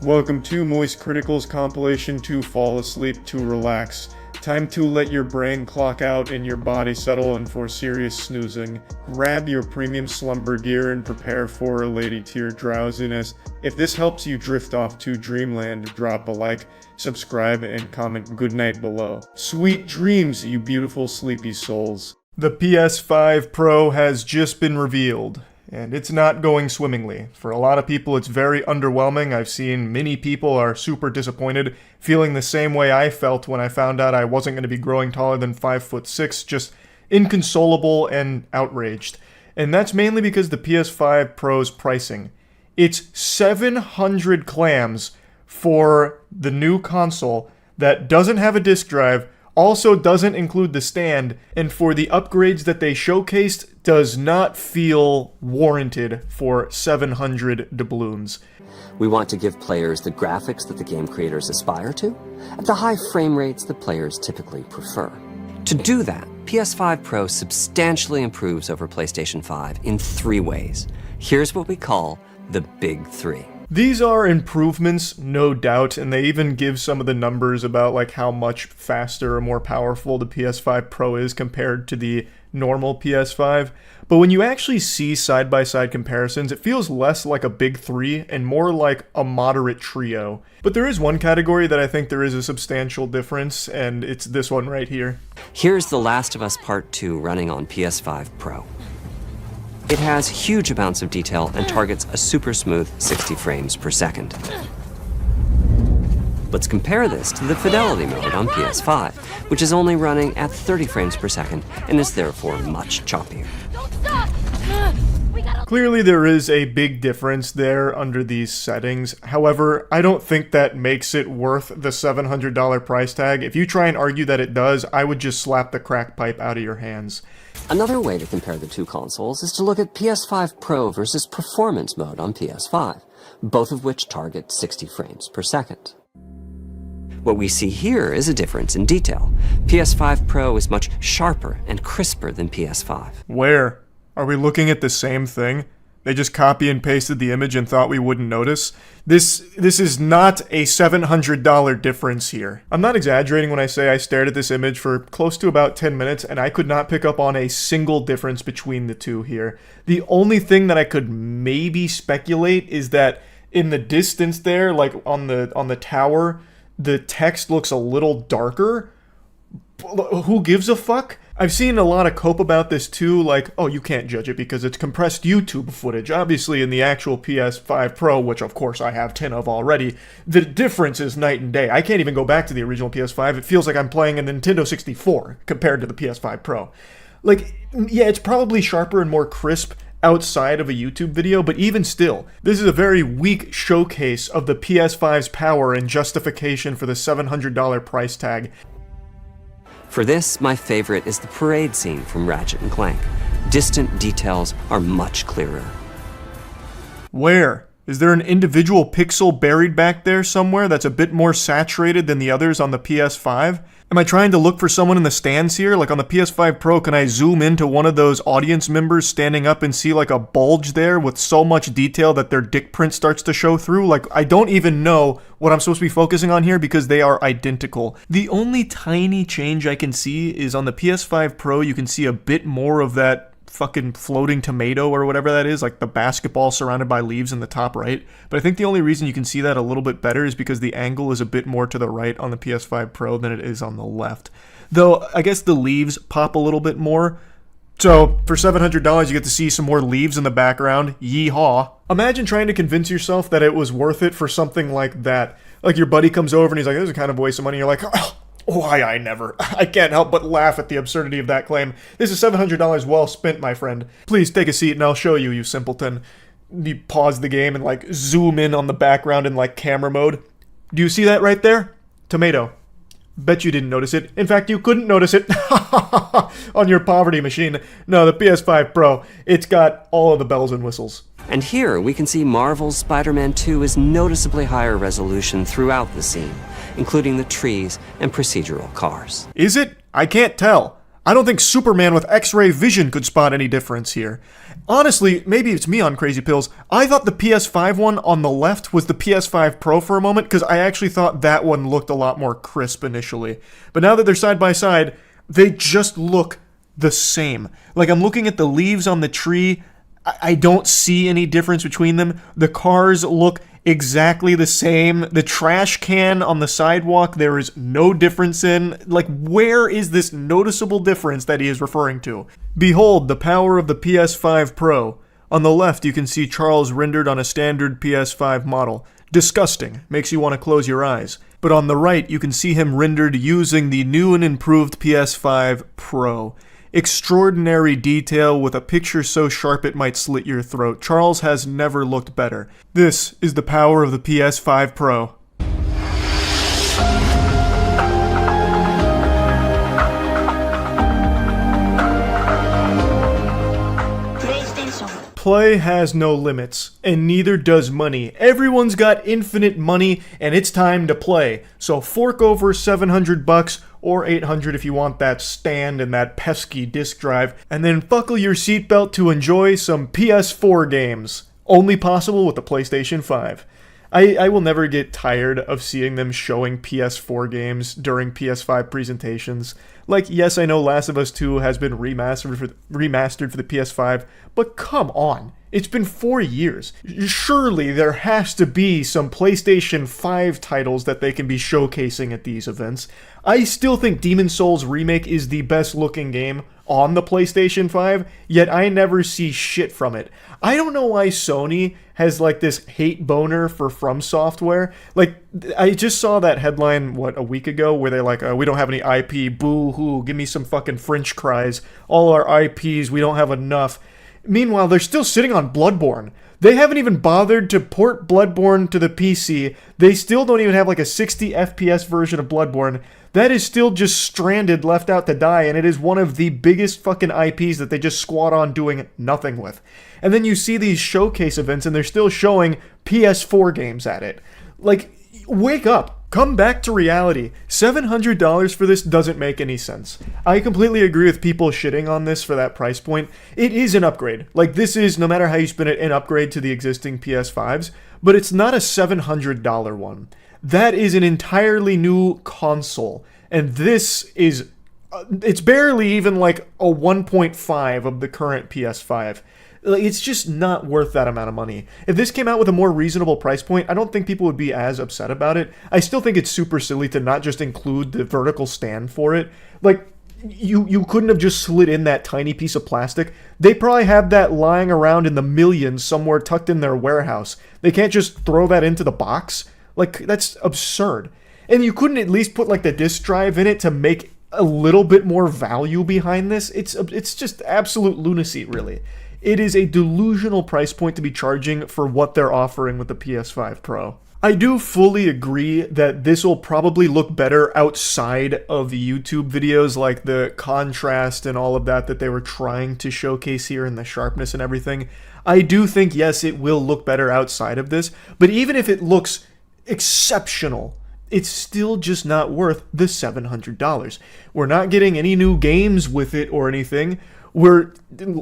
Welcome to moistcritikal's compilation to fall asleep to relax. Time to let your brain clock out and your body settle in for serious snoozing. Grab your premium slumber gear and prepare for a lady tier drowsiness. If this helps you drift off to dreamland, drop a like, subscribe, and comment goodnight below. Sweet dreams, you beautiful sleepy souls. The PS5 Pro has just been revealed, and it's not going swimmingly. For a lot of people, it's very underwhelming. I've seen many people are super disappointed, feeling the same way I felt when I found out I wasn't going to be growing taller than 5'6", just inconsolable and outraged. And that's mainly because the PS5 Pro's pricing. It's 700 clams for the new console that doesn't have a disc drive, also doesn't include the stand, and for the upgrades that they showcased, does not feel warranted for 700 doubloons. We want to give players the graphics that the game creators aspire to, at the high frame rates that players typically prefer. To do that, PS5 Pro substantially improves over PlayStation 5 in 3 ways. Here's what we call the Big 3. These are improvements, no doubt, and they even give some of the numbers about like how much faster or more powerful the PS5 Pro is compared to the normal PS5. But when you actually see side-by-side comparisons, it feels less like a big 3 and more like a moderate trio. But there is one category that I think there is a substantial difference, and it's this one right here. Here's The Last of Us Part 2 running on PS5 Pro. It has huge amounts of detail and targets a super smooth 60 frames per second. Let's compare this to the fidelity mode on PS5, which is only running at 30 frames per second and is therefore much choppier. Clearly there is a big difference there under these settings. However, I don't think that makes it worth the $700 price tag. If you try and argue that it does, I would just slap the crack pipe out of your hands. Another way to compare the two consoles is to look at PS5 Pro versus Performance mode on PS5, both of which target 60 frames per second. What we see here is a difference in detail. PS5 Pro is much sharper and crisper than PS5. Where? Are we looking at the same thing? They just copy and pasted the image and thought we wouldn't notice? This is not a $700 difference here. I'm not exaggerating when I say I stared at this image for close to about 10 minutes and I could not pick up on a single difference between the two here. The only thing that I could maybe speculate is that in the distance there, like on the tower, the text looks a little darker. Who gives a fuck? I've seen a lot of cope about this too, like, oh, you can't judge it because it's compressed YouTube footage. Obviously, in the actual PS5 Pro, which of course I have 10 of already, the difference is night and day. I can't even go back to the original PS5. It feels like I'm playing a Nintendo 64 compared to the PS5 Pro. Like, yeah, it's probably sharper and more crisp outside of a YouTube video, but even still, this is a very weak showcase of the PS5's power and justification for the $700 price tag. For this, my favorite is the parade scene from Ratchet & Clank. Distant details are much clearer. Where? Is there an individual pixel buried back there somewhere that's a bit more saturated than the others on the PS5? Am I trying to look for someone in the stands here? Like on the PS5 Pro, can I zoom into one of those audience members standing up and see like a bulge there with so much detail that their dick print starts to show through? Like, I don't even know what I'm supposed to be focusing on here because they are identical. The only tiny change I can see is on the PS5 Pro, you can see a bit more of that fucking floating tomato or whatever that is, like the basketball surrounded by leaves in the top right. But I think the only reason you can see that a little bit better is because the angle is a bit more to the right on the PS5 Pro than it is on the left. Though, I guess the leaves pop a little bit more. So, for $700, you get to see some more leaves in the background. Yeehaw. Imagine trying to convince yourself that it was worth it for something like that. Like your buddy comes over and he's like, this is kind of a waste of money. You're like, oh, why, I never. I can't help but laugh at the absurdity of that claim. This is $700 well spent, my friend. Please take a seat and I'll show you, you simpleton. You pause the game and like zoom in on the background in like camera mode. Do you see that right there? Tomato. Bet you didn't notice it. In fact, you couldn't notice it on your poverty machine. No, the PS5 Pro, it's got all of the bells and whistles. And here we can see Marvel's Spider-Man 2 is noticeably higher resolution throughout the scene, including the trees and procedural cars. Is it? I can't tell. I don't think Superman with X-ray vision could spot any difference here. Honestly, maybe it's me on crazy pills. I thought the PS5 one on the left was the PS5 Pro for a moment because I actually thought that one looked a lot more crisp initially. But now that they're side by side, they just look the same. Like, I'm looking at the leaves on the tree. I don't see any difference between them. The cars look exactly the same. The trash can on the sidewalk, there is no difference in. Like, where is this noticeable difference that he is referring to? Behold the power of the PS5 Pro. On the left, you can see Charles rendered on a standard PS5 model. Disgusting. Makes you want to close your eyes. But on the right, you can see him rendered using the new and improved PS5 Pro. Extraordinary detail with a picture so sharp it might slit your throat. Charles has never looked better. This is the power of the PS5 Pro. Play has no limits, and neither does money. Everyone's got infinite money, and it's time to play. So fork over $700 or $800 if you want that stand and that pesky disk drive, and then buckle your seatbelt to enjoy some PS4 games. Only possible with the PlayStation 5. I will never get tired of seeing them showing PS4 games during PS5 presentations. Like, yes, I know Last of Us 2 has been remastered for the PS5, but come on. It's been 4 years. Surely there has to be some PlayStation 5 titles that they can be showcasing at these events. I still think Demon's Souls Remake is the best looking game on the PlayStation 5, yet I never see shit from it. I don't know why Sony has like this hate boner for From Software. Like, I just saw that headline, a week ago, where they're like, we don't have any IP, boo-hoo, give me some fucking French cries, all our IPs, we don't have enough. Meanwhile, they're still sitting on Bloodborne. They haven't even bothered to port Bloodborne to the PC. They still don't even have like a 60 FPS version of Bloodborne. That is still just stranded, left out to die, and it is one of the biggest fucking IPs that they just squat on doing nothing with. And then you see these showcase events and they're still showing PS4 games at it. Like, wake up. Come back to reality. $700 for this doesn't make any sense. I completely agree with people shitting on this for that price point. It is an upgrade. Like, this is, no matter how you spin it, an upgrade to the existing PS5s, but it's not a $700 one. That is an entirely new console, and this is, it's barely even like a 1.5 of the current PS5. It's just not worth that amount of money. If this came out with a more reasonable price point, I don't think people would be as upset about it. I still think it's super silly to not just include the vertical stand for it. Like, you couldn't have just slid in that tiny piece of plastic. They probably have that lying around in the millions somewhere tucked in their warehouse. They can't just throw that into the box. Like, that's absurd. And you couldn't at least put like the disk drive in it to make a little bit more value behind this. It's just absolute lunacy, really. It is a delusional price point to be charging for what they're offering with the PS5 Pro. I do fully agree that this will probably look better outside of the YouTube videos, like the contrast and all of that they were trying to showcase here, and the sharpness and everything. I do think, yes, it will look better outside of this, but even if it looks exceptional, it's still just not worth the $700. We're not getting any new games with it or anything. We're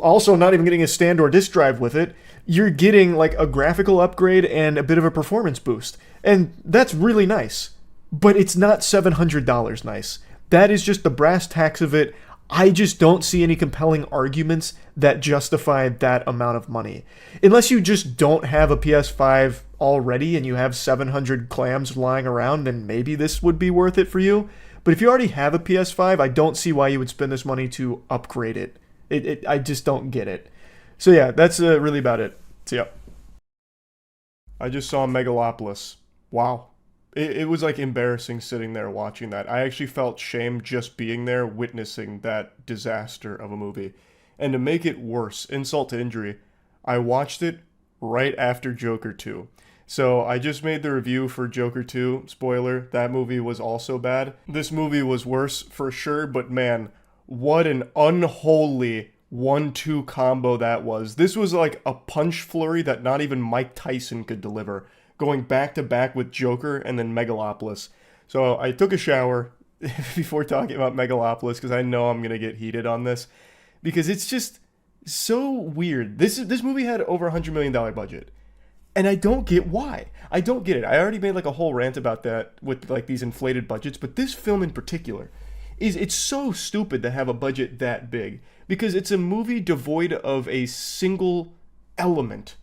also not even getting a stand or disk drive with it. You're getting like a graphical upgrade and a bit of a performance boost. And that's really nice. But it's not $700 nice. That is just the brass tacks of it. I just don't see any compelling arguments that justify that amount of money. Unless you just don't have a PS5 already and you have 700 clams lying around, then maybe this would be worth it for you. But if you already have a PS5, I don't see why you would spend this money to upgrade it. I just don't get it. So yeah, that's really about it. So yeah. I just saw Megalopolis. Wow. It was like embarrassing sitting there watching that. I actually felt shame just being there witnessing that disaster of a movie. And to make it worse, insult to injury, I watched it right after Joker 2. So I just made the review for Joker 2. Spoiler, that movie was also bad. This movie was worse for sure, but man, what an unholy 1-2 combo that was. This was like a punch flurry that not even Mike Tyson could deliver, going back to back with Joker and then Megalopolis. So I took a shower, before talking about Megalopolis, because I know I'm gonna get heated on this, because it's just so weird. This movie had over $100 million budget, and I don't get why. I don't get it. I already made like a whole rant about that with like these inflated budgets, but this film in particular it's so stupid to have a budget that big, because it's a movie devoid of a single element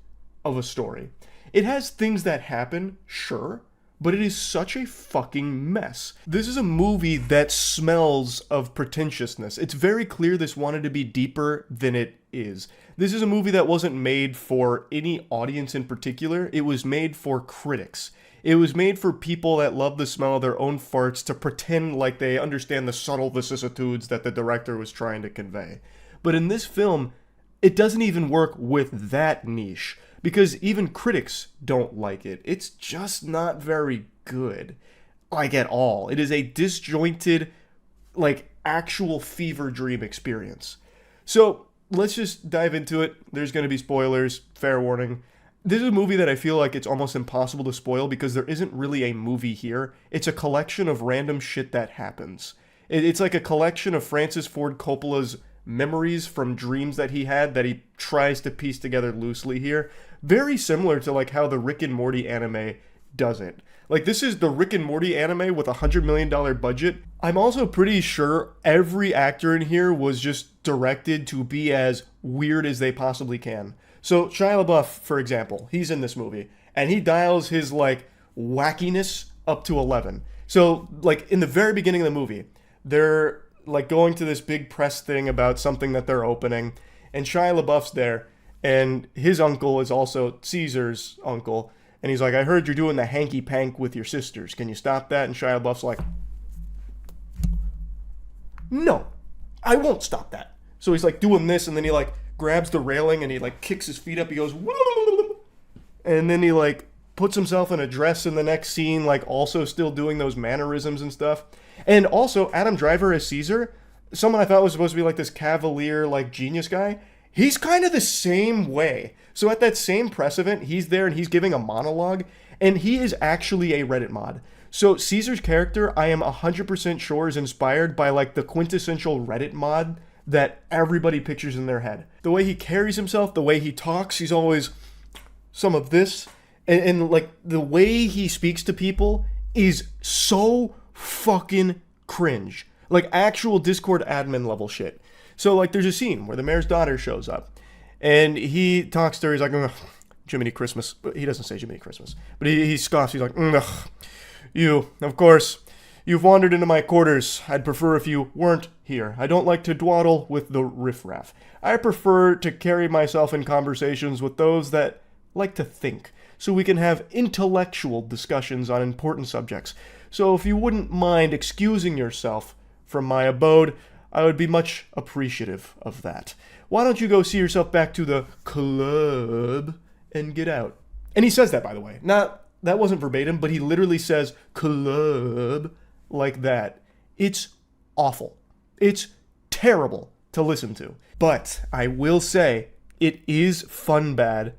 of a story. It has things that happen, sure, but it is such a fucking mess. This is a movie that smells of pretentiousness. It's very clear this wanted to be deeper than it is. This is a movie that wasn't made for any audience in particular. It was made for critics. It was made for people that love the smell of their own farts to pretend like they understand the subtle vicissitudes that the director was trying to convey. But in this film, it doesn't even work with that niche, because even critics don't like it. It's just not very good, like at all. It is a disjointed, like actual fever dream experience. So let's just dive into it. There's going to be spoilers, fair warning. This is a movie that I feel like it's almost impossible to spoil, because there isn't really a movie here. It's a collection of random shit that happens. It's like a collection of Francis Ford Coppola's memories from dreams that he had that he tries to piece together loosely here. Very similar to like how the Rick and Morty anime does it. Like, this is the Rick and Morty anime with a $100 million budget. I'm also pretty sure every actor in here was just directed to be as weird as they possibly can. So Shia LaBeouf, for example, he's in this movie, and he dials his like wackiness up to 11. So like in the very beginning of the movie, they're like going to this big press thing about something that they're opening, and Shia LaBeouf's there, and his uncle is also Caesar's uncle, and he's like, I heard you're doing the hanky pank with your sisters. Can you stop that? And Shia LaBeouf's like, no, I won't stop that. So he's like doing this, and then he like grabs the railing and he like kicks his feet up. He goes, and then he like puts himself in a dress in the next scene, like also still doing those mannerisms and stuff. And also Adam Driver as Caesar, someone I thought was supposed to be like this cavalier, like genius guy. He's kind of the same way. So at that same press event, he's there and he's giving a monologue, and he is actually a Reddit mod. So Caesar's character, I am 100% sure, is inspired by like the quintessential Reddit mod that everybody pictures in their head. The way he carries himself, the way he talks, he's always some of this. And like the way he speaks to people is so fucking cringe. Like actual Discord admin level shit. So like there's a scene where the mayor's daughter shows up and he talks to her. He's like, ugh, Jiminy Christmas. But he doesn't say Jiminy Christmas. But he scoffs. He's like, ugh, you, of course. You've wandered into my quarters. I'd prefer if you weren't here. I don't like to dawdle with the riffraff. I prefer to carry myself in conversations with those that like to think, so we can have intellectual discussions on important subjects. So if you wouldn't mind excusing yourself from my abode, I would be much appreciative of that. Why don't you go see yourself back to the club and get out? And he says that, by the way. That wasn't verbatim, but he literally says club like that. It's awful. It's terrible to listen to. But I will say, it is fun bad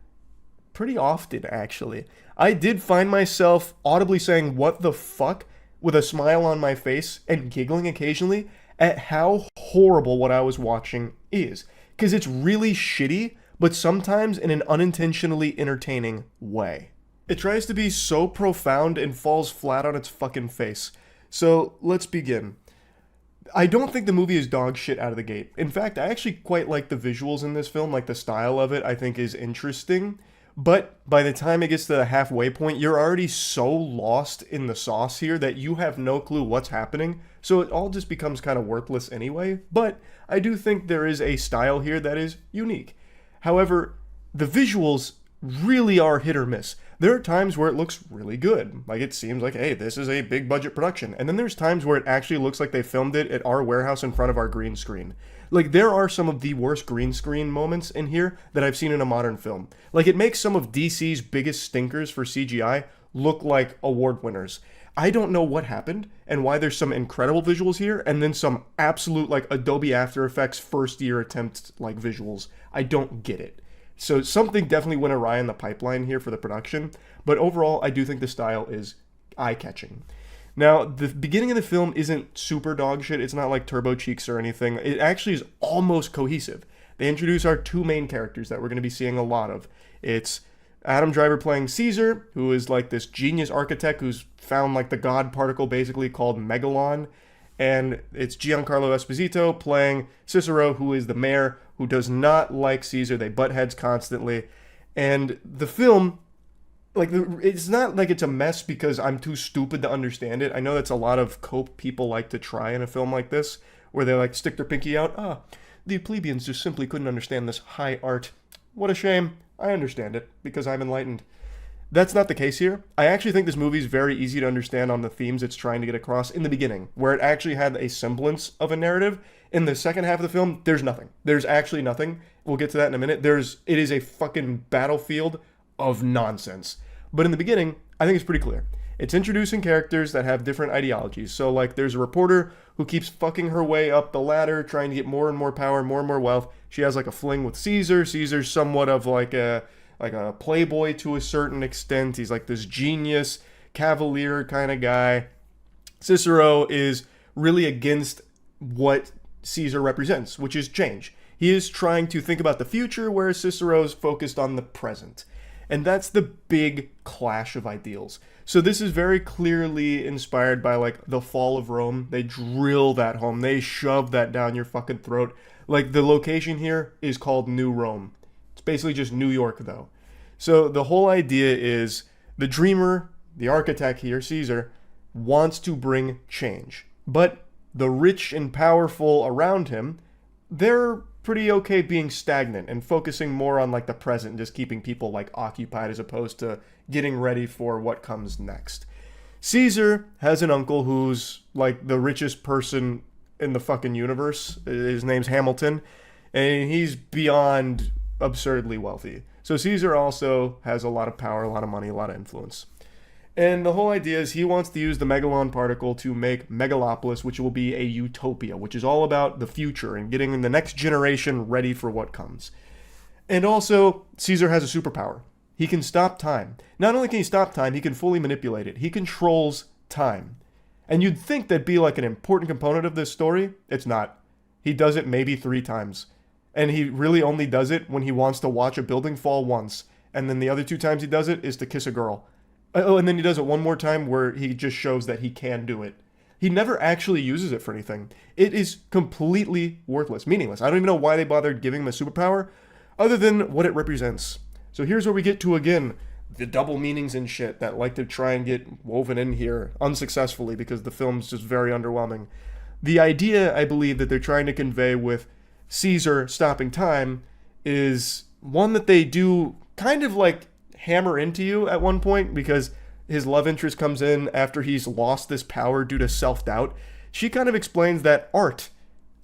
pretty often, actually. I did find myself audibly saying, what the fuck, with a smile on my face and giggling occasionally at how horrible what I was watching is. Because it's really shitty, but sometimes in an unintentionally entertaining way. It tries to be so profound and falls flat on its fucking face. So let's begin. I don't think the movie is dog shit out of the gate. In fact, I actually quite like the visuals in this film, like the style of it I think is interesting. But by the time it gets to the halfway point, you're already so lost in the sauce here that you have no clue what's happening. So it all just becomes kind of worthless anyway. But I do think there is a style here that is unique. However, the visuals really are hit or miss. There are times where it looks really good. Like it seems like, hey, this is a big budget production. And then there's times where it actually looks like they filmed it at our warehouse in front of our green screen. Like there are some of the worst green screen moments in here that I've seen in a modern film. Like it makes some of DC's biggest stinkers for CGI look like award winners. I don't know what happened and why there's some incredible visuals here and then some absolute like Adobe After Effects first year attempt like visuals. I don't get it. So something definitely went awry in the pipeline here for the production, but overall I do think the style is eye-catching. Now, the beginning of the film isn't super dog shit. It's not like Turbo Cheeks or anything. It actually is almost cohesive. They introduce our two main characters that we're going to be seeing a lot of. It's Adam Driver playing Caesar, who is like this genius architect who's found like the god particle basically called Megalon. And it's Giancarlo Esposito playing Cicero, who is the mayor who does not like Caesar. They butt heads constantly. And the film, like, it's not like it's a mess because I'm too stupid to understand it. I know that's a lot of cope people like to try in a film like this, where they like stick their pinky out. The plebeians just simply couldn't understand this high art. What a shame. I understand it because I'm enlightened. That's not the case here. I actually think this movie is very easy to understand on the themes it's trying to get across in the beginning, where it actually had a semblance of a narrative. In the second half of the film, there's nothing. There's actually nothing. We'll get to that in a minute. It is a fucking battlefield of nonsense. But in the beginning, I think it's pretty clear. It's introducing characters that have different ideologies. So, like, there's a reporter who keeps fucking her way up the ladder, trying to get more and more power, more and more wealth. She has, like, a fling with Caesar. Caesar's somewhat of, like a playboy to a certain extent. He's, like, this genius, cavalier kind of guy. Cicero is really against what Caesar represents, which is change. He is trying to think about the future, whereas Cicero's focused on the present. And that's the big clash of ideals. So this is very clearly inspired by, like, the fall of Rome. They drill that home. They shove that down your fucking throat. Like, the location here is called New Rome. It's basically just New York, though. So the whole idea is the dreamer, the architect here, Caesar, wants to bring change. But the rich and powerful around him, they're pretty okay being stagnant and focusing more on, like, the present and just keeping people, like, occupied as opposed to getting ready for what comes next. Caesar has an uncle who's, like, the richest person in the fucking universe. His name's Hamilton, and he's beyond absurdly wealthy. So Caesar also has a lot of power, a lot of money, a lot of influence. And the whole idea is he wants to use the Megalon particle to make Megalopolis, which will be a utopia, which is all about the future and getting the next generation ready for what comes. And also, Caesar has a superpower. He can stop time. Not only can he stop time, he can fully manipulate it. He controls time. And you'd think that'd be like an important component of this story. It's not. He does it maybe 3 times. And he really only does it when he wants to watch a building fall once. And then the other 2 times he does it is to kiss a girl. Oh, and then he does it one more time where he just shows that he can do it. He never actually uses it for anything. It is completely worthless, meaningless. I don't even know why they bothered giving him a superpower, other than what it represents. So here's where we get to, again, the double meanings and shit that like to try and get woven in here unsuccessfully because the film's just very underwhelming. The idea, I believe, that they're trying to convey with Caesar stopping time is one that they do kind of like hammer into you at one point because his love interest comes in after he's lost this power due to self-doubt. She kind of explains that art,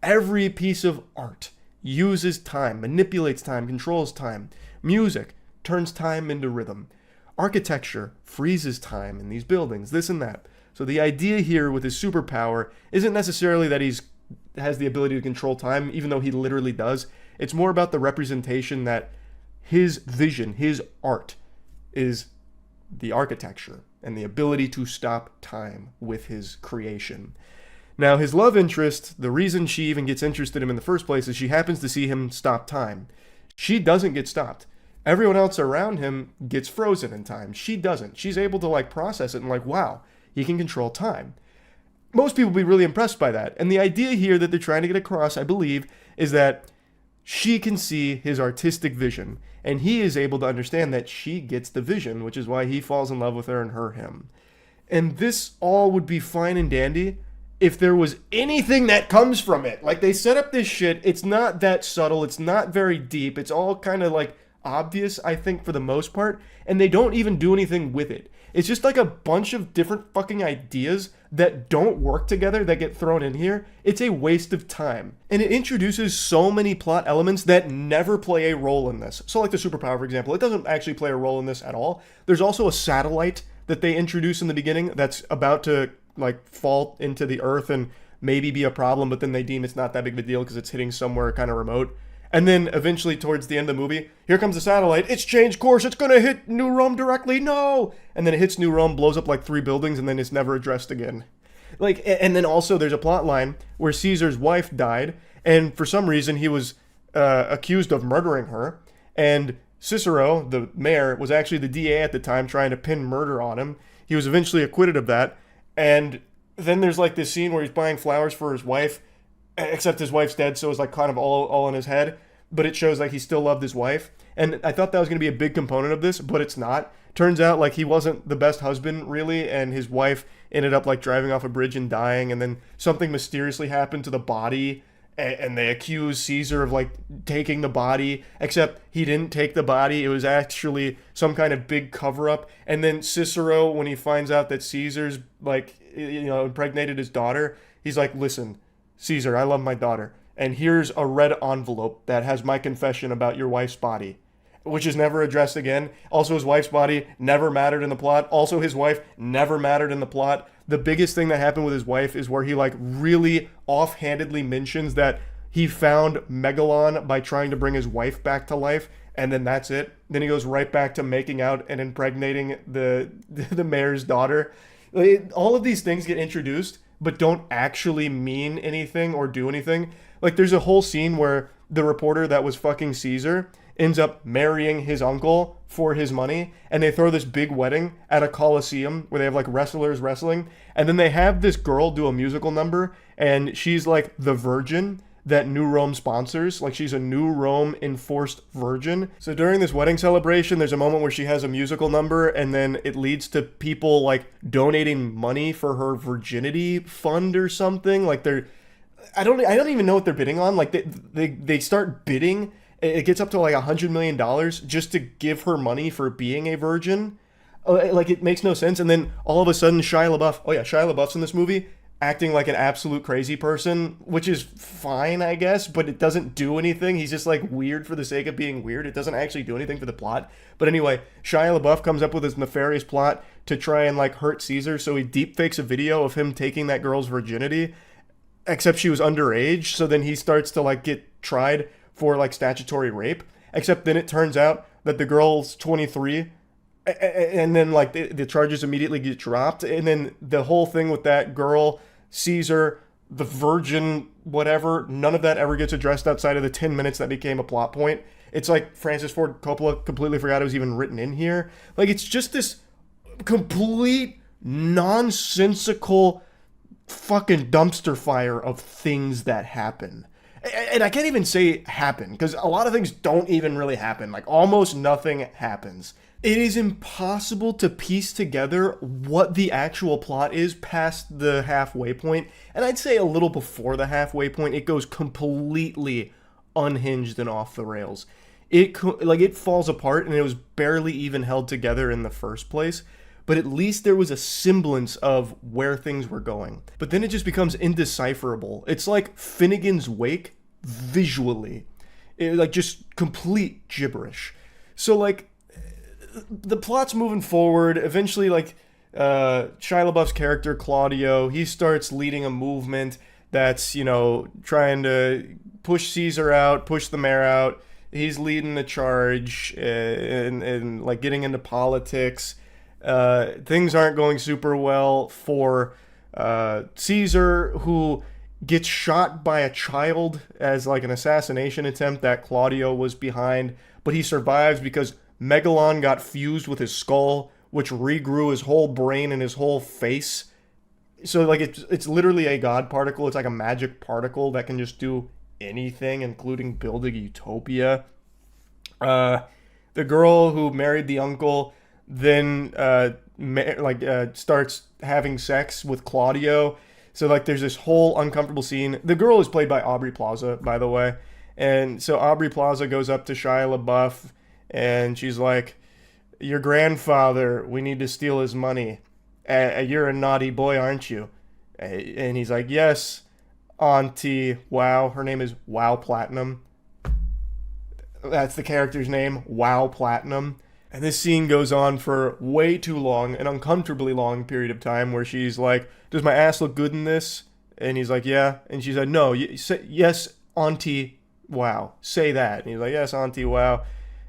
every piece of art, uses time, manipulates time, controls time. Music turns time into rhythm. Architecture freezes time in these buildings, this and that. So the idea here with his superpower isn't necessarily that he's has the ability to control time, even though he literally does. It's more about the representation that his vision, his art, is the architecture and the ability to stop time with his creation. Now, his love interest, the reason she even gets interested in him in the first place is she happens to see him stop time. She doesn't get stopped. Everyone else around him gets frozen in time. She doesn't. She's able to, like, process it and, like, wow, he can control time. Most people will be really impressed by that. And the idea here that they're trying to get across, I believe, is that she can see his artistic vision, and he is able to understand that she gets the vision, which is why he falls in love with her and her him. And this all would be fine and dandy if there was anything that comes from it. Like, they set up this shit, it's not that subtle, it's not very deep, it's all kind of like obvious, I think, for the most part, and they don't even do anything with it. It's just like a bunch of different fucking ideas that don't work together that get thrown in here. It's a waste of time. And it introduces so many plot elements that never play a role in this. So like the superpower, for example, it doesn't actually play a role in this at all. There's also a satellite that they introduce in the beginning that's about to, like, fall into the earth and maybe be a problem, but then they deem it's not that big of a deal because it's hitting somewhere kind of remote. And then eventually towards the end of the movie, here comes the satellite. It's changed course. It's going to hit New Rome directly. No. And then it hits New Rome, blows up like 3 buildings, and then it's never addressed again. Like, and then also there's a plot line where Caesar's wife died, and for some reason he was accused of murdering her. And Cicero, the mayor, was actually the DA at the time trying to pin murder on him. He was eventually acquitted of that. And then there's like this scene where he's buying flowers for his wife, except his wife's dead, so it's like kind of all in his head. But it shows like he still loved his wife. And I thought that was going to be a big component of this, but it's not. Turns out like he wasn't the best husband really, and his wife ended up like driving off a bridge and dying, and then something mysteriously happened to the body, and they accuse Caesar of like taking the body, except he didn't take the body. It was actually some kind of big cover up. And then Cicero, when he finds out that Caesar's like, impregnated his daughter, he's like, listen, Caesar, I love my daughter, and here's a red envelope that has my confession about your wife's body, which is never addressed again. Also, his wife's body never mattered in the plot. Also, his wife never mattered in the plot. The biggest thing that happened with his wife is where he like really offhandedly mentions that he found Megalon by trying to bring his wife back to life, and then that's it. Then he goes right back to making out and impregnating the mayor's daughter. All of these things get introduced, but don't actually mean anything or do anything. Like, there's a whole scene where the reporter that was fucking Caesar ends up marrying his uncle for his money, and they throw this big wedding at a coliseum where they have like wrestlers wrestling, and then they have this girl do a musical number, and she's like the virgin that New Rome sponsors. Like, she's a New Rome enforced virgin. So during this wedding celebration, there's a moment where she has a musical number, and then it leads to people like donating money for her virginity fund or something. Like, I don't even know what they're bidding on. Like, they start bidding. It gets up to like $100 million just to give her money for being a virgin. Like, it makes no sense. And then all of a sudden, Shia LaBeouf's in this movie, acting like an absolute crazy person, which is fine, I guess, but it doesn't do anything. He's just like weird for the sake of being weird. It doesn't actually do anything for the plot. But anyway, Shia LaBeouf comes up with this nefarious plot to try and like hurt Caesar, so he deepfakes a video of him taking that girl's virginity, except she was underage. So then he starts to like get tried for like statutory rape, except then it turns out that the girl's 23, and then like the charges immediately get dropped. And then the whole thing with that girl, Caesar, the virgin, whatever, none of that ever gets addressed outside of the 10 minutes that became a plot point. It's like Francis Ford Coppola completely forgot it was even written in here. Like, it's just this complete nonsensical fucking dumpster fire of things that happen. And I can't even say happen, because a lot of things don't even really happen. Like, almost nothing happens. It is impossible to piece together what the actual plot is past the halfway point. And I'd say a little before the halfway point, it goes completely unhinged and off the rails. It falls apart, and it was barely even held together in the first place. But at least there was a semblance of where things were going. But then it just becomes indecipherable. It's like Finnegan's Wake visually. Like, just complete gibberish. So, like, the plot's moving forward. Eventually, like, Shia LaBeouf's character, Claudio, he starts leading a movement that's, trying to push Caesar out, push the mayor out. He's leading the charge and like, getting into politics. Things aren't going super well for Caesar, who gets shot by a child as like an assassination attempt that Claudio was behind, but he survives because Megalon got fused with his skull, which regrew his whole brain and his whole face. So like, it's literally a god particle. It's like a magic particle that can just do anything, including building a utopia. The girl who married the uncle then starts having sex with Claudio. So like, there's this whole uncomfortable scene. The girl is played by Aubrey Plaza, by the way. And so Aubrey Plaza goes up to Shia LaBeouf, and she's like, your grandfather, we need to steal his money. You're a naughty boy, aren't you? And he's like, yes, Auntie Wow. Her name is Wow Platinum. That's the character's name, Wow Platinum. And this scene goes on for way too long, an uncomfortably long period of time, where she's like, does my ass look good in this? And he's like, yeah. And she's like, no, yes, Auntie wow, say that. And he's like, yes, Auntie Wow.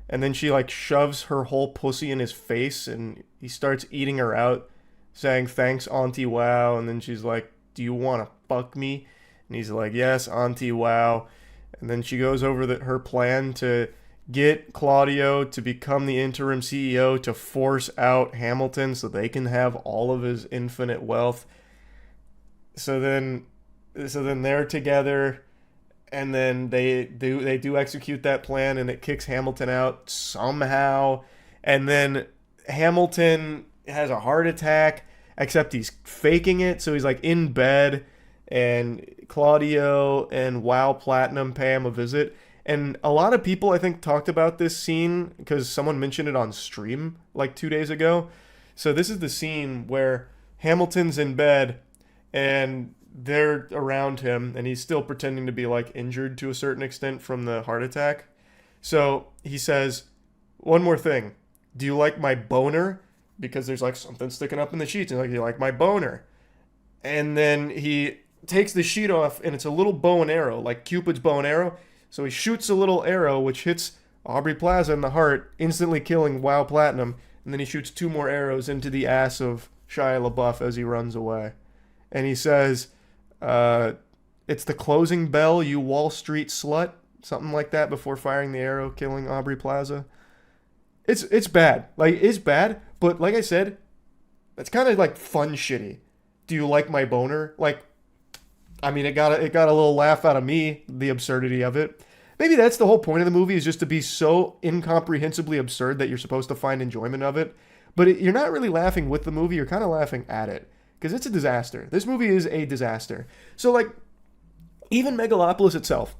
And then she like shoves her whole pussy in his face and he starts eating her out, saying, thanks, Auntie Wow. And then she's like, do you want to fuck me? And he's like, yes, Auntie Wow. And then she goes over her plan to get Claudio to become the interim CEO to force out Hamilton so they can have all of his infinite wealth. So then they're together, and then they do execute that plan, and it kicks Hamilton out somehow. And then Hamilton has a heart attack, except he's faking it, so he's like in bed, and Claudio and Wow Platinum pay him a visit. And a lot of people, I think, talked about this scene because someone mentioned it on stream like 2 days ago. So this is the scene where Hamilton's in bed and they're around him and he's still pretending to be like injured to a certain extent from the heart attack. So he says, one more thing. Do you like my boner? Because there's like something sticking up in the sheets. And like, do you like my boner? And then he takes the sheet off and it's a little bow and arrow, like Cupid's bow and arrow. So he shoots a little arrow which hits Aubrey Plaza in the heart, instantly killing Wow Platinum. And then he shoots 2 more arrows into the ass of Shia LaBeouf as he runs away. And he says, it's the closing bell, you Wall Street slut. Something like that before firing the arrow, killing Aubrey Plaza. It's bad. Like, it's bad. But like I said, it's kind of like fun shitty. Do you like my boner? Like, I mean, it got a little laugh out of me, the absurdity of it. Maybe that's the whole point of the movie, is just to be so incomprehensibly absurd that you're supposed to find enjoyment of it. But you're not really laughing with the movie, you're kind of laughing at it. Because it's a disaster. This movie is a disaster. So, like, even Megalopolis itself,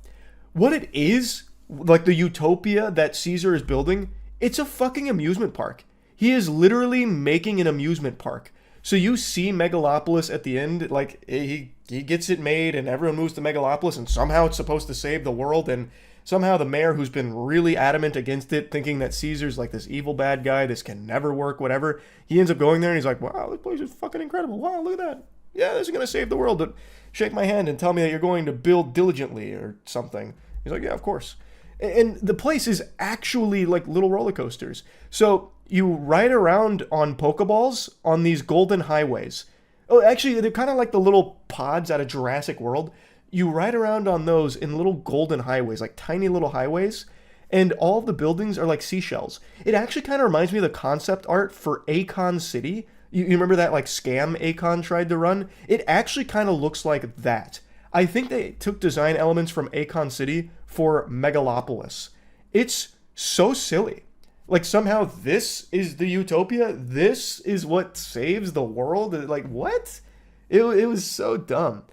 what it is, like the utopia that Caesar is building, it's a fucking amusement park. He is literally making an amusement park. So you see Megalopolis at the end, like, he gets it made and everyone moves to Megalopolis and somehow it's supposed to save the world, and somehow the mayor, who's been really adamant against it, thinking that Caesar's like this evil bad guy, this can never work, whatever, he ends up going there and he's like, wow, this place is fucking incredible. Wow, look at that. Yeah, this is going to save the world, but shake my hand and tell me that you're going to build diligently or something. He's like, yeah, of course. And the place is actually like little roller coasters. So you ride around on Pokeballs on these golden highways. Oh, actually, they're kind of like the little pods out of Jurassic World. You ride around on those in little golden highways, like tiny little highways, and all of the buildings are like seashells. It actually kind of reminds me of the concept art for Akon City. You remember that like scam Akon tried to run? It actually kind of looks like that. I think they took design elements from Akon City for Megalopolis. It's so silly. Like, somehow this is the utopia? This is what saves the world? Like, what? It was so dumb.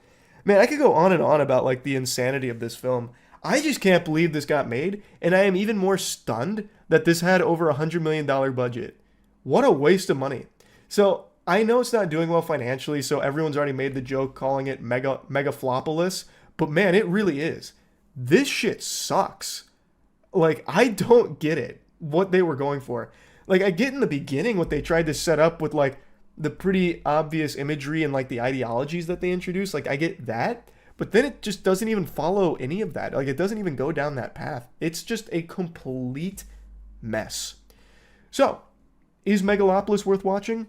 Man, I could go on and on about, like, the insanity of this film. I just can't believe this got made, and I am even more stunned that this had over $100 million budget. What a waste of money. So, I know it's not doing well financially, so everyone's already made the joke calling it Megaflopolis, but man, it really is. This shit sucks. Like, I don't get it, what they were going for. Like, I get in the beginning what they tried to set up with, like, the pretty obvious imagery and, like, the ideologies that they introduced. Like, I get that, but then it just doesn't even follow any of that. Like, it doesn't even go down that path. It's just a complete mess. So, is Megalopolis worth watching?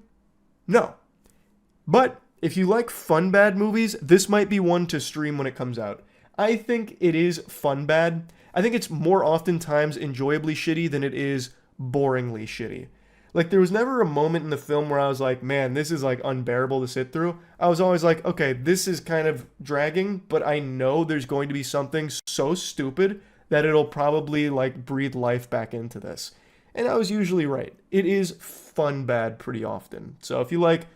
No. But if you like fun bad movies, this might be one to stream when it comes out. I think it is fun bad. I think it's more oftentimes enjoyably shitty than it is boringly shitty. Like, there was never a moment in the film where I was like, man, this is like unbearable to sit through. I was always like, okay, this is kind of dragging, but I know there's going to be something so stupid that it'll probably like breathe life back into this. And I was usually right. It is fun bad pretty often. So if you like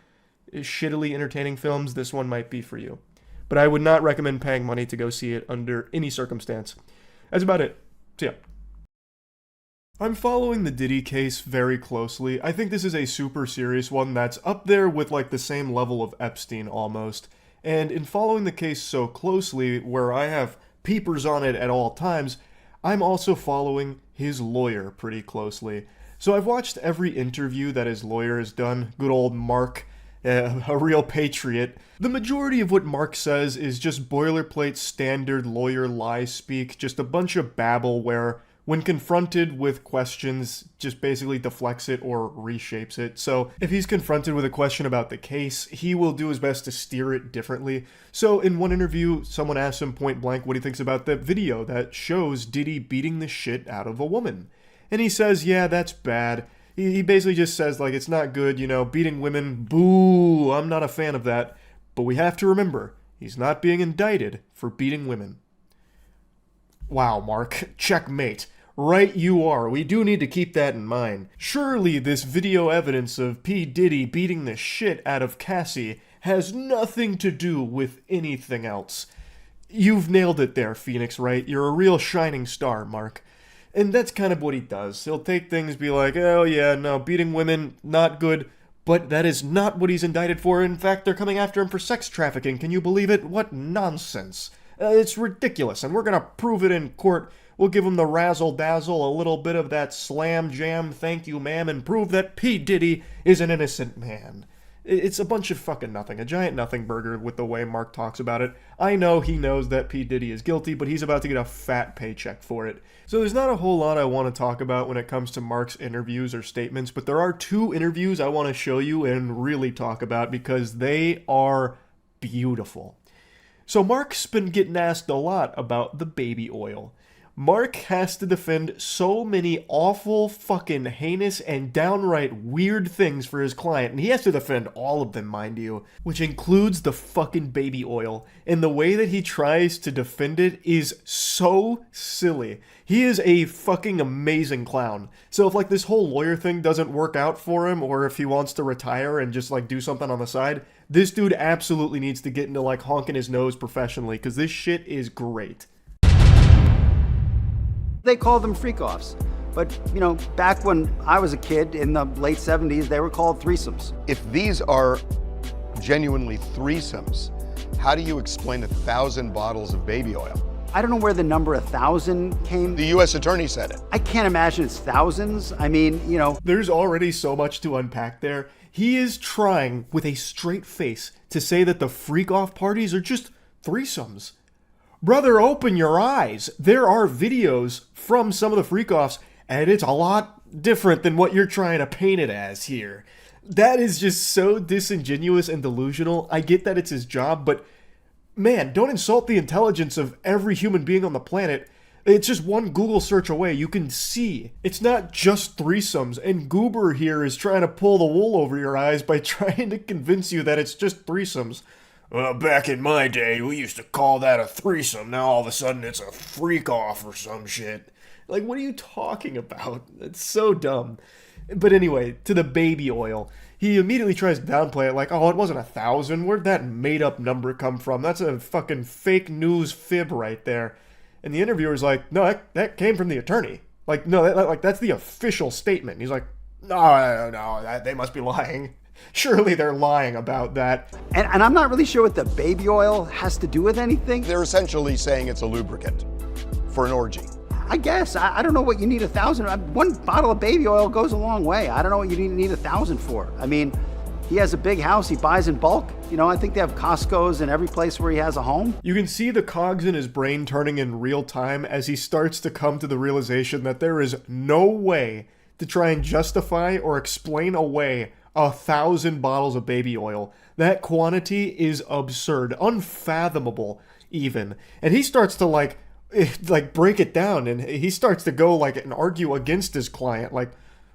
shittily entertaining films, this one might be for you. But I would not recommend paying money to go see it under any circumstance. That's about it. See ya. I'm following the Diddy case very closely. I think this is a super serious one that's up there with like the same level of Epstein almost. And in following the case so closely, where I have peepers on it at all times, I'm also following his lawyer pretty closely. So I've watched every interview that his lawyer has done, good old Mark, A real patriot. The majority of what Mark says is just boilerplate standard lawyer lie speak, just a bunch of babble where, when confronted with questions, just basically deflects it or reshapes it. So if he's confronted with a question about the case, he will do his best to steer it differently. So in one interview, someone asked him point blank what he thinks about the video that shows Diddy beating the shit out of a woman. And he says, yeah, that's bad. He basically just says, like, it's not good, you know, beating women, boo, I'm not a fan of that. But we have to remember, he's not being indicted for beating women. Wow, Mark, checkmate. Right you are, we do need to keep that in mind. Surely this video evidence of P. Diddy beating the shit out of Cassie has nothing to do with anything else. You've nailed it there, Phoenix Wright. You're a real shining star, Mark. And that's kind of what he does. He'll take things, be like, oh yeah, no, beating women, not good. But that is not what he's indicted for. In fact, they're coming after him for sex trafficking. Can you believe it? What nonsense. It's ridiculous, and we're gonna prove it in court. We'll give him the razzle-dazzle, a little bit of that slam jam, thank you ma'am, and prove that P. Diddy is an innocent man. It's a bunch of fucking nothing, a giant nothing burger with the way Mark talks about it. I know he knows that P. Diddy is guilty, but he's about to get a fat paycheck for it. So there's not a whole lot I want to talk about when it comes to Mark's interviews or statements, but there are two interviews I want to show you and really talk about because they are beautiful. So Mark's been getting asked a lot about the baby oil. Mark has to defend so many awful, fucking heinous, and downright weird things for his client, and he has to defend all of them, mind you, which includes the fucking baby oil, and the way that he tries to defend it is so silly. He is a fucking amazing clown. So if, like, this whole lawyer thing doesn't work out for him, or if he wants to retire and just, like, do something on the side, this dude absolutely needs to get into, like, honking his nose professionally, because this shit is great. They called them freak-offs. But, you know, back when I was a kid in the late 70s, they were called threesomes. If these are genuinely threesomes, how do you explain 1,000 bottles of baby oil? I don't know where the number 1,000 came. The U.S. attorney said it. I can't imagine it's thousands. I mean, you know. There's already so much to unpack there. He is trying, with a straight face, to say that the freak-off parties are just threesomes. Brother, open your eyes. There are videos from some of the freak-offs, and it's a lot different than what you're trying to paint it as here. That is just so disingenuous and delusional. I get that it's his job, but man, don't insult the intelligence of every human being on the planet. It's just one Google search away. You can see. It's not just threesomes, and Goober here is trying to pull the wool over your eyes by trying to convince you that it's just threesomes. Well, back in my day, we used to call that a threesome. Now all of a sudden it's a freak-off or some shit. Like, what are you talking about? It's so dumb. But anyway, to the baby oil. He immediately tries to downplay it like, oh, it wasn't 1,000. Where'd that made-up number come from? That's a fucking fake news fib right there. And the interviewer's like, no, that came from the attorney. Like, no, that's the official statement. And he's like, no, they must be lying. Surely they're lying about that. And I'm not really sure what the baby oil has to do with anything. They're essentially saying it's a lubricant for an orgy. I guess. I don't know what you need 1,000. One bottle of baby oil goes a long way. I don't know what you need 1,000 for. I mean, he has a big house. He buys in bulk. You know, I think they have Costco's in every place where he has a home. You can see the cogs in his brain turning in real time as he starts to come to the realization that there is no way to try and justify or explain away 1,000 bottles of baby oil. That quantity is absurd, unfathomable even. And he starts to like break it down, and he starts to go like and argue against his client, like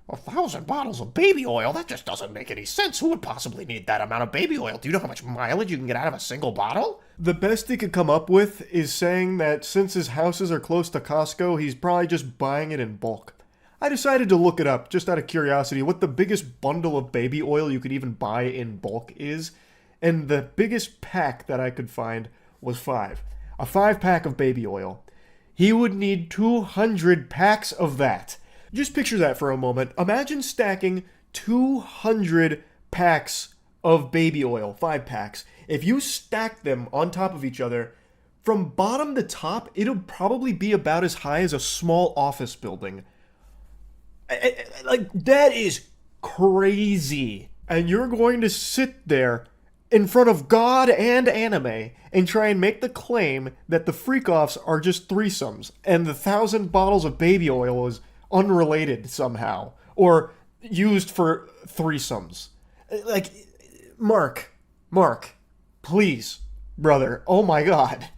1,000 bottles of baby oil? That just doesn't make any sense. Who would possibly need that amount of baby oil? Do you know how much mileage you can get out of a single bottle? The best he could come up with is saying that since his houses are close to Costco, he's probably just buying it in bulk. I decided to look it up, just out of curiosity, what the biggest bundle of baby oil you could even buy in bulk is, and the biggest pack that I could find was 5. A 5-pack of baby oil. He would need 200 packs of that. Just picture that for a moment. Imagine stacking 200 packs of baby oil, 5 packs. If you stack them on top of each other, from bottom to top, it'll probably be about as high as a small office building. Like, that is crazy. And you're going to sit there in front of God and anime and try and make the claim that the freak-offs are just threesomes and the 1,000 bottles of baby oil is unrelated somehow or used for threesomes. Like, Mark, please, brother, oh my God.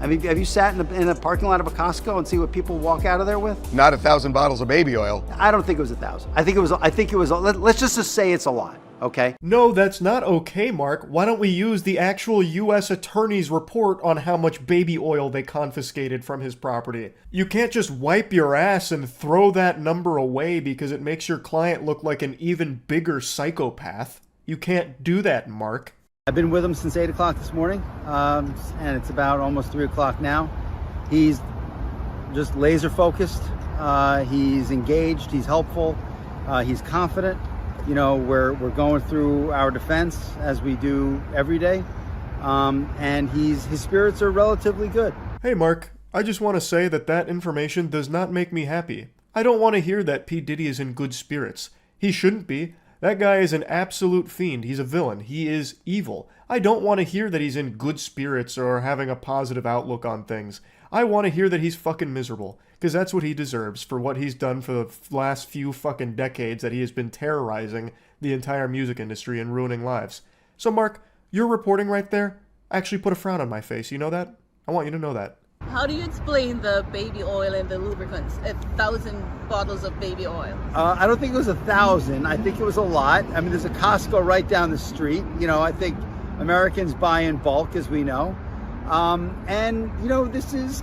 I mean, have you sat in a parking lot of a Costco and see what people walk out of there with? Not 1,000 bottles of baby oil. I don't think it was 1,000. I think it was, let's just say it's a lot, okay? No, that's not okay, Mark. Why don't we use the actual U.S. Attorney's report on how much baby oil they confiscated from his property? You can't just wipe your ass and throw that number away because it makes your client look like an even bigger psychopath. You can't do that, Mark. I've been with him since 8 o'clock this morning, and it's about almost 3 o'clock now. He's just laser focused. He's engaged. He's helpful. He's confident. You know, we're going through our defense as we do every day, and his spirits are relatively good. Hey, Mark, I just want to say that information does not make me happy. I don't want to hear that P. Diddy is in good spirits. He shouldn't be. That guy is an absolute fiend. He's a villain. He is evil. I don't want to hear that he's in good spirits or having a positive outlook on things. I want to hear that he's fucking miserable, because that's what he deserves for what he's done for the last few fucking decades that he has been terrorizing the entire music industry and ruining lives. So, Mark, your reporting right there actually put a frown on my face. You know that? I want you to know that. How do you explain the baby oil and the lubricants? 1,000 bottles of baby oil. I don't think it was 1,000. I think it was a lot. I mean, there's a Costco right down the street. You know, I think Americans buy in bulk, as we know. And you know, this is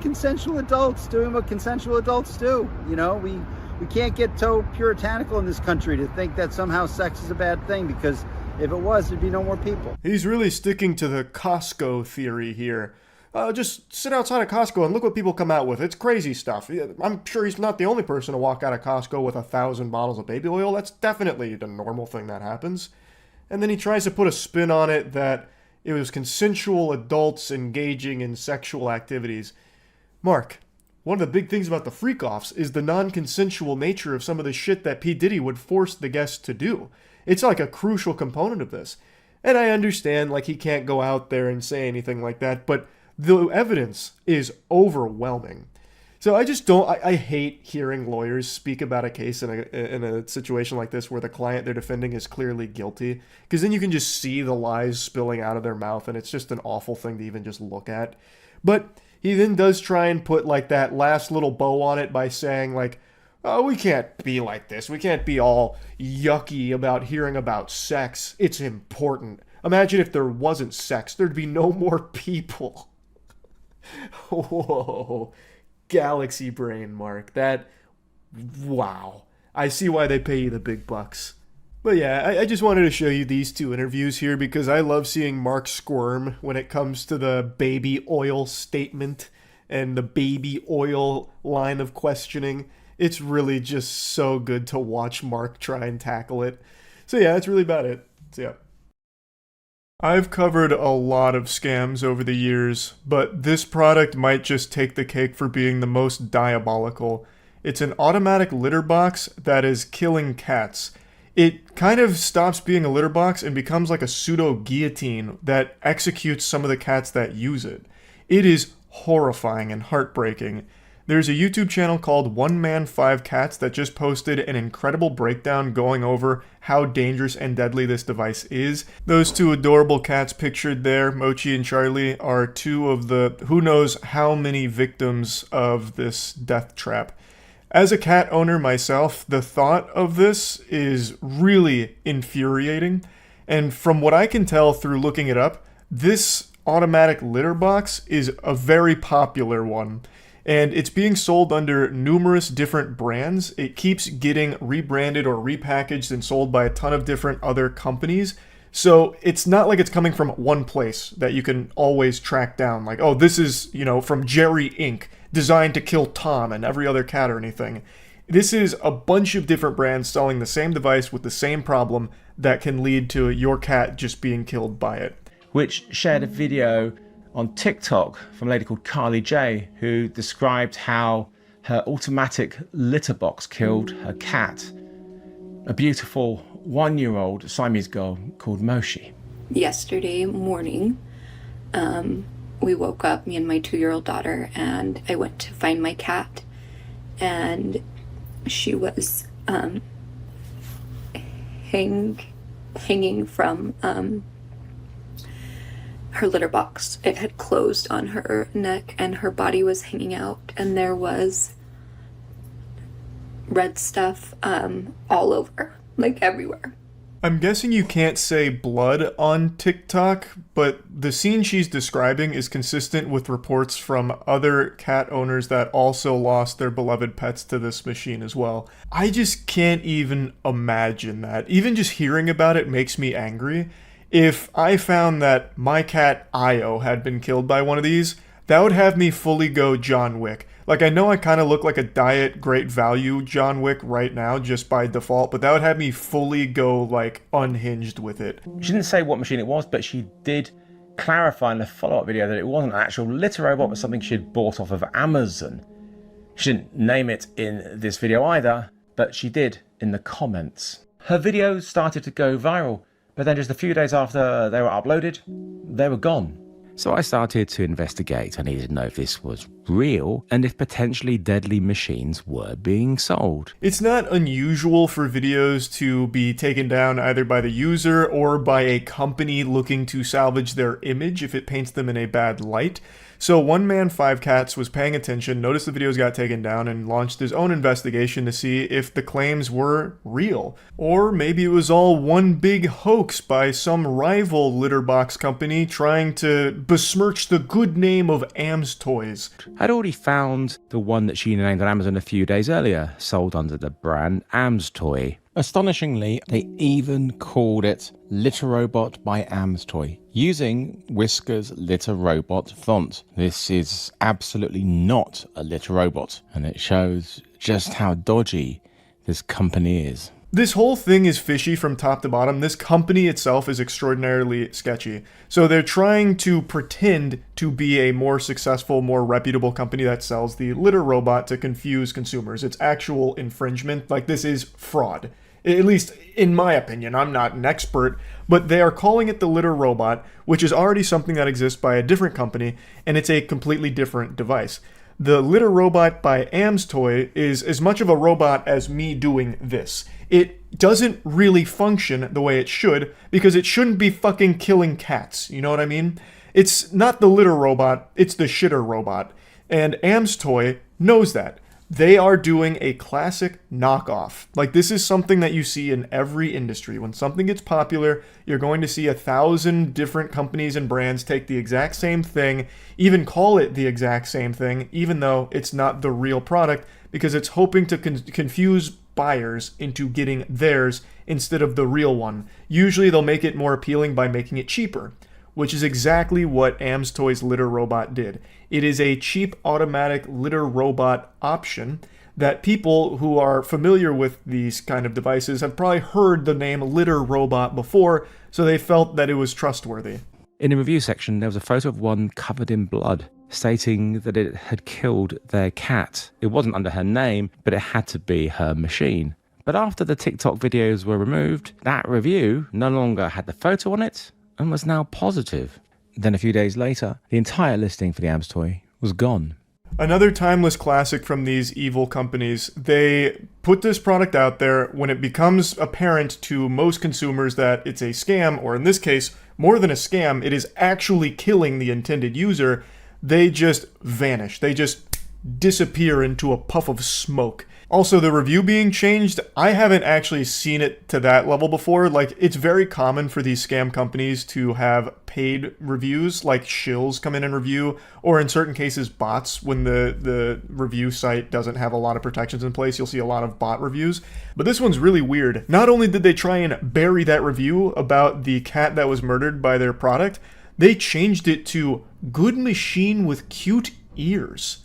consensual adults doing what consensual adults do. You know, we can't get so puritanical in this country to think that somehow sex is a bad thing, because if it was, there'd be no more people. He's really sticking to the Costco theory here. Just sit outside of Costco and look what people come out with. It's crazy stuff. I'm sure he's not the only person to walk out of Costco with 1,000 bottles of baby oil. That's definitely the normal thing that happens. And then he tries to put a spin on it that it was consensual adults engaging in sexual activities. Mark, one of the big things about the freak-offs is the non-consensual nature of some of the shit that P. Diddy would force the guests to do. It's like a crucial component of this. And I understand, like, he can't go out there and say anything like that, but the evidence is overwhelming. So I just don't, I hate hearing lawyers speak about a case in a situation like this where the client they're defending is clearly guilty, because then you can just see the lies spilling out of their mouth, and it's just an awful thing to even just look at. But he then does try and put like that last little bow on it by saying like, oh, we can't be like this. We can't be all yucky about hearing about sex. It's important. Imagine if there wasn't sex, there'd be no more people. Whoa, galaxy brain, Mark. Wow. I see why they pay you the big bucks. But yeah, I just wanted to show you these two interviews here because I love seeing Mark squirm when it comes to the baby oil statement and the baby oil line of questioning. It's really just so good to watch Mark try and tackle it. So yeah, that's really about it. So yeah. I've covered a lot of scams over the years, but this product might just take the cake for being the most diabolical. It's an automatic litter box that is killing cats. It kind of stops being a litter box and becomes like a pseudo-guillotine that executes some of the cats that use it. It is horrifying and heartbreaking. There's a YouTube channel called One Man 5 Cats that just posted an incredible breakdown going over how dangerous and deadly this device is. Those two adorable cats pictured there, Mochi and Charlie, are two of the who knows how many victims of this death trap. As a cat owner myself, the thought of this is really infuriating. And from what I can tell through looking it up, this automatic litter box is a very popular one. And it's being sold under numerous different brands. It keeps getting rebranded or repackaged and sold by a ton of different other companies. So it's not like it's coming from one place that you can always track down. Like, oh, this is, from Jerry Inc., designed to kill Tom and every other cat or anything. This is a bunch of different brands selling the same device with the same problem that can lead to your cat just being killed by it. Which shared a video on TikTok from a lady called Carly J, who described how her automatic litter box killed her cat. A beautiful 1-year-old Siamese girl called Moshi. Yesterday morning, we woke up, me and my 2-year-old daughter, and I went to find my cat, and she was hanging from her litter box. It had closed on her neck and her body was hanging out, and there was red stuff all over, like everywhere. I'm guessing you can't say blood on TikTok, but the scene she's describing is consistent with reports from other cat owners that also lost their beloved pets to this machine as well. I just can't even imagine that. Even just hearing about it makes me angry. If I found that my cat Io had been killed by one of these, that would have me fully go John Wick. Like, I know I kind of look like a diet great value John Wick right now just by default, but that would have me fully go, like, unhinged with it. She didn't say what machine it was, but she did clarify in the follow-up video that it wasn't an actual litter robot, but something she had bought off of Amazon. She didn't name it in this video either, but she did in the comments. Her videos started to go viral, but then just a few days after they were uploaded, they were gone. So I started to investigate. I needed to know if this was real and if potentially deadly machines were being sold. It's not unusual for videos to be taken down either by the user or by a company looking to salvage their image if it paints them in a bad light. So One Man 5 Cats was paying attention, noticed the videos got taken down, and launched his own investigation to see if the claims were real. Or maybe it was all one big hoax by some rival litter box company trying to besmirch the good name of Am's Toys. I'd already found the one that she named on Amazon a few days earlier, sold under the brand Am's Toy. Astonishingly, they even called it Litter Robot by Am's Toy, using Whisker's Litter Robot font. This is absolutely not a litter robot, and it shows just how dodgy this company is. This whole thing is fishy from top to bottom. This company itself is extraordinarily sketchy. So they're trying to pretend to be a more successful, more reputable company that sells the litter robot to confuse consumers. It's actual infringement. Like, this is fraud. At least in my opinion. I'm not an expert, but they are calling it the litter robot, which is already something that exists by a different company, and it's a completely different device. The litter robot by Am's Toy is as much of a robot as me doing this. It doesn't really function the way it should, because it shouldn't be fucking killing cats, you know what I mean? It's not the litter robot, it's the shitter robot. And Am's Toy knows that. They are doing a classic knockoff. Like, this is something that you see in every industry. When something gets popular, you're going to see 1,000 different companies and brands take the exact same thing, even call it the exact same thing, even though it's not the real product, because it's hoping to confuse buyers into getting theirs instead of the real one. Usually they'll make it more appealing by making it cheaper, which is exactly what Am's Toy's litter robot did. It is a cheap automatic litter robot option that people who are familiar with these kind of devices have probably heard the name litter robot before, so they felt that it was trustworthy. In the review section, there was a photo of one covered in blood, stating that it had killed their cat. It wasn't under her name, but it had to be her machine. But after the TikTok videos were removed, that review no longer had the photo on it, and was now positive. Then a few days later, the entire listing for the Am's Toy was gone. Another timeless classic from these evil companies. They put this product out there. When it becomes apparent to most consumers that it's a scam, or in this case, more than a scam, it is actually killing the intended user, they just vanish. They just disappear into a puff of smoke. Also, the review being changed, I haven't actually seen it to that level before. Like, it's very common for these scam companies to have paid reviews, like shills come in and review, or in certain cases, bots. When the review site doesn't have a lot of protections in place, you'll see a lot of bot reviews. But this one's really weird. Not only did they try and bury that review about the cat that was murdered by their product, they changed it to "good machine with cute ears."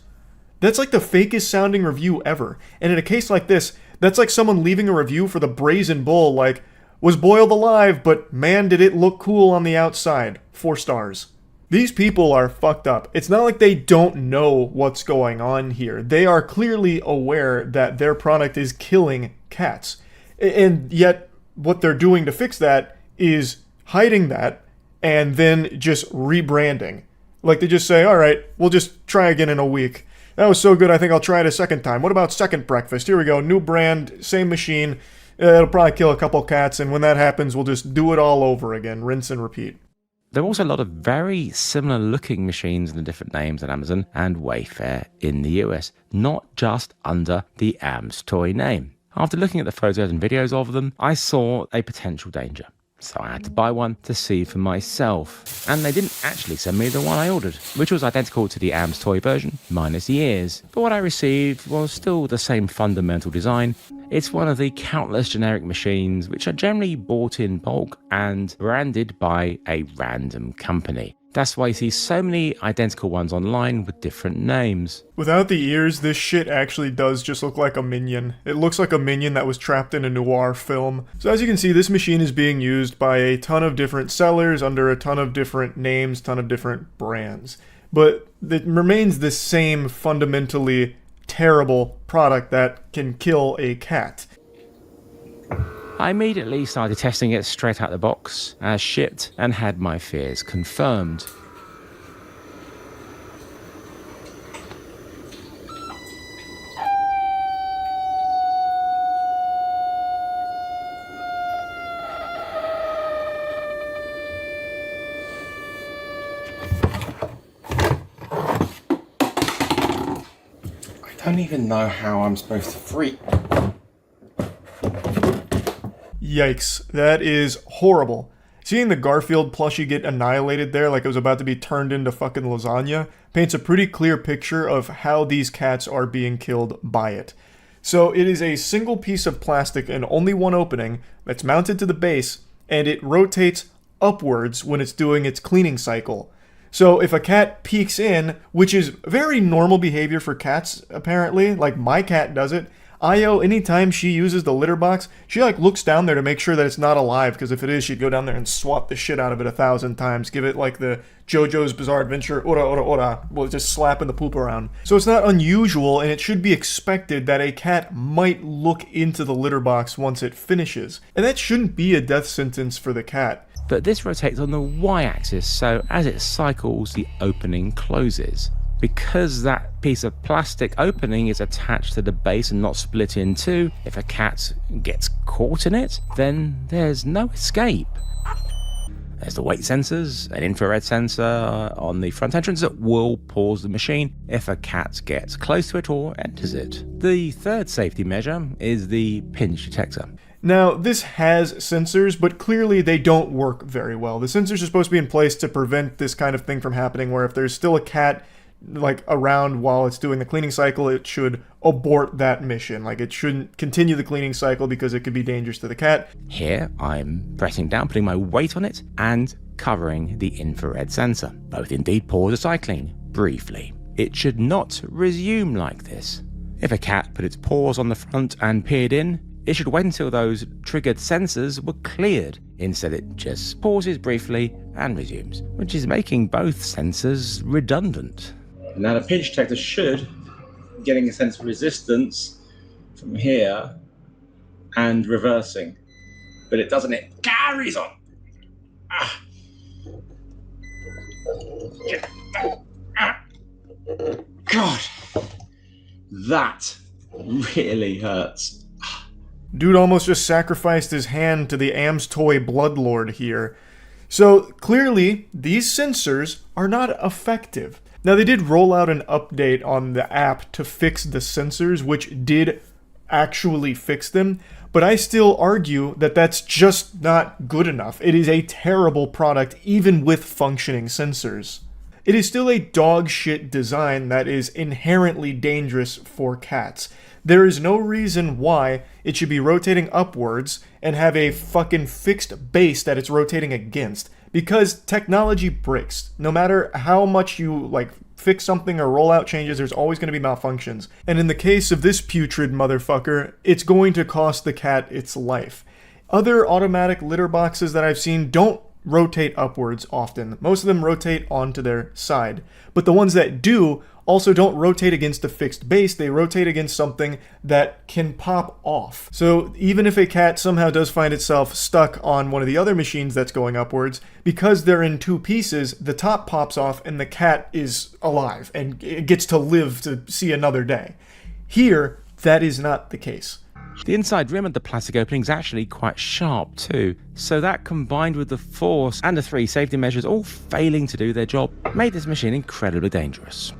That's like the fakest sounding review ever. And in a case like this, that's like someone leaving a review for the Brazen Bull, like, "was boiled alive, but man did it look cool on the outside. 4 stars. These people are fucked up. It's not like they don't know what's going on here. They are clearly aware that their product is killing cats. And yet, what they're doing to fix that is hiding that and then just rebranding. Like they just say, all right, we'll just try again in a week. That was so good, I think I'll try it a second time. What about second breakfast? Here we go, new brand, same machine. It'll probably kill a couple cats, and when that happens, we'll just do it all over again, rinse and repeat. There are also a lot of very similar looking machines and different names at Amazon and Wayfair in the US, not just under the AMS toy name. After looking at the photos and videos of them, I saw a potential danger. So I had to buy one to see for myself. And they didn't actually send me the one I ordered, which was identical to the AMS toy version, minus the ears. But what I received was still the same fundamental design. It's one of the countless generic machines which are generally bought in bulk and branded by a random company. That's why you see so many identical ones online with different names. Without the ears, this shit actually does just look like a minion. It looks like a minion that was trapped in a noir film. So as you can see, this machine is being used by a ton of different sellers under a ton of different names, ton of different brands. But it remains the same fundamentally terrible product that can kill a cat. I immediately started testing it straight out the box, as shipped, and had my fears confirmed. I don't even know how I'm supposed to freak. Yikes, that is horrible. Seeing the Garfield plushie get annihilated there like it was about to be turned into fucking lasagna paints a pretty clear picture of how these cats are being killed by it. So it is a single piece of plastic and only one opening that's mounted to the base, and it rotates upwards when it's doing its cleaning cycle. So if a cat peeks in, which is very normal behavior for cats apparently, like my cat does it, Io, anytime she uses the litter box, she like looks down there to make sure that it's not alive, because if it is, she'd go down there and swat the shit out of it 1,000 times, give it like the JoJo's Bizarre Adventure, ora ora ora, well, just slapping the poop around. So it's not unusual, and it should be expected that a cat might look into the litter box once it finishes. And that shouldn't be a death sentence for the cat. But this rotates on the y-axis, so as it cycles, the opening closes. Because that piece of plastic opening is attached to the base and not split in two, if a cat gets caught in it, then there's no escape. There's the weight sensors, an infrared sensor on the front entrance that will pause the machine if a cat gets close to it or enters it. The third safety measure is the pinch detector. Now, this has sensors, but clearly they don't work very well. The sensors are supposed to be in place to prevent this kind of thing from happening, where if there's still a cat like around while it's doing the cleaning cycle, it should abort that mission. Like it shouldn't continue the cleaning cycle because it could be dangerous to the cat. Here I'm pressing down, putting my weight on it and covering the infrared sensor. Both indeed pause the cycling briefly. It should not resume like this. If a cat put its paws on the front and peered in, it should wait until those triggered sensors were cleared. Instead, it just pauses briefly and resumes, which is making both sensors redundant. Now the pinch detector should, getting a sense of resistance from here and reversing, but it doesn't, it carries on. God, that really hurts. Dude almost just sacrificed his hand to the AMS toy Bloodlord here. So clearly, these sensors are not effective. Now they did roll out an update on the app to fix the sensors, which did actually fix them, but I still argue that that's just not good enough. It is a terrible product even with functioning sensors. It is still a dog shit design that is inherently dangerous for cats. There is no reason why it should be rotating upwards and have a fucking fixed base that it's rotating against. Because technology breaks. No matter how much you fix something or roll out changes, there's always going to be malfunctions. And in the case of this putrid motherfucker, it's going to cost the cat its life. Other automatic litter boxes that I've seen don't rotate upwards often. Most of them rotate onto their side. But the ones that do also don't rotate against a fixed base, they rotate against something that can pop off. So even if a cat somehow does find itself stuck on one of the other machines that's going upwards, because they're in two pieces, the top pops off and the cat is alive and it gets to live to see another day. Here, that is not the case. The inside rim of the plastic opening is actually quite sharp too, so that combined with the force and the 3 safety measures all failing to do their job made this machine incredibly dangerous.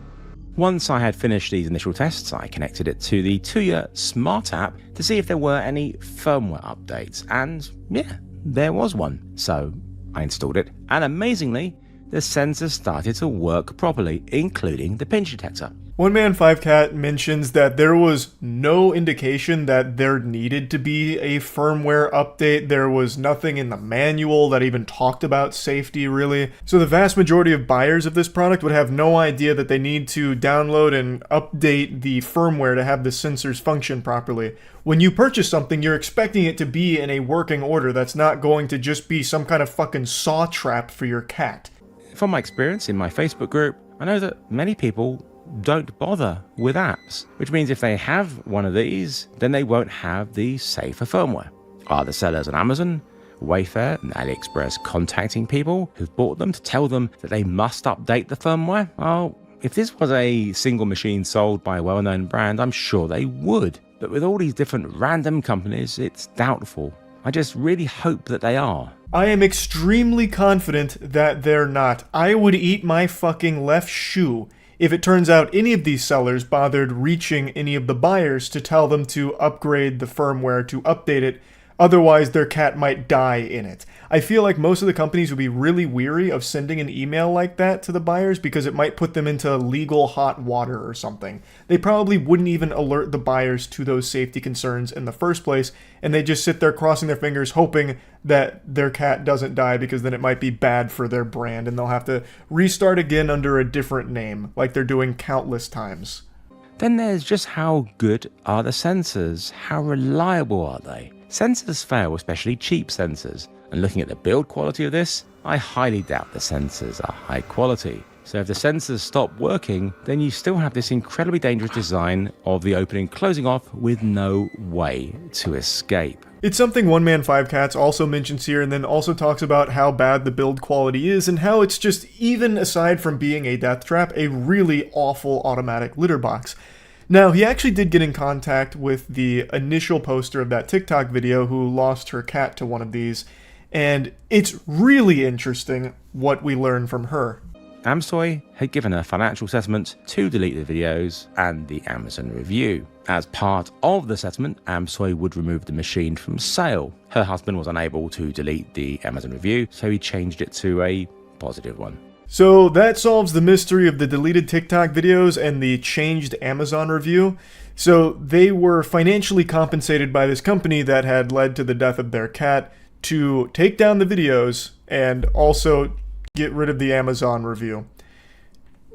Once I had finished these initial tests, I connected it to the Tuya Smart app to see if there were any firmware updates, and yeah, there was one. So I installed it, and amazingly, the sensor started to work properly, including the pinch detector. One Man 5 Cat mentions that there was no indication that there needed to be a firmware update. There was nothing in the manual that even talked about safety, really. So the vast majority of buyers of this product would have no idea that they need to download and update the firmware to have the sensors function properly. When you purchase something, you're expecting it to be in a working order. That's not going to just be some kind of fucking saw trap for your cat. From my experience in my Facebook group, I know that many people don't bother with apps, which means if they have one of these, then they won't have the safer firmware. Are the sellers on Amazon, Wayfair and AliExpress contacting people who've bought them to tell them that they must update the firmware? Well, if this was a single machine sold by a well-known brand, I'm sure they would. But with all these different random companies, it's doubtful. I just really hope that they are. I am extremely confident that they're not. I would eat my fucking left shoe if it turns out any of these sellers bothered reaching any of the buyers to tell them to upgrade the firmware, to update it, otherwise their cat might die in it. I feel like most of the companies would be really weary of sending an email like that to the buyers because it might put them into legal hot water or something. They probably wouldn't even alert the buyers to those safety concerns in the first place, and they just sit there crossing their fingers hoping that their cat doesn't die because then it might be bad for their brand and they'll have to restart again under a different name, like they're doing countless times. Then there's just how good are the sensors? How reliable are they? Sensors fail, especially cheap sensors. And looking at the build quality of this, I highly doubt the sensors are high quality. So if the sensors stop working, then you still have this incredibly dangerous design of the opening closing off with no way to escape. It's something One Man 5 Cats also mentions here, and then also talks about how bad the build quality is and how it's just, even aside from being a death trap, a really awful automatic litter box. Now, he actually did get in contact with the initial poster of that TikTok video who lost her cat to one of these, and it's really interesting what we learn from her. Amstoy had given a financial settlement to delete the videos and the Amazon review. As part of the settlement, Amstoy would remove the machine from sale. Her husband was unable to delete the Amazon review, so he changed it to a positive one. So that solves the mystery of the deleted TikTok videos and the changed Amazon review. So they were financially compensated by this company that had led to the death of their cat to take down the videos and also get rid of the Amazon review.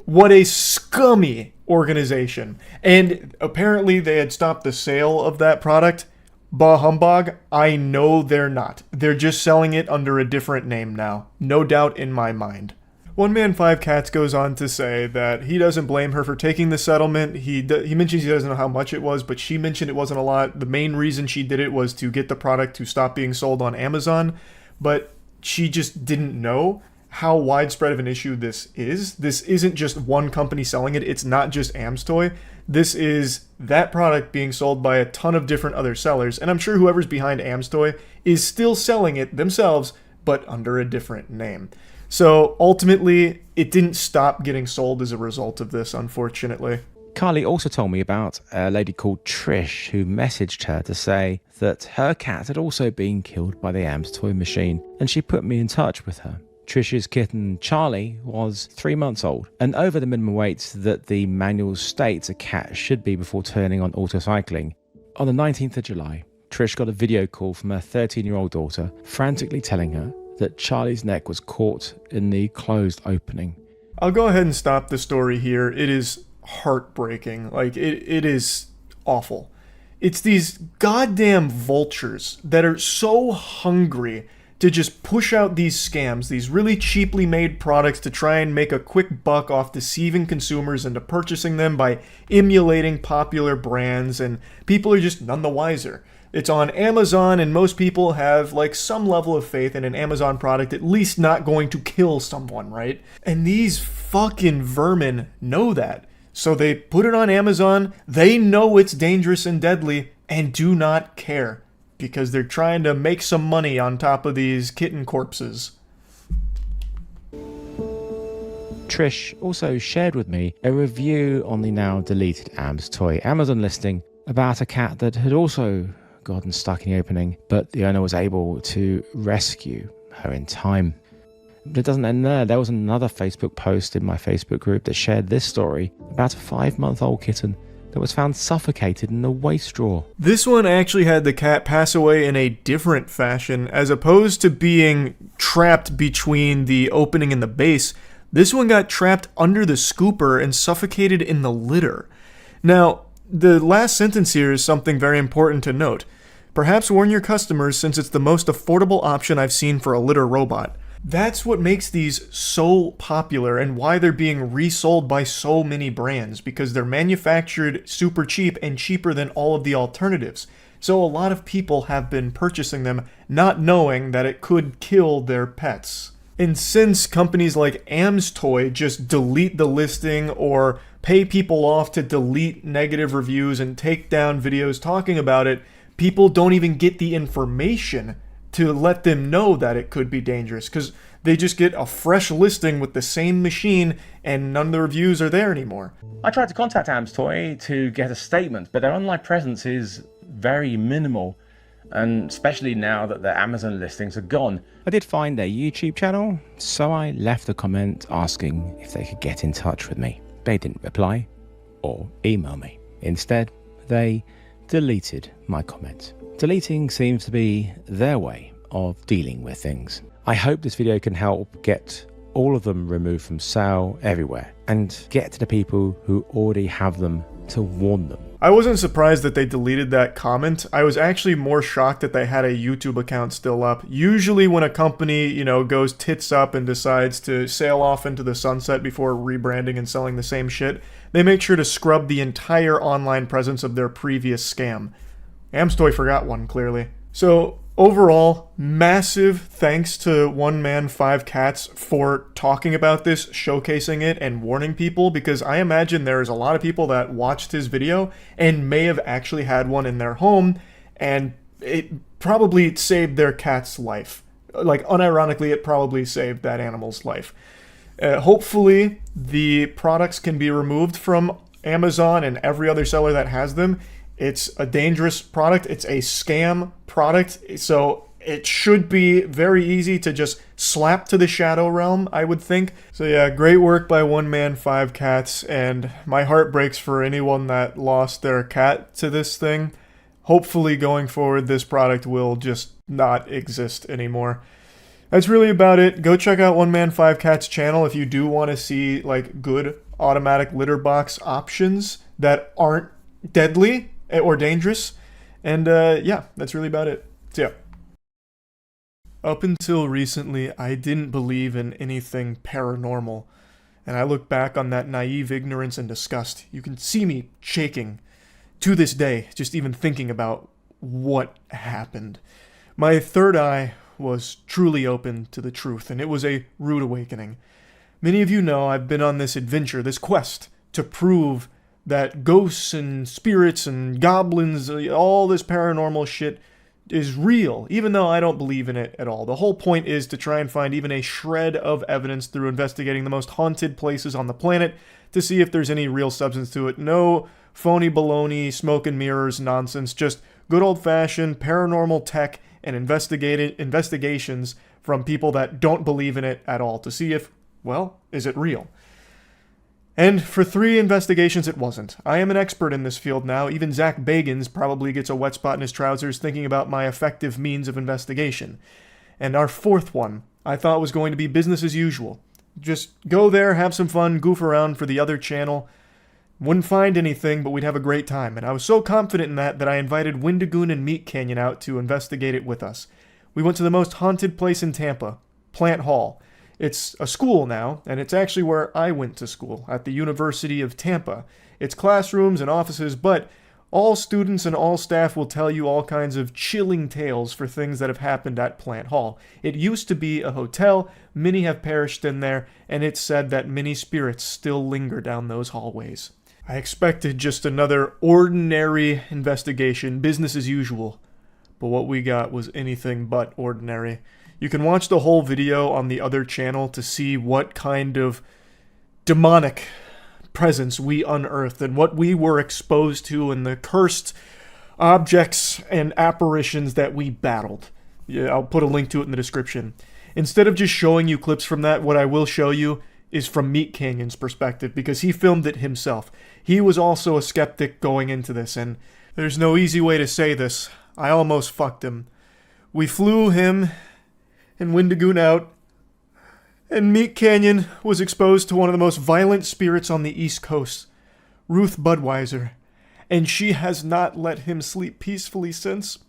What a scummy organization. And apparently they had stopped the sale of that product. Bah humbug, I know they're not. They're just selling it under a different name now. No doubt in my mind. One Man 5 Cats goes on to say that he doesn't blame her for taking the settlement. He mentions he doesn't know how much it was, but she mentioned it wasn't a lot. The main reason she did it was to get the product to stop being sold on Amazon, but she just didn't know how widespread of an issue this is. This isn't just one company selling it. It's not just Amstoy. This is that product being sold by a ton of different other sellers, and I'm sure whoever's behind Amstoy is still selling it themselves, but under a different name. So ultimately, it didn't stop getting sold as a result of this, unfortunately. Carly also told me about a lady called Trish who messaged her to say that her cat had also been killed by the Amstoy machine, and she put me in touch with her. Trish's kitten Charlie was 3 months old and over the minimum weight that the manual states a cat should be before turning on autocycling. On the 19th of July, Trish got a video call from her 13-year-old daughter frantically telling her that Charlie's neck was caught in the closed opening. I'll go ahead and stop the story here. It is heartbreaking. Like, it is awful. It's these goddamn vultures that are so hungry to just push out these scams, these really cheaply made products to try and make a quick buck off deceiving consumers into purchasing them by emulating popular brands, and people are just none the wiser. It's on Amazon, and most people have like some level of faith in an Amazon product at least not going to kill someone, right? And these fucking vermin know that. So they put it on Amazon, they know it's dangerous and deadly, and do not care, because they're trying to make some money on top of these kitten corpses. Trish also shared with me a review on the now deleted Am's Toy Amazon listing about a cat that had also gotten stuck in the opening, but the owner was able to rescue her in time. But it doesn't end there. There was another Facebook post in my Facebook group that shared this story about a 5-month-old kitten that was found suffocated in a waste drawer. This one actually had the cat pass away in a different fashion. As opposed to being trapped between the opening and the base, this one got trapped under the scooper and suffocated in the litter. Now, the last sentence here is something very important to note. Perhaps warn your customers, since it's the most affordable option I've seen for a litter robot. That's what makes these so popular and why they're being resold by so many brands, because they're manufactured super cheap and cheaper than all of the alternatives. So a lot of people have been purchasing them not knowing that it could kill their pets. And since companies like Am's Toy just delete the listing or pay people off to delete negative reviews and take down videos talking about it, people don't even get the information to let them know that it could be dangerous, because they just get a fresh listing with the same machine and none of the reviews are there anymore. I tried to contact Am's Toy to get a statement, but their online presence is very minimal, and especially now that their Amazon listings are gone. I did find their YouTube channel, so I left a comment asking if they could get in touch with me. They didn't reply or email me. Instead, they deleted my comment. Deleting seems to be their way of dealing with things. I hope this video can help get all of them removed from sale everywhere and get to the people who already have them to warn them. I wasn't surprised that they deleted that comment. I was actually more shocked that they had a YouTube account still up. Usually when a company, goes tits up and decides to sail off into the sunset before rebranding and selling the same shit, they make sure to scrub the entire online presence of their previous scam. Am's Toy forgot one, clearly. So, overall, massive thanks to One Man 5 Cats for talking about this, showcasing it, and warning people, because I imagine there's a lot of people that watched his video and may have actually had one in their home, and it probably saved their cat's life. Like, unironically, it probably saved that animal's life. Hopefully, the products can be removed from Amazon and every other seller that has them. It's a dangerous product. It's a scam product. So it should be very easy to just slap to the shadow realm, I would think. So yeah, great work by One Man 5 Cats. And my heart breaks for anyone that lost their cat to this thing. Hopefully going forward, this product will just not exist anymore. That's really about it. Go check out One Man 5 Cats channel if you do want to see like good automatic litter box options that aren't deadly or dangerous. And yeah, that's really about it. So yeah. Up until recently, I didn't believe in anything paranormal. And I look back on that naive ignorance and disgust. You can see me shaking to this day, just even thinking about what happened. My third eye was truly open to the truth, and it was a rude awakening. Many of you know I've been on this adventure, this quest, to prove that ghosts and spirits and goblins, all this paranormal shit is real, even though I don't believe in it at all. The whole point is to try and find even a shred of evidence through investigating the most haunted places on the planet to see if there's any real substance to it. No phony baloney, smoke and mirrors nonsense, just good old-fashioned paranormal tech and investigations from people that don't believe in it at all to see if, well, is it real? And for 3 investigations, it wasn't. I am an expert in this field now. Even Zach Bagans probably gets a wet spot in his trousers thinking about my effective means of investigation. And our 4th one, I thought was going to be business as usual. Just go there, have some fun, goof around for the other channel. Wouldn't find anything, but we'd have a great time. And I was so confident in that I invited Windigoon and MeatCanyon out to investigate it with us. We went to the most haunted place in Tampa, Plant Hall. It's a school now, and it's actually where I went to school, at the University of Tampa. It's classrooms and offices, but all students and all staff will tell you all kinds of chilling tales for things that have happened at Plant Hall. It used to be a hotel, many have perished in there, and it's said that many spirits still linger down those hallways. I expected just another ordinary investigation, business as usual, but what we got was anything but ordinary. You can watch the whole video on the other channel to see what kind of demonic presence we unearthed and what we were exposed to and the cursed objects and apparitions that we battled. Yeah, I'll put a link to it in the description. Instead of just showing you clips from that, what I will show you is from MeatCanyon's perspective, because he filmed it himself. He was also a skeptic going into this, and there's no easy way to say this. I almost fucked him. We flew him and Wendigoon out, and MeatCanyon was exposed to one of the most violent spirits on the East Coast, Ruth Budweiser, and she has not let him sleep peacefully since.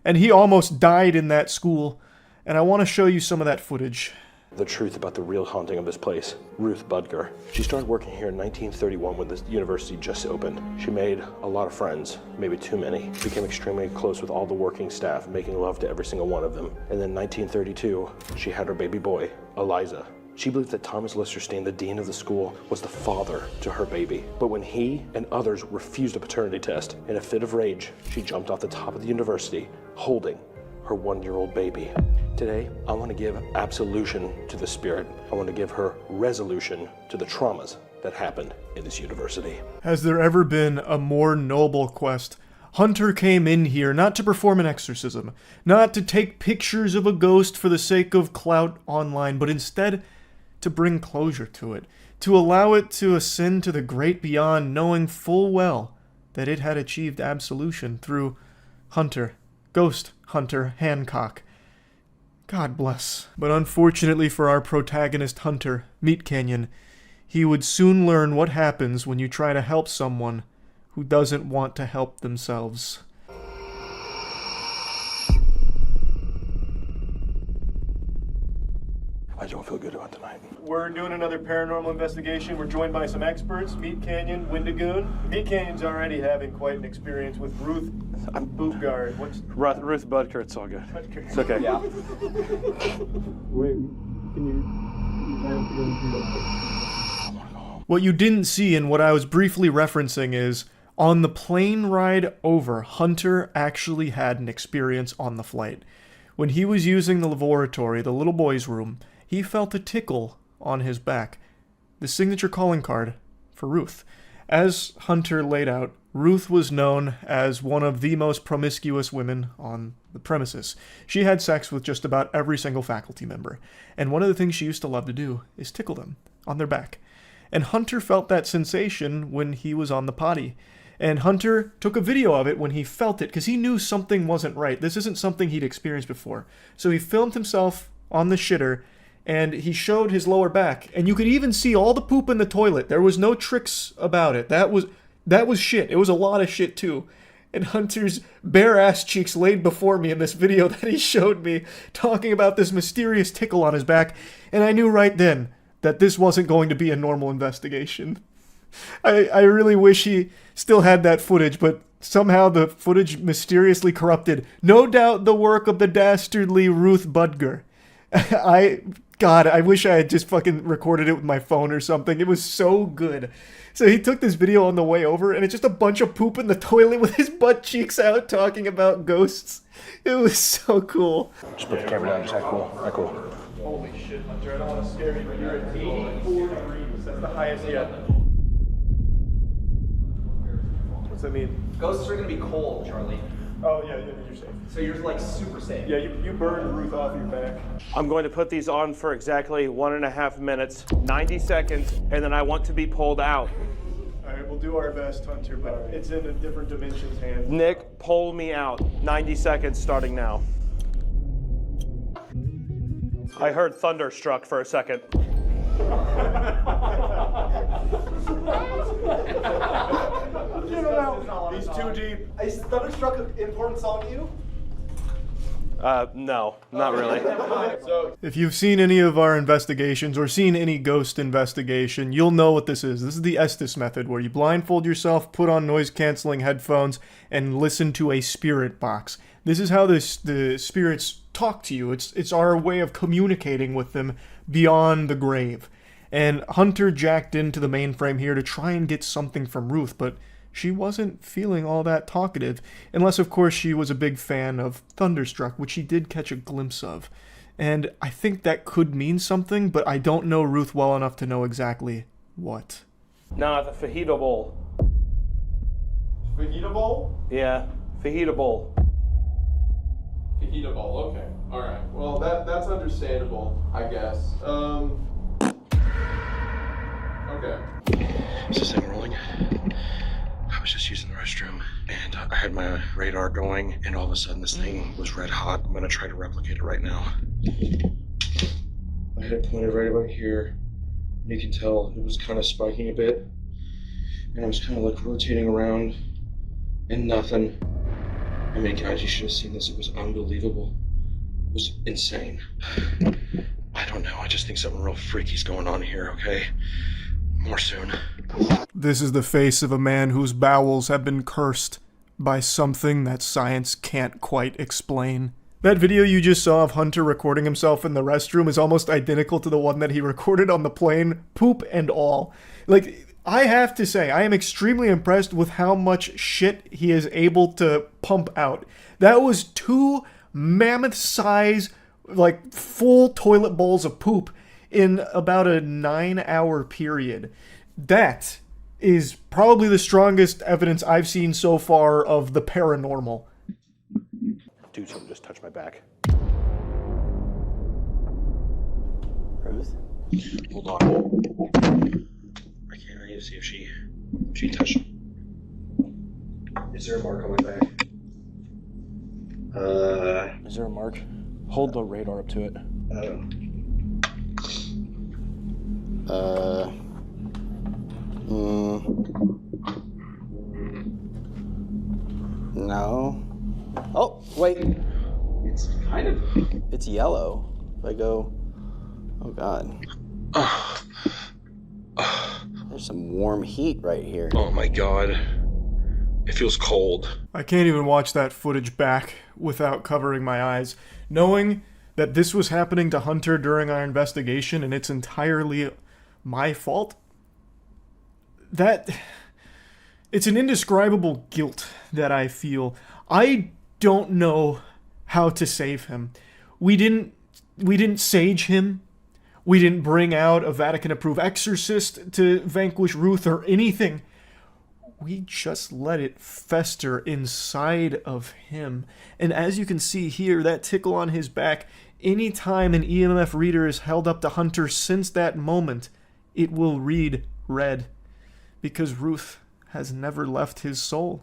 And he almost died in that school, and I want to show you some of that footage. The truth about the real haunting of this place, Ruth Budger. She started working here in 1931 when the university just opened. She made a lot of friends, maybe too many. Became extremely close with all the working staff, making love to every single one of them. And then 1932, she had her baby boy, Eliza. She believed that Thomas Listerstein, the dean of the school, was the father to her baby. But when he and others refused a paternity test, in a fit of rage, she jumped off the top of the university, holding her 1-year-old baby. Today, I want to give absolution to the spirit. I want to give her resolution to the traumas that happened in this university. Has there ever been a more noble quest? Hunter came in here not to perform an exorcism, not to take pictures of a ghost for the sake of clout online, but instead to bring closure to it, to allow it to ascend to the great beyond, knowing full well that it had achieved absolution through Hunter, Ghost Hunter Hancock. God bless. But unfortunately for our protagonist Hunter, MeatCanyon, he would soon learn what happens when you try to help someone who doesn't want to help themselves. I don't feel good about tonight. We're doing another paranormal investigation. We're joined by some experts, MeatCanyon, Wendigoon. MeatCanyon's already having quite an experience with Ruth Budger. Ruth Budger, it's all good. It's okay. Yeah. Wait, can you... What you didn't see and what I was briefly referencing is, on the plane ride over, Hunter actually had an experience on the flight. When he was using the laboratory, the little boy's room, he felt a tickle on his back. The signature calling card for Ruth. As Hunter laid out, Ruth was known as one of the most promiscuous women on the premises. She had sex with just about every single faculty member, and one of the things she used to love to do is tickle them on their back. And Hunter felt that sensation when he was on the potty. And Hunter took a video of it when he felt it, because he knew something wasn't right. This isn't something he'd experienced before. So he filmed himself on the shitter, and he showed his lower back. And you could even see all the poop in the toilet. There was no tricks about it. That was shit. It was a lot of shit, too. And Hunter's bare-ass cheeks laid before me in this video that he showed me, talking about this mysterious tickle on his back. And I knew right then that this wasn't going to be a normal investigation. I really wish he still had that footage, but somehow the footage mysteriously corrupted. No doubt the work of the dastardly Ruth Budger. God, I wish I had just fucking recorded it with my phone or something. It was so good. So he took this video on the way over, and it's just a bunch of poop in the toilet with his butt cheeks out talking about ghosts. It was so cool. Just put the camera down, just act cool. Act cool. Holy shit, Hunter, I don't want to scare you, but you're at 84 degrees. That's the highest yet. What's that mean? Ghosts are gonna be cold, Charlie. Oh, yeah, you're safe. So you're like super safe. Yeah, you burned Ruth off your back. I'm going to put these on for exactly 1.5 minutes, 90 seconds, and then I want to be pulled out. All right, we'll do our best, Hunter, but it's in a different dimension's hands. Nick, pull me out. 90 seconds starting now. I heard thunderstruck for a second. He's too deep. Is Thunderstruck an important song to you? No, not really. If you've seen any of our investigations or seen any ghost investigation, you'll know what this is. This is the Estes method, where you blindfold yourself, put on noise-canceling headphones, and listen to a spirit box. This is how the spirits talk to you. It's our way of communicating with them beyond the grave. And Hunter jacked into the mainframe here to try and get something from Ruth, but she wasn't feeling all that talkative, unless of course she was a big fan of Thunderstruck, which she did catch a glimpse of. And I think that could mean something, but I don't know Ruth well enough to know exactly what. No, the fajita bowl. Fajita bowl? Yeah, fajita bowl. Fajita bowl, okay. Alright. Well, that's understandable, I guess. Okay. Is this thing rolling? I was just using the restroom, and I had my radar going, and all of a sudden this thing was red hot. I'm gonna try to replicate it right now. I had it pointed right about here. You can tell it was kind of spiking a bit, and I was kind of like rotating around, and nothing. I mean, guys, you should have seen this. It was unbelievable. It was insane. I don't know. I just think something real freaky's going on here, okay? More soon. This is the face of a man whose bowels have been cursed by something that science can't quite explain. That video you just saw of Hunter recording himself in the restroom is almost identical to the one that he recorded on the plane, poop and all. Like, I have to say, I am extremely impressed with how much shit he is able to pump out. That was 2 mammoth-size, like, full toilet bowls of poop in about a 9-hour period. That is probably the strongest evidence I've seen so far of the paranormal. Dude, someone just touched my back. Ruth? Hold on. I need to see if she touched. Is there a mark on my back? Is there a mark? Hold the radar up to it. No. Oh, wait. It's yellow. If I go, oh God. There's some warm heat right here. Oh my God. It feels cold. I can't even watch that footage back without covering my eyes, knowing that this was happening to Hunter during our investigation and it's entirely my fault. It's an indescribable guilt that I feel. I don't know how to save him. We didn't sage him. We didn't bring out a Vatican-approved exorcist to vanquish Ruth or anything. We just let it fester inside of him. And as you can see here, that tickle on his back, anytime an EMF reader is held up to Hunter since that moment, it will read red. Because Ruth has never left his soul.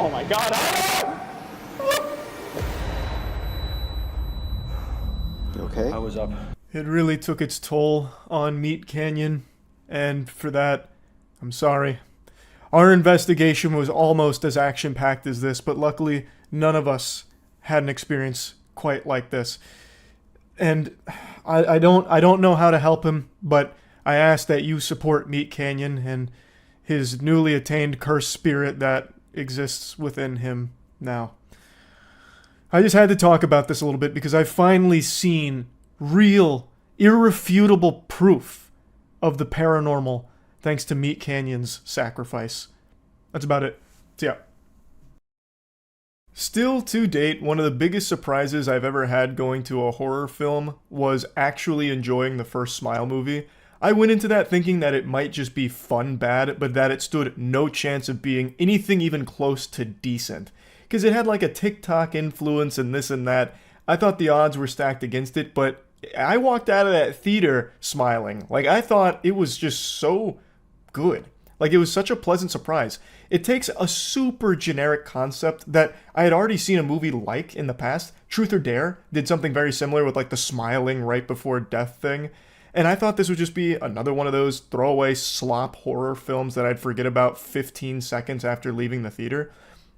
Oh my God! You okay? I was up. It really took its toll on MeatCanyon, and for that, I'm sorry. Our investigation was almost as action-packed as this, but luckily, none of us had an experience quite like this. And I don't know how to help him, but I ask that you support MeatCanyon and his newly attained cursed spirit that exists within him now. I just had to talk about this a little bit because I've finally seen real, irrefutable proof of the paranormal thanks to MeatCanyon's sacrifice. That's about it. See ya. Still to date, one of the biggest surprises I've ever had going to a horror film was actually enjoying the first Smile movie. I went into that thinking that it might just be fun bad, but that it stood no chance of being anything even close to decent. Because it had like a TikTok influence and this and that. I thought the odds were stacked against it, but I walked out of that theater smiling. Like, I thought it was just so good. Like, it was such a pleasant surprise. It takes a super generic concept that I had already seen a movie like in the past. Truth or Dare did something very similar with like the smiling right before death thing. And I thought this would just be another one of those throwaway slop horror films that I'd forget about 15 seconds after leaving the theater.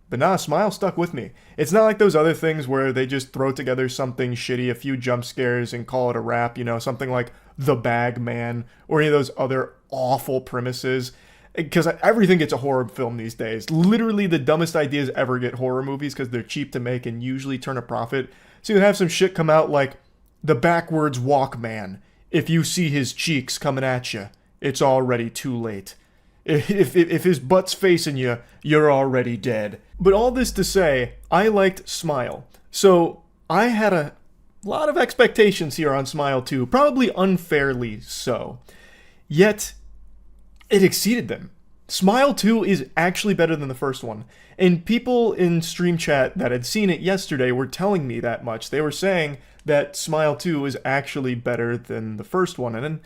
But nah, Smile stuck with me. It's not like those other things where they just throw together something shitty, a few jump scares, and call it a wrap, you know, something like The Bag Man, or any of those other awful premises. Because everything gets a horror film these days. Literally the dumbest ideas ever get horror movies because they're cheap to make and usually turn a profit. So you have some shit come out like The Backwards Walk Man. If you see his cheeks coming at you, it's already too late. If his butt's facing you, you're already dead. But all this to say, I liked Smile. So I had a lot of expectations here on Smile 2, probably unfairly so. Yet, it exceeded them. Smile 2 is actually better than the first one. And people in stream chat that had seen it yesterday were telling me that much. They were saying that Smile 2 is actually better than the first one, and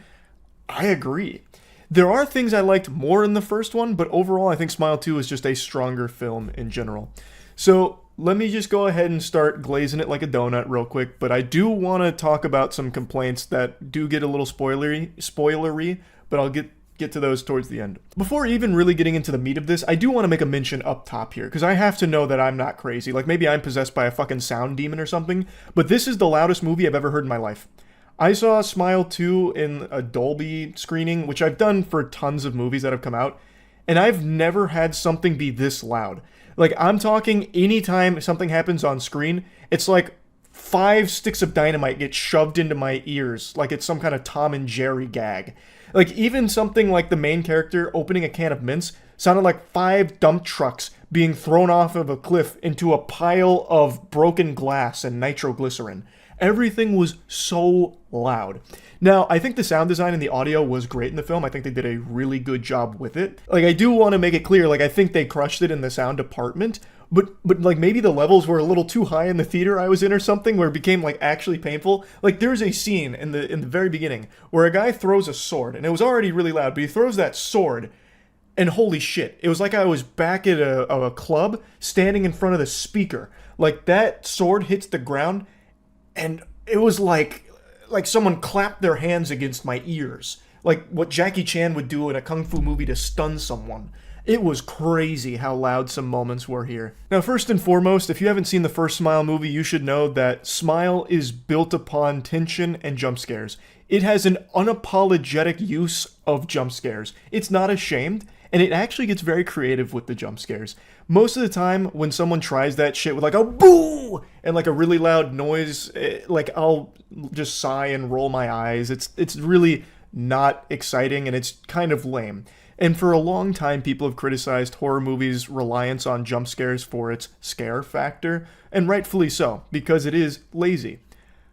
I agree. There are things I liked more in the first one, but overall I think Smile 2 is just a stronger film in general. So let me just go ahead and start glazing it like a donut real quick, but I do want to talk about some complaints that do get a little spoilery, but I'll get to those towards the end. Before even really getting into the meat of this, I do want to make a mention up top here, because I have to know that I'm not crazy. Like, maybe I'm possessed by a fucking sound demon or something, but this is the loudest movie I've ever heard in my life. I saw Smile 2 in a Dolby screening, which I've done for tons of movies that have come out, and I've never had something be this loud. Like, I'm talking anytime something happens on screen, it's like 5 sticks of dynamite get shoved into my ears, like it's some kind of Tom and Jerry gag. Like, even something like the main character opening a can of mints sounded like 5 dump trucks being thrown off of a cliff into a pile of broken glass and nitroglycerin. Everything was so loud. Now, I think the sound design and the audio was great in the film. I think they did a really good job with it. Like, I do want to make it clear, like, I think they crushed it in the sound department, but like, maybe the levels were a little too high in the theater I was in or something, where it became, like, actually painful. Like, there's a scene in the very beginning where a guy throws a sword, and it was already really loud, but he throws that sword, and holy shit, it was like I was back at a club standing in front of the speaker. Like, that sword hits the ground, and it was like someone clapped their hands against my ears. Like what Jackie Chan would do in a kung fu movie to stun someone. It was crazy how loud some moments were here. Now, first and foremost, if you haven't seen the first Smile movie, you should know that Smile is built upon tension and jump scares. It has an unapologetic use of jump scares. It's not ashamed, and it actually gets very creative with the jump scares. Most of the time, when someone tries that shit with like a boo and like a really loud noise, like I'll just sigh and roll my eyes. It's really not exciting, and it's kind of lame. And for a long time, people have criticized horror movies' reliance on jump scares for its scare factor, and rightfully so, because it is lazy.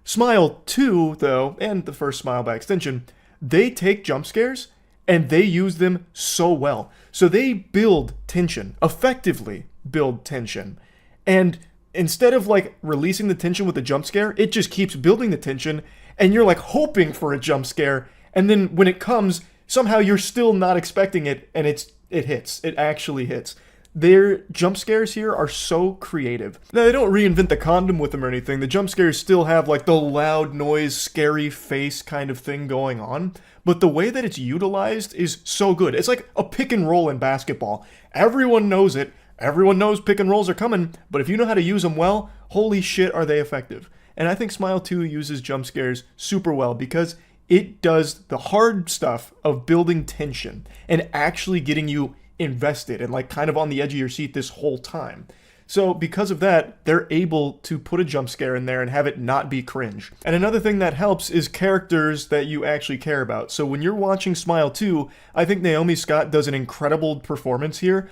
Smile 2, though, and the first Smile by extension, they take jump scares and they use them so well. So they build tension, effectively build tension. And instead of like releasing the tension with a jump scare, it just keeps building the tension, and you're like hoping for a jump scare, and then when it comes, somehow you're still not expecting it, and it hits. It actually hits. Their jump scares here are so creative. Now, they don't reinvent the condom with them or anything. The jump scares still have like the loud noise, scary face kind of thing going on, but the way that it's utilized is so good. It's like a pick and roll in basketball. Everyone knows it. Everyone knows pick and rolls are coming, but if you know how to use them well, holy shit, are they effective. And I think Smile 2 uses jump scares super well because it does the hard stuff of building tension and actually getting you invested and like kind of on the edge of your seat this whole time. So because of that, they're able to put a jump scare in there and have it not be cringe. And another thing that helps is characters that you actually care about. So when you're watching Smile 2, I think Naomi Scott does an incredible performance here.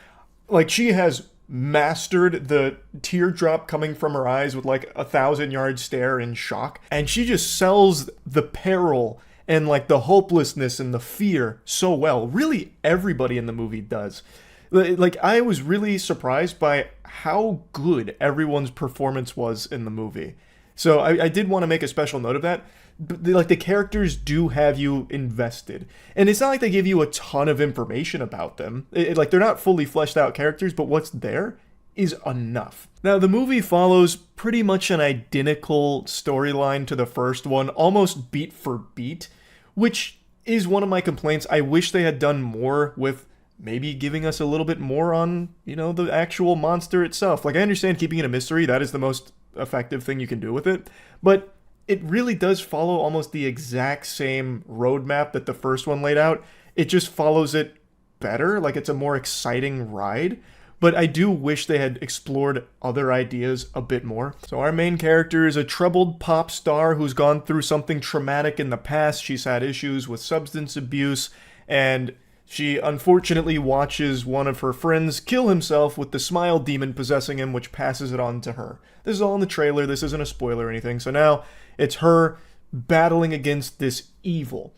Like, she has mastered the teardrop coming from her eyes with like 1,000-yard stare in shock, and she just sells the peril and like the hopelessness and the fear so well. Really, everybody in the movie does. Like, I was really surprised by how good everyone's performance was in the movie. So I did want to make a special note of that. But the characters do have you invested. And it's not like they give you a ton of information about them. Like, they're not fully fleshed out characters, but what's there is enough. Now, the movie follows pretty much an identical storyline to the first one, almost beat for beat, which is one of my complaints. I wish they had done more with maybe giving us a little bit more on, the actual monster itself. Like, I understand keeping it a mystery, that is the most effective thing you can do with it, but it really does follow almost the exact same roadmap that the first one laid out. It just follows it better, like it's a more exciting ride. But I do wish they had explored other ideas a bit more. So our main character is a troubled pop star who's gone through something traumatic in the past. She's had issues with substance abuse, and she unfortunately watches one of her friends kill himself with the smile demon possessing him, which passes it on to her. This is all in the trailer. This isn't a spoiler or anything. So now it's her battling against this evil.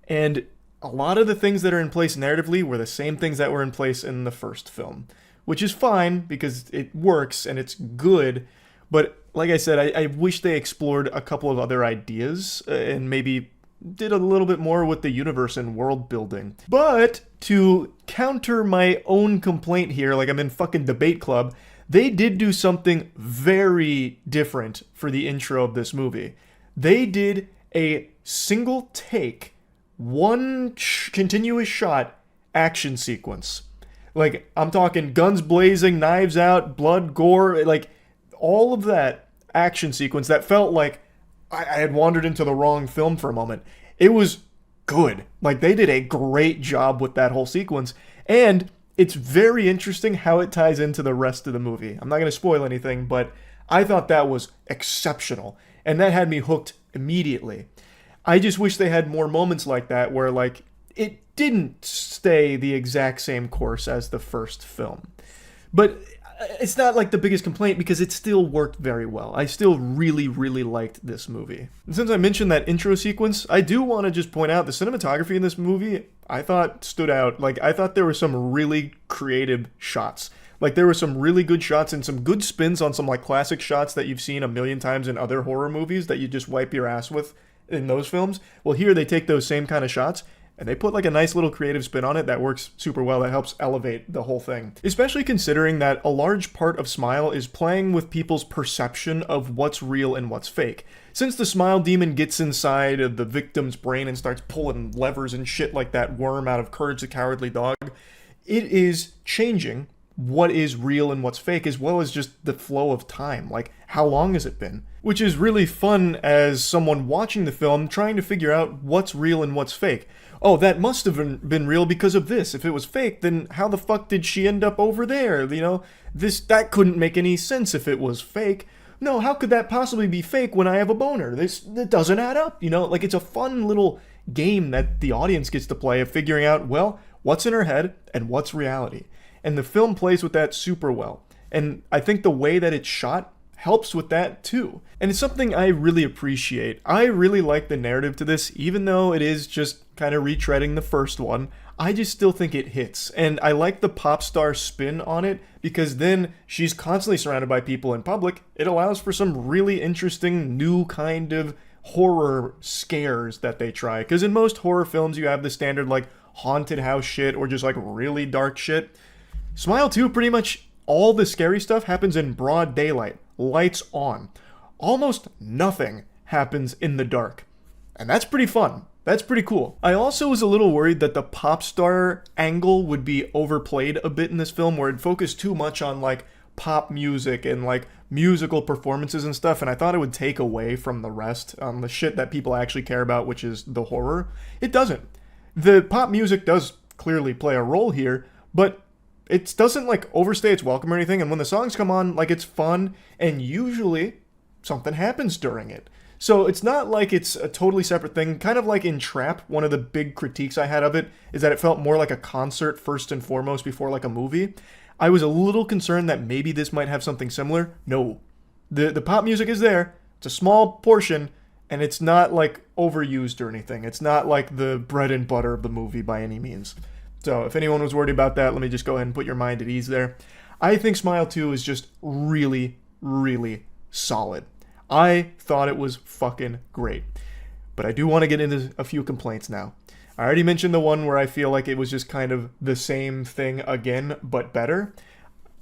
And a lot of the things that are in place narratively were the same things that were in place in the first film, which is fine because it works and it's good. But like I said, I wish they explored a couple of other ideas and maybe did a little bit more with the universe and world building. But to counter my own complaint here, like I'm in fucking debate club, they did do something very different for the intro of this movie. They did a single take, one continuous shot action sequence. Like, I'm talking guns blazing, knives out, blood, gore, like all of that action sequence that felt like I had wandered into the wrong film for a moment. It was good. Like, they did a great job with that whole sequence. And it's very interesting how it ties into the rest of the movie. I'm not going to spoil anything, but I thought that was exceptional. And that had me hooked immediately. I just wish they had more moments like that where, like, it didn't stay the exact same course as the first film. But it's not like the biggest complaint because it still worked very well. I still really, really liked this movie. And since I mentioned that intro sequence, I do want to just point out the cinematography in this movie, I thought stood out. Like, I thought there were some really creative shots. Like, there were some really good shots and some good spins on some, like, classic shots that you've seen a million times in other horror movies that you just wipe your ass with in those films. Well, here they take those same kind of shots and they put like a nice little creative spin on it that works super well, that helps elevate the whole thing. Especially considering that a large part of Smile is playing with people's perception of what's real and what's fake. Since the Smile demon gets inside of the victim's brain and starts pulling levers and shit like that worm out of Courage the Cowardly Dog, it is changing what is real and what's fake, as well as just the flow of time. Like, how long has it been? Which is really fun as someone watching the film trying to figure out what's real and what's fake. Oh, that must have been real because of this. If it was fake, then how the fuck did she end up over there? That couldn't make any sense if it was fake. No, how could that possibly be fake when I have a boner? That doesn't add up, Like, it's a fun little game that the audience gets to play of figuring out, well, what's in her head and what's reality. And the film plays with that super well. And I think the way that it's shot helps with that too. And it's something I really appreciate. I really like the narrative to this, even though it is just kind of retreading the first one. I just still think it hits. And I like the pop star spin on it because then she's constantly surrounded by people in public. It allows for some really interesting new kind of horror scares that they try. Because in most horror films, you have the standard like haunted house shit or just like really dark shit. Smile 2, pretty much all the scary stuff happens in broad daylight, lights on. Almost nothing happens in the dark. And that's pretty fun. That's pretty cool. I also was a little worried that the pop star angle would be overplayed a bit in this film, where it focused too much on like pop music and like musical performances and stuff, and I thought it would take away from the rest, the shit that people actually care about, which is the horror. It doesn't. The pop music does clearly play a role here, but it doesn't like overstay its welcome or anything, and when the songs come on, like, it's fun, and usually something happens during it. So it's not like it's a totally separate thing. Kind of like in Trap, one of the big critiques I had of it is that it felt more like a concert first and foremost before like a movie. I was a little concerned that maybe this might have something similar. No. The pop music is there. It's a small portion, and it's not like overused or anything. It's not like the bread and butter of the movie by any means. So if anyone was worried about that, let me just go ahead and put your mind at ease there. I think Smile 2 is just really, really solid. I thought it was fucking great. But I do want to get into a few complaints now. I already mentioned the one where I feel like it was just kind of the same thing again, but better.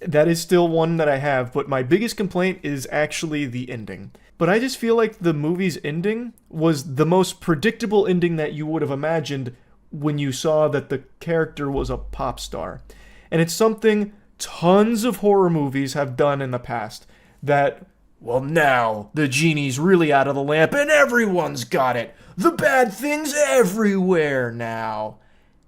That is still one that I have, but my biggest complaint is actually the ending. But I just feel like the movie's ending was the most predictable ending that you would have imagined when you saw that the character was a pop star. And it's something tons of horror movies have done in the past. That, well, now the genie's really out of the lamp and everyone's got it. The bad thing's everywhere now.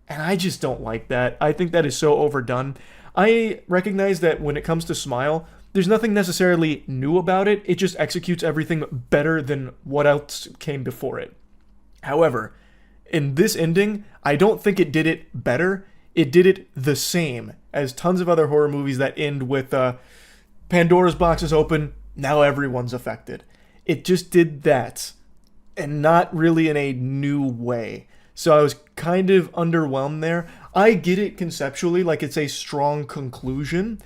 And I just don't like that. I think that is so overdone. I recognize that when it comes to Smile, there's nothing necessarily new about it. It just executes everything better than what else came before it. However, in this ending, I don't think it did it better. It did it the same as tons of other horror movies that end with Pandora's box is open, now everyone's affected. It just did that, and not really in a new way. So I was kind of underwhelmed there. I get it conceptually, like it's a strong conclusion.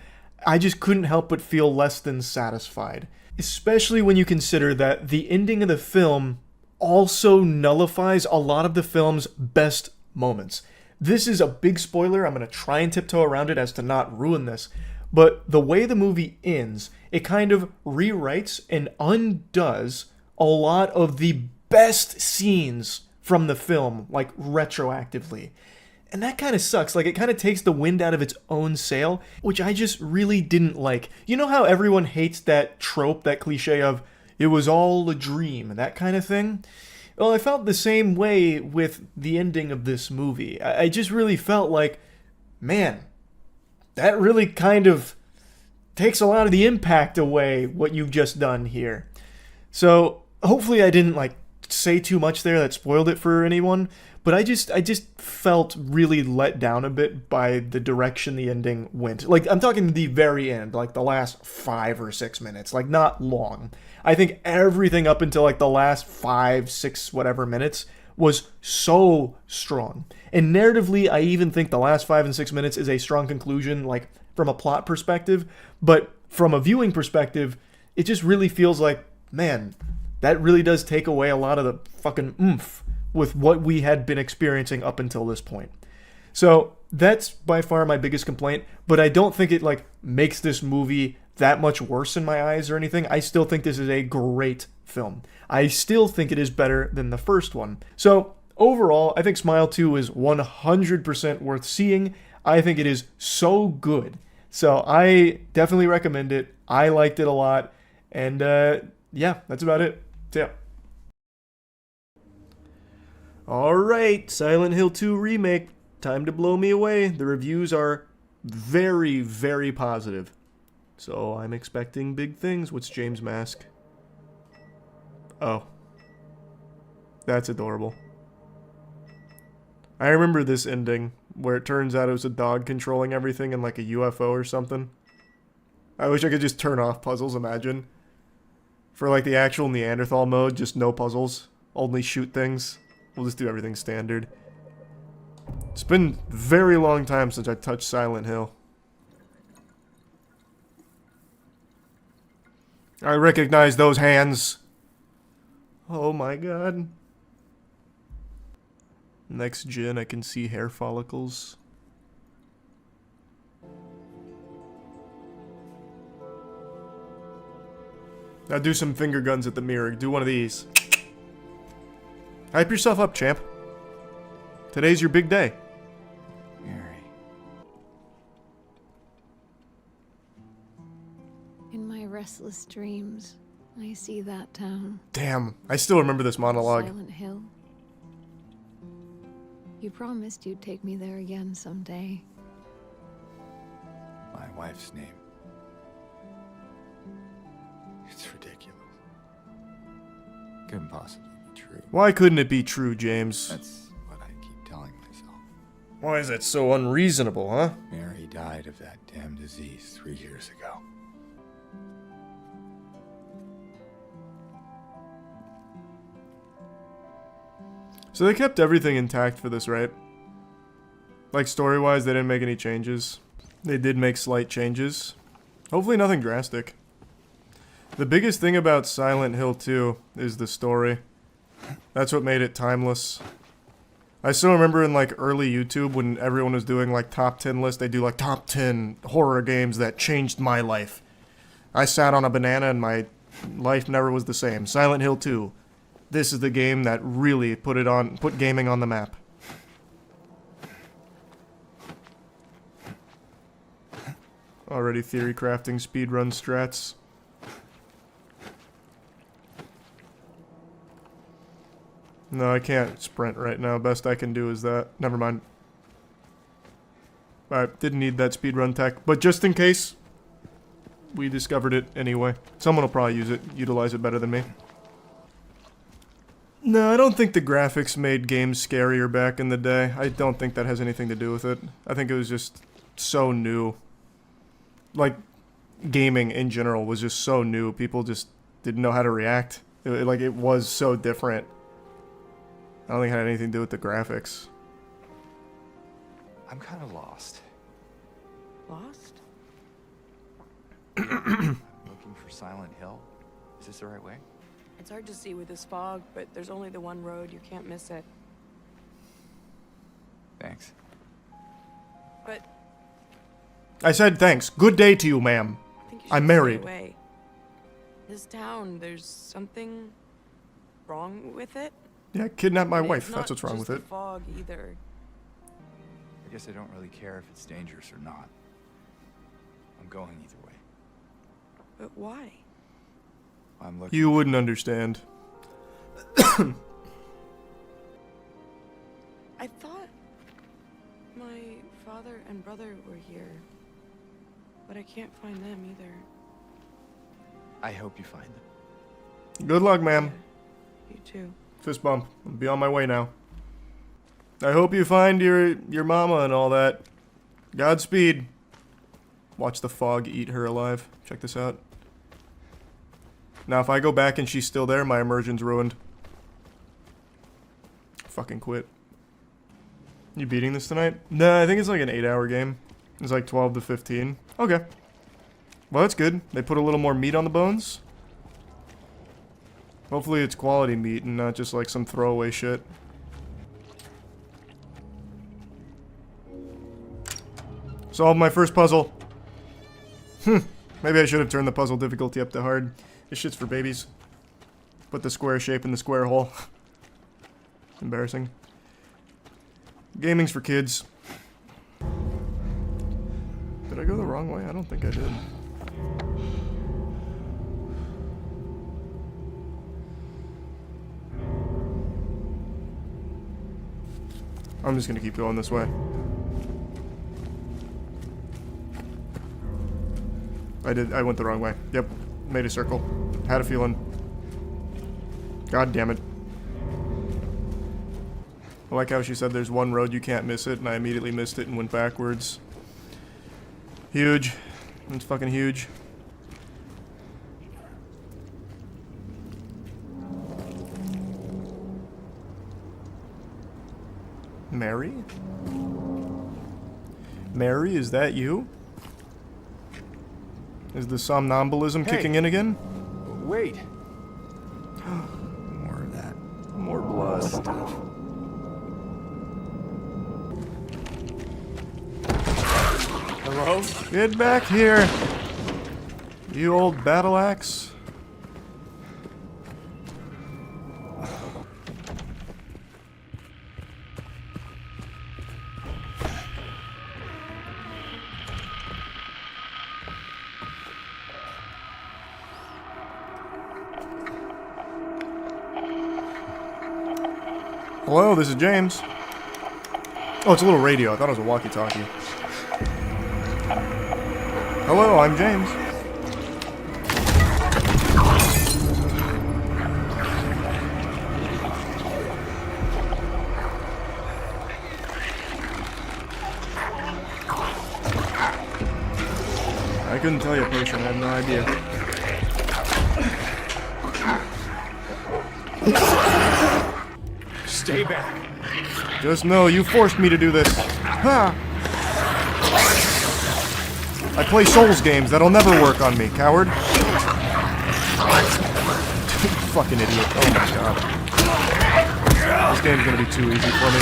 I just couldn't help but feel less than satisfied. Especially when you consider that the ending of the film also nullifies a lot of the film's best moments. This is a big spoiler. I'm going to try and tiptoe around it as to not ruin this. But the way the movie ends, it kind of rewrites and undoes a lot of the best scenes from the film, like retroactively. And that kind of sucks. Like, it kind of takes the wind out of its own sail, which I just really didn't like. You know how everyone hates that trope, that cliche of, it was all a dream, that kind of thing? Well, I felt the same way with the ending of this movie. I just really felt like, man, that really kind of takes a lot of the impact away, what you've just done here. So, hopefully I didn't, like, say too much there that spoiled it for anyone, but I just felt really let down a bit by the direction the ending went. Like, I'm talking the very end, like the last 5 or 6 minutes, like not long. I think everything up until like the last 5, 6, whatever minutes was so strong. And narratively, I even think the last 5 and 6 minutes is a strong conclusion, like from a plot perspective, but from a viewing perspective, it just really feels like, man, that really does take away a lot of the fucking oomph with what we had been experiencing up until this point. So that's by far my biggest complaint, but I don't think it like makes this movie that much worse in my eyes or anything. I still think this is a great film. I still think it is better than the first one. So overall, I think Smile 2 is 100% worth seeing. I think it is so good. So I definitely recommend it. I liked it a lot. And yeah, that's about it. So, yeah. Alright, Silent Hill 2 Remake. Time to blow me away. The reviews are very, very positive. So I'm expecting big things. What's James' mask? Oh. That's adorable. I remember this ending, where it turns out it was a dog controlling everything in like a UFO or something. I wish I could just turn off puzzles, imagine. For like the actual Neanderthal mode, just no puzzles. Only shoot things. We'll just do everything standard. It's been a very long time since I touched Silent Hill. I recognize those hands. Oh my god. Next gen, I can see hair follicles. Now do some finger guns at the mirror. Do one of these. Hype yourself up, champ. Today's your big day. Mary. In my restless dreams, I see that town. Damn, I still remember this monologue. Silent Hill. You promised you'd take me there again someday. My wife's name. It's ridiculous. Couldn't possibly be true. Why couldn't it be true, James? That's what I keep telling myself. Why is that so unreasonable, huh? Mary died of that damn disease 3 years ago. So they kept everything intact for this, right? Like story-wise, they didn't make any changes. They did make slight changes. Hopefully nothing drastic. The biggest thing about Silent Hill 2 is the story. That's what made it timeless. I still remember in like early YouTube when everyone was doing like top 10 lists, they do like top 10 horror games that changed my life. I sat on a banana in my life never was the same. Silent Hill 2. This is the game that really put gaming on the map. Already theory crafting speedrun strats. No, I can't sprint right now. Best I can do is that. Never mind. I didn't need that speedrun tech, but just in case, we discovered it anyway. Someone will probably utilize it better than me. No, I don't think the graphics made games scarier back in the day. I don't think that has anything to do with it. I think it was just so new. Like, gaming in general was just so new. People just didn't know how to react. It was so different. I don't think it had anything to do with the graphics. I'm kind of lost. Lost? Looking for Silent Hill. Is this the right way? It's hard to see with this fog, but there's only the one road. You can't miss it. Thanks. But I said thanks. Good day to you, ma'am. I think you I'm should married. stay away. This town, there's something wrong with it. Yeah, kidnap my And it's wife. not That's what's wrong just with it. the fog either. I guess I don't really care if it's dangerous or not. I'm going either way. But why? I'm looking. You wouldn't understand. I thought my father and brother were here, but I can't find them either. I hope you find them. Good luck, ma'am. You too. Fist bump. I'll be on my way now. I hope you find your mama and all that. Godspeed. Watch the fog eat her alive. Check this out. Now, if I go back and she's still there, my immersion's ruined. Fucking quit. You beating this tonight? Nah, I think it's like an 8-hour game. It's like 12 to 15. Okay. Well, that's good. They put a little more meat on the bones. Hopefully it's quality meat and not just like some throwaway shit. Solved my first puzzle. Maybe I should have turned the puzzle difficulty up to hard. This shit's for babies. Put the square shape in the square hole. Embarrassing. Gaming's for kids. Did I go the wrong way? I don't think I did. I'm just gonna keep going this way. I went the wrong way. Yep. Made a circle. Had a feeling. God damn it. I like how she said there's one road you can't miss it, and I immediately missed it and went backwards. Huge. It's fucking huge. Mary? Mary, is that you? Is the somnambulism kicking in again? Wait. More of that. More blood. Stuff. Hello? Get back here! You old battle axe. Hello, this is James. Oh, it's a little radio. I thought it was a walkie-talkie. Hello, I'm James. I couldn't tell you a person. I have no idea. Stay back. Just know you forced me to do this. Ha! I play Souls games. That'll never work on me, coward. Fucking idiot. Oh my god. This game's gonna be too easy for me.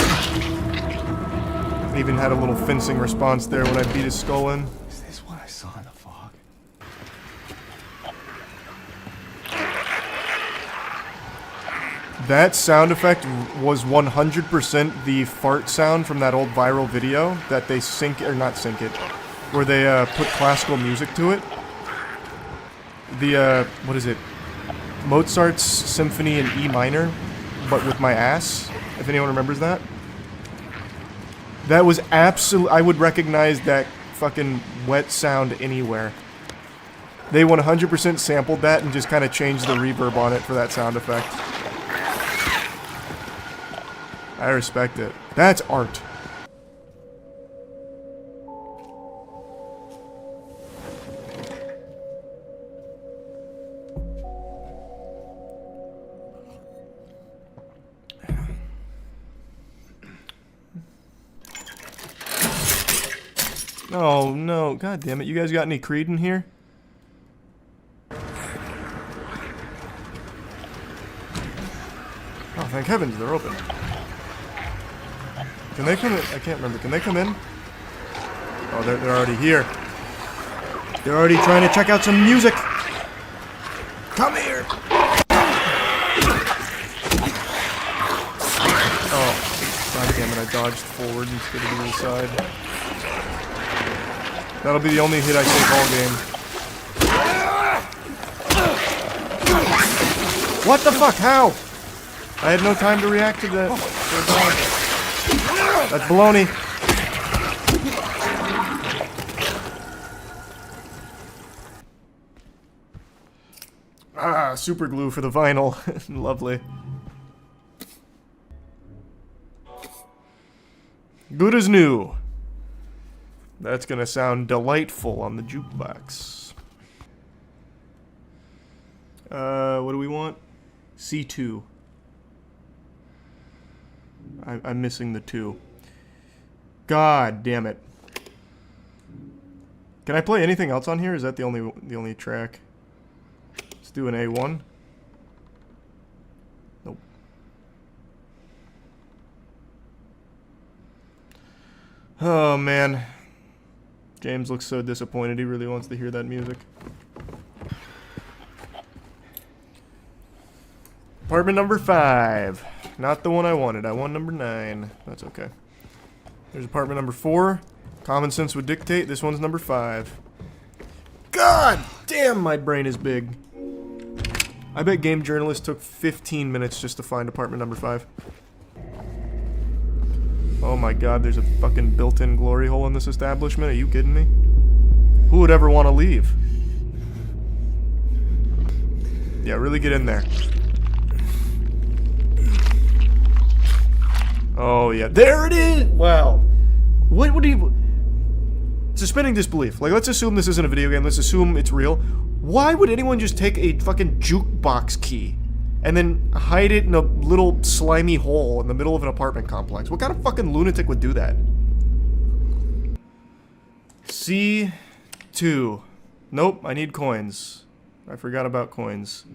I even had a little fencing response there when I beat his skull in. Is this what I saw in the fog? That sound effect was 100% the fart sound from that old viral video that they sync, or not sync it, where they put classical music to it. The, what is it? Mozart's Symphony in E minor, but with my ass, if anyone remembers that. That was absolute. I would recognize that fucking wet sound anywhere. They 100% sampled that and just kind of changed the reverb on it for that sound effect. I respect it. That's art. Oh no, god damn it. You guys got any Creed in here? Oh, thank heavens, they're open. Can they come in? I can't remember. Can they come in? Oh, they're already here. They're already trying to check out some music. Come here. Oh, god damn it, I dodged forward instead of to the side. That'll be the only hit I take all game. What the fuck? How? I had no time to react to that. That's baloney. Ah, super glue for the vinyl. Lovely. Good as new. That's gonna sound delightful on the jukebox. What do we want? C2. I'm missing the 2. God damn it. Can I play anything else on here? Is that the only track? Let's do an A1. Nope. Oh man. James looks so disappointed. He really wants to hear that music. Apartment number 5. Not the one I wanted. I want number 9. That's okay. There's apartment number 4. Common sense would dictate. This one's number 5. God damn, my brain is big. I bet Game Journalist took 15 minutes just to find apartment number 5. Oh my god, there's a fucking built-in glory hole in this establishment. Are you kidding me? Who would ever want to leave? Yeah, really get in there. Oh yeah, there it is! Wow. What would you... Suspending disbelief. Like, let's assume this isn't a video game. Let's assume it's real. Why would anyone just take a fucking jukebox key and then hide it in a little slimy hole in the middle of an apartment complex? What kind of fucking lunatic would do that? C2. Nope, I need coins. I forgot about coins.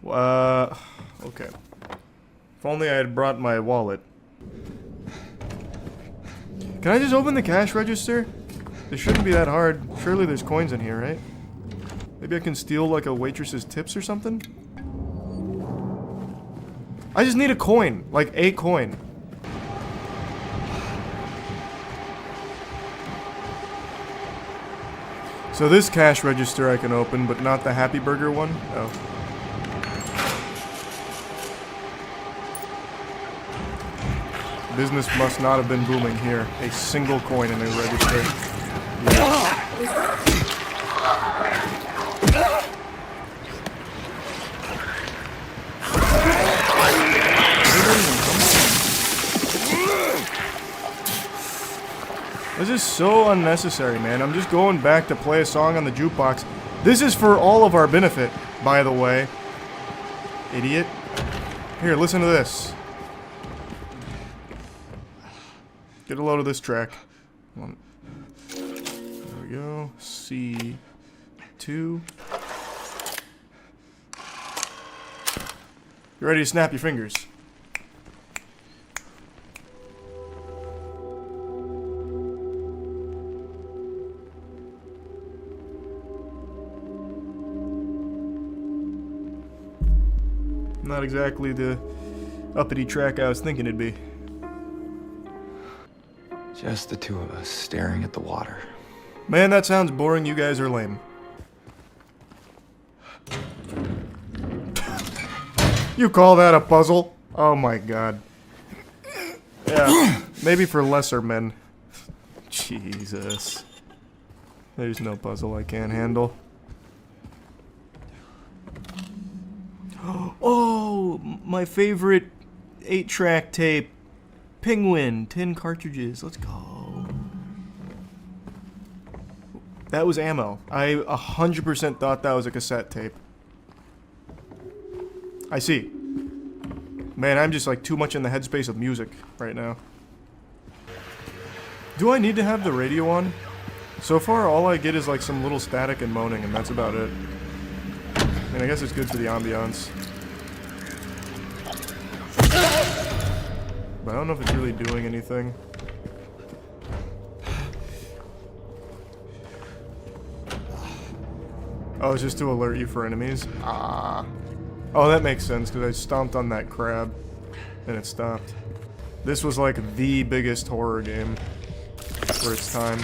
Okay. If only I had brought my wallet. Can I just open the cash register? This shouldn't be that hard. Surely there's coins in here, right? Maybe I can steal like a waitress's tips or something? I just need a coin. Like a coin. So this cash register I can open, but not the Happy Burger one? Oh. Business must not have been booming here. A single coin in a register. Yeah. This is so unnecessary, man. I'm just going back to play a song on the jukebox. This is for all of our benefit, by the way. Idiot. Here, listen to this. Get a load of this track. There we go. C2. You ready to snap your fingers? Not exactly the uppity track I was thinking it'd be. Just the two of us staring at the water. Man, that sounds boring. You guys are lame. You call that a puzzle? Oh my god. Yeah, maybe for lesser men. Jesus. There's no puzzle I can't handle. Oh, my favorite 8-track tape. Penguin, 10 cartridges. Let's go. That was ammo. I 100% thought that was a cassette tape. I see. Man, I'm just like too much in the headspace of music right now. Do I need to have the radio on? So far, all I get is like some little static and moaning, and that's about it. I mean, I guess it's good for the ambiance. But I don't know if it's really doing anything. Oh, it's just to alert you for enemies? Ah. Oh, that makes sense, because I stomped on that crab, and it stopped. This was like the biggest horror game for its time.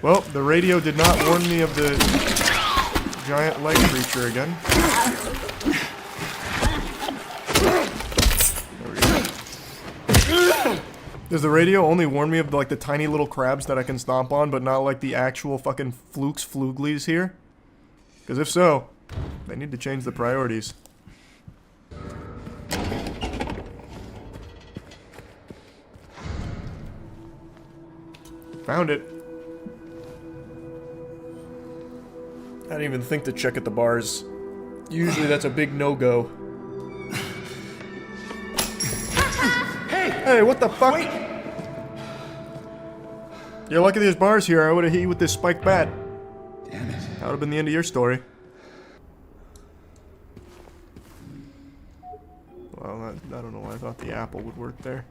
Well, the radio did not warn me of the giant leg creature again. There we go. Does the radio only warn me of like the tiny little crabs that I can stomp on, but not like the actual fucking fluglies here? Because if so, they need to change the priorities. Found it. I didn't even think to check at the bars. Usually that's a big no-go. Hey, what the fuck? Wait. You're lucky there's bars here. I would have hit you with this spiked bat. Damn it. That would have been the end of your story. Well, I don't know why I thought the apple would work there.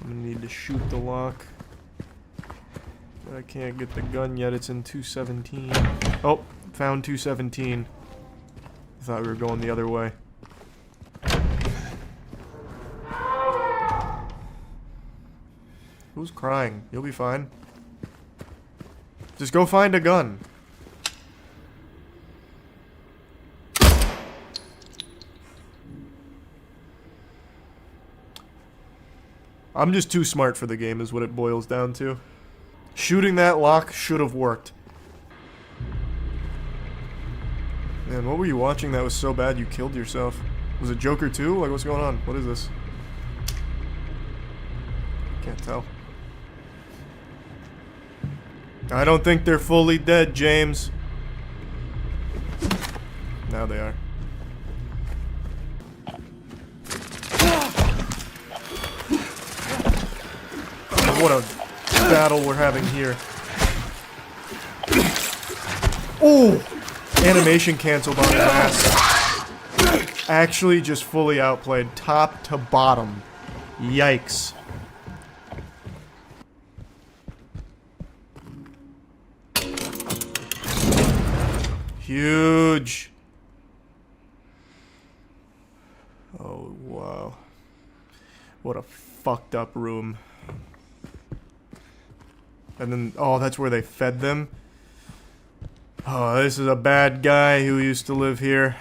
I'm gonna need to shoot the lock. But I can't get the gun yet. It's in 217. Oh, found 217. I thought we were going the other way. Who's crying? You'll be fine. Just go find a gun. I'm just too smart for the game is what it boils down to. Shooting that lock should have worked. Man, what were you watching that was so bad you killed yourself? Was it Joker 2? Like, what's going on? What is this? Can't tell. I don't think they're fully dead, James. Now they are. What a battle we're having here. Oh! Animation canceled on his ass. Actually just fully outplayed, top to bottom. Yikes. Huge. Oh, wow. What a fucked up room. And then, oh, that's where they fed them. Oh, this is a bad guy who used to live here.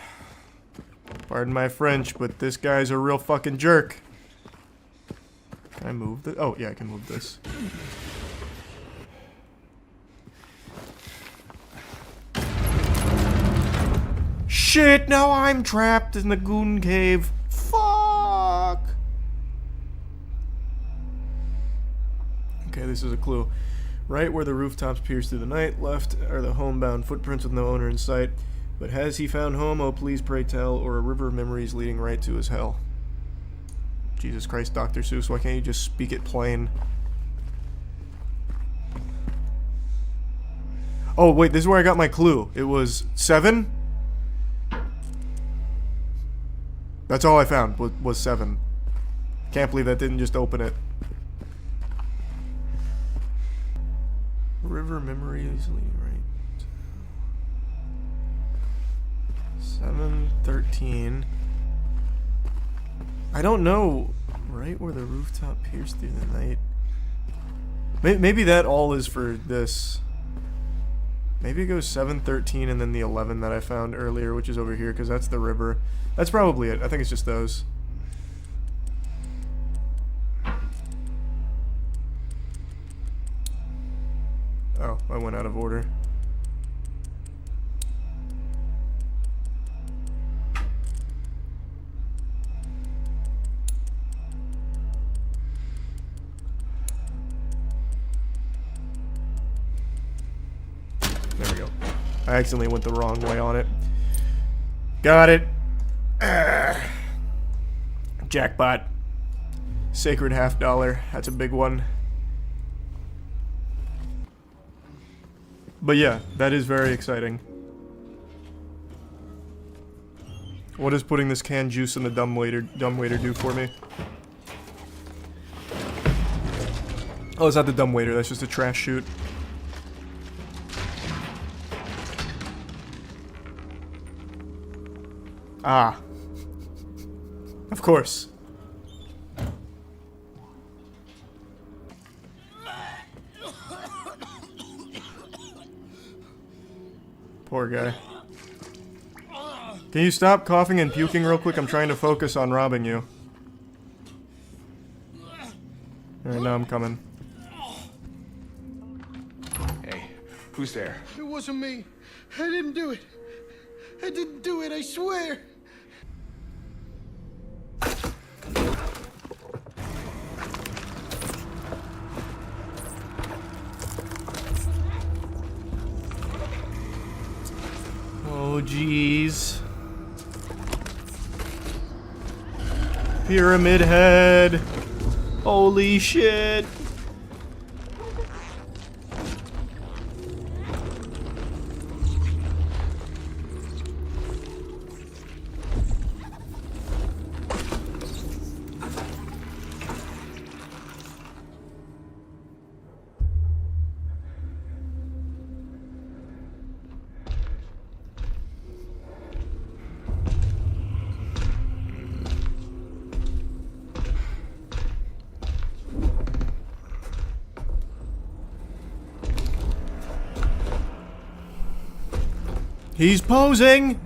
Pardon my French, but this guy's a real fucking jerk. Can I move this? Oh, yeah, I can move this. Shit, now I'm trapped in the goon cave. Fuck. Okay, this is a clue. Right where the rooftops pierce through the night, left are the homebound footprints with no owner in sight. But has he found home? Oh, please pray tell, or a river of memories leading right to his hell. Jesus Christ, Dr. Seuss, why can't you just speak it plain? Oh, wait, this is where I got my clue. It was 7? That's all I found, was 7. Can't believe that didn't just open it. River memories leading right. 7:13. I don't know right where the rooftop pierced through the night. Maybe that all is for this. Maybe it goes 7:13 and then the 11 that I found earlier, which is over here, because that's the river. That's probably it. I think it's just those. Oh, I went out of order. There we go. I accidentally went the wrong way on it. Got it. Jackpot. Sacred $50. That's a big one. But yeah, that is very exciting. What does putting this canned juice in the dumbwaiter do for me? Oh, it's not the dumbwaiter, that's just a trash chute. Ah. Of course. Poor guy. Can you stop coughing and puking real quick? I'm trying to focus on robbing you. Alright, now I'm coming. Hey, who's there? It wasn't me. I didn't do it. I didn't do it, I swear. Oh, jeez. Pyramid Head. Holy shit. He's posing!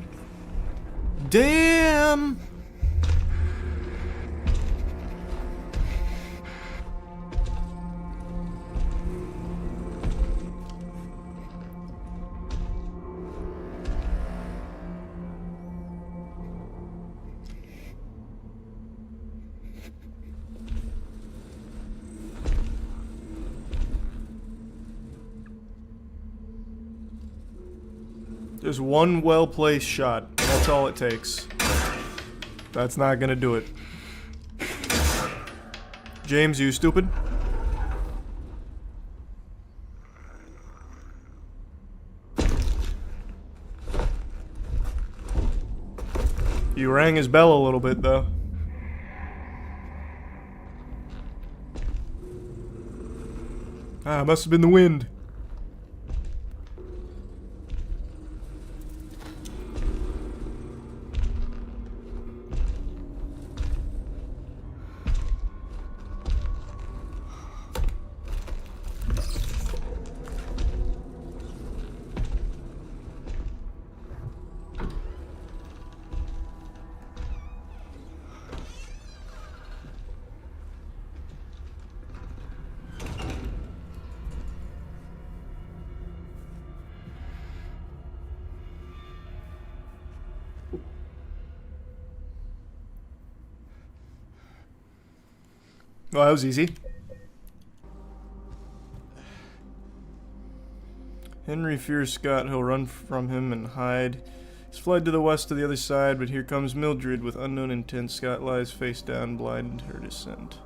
Damn! There's one well-placed shot. That's all it takes. That's not gonna do it. James, you stupid? You rang his bell a little bit, though. Ah, must have been the wind. Well, that was easy. Henry fears Scott. He'll run from him and hide. He's fled to the west to the other side, but here comes Mildred with unknown intent. Scott lies face down, blind in her descent.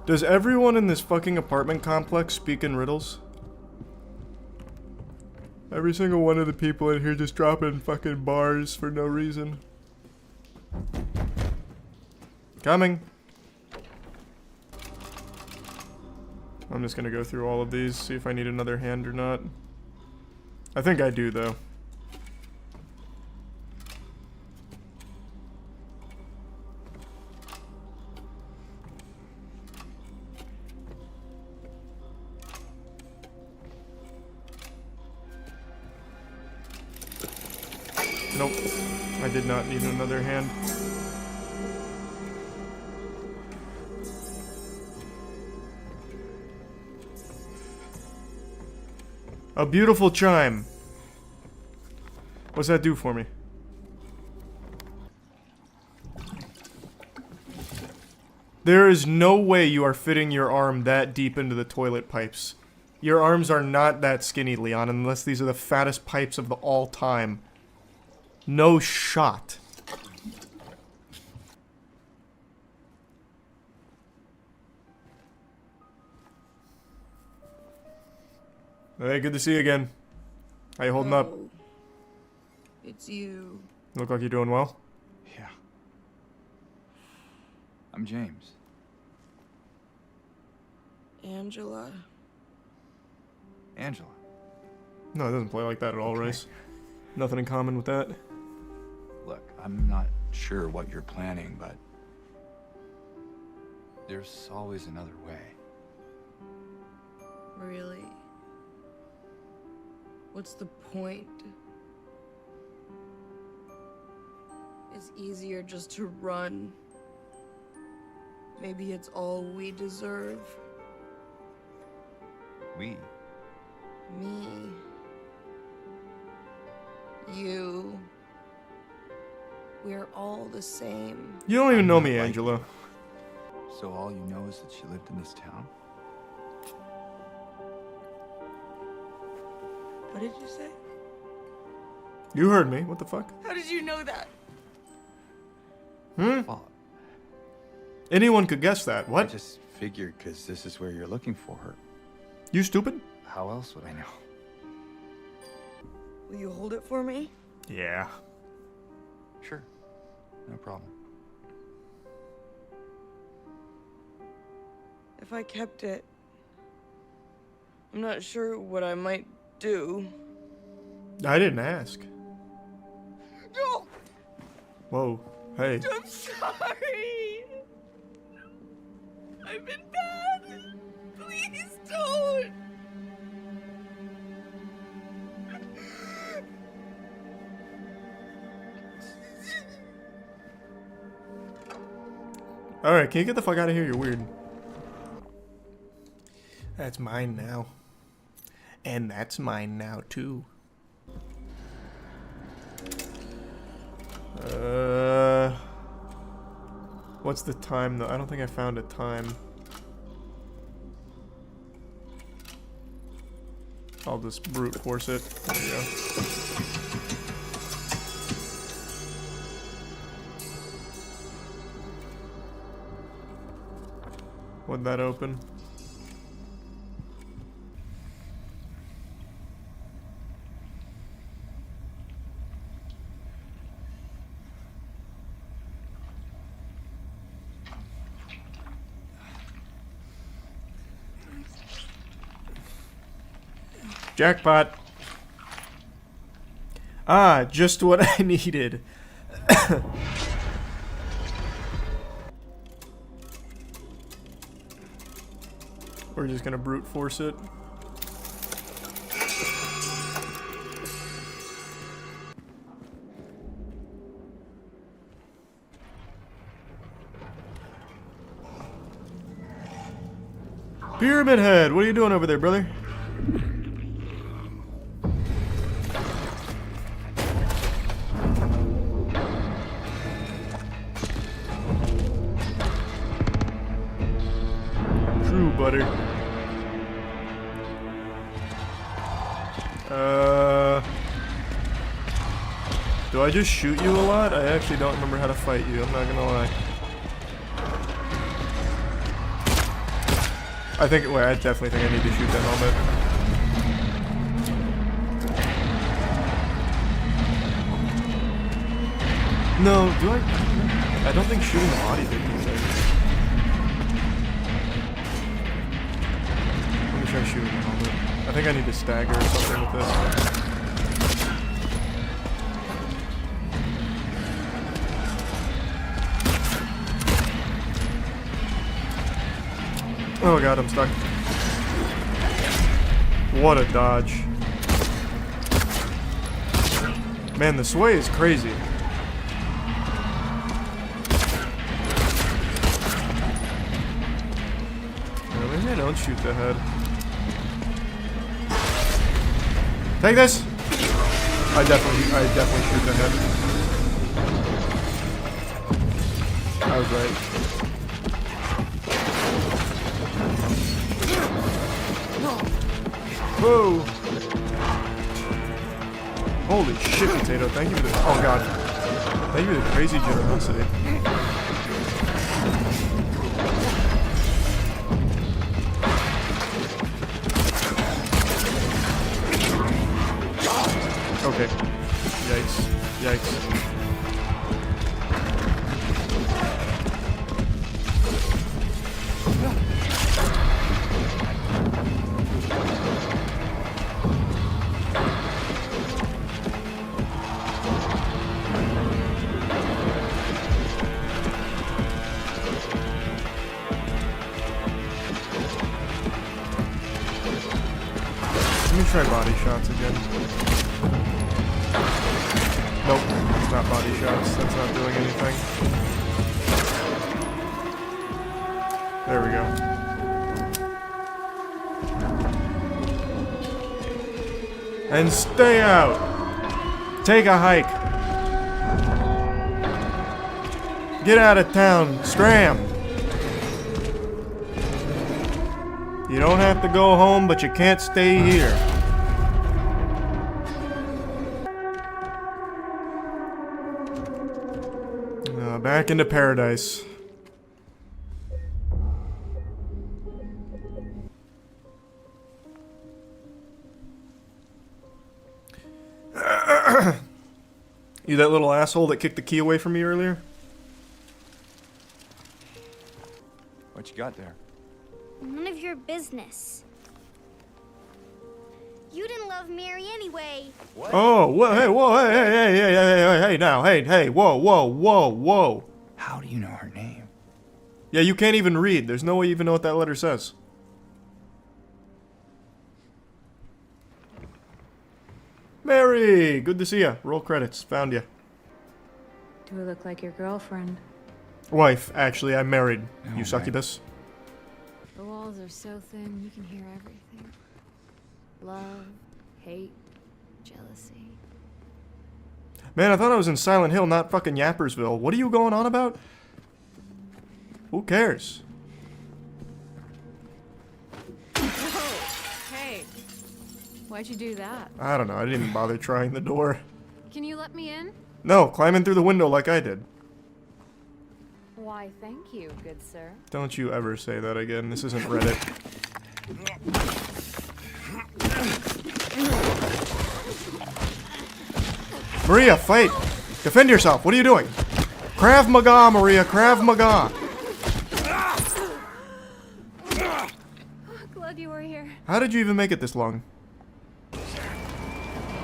Does everyone in this fucking apartment complex speak in riddles? Every single one of the people in here just dropping fucking bars for no reason. Coming. I'm just gonna go through all of these, see if I need another hand or not. I think I do, though. Nope. I did not need another hand. A beautiful chime. What's that do for me? There is no way you are fitting your arm that deep into the toilet pipes. Your arms are not that skinny, Leon, unless these are the fattest pipes of all time. No shot. Hey, good to see you again. How you holding up? It's you. Look like you're doing well. Yeah. I'm James. Angela. Angela. No, it doesn't play like that at all, Race. Nothing in common with that. Look, I'm not sure what you're planning, but there's always another way. Really? What's the point? It's easier just to run. Maybe it's all we deserve. We? Me. You. We're all the same. You don't even know me, Angela. So all you know is that she lived in this town? What did you say? You heard me. What the fuck? How did you know that? Well, Anyone could guess that. What? I just figured because this is where you're looking for her. You stupid? How else would I know? Will you hold it for me? Yeah. Sure. No problem. If I kept it, I'm not sure what I might do. I didn't ask. No! Whoa. Hey. I'm sorry. I've been bad. Please don't. Alright, can you get the fuck out of here? You're weird. That's mine now. And that's mine now, too. What's the time, though? I don't think I found a time. I'll just brute force it. There we go. What'd that open? Jackpot. Ah, just what I needed. We're just gonna brute force it. Pyramid Head, what are you doing over there, brother? True, butter. Do I just shoot you a lot? I actually don't remember how to fight you, I'm not gonna lie. I definitely think I need to shoot that helmet. No, do I? I don't think shooting the body did anything. Let me try shooting the helmet. I think I need to stagger or something with this. Oh god, I'm stuck. What a dodge. Man, the sway is crazy. Well, maybe I don't shoot the head. Take this! I definitely shoot the head. I was right. Whoa! Holy shit, Potato. Thank you for the... Oh, God. Thank you for the crazy generosity. Okay. Yikes. Yikes. Let me try body shots again. Nope, it's not body shots. That's not doing anything. There we go. And stay out! Take a hike! Get out of town! Scram! You don't have to go home, but you can't stay here. Back into paradise. You that little asshole that kicked the key away from me earlier? What you got there? None of your business. You didn't love Mary anyway. What? Oh, hey, whoa, hey, now, hey, whoa. How do you know her name? Yeah, you can't even read. There's no way you even know what that letter says. Mary, good to see ya. Roll credits. Found ya. Do I look like your girlfriend? Wife, actually, I'm married. No, You succubus. The walls are so thin, you can hear everything. Love, hate, jealousy. Man, I thought I was in Silent Hill, not fucking Yappersville. What are you going on about? Who cares? Hey, why'd you do that? I don't know. I didn't even bother trying the door. Can you let me in? No, climb in through the window like I did. Why, thank you, good sir. Don't you ever say that again. This isn't Reddit. Maria, fight! Defend yourself. What are you doing? Krav Maga, Maria. Krav Maga. Glad you were here. How did you even make it this long?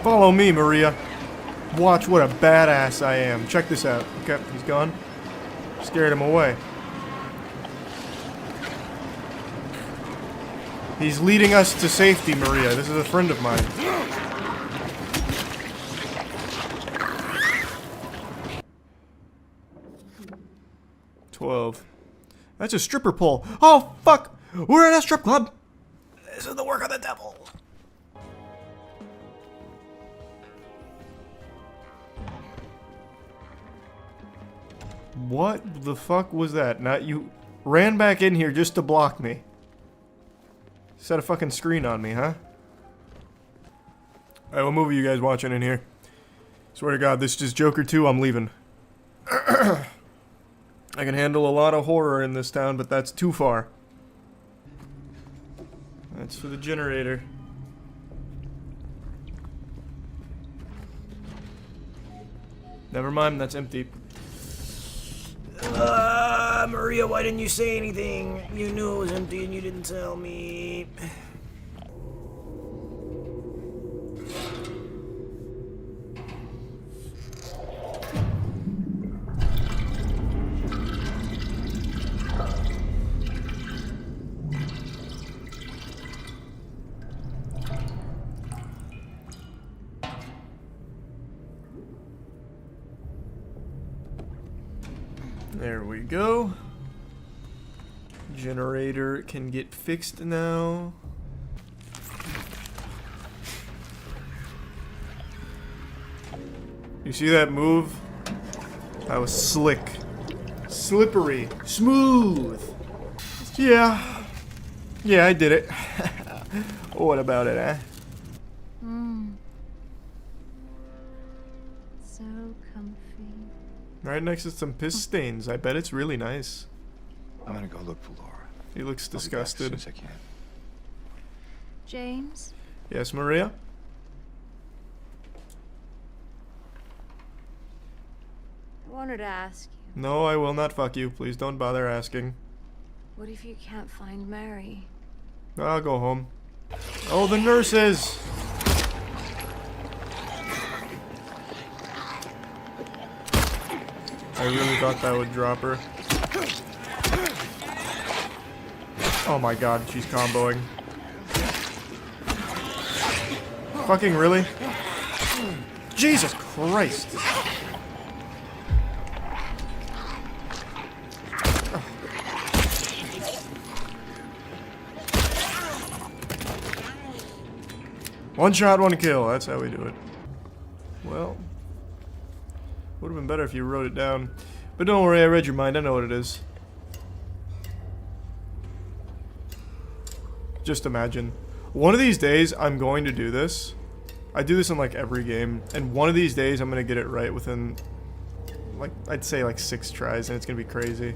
Follow me, Maria. Watch what a badass I am. Check this out. Okay, he's gone. Scared him away. He's leading us to safety, Maria. This is a friend of mine. $12. That's a stripper pole. Oh, fuck! We're in a strip club! This is the work of the devil. What the fuck was that? Now you ran back in here just to block me. Set a fucking screen on me, huh? Alright, what movie are you guys watching in here? Swear to God, this is just Joker 2, I'm leaving. I can handle a lot of horror in this town, but that's too far. That's for the generator. Never mind, that's empty. Maria, why didn't you say anything? You knew it was empty and you didn't tell me. There we go. Generator can get fixed now. You see that move? That was slick. Slippery. Smooth. Yeah. Yeah, I did it. What about it, eh? So comfy. Right next to some piss stains. I bet it's really nice. I'm gonna go look for Laura. He looks I'll be back disgusted. as soon as I can. James? Yes, Maria? I wanted to ask you, No, I will not fuck you. Please don't bother asking. what if you can't find Mary? I'll go home. Oh, the nurses! I really thought that would drop her. Oh my god, she's comboing. Fucking really? Jesus Christ! One shot, one kill. That's how we do it. Well, would have been better if you wrote it down. But don't worry, I read your mind. I know what it is. Just imagine. One of these days, I'm going to do this. I do this in like every game. And one of these days, I'm going to get it right within, like, I'd say like 6 tries. And it's going to be crazy.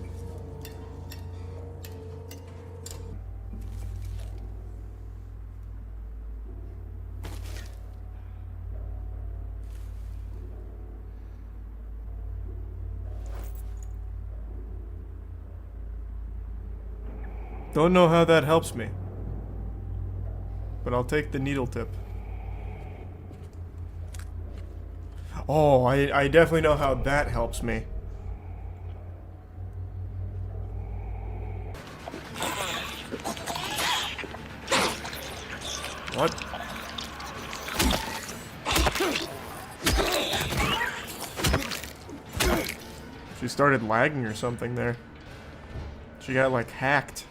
Don't know how that helps me. But I'll take the needle tip. Oh, I definitely know how that helps me. What? She started lagging or something there. She got like hacked.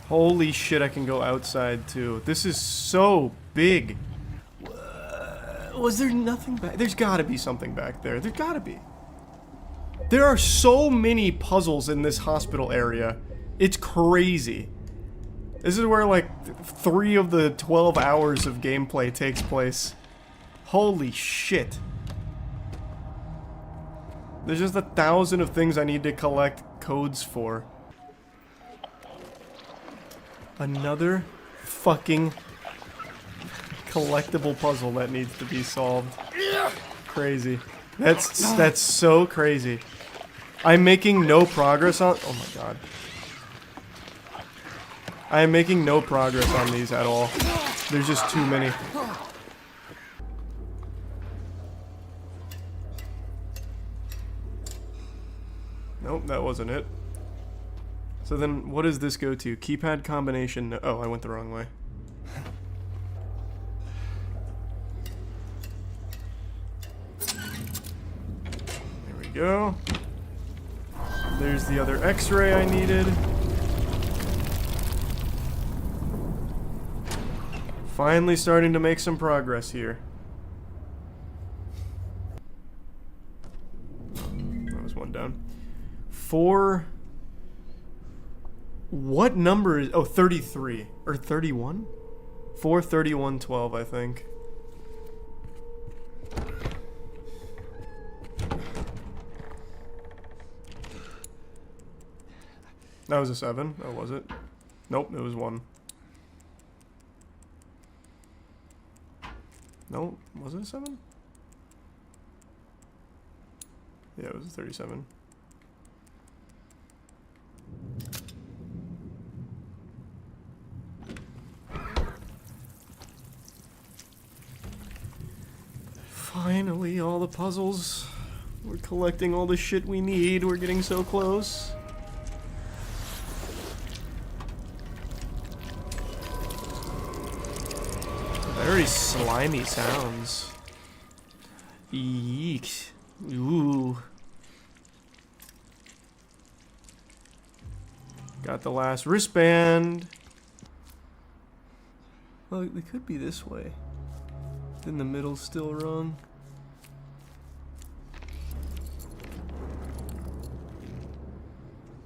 Holy shit, I can go outside too. This is so big. Was there nothing back? There's gotta be something back there. There's gotta be. There are so many puzzles in this hospital area. It's crazy. This is where like 3 of the 12 hours of gameplay takes place. Holy shit. There's just 1,000 of things I need to collect codes for. Another fucking collectible puzzle that needs to be solved. Crazy. That's so crazy. I'm making no progress on— oh my god. I am making no progress on these at all. There's just too many. Nope, that wasn't it. So then, what does this go to? Keypad combination. No— oh, I went the wrong way. There we go. There's the other X-ray I needed. Finally starting to make some progress here. That was one down. 4... what number is— oh, 33 or 31? 43112, I think. That was a 7. Oh, was it? Nope, it was 1. No, was it a 7? Yeah, it was a 37. Finally, all the puzzles. We're collecting all the shit we need. We're getting so close. Very slimy sounds. Eek. Ooh. Got the last wristband. Well, it could be this way. Then the middle's still wrong.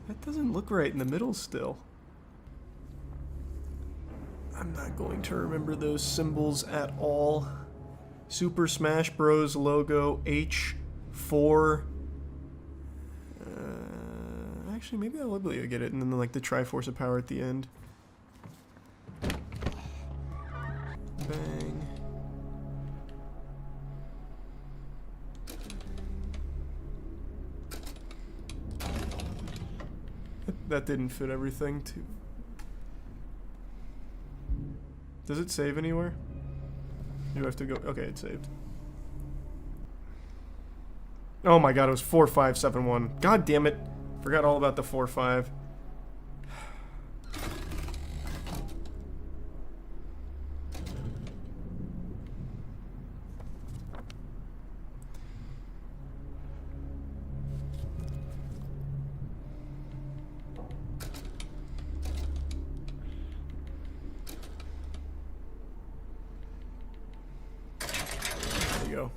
That doesn't look right in the middle still. I'm not going to remember those symbols at all. Super Smash Bros. Logo H4. Actually, maybe I'll be able to get it, and then like the Triforce of Power at the end. Bang. That didn't fit everything too. Does it save anywhere? You have to go. Okay, it saved. Oh my god, it was 4571. God damn it. Forgot all about the 4-5. There you go.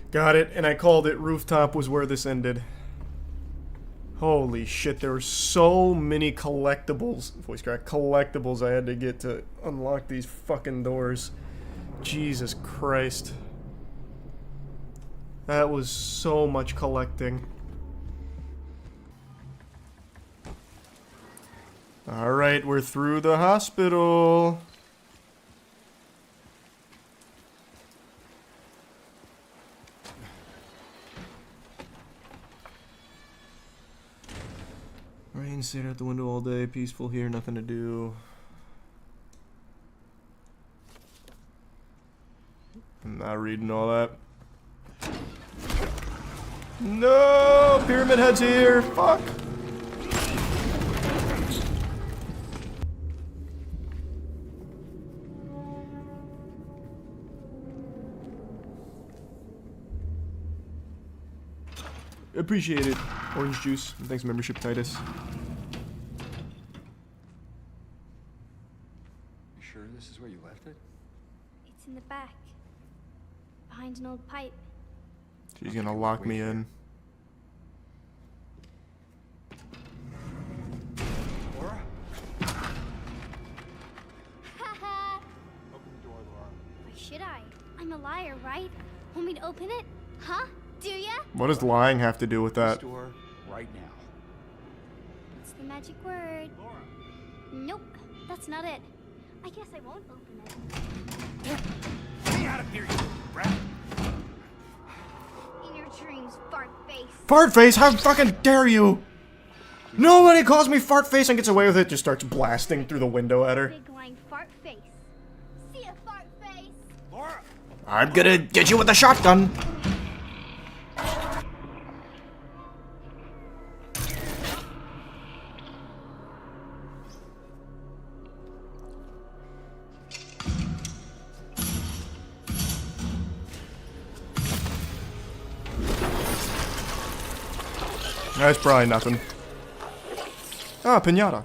Got it, and I called it. Rooftop was where this ended. Holy shit, there were so many collectibles, voice crack, collectibles I had to get to unlock these fucking doors. Jesus Christ. That was so much collecting. Alright, we're through the hospital. Rain stayed out the window all day, peaceful here, nothing to do. I'm not reading all that. No! Pyramid Head's here! Fuck! Appreciate it. Orange juice. Thanks, membership, Titus. You sure this is where you left it? It's in the back. Behind an old pipe. She's gonna lock me in. Laura? Haha! Open the door, Laura. Why should I? I'm a liar, right? Want me to open it? Huh? Do ya? What does lying have to do with that? Door right now. What's the magic word? Laura. Nope, that's not it. I guess I won't open it. Get out of here, you rat! In your dreams, fart face. Fart face? How fucking dare you? Nobody calls me fart face and gets away with it. Just starts blasting through the window at her. Big lying fart face. See ya, fart face. Laura! I'm gonna get you with a shotgun. That's probably nothing. Ah, pinata.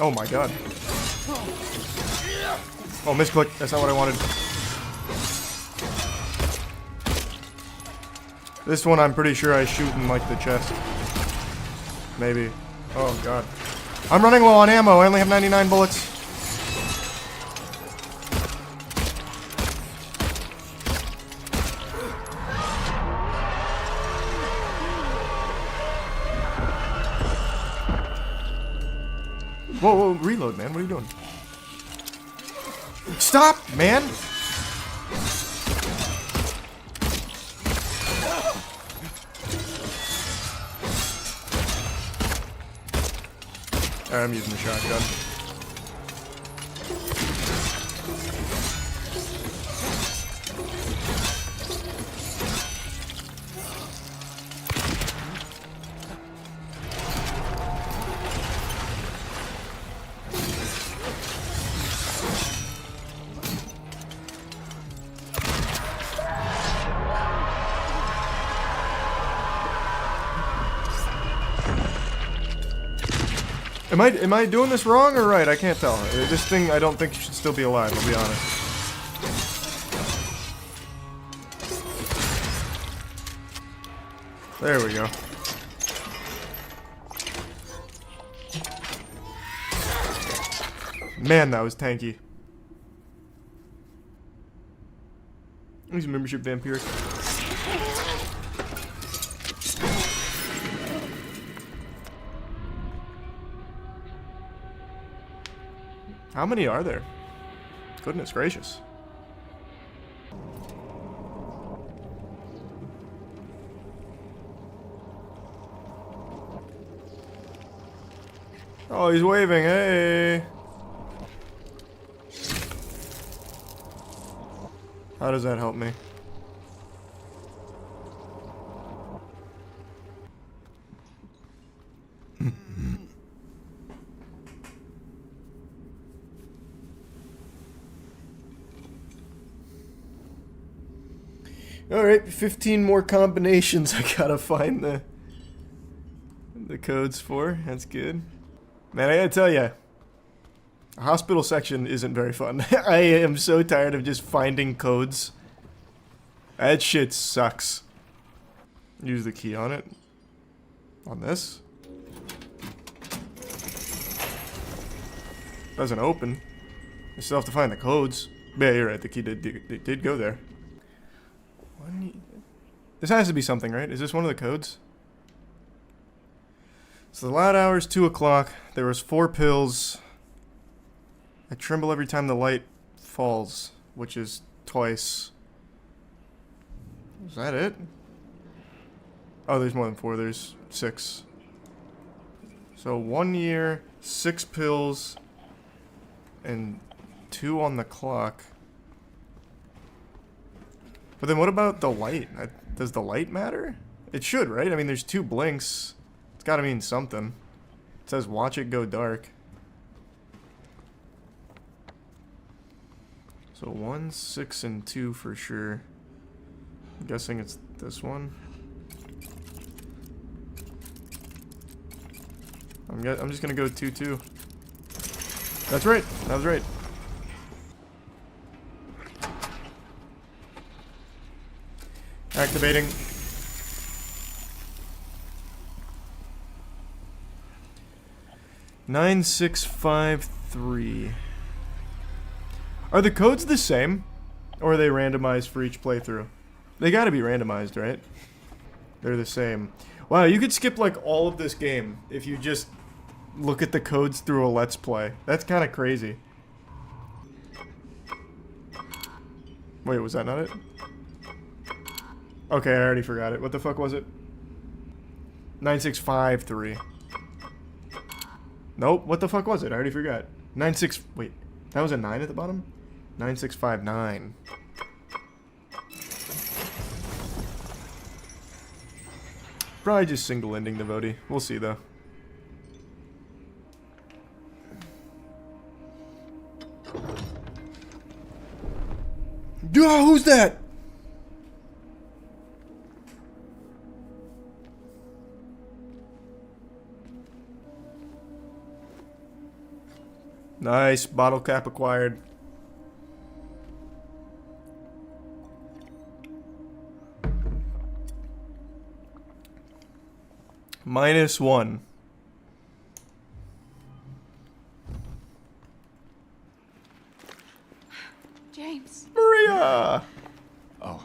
Oh my god. Oh, misclick. That's not what I wanted. This one I'm pretty sure I shoot in like the chest. Maybe. Oh god. I'm running low on ammo. I only have 99 bullets. Whoa, whoa, reload, man. What are you doing? Stop, man! I'm using the shotgun. Am I doing this wrong or right? I can't tell. This thing I don't think should still be alive, I'll be honest. There we go. Man, that was tanky. He's a membership vampiric. How many are there? Goodness gracious. Oh, he's waving, hey! How does that help me? Alright, 15 more combinations I gotta find the codes for. That's good. Man, I gotta tell ya, the hospital section isn't very fun. I am so tired of just finding codes. That shit sucks. Use the key on it. On this. Doesn't open. I still have to find the codes. Yeah, you're right, the key did go there. This has to be something, right? Is this one of the codes? So the loud hours, 2 o'clock. There was 4 pills. I tremble every time the light falls, which is twice. Is that it? Oh, there's more than 4. There's 6. So 1 year, 6 pills, and 2 on the clock. But then what about the light? Does the light matter? It should, right? I mean, there's 2 blinks. It's gotta mean something. It says watch it go dark. So 1, 6, and 2 for sure. I'm guessing it's this one. I'm just gonna go 2, 2. That's right. That was right. Activating. Nine, 6, 5, 3. Are the codes the same? Or are they randomized for each playthrough? They gotta be randomized, right? They're the same. Wow, you could skip like all of this game if you just look at the codes through a Let's Play. That's kind of crazy. Wait, was that not it? Okay, I already forgot it. What the fuck was it? 9653. Nope, what the fuck was it? I already forgot. 96... Wait, that was a 9 at the bottom? 9659. Probably just single ending devotee. We'll see though. Duh, who's that? Nice, bottle cap acquired. -1. James. Maria! Oh.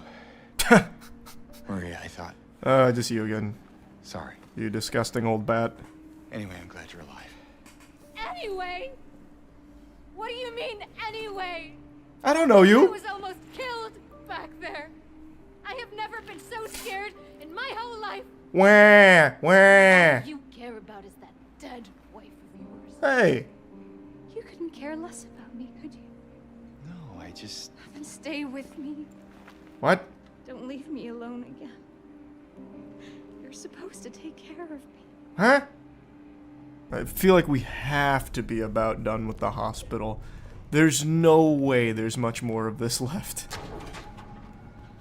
Maria, I thought. Just you again. Sorry. You disgusting old bat. Anyway, I'm glad you're alive. Anyway? What do you mean, anyway? I don't know I you. was almost killed back there. I have never been so scared in my whole life. Wah, wah. All you care about is that dead wife of yours. Hey. You couldn't care less about me, could you? No, I just... Then stay with me. What? Don't leave me alone again. You're supposed to take care of me. Huh? I feel like we have to be about done with the hospital. There's no way there's much more of this left.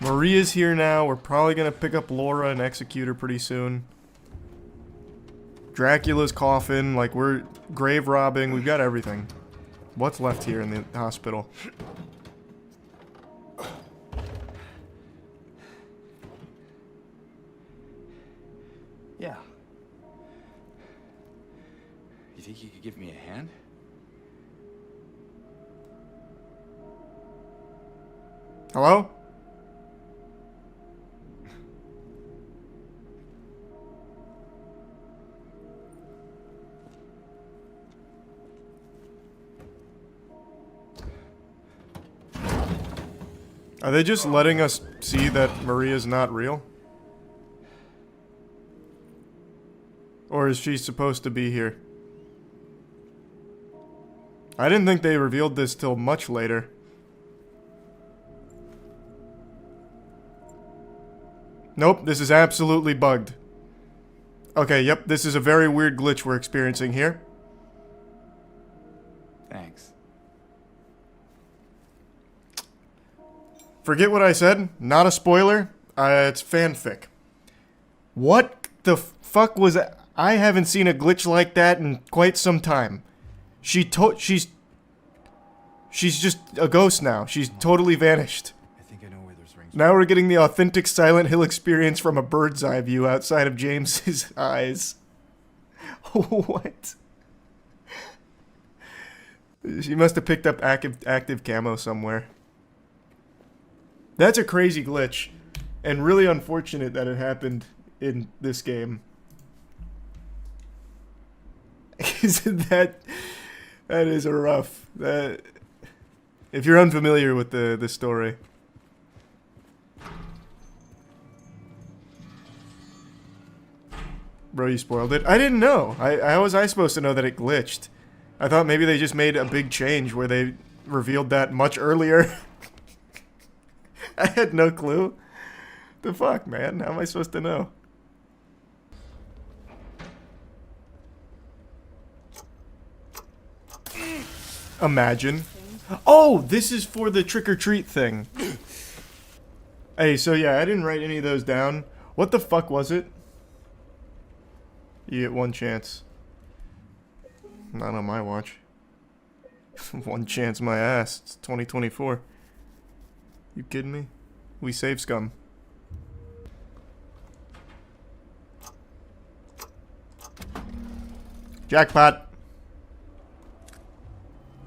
Maria's here now. We're probably gonna pick up Laura and execute her pretty soon. Dracula's coffin, like we're grave robbing, we've got everything. What's left here in the hospital? Yeah. You think you could give me a hand? Hello? Are they just letting us see that Maria's not real? Or is she supposed to be here? I didn't think they revealed this till much later. Nope, this is absolutely bugged. Okay, yep, this is a very weird glitch we're experiencing here. Thanks. Forget what I said. Not a spoiler. It's fanfic. What the fuck was that? I haven't seen a glitch like that in quite some time. She's just a ghost now. She's totally vanished. I think I know where there's rings. Now we're getting the authentic Silent Hill experience from a bird's eye view outside of James's eyes. What? She must have picked up active camo somewhere. That's a crazy glitch, and really unfortunate that it happened in this game. Isn't that is a rough. If you're unfamiliar with the story. Bro, you spoiled it. I didn't know. How was I supposed to know that it glitched? I thought maybe they just made a big change where they revealed that much earlier. I had no clue. The fuck, man? How am I supposed to know? Imagine. Oh, this is for the trick-or-treat thing. Hey, so yeah, I didn't write any of those down. What the fuck was it? You get one chance. Not on my watch. One chance my ass. It's 2024. You kidding me? We save scum. Jackpot.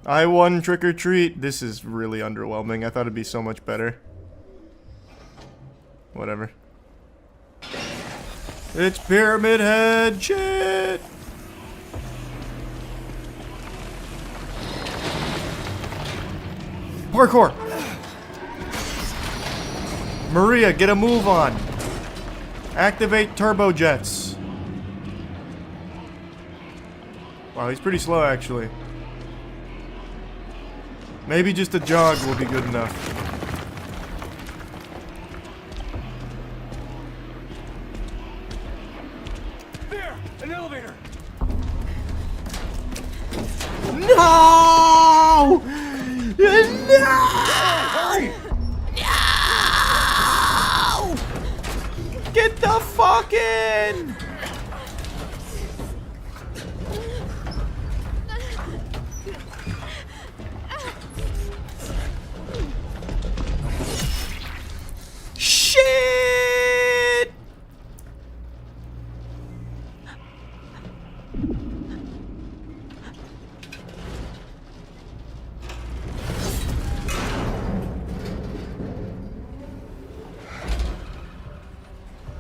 I won trick or treat. This is really underwhelming. I thought it'd be so much better. Whatever. It's Pyramid Head shit. Parkour. Maria, get a move on. Activate turbojets. Wow, he's pretty slow actually. Maybe just a jog will be good enough. There! An elevator! No! No! Hurry! No! Get the fuck in! Shit!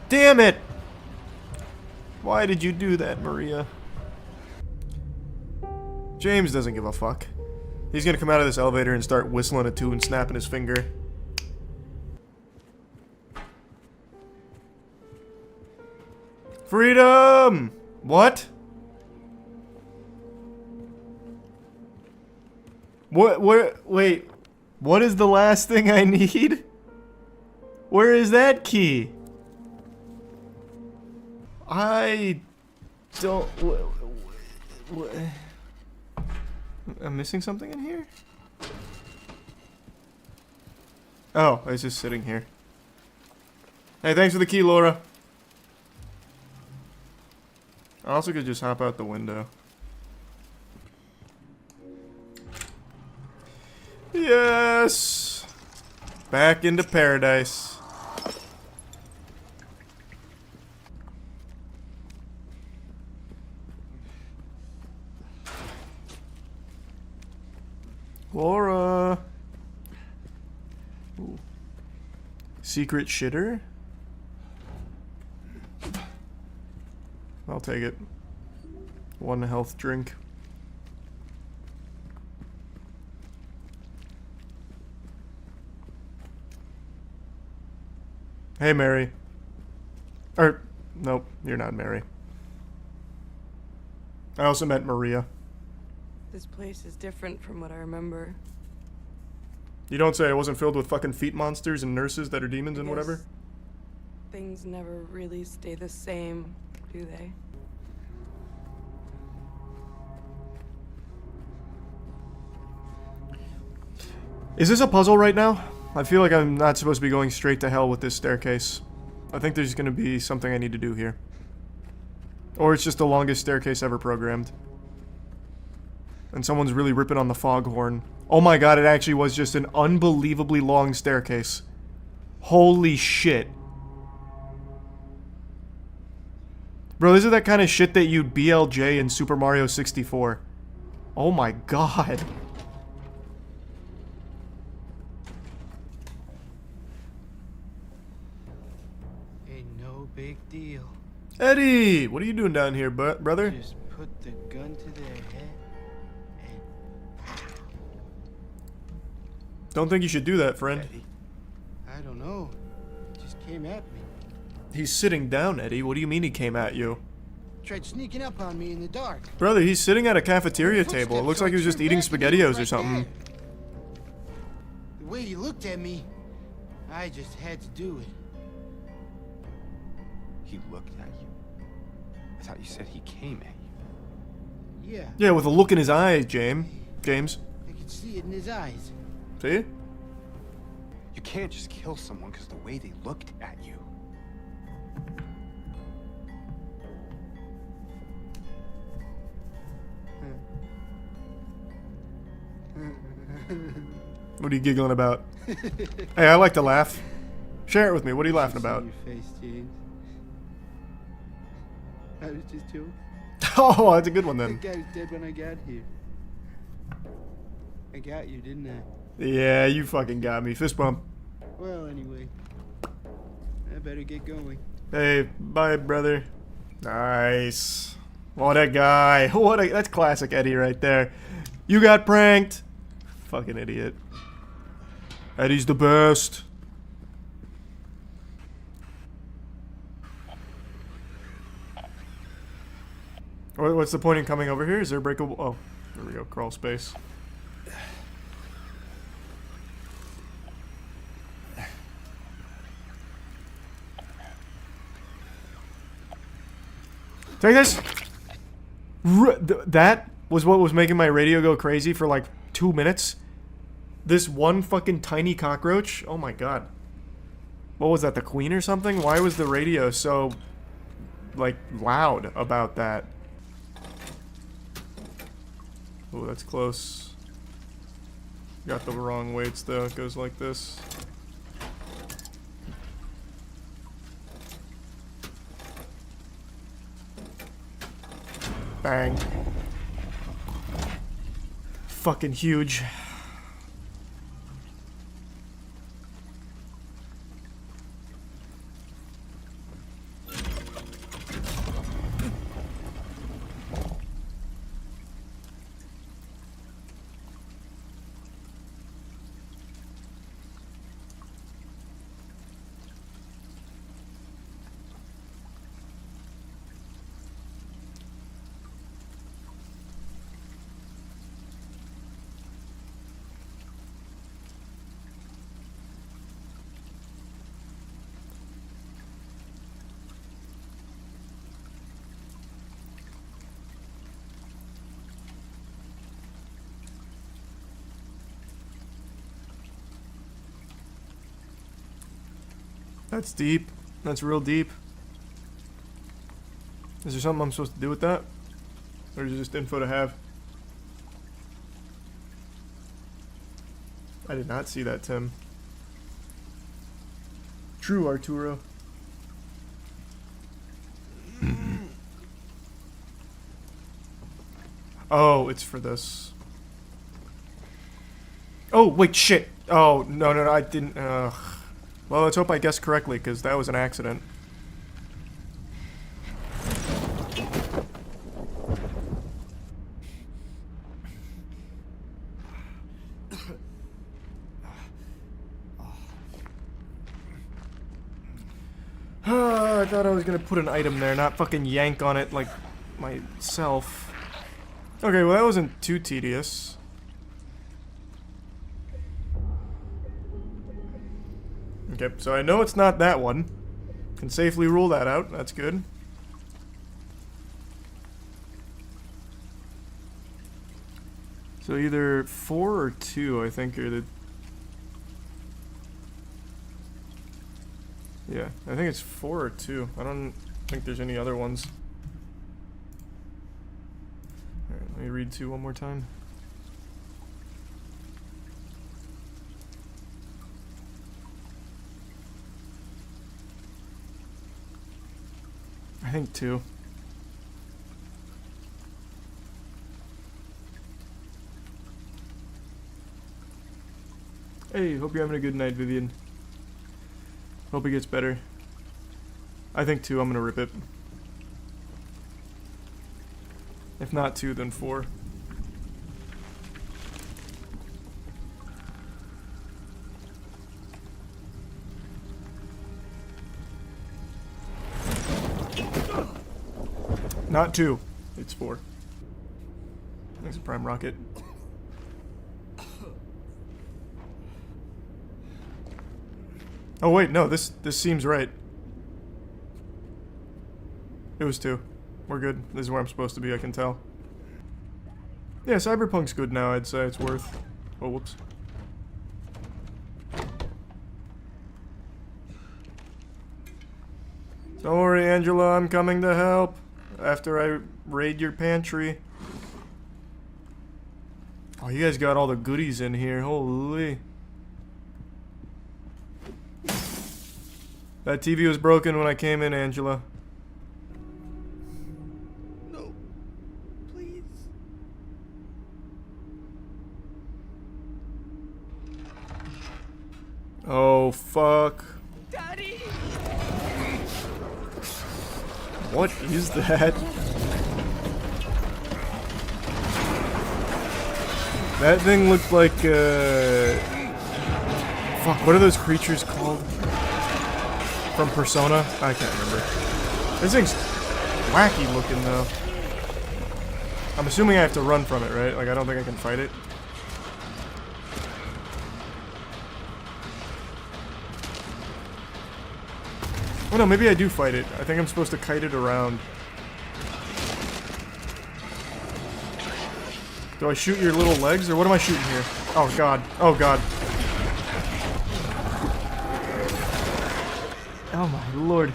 Damn it! Why did you do that, Maria? James doesn't give a fuck. He's gonna come out of this elevator and start whistling a tune, snapping his finger. Freedom! What? Wait. What is the last thing I need? Where is that key? I don't... I'm missing something in here? Oh, it's just sitting here. Hey, thanks for the key, Laura. I also could just hop out the window. Yes! Back into paradise. Laura. Ooh. Secret shitter? I'll take it. 1 health drink. Hey, Mary. Nope, you're not Mary. I also meant Maria. This place is different from what I remember. You don't say. It wasn't filled with fucking feet monsters and nurses that are demons and whatever? Things never really stay the same, do they? Is this a puzzle right now? I feel like I'm not supposed to be going straight to hell with this staircase. I think there's gonna be something I need to do here. Or it's just the longest staircase ever programmed. And someone's really ripping on the foghorn. Oh my god, it actually was just an unbelievably long staircase. Holy shit. Bro, this is that kind of shit that you'd BLJ in Super Mario 64. Oh my god. Ain't no big deal. Eddie! What are you doing down here, brother? Just put the gun to their head. Don't think you should do that, friend. I don't know. It just came at me. He's sitting down, Eddie. What do you mean he came at you? Tried sneaking up on me in the dark. Brother, he's sitting at a cafeteria table. It looks like he was just eating SpaghettiOs or something. The way he looked at me, I just had to do it. He looked at you? I thought you said he came at you. Yeah. Yeah, with a look in his eyes, James. I could see it in his eyes. See? You can't just kill someone because the way they looked at you. What are you giggling about? Hey, I like to laugh. Share it with me. What are you laughing about? Your face, James. I was just joking. Oh, that's a good one then. That guy was dead when I got here. I got you, didn't I? Yeah, you fucking got me. Fist bump. Well, anyway. I better get going. Hey, bye, brother. Nice. What a guy. That's classic Eddie right there. You got pranked. Fucking idiot. Eddie's the best. What's the point in coming over here? Is there a breakable? Oh, there we go. Crawl space. Take this. That was what was making my radio go crazy for like 2 minutes. This one fucking tiny cockroach. Oh my god. What was that, the queen or something? Why was the radio so, like, loud about that? Oh, that's close. Got the wrong weights though. It goes like this. Bang. Fucking huge. That's deep. That's real deep. Is there something I'm supposed to do with that? Or is it just info to have? I did not see that, Tim. True, Arturo. Oh, it's for this. Oh, wait, shit. Oh, no, I didn't. Well, let's hope I guessed correctly, because that was an accident. I thought I was gonna put an item there, not fucking yank on it like myself. Okay, well that wasn't too tedious. Okay, so I know it's not that one. Can safely rule that out, that's good. So either 4 or 2, I think, are the... Yeah, I think it's 4 or 2. I don't think there's any other ones. Alright, let me read 2 one more time. I think 2. Hey, hope you're having a good night, Vivian. Hope it gets better. I think 2, I'm gonna rip it. If not 2, then 4. Not 2, it's 4. Thanks, a prime rocket. Oh wait, no, this seems right. It was 2. We're good. This is where I'm supposed to be, I can tell. Yeah, Cyberpunk's good now, I'd say. It's worth... Oh, whoops. Don't worry, Angela, I'm coming to help. After I raid your pantry. Oh, you guys got all the goodies in here. Holy. That TV was broken when I came in, Angela. No. Please. Oh, fuck. Daddy! What is that? That thing looked like, fuck, what are those creatures called? From Persona? I can't remember. This thing's wacky looking, though. I'm assuming I have to run from it, right? Like, I don't think I can fight it. Oh no, maybe I do fight it. I think I'm supposed to kite it around. Do I shoot your little legs, or what am I shooting here? Oh god. Oh god. Oh my lord.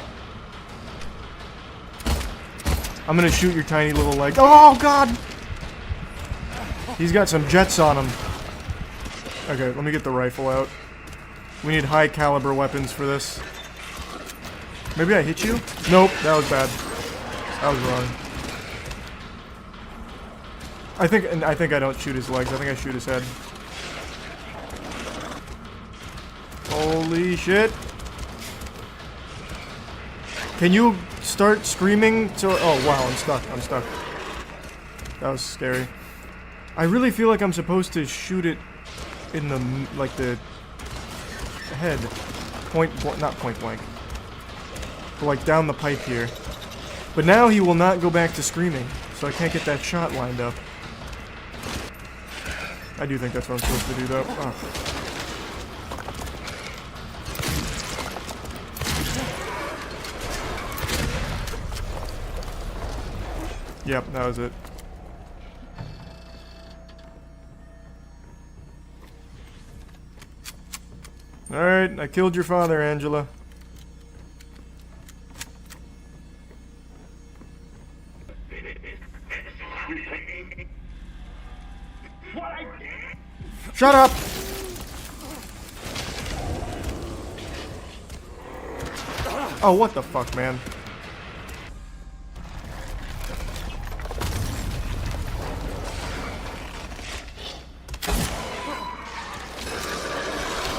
I'm gonna shoot your tiny little leg. Oh god! He's got some jets on him. Okay, let me get the rifle out. We need high caliber weapons for this. Maybe I hit you? Nope, that was bad. I was wrong. I think I don't shoot his legs. I think I shoot his head. Holy shit! Can you start screaming? So, oh wow, I'm stuck. I'm stuck. That was scary. I really feel like I'm supposed to shoot it in the like the head, not point blank. Like down the pipe here. But now he will not go back to screaming, so I can't get that shot lined up. I do think that's what I'm supposed to do though. Oh. Yep, that was it. Alright, I killed your father, Angela. Shut up! Oh, what the fuck, man?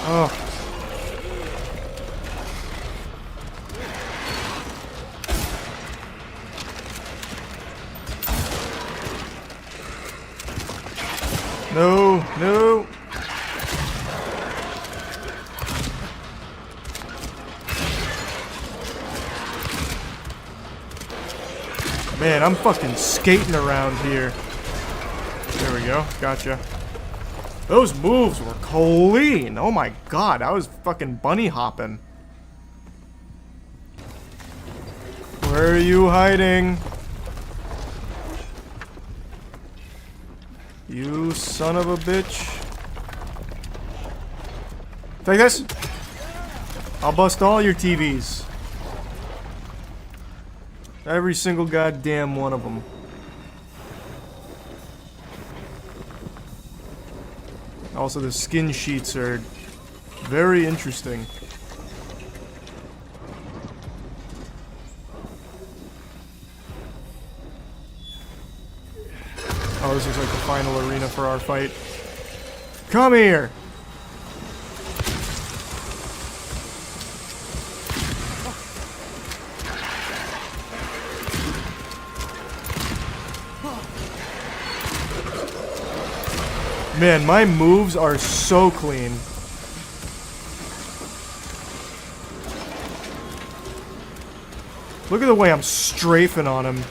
Oh. No, no. Man, I'm fucking skating around here. There we go. Gotcha. Those moves were clean. Oh my god, I was fucking bunny hopping. Where are you hiding? You son of a bitch. Take this. I'll bust all your TVs. Every single goddamn one of them. Also, the skin sheets are very interesting. Oh, this looks like the final arena for our fight. Come here! Man, my moves are so clean. Look at the way I'm strafing on him.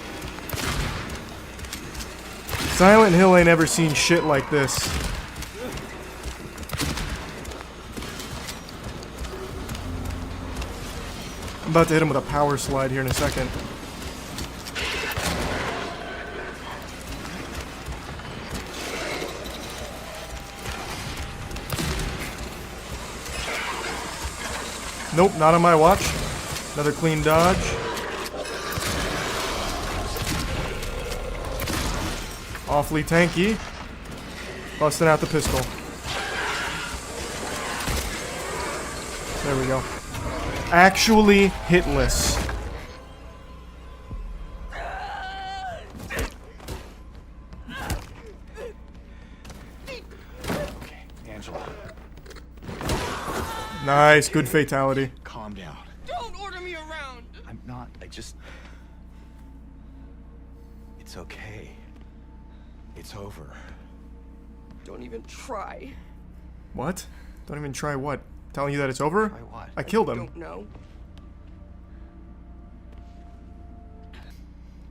Silent Hill ain't ever seen shit like this. I'm about to hit him with a power slide here in a second. Nope, not on my watch. Another clean dodge. Awfully tanky. Busting out the pistol. There we go. Actually hitless. Okay, Angela. Nice, good fatality. Calm down. Don't order me around. I'm not. It's okay. It's over. Don't even try. What? Don't even try what? Telling you that it's over? Try what? I killed him. Don't know.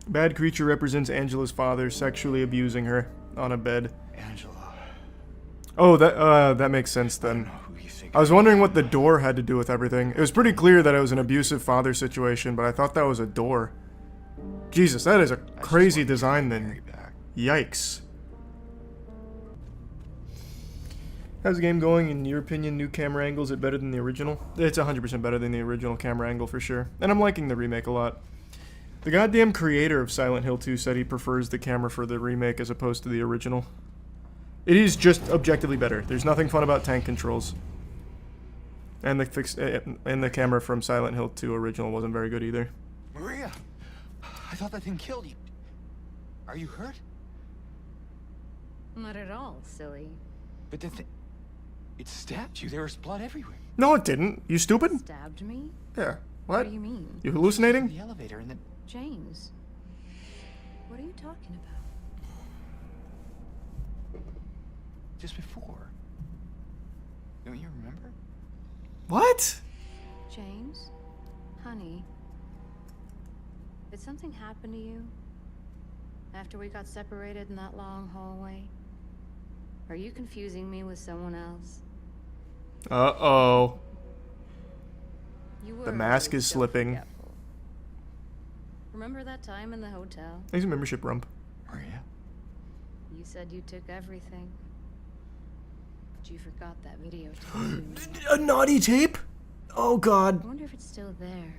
Bad creature represents Angela's father sexually abusing her on a bed. Angela. Oh, that makes sense then. I was wondering what the door had to do with everything. It was pretty clear that it was an abusive father situation, but I thought that was a door. Jesus, that is a crazy design then. Yikes. How's the game going? In your opinion, new camera angle, is it better than the original? It's 100% better than the original camera angle for sure. And I'm liking the remake a lot. The goddamn creator of Silent Hill 2 said he prefers the camera for the remake as opposed to the original. It is just objectively better. There's nothing fun about tank controls. And the camera from Silent Hill 2 original wasn't very good either. Maria! I thought that thing killed you. Are you hurt? Not at all, silly. But the thing... It stabbed you. There was blood everywhere. No, it didn't. You stupid? Stabbed me? Yeah. What? What do you mean? You hallucinating? The elevator and then... James. What are you talking about? Just before. Don't you remember? What? James? Honey? Did something happen to you? After we got separated in that long hallway? Are you confusing me with someone else? Uh-oh. You were The mask is so slipping. forgetful. Remember that time in the hotel? He's a membership rump. Maria? You said you took everything. But you forgot that video tape. A naughty tape? Oh god. I wonder if it's still there.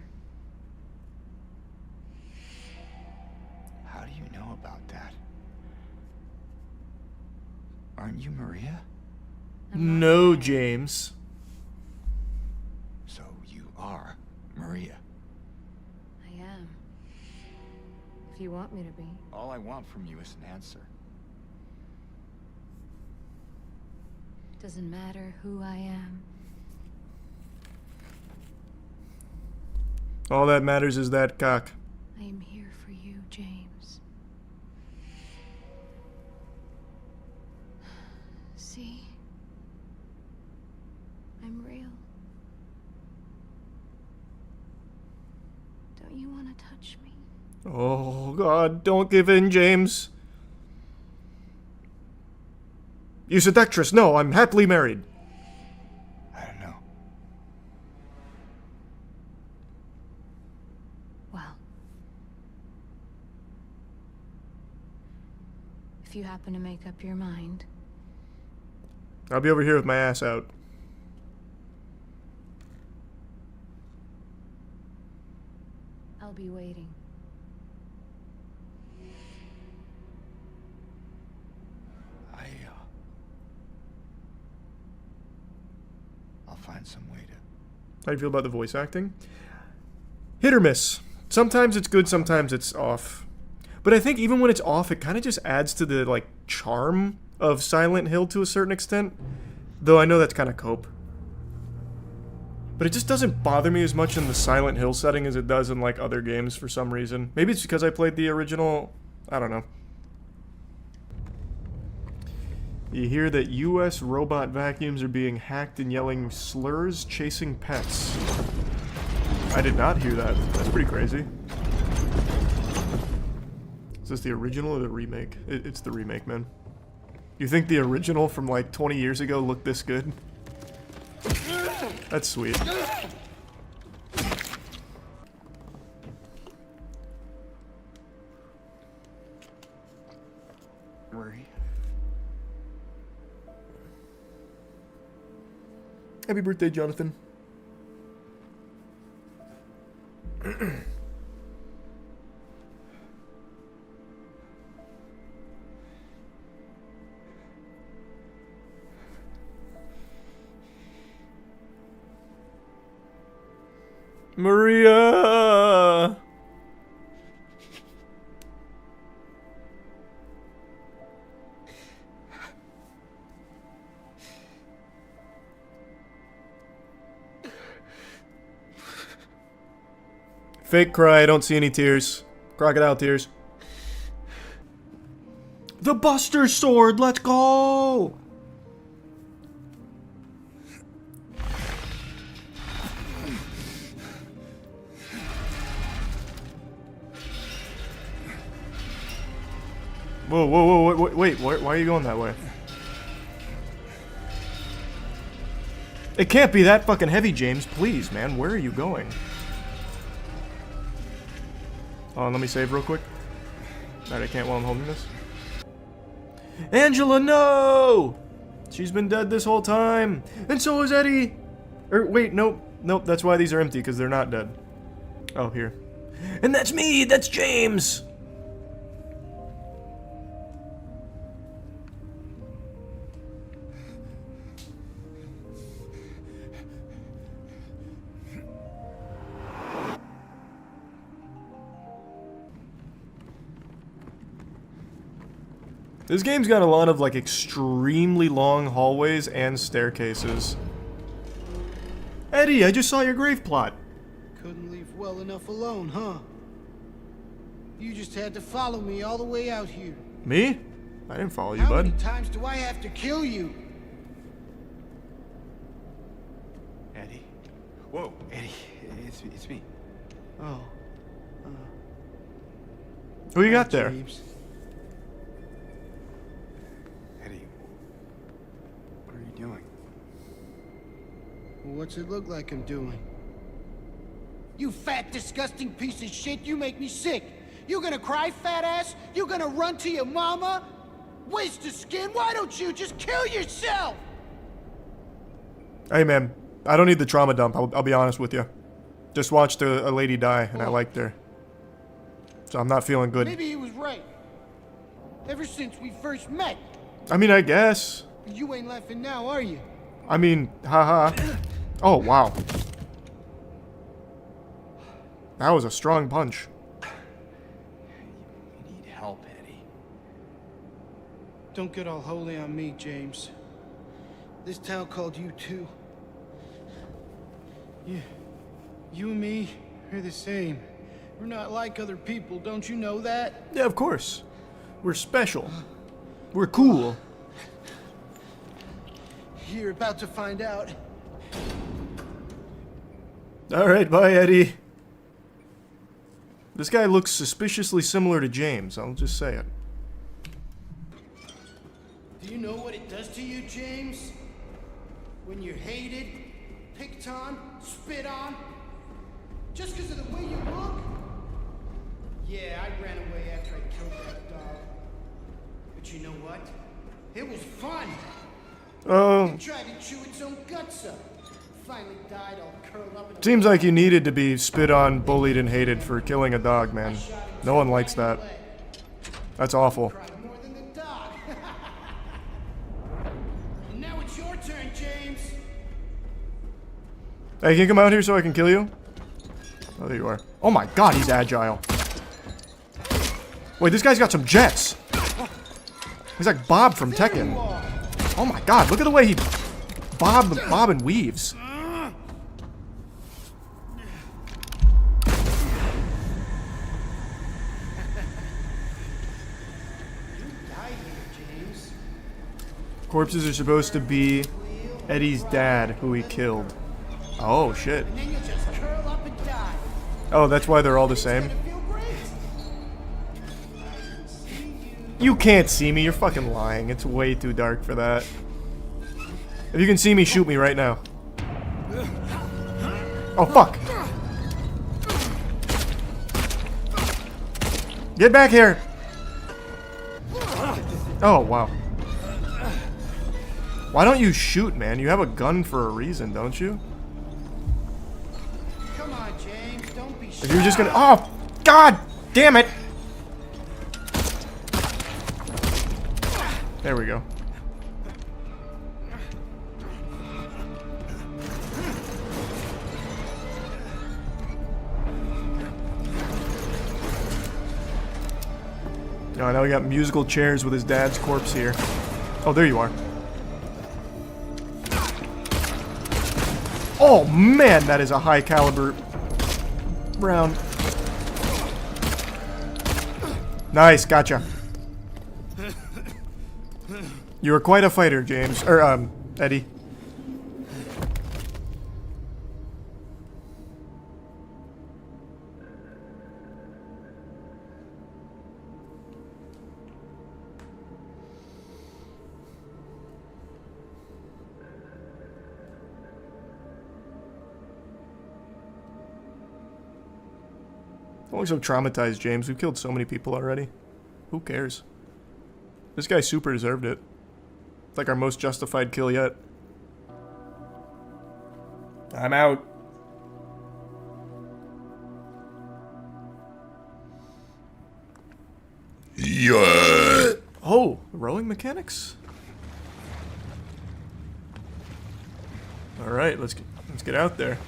How do you know about that? Aren't you Maria? No, James. So you are Maria. I am. If you want me to be. All I want from you is an answer. Doesn't matter who I am. All that matters is that cock. I am here for you, James. See? I'm real. Don't you want to touch me? Oh, God, don't give in, James. You seductress, no, I'm happily married. I don't know. Well. If you happen to make up your mind. I'll be over here with my ass out. I'll be waiting. I'll find some way to... How do you feel about the voice acting? Hit or miss. Sometimes it's good, sometimes it's off. But I think even when it's off, it kind of just adds to the, like, charm of Silent Hill to a certain extent. Though I know that's kind of cope. But it just doesn't bother me as much in the Silent Hill setting as it does in, like, other games for some reason. Maybe it's because I played the original... I don't know. You hear that U.S. robot vacuums are being hacked and yelling slurs chasing pets. I did not hear that. That's pretty crazy. Is this the original or the remake? It's the remake, man. You think the original from like 20 years ago looked this good? That's sweet. Marie. Happy birthday, Jonathan. Maria! Fake cry, I don't see any tears. Crocodile tears. The Buster Sword, let's go! Whoa, whoa, whoa, wait, why are you going that way? It can't be that fucking heavy, James. Please, man, where are you going? Oh, let me save real quick. Alright, I can't while I'm holding this. Angela, no! She's been dead this whole time. And so is Eddie. Or, wait, nope. Nope, that's why these are empty, because they're not dead. Oh, here. And that's me! That's James! This game's got a lot of, like, extremely long hallways and staircases. Eddie, I just saw your grave plot. Couldn't leave well enough alone, huh? You just had to follow me all the way out here. Me? I didn't follow you, How bud. many times do I have to kill you? Eddie. Whoa, Eddie. It's me. Oh. Who you got there? James. Eddie. What are you doing? Well, what's it look like I'm doing? You fat, disgusting piece of shit, you make me sick. You gonna cry, fat ass? You gonna run to your mama? Waste of skin, why don't you just kill yourself? Hey, man. I don't need the trauma dump, I'll be honest with you. Just watched a lady die, and I liked her. So I'm not feeling good. Maybe he was right. Ever since we first met. I mean, I guess. You ain't laughing now, are you? I mean, haha. Oh, wow. That was a strong punch. You need help, Eddie. Don't get all holy on me, James. This town called you too. Yeah, you and me are the same. We're not like other people, don't you know that? Yeah, of course. We're special. We're cool. You're about to find out. Alright, bye, Eddie. This guy looks suspiciously similar to James, I'll just say it. Do you know what it does to you, James? When you're hated, picked on, spit on, just because of the way you look? Yeah, I ran away after I killed that dog. But you know what? It was fun. Oh. It tried to chew its own guts up. Finally died all curled up in a Seems like you needed to be spit on, bullied, and hated for killing a dog, man. No one likes that. That's awful. more than the dog. And now it's your turn, James. Hey, can you come out here so I can kill you? Oh, there you are. Oh my god, he's agile. Wait, this guy's got some jets. He's like Bob from Tekken. Oh my god, look at the way he bob and weaves. Corpses are supposed to be Eddie's dad, who he killed. Oh, shit. Oh, that's why they're all the same? You can't see me, you're fucking lying. It's way too dark for that. If you can see me, shoot me right now. Oh, fuck. Get back here! Oh, wow. Why don't you shoot, man? You have a gun for a reason, don't you? Come on, James, don't be shy. If you're just gonna— oh, god damn it! There we go. Oh, now we got musical chairs with his dad's corpse here. Oh, there you are. Oh man, that is a high caliber round. Nice, gotcha. You were quite a fighter, James. Or, Eddie. Don't look so traumatized, James. We've killed so many people already. Who cares? This guy super deserved it. It's like our most justified kill yet. I'm out. Yeah. Oh, rowing mechanics? All right, let's get out there.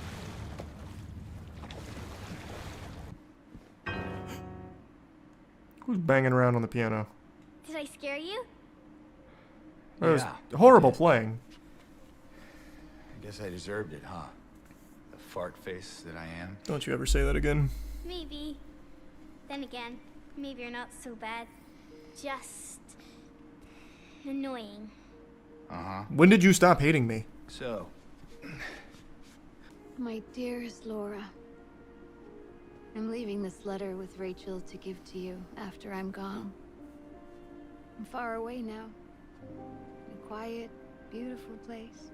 Who's banging around on the piano? Did I scare you? That was horrible playing. I guess I deserved it, huh? The fart face that I am. Don't you ever say that again. Maybe. Then again, maybe you're not so bad. Just annoying. Uh-huh. When did you stop hating me? So. My dearest Laura, I'm leaving this letter with Rachel to give to you after I'm gone. I'm far away now. In a quiet, beautiful place.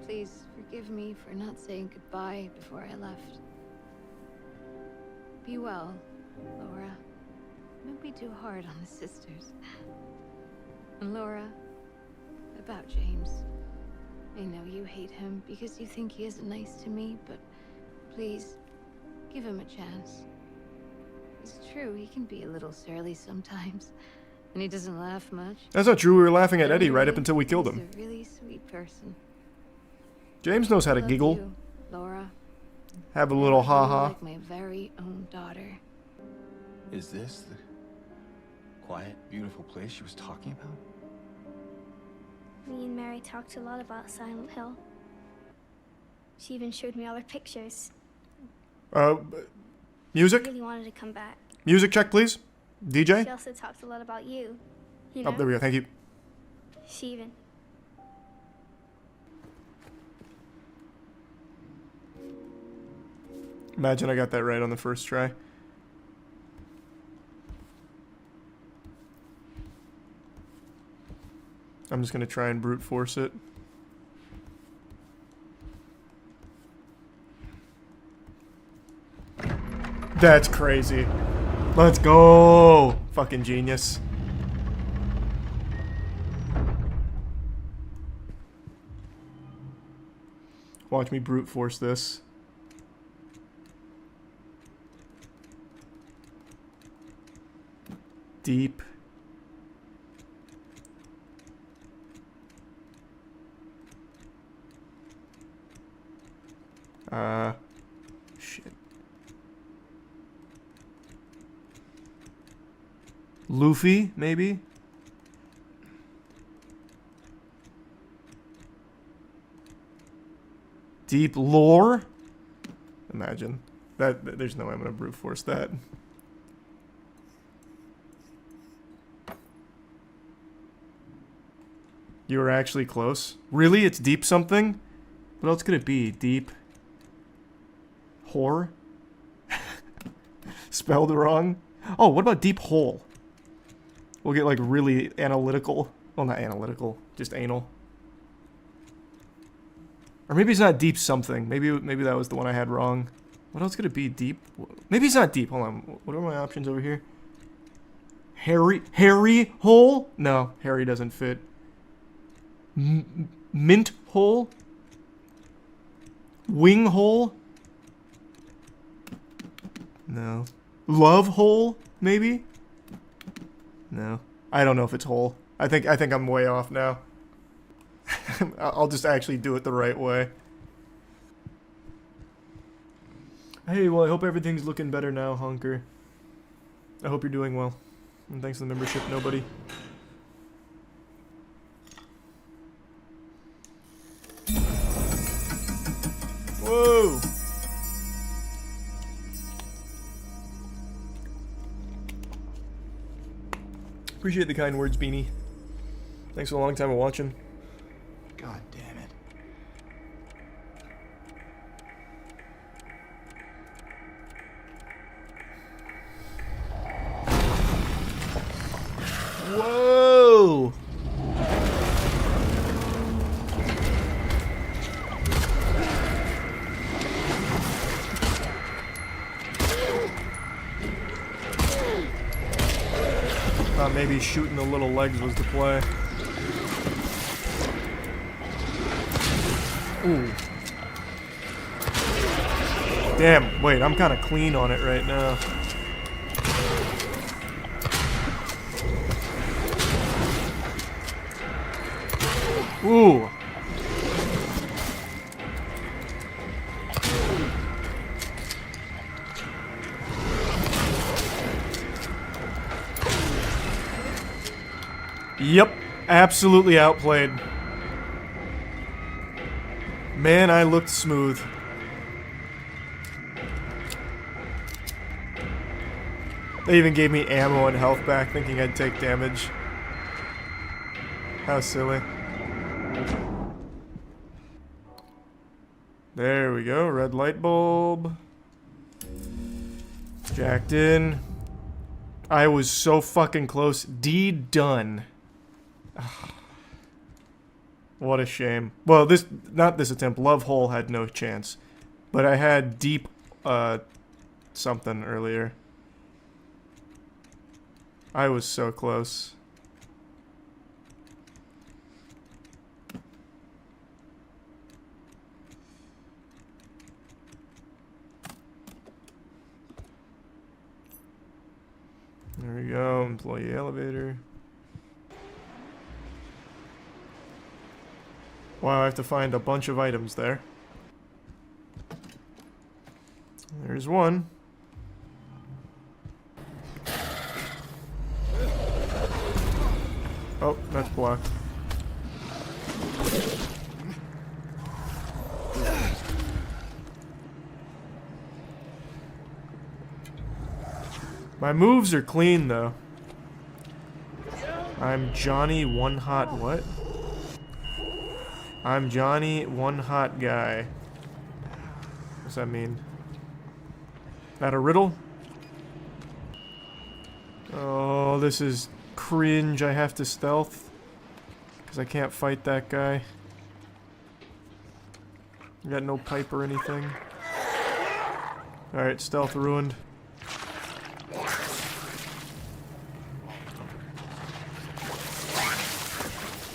Please forgive me for not saying goodbye before I left. Be well, Laura. Don't be too hard on the sisters. And Laura, about James. I know you hate him because you think he isn't nice to me, but please, give him a chance. It's true, he can be a little surly sometimes, And he doesn't laugh much. That's not true. We were laughing at No, Eddie right really, up until we killed him. He's a really sweet person. James knows how to I love giggle. you, Laura. Have a little I love you ha-ha. like my very own daughter. Is this the quiet, beautiful place she was talking about? Me and Mary talked a lot about Silent Hill. She even showed me all her pictures. Music? I really wanted to come back. Music check, please. DJ? She also talked a lot about you. You Oh, know? there we go. Thank you. She even. Imagine I got that right on the first try. I'm just gonna try and brute force it. That's crazy. Let's go! Fucking genius. Watch me brute force this. Deep. Shit. Luffy, maybe? Deep lore? Imagine. There's no way I'm gonna brute force that. You were actually close. Really? It's deep something? What else could it be? Deep. Whore? Spelled wrong? Oh, what about deep hole? We'll get like really analytical. Well, not analytical, just anal. Or maybe it's not deep something. Maybe that was the one I had wrong. What else could it be? Deep? Maybe it's not deep. Hold on. What are my options over here? Hairy hole? No, hairy doesn't fit. Mint hole? Wing hole? No. Love hole? Maybe? No. I don't know if it's hole. I think I'm way off now. I'll just actually do it the right way. Hey, well, I hope everything's looking better now, Honker. I hope you're doing well. And thanks for the membership, nobody. Whoa! Appreciate the kind words, Beanie. Thanks for a long time of watching. God damn it. Whoa! Thought maybe shooting the little legs was the play. Ooh. Damn, wait, I'm kind of clean on it right now. Ooh. Yep, absolutely outplayed. Man, I looked smooth. They even gave me ammo and health back, thinking I'd take damage. How silly. There we go, red light bulb. Jacked in. I was so fucking close. D done. What a shame. Well, not this attempt. Love hole had no chance. But I had deep, something earlier. I was so close. There we go, employee elevator. Wow, I have to find a bunch of items there. There's one. Oh, that's blocked. My moves are clean, though. I'm Johnny One Hot what? I'm Johnny One Hot Guy. What's that mean? That a riddle? Oh, this is cringe. I have to stealth. Because I can't fight that guy. I got no pipe or anything. Alright, stealth ruined.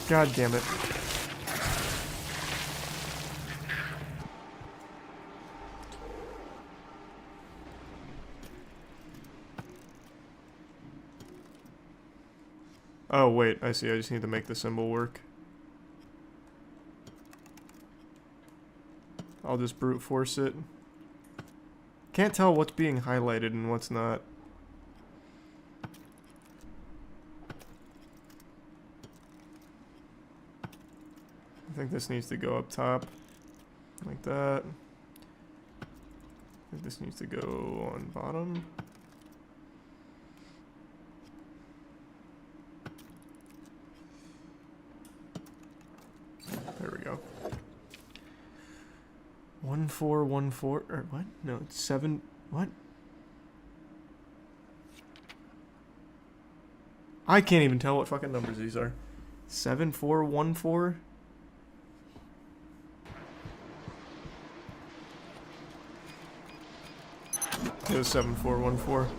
God damn it. Oh, wait, I see. I just need to make the symbol work. I'll just brute force it. Can't tell what's being highlighted and what's not. I think this needs to go up top. Like that. I think this needs to go on bottom. There we go. 1414 or what? No, it's 7 what? I can't even tell what fucking numbers these are. 7414? It was 7414.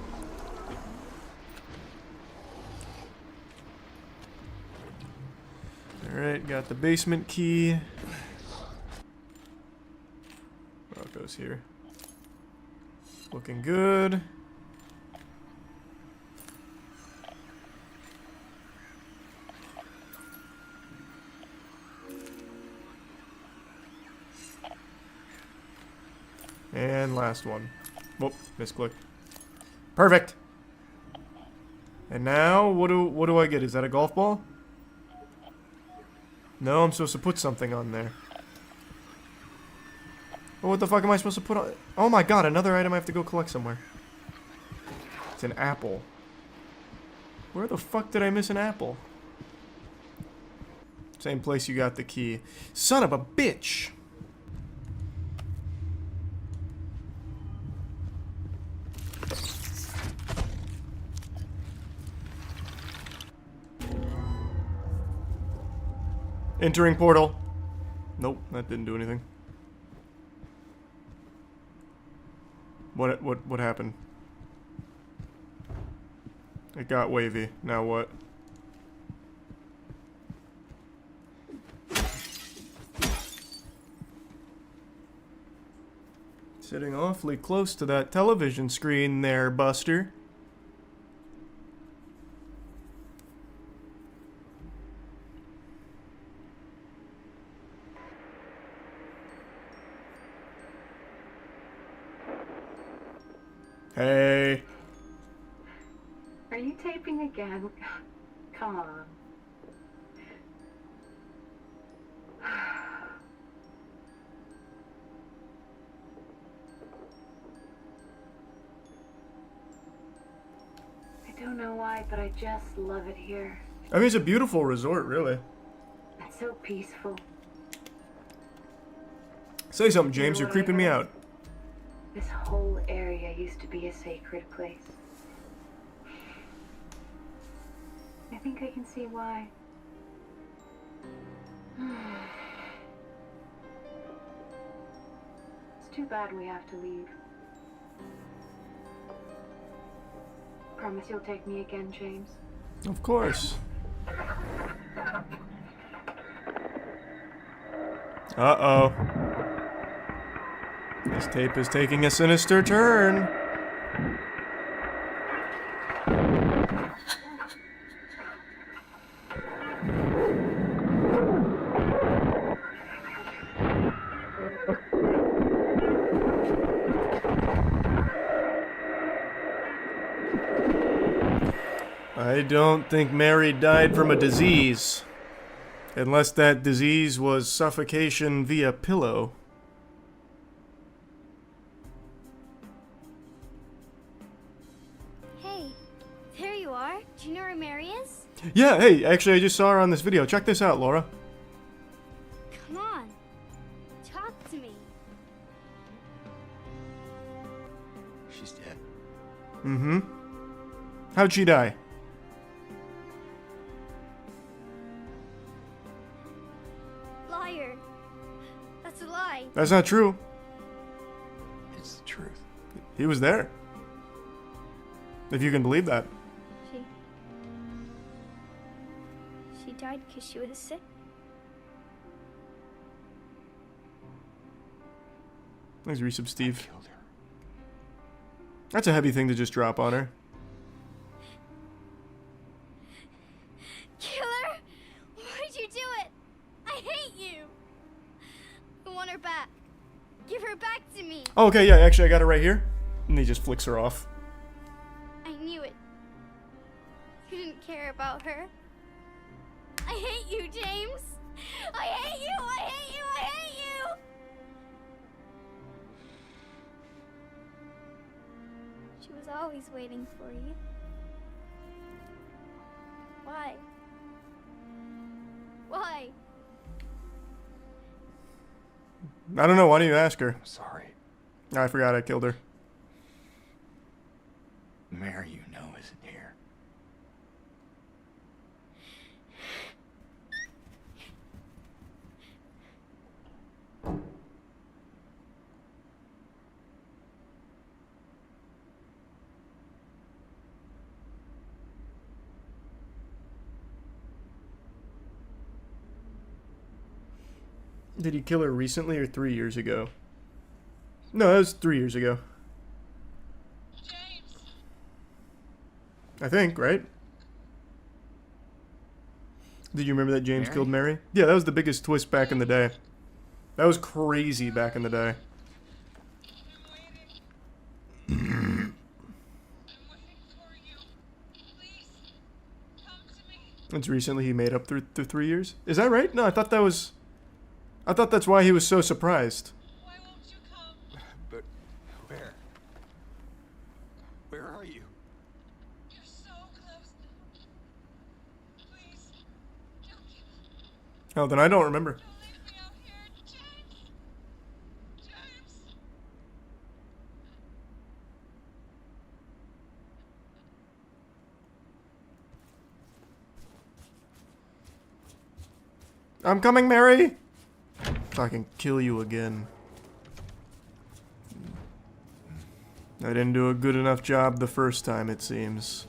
Alright, got the basement key. Oh, it goes here. Looking good. And last one. Whoop, misclick. Perfect. And now, what do I get? Is that a golf ball? No, I'm supposed to put something on there. Well, what the fuck am I supposed to put on? Oh my god, another item I have to go collect somewhere. It's an apple. Where the fuck did I miss an apple? Same place you got the key. Son of a bitch! Entering portal. Nope, that didn't do anything. What happened? It got wavy. Now what? Sitting awfully close to that television screen there, Buster. Hey. Are you taping again? Come on. I don't know why, but I just love it here. I mean, it's a beautiful resort, really. It's so peaceful. Say something, James. You're creeping me out. This whole area used to be a sacred place. I think I can see why. It's too bad we have to leave. Promise you'll take me again, James? Of course. Uh-oh. This tape is taking a sinister turn. I don't think Mary died from a disease. Unless that disease was suffocation via pillow. Hey, there you are. Do you know where Mary is? Yeah, hey, actually I just saw her on this video. Check this out, Laura. Come on. Talk to me. She's dead. Mm-hmm. How'd she die? Liar. That's a lie. That's not true. It's the truth. He was there. If you can believe that. She died because she was sick. Thanks, Resub Steve. That's a heavy thing to just drop on her. Killer? Why'd you do it? I hate you. I want her back. Give her back to me. Oh, okay, yeah, actually I got it right here. And he just flicks her off. I knew it. You didn't care about her. I hate you, James. I hate you. I hate you. I hate you. She was always waiting for you. Why? Why? I don't know, why don't you ask her? I'm sorry. I forgot I killed her. Mary, you know, isn't here. Did he kill her recently or 3 years ago? No, that was 3 years ago. James. I think, right? Did you remember that James Mary? killed Mary? Yeah, that was the biggest twist back in the day. That was crazy back in the day. It's recently he made up through 3 years? Is that right? No, I thought that was... I thought that's why he was so surprised. But where? Where are you? You're so close. Please, don't give up. Oh, then I don't remember. Don't leave me out here, James. James. I'm coming, Mary! I can kill you again. I didn't do a good enough job the first time, it seems.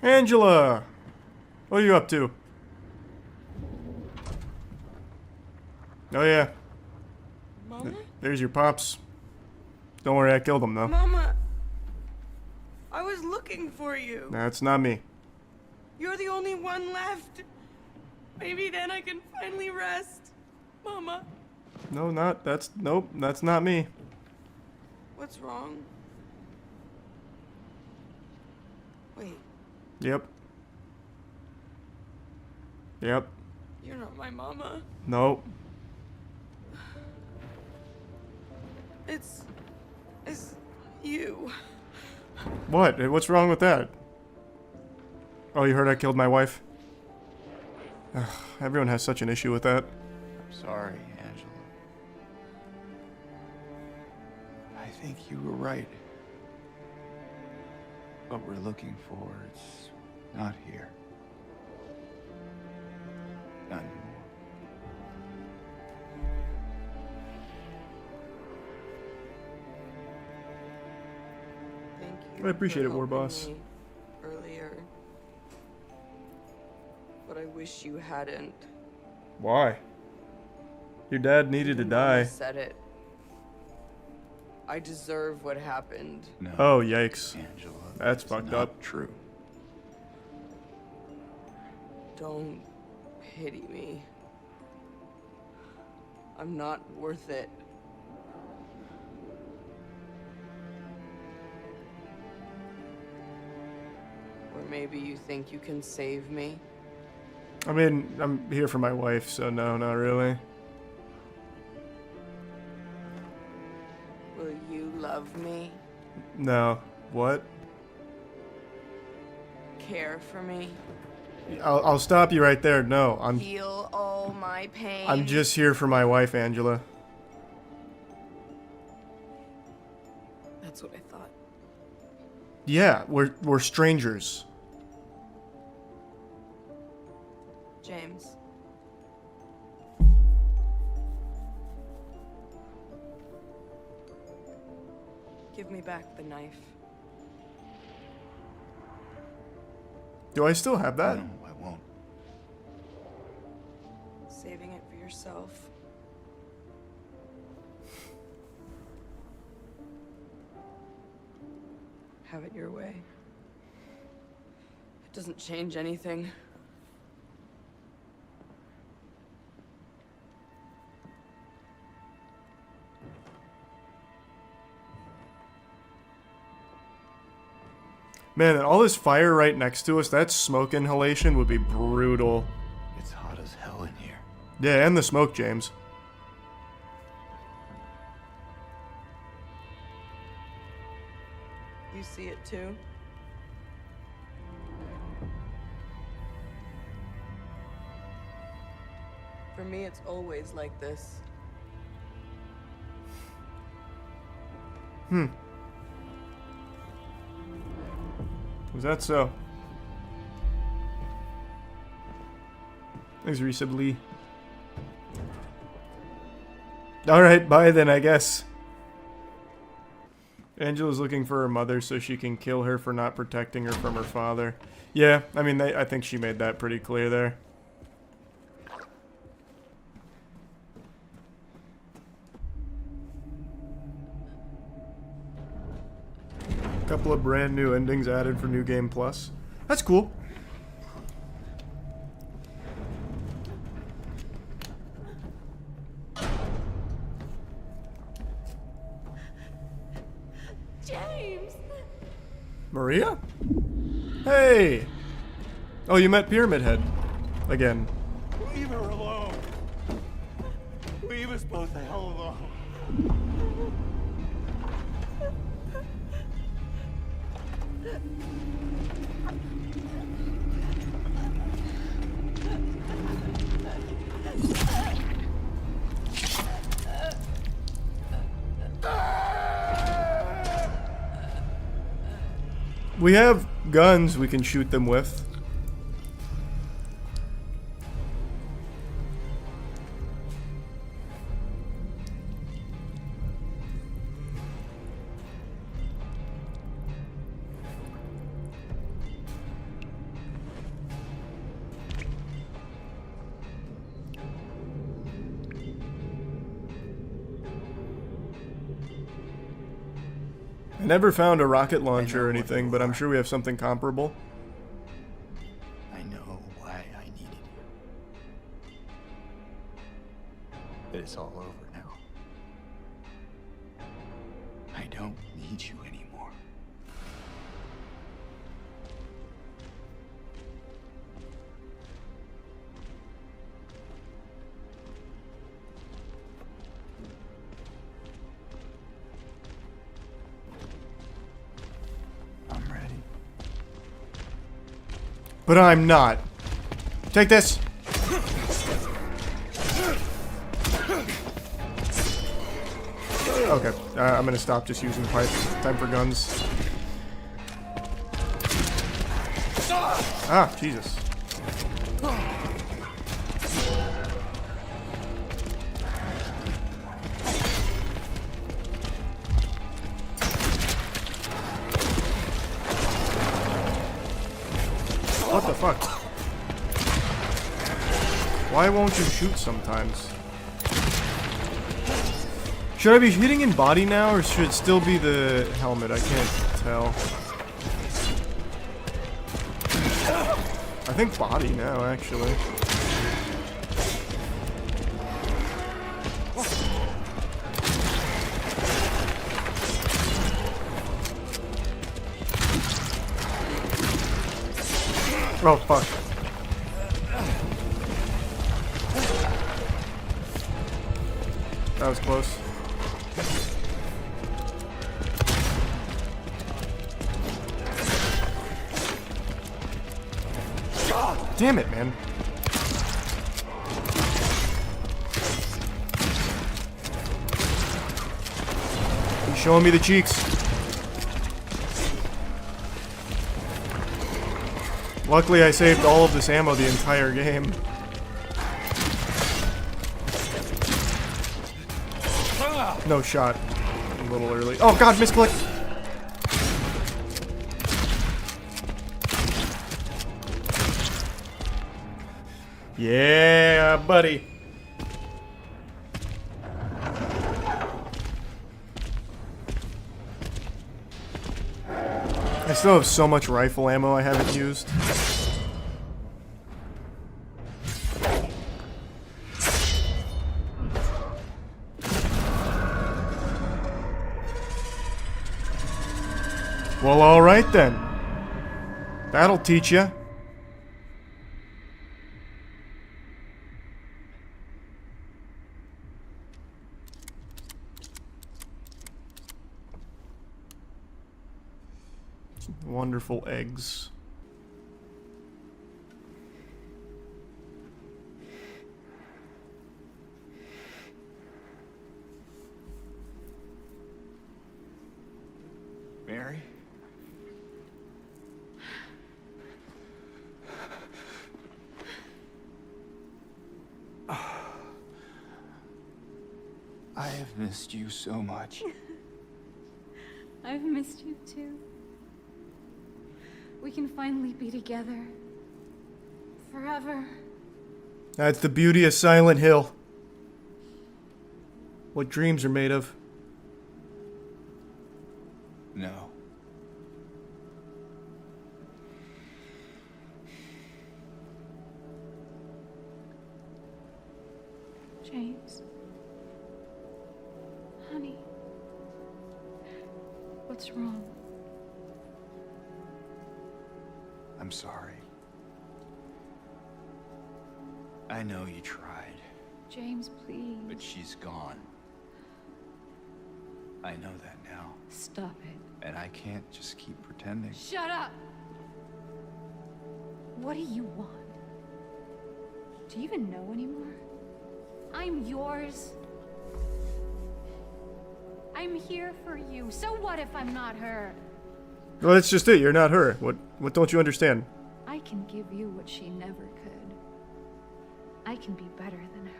Angela! What are you up to? Oh yeah. Mama? There's your pops. Don't worry, I killed them though. Mama! I was looking for you. That's not me. You're the only one left. Maybe then I can finally rest. Mama. No, nope, that's not me. What's wrong? Wait, Yep. Yep. you're not my mama. Nope. It's you. What? What's wrong with that? Oh, you heard I killed my wife? Ugh, everyone has such an issue with that. I'm sorry, Angela. I think you were right. What we're looking for, it's not here. Not anymore. Thank you. I appreciate for it, War helping Boss. me earlier. But I wish you hadn't. Why? Your dad needed to Mama die. said it. I deserve what happened. No. Oh, yikes. Angela, That's fucked not up. True. Don't pity me. I'm not worth it. maybe you think you can save me? I mean, I'm here for my wife, so no, not really. Will you love me? No. What? Care for me? I'll stop you right there. No, Feel all my pain? I'm just here for my wife, Angela. That's what I thought. Yeah, we're strangers. James. Give me back the knife. Do I still have that? No, I won't. Saving it for yourself. Have it your way. It doesn't change anything. Man, and all this fire right next to us, that smoke inhalation would be brutal. It's hot as hell in here. Yeah, and the smoke, James. You see it too? For me, it's always like this. Was that so? Thanks, Resub Lee. Alright, bye then, I guess. Angela's looking for her mother so she can kill her for not protecting her from her father. Yeah, I mean, I think she made that pretty clear there. Couple of brand new endings added for New Game Plus. That's cool. James! Maria? Hey! Oh, you met Pyramid Head. Again. Leave her alone. Leave us both the hell alone. We have guns we can shoot them with. I never found a rocket launcher or anything, but I'm sure we have something comparable. I know why I needed you. But it's all over now. I don't need you anymore. I'm ready. But I'm not. Take this. Okay, I'm gonna stop just using pipe. Time for guns. Ah, Jesus. What the fuck? Why won't you shoot sometimes? Should I be hitting in body now, or should it still be the helmet? I can't tell. I think body now, actually. Oh, fuck. That was close. Damn it, man. He's showing me the cheeks. Luckily, I saved all of this ammo the entire game. No shot. A little early. Oh god, misclick! Yeah, buddy. I still have so much rifle ammo I haven't used. Well, alright then. That'll teach ya. Wonderful eggs. Mary? I have missed you so much. I've missed you too. We can finally be together. Forever. That's the beauty of Silent Hill. What dreams are made of. No. James. Honey. What's wrong? I'm sorry. I know you tried, James, please. but she's gone. I know that now. Stop it. And I can't just keep pretending. Shut up! What do you want? Do you even know anymore? I'm yours. I'm here for you. So what if I'm not her? Well, that's just it. You're not her. What don't you understand? I can give you what she never could. I can be better than her.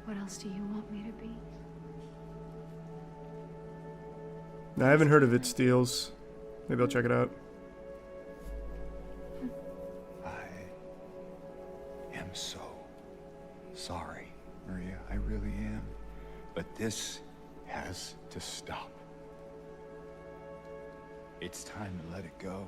What else do you want me to be? I haven't heard of It Steals. Maybe I'll check it out. I am so sorry, Maria. I really am. But this has to stop. It's time to let it go.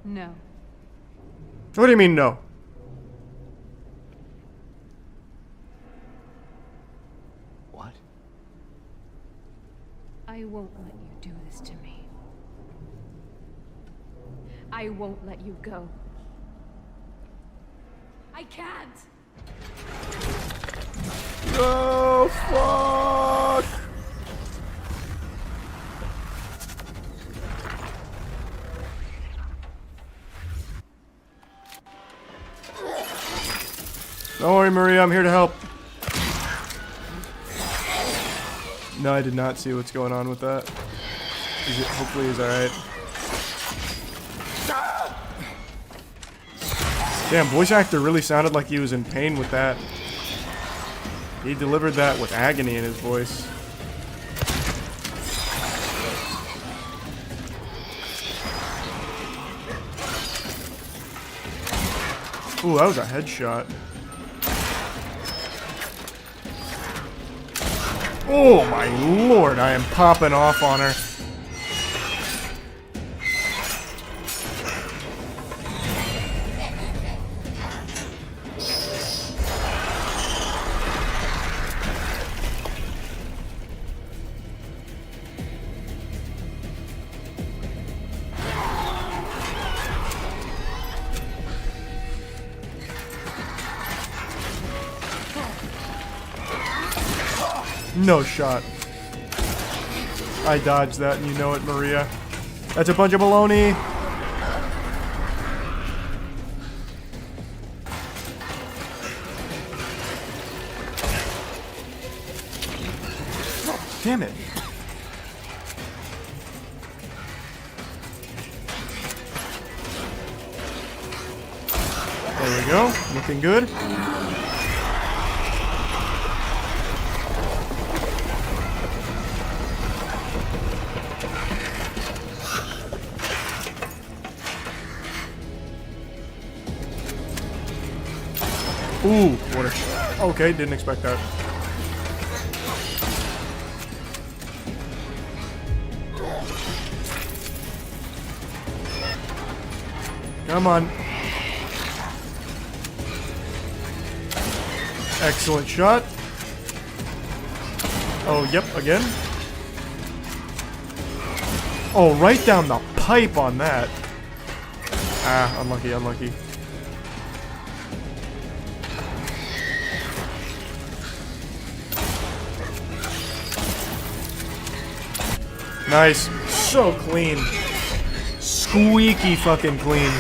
No. What do you mean, no? What? I won't let you do this to me. I won't let you go. I can't! Oh, fuck! Don't worry, Maria, I'm here to help. No, I did not see what's going on with that. Hopefully he's alright. Damn, voice actor really sounded like he was in pain with that. He delivered that with agony in his voice. Ooh, that was a headshot. Oh my lord, I am popping off on her. No shot. I dodged that, and you know it, Maria. That's a bunch of baloney. Damn it. There we go. Looking good. Ooh, what a... Okay, didn't expect that. Come on. Excellent shot. Oh, yep, again. Oh, right down the pipe on that. Ah, unlucky, unlucky. Nice. So clean. Squeaky fucking clean.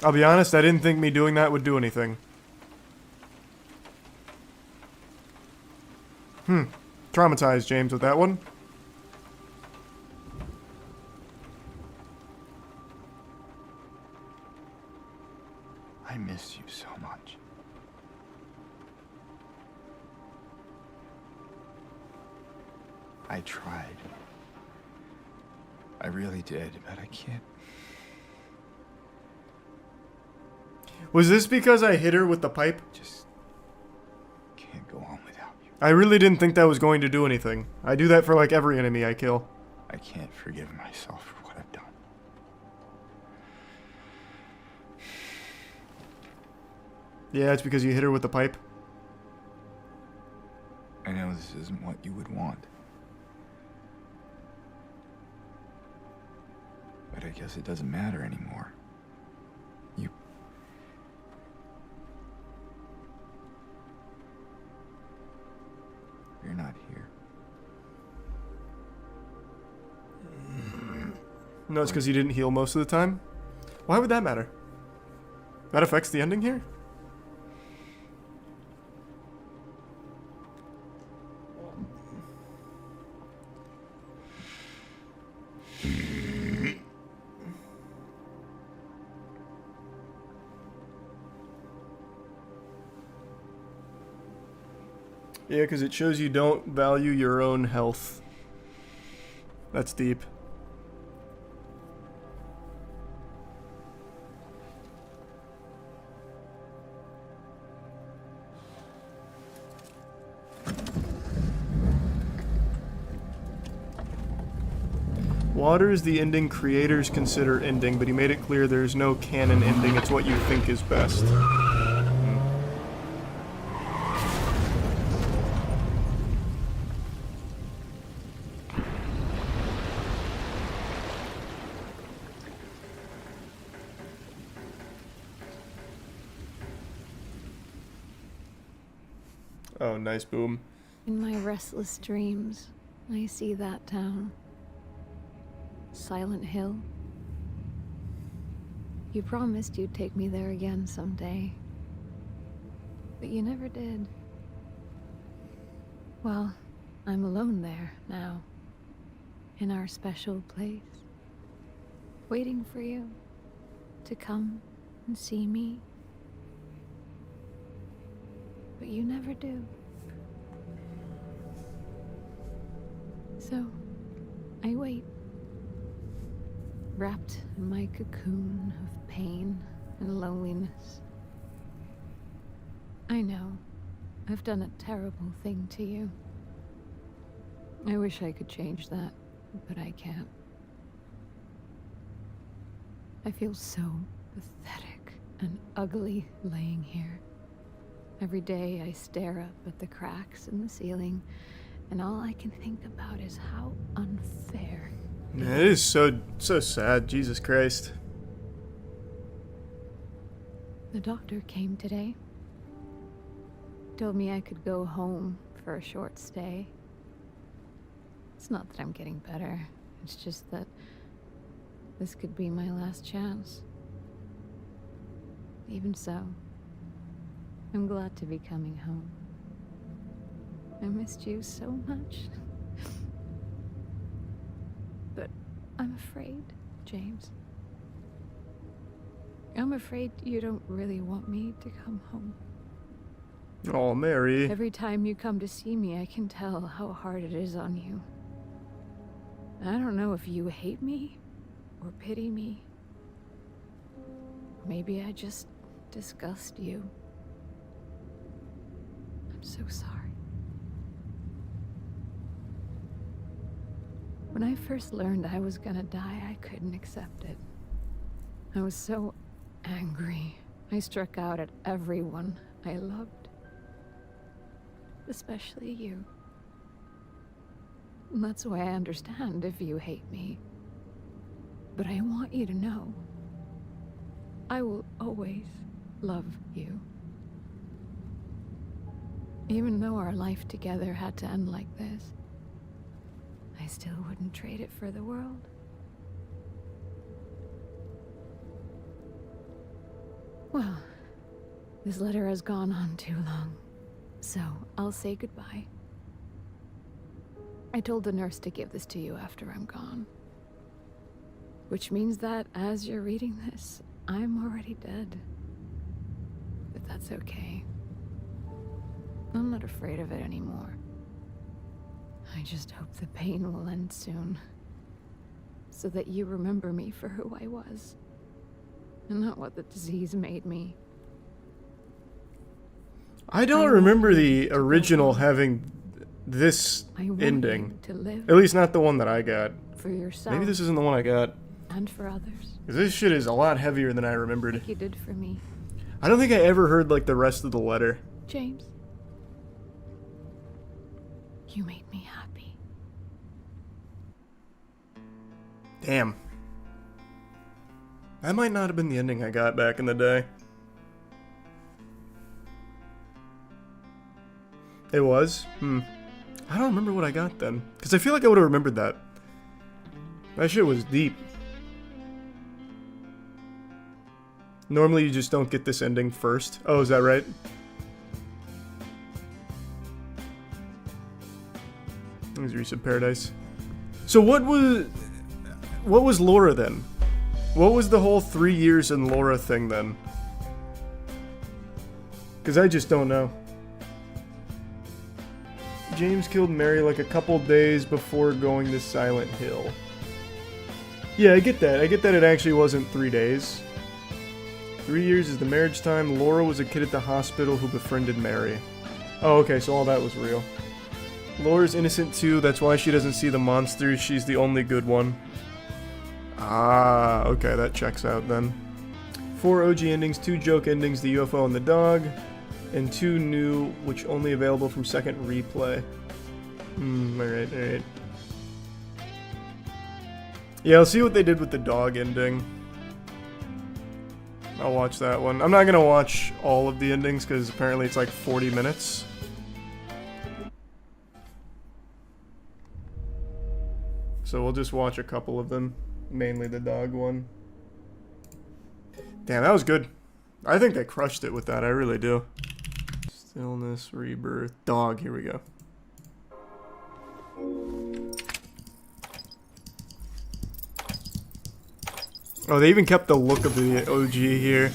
I'll be honest, I didn't think me doing that would do anything. Traumatized James with that one. I miss you so much. I tried. I really did, but I can't. Was this because I hit her with the pipe? Just can't go on without you. I really didn't think that was going to do anything. I do that for like every enemy I kill. I can't forgive myself for what I've done. Yeah, it's because you hit her with the pipe. I know this isn't what you would want. But I guess it doesn't matter anymore. You're not here. No, it's because you didn't heal most of the time. Why would that matter? That affects the ending here? Yeah, because it shows you don't value your own health. That's deep. Water is the ending creators consider ending, but he made it clear there's no canon ending, it's what you think is best. Oh, nice boom. In my restless dreams, I see that town. Silent Hill. You promised you'd take me there again someday. But you never did. Well, I'm alone there now. In our special place. Waiting for you to come and see me. But you never do. So, I wait. Wrapped in my cocoon of pain and loneliness. I know, I've done a terrible thing to you. I wish I could change that, but I can't. I feel so pathetic and ugly laying here. Every day I stare up at the cracks in the ceiling And all I can think about is how unfair. Man, it is so sad. Jesus Christ. The doctor came today. Told me I could go home for a short stay. It's not that I'm getting better. It's just that this could be my last chance. Even so, I'm glad to be coming home. I missed you so much. But I'm afraid, James. I'm afraid you don't really want me to come home. Oh, Mary. Every time you come to see me, I can tell how hard it is on you. I don't know if you hate me or pity me. Maybe I just disgust you. I'm so sorry. When I first learned I was gonna die, I couldn't accept it. I was so angry. I struck out at everyone I loved. Especially you. And that's why I understand if you hate me. But I want you to know, I will always love you. Even though our life together had to end like this, I still wouldn't trade it for the world. Well, this letter has gone on too long, so I'll say goodbye. I told the nurse to give this to you after I'm gone. Which means that as you're reading this, I'm already dead. But that's okay. I'm not afraid of it anymore. I just hope the pain will end soon. So that you remember me for who I was. And not what the disease made me. I don't remember the original having this ending. To live At least not the one that I got. for yourself. Maybe this isn't the one I got. And for others. 'Cause this shit is a lot heavier than I remembered. Like you did for me. I don't think I ever heard like the rest of the letter. James. You made me happy. Damn. That might not have been the ending I got back in the day. It was? I don't remember what I got then. Because I feel like I would have remembered that. That shit was deep. Normally you just don't get this ending first. Oh, is that right? There's Reese of Paradise. So what was Laura then? What was the whole 3 years in Laura thing then? Because I just don't know. James killed Mary like a couple days before going to Silent Hill. Yeah, I get that. I get that it actually wasn't 3 days. 3 years is the marriage time. Laura was a kid at the hospital who befriended Mary. Oh, okay, so all that was real. Laura's innocent too, that's why she doesn't see the monsters. She's the only good one. Ah, okay, that checks out then. 4 OG endings, 2 joke endings, the UFO and the dog, and 2 new, which only available from second replay. Alright. Yeah, I'll see what they did with the dog ending. I'll watch that one. I'm not gonna watch all of the endings, because apparently it's like 40 minutes. So we'll just watch a couple of them. Mainly the dog one. Damn, that was good. I think they crushed it with that, I really do. Stillness, rebirth, dog, here we go. Oh, they even kept the look of the OG here.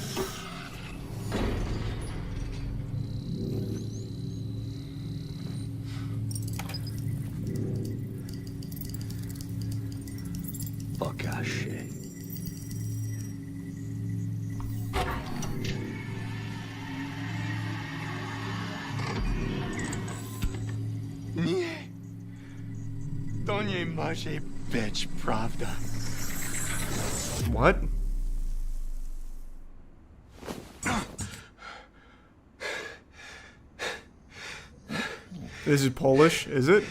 Fuck ass shit. Nie. To nie może być prawda. What? This is Polish, is it?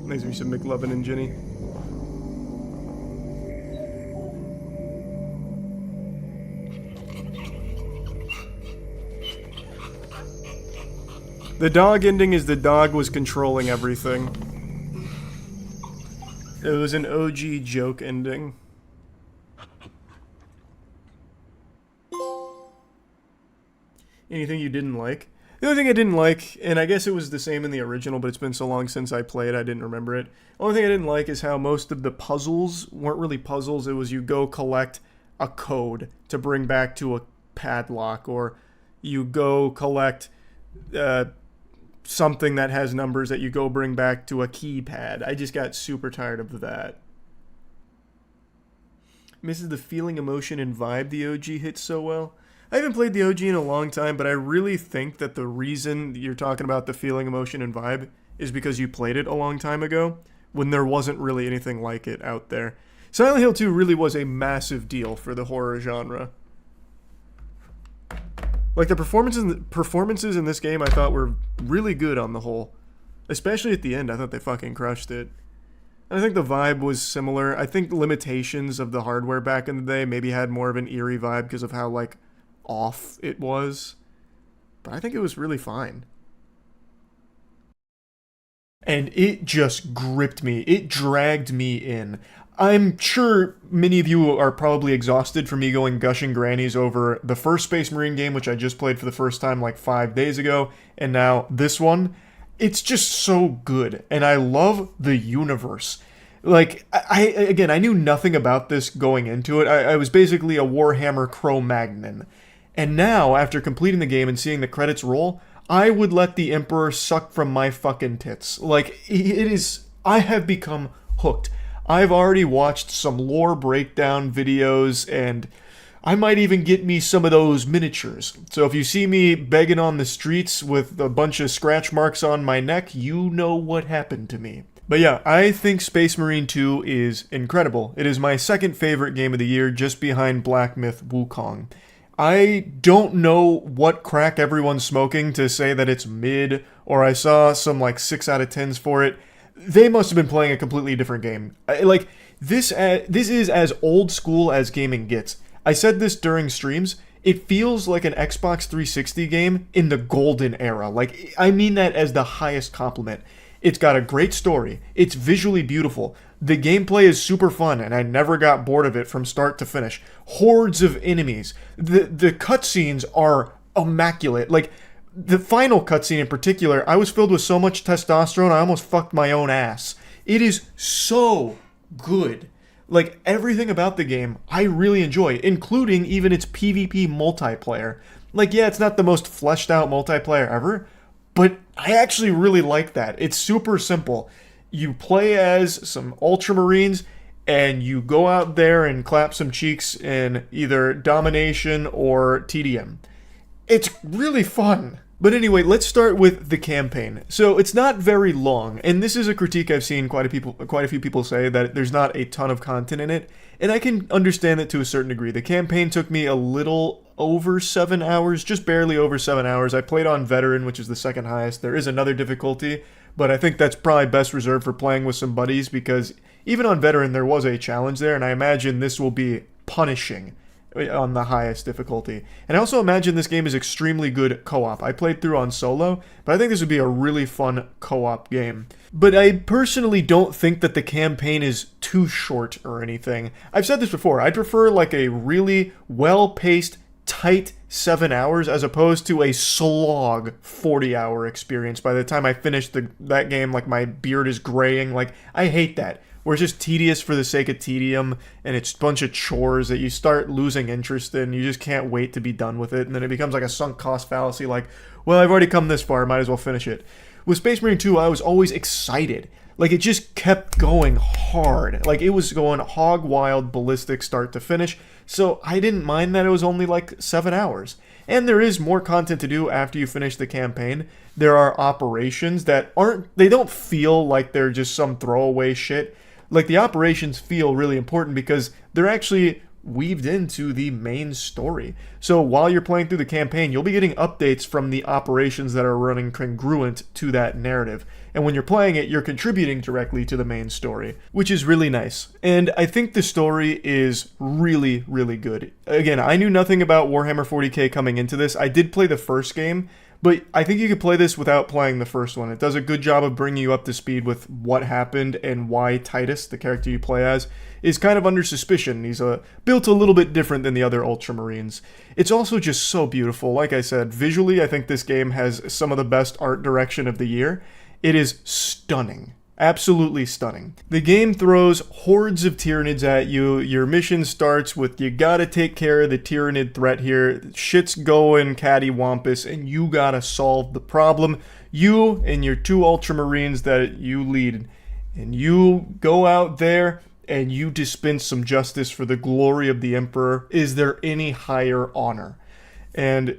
Makes me some McLovin and Ginny. The dog ending is the dog was controlling everything. It was an OG joke ending. Anything you didn't like? The only thing I didn't like, and I guess it was the same in the original, but it's been so long since I played, I didn't remember it. The only thing I didn't like is how most of the puzzles weren't really puzzles. It was you go collect a code to bring back to a padlock, or you go collect something that has numbers that you go bring back to a keypad. I just got super tired of that. Misses the feeling, emotion, and vibe the OG hits so well. I haven't played the OG in a long time, but I really think that the reason you're talking about the feeling, emotion, and vibe is because you played it a long time ago, when there wasn't really anything like it out there. Silent Hill 2 really was a massive deal for the horror genre. Like, the performances in this game I thought were really good on the whole. Especially at the end, I thought they fucking crushed it. And I think the vibe was similar. I think the limitations of the hardware back in the day maybe had more of an eerie vibe because of how, like, off it was. But I think it was really fine. And it just gripped me. It dragged me in. I'm sure many of you are probably exhausted from me going gushing grannies over the first Space Marine game, which I just played for the first time like 5 days ago, and now this one. It's just so good, and I love the universe. Like, I knew nothing about this going into it. I was basically a Warhammer Cro-Magnon. And now, after completing the game and seeing the credits roll, I would let the Emperor suck from my fucking tits. Like, I have become hooked. I've already watched some lore breakdown videos, and I might even get me some of those miniatures. So if you see me begging on the streets with a bunch of scratch marks on my neck, you know what happened to me. But yeah, I think Space Marine 2 is incredible. It is my second favorite game of the year, just behind Black Myth Wukong. I don't know what crack everyone's smoking to say that it's mid, or I saw some like 6 out of 10s for it. They must have been playing a completely different game. Like, this is as old school as gaming gets. I said this during streams. It feels like an Xbox 360 game in the golden era. Like, I mean that as the highest compliment. It's got a great story. It's visually beautiful. The gameplay is super fun, and I never got bored of it from start to finish. Hordes of enemies. The cutscenes are immaculate. Like, the final cutscene in particular, I was filled with so much testosterone, I almost fucked my own ass. It is so good. Like, everything about the game, I really enjoy, including even its PvP multiplayer. Like, yeah, it's not the most fleshed out multiplayer ever, but I actually really like that. It's super simple. You play as some Ultramarines, and you go out there and clap some cheeks in either Domination or TDM. It's really fun. But anyway, let's start with the campaign. So it's not very long, and this is a critique I've seen quite a few people say, that there's not a ton of content in it, and I can understand that to a certain degree. The campaign took me a little over 7 hours, just barely over 7 hours. I played on Veteran, which is the second highest. There is another difficulty, but I think that's probably best reserved for playing with some buddies, because even on Veteran there was a challenge there, and I imagine this will be punishing on the highest difficulty. And I also imagine this game is extremely good co-op. I played through on solo, but I think this would be a really fun co-op game. But I personally don't think that the campaign is too short or anything. I've said this before, I'd prefer like a really well-paced, tight 7 hours as opposed to a slog 40-hour experience. By the time I finish that game, like, my beard is graying. Like, I hate that. Where it's just tedious for the sake of tedium, and it's a bunch of chores that you start losing interest in. You just can't wait to be done with it, and then it becomes like a sunk cost fallacy, like, well, I've already come this far, might as well finish it. With Space Marine 2, I was always excited. Like, it just kept going hard. Like, it was going hog wild, ballistic start to finish, so I didn't mind that it was only like 7 hours. And there is more content to do after you finish the campaign. There are operations that they don't feel like they're just some throwaway shit. Like, the operations feel really important because they're actually weaved into the main story. So while you're playing through the campaign, you'll be getting updates from the operations that are running congruent to that narrative. And when you're playing it, you're contributing directly to the main story, which is really nice. And I think the story is really, really good. Again, I knew nothing about Warhammer 40k coming into this. I did play the first game, but I think you could play this without playing the first one. It does a good job of bringing you up to speed with what happened and why Titus, the character you play as, is kind of under suspicion. He's built a little bit different than the other Ultramarines. It's also just so beautiful. Like I said, visually, I think this game has some of the best art direction of the year. It is stunning. Absolutely stunning. The game throws hordes of Tyranids at you. Your mission starts with you gotta take care of the Tyranid threat here. Shit's going cattywampus and you gotta solve the problem. You and your 2 Ultramarines that you lead. And you go out there and you dispense some justice for the glory of the Emperor. Is there any higher honor? And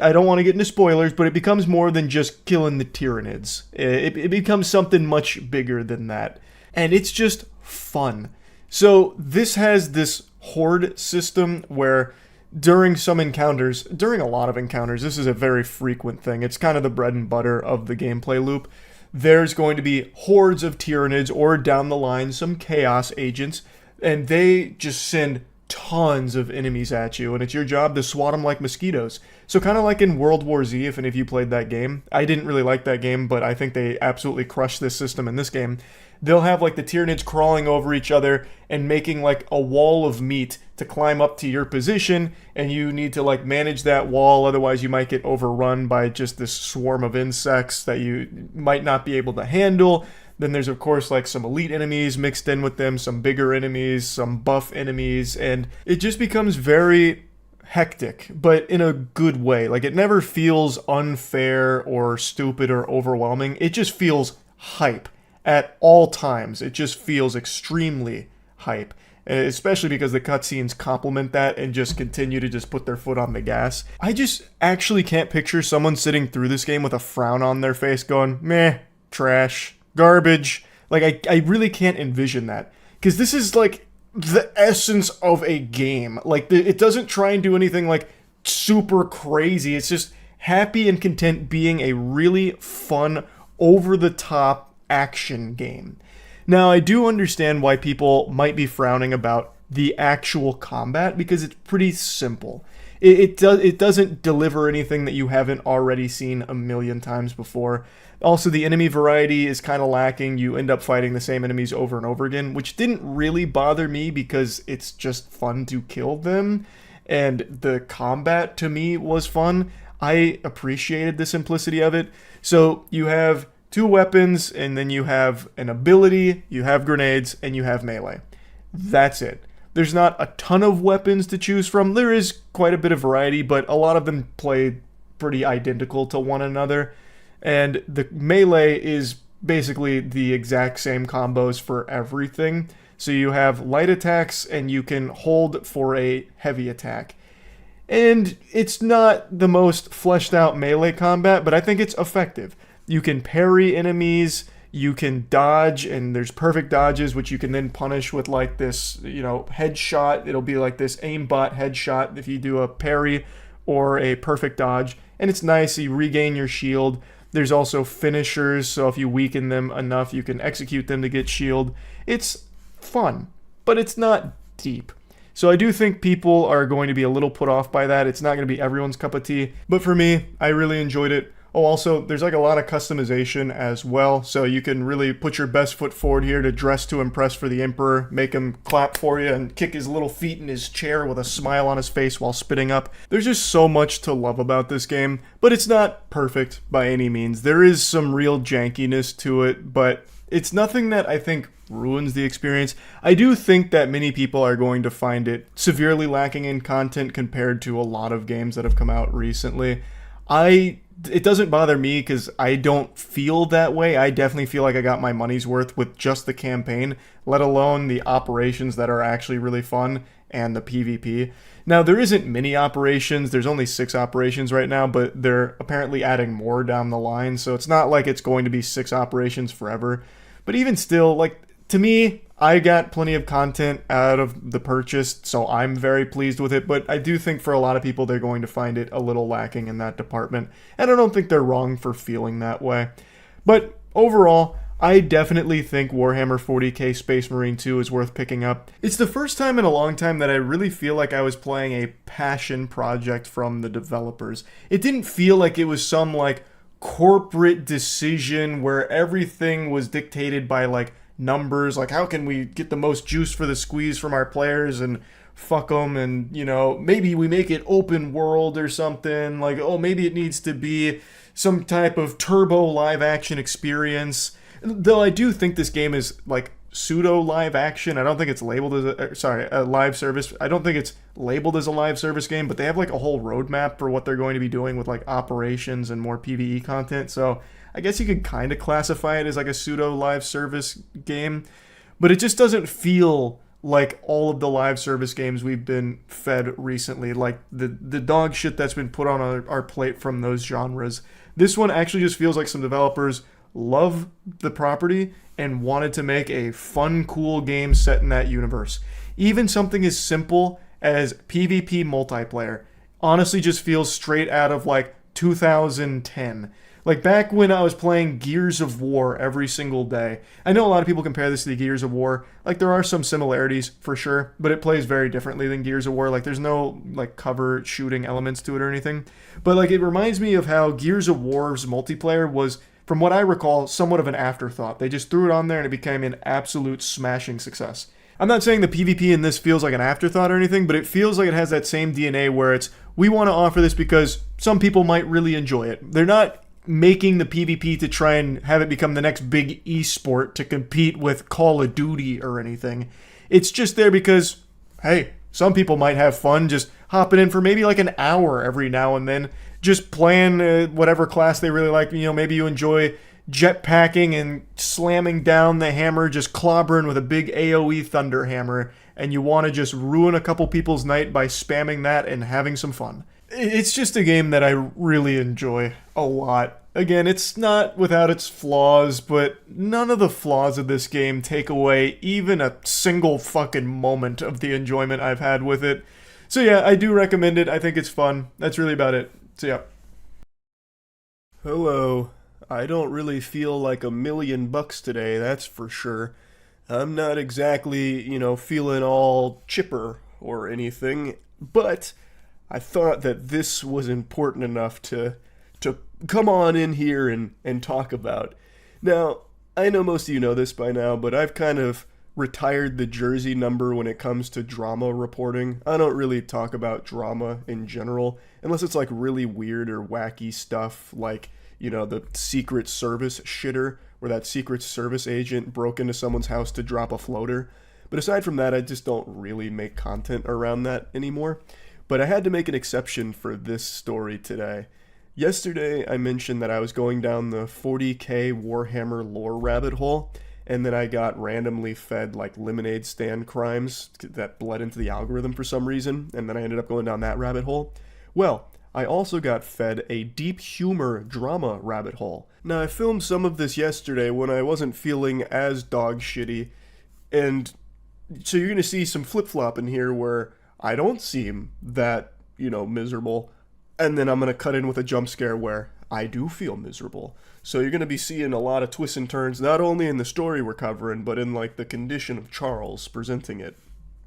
I don't want to get into spoilers, but it becomes more than just killing the Tyranids. It becomes something much bigger than that. And it's just fun. So this has this horde system where during some encounters, during a lot of encounters, this is a very frequent thing. It's kind of the bread and butter of the gameplay loop. There's going to be hordes of Tyranids or down the line some Chaos agents, and they just send tons of enemies at you, and it's your job to swat them like mosquitoes. So kind of like in World War Z, if any of you played that game. I didn't really like that game, but I think they absolutely crushed this system in this game. They'll have like the Tyranids crawling over each other and making like a wall of meat to climb up to your position, and you need to like manage that wall, otherwise you might get overrun by just this swarm of insects that you might not be able to handle. Then there's, of course, like some elite enemies mixed in with them, some bigger enemies, some buff enemies, and it just becomes very hectic, but in a good way. Like, it never feels unfair or stupid or overwhelming. It just feels hype at all times. It just feels extremely hype, especially because the cutscenes complement that and just continue to just put their foot on the gas. I just actually can't picture someone sitting through this game with a frown on their face going, meh, trash, garbage. Like, I really can't envision that, because this is like the essence of a game. Like, it doesn't try and do anything like super crazy. It's just happy and content being a really fun, over-the-top action game. Now, I do understand why people might be frowning about the actual combat, because it's pretty simple. It doesn't deliver anything that you haven't already seen a million times before. Also, the enemy variety is kind of lacking. You end up fighting the same enemies over and over again, which didn't really bother me because it's just fun to kill them. And the combat, to me, was fun. I appreciated the simplicity of it. So you have 2 weapons, and then you have an ability, you have grenades, and you have melee. That's it. There's not a ton of weapons to choose from. There is quite a bit of variety, but a lot of them play pretty identical to one another. And the melee is basically the exact same combos for everything. So you have light attacks, and you can hold for a heavy attack. And it's not the most fleshed out melee combat, but I think it's effective. You can parry enemies, you can dodge, and there's perfect dodges, which you can then punish with like this, headshot. It'll be like this aimbot headshot if you do a parry or a perfect dodge. And it's nice, you regain your shield. There's also finishers, so if you weaken them enough, you can execute them to get shield. It's fun, but it's not deep. So I do think people are going to be a little put off by that. It's not going to be everyone's cup of tea, but for me, I really enjoyed it. Oh, also, there's like a lot of customization as well, so you can really put your best foot forward here to dress to impress for the Emperor, make him clap for you and kick his little feet in his chair with a smile on his face while spitting up. There's just so much to love about this game, but it's not perfect by any means. There is some real jankiness to it, but it's nothing that I think ruins the experience. I do think that many people are going to find it severely lacking in content compared to a lot of games that have come out recently. It doesn't bother me because I don't feel that way. I definitely feel like I got my money's worth with just the campaign, let alone the operations that are actually really fun and the PvP. Now, there isn't many operations. There's only 6 operations right now, but they're apparently adding more down the line, so it's not like it's going to be 6 operations forever. But even still, like, to me, I got plenty of content out of the purchase, so I'm very pleased with it, but I do think for a lot of people they're going to find it a little lacking in that department, and I don't think they're wrong for feeling that way. But overall, I definitely think Warhammer 40k Space Marine 2 is worth picking up. It's the first time in a long time that I really feel like I was playing a passion project from the developers. It didn't feel like it was some like corporate decision where everything was dictated by like numbers, like how can we get the most juice for the squeeze from our players and fuck them, and you know, maybe we make it open world or something, like oh maybe it needs to be some type of turbo live action experience. Though I do think this game is like pseudo live action. I don't think it's labeled as a live service. I don't think it's labeled as a live service game, but they have like a whole roadmap for what they're going to be doing with like operations and more PvE content. So I guess you could kind of classify it as like a pseudo live service game, but it just doesn't feel like all of the live service games we've been fed recently, like the dog shit that's been put on our plate from those genres. This one actually just feels like some developers love the property and wanted to make a fun, cool game set in that universe. Even something as simple as PvP multiplayer honestly just feels straight out of like 2010. Like back when I was playing Gears of War every single day. I know a lot of people compare this to the Gears of War. Like there are some similarities for sure, but it plays very differently than Gears of War. Like there's no like cover shooting elements to it or anything. But like it reminds me of how Gears of War's multiplayer was, from what I recall, somewhat of an afterthought. They just threw it on there and it became an absolute smashing success. I'm not saying the PvP in this feels like an afterthought or anything, but it feels like it has that same DNA where it's, we want to offer this because some people might really enjoy it. They're not making the PvP to try and have it become the next big esport to compete with Call of Duty or anything. It's just there because, hey, some people might have fun just hopping in for maybe like an hour every now and then, just playing whatever class they really like. You know, maybe you enjoy jetpacking and slamming down the hammer, just clobbering with a big AoE thunder hammer, and you want to just ruin a couple people's night by spamming that and having some fun. It's just a game that I really enjoy a lot. Again, it's not without its flaws, but none of the flaws of this game take away even a single fucking moment of the enjoyment I've had with it. So yeah, I do recommend it. I think it's fun. That's really about it. So yeah. Hello. I don't really feel like $1 million today, that's for sure. I'm not exactly, feeling all chipper or anything, but I thought that this was important enough to come on in here and talk about. Now, I know most of you know this by now, but I've kind of retired the jersey number when it comes to drama reporting. I don't really talk about drama in general, unless it's like really weird or wacky stuff like, the Secret Service shitter, where that Secret Service agent broke into someone's house to drop a floater. But aside from that, I just don't really make content around that anymore. But I had to make an exception for this story today. Yesterday, I mentioned that I was going down the 40k Warhammer lore rabbit hole, and then I got randomly fed like lemonade stand crimes that bled into the algorithm for some reason, and then I ended up going down that rabbit hole. Well, I also got fed a deep humor drama rabbit hole. Now, I filmed some of this yesterday when I wasn't feeling as dog shitty, and so you're going to see some flip-flop in here where I don't seem that, miserable, and then I'm going to cut in with a jump scare where I do feel miserable. So you're going to be seeing a lot of twists and turns, not only in the story we're covering, but in like the condition of Charles presenting it.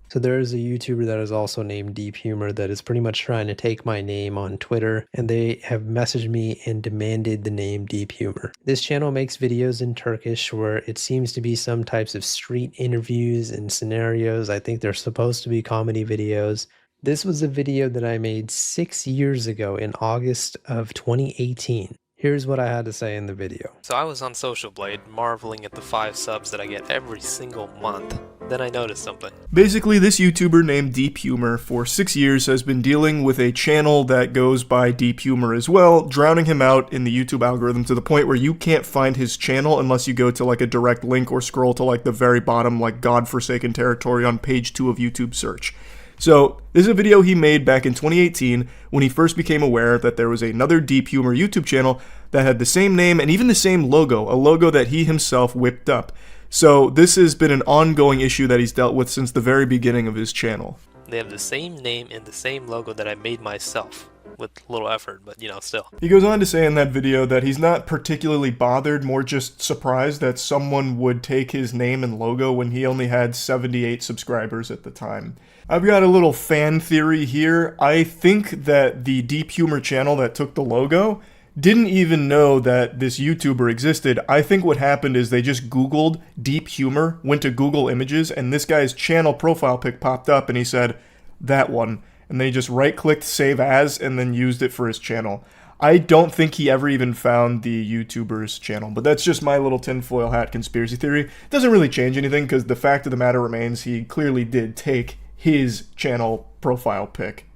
So there is a YouTuber that is also named Deep Humor that is pretty much trying to take my name on Twitter, and they have messaged me and demanded the name Deep Humor. This channel makes videos in Turkish where it seems to be some types of street interviews and scenarios. I think they're supposed to be comedy videos. This was a video that I made 6 years ago in August of 2018. Here's what I had to say in the video. So I was on Social Blade, marveling at the 5 subs that I get every single month. Then I noticed something. Basically, this YouTuber named Deep Humor for 6 years has been dealing with a channel that goes by Deep Humor as well, drowning him out in the YouTube algorithm to the point where you can't find his channel unless you go to like a direct link or scroll to like the very bottom, like godforsaken territory on page 2 of YouTube search. So, this is a video he made back in 2018 when he first became aware that there was another Deep Humor YouTube channel that had the same name and even the same logo, a logo that he himself whipped up. So this has been an ongoing issue that he's dealt with since the very beginning of his channel. They have the same name and the same logo that I made myself. With little effort, but you know, still. He goes on to say in that video that he's not particularly bothered, more just surprised that someone would take his name and logo when he only had 78 subscribers at the time. I've got a little fan theory here. I think that the Deep Humor channel that took the logo didn't even know that this YouTuber existed. I think what happened is they just Googled Deep Humor, went to Google Images, and this guy's channel profile pic popped up and he said, that one. And then he just right-clicked Save As and then used it for his channel. I don't think he ever even found the YouTuber's channel, but that's just my little tinfoil hat conspiracy theory. It doesn't really change anything because the fact of the matter remains he clearly did take his channel profile pic.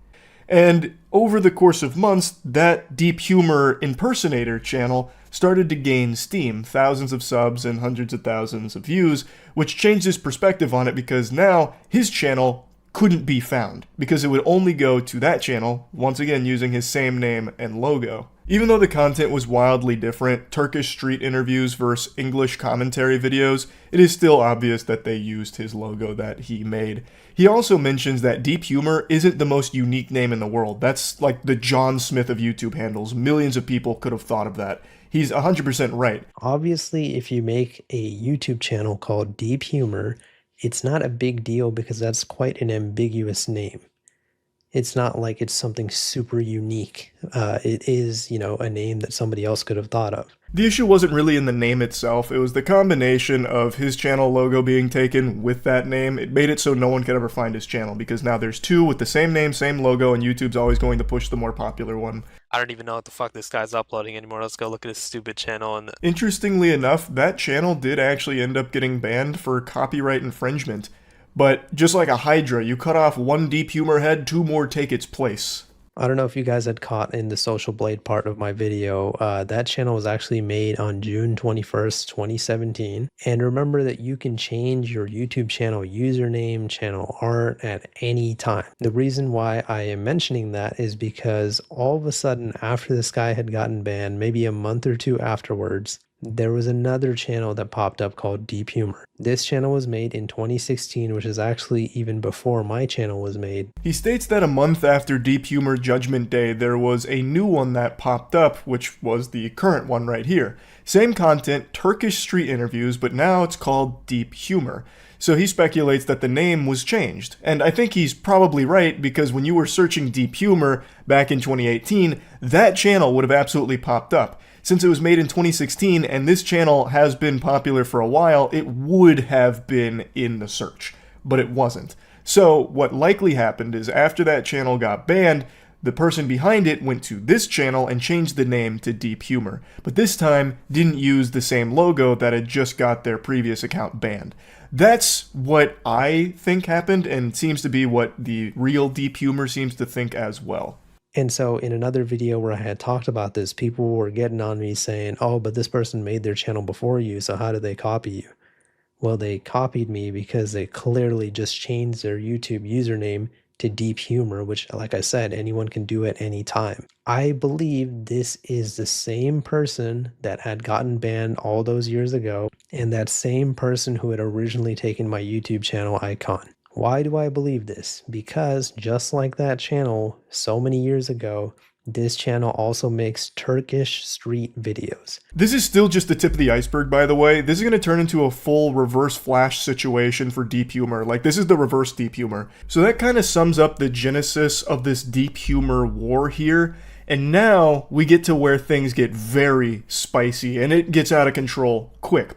And over the course of months, that Deep Humor impersonator channel started to gain steam, thousands of subs and hundreds of thousands of views, which changed his perspective on it because now his channel couldn't be found because it would only go to that channel, once again using his same name and logo. Even though the content was wildly different, Turkish street interviews versus English commentary videos, it is still obvious that they used his logo that he made. He also mentions that Deep Humor isn't the most unique name in the world. That's like the John Smith of YouTube handles. Millions of people could have thought of that. He's 100% right. Obviously, if you make a YouTube channel called Deep Humor, it's not a big deal because that's quite an ambiguous name. It's not like it's something super unique. It is, you know, a name that somebody else could have thought of. The issue wasn't really in the name itself, it was the combination of his channel logo being taken with that name. It made it so no one could ever find his channel, because now there's two with the same name, same logo, and YouTube's always going to push the more popular one. I don't even know what the fuck this guy's uploading anymore. Let's go look at his stupid channel. And interestingly enough, that channel did actually end up getting banned for copyright infringement. But just like a Hydra, you cut off one Deep Humor head, two more take its place. I don't know if you guys had caught in the Social Blade part of my video, that channel was actually made on June 21st, 2017. And remember that you can change your YouTube channel username, channel art at any time. The reason why I am mentioning that is because all of a sudden after this guy had gotten banned, maybe a month or two afterwards, there was another channel that popped up called Deep Humor. This channel was made in 2016, which is actually even before my channel was made. He states that a month after Deep Humor Judgment Day, there was a new one that popped up, which was the current one right here. Same content, Turkish street interviews, but now it's called Deep Humor. So he speculates that the name was changed. And I think he's probably right, because when you were searching Deep Humor back in 2018, that channel would have absolutely popped up. Since it was made in 2016 and this channel has been popular for a while, it would have been in the search, but it wasn't. So what likely happened is after that channel got banned, the person behind it went to this channel and changed the name to Deep Humor, but this time didn't use the same logo that had just got their previous account banned. That's what I think happened, and seems to be what the real Deep Humor seems to think as well. And so in another video where I had talked about this, people were getting on me saying, oh, but this person made their channel before you, so how did they copy you? Well, they copied me because they clearly just changed their YouTube username to Deep Humor, which, like I said, anyone can do at any time. I believe this is the same person that had gotten banned all those years ago, and that same person who had originally taken my YouTube channel icon. Why do I believe this? Because just like that channel so many years ago, this channel also makes Turkish street videos. This is still just the tip of the iceberg, by the way. This is going to turn into a full reverse flash situation for Deep Humor. Like, this is the reverse Deep Humor. So that kind of sums up the genesis of this Deep Humor war here. And now we get to where things get very spicy and it gets out of control quick.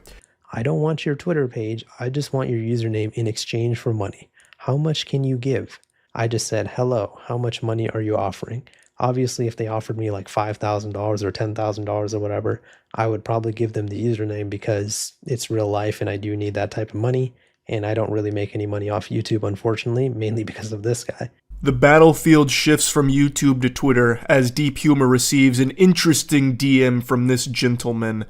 I don't want your Twitter page. I just want your username in exchange for money. How much can you give? I just said, hello, how much money are you offering? Obviously, if they offered me like $5,000 or $10,000 or whatever, I would probably give them the username because it's real life and I do need that type of money. And I don't really make any money off YouTube, unfortunately, mainly because of this guy. The battlefield shifts from YouTube to Twitter as Deep Humor receives an interesting DM from this gentleman,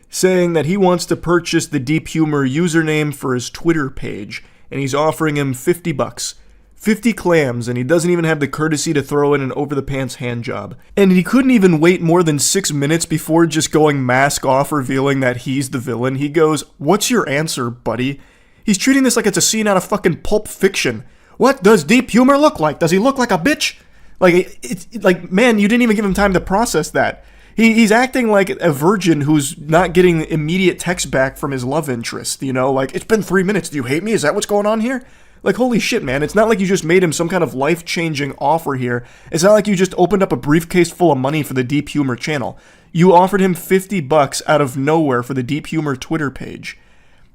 saying that he wants to purchase the Deep Humor username for his Twitter page, and he's offering him $50. 50 clams, and he doesn't even have the courtesy to throw in an over-the-pants hand job. And he couldn't even wait more than 6 minutes before just going mask off, revealing that he's the villain. He goes, "What's your answer, buddy?" He's treating this like it's a scene out of fucking Pulp Fiction. What does deep humor look like? Does he look like a bitch? Like, it's like, man, you didn't even give him time to process that. He's acting like a virgin who's not getting immediate text back from his love interest, you know? Like, it's been 3 minutes, do you hate me? Is that what's going on here? Like, holy shit, man, it's not like you just made him some kind of life-changing offer here. It's not like you just opened up a briefcase full of money for the Deep Humor channel. You offered him $50 out of nowhere for the Deep Humor Twitter page.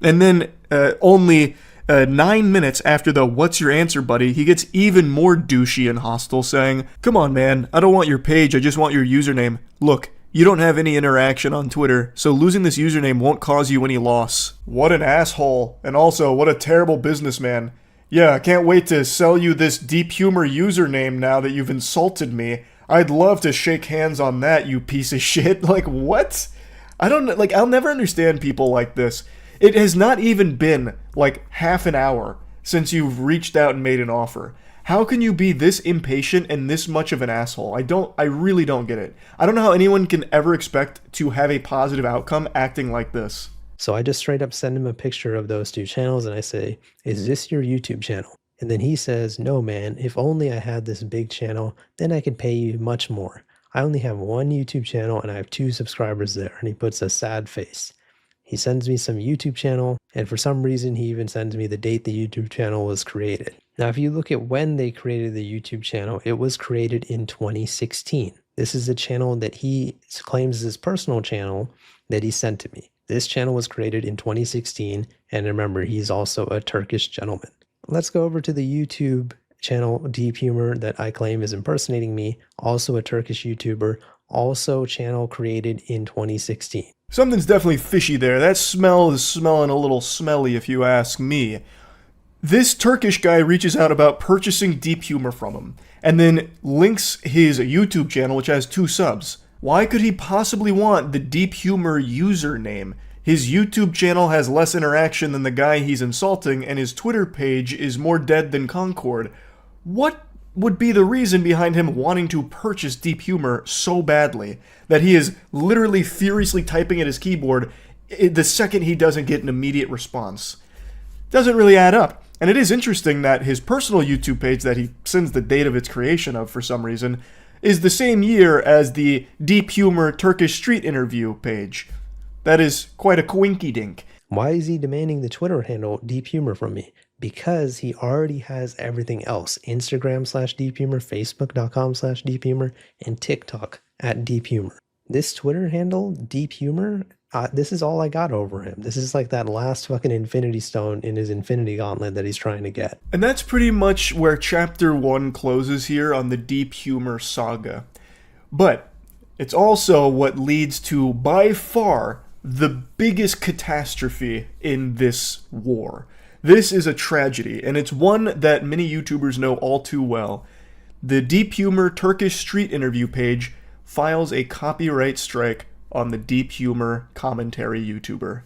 And then, only 9 minutes after the "what's your answer, buddy," he gets even more douchey and hostile, saying, "Come on, man, I don't want your page, I just want your username. Look, you don't have any interaction on Twitter, so losing this username won't cause you any loss." What an asshole, and also what a terrible businessman. Yeah, I can't wait to sell you this Deep Humor username now that you've insulted me. I'd love to shake hands on that, you piece of shit. Like, what? I don't know, like, I'll never understand people like this. It has not even been, like, half an hour since you've reached out and made an offer. How can you be this impatient and this much of an asshole? I really don't get it. I don't know how anyone can ever expect to have a positive outcome acting like this. So I just straight up send him a picture of those two channels and I say, "Is this your YouTube channel?" And then he says, "No, man, if only I had this big channel, then I could pay you much more. I only have one YouTube channel and I have 2 subscribers there." And he puts a sad face. He sends me some YouTube channel, and for some reason he even sends me the date the YouTube channel was created. Now, if you look at when they created the YouTube channel, it was created in 2016. This is a channel that he claims is his personal channel that he sent to me. This channel was created in 2016, and remember, he's also a Turkish gentleman. Let's go over to the YouTube channel Deep Humor that I claim is impersonating me, also a Turkish YouTuber, also channel created in 2016. Something's definitely fishy there. That smell is smelling a little smelly if you ask me. This Turkish guy reaches out about purchasing Deep Humor from him, and then links his YouTube channel, which has 2 subs. Why could he possibly want the Deep Humor username? His YouTube channel has less interaction than the guy he's insulting, and his Twitter page is more dead than Concord. What would be the reason behind him wanting to purchase Deep Humor so badly that he is literally furiously typing at his keyboard the second he doesn't get an immediate response? Doesn't really add up. And it is interesting that his personal YouTube page that he sends the date of its creation of for some reason is the same year as the Deep Humor Turkish Street Interview page. That is quite a coinky-dink. Why is he demanding the Twitter handle Deep Humor from me? Because he already has everything else. Instagram/Deep Humor, Facebook.com/Deep Humor, and TikTok @Deep Humor. This Twitter handle, Deep Humor, this is all I got over him. This is like that last fucking Infinity Stone in his Infinity Gauntlet that he's trying to get. And that's pretty much where Chapter 1 closes here on the Deep Humor saga. But it's also what leads to, by far, the biggest catastrophe in this war. This is a tragedy, and it's one that many YouTubers know all too well. The Deep Humor Turkish Street Interview page files a copyright strike on the Deep Humor commentary YouTuber.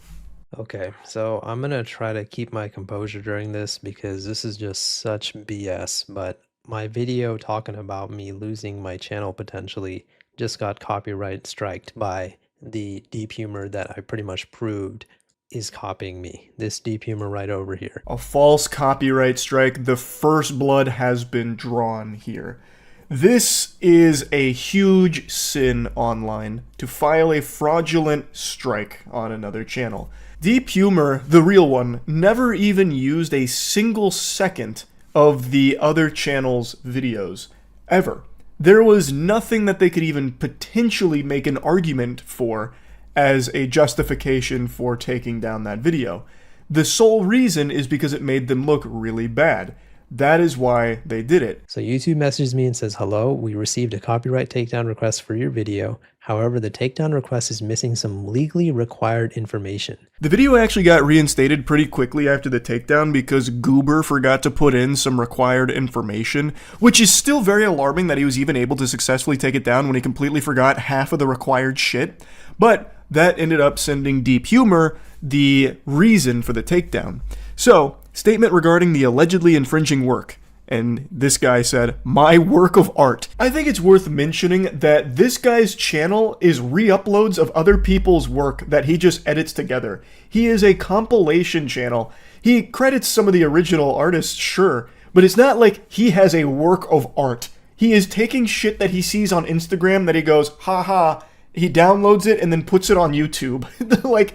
Okay, so I'm gonna try to keep my composure during this because this is just such BS, but my video talking about me losing my channel potentially just got copyright striked by the Deep Humor that I pretty much proved is copying me. This Deep Humor right over here. A false copyright strike. The first blood has been drawn here. This is a huge sin online, to file a fraudulent strike on another channel. Deep Humor, the real one, never even used a single second of the other channel's videos. Ever. There was nothing that they could even potentially make an argument for as a justification for taking down that video. The sole reason is because it made them look really bad. That is why they did it. So YouTube messages me and says, "Hello, we received a copyright takedown request for your video. However, the takedown request is missing some legally required information." The video actually got reinstated pretty quickly after the takedown because Goober forgot to put in some required information, which is still very alarming that he was even able to successfully take it down when he completely forgot half of the required shit. But that ended up sending Deep Humor the reason for the takedown. So, statement regarding the allegedly infringing work. And this guy said, "My work of art." I think it's worth mentioning that this guy's channel is re-uploads of other people's work that he just edits together. He is a compilation channel. He credits some of the original artists, sure, but it's not like he has a work of art. He is taking shit that he sees on Instagram that he goes, haha, he downloads it and then puts it on YouTube. Like,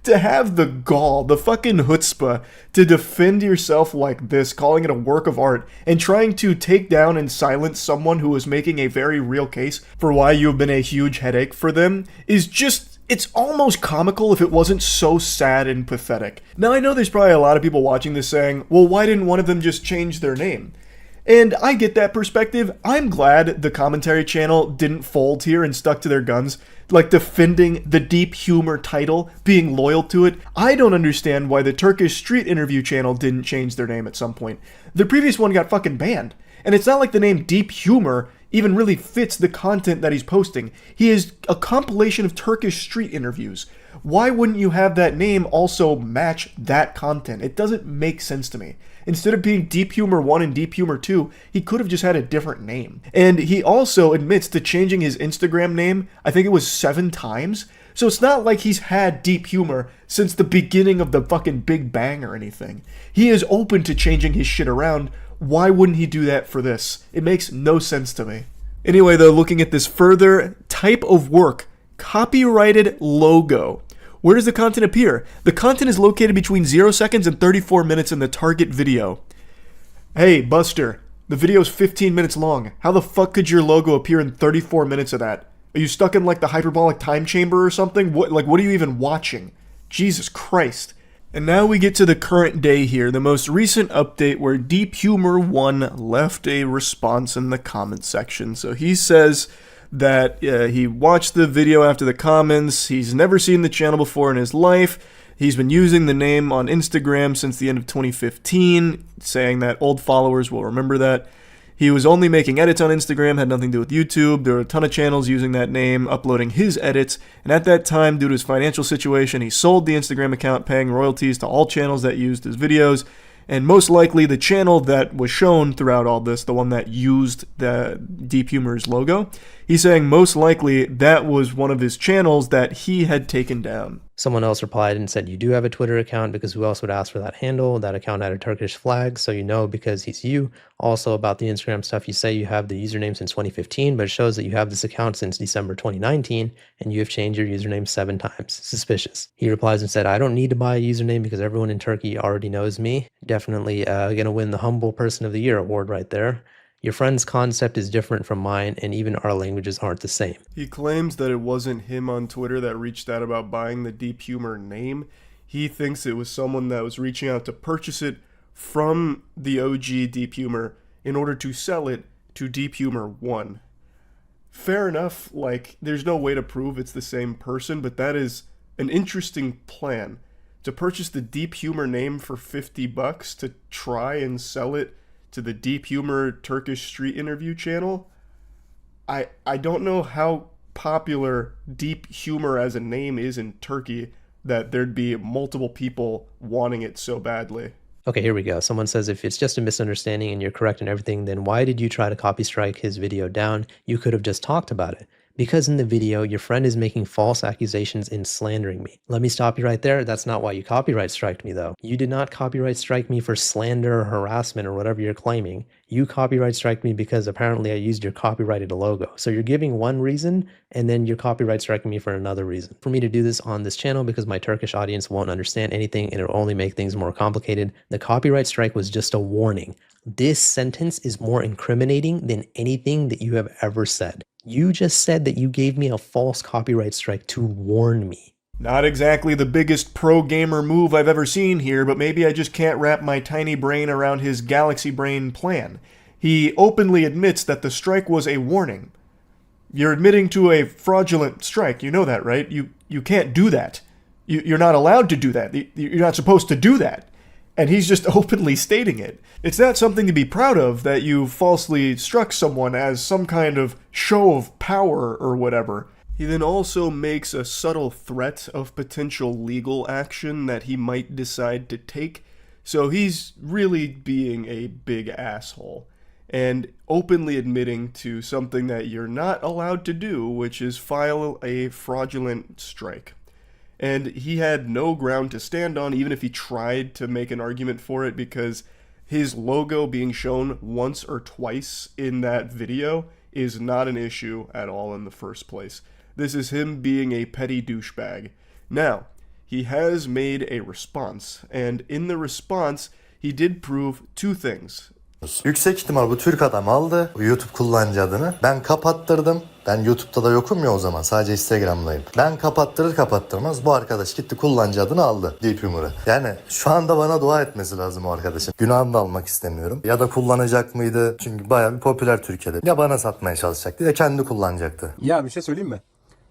to have the gall, the fucking chutzpah, to defend yourself like this, calling it a work of art, and trying to take down and silence someone who is making a very real case for why you have been a huge headache for them, is just, it's almost comical if it wasn't so sad and pathetic. Now, I know there's probably a lot of people watching this saying, well, why didn't one of them just change their name? And I get that perspective. I'm glad the commentary channel didn't fold here and stuck to their guns, like defending the deep humor title, being loyal to it. I don't understand why the Turkish Street Interview channel didn't change their name at some point. The previous one got fucking banned. And it's not like the name Deep Humor even really fits the content that he's posting. He is a compilation of Turkish street interviews. Why wouldn't you have that name also match that content? It doesn't make sense to me. Instead of being Deep Humor 1 and Deep Humor 2, he could have just had a different name. And he also admits to changing his Instagram name, I think it was 7 times. So it's not like he's had deep humor since the beginning of the fucking Big Bang or anything. He is open to changing his shit around. Why wouldn't he do that for this? It makes no sense to me. Anyway, though, looking at this further, type of work, copyrighted logo. Where does the content appear? The content is located between 0 seconds and 34 minutes in the target video. Hey, Buster, the video's 15 minutes long. How the fuck could your logo appear in 34 minutes of that? Are you stuck in like the hyperbolic time chamber or something? What are you even watching? Jesus Christ. And now we get to the current day here, the most recent update where Deep Humor 1 left a response in the comment section. So he says that he watched the video after the comments, he's never seen the channel before in his life, he's been using the name on Instagram since the end of 2015, saying that old followers will remember that. He was only making edits on Instagram, had nothing to do with YouTube. There were a ton of channels using that name, uploading his edits, and at that time, due to his financial situation, he sold the Instagram account, paying royalties to all channels that used his videos, and most likely the channel that was shown throughout all this, the one that used the Deep Humor's logo, he's saying most likely that was one of his channels that he had taken down. Someone else replied and said, you do have a Twitter account, because who else would ask for that handle? That account had a Turkish flag, so you know because he's you. Also about the Instagram stuff, you say you have the username since 2015, but it shows that you have this account since December 2019, and you have changed your username 7 times. Suspicious. He replies and said, I don't need to buy a username because everyone in Turkey already knows me. Definitely gonna win the Humble Person of the Year award right there. Your friend's concept is different from mine, and even our languages aren't the same. He claims that it wasn't him on Twitter that reached out about buying the Deep Humor name. He thinks it was someone that was reaching out to purchase it from the OG Deep Humor in order to sell it to Deep Humor 1. Fair enough, like, there's no way to prove it's the same person, but that is an interesting plan. To purchase the Deep Humor name for $50 to try and sell it to the Deep Humor Turkish Street Interview channel. I don't know how popular Deep Humor as a name is in Turkey that there'd be multiple people wanting it so badly. Okay, here we go. Someone says, if it's just a misunderstanding and you're correct in everything, then why did you try to copy strike his video down? You could have just talked about it. Because in the video, your friend is making false accusations and slandering me. Let me stop you right there. That's not why you copyright striked me, though. You did not copyright strike me for slander or harassment or whatever you're claiming. You copyright strike me because apparently I used your copyrighted logo. So you're giving one reason, and then you're copyright striking me for another reason. For me to do this on this channel because my Turkish audience won't understand anything and it'll only make things more complicated, the copyright strike was just a warning. This sentence is more incriminating than anything that you have ever said. You just said that you gave me a false copyright strike to warn me. Not exactly the biggest pro-gamer move I've ever seen here, but maybe I just can't wrap my tiny brain around his galaxy brain plan. He openly admits that the strike was a warning. You're admitting to a fraudulent strike, you know that, right? You can't do that. You're not allowed to do that. You're not supposed to do that. And he's just openly stating it. It's not something to be proud of that you falsely struck someone as some kind of show of power or whatever. He then also makes a subtle threat of potential legal action that he might decide to take So he's really being a big asshole and openly admitting to something that you're not allowed to do, which is file a fraudulent strike. And he had no ground to stand on, even if he tried to make an argument for it, because his logo being shown once or twice in that video is not an issue at all in the first place. This is him being a petty douchebag. Now, he has made a response, and in the response, he did prove two things. Yüksek ihtimal bu Türk adam aldı bu YouTube kullanıcı adını. Ben kapattırdım. Ben YouTube'da da yokum ya o zaman. Sadece Instagram'dayım. Ben kapattırır kapattırmaz bu arkadaş gitti kullanıcı adını aldı. Deep Humor'ı. Yani şu anda bana dua etmesi lazım o arkadaşın. Günahını da almak istemiyorum. Ya da kullanacak mıydı? Çünkü bayağı bir popüler Türkiye'de. Ya bana satmaya çalışacaktı ya kendi kullanacaktı. Ya bir şey söyleyeyim mi?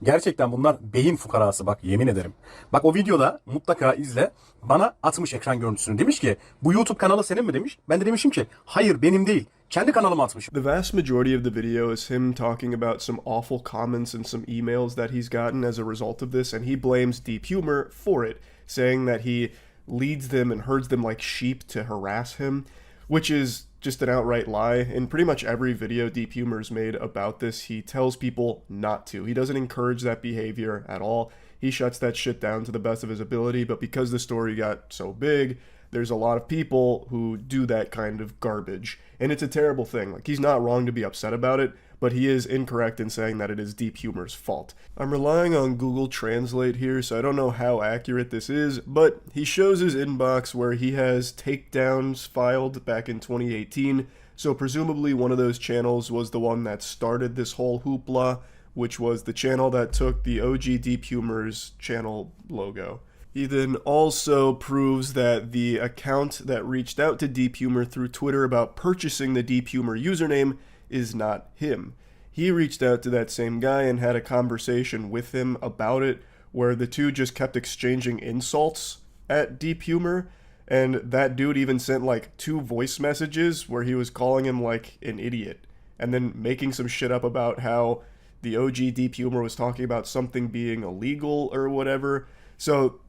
Gerçekten bunlar beyin fukarası bak yemin ederim. Bak o videoda mutlaka izle. Bana atmış ekran görüntüsünü. Demiş ki bu YouTube kanalı senin mi demiş. Ben de demişim ki hayır benim değil. Kendi kanalıma atmış. The vast majority of the video is him talking about some awful comments and some emails that he's gotten as a result of this, and he blames Deep Humor for it, saying that he leads them and herds them like sheep to harass him, which is just an outright lie. In pretty much every video Deep Humor's made about this, he tells people not to. He doesn't encourage that behavior at all. He shuts that shit down to the best of his ability, but because the story got so big, there's a lot of people who do that kind of garbage. And it's a terrible thing. Like, he's not wrong to be upset about it, but he is incorrect in saying that it is Deep Humor's fault. I'm relying on Google Translate here, so I don't know how accurate this is, but he shows his inbox where he has takedowns filed back in 2018, so presumably one of those channels was the one that started this whole hoopla, which was the channel that took the OG Deep Humor's channel logo. He then also proves that the account that reached out to Deep Humor through Twitter about purchasing the Deep Humor username is not him. He reached out to that same guy and had a conversation with him about it, where the two just kept exchanging insults at Deep Humor, and that dude even sent like 2 voice messages where he was calling him like an idiot, and then making some shit up about how the OG Deep Humor was talking about something being illegal or whatever. So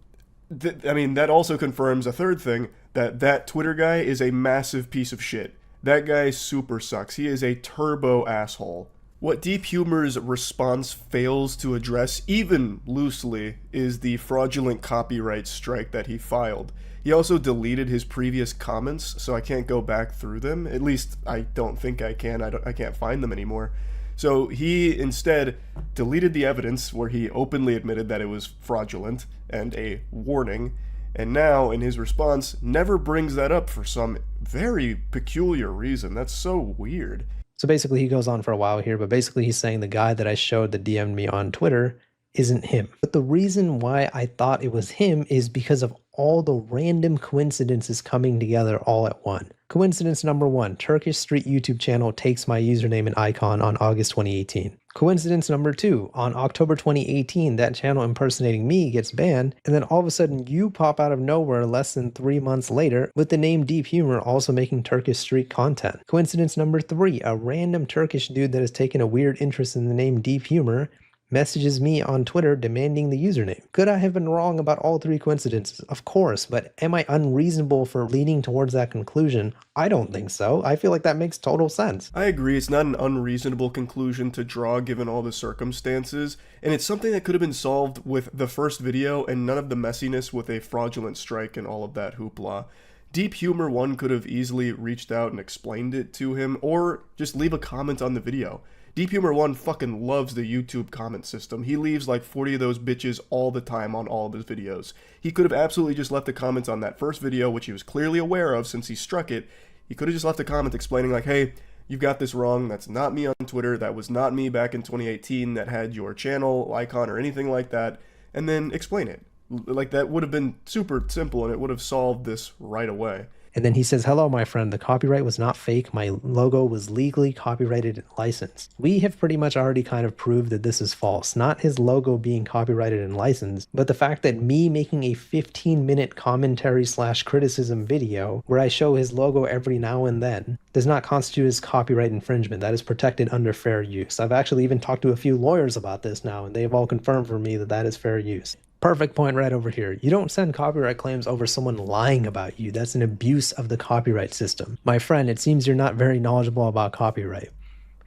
I mean, that also confirms a third thing, that Twitter guy is a massive piece of shit. That guy super sucks. He is a turbo asshole. What Deep Humor's response fails to address, even loosely, is the fraudulent copyright strike that he filed. He also deleted his previous comments, so I can't go back through them. At least, I don't think I can. I can't find them anymore. So he instead deleted the evidence where he openly admitted that it was fraudulent and a warning, and now in his response never brings that up for some very peculiar reason. That's so weird. So basically he goes on for a while here, but basically he's saying the guy that I showed that DM'd me on Twitter isn't him. But the reason why I thought it was him is because of all the random coincidences coming together all at once. Coincidence number 1, Turkish Street YouTube channel takes my username and icon on August 2018. Coincidence number 2, on October 2018, that channel impersonating me gets banned, and then all of a sudden you pop out of nowhere less than 3 months later with the name Deep Humor also making Turkish Street content. Coincidence number 3, a random Turkish dude that has taken a weird interest in the name Deep Humor messages me on Twitter demanding the username. Could I have been wrong about all 3 coincidences? Of course, but am I unreasonable for leaning towards that conclusion? I don't think so. I feel like that makes total sense. I agree, it's not an unreasonable conclusion to draw given all the circumstances, and it's something that could have been solved with the first video and none of the messiness with a fraudulent strike and all of that hoopla. Deep Humor 1 could have easily reached out and explained it to him, or just leave a comment on the video. Deep Humor 1 fucking loves the YouTube comment system. He leaves like 40 of those bitches all the time on all of his videos. He could have absolutely just left a comment on that first video, which he was clearly aware of since he struck it. He could have just left a comment explaining like, hey, you've got this wrong. That's not me on Twitter. That was not me back in 2018 that had your channel icon or anything like that. And then explain it. Like, that would have been super simple and it would have solved this right away. And then he says, hello, my friend, the copyright was not fake. My logo was legally copyrighted and licensed. We have pretty much already kind of proved that this is false. Not his logo being copyrighted and licensed, but the fact that me making a 15-minute commentary/criticism video where I show his logo every now and then does not constitute as copyright infringement. That is protected under fair use. I've actually even talked to a few lawyers about this now, and they've all confirmed for me that that is fair use. Perfect point right over here. You don't send copyright claims over someone lying about you. That's an abuse of the copyright system. My friend, it seems you're not very knowledgeable about copyright.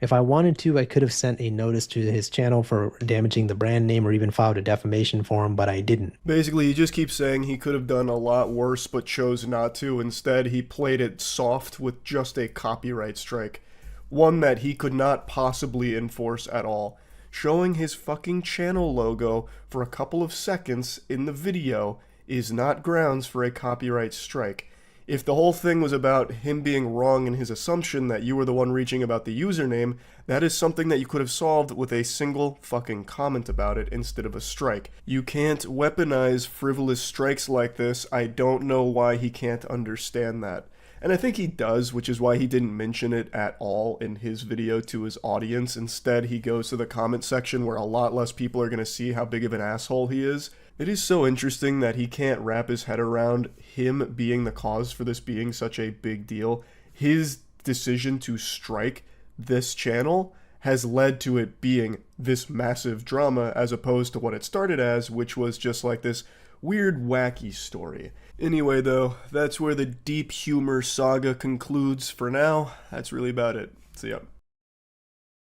If I wanted to, I could have sent a notice to his channel for damaging the brand name or even filed a defamation for him, but I didn't. Basically, he just keeps saying he could have done a lot worse but chose not to. Instead, he played it soft with just a copyright strike. One that he could not possibly enforce at all. Showing his fucking channel logo for a couple of seconds in the video is not grounds for a copyright strike. If the whole thing was about him being wrong in his assumption that you were the one reaching about the username, that is something that you could have solved with a single fucking comment about it instead of a strike. You can't weaponize frivolous strikes like this. I don't know why he can't understand that. And I think he does, which is why he didn't mention it at all in his video to his audience. Instead, he goes to the comment section where a lot less people are going to see how big of an asshole he is. It is so interesting that he can't wrap his head around him being the cause for this being such a big deal. His decision to strike this channel has led to it being this massive drama as opposed to what it started as, which was just like this weird, wacky story. Anyway, though, that's where the deep humor saga concludes for now. That's really about it. See ya.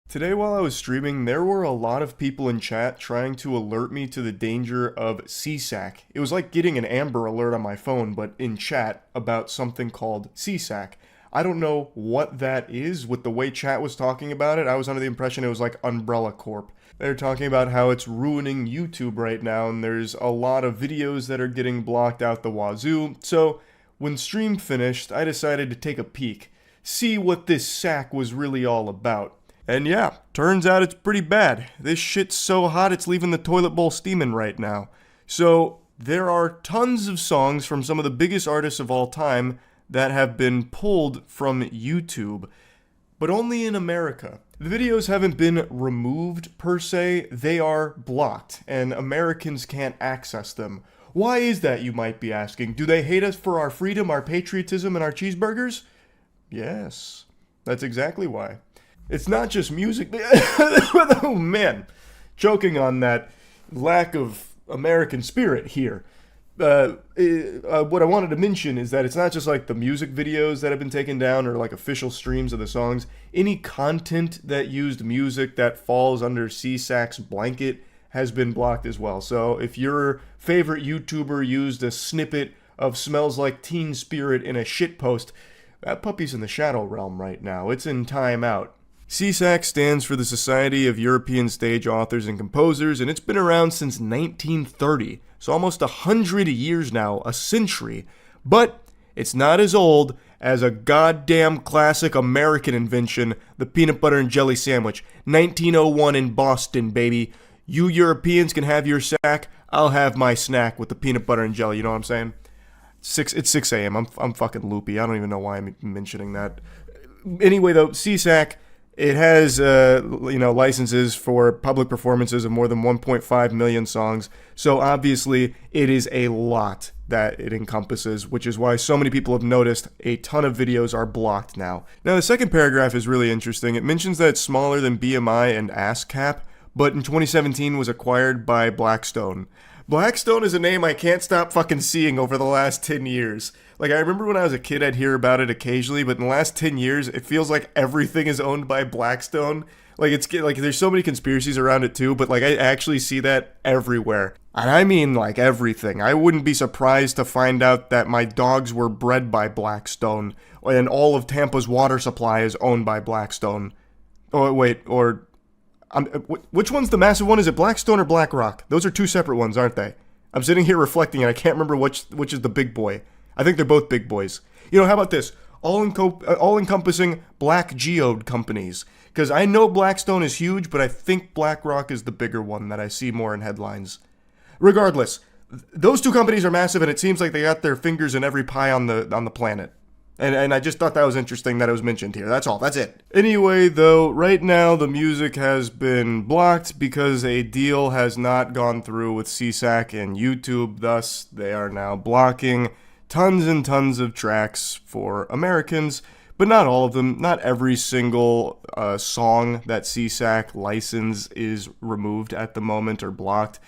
Today while I was streaming, there were a lot of people in chat trying to alert me to the danger of SESAC. It was like getting an Amber Alert on my phone, but in chat about something called SESAC. I don't know what that is. With the way chat was talking about it, I was under the impression it was like Umbrella Corp. They're talking about how it's ruining YouTube right now, and there's a lot of videos that are getting blocked out the wazoo. So when stream finished, I decided to take a peek, see what this sack was really all about. And yeah, turns out it's pretty bad. This shit's so hot it's leaving the toilet bowl steaming right now. So there are tons of songs from some of the biggest artists of all time that have been pulled from YouTube, but only in America. The videos haven't been removed per se, they are blocked, and Americans can't access them. Why is that, you might be asking? Do they hate us for our freedom, our patriotism, and our cheeseburgers? Yes, that's exactly why. It's not just music. Oh man, choking on that lack of American spirit here. What I wanted to mention is that it's not just like the music videos that have been taken down or like official streams of the songs. Any content that used music that falls under SESAC's blanket has been blocked as well. So if your favorite YouTuber used a snippet of Smells Like Teen Spirit in a shitpost, that puppy's in the shadow realm right now. It's in timeout. SESAC stands for the Society of European Stage Authors and Composers, and it's been around since 1930, so almost 100 years now, a century. But it's not as old as a goddamn classic American invention, the peanut butter and jelly sandwich. 1901 in Boston, baby. You Europeans can have your sack, I'll have my snack with the peanut butter and jelly, you know what I'm saying? It's 6 a.m., I'm fucking loopy, I don't even know why I'm mentioning that. Anyway though, SESAC, it has, licenses for public performances of more than 1.5 million songs. So obviously, it is a lot that it encompasses, which is why so many people have noticed a ton of videos are blocked now. Now, the second paragraph is really interesting. It mentions that it's smaller than BMI and ASCAP, but in 2017 was acquired by Blackstone. Blackstone is a name I can't stop fucking seeing over the last 10 years. Like, I remember when I was a kid, I'd hear about it occasionally, but in the last 10 years, it feels like everything is owned by Blackstone. Like, it's like there's so many conspiracies around it too, but like I actually see that everywhere. And I mean like everything. I wouldn't be surprised to find out that my dogs were bred by Blackstone, and all of Tampa's water supply is owned by Blackstone. Oh, wait, or... which one's the massive one? Is it Blackstone or BlackRock? Those are two separate ones, aren't they? I'm sitting here reflecting and I can't remember which is the big boy. I think they're both big boys. You know, how about this? All-encompassing black geode companies. Because I know Blackstone is huge, but I think BlackRock is the bigger one that I see more in headlines. Regardless, those two companies are massive and it seems like they got their fingers in every pie on the planet. And I just thought that was interesting that it was mentioned here. That's all. That's it. Anyway, though, right now the music has been blocked because a deal has not gone through with SESAC and YouTube. Thus, they are now blocking tons and tons of tracks for Americans, but not all of them. Not every single song that SESAC license is removed at the moment or blocked.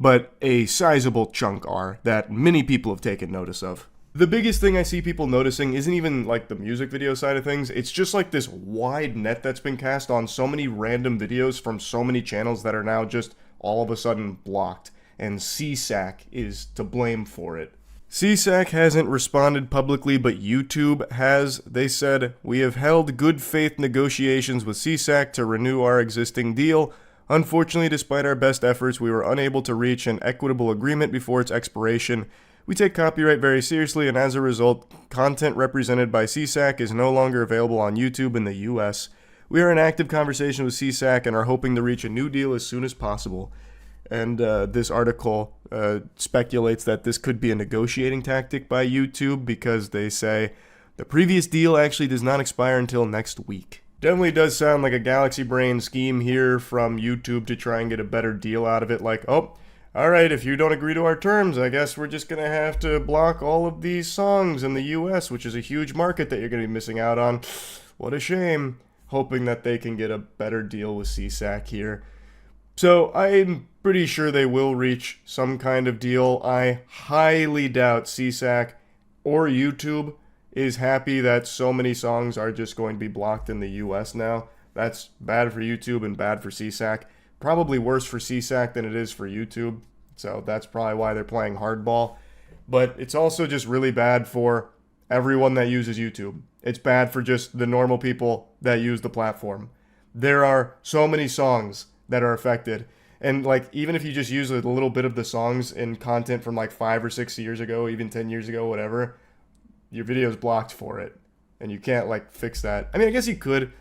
but a sizable chunk are that many people have taken notice of. The biggest thing I see people noticing isn't even like the music video side of things, it's just like this wide net that's been cast on so many random videos from so many channels that are now just all of a sudden blocked, and SESAC is to blame for it. SESAC hasn't responded publicly, but YouTube has. They said, "We have held good faith negotiations with SESAC to renew our existing deal. Unfortunately, despite our best efforts, we were unable to reach an equitable agreement before its expiration. We take copyright very seriously, and as a result, content represented by SESAC is no longer available on YouTube in the US. We are in active conversation with SESAC and are hoping to reach a new deal as soon as possible." And this article speculates that this could be a negotiating tactic by YouTube because they say the previous deal actually does not expire until next week. Definitely does sound like a galaxy brain scheme here from YouTube to try and get a better deal out of it. Like, oh, alright, if you don't agree to our terms, I guess we're just going to have to block all of these songs in the US, which is a huge market that you're going to be missing out on. What a shame. Hoping that they can get a better deal with SESAC here. So I'm pretty sure they will reach some kind of deal. I highly doubt SESAC or YouTube is happy that so many songs are just going to be blocked in the US now. That's bad for YouTube and bad for SESAC. Probably worse for SESAC than it is for YouTube. So that's probably why they're playing hardball. But it's also just really bad for everyone that uses YouTube. It's bad for just the normal people that use the platform. There are so many songs that are affected. And like, even if you just use a little bit of the songs in content from like 5 or 6 years ago, even 10 years ago, whatever, your video is blocked for it. And you can't like fix that. I mean, I guess you could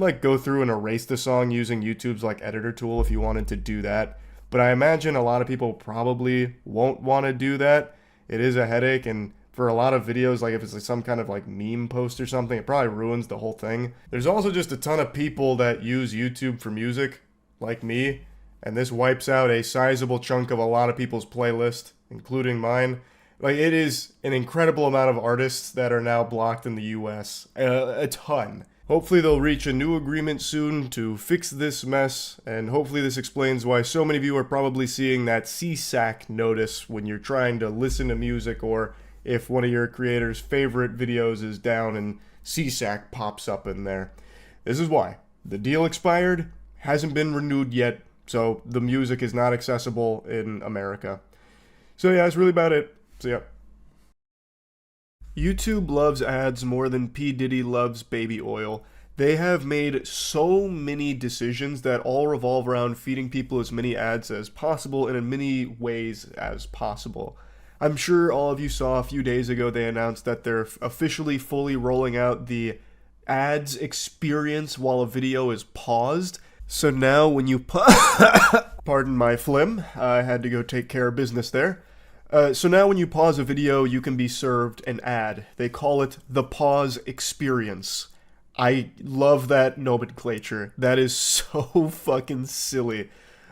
like go through and erase the song using YouTube's like editor tool if you wanted to do that. But I imagine a lot of people probably won't want to do that. It is a headache, and for a lot of videos, like if it's like some kind of like meme post or something, it probably ruins the whole thing. There's also just a ton of people that use YouTube for music, like me, and this wipes out a sizable chunk of a lot of people's playlist, including mine. Like, it is an incredible amount of artists that are now blocked in the US. A ton. Hopefully they'll reach a new agreement soon to fix this mess, and hopefully this explains why so many of you are probably seeing that SESAC notice when you're trying to listen to music, or if one of your creators' favorite videos is down and SESAC pops up in there. This is why. The deal expired, hasn't been renewed yet, so the music is not accessible in America. So yeah, that's really about it. So yeah. YouTube loves ads more than P. Diddy loves baby oil. They have made so many decisions that all revolve around feeding people as many ads as possible and in many ways as possible. I'm sure all of you saw a few days ago they announced that they're officially fully rolling out the ads experience while a video is paused. So now when you pardon my phlegm, I had to go take care of business there. So now when you pause a video, you can be served an ad. They call it the pause experience. I love that nomenclature. That is so fucking silly.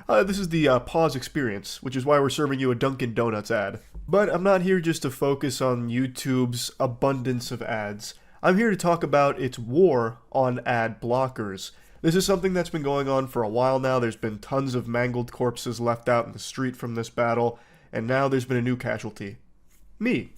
This is the pause experience, which is why we're serving you a Dunkin' Donuts ad. But I'm not here just to focus on YouTube's abundance of ads. I'm here to talk about its war on ad blockers. This is something that's been going on for a while now. There's been tons of mangled corpses left out in the street from this battle, and now there's been a new casualty. Me.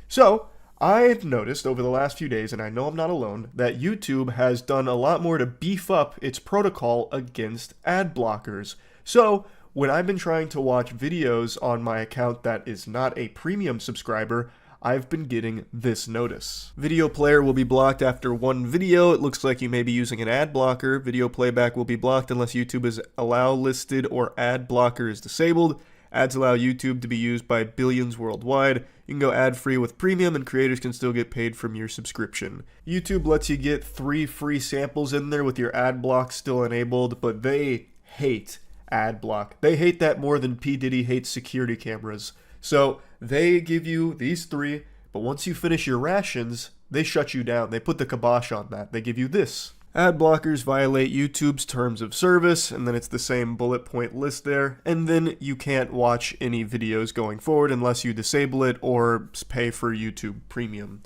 So, I've noticed over the last few days, and I know I'm not alone, that YouTube has done a lot more to beef up its protocol against ad blockers. So, when I've been trying to watch videos on my account that is not a premium subscriber, I've been getting this notice. Video player will be blocked after one video. It looks like you may be using an ad blocker. Video playback will be blocked unless YouTube is allow listed or ad blocker is disabled. Ads allow YouTube to be used by billions worldwide. You can go ad-free with premium, and creators can still get paid from your subscription. YouTube lets you get 3 free samples in there with your ad block still enabled, but they hate ad block. They hate that more than P. Diddy hates security cameras. So they give you these 3, but once you finish your rations, they shut you down. They put the kibosh on that. They give you this. Ad blockers violate YouTube's terms of service, and then it's the same bullet point list there, and then you can't watch any videos going forward unless you disable it or pay for YouTube Premium.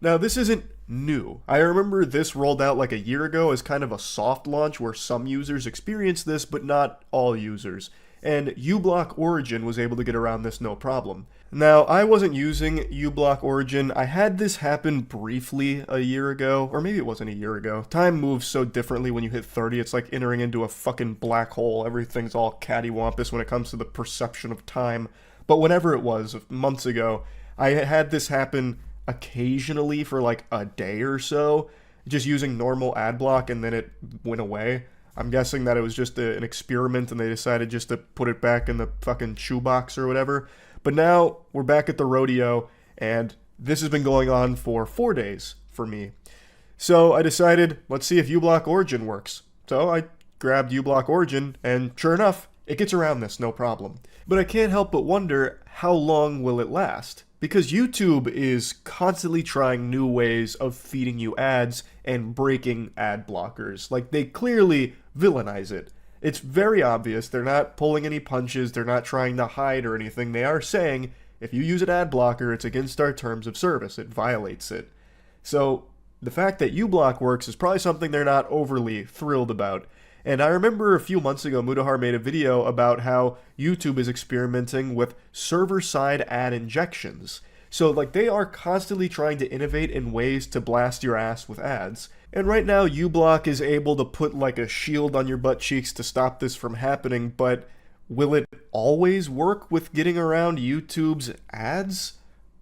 Now, this isn't new. I remember this rolled out like a year ago as kind of a soft launch where some users experienced this, but not all users. and uBlock Origin was able to get around this no problem. Now, I wasn't using uBlock Origin. I had this happen briefly a year ago, or maybe it wasn't a year ago. Time moves so differently when you hit 30, it's like entering into a fucking black hole. Everything's all cattywampus when it comes to the perception of time. But whenever it was, months ago, I had this happen occasionally for like a day or so, just using normal Adblock, and then it went away. I'm guessing that it was just an experiment and they decided just to put it back in the fucking shoebox or whatever. But now we're back at the rodeo, and this has been going on for 4 days for me. So I decided, let's see if uBlock Origin works. So I grabbed uBlock Origin, and sure enough, it gets around this no problem. But I can't help but wonder, how long will it last? Because YouTube is constantly trying new ways of feeding you ads and breaking ad blockers. Like, they clearly villainize it. It's very obvious. They're not pulling any punches. They're not trying to hide or anything. They are saying, if you use an ad blocker, it's against our terms of service. It violates it. So the fact that uBlock works is probably something they're not overly thrilled about. And I remember a few months ago, Mudahar made a video about how YouTube is experimenting with server-side ad injections. So, like, they are constantly trying to innovate in ways to blast your ass with ads. And right now, uBlock is able to put, like, a shield on your butt cheeks to stop this from happening, but will it always work with getting around YouTube's ads?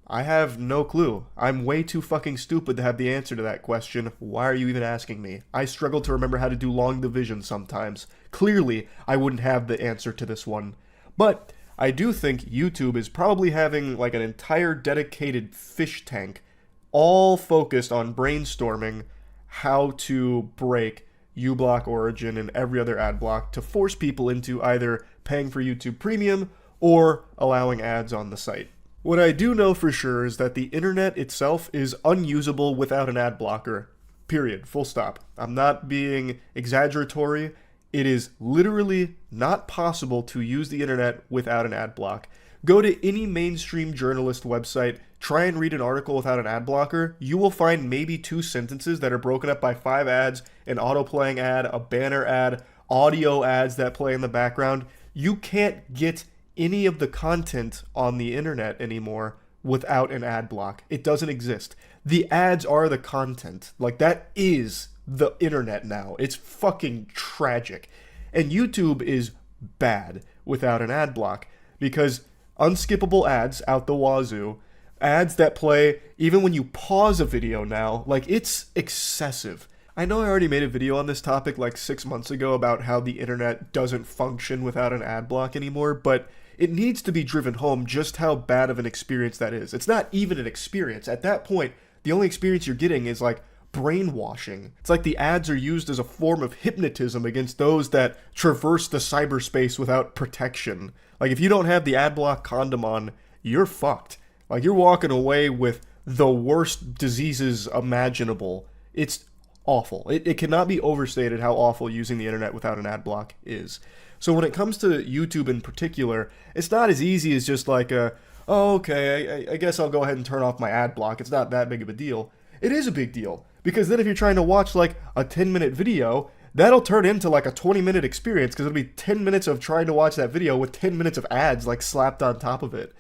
I have no clue. I'm way too fucking stupid to have the answer to that question. Why are you even asking me? I struggle to remember how to do long division sometimes. Clearly, I wouldn't have the answer to this one. But I do think YouTube is probably having like an entire dedicated fish tank all focused on brainstorming how to break uBlock Origin and every other ad block to force people into either paying for YouTube Premium or allowing ads on the site. What I do know for sure is that the internet itself is unusable without an ad blocker. Period. Full stop. I'm not being exaggeratory. It is literally not possible to use the internet without an ad block. Go to any mainstream journalist website, try and read an article without an ad blocker, you will find maybe 2 sentences that are broken up by 5 ads, an auto-playing ad, a banner ad, audio ads that play in the background. You can't get any of the content on the internet anymore without an ad block. It doesn't exist. The ads are the content. Like, that is the internet now. It's fucking tragic. And YouTube is bad without an ad block because unskippable ads out the wazoo, ads that play even when you pause a video now, like, it's excessive. I know I already made a video on this topic like 6 months ago about how the internet doesn't function without an ad block anymore, but it needs to be driven home just how bad of an experience that is. It's not even an experience. At that point, the only experience you're getting is like brainwashing. It's like the ads are used as a form of hypnotism against those that traverse the cyberspace without protection. Like, if you don't have the ad block condom on, you're fucked. Like, you're walking away with the worst diseases imaginable. It's awful. It cannot be overstated how awful using the internet without an ad block is. So when it comes to YouTube in particular, it's not as easy as just like, oh, okay, I guess I'll go ahead and turn off my ad block. It's not that big of a deal. It is a big deal, because then if you're trying to watch like a 10-minute video, that'll turn into like a 20-minute experience, because it'll be 10 minutes of trying to watch that video with 10 minutes of ads like slapped on top of it.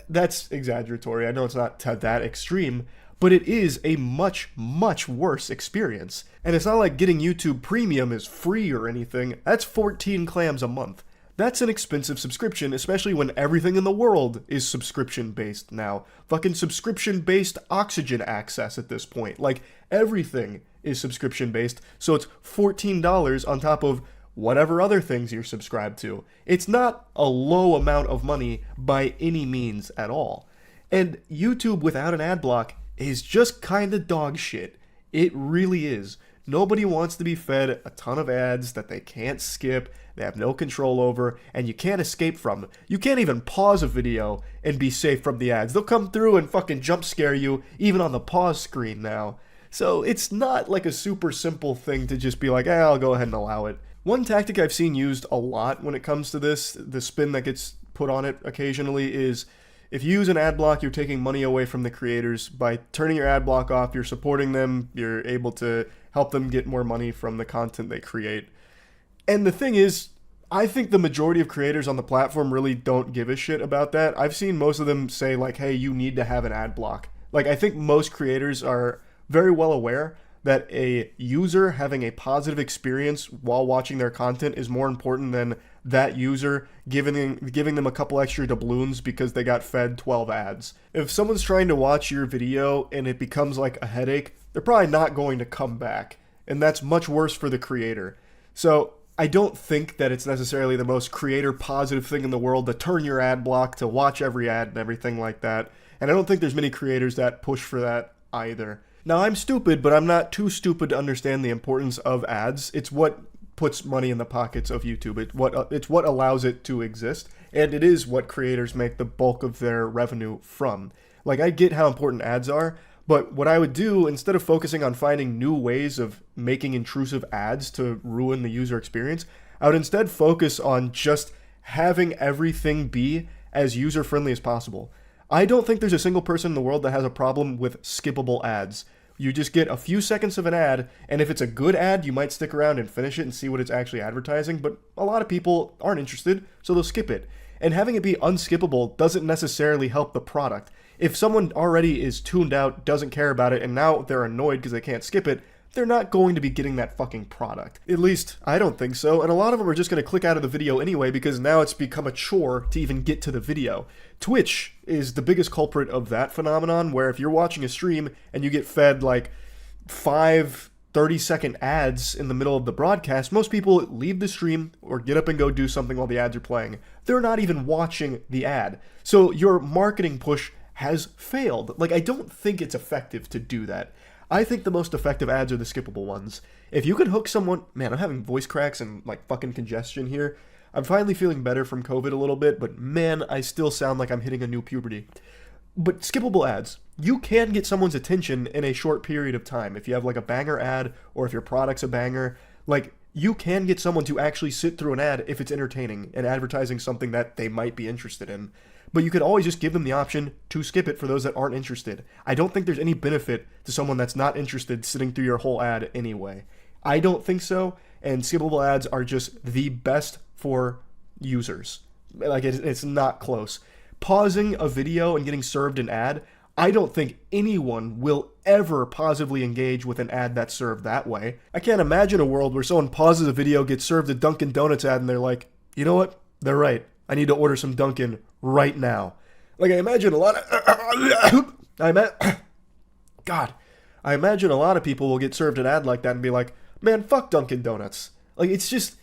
That's exaggeratory. I know it's not to that extreme, but it is a much, much worse experience. And it's not like getting YouTube Premium is free or anything. That's 14 clams a month. That's an expensive subscription, especially when everything in the world is subscription-based now. Fucking subscription-based oxygen access at this point. Like, everything is subscription-based, so it's $14 on top of whatever other things you're subscribed to. It's not a low amount of money by any means at all. And YouTube without an ad block is just kinda dog shit. It really is. Nobody wants to be fed a ton of ads that they can't skip, they have no control over, and you can't escape from them. You can't even pause a video and be safe from the ads. They'll come through and fucking jump scare you, even on the pause screen now. So it's not like a super simple thing to just be like, I'll go ahead and allow it. One tactic I've seen used a lot when it comes to this, the spin that gets put on it occasionally, is if you use an ad block, you're taking money away from the creators. By turning your ad block off, you're supporting them, you're able to help them get more money from the content they create. And the thing is, I think the majority of creators on the platform really don't give a shit about that. I've seen most of them say like, hey, you need to have an ad block. Like, I think most creators are very well aware that a user having a positive experience while watching their content is more important than that user giving them a couple extra doubloons because they got fed 12 ads. If someone's trying to watch your video and it becomes like a headache, they're probably not going to come back. And that's much worse for the creator. So I don't think that it's necessarily the most creator positive thing in the world to turn your ad block, to watch every ad and everything like that. And I don't think there's many creators that push for that either. Now, I'm stupid, but I'm not too stupid to understand the importance of ads. It's what puts money in the pockets of YouTube. It's what allows it to exist, and it is what creators make the bulk of their revenue from. Like, I get how important ads are, but what I would do, instead of focusing on finding new ways of making intrusive ads to ruin the user experience, I would instead focus on just having everything be as user-friendly as possible. I don't think there's a single person in the world that has a problem with skippable ads. You just get a few seconds of an ad, and if it's a good ad, you might stick around and finish it and see what it's actually advertising, but a lot of people aren't interested, so they'll skip it. And having it be unskippable doesn't necessarily help the product. If someone already is tuned out, doesn't care about it, and now they're annoyed because they can't skip it, they're not going to be getting that fucking product. At least, I don't think so, and a lot of them are just going to click out of the video anyway because now it's become a chore to even get to the video. Twitch is the biggest culprit of that phenomenon, where if you're watching a stream and you get fed like 5 30-second ads in the middle of the broadcast, most people leave the stream or get up and go do something while the ads are playing. They're not even watching the ad. So your marketing push has failed. Like, I don't think it's effective to do that. I think the most effective ads are the skippable ones. If you can hook someone... Man, I'm having voice cracks and like fucking congestion here. I'm finally feeling better from COVID a little bit, but man, I still sound like I'm hitting a new puberty. But skippable ads. You can get someone's attention in a short period of time. If you have like a banger ad, or if your product's a banger, like, you can get someone to actually sit through an ad if it's entertaining and advertising something that they might be interested in. But you could always just give them the option to skip it for those that aren't interested. I don't think there's any benefit to someone that's not interested sitting through your whole ad anyway. I don't think so, and skippable ads are just the best for users. Like, it's not close. Pausing a video and getting served an ad, I don't think anyone will ever positively engage with an ad that's served that way. I can't imagine a world where someone pauses a video, gets served a Dunkin' Donuts ad, and they're like, you know what? They're right. I need to order some Dunkin' right now. Like, I imagine a lot of... I imagine a lot of people will get served an ad like that and be like, man, fuck Dunkin' Donuts. Like, it's just...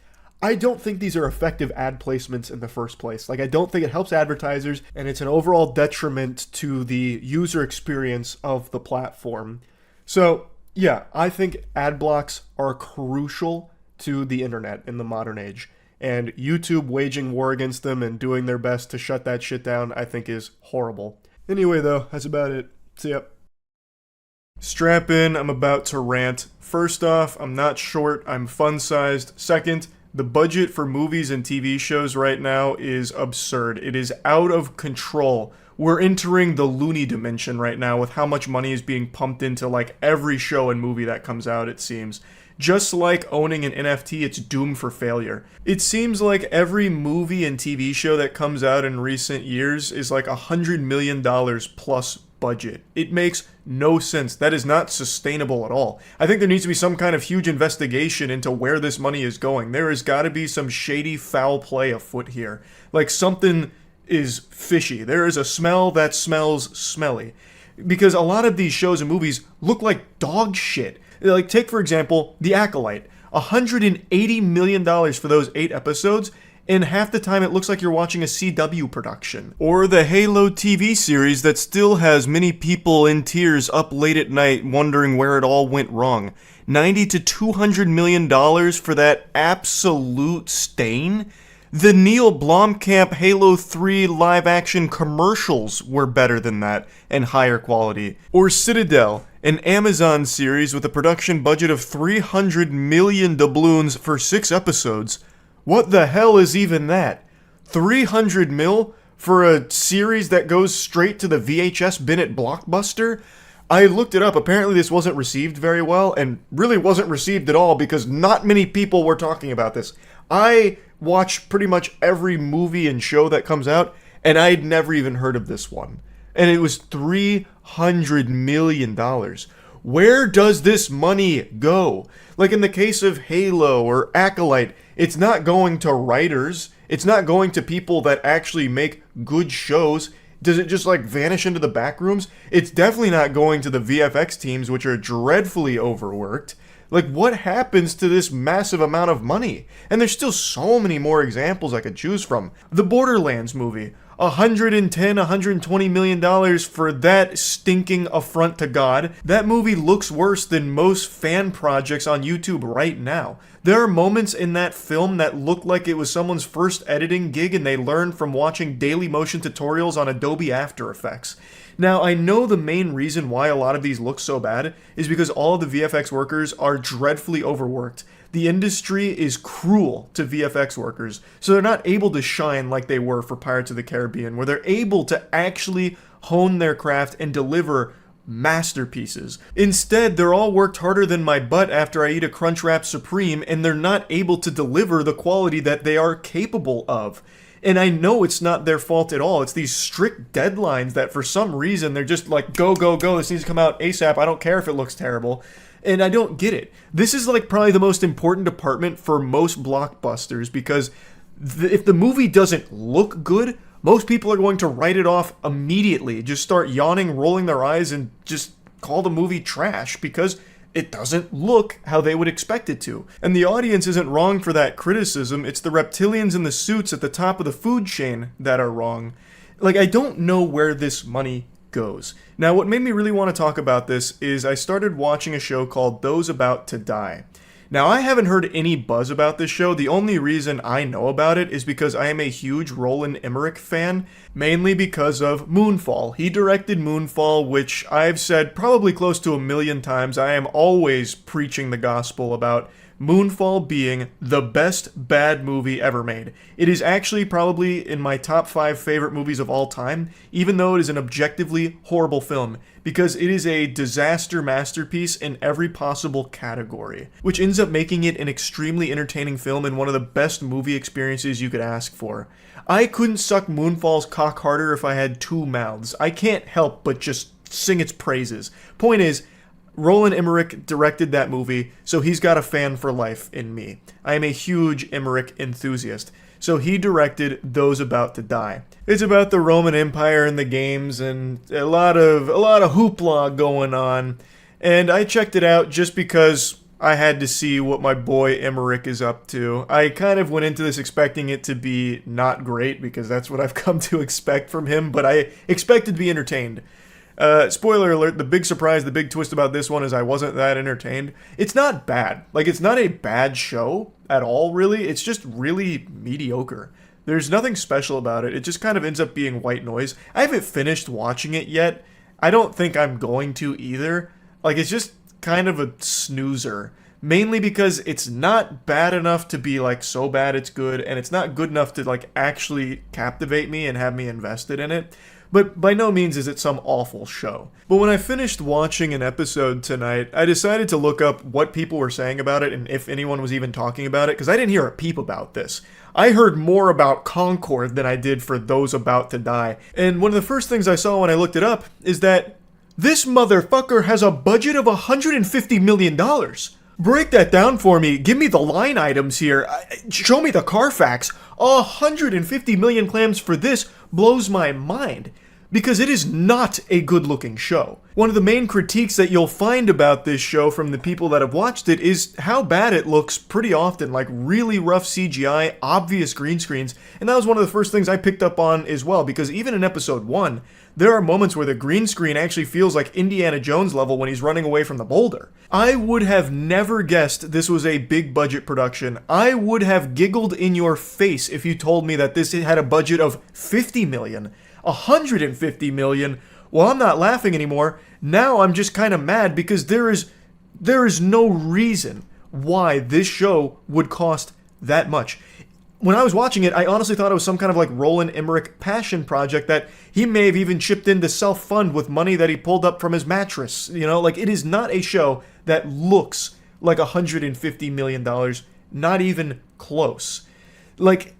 I don't think these are effective ad placements in the first place. Like, I don't think it helps advertisers, and it's an overall detriment to the user experience of the platform. So, yeah, I think ad blocks are crucial to the internet in the modern age. And YouTube waging war against them and doing their best to shut that shit down, I think, is horrible. Anyway, though, that's about it. See ya. Strap in, I'm about to rant. First off, I'm not short, I'm fun-sized. Second, the budget for movies and TV shows right now is absurd. It is out of control. We're entering the loony dimension right now with how much money is being pumped into like every show and movie that comes out, it seems. Just like owning an NFT, it's doomed for failure. It seems like every movie and TV show that comes out in recent years is like $100 million plus budget. It makes no sense. That is not sustainable at all. I think there needs to be some kind of huge investigation into where this money is going. There has got to be some shady foul play afoot here. Like, something is fishy. There is a smell that smells smelly. Because a lot of these shows and movies look like dog shit. Like, take for example, The Acolyte. $180 million for those 8 episodes, and half the time it looks like you're watching a CW production. Or the Halo TV series that still has many people in tears up late at night wondering where it all went wrong. $90 to $200 million for that absolute stain? The Neil Blomkamp Halo 3 live-action commercials were better than that, and higher quality. Or Citadel, an Amazon series with a production budget of 300 million doubloons for 6 episodes. What the hell is even that? 300 mil for a series that goes straight to the VHS bin at Blockbuster? I looked it up. Apparently this wasn't received very well, and really wasn't received at all because not many people were talking about this. I watch pretty much every movie and show that comes out, and I'd never even heard of this one. And it was $300 million. Where does this money go? Like in the case of Halo or Acolyte, it's not going to writers. It's not going to people that actually make good shows. Does it just like vanish into the back rooms? It's definitely not going to the VFX teams, which are dreadfully overworked. Like, what happens to this massive amount of money? And there's still so many more examples I could choose from. The Borderlands movie, $120 million for that stinking affront to God. That movie looks worse than most fan projects on YouTube right now. There are moments in that film that look like it was someone's first editing gig and they learned from watching daily motion tutorials on Adobe After Effects. Now, I know the main reason why a lot of these look so bad is because all of the VFX workers are dreadfully overworked. The industry is cruel to VFX workers, so they're not able to shine like they were for Pirates of the Caribbean, where they're able to actually hone their craft and deliver masterpieces. Instead, they're all worked harder than my butt after I eat a Crunchwrap Supreme, and they're not able to deliver the quality that they are capable of. And I know it's not their fault at all. It's these strict deadlines that for some reason they're just like, go, go, go, this needs to come out ASAP. I don't care if it looks terrible. And I don't get it. This is like probably the most important department for most blockbusters because if the movie doesn't look good, most people are going to write it off immediately. Just start yawning, rolling their eyes, and just call the movie trash because it doesn't look how they would expect it to. And the audience isn't wrong for that criticism. It's the reptilians in the suits at the top of the food chain that are wrong. Like, I don't know where this money goes. Now, what made me really want to talk about this is I started watching a show called Those About to Die. Now, I haven't heard any buzz about this show. The only reason I know about it is because I am a huge Roland Emmerich fan, mainly because of Moonfall. He directed Moonfall, which I've said probably close to 1,000,000 times. I am always preaching the gospel about Moonfall being the best bad movie ever made. It is actually probably in my top 5 favorite movies of all time, even though it is an objectively horrible film, because it is a disaster masterpiece in every possible category, which ends up making it an extremely entertaining film and one of the best movie experiences you could ask for. I couldn't suck Moonfall's cock harder if I had 2 mouths. I can't help but just sing its praises. Point is, Roland Emmerich directed that movie, so he's got a fan for life in me. I am a huge Emmerich enthusiast. So he directed Those About to Die. It's about the Roman Empire and the games and a lot of hoopla going on. And I checked it out just because I had to see what my boy Emmerich is up to. I kind of went into this expecting it to be not great because that's what I've come to expect from him, but I expected to be entertained. Spoiler alert, the big surprise, the big twist about this one is I wasn't that entertained. It's not bad. Like, it's not a bad show at all, really. It's just really mediocre. There's nothing special about it. It just kind of ends up being white noise. I haven't finished watching it yet. I don't think I'm going to either. Like, it's just kind of a snoozer. Mainly because it's not bad enough to be, like, so bad it's good, and it's not good enough to, like, actually captivate me and have me invested in it. But by no means is it some awful show. But when I finished watching an episode tonight, I decided to look up what people were saying about it and if anyone was even talking about it, because I didn't hear a peep about this. I heard more about Concord than I did for Those About to Die. And one of the first things I saw when I looked it up is that this motherfucker has a budget of $150 million. Break that down for me. Give me the line items here. Show me the Carfax. 150 million clams for this blows my mind, because it is not a good-looking show. One of the main critiques that you'll find about this show from the people that have watched it is how bad it looks pretty often, like really rough CGI, obvious green screens, and that was one of the first things I picked up on as well, because even in episode 1, there are moments where the green screen actually feels like Indiana Jones level when he's running away from the boulder. I would have never guessed this was a big budget production. I would have giggled in your face if you told me that this had a budget of 50 million. 150 million. Well, I'm not laughing anymore. Now I'm just kind of mad because there is no reason why this show would cost that much. When I was watching it, I honestly thought it was some kind of like Roland Emmerich passion project that he may have even chipped in to self-fund with money that he pulled up from his mattress. You know, like, it is not a show that looks like $150 million. Not even close. close. Like,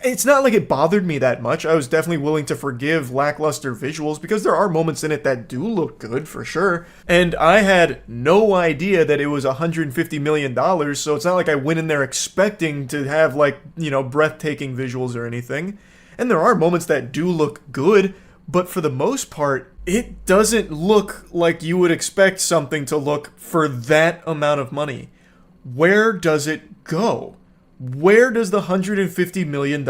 it's not like it bothered me that much. I was definitely willing to forgive lackluster visuals because there are moments in it that do look good for sure. And I had no idea that it was $150 million, so it's not like I went in there expecting to have, like, you know, breathtaking visuals or anything. And there are moments that do look good, but for the most part, it doesn't look like you would expect something to look for that amount of money. Where does it go? Where does the $150 million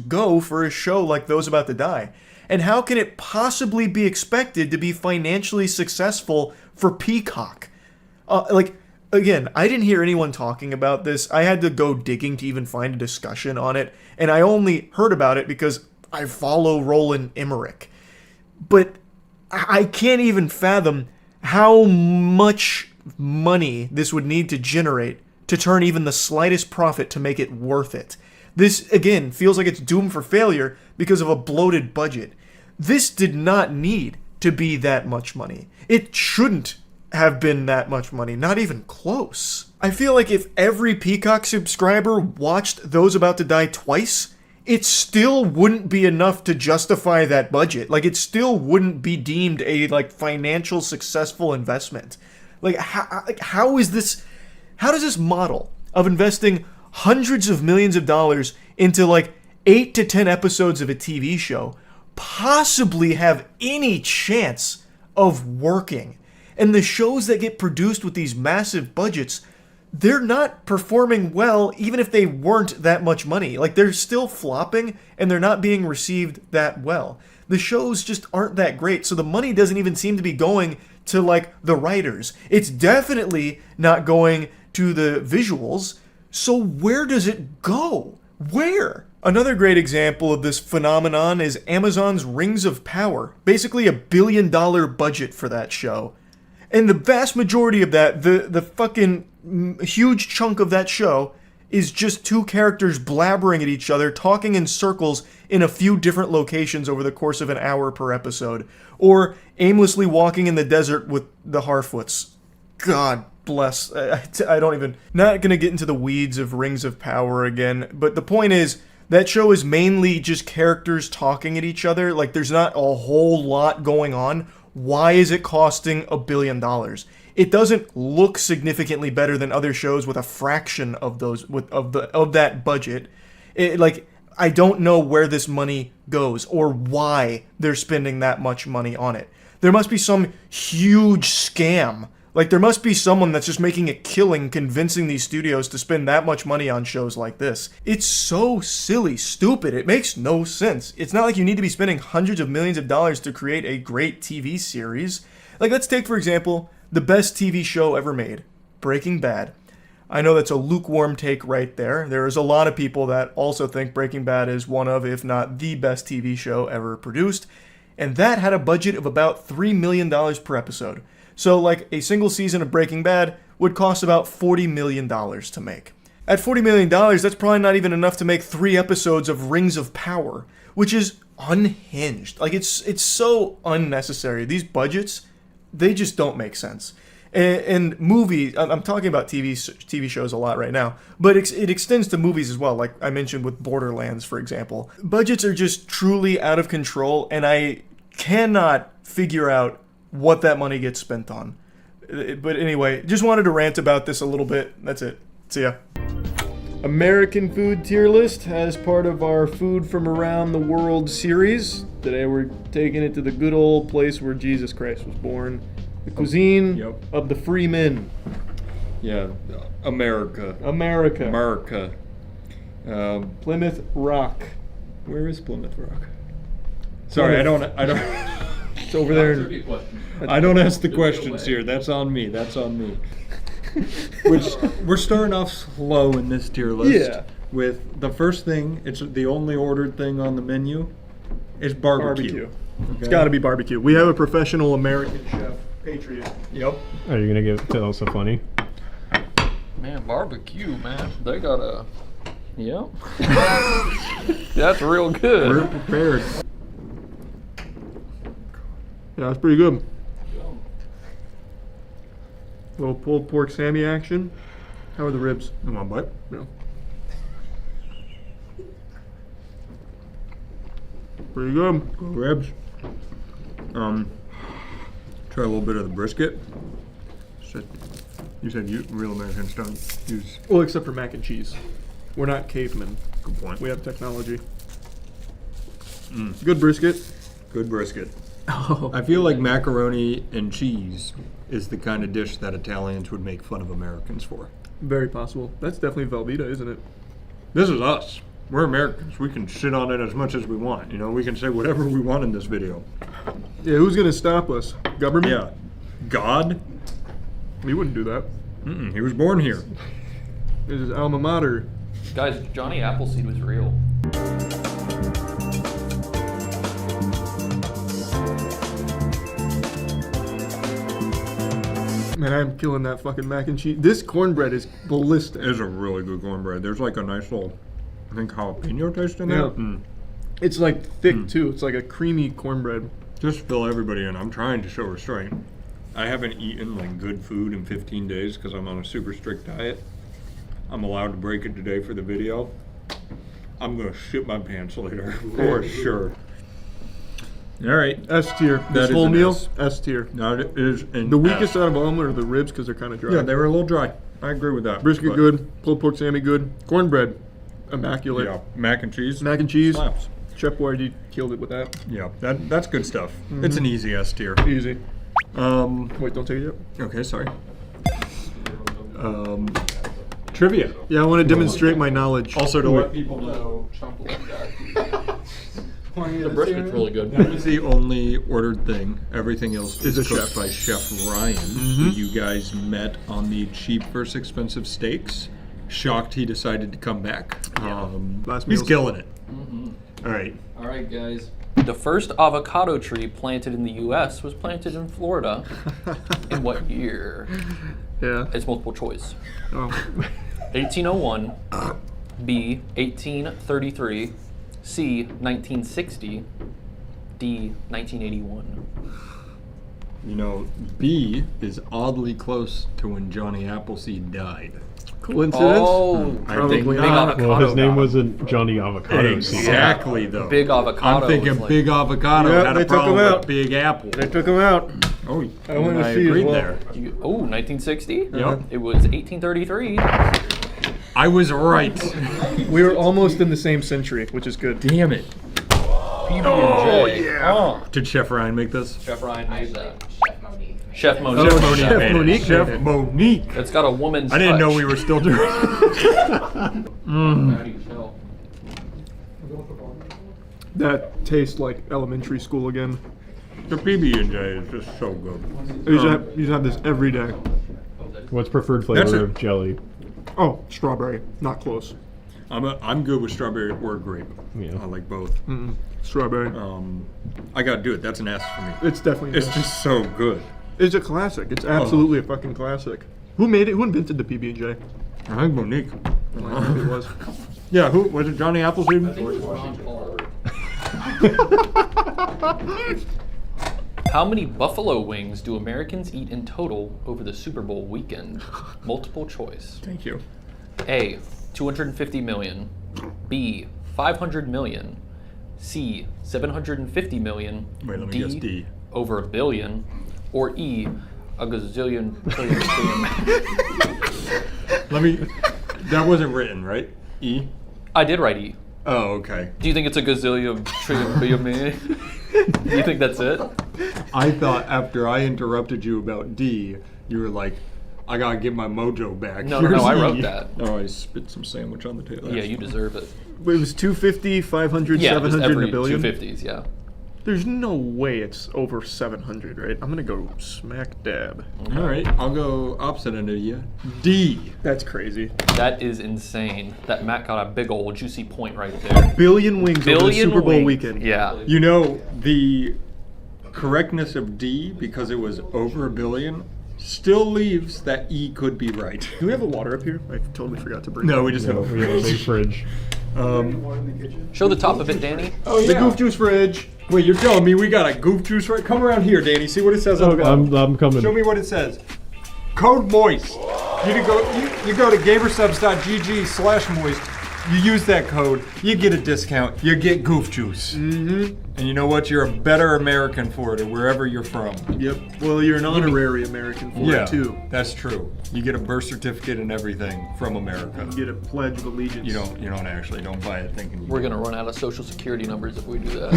go for a show like Those About to Die? And how can it possibly be expected to be financially successful for Peacock? Like, again, I didn't hear anyone talking about this. I had to go digging to even find a discussion on it. And I only heard about it because I follow Roland Emmerich. But I can't even fathom how much money this would need to generate to turn even the slightest profit to make it worth it. This, again, feels like it's doomed for failure because of a bloated budget. This did not need to be that much money. It shouldn't have been that much money, not even close. I feel like if every Peacock subscriber watched Those About to Die twice, it still wouldn't be enough to justify that budget. Like, it still wouldn't be deemed a, like, financial successful investment. Like, how is this... How does this model of investing hundreds of millions of dollars into like 8 to 10 episodes of a TV show possibly have any chance of working? And the shows that get produced with these massive budgets, they're not performing well even if they weren't that much money. Like, they're still flopping and they're not being received that well. The shows just aren't that great, so the money doesn't even seem to be going to like the writers. It's definitely not going to the visuals. So where does it go? Where? Another great example of this phenomenon is Amazon's Rings of Power. Basically $1 billion budget for that show. And the vast majority of that, the fucking huge chunk of that show is just two characters blabbering at each other, talking in circles in a few different locations over the course of an hour per episode. Or aimlessly walking in the desert with the Harfoots. God bless. I don't even... Not gonna get into the weeds of Rings of Power again, but the point is, that show is mainly just characters talking at each other. Like, there's not a whole lot going on. Why is it costing $1 billion? It doesn't look significantly better than other shows with a fraction of those of that budget. I don't know where this money goes or why they're spending that much money on it. There must be some huge scam. Like, there must be someone that's just making a killing convincing these studios to spend that much money on shows like this. It's so silly, stupid, it makes no sense. It's not like you need to be spending hundreds of millions of dollars to create a great TV series. Like, let's take, for example, the best TV show ever made, Breaking Bad. I know that's a lukewarm take right there. There's a lot of people that also think Breaking Bad is one of, if not the best TV show ever produced. And that had a budget of about $3 million per episode. So, like, a single season of Breaking Bad would cost about $40 million to make. At $40 million, that's probably not even enough to make 3 episodes of Rings of Power, which is unhinged. Like, it's so unnecessary. These budgets, they just don't make sense. And movies, I'm talking about TV shows a lot right now, but it extends to movies as well, like I mentioned with Borderlands, for example. Budgets are just truly out of control, and I cannot figure out what that money gets spent on. But anyway, just wanted to rant about this a little bit. That's it. See ya. American food tier list as part of our Food from Around the World series. Today we're taking it to the good old place where Jesus Christ was born. The cuisine of the free men. Yeah, America. Plymouth Rock. Where is Plymouth Rock? Sorry, I don't. It's over there. I don't ask the questions here. That's on me. Which we're starting off slow in this tier list. Yeah. With the first thing, it's the only ordered thing on the menu, is barbecue. Okay? It's got to be barbecue. We have a professional American chef, Patriot. Yep. Are you gonna tell us a funny? Man, barbecue, man. They got a. Yep. That's real good. We're prepared. Yeah, that's pretty good. Little pulled pork Sammy action. How are the ribs? Come on, bud. No. Pretty good. Ribs. Try a little bit of the brisket. You said real Americans don't use... Well, except for mac and cheese. We're not cavemen. Good point. We have technology. Good brisket. Good brisket. I feel like macaroni and cheese is the kind of dish that Italians would make fun of Americans for. Very possible. That's definitely Velveeta, isn't it? This is us. We're Americans. We can shit on it as much as we want. You know, we can say whatever we want in this video. Yeah, who's gonna stop us? Government? Yeah. God? He wouldn't do that. He was born here. This is alma mater. Guys, Johnny Appleseed was real. Man, I'm killing that fucking mac and cheese. This cornbread is ballistic. It is a really good cornbread. There's like a nice little, I think, jalapeno taste in there. Yeah. It's like thick too. It's like a creamy cornbread. Just fill everybody in. I'm trying to show restraint. I haven't eaten like good food in 15 days because I'm on a super strict diet. I'm allowed to break it today for the video. I'm gonna shit my pants later for sure. All right, S tier. This whole meal, S tier. No, it is the weakest out of all are the ribs because they're kind of dry. Yeah, they were a little dry. I agree with that. Brisket good, pulled pork Sammy good, cornbread immaculate. Yeah, mac and cheese. Mac and cheese. Slaps. Chef Boyardee killed it with that. Yeah, that's good stuff. It's an easy S tier. Easy. Wait, don't take it yet. Okay, sorry. Trivia. Yeah, I want to demonstrate my knowledge. Also to let people know. The brisket's really good. That was the only ordered thing. Everything else is cooked by Chef Ryan, who you guys met on the cheap versus expensive steaks. Shocked he decided to come back. He's killing it. All right. All right, guys. The first avocado tree planted in the U.S. was planted in Florida. In what year? Yeah. It's multiple choice. Oh. 1801, B, 1833, C, 1960, D, 1981. You know, B is oddly close to when Johnny Appleseed died. Coincidence? Oh, I think big not. avocado. Well, his name wasn't Johnny Avocado. Exactly, though. Big avocado. I'm thinking was Big Avocado Yeah, had they a took problem him with out. Big Apple. They took him out. Oh, I want to I see as agreed well. there. 1960? Yep. It was 1833. I was right. We were almost in the same century, which is good. Damn it. PB&J. Oh, yeah. Oh. Did Chef Ryan make this? Chef Ryan made that. Chef Monique. Chef Monique. Chef made it. Monique Chef made it. Monique. It's got a woman's I didn't know touch. we were still doing That tastes like elementary school again. The PB&J is just so good. You just have this every day. What's preferred That's flavor it. of jelly? Oh, strawberry. Not close. I'm good with strawberry or grape. Yeah. I like both. Strawberry. I gotta do it. That's an S for me. It's definitely. It's just so good. It's a classic. It's absolutely a fucking classic. Who made it? Who invented the PB&J? I think Monique. I think it was. Yeah, who was it? Johnny Appleseed? How many buffalo wings do Americans eat in total over the Super Bowl weekend? Multiple choice. Thank you. A, 250 million. B, 500 million. C, 750 million. Wait, let me guess D. Over a billion. Or E, a gazillion trillion. Let me. That wasn't written, right? E? I did write E. Oh, okay. Do you think it's a gazillion trillion billion? Do you think that's it? I thought after I interrupted you about D, you were like, I gotta get my mojo back. No, I wrote that. Oh, I spit some sandwich on the table. Yeah, you deserve it. Wait, it was 250, 500, Yeah, 700, just every and a billion? 250s, yeah. There's no way it's over 700, right? I'm gonna go smack dab. All right, I'll go opposite end of you. D. That's crazy. That is insane. That Matt got a big old juicy point right there. Billion wings over the Super Bowl weekend. Yeah. You know, the correctness of D, because it was over a billion, still leaves that E could be right. Do we have a water up here? I totally forgot to bring No, it. we just have a We have a big fridge. Show the top of it, Danny. Oh, yeah. The Goof Juice fridge. Wait, you're telling me we got a goof juice right? Come around here, Danny. See what it says on the bottom. I'm coming. Show me what it says. Code MOIST. You go to gamersubs.gg/moist. You use that code, you get a discount, you get goof juice. Mm-hmm. And you know what? You're a better American for it, or wherever you're from. Yep. Well, you're an honorary American for it, too. That's true. You get a birth certificate and everything from America. You get a Pledge of Allegiance. You don't actually. Don't buy it thinking you We're do. gonna run out of social security numbers if we do that.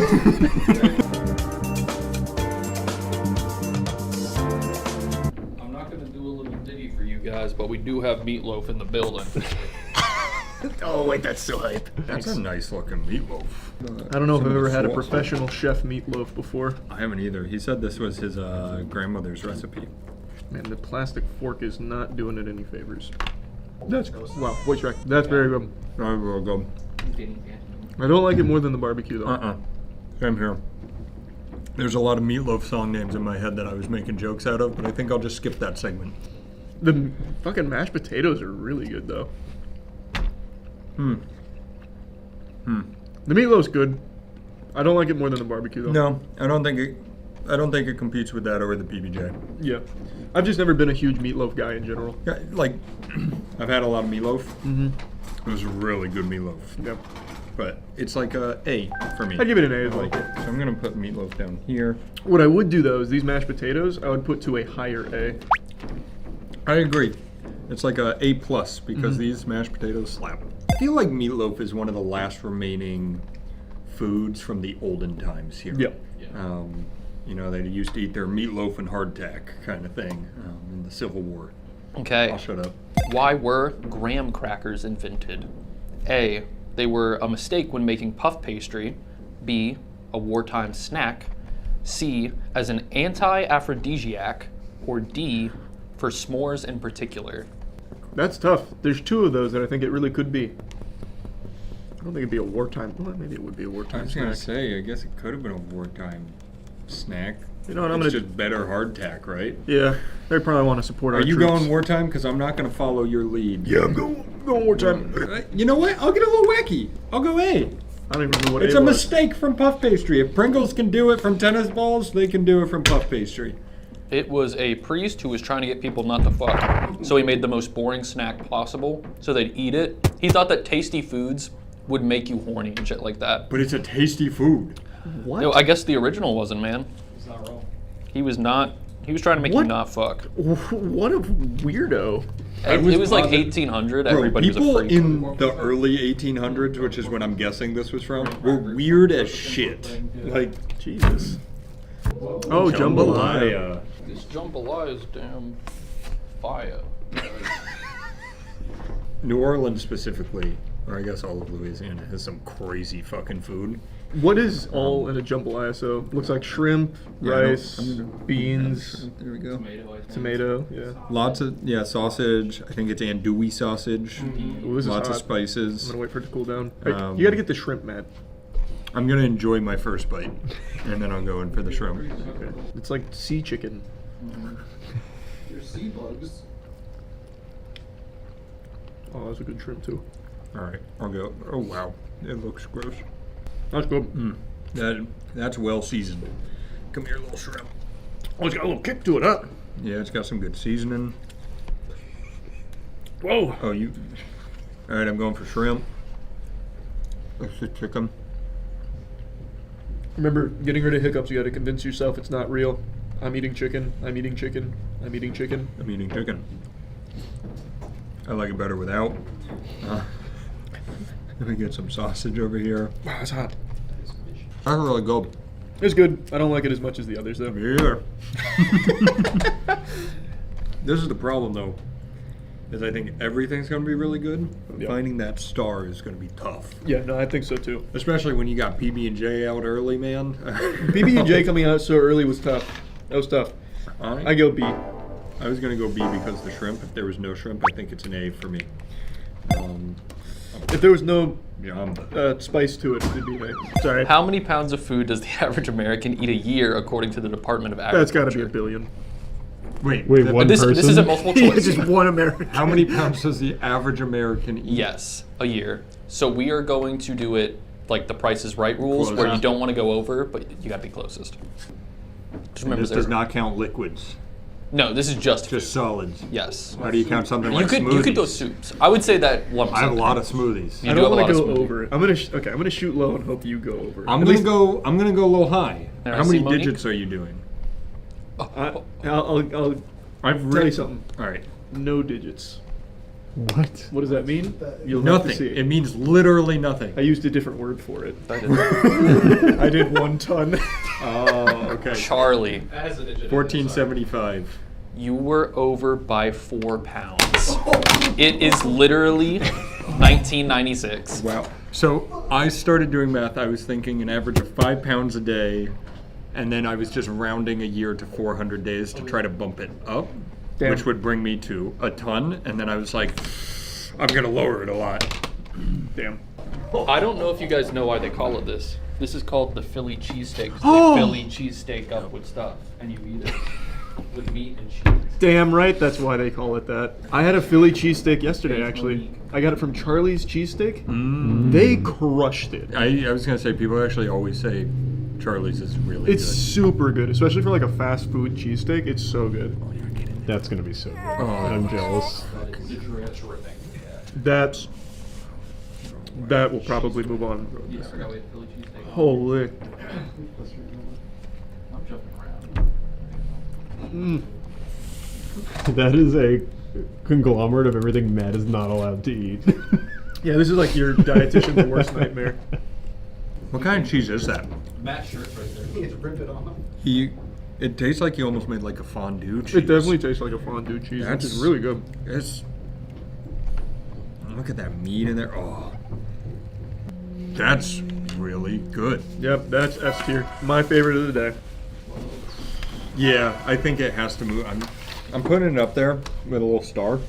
I'm not gonna do a little ditty for you guys, but we do have Meatloaf in the building. Oh, wait, that's so hype. That's a nice looking meatloaf. I don't know if I've ever had a professional chef meatloaf before. I haven't either. He said this was his grandmother's recipe. Man, the plastic fork is not doing it any favors. That's wow, voice track. That's very good. I will go. I don't like it more than the barbecue though. Same here. There's a lot of meatloaf song names in my head that I was making jokes out of, but I think I'll just skip that segment. The fucking mashed potatoes are really good though. The meatloaf's good. I don't like it more than the barbecue though. No, I don't think it competes with that over the PBJ. Yeah. I've just never been a huge meatloaf guy in general. Yeah, like, I've had a lot of meatloaf. Mm-hmm. It was really good meatloaf. Yep. But it's like a A for me. I give it an A as well. So I'm gonna put meatloaf down here. What I would do though is these mashed potatoes, I would put to a higher A. I agree. It's like a A+ because these mashed potatoes slap. I feel like meatloaf is one of the last remaining foods from the olden times here. Yeah. You know, they used to eat their meatloaf and hardtack kind of thing in the Civil War. Okay. I'll shut up. Why were graham crackers invented? A, they were a mistake when making puff pastry. B, a wartime snack. C, as an anti-aphrodisiac. Or D, for s'mores in particular. That's tough. There's two of those that I think it really could be. I don't think it'd be a wartime. Well, maybe it would be a wartime I was snack. gonna say, I guess it could have been a wartime snack. You know what, it's just better hardtack, right? Yeah, they probably want to support our Are you troops. going wartime? Because I'm not going to follow your lead. Yeah, I'm going wartime. You know what? I'll get a little wacky. I'll go A. I don't even remember what It's A a was. mistake from puff pastry. If Pringles can do it from tennis balls, they can do it from puff pastry. It was a priest who was trying to get people not to fuck. So he made the most boring snack possible so they'd eat it. He thought that tasty foods would make you horny and shit like that. But it's a tasty food. What? No, I guess the original wasn't, man. It's not wrong. He was trying to make you not fuck. What a weirdo. It was like 1800. Bro, Everybody was a people freak. in the early 1800s, which is when I'm guessing this was from, were weird as shit. Like, Jesus. Oh, jambalaya. This jambalaya is damn fire. New Orleans specifically, or I guess all of Louisiana, has some crazy fucking food. What is all in a jambalaya? So looks like shrimp, rice, beans. There we go. Tomato. Yeah. Lots of sausage. I think it's andouille sausage. Ooh, this is Lots of hot. spices. I'm gonna wait for it to cool down. Hey, you gotta get the shrimp, Matt. I'm gonna enjoy my first bite, and then I'll go in for the shrimp. Okay. It's like sea chicken. There's sea bugs. Oh, that's a good shrimp too. All right, I'll go. Oh wow, it looks gross. That's good. That's well seasoned. Come here, little shrimp. Oh, it's got a little kick to it, huh? Yeah, it's got some good seasoning. Whoa. Oh, you. All right, I'm going for shrimp. That's the chicken. Remember, getting rid of hiccups, you gotta convince yourself it's not real. I'm eating chicken. I'm eating chicken. I'm eating chicken. I'm eating chicken. I like it better without. Let me get some sausage over here. Wow, it's hot. That's really good. It's good. I don't like it as much as the others, though. Yeah. This is the problem, though, is I think everything's going to be really good, but finding that star is going to be tough. Yeah, no, I think so too. Especially when you got PB&J out early, man. PB&J coming out so early was tough. That was tough. I go B. I was going to go B because the shrimp. If there was no shrimp, I think it's an A for me. If there was no Jamba. spice to it, it'd be an A. Sorry. How many pounds of food does the average American eat a year, according to the Department of That's Agriculture? got to be a billion. Wait, one this, person? This isn't multiple Yeah, choice. just one American. How many pounds does the average American eat? Yes, a year. So we are going to do it like the Price is Right rules, where you don't want to go over, but you got to be closest. Just And remember, this does not count liquids. No, this is just solids. Yes. How do you count something like smoothies? You could go soups. I would say that 1%. I have a lot of smoothies. I don't want to go over it. I'm gonna shoot low and hope you go over. I'm gonna go a little high. Alright, How many Monique? digits are you doing? I'll I've tell written you something. All right. No digits. What? What does that mean? You'll Nothing. have to see. It means literally nothing. I used a different word for it. I did. I did 1 ton. Oh, okay. Charlie. 1475. You were over by 4 pounds. It is literally 1996. Wow. So I started doing math. I was thinking an average of 5 pounds a day, and then I was just rounding a year to 400 days to try to bump it up, Damn. which would bring me to a ton. And then I was like, I'm gonna lower it a lot. Damn. I don't know if you guys know why they call it this. This is called the Philly cheesesteak. Oh! They Philly cheesesteak up with stuff, and you eat it with meat and cheese. Damn right, that's why they call it that. I had a Philly cheesesteak yesterday, actually. I got it from Charlie's Cheesesteak. They crushed it. I was gonna say, people actually always say Charlie's is really It's good. super good, especially for like a fast food cheesesteak. It's so good. That's gonna be so good. Oh, I'm jealous. That will probably move on. Yeah, I forgot we had Philly cheesesteak. Holy. I'm jumping around. That is a conglomerate of everything Matt is not allowed to eat. Yeah, this is like your dietitian's worst nightmare. What kind of cheese is that? Matt's shirt's right there. He just rip it off. It tastes like you almost made like a fondue cheese. It definitely tastes like a fondue cheese, which is really good. Look at that meat in there. Oh, that's really good. Yep, that's S tier. My favorite of the day. Yeah, I think it has to move. I'm putting it up there with a little star.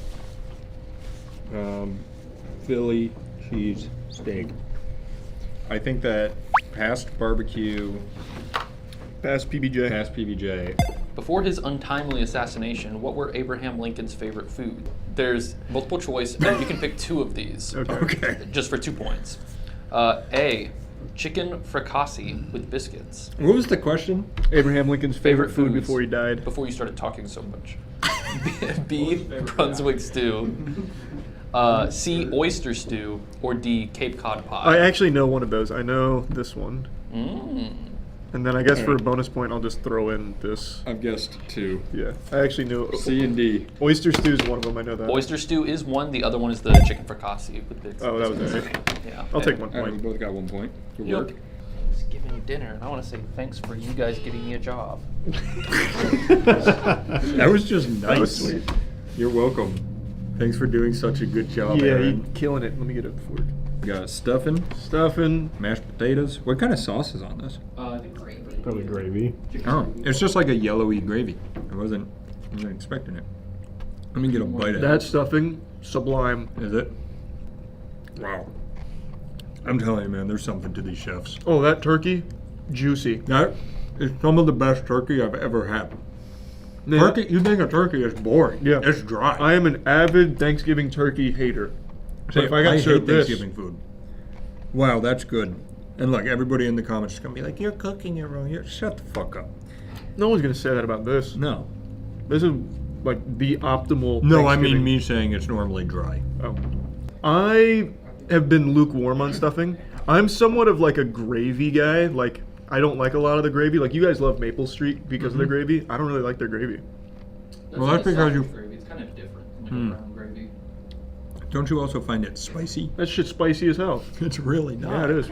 Philly cheese steak. I think that past barbecue, past PBJ. Before his untimely assassination, what were Abraham Lincoln's favorite food? There's multiple choice, and you can pick 2 of these. Okay. Just for 2 points. A, chicken fricassee with biscuits. What was the question? Abraham Lincoln's favorite food foods before he died. Before you started talking so much. B, Brunswick stew. C, oyster stew. Or D, Cape Cod pie. I actually know one of those. I know this one. And then I guess for a bonus point, I'll just throw in this. I've guessed 2. Yeah, I actually knew. C and D. Oyster stew is one of them. I know that. Oyster stew is one. The other one is the chicken fricassee with biscuits. Oh, that was it. Yeah. I'll take 1 All right, point. we both got 1 point. Good Yep. work. It's giving you dinner, and I want to say thanks for you guys getting me a job. That was just nice. That was sweet. You're welcome. Thanks for doing such a good job, Yeah, Aaron. you're killing it. Let me get it fork. We got stuffing, mashed potatoes. What kind of sauce is on this? I think gravy. Probably gravy. Oh, it's just like a yellowy gravy. I wasn't expecting it. Let me get a bite of That stuffing, sublime. Is it? Wow. I'm telling you, man, there's something to these chefs. Oh, that turkey, juicy. That is some of the best turkey I've ever had. Yeah. Turkey, you think a turkey is boring. Yeah. It's dry. I am an avid Thanksgiving turkey hater. So Hey, if I got hate served this, Thanksgiving food. Wow, that's good. And look, everybody in the comments is gonna be like, "You're cooking it wrong." Shut the fuck up. no one's gonna say that about this. No. This is like the optimal. No, I Thanksgiving. mean me saying it's normally dry. Oh. I have been lukewarm on stuffing. I'm somewhat of like a gravy guy. Like, I don't like a lot of the gravy. Like, you guys love Maple Street because of their gravy. I don't really like their gravy. Well, that's because you. Gravy. It's kind of different from like a brown gravy. Don't you also find it spicy? That shit's spicy as hell. It's really not. Yeah, it is.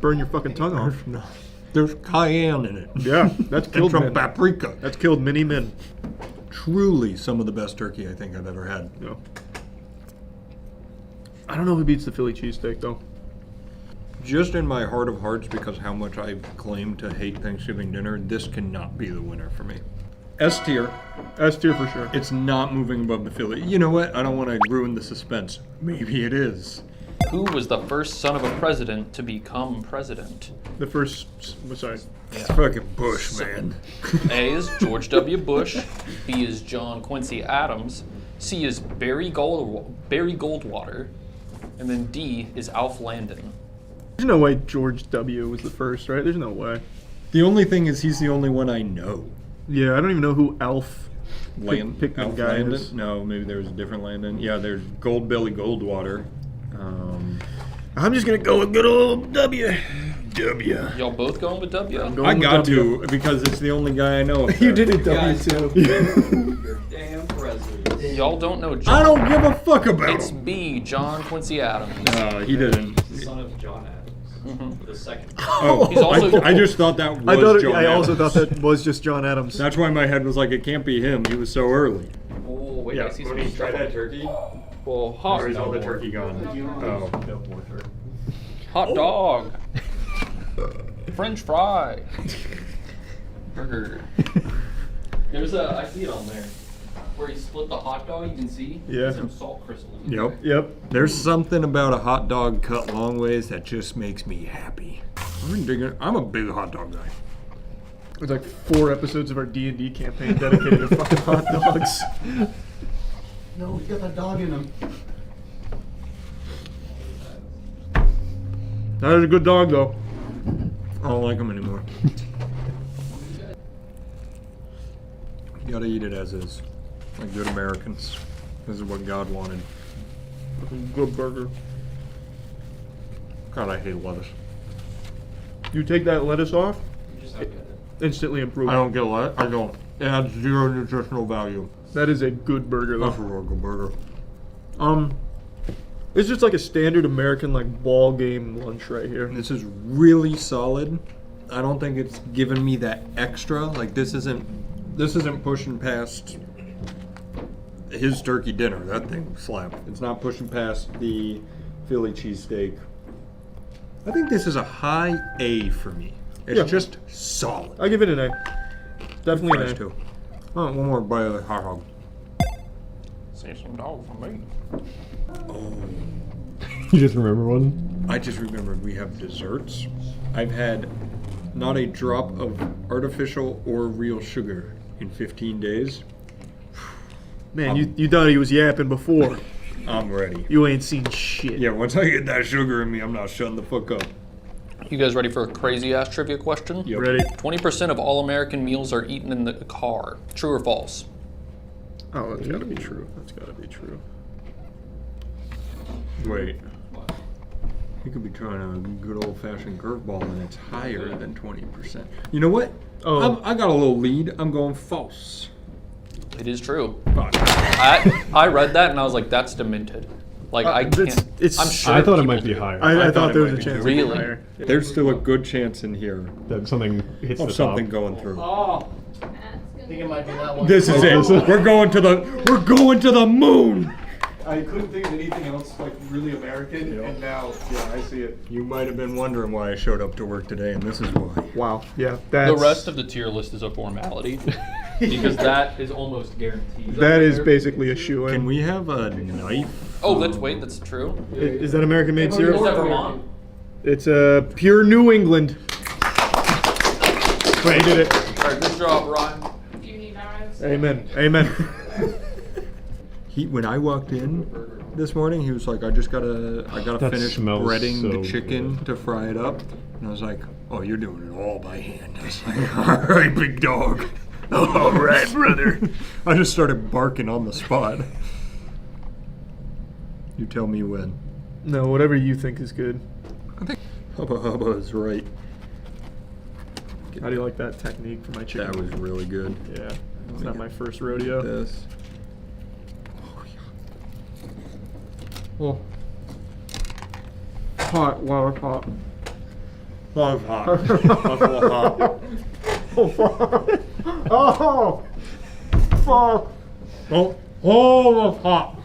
Burn your fucking tongue off. There's cayenne in it. Yeah, that's killed and some men. paprika. That's killed many men. Truly some of the best turkey I think I've ever had. Yeah. I don't know who beats the Philly cheesesteak though. Just in my heart of hearts, because how much I've claimed to hate Thanksgiving dinner, this cannot be the winner for me. S tier. S tier for sure. It's not moving above the Philly. You know what? I don't want to ruin the suspense. Maybe it is. Who was the first son of a president to become president? The first, sorry. It's fucking Bush, man. A is George W. Bush. B is John Quincy Adams. C is Barry Goldwater. And then D is Alf Landon. There's no way George W. was the first, right? There's no way. The only thing is he's the only one I know. Yeah, I don't even know who Alf Pikmin Elf guy Landon? is- No, maybe there was a different Landon. Yeah, there's Goldbelly Goldwater. I'm just gonna go with good old W. W. Y'all both going with W? I got to because it's the only guy I know. You did it W too. Your damn president. Y'all don't know John. I don't give a fuck about It's him. B, John Quincy Adams. No, he didn't. The son of John Adams. The second. Oh, He's also. I just thought that was John I also Adams. thought that was just John Adams. That's why my head was like, it can't be him. He was so early. Oh, wait, Yeah, I see when he some tried that turkey. Well, hot. Or is all the turkey gone? Oh. Hot dog. French fry. Burger. There's a. I see it on there. Where he split the hot dog, you can see. Yeah. Some salt crystals. in Yep. there. Yep. There's something about a hot dog cut long ways that just makes me happy. I'm a big hot dog guy. There's like 4 episodes of our D&D campaign dedicated to fucking hot dogs. No, he's got that dog in him. That is a good dog though. I don't like them anymore. You gotta eat it as is. Like good Americans. This is what God wanted. Good burger. God, I hate lettuce. You take that lettuce off, instantly improve. I don't get lettuce. I don't. It adds 0 nutritional value. That is a good burger though. That's a real good burger. It's just like a standard American like ball game lunch right here. This is really solid. I don't think it's giving me that extra. Like this isn't pushing past his turkey dinner. That thing slap. It's not pushing past the Philly cheesesteak. I think this is a high A for me. It's just solid. I give it an A. Definitely an Fries A. too. Oh, one more bite of the hot dog. Say some dog for me. You just remember one? I just remembered we have desserts. I've had not a drop of artificial or real sugar in 15 days. Man, you thought he was yapping before. I'm ready. You ain't seen shit. Yeah, once I get that sugar in me, I'm not shutting the fuck up. You guys ready for a crazy ass trivia question? Yep. Ready? 20% of all American meals are eaten in the car. True or false? Oh, that's gotta be true. That's gotta be true. Wait. You could be trying a good old-fashioned curveball and it's higher than 20%. You know what? Oh. I got a little lead. I'm going false. It is true. Fuck. I read that and I was like, that's demented. Like I can't. I'm sure. I thought it people might be do. higher. I thought there was a might be chance. too. it'd be Really? higher. There's still a good chance in here That something hits of the something top. going through. Oh. I think it might be that one. This is it. We're going to the moon. I couldn't think of anything else like really American, and now, yeah, I see it. You might have been wondering why I showed up to work today, and this is why. Wow. Yeah. That's, The rest of the tier list is a formality because that is almost guaranteed. that is basically a shoe-in. Can we have a knife? Oh, that's true. Is that American made syrup? Is that Vermont? It's pure New England. Right, did it. All right, good job, Ryan. If you need arrows. Amen. Amen. When I walked in this morning, he was like, I gotta That finish smells breading so the chicken to fry it up. And I was like, oh, you're doing it all by hand. I was like, all right, big dog. All right, brother. I just started barking on the spot. You tell me when. No, whatever you think is good. I think Hubba Hubba is right. How do you like that technique for my chicken? That was really good. Yeah. It's not my first rodeo. This. Oh. Hot. Wow, hot. Love hot. Buffalo hot. Oh, fuck. Oh. Fuck. Oh, that's hot.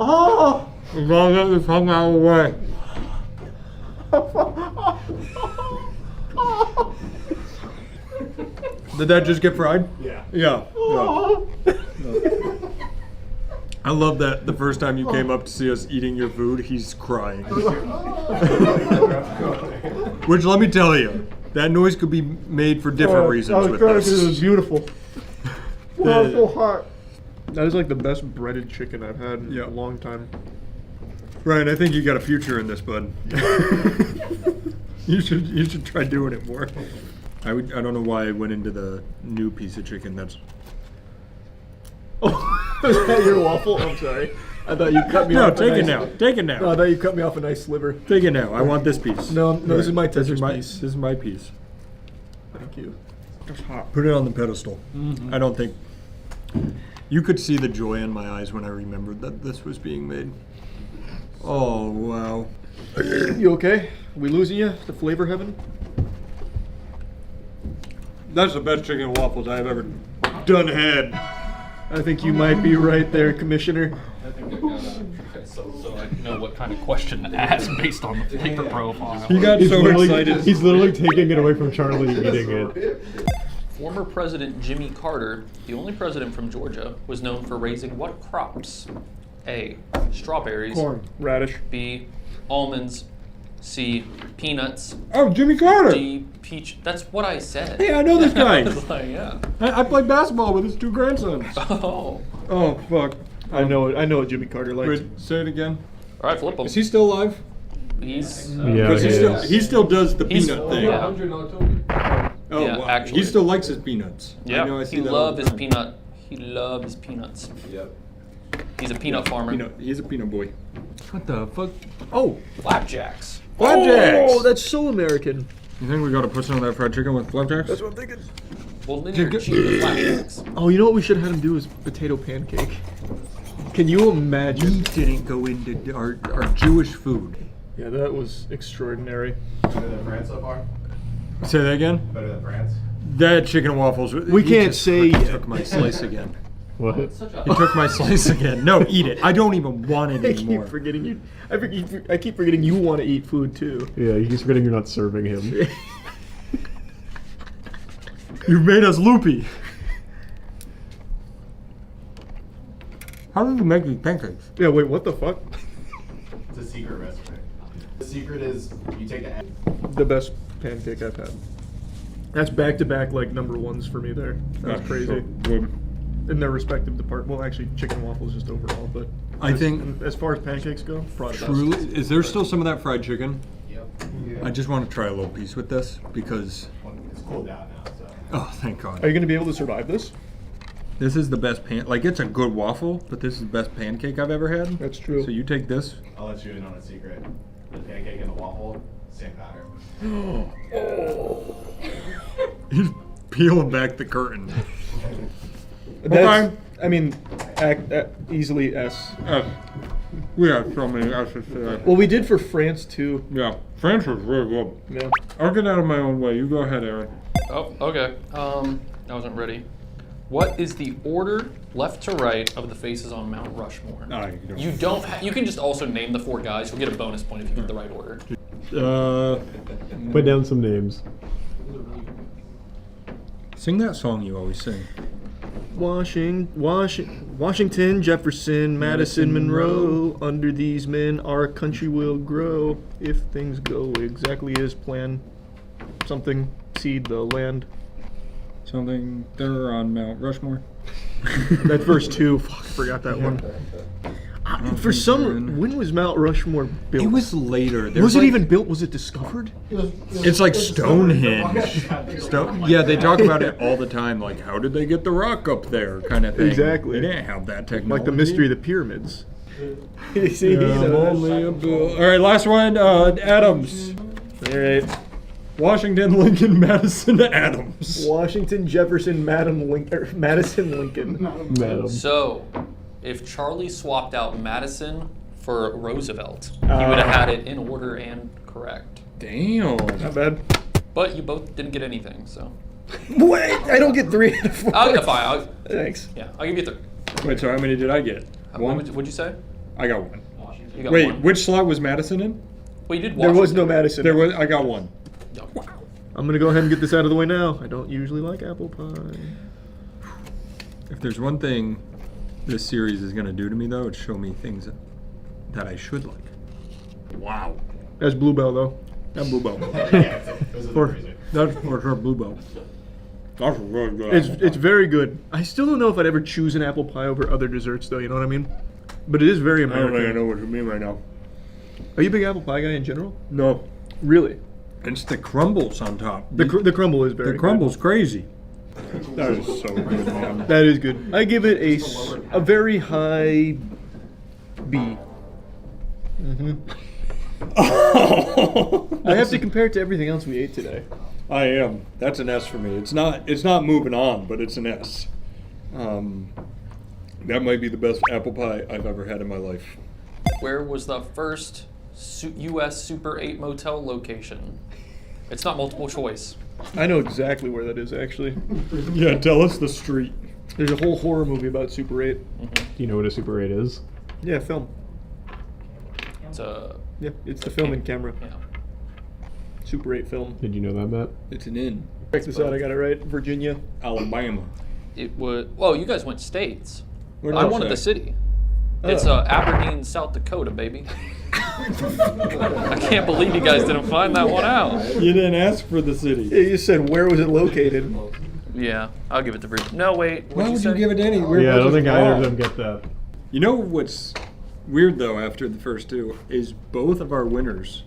Oh. As long as it's hung out of the way. Did that just get fried? Yeah. Yeah. I love that the first time you came up to see us eating your food, he's crying. Which, let me tell you, that noise could be made for different reasons with This this. is beautiful. Oh, so hot. That is like the best breaded chicken I've had in a long time. Ryan, I think you got a future in this, bud. You should try doing it more. I don't know why I went into the new piece of chicken. Was that your waffle? I'm sorry. I thought you cut me off. No, take it now. Take it now. No, I thought you cut me off a nice sliver. Take it now. I want this piece. No, this is my Tetris piece. This is my piece. Thank you. It's hot. Put it on the pedestal. I don't think... You could see the joy in my eyes when I remembered that this was being made. Oh, wow. You okay? We losing you to flavor heaven? That's the best chicken and waffles I've ever done had. I think you might be right there, Commissioner. I think I got so I know what kind of question to ask based on the flavor profile. He got so excited. He's literally taking it away from Charlie eating it. Former President Jimmy Carter, the only president from Georgia, was known for raising what crops? A. Strawberries. Corn. Radish. B. Almonds. C. Peanuts. Oh, Jimmy Carter. D. Peach. That's what I said. Hey, I know this guy. I was like, yeah. I played basketball with his 2 grandsons. Oh. Oh, fuck. I know what Jimmy Carter likes. Wait, say it again. All right, flip him. Is he still alive? He's Because he still does the peanut thing. Yeah. Oh, Yeah, wow. actually. He still likes his peanuts. Yeah. I know, I see He that loved all his the time. peanut. He loved his peanuts. Yep. He's a peanut farmer. He's a peanut boy. What the fuck? Oh, Flapjacks. Flapjacks! Oh, that's so American. You think we gotta put some of that fried chicken with flapjacks? That's what I'm thinking. Well, then you're cheating flapjacks. Oh, you know what we should have had him do is potato pancake. Can you imagine? He didn't go into our Jewish food. Yeah, that was extraordinary. Better than France so far? Say that again? Better than France? That chicken and waffles. We can't say He yet. took my slice again. What? He took my slice again. No, eat it. I don't even want it I anymore. keep forgetting you. I keep forgetting you want to eat food too. Yeah, he's forgetting you're not serving him. You've made us loopy. How did you make these pancakes? Yeah, wait, what the fuck? It's a secret recipe. The secret is you take the egg. The best pancake I've had. That's back to back like number ones for me there. That's crazy. So good. In their respective department. Well, actually, chicken and waffles just overall, but I think as far as pancakes go, probably Truly, best. is there still some of that fried chicken? Yep. I just want to try a little piece with this because. It's cooled down now, so. Oh, thank God. Are you going to be able to survive this? This is the best like it's a good waffle, but this is the best pancake I've ever had. That's true. So you take this. I'll let you in on a secret. The pancake and the waffle, same pattern. He's peeling back the curtain. That's, I mean, easily S. We have so many S's today. Well, we did for France too. Yeah, France was really good. Yeah. I'll get out of my own way. You go ahead, Aaron. Oh, okay. I wasn't ready. What is the order left to right of the faces on Mount Rushmore? You don't. You can just also name the 4 guys. You'll get a bonus point if you get the right order. Put down some names. Sing that song you always sing. Washington, Jefferson, Madison, Monroe. Under these men, our country will grow if things go exactly as planned. Something seed the land. Something there on Mount Rushmore. That's verse 2. Fuck, I forgot that one. For some, when was Mount Rushmore built? It was later. Was it even built? Was it discovered? It's like Stonehenge. Yeah, they talk about it all the time. Like, how did they get the rock up there, kind of thing. Exactly. They didn't have that technology. Like the mystery of the pyramids. See, only a bill. All right, last one. Adams. All right. Washington, Lincoln, Madison, Adams. Washington, Jefferson, Madison, Lincoln. So, if Charlie swapped out Madison for Roosevelt, he would have had it in order and correct. Damn. Not bad. But you both didn't get anything, so. Wait, I don't get 3 out of 4. I'll get 5. Thanks. Yeah, I'll give you 3. Wait, so how many did I get? One? What'd you say? I got 1. You got Wait, 1. which slot was Madison in? Well, you did There Washington. was no Madison. I got 1. I'm gonna go ahead and get this out of the way now. I don't usually like apple pie. If there's one thing this series is gonna do to me, though, it's show me things that I should like. Wow. That's Bluebell, though. That's Bluebell. That's for sure Bluebell. That's really good. It's very good. I still don't know if I'd ever choose an apple pie over other desserts, though. You know what I mean? But it is very I don't American. think I know what you mean right now. Are you a big apple pie guy in general? No. Really? It's the crumbles on top. The crumble is very The crumble's crazy. That is so good, man. That is good. I give it a very high B. I have to compare it to everything else we ate today. I am. That's an S for me. It's not moving on, but it's an S. That might be the best apple pie I've ever had in my life. Where was the first U.S. Super 8 motel location? It's not multiple choice. I know exactly where that is, actually. Yeah, tell us the street. There's a whole horror movie about Super 8. Do you know what a Super 8 is? Yeah, film. Yeah, it's the filming camera. Yeah. Super 8 film. Did you know that, Matt? It's an inn. Check this out, I got it right. Virginia. Alabama. It would. Well, you guys went states. Where did I I wanted say? the city. Oh. It's Aberdeen, South Dakota, baby. I can't believe you guys didn't find that one out. You didn't ask for the city. Yeah, you said where was it located? Yeah, I'll give it to Virginia. No, wait. Why would you say? give it to any? Yeah, I don't think either of them get that. You know what's weird though? After the first two, is both of our winners.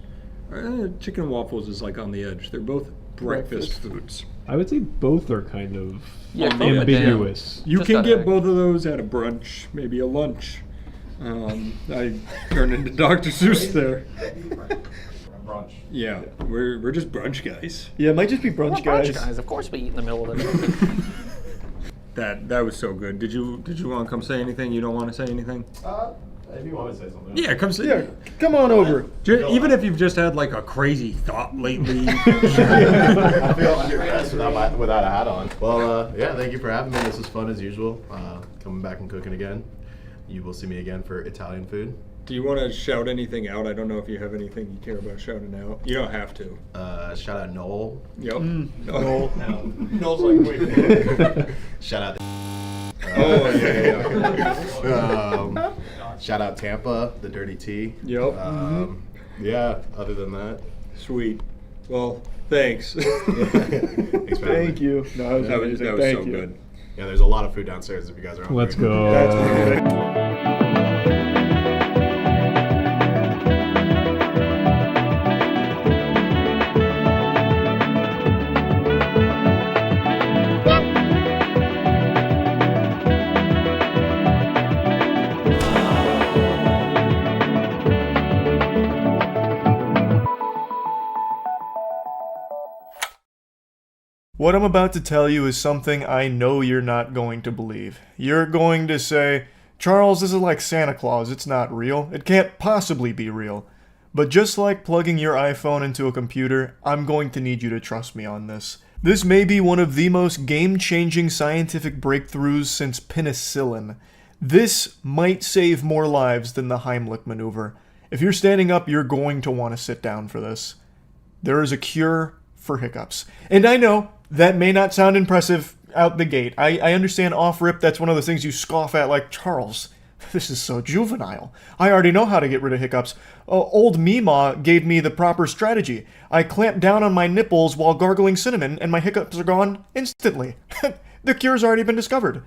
Chicken and waffles is like on the edge. They're both breakfast foods. I would say both are kind of ambiguous. You Just can gotta get egg. both of those at a brunch, maybe a lunch. I turned into Dr. Seuss there. Brunch. Yeah, we're just brunch guys. Yeah, it might just be We're brunch guys. Of course we eat in the middle of the day. That was so good. Did you want to come say anything? You don't want to say anything? If you want to say something. Yeah, come say. Yeah, come on over. Even if you've just had like a crazy thought lately. I feel under stress without a hat on. Well, yeah, thank you for having me. This was fun as usual. Coming back and cooking again. You will see me again for Italian food. Do you want to shout anything out? I don't know if you have anything you care about shouting out. You don't have to. Shout out Noel. Yep. Noel. Noel's like, wait. Shout out. Oh, yeah. Shout out Tampa, the Dirty Tea. Yep. Yeah, other than that. Sweet. Well, thanks. Thanks for Thank you. No, that was That amazing. was Thank so you. good. Yeah, there's a lot of food downstairs if you guys are hungry. Let's go. That's perfect. What I'm about to tell you is something I know you're not going to believe. You're going to say, Charles, this is like Santa Claus, it's not real. It can't possibly be real. But just like plugging your iPhone into a computer, I'm going to need you to trust me on this. This may be one of the most game-changing scientific breakthroughs since penicillin. This might save more lives than the Heimlich maneuver. If you're standing up, you're going to want to sit down for this. There is a cure for hiccups. And I know, that may not sound impressive out the gate. I understand off-rip that's one of those things you scoff at like, Charles, this is so juvenile. I already know how to get rid of hiccups. Old Meemaw gave me the proper strategy. I clamp down on my nipples while gargling cinnamon and my hiccups are gone instantly. The cure's already been discovered.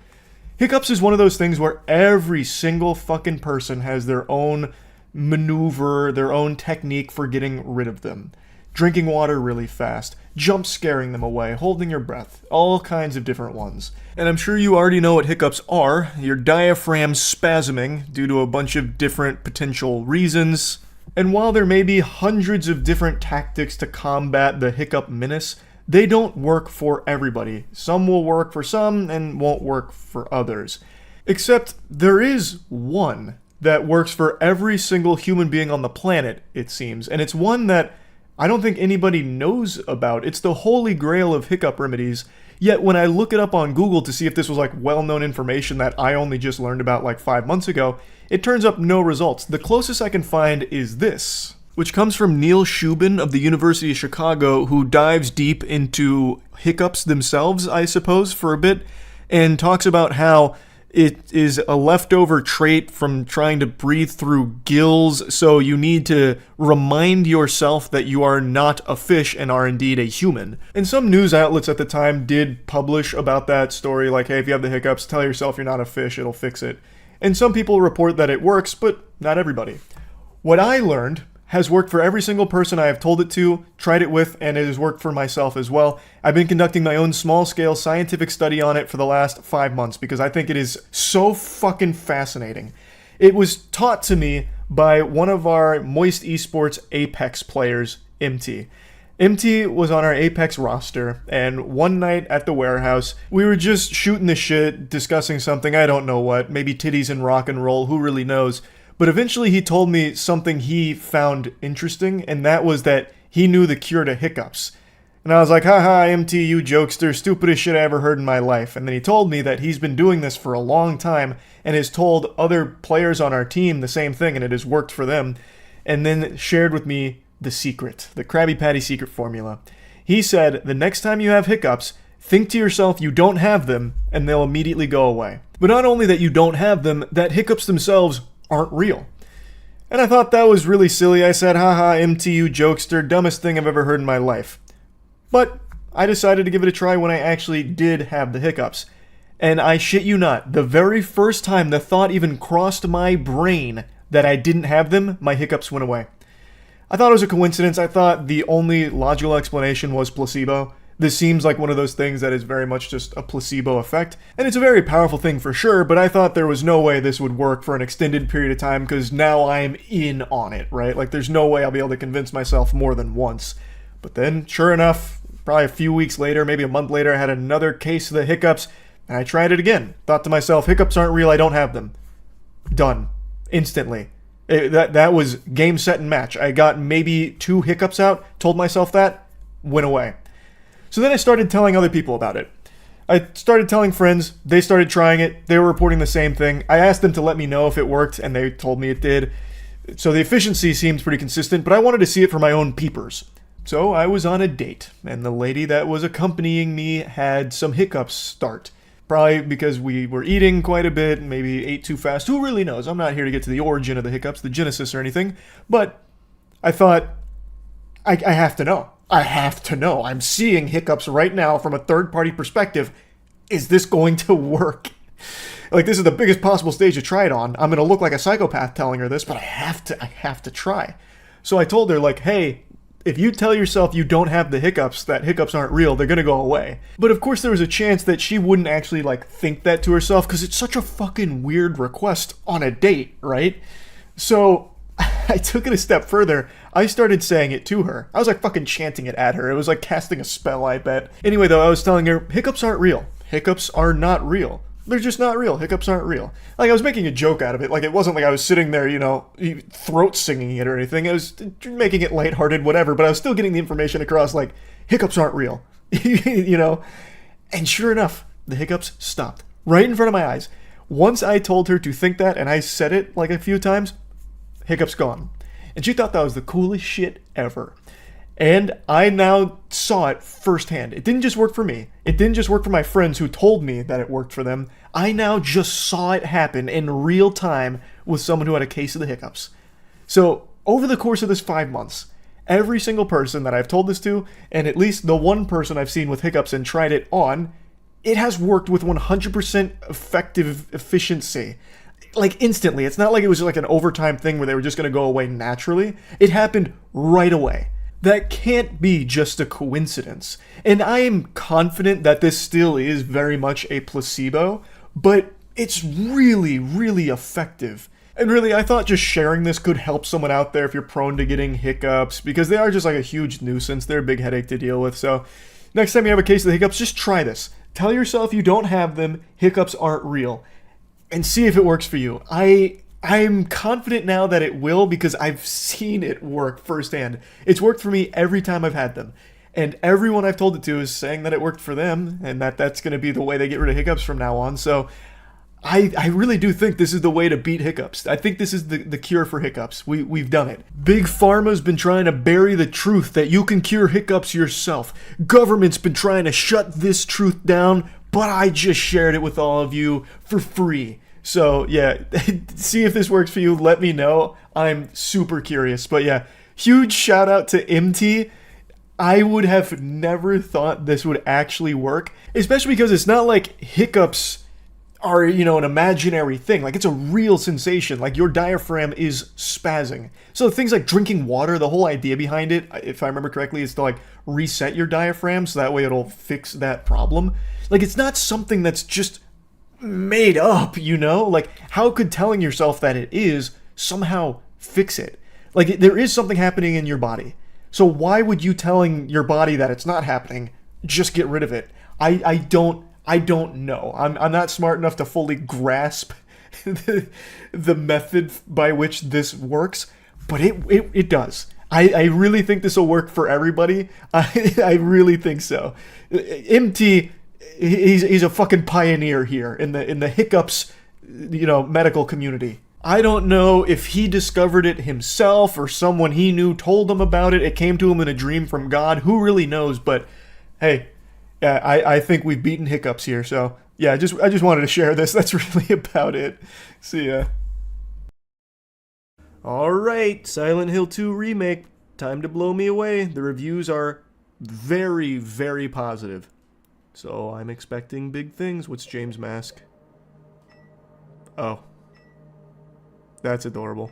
Hiccups is one of those things where every single fucking person has their own maneuver, their own technique for getting rid of them. Drinking water really fast, jump scaring them away, holding your breath, all kinds of different ones. And I'm sure you already know what hiccups are. Your diaphragm spasming due to a bunch of different potential reasons. And while there may be hundreds of different tactics to combat the hiccup menace, they don't work for everybody. Some will work for some and won't work for others. Except there is one that works for every single human being on the planet, it seems. And it's one that I don't think anybody knows about. It's the holy grail of hiccup remedies. Yet when I look it up on Google to see if this was like well-known information that I only just learned about like 5 months ago, it turns up no results. The closest I can find is this, which comes from Neil Shubin of the University of Chicago, who dives deep into hiccups themselves, I suppose, for a bit, and talks about how it is a leftover trait from trying to breathe through gills, so you need to remind yourself that you are not a fish and are indeed a human. And some news outlets at the time did publish about that story, like, hey, if you have the hiccups, tell yourself you're not a fish, it'll fix it. And some people report that it works, but not everybody. What I learned has worked for every single person I have told it to, tried it with, and it has worked for myself as well. I've been conducting my own small-scale scientific study on it for the last 5 months because I think it is so fucking fascinating. It was taught to me by one of our Moist Esports Apex players, MT. MT was on our Apex roster, and one night at the warehouse, we were just shooting the shit, discussing something, I don't know what, maybe titties and rock and roll, who really knows. But eventually he told me something he found interesting, and that was that he knew the cure to hiccups. And I was like, haha, MT, you jokester, stupidest shit I ever heard in my life. And then he told me that he's been doing this for a long time, and has told other players on our team the same thing, and it has worked for them. And then shared with me the secret, the Krabby Patty secret formula. He said, the next time you have hiccups, think to yourself you don't have them, and they'll immediately go away. But not only that you don't have them, that hiccups themselves aren't real. And I thought that was really silly. I said, haha, MTU jokester, dumbest thing I've ever heard in my life. But I decided to give it a try when I actually did have the hiccups. And I shit you not, the very first time the thought even crossed my brain that I didn't have them, my hiccups went away. I thought it was a coincidence. I thought the only logical explanation was placebo. This seems like one of those things that is very much just a placebo effect. And it's a very powerful thing for sure, but I thought there was no way this would work for an extended period of time because now I'm in on it, right? Like there's no way I'll be able to convince myself more than once. But then, sure enough, probably a few weeks later, maybe a month later, I had another case of the hiccups, and I tried it again. Thought to myself, hiccups aren't real, I don't have them. Done. Instantly. That was game, set, and match. I got maybe 2 hiccups out, told myself that, went away. So then I started telling other people about it. I started telling friends, they started trying it, they were reporting the same thing. I asked them to let me know if it worked, and they told me it did. So the efficiency seems pretty consistent, but I wanted to see it for my own peepers. So I was on a date, and the lady that was accompanying me had some hiccups start. Probably because we were eating quite a bit, maybe ate too fast. Who really knows? I'm not here to get to the origin of the hiccups, the genesis or anything. But I thought, I have to know. I have to know. I'm seeing hiccups right now from a third-party perspective. Is this going to work? Like, this is the biggest possible stage to try it on. I'm going to look like a psychopath telling her this, but I have to try. So I told her, like, hey, if you tell yourself you don't have the hiccups, that hiccups aren't real, they're gonna go away. But of course there was a chance that she wouldn't actually like think that to herself because it's such a fucking weird request on a date, right? So I took it a step further. I started saying it to her. I was like fucking chanting it at her. It was like casting a spell, I bet. Anyway though, I was telling her, hiccups aren't real. Hiccups are not real. They're just not real. Hiccups aren't real. Like, I was making a joke out of it. Like, it wasn't like I was sitting there, you know, throat singing it or anything. I was making it lighthearted, whatever, but I was still getting the information across, like, hiccups aren't real. You know? And sure enough, the hiccups stopped. Right in front of my eyes. Once I told her to think that, and I said it, like, a few times, hiccups gone. And she thought that was the coolest shit ever. And I now saw it firsthand. It didn't just work for me. It didn't just work for my friends who told me that it worked for them. I now just saw it happen in real time with someone who had a case of the hiccups. So over the course of this 5 months, every single person that I've told this to, and at least the one person I've seen with hiccups and tried it on, it has worked with 100% effective efficiency. Like instantly. It's not like it was like an overtime thing where they were just going to go away naturally. It happened right away. That can't be just a coincidence. And I am confident that this still is very much a placebo, but it's really, really effective. And really, I thought just sharing this could help someone out there if you're prone to getting hiccups, because they are just like a huge nuisance. They're a big headache to deal with. So next time you have a case of the hiccups, just try this. Tell yourself you don't have them, hiccups aren't real, and see if it works for you. I'm confident now that it will because I've seen it work firsthand. It's worked for me every time I've had them. And everyone I've told it to is saying that it worked for them and that that's going to be the way they get rid of hiccups from now on. So I really do think this is the way to beat hiccups. I think this is the cure for hiccups. We've done it. Big Pharma's been trying to bury the truth that you can cure hiccups yourself. Government's been trying to shut this truth down, but I just shared it with all of you for free. So yeah, see if this works for you. Let me know. I'm super curious. But yeah, huge shout out to MT. I would have never thought this would actually work, especially because it's not like hiccups are, you know, an imaginary thing. Like, it's a real sensation. Like, your diaphragm is spazzing. So things like drinking water, the whole idea behind it, if I remember correctly, is to, like, reset your diaphragm so that way it'll fix that problem. Like, it's not something that's just made up, you know? Like, how could telling yourself that it is somehow fix it? Like, there is something happening in your body. So why would you telling your body that it's not happening just get rid of it? I don't know. I'm not smart enough to fully grasp the method by which this works, but it does. I really think this will work for everybody. I really think so. MT, he's a fucking pioneer here in the hiccups, you know, medical community. I don't know if he discovered it himself or someone he knew told him about it. It came to him in a dream from God. Who really knows? But hey, I think we've beaten hiccups here. So yeah, I just wanted to share this. That's really about it. See ya. All right, Silent Hill 2 Remake. Time to blow me away. The reviews are very, very positive. So I'm expecting big things. What's James' mask? Oh. That's adorable.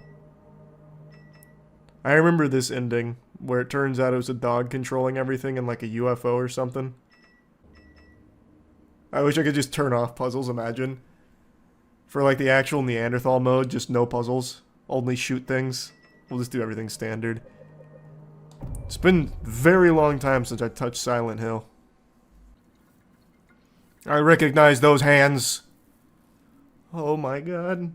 I remember this ending, where it turns out it was a dog controlling everything in like a UFO or something. I wish I could just turn off puzzles, imagine. For like the actual Neanderthal mode, just no puzzles. Only shoot things. We'll just do everything standard. It's been a very long time since I touched Silent Hill. I recognize those hands. Oh my god.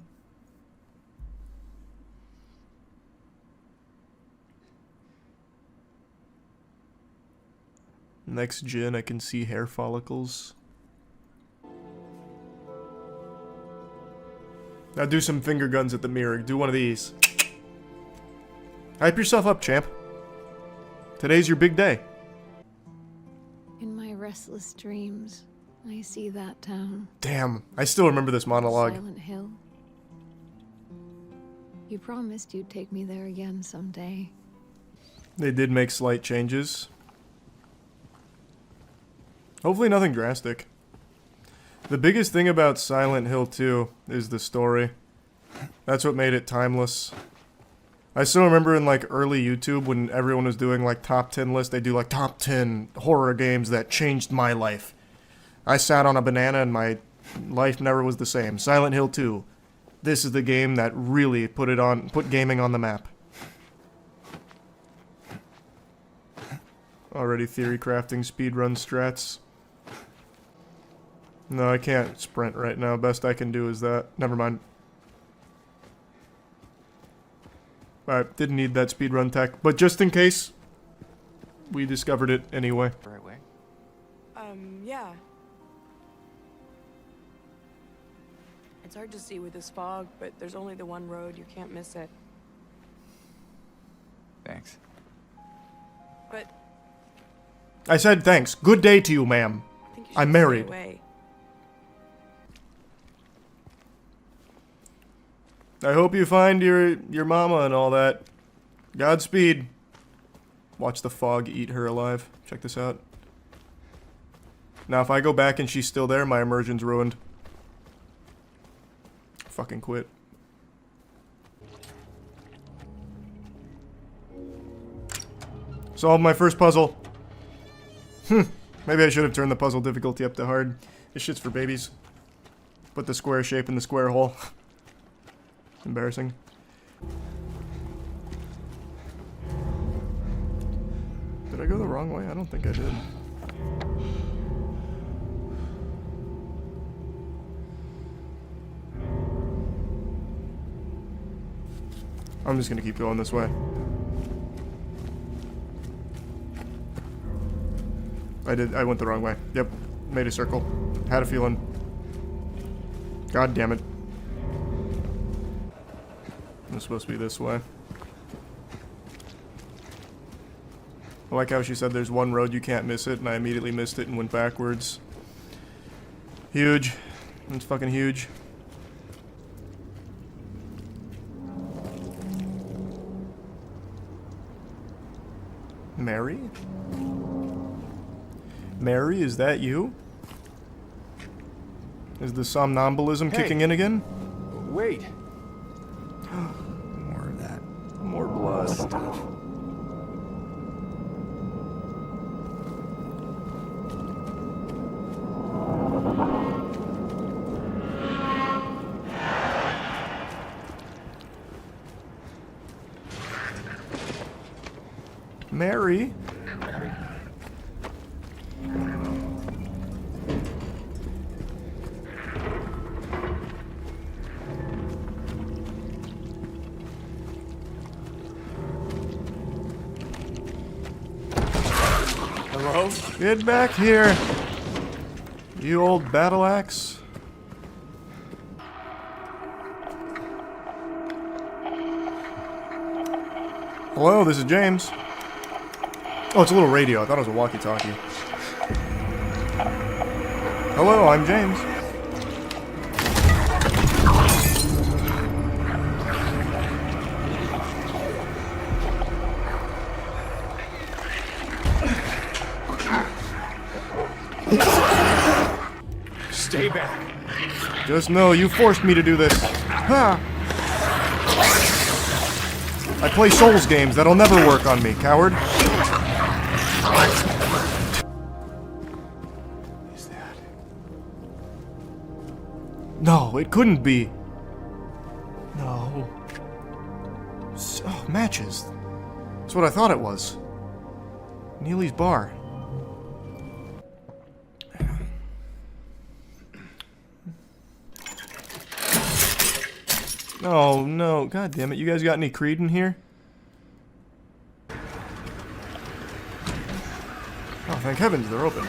Next gen, I can see hair follicles. Now do some finger guns at the mirror. Do one of these. Hype yourself up, champ. Today's your big day. In my restless dreams, I see that town. Damn, I still remember this monologue. Silent Hill. You promised you'd take me there again someday. They did make slight changes. Hopefully nothing drastic. The biggest thing about Silent Hill 2 is the story. That's what made it timeless. I still remember in like early YouTube when everyone was doing like top 10 lists, they do like top 10 horror games that changed my life. I sat on a banana and my life never was the same. Silent Hill 2. This is the game that really put gaming on the map. Already theory crafting speedrun strats. No, I can't sprint right now. Best I can do is that. Never mind. Alright, didn't need that speedrun tech. But just in case, we discovered it anyway. Right way. Yeah. It's hard to see with this fog, but there's only the one road. You can't miss it. Thanks. But I said thanks. Good day to you, ma'am. I think you should I'm stay married. away. I hope you find your mama and all that. Godspeed. Watch the fog eat her alive. Check this out. Now if I go back and she's still there, my immersion's ruined. Fucking quit. Solved my first puzzle. Maybe I should have turned the puzzle difficulty up to hard. This shit's for babies. Put the square shape in the square hole. Embarrassing. Did I go the wrong way? I don't think I did. I'm just gonna keep going this way. I went the wrong way. Yep. Made a circle. Had a feeling. God damn it. It's supposed to be this way. I like how she said there's one road you can't miss it, and I immediately missed it and went backwards. Huge. It's fucking huge. Mary? Mary, is that you? Is the somnambulism kicking in again? Wait. More of that. More blood. Stuff. Mary? Hello? Get back here, you old battle axe. Hello, this is James. Oh, it's a little radio. I thought it was a walkie-talkie. Hello, I'm James. Stay back. Just know you forced me to do this. Ha! I play Souls games. That'll never work on me, coward. Is that? No, it couldn't be. No. Oh, matches. That's what I thought it was. Neely's bar. Oh, no. God damn it. You guys got any Creed in here? Oh, thank heavens they're open.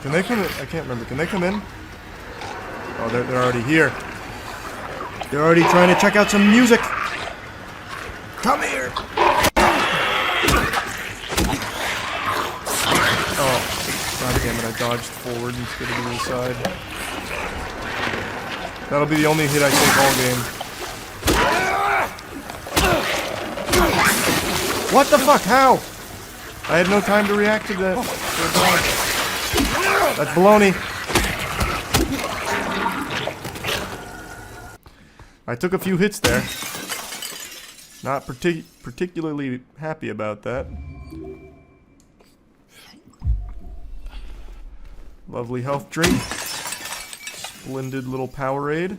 Can they come in? I can't remember. Can they come in? Oh, they're already here. They're already trying to check out some music. Come here. Oh, god damn it. I dodged forward instead of to the side. That'll be the only hit I take all game. What the fuck? How? I had no time to react to that. That's baloney. I took a few hits there. Not particularly happy about that. Lovely health drink. Splendid little Powerade.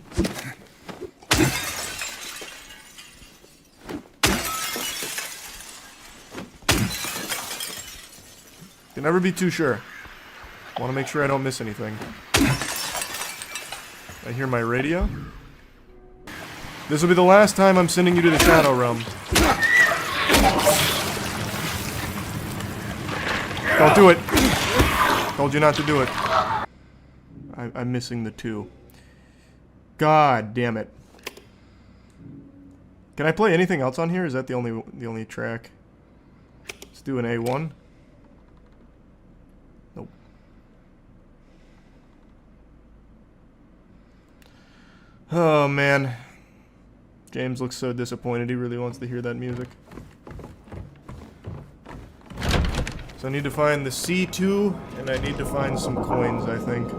Can never be too sure. Want to make sure I don't miss anything. I hear my radio. This will be the last time I'm sending you to the Shadow Realm. Don't do it. Told you not to do it. I'm missing the 2. God damn it. Can I play anything else on here? Is that the only track? Let's do an A1. Nope. Oh man. James looks so disappointed. He really wants to hear that music. So I need to find the C2 and I need to find some coins, I think.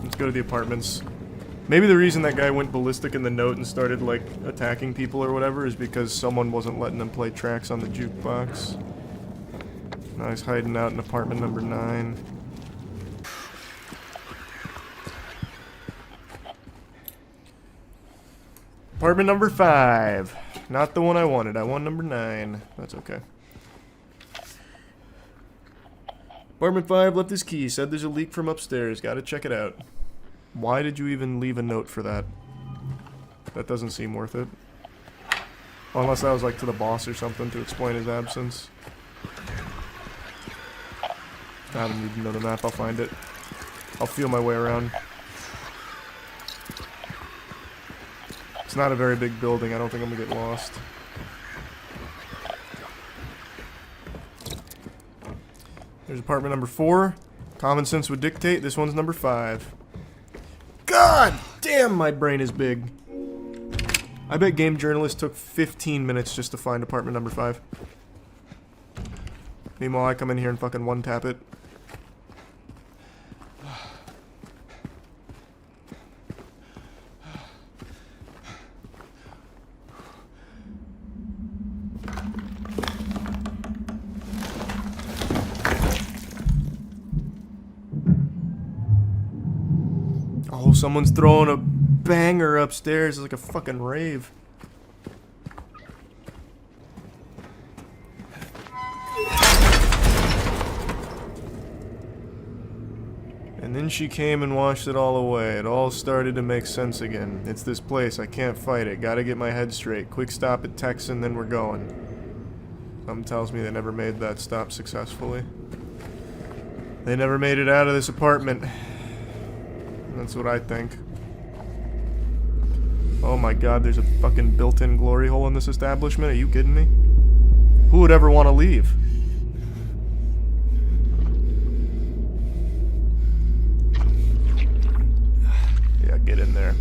Let's go to the apartments. Maybe the reason that guy went ballistic in the note and started, like, attacking people or whatever is because someone wasn't letting him play tracks on the jukebox. Now he's hiding out in apartment number 9. Apartment number 5. Not the one I wanted. I want number 9. That's okay. Apartment 5 left his key. Said there's a leak from upstairs. Gotta check it out. Why did you even leave a note for that? That doesn't seem worth it. Well, unless that was like to the boss or something to explain his absence. I don't need to know the map. I'll find it. I'll feel my way around. It's not a very big building. I don't think I'm gonna get lost. There's apartment number 4. Common sense would dictate. This one's number 5. God damn, my brain is big. I bet Game Journalist took 15 minutes just to find apartment number 5. Meanwhile, I come in here and fucking one-tap it. someone's throwing a banger upstairs. It's like a fucking rave. And then she came and washed it all away. It all started to make sense again. It's this place. I can't fight it. Gotta get my head straight. Quick stop at Texan, then we're going. Something tells me they never made that stop successfully. They never made it out of this apartment. That's what I think. Oh my god, there's a fucking built-in glory hole in this establishment? Are you kidding me? Who would ever want to leave? Yeah, get in there.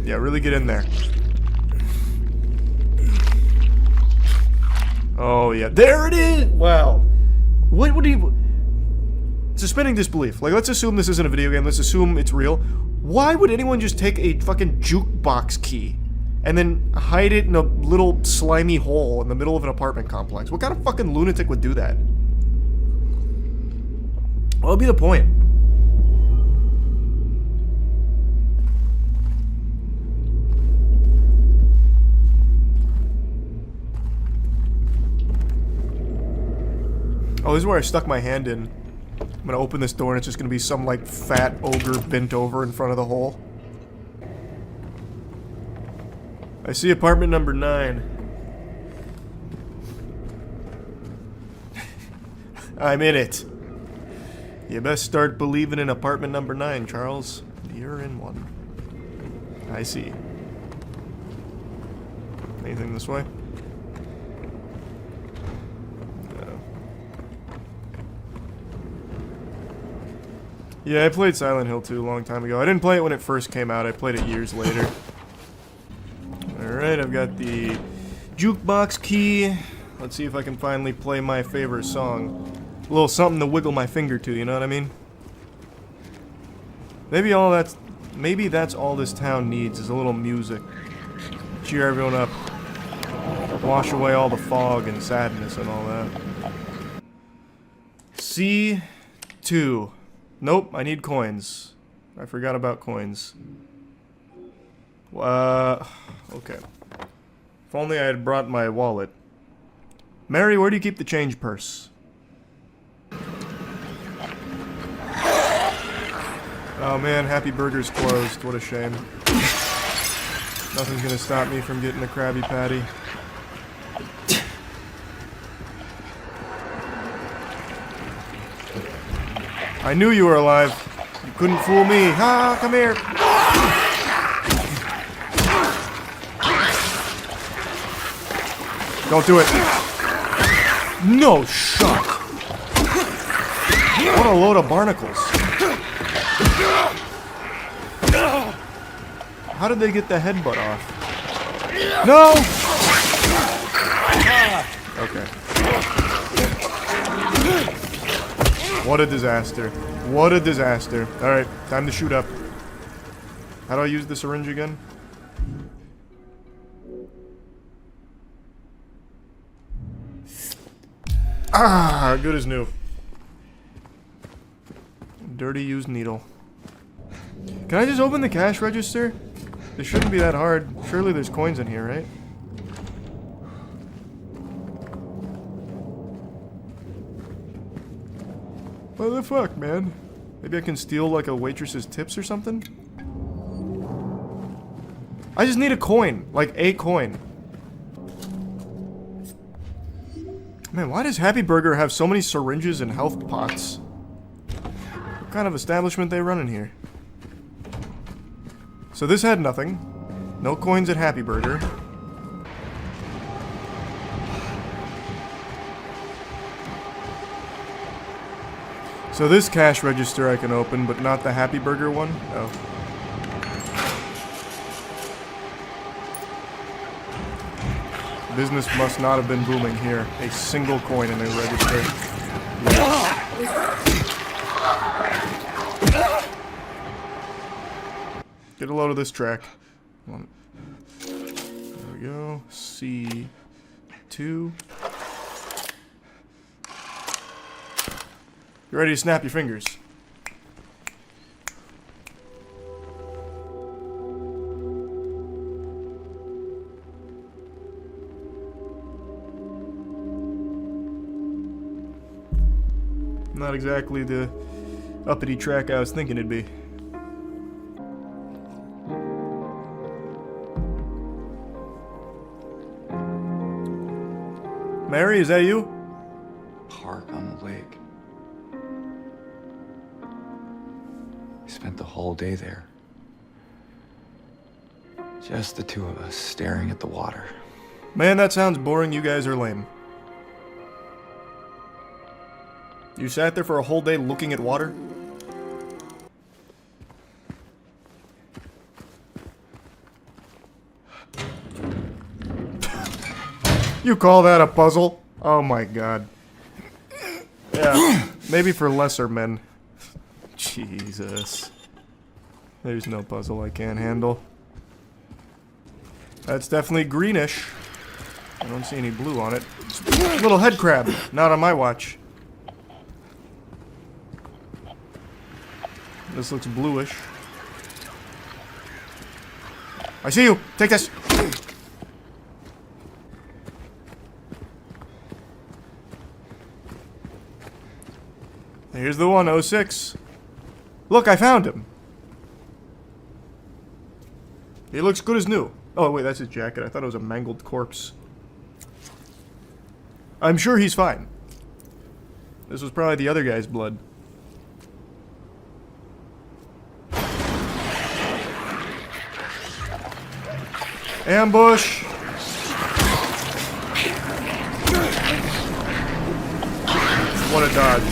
Yeah, really get in there. Oh yeah, there it is! Wow. What would he... Suspending disbelief. Like, let's assume this isn't a video game. Let's assume it's real. Why would anyone just take a fucking jukebox key and then hide it in a little slimy hole in the middle of an apartment complex? What kind of fucking lunatic would do that? What would be the point? Oh, this is where I stuck my hand in. I'm gonna open this door and it's just gonna be some, like, fat ogre bent over in front of the hole. I see apartment number 9. I'm in it. You best start believing in apartment number 9, Charles. You're in one. I see. Anything this way? Yeah, I played Silent Hill 2 a long time ago. I didn't play it when it first came out. I played it years later. Alright, I've got the jukebox key. Let's see if I can finally play my favorite song. A little something to wiggle my finger to, you know what I mean? Maybe that's all this town needs, is a little music. Cheer everyone up. Wash away all the fog and sadness and all that. C2. Nope, I need coins. I forgot about coins. Okay. If only I had brought my wallet. Mary, where do you keep the change purse? Oh man, Happy Burger's closed. What a shame. Nothing's gonna stop me from getting a Krabby Patty. I knew you were alive. You couldn't fool me. Ah, come here. Don't do it. No shot. What a load of barnacles. How did they get the headbutt off? No! Okay. What a disaster. What a disaster. Alright, time to shoot up. How do I use the syringe again? Ah, good as new. Dirty used needle. Can I just open the cash register? This shouldn't be that hard. Surely there's coins in here, right? What the fuck, man? Maybe I can steal, like, a waitress's tips or something? I just need a coin. Like, a coin. Man, why does Happy Burger have so many syringes and health pots? What kind of establishment they running here? So this had nothing. No coins at Happy Burger. So this cash register I can open, but not the Happy Burger one? Oh. Business must not have been booming here. A single coin in a register. Get a load of this track. There we go. C2. You ready to snap your fingers? Not exactly the uppity track I was thinking it'd be. Mary, is that you? Park on the lake. We spent the whole day there. Just the two of us staring at the water. Man, that sounds boring. You guys are lame. You sat there for a whole day looking at water? You call that a puzzle? Oh my god. Yeah, maybe for lesser men. Jesus. There's no puzzle I can't handle. That's definitely greenish. I don't see any blue on it. Little head crab. Not on my watch. This looks bluish. I see you! Take this! Here's the 106. Look, I found him! He looks good as new. Oh, wait, that's his jacket. I thought it was a mangled corpse. I'm sure he's fine. This was probably the other guy's blood. Ambush! What a dodge.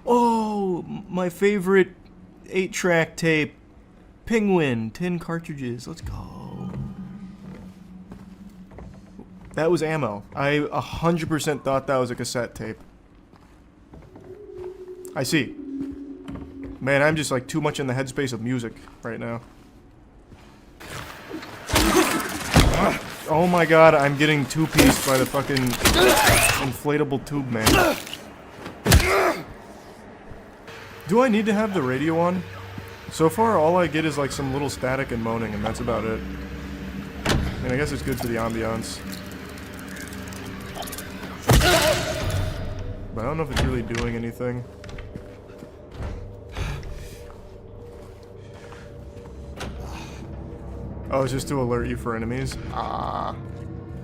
Oh, my favorite 8-track tape. Penguin, 10 cartridges. Let's go. That was ammo. I 100% thought that was a cassette tape. I see. Man, I'm just like too much in the headspace of music right now. Oh my god, I'm getting two-pieced by the fucking inflatable tube man. Do I need to have the radio on? So far, all I get is like some little static and moaning, and that's about it. I mean, I guess it's good for the ambiance. But I don't know if it's really doing anything. Oh, it's just to alert you for enemies? Ah.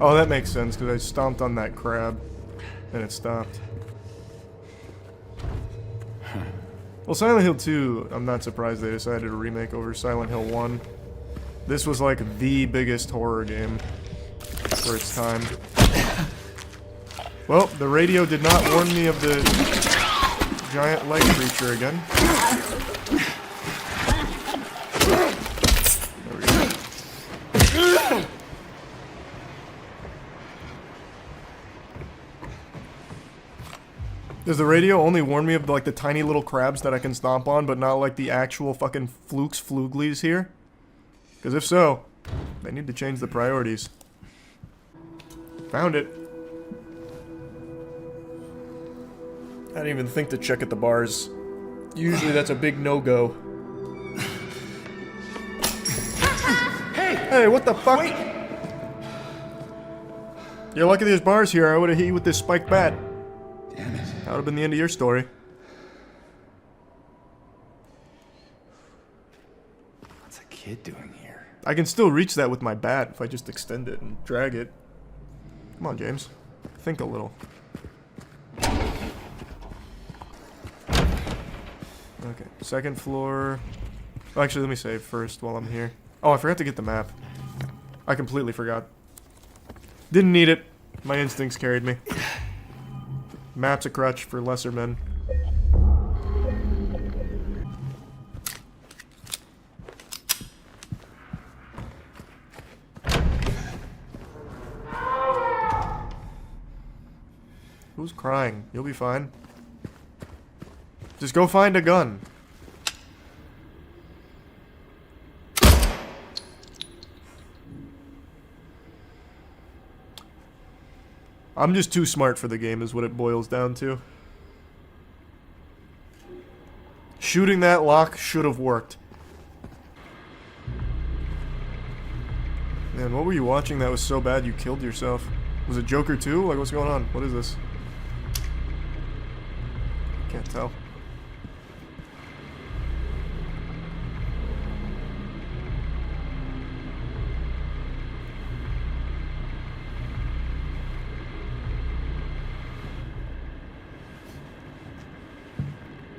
Oh, that makes sense, because I stomped on that crab, and it stopped. Well, Silent Hill 2, I'm not surprised they decided to remake over Silent Hill 1. This was like the biggest horror game for its time. Well, the radio did not warn me of the giant leg creature again. There we go. Does the radio only warn me of like the tiny little crabs that I can stomp on, but not like the actual fucking fluglies here? Because if so, they need to change the priorities. Found it. I didn't even think to check at the bars. Usually that's a big no-go. Hey, what the fuck? Wait. You're lucky there's bars here. I would have hit you with this spiked bat. Damn it. That would have been the end of your story. What's a kid doing here? I can still reach that with my bat if I just extend it and drag it. Come on, James. Think a little. Okay, second floor. Oh, actually, let me save first while I'm here. Oh, I forgot to get the map. I completely forgot. Didn't need it. My instincts carried me. Map's a crutch for lesser men. Who's crying? You'll be fine. Just go find a gun. I'm just too smart for the game is what it boils down to. Shooting that lock should have worked. Man, what were you watching that was so bad you killed yourself? Was it Joker 2? Like, what's going on? What is this? Can't tell.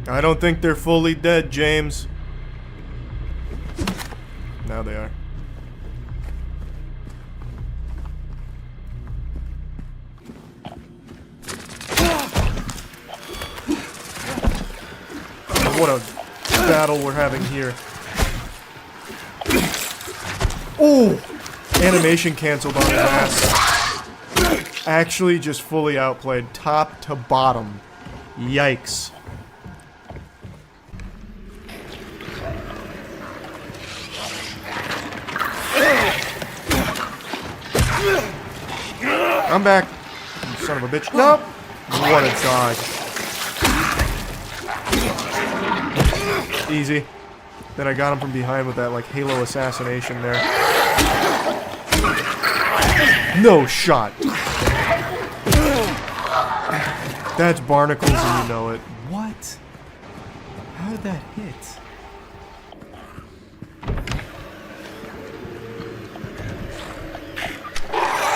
I don't think they're fully dead, James. Now they are. What a battle we're having here. Oh! Animation canceled on his ass. Actually just fully outplayed, top to bottom. Yikes. I'm back. You son of a bitch. Nope. What a dodge. Easy. Then I got him from behind with that, like, Halo assassination there. No shot. That's barnacles and you know it. What? How did that hit?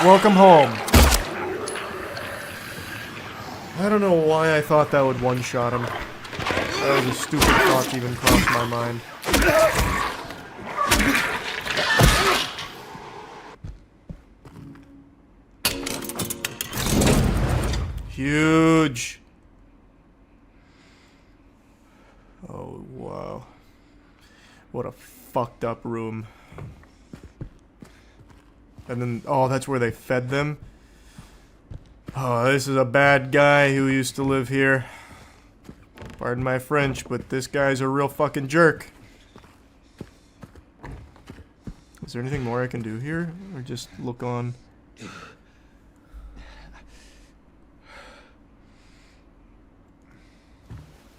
Welcome home. I don't know why I thought that would one-shot him. That was a stupid thought to even cross my mind. Huge. Oh, wow. What a fucked up room. And then, oh, that's where they fed them. Oh, this is a bad guy who used to live here. Pardon my French, but this guy's a real fucking jerk. Is there anything more I can do here? Or just look on?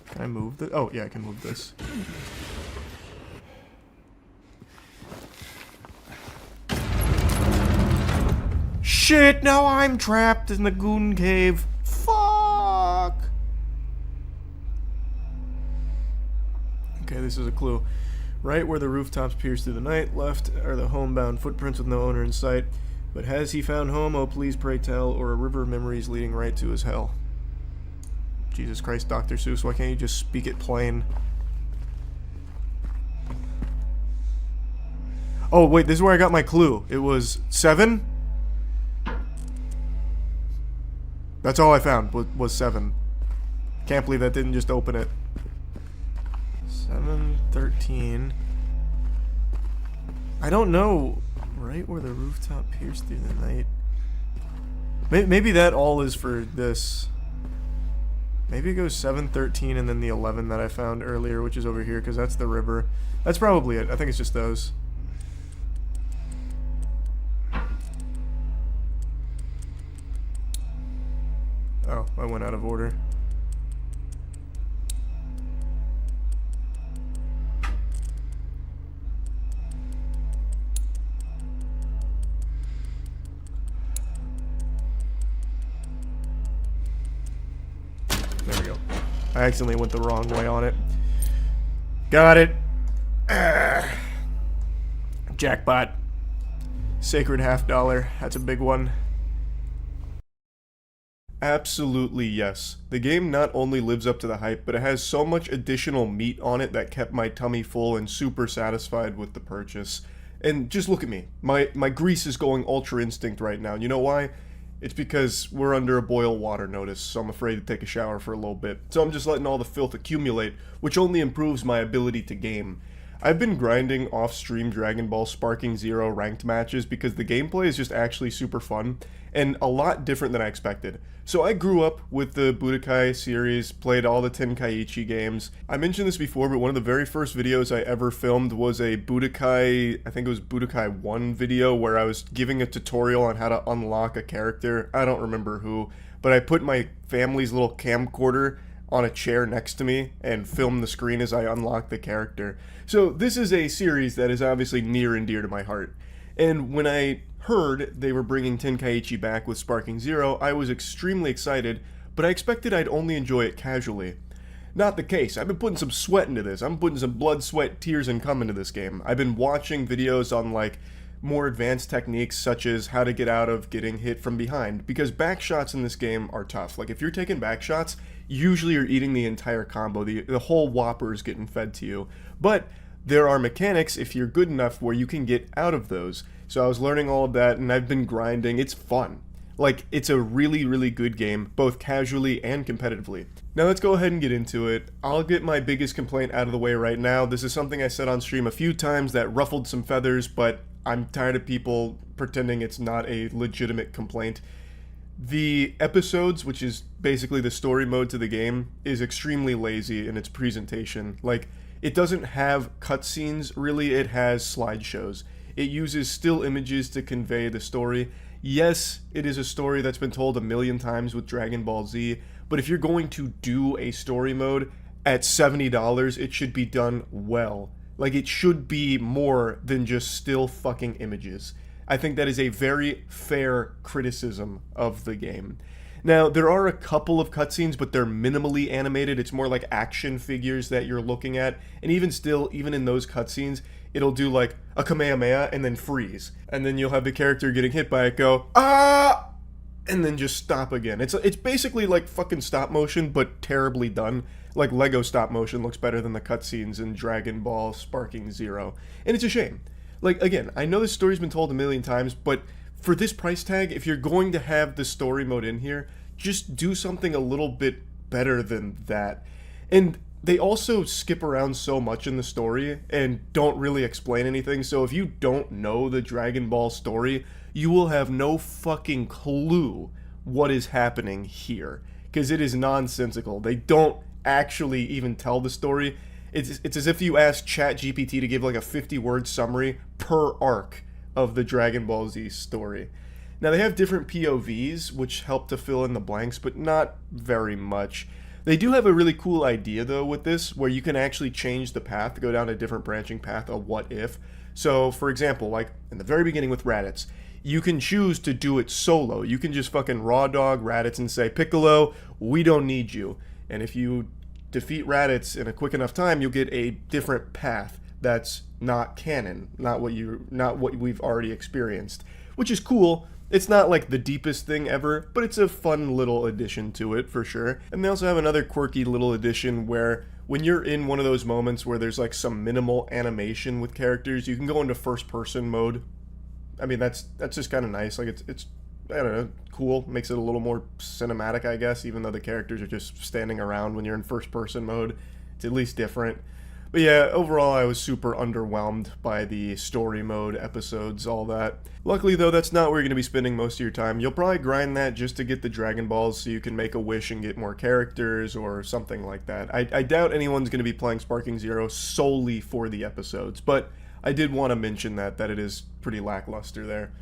Can I move this? Oh, yeah, I can move this. Shit, now I'm trapped in the goon cave. Fuck! Okay, this is a clue. Right where the rooftops pierce through the night, left are the homebound footprints with no owner in sight. But has he found home? Oh, please pray tell, or a river of memories leading right to his hell. Jesus Christ, Dr. Seuss, why can't you just speak it plain? Oh, wait, this is where I got my clue. It was 7? That's all I found, was 7. Can't believe that didn't just open it. 7:13. I don't know. Right where the rooftop pierced through the night. Maybe that all is for this. Maybe it goes 7:13 and then the 11 that I found earlier, which is over here, because that's the river. That's probably it. I think it's just those. Oh, I went out of order. There we go. I accidentally went the wrong way on it. Got it. Jackpot. Sacred $50. That's a big one. Absolutely yes. The game not only lives up to the hype, but it has so much additional meat on it that kept my tummy full and super satisfied with the purchase. And just look at me. My grease is going Ultra Instinct right now. You know why? It's because we're under a boil water notice, so I'm afraid to take a shower for a little bit. So I'm just letting all the filth accumulate, which only improves my ability to game. I've been grinding off-stream Dragon Ball Sparking Zero ranked matches because the gameplay is just actually super fun and a lot different than I expected. So I grew up with the Budokai series, played all the Tenkaichi games. I mentioned this before, but one of the very first videos I ever filmed was a Budokai, I think it was Budokai 1 video, where I was giving a tutorial on how to unlock a character. I don't remember who, but I put my family's little camcorder on a chair next to me and filmed the screen as I unlocked the character. So this is a series that is obviously near and dear to my heart. And when I heard they were bringing Tenkaichi back with Sparking Zero, I was extremely excited, but I expected I'd only enjoy it casually. Not the case. I've been putting some sweat into this. I'm putting some blood, sweat, tears, and cum into this game. I've been watching videos on, like, more advanced techniques, such as how to get out of getting hit from behind, because back shots in this game are tough. Like, if you're taking back shots, usually you're eating the entire combo. The whole whopper is getting fed to you. But there are mechanics, if you're good enough, where you can get out of those. So I was learning all of that, and I've been grinding. It's fun. Like, it's a really, really good game, both casually and competitively. Now let's go ahead and get into it. I'll get my biggest complaint out of the way right now. This is something I said on stream a few times that ruffled some feathers, but I'm tired of people pretending it's not a legitimate complaint. The episodes, which is basically the story mode to the game, is extremely lazy in its presentation. Like, it doesn't have cutscenes, really, it has slideshows. It uses still images to convey the story. Yes, it is a story that's been told a million times with Dragon Ball Z, but if you're going to do a story mode at $70, it should be done well. Like, it should be more than just still fucking images. I think that is a very fair criticism of the game. Now, there are a couple of cutscenes, but they're minimally animated. It's more like action figures that you're looking at, and even still, even in those cutscenes, it'll do like a Kamehameha and then freeze. And then you'll have the character getting hit by it go, ah! And then just stop again. It's basically like fucking stop motion, but terribly done. Like Lego stop motion looks better than the cutscenes in Dragon Ball Sparking Zero. And it's a shame. Like, again, I know this story's been told a million times, but for this price tag, if you're going to have the story mode in here, just do something a little bit better than that. And they also skip around so much in the story and don't really explain anything, so if you don't know the Dragon Ball story, you will have no fucking clue what is happening here, because it is nonsensical. They don't actually even tell the story. It's as if you ask ChatGPT to give like a 50-word summary per arc of the Dragon Ball Z story. Now, they have different POVs, which help to fill in the blanks, but not very much. They do have a really cool idea, though, with this, where you can actually change the path to go down a different branching path, a what if. So, for example, like in the very beginning with Raditz, you can choose to do it solo. You can just fucking raw dog Raditz and say, Piccolo, we don't need you. And if you defeat Raditz in a quick enough time, you'll get a different path that's not canon, not what we've already experienced, which is cool. It's not like the deepest thing ever, but it's a fun little addition to it for sure. And they also have another quirky little addition where when you're in one of those moments where there's like some minimal animation with characters, you can go into first person mode. I mean, that's just kind of nice. Like it's I don't know, cool. Makes it a little more cinematic, I guess, even though the characters are just standing around when you're in first person mode. It's at least different. But yeah, overall I was super underwhelmed by the story mode, episodes, all that. Luckily though, that's not where you're going to be spending most of your time. You'll probably grind that just to get the Dragon Balls so you can make a wish and get more characters or something like that. I doubt anyone's going to be playing Sparking Zero solely for the episodes, but I did want to mention that it is pretty lackluster there.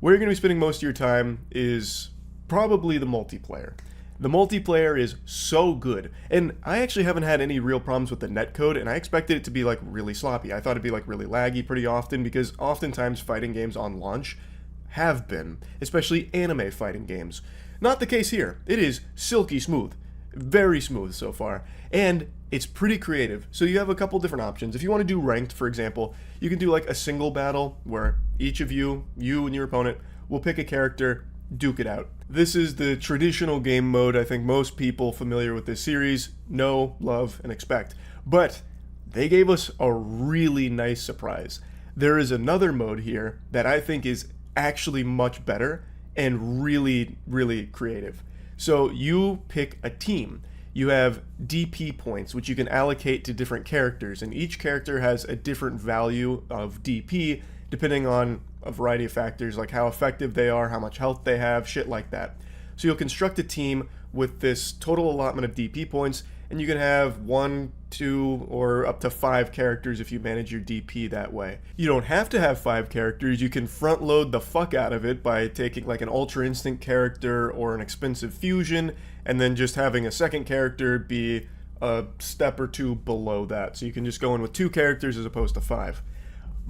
Where you're going to be spending most of your time is probably the multiplayer. The multiplayer is so good, and I actually haven't had any real problems with the netcode, and I expected it to be like really sloppy. I thought it'd be like really laggy pretty often, because oftentimes fighting games on launch have been, especially anime fighting games. Not the case here. It is silky smooth, very smooth so far, and it's pretty creative. So you have a couple different options. If you want to do ranked, for example, you can do like a single battle where each of you and your opponent, will pick a character, duke it out. This is the traditional game mode I think most people familiar with this series know, love, and expect. But they gave us a really nice surprise. There is another mode here that I think is actually much better and really, really creative. So you pick a team. You have DP points, which you can allocate to different characters, and each character has a different value of DP depending on a variety of factors like how effective they are, how much health they have, shit like that. So you'll construct a team with this total allotment of DP points, and you can have 1, 2, or up to 5 characters if you manage your DP that way. You don't have to have 5 characters. You can front load the fuck out of it by taking like an Ultra Instinct character or an expensive fusion, and then just having a second character be a step or two below that. So you can just go in with 2 characters as opposed to 5.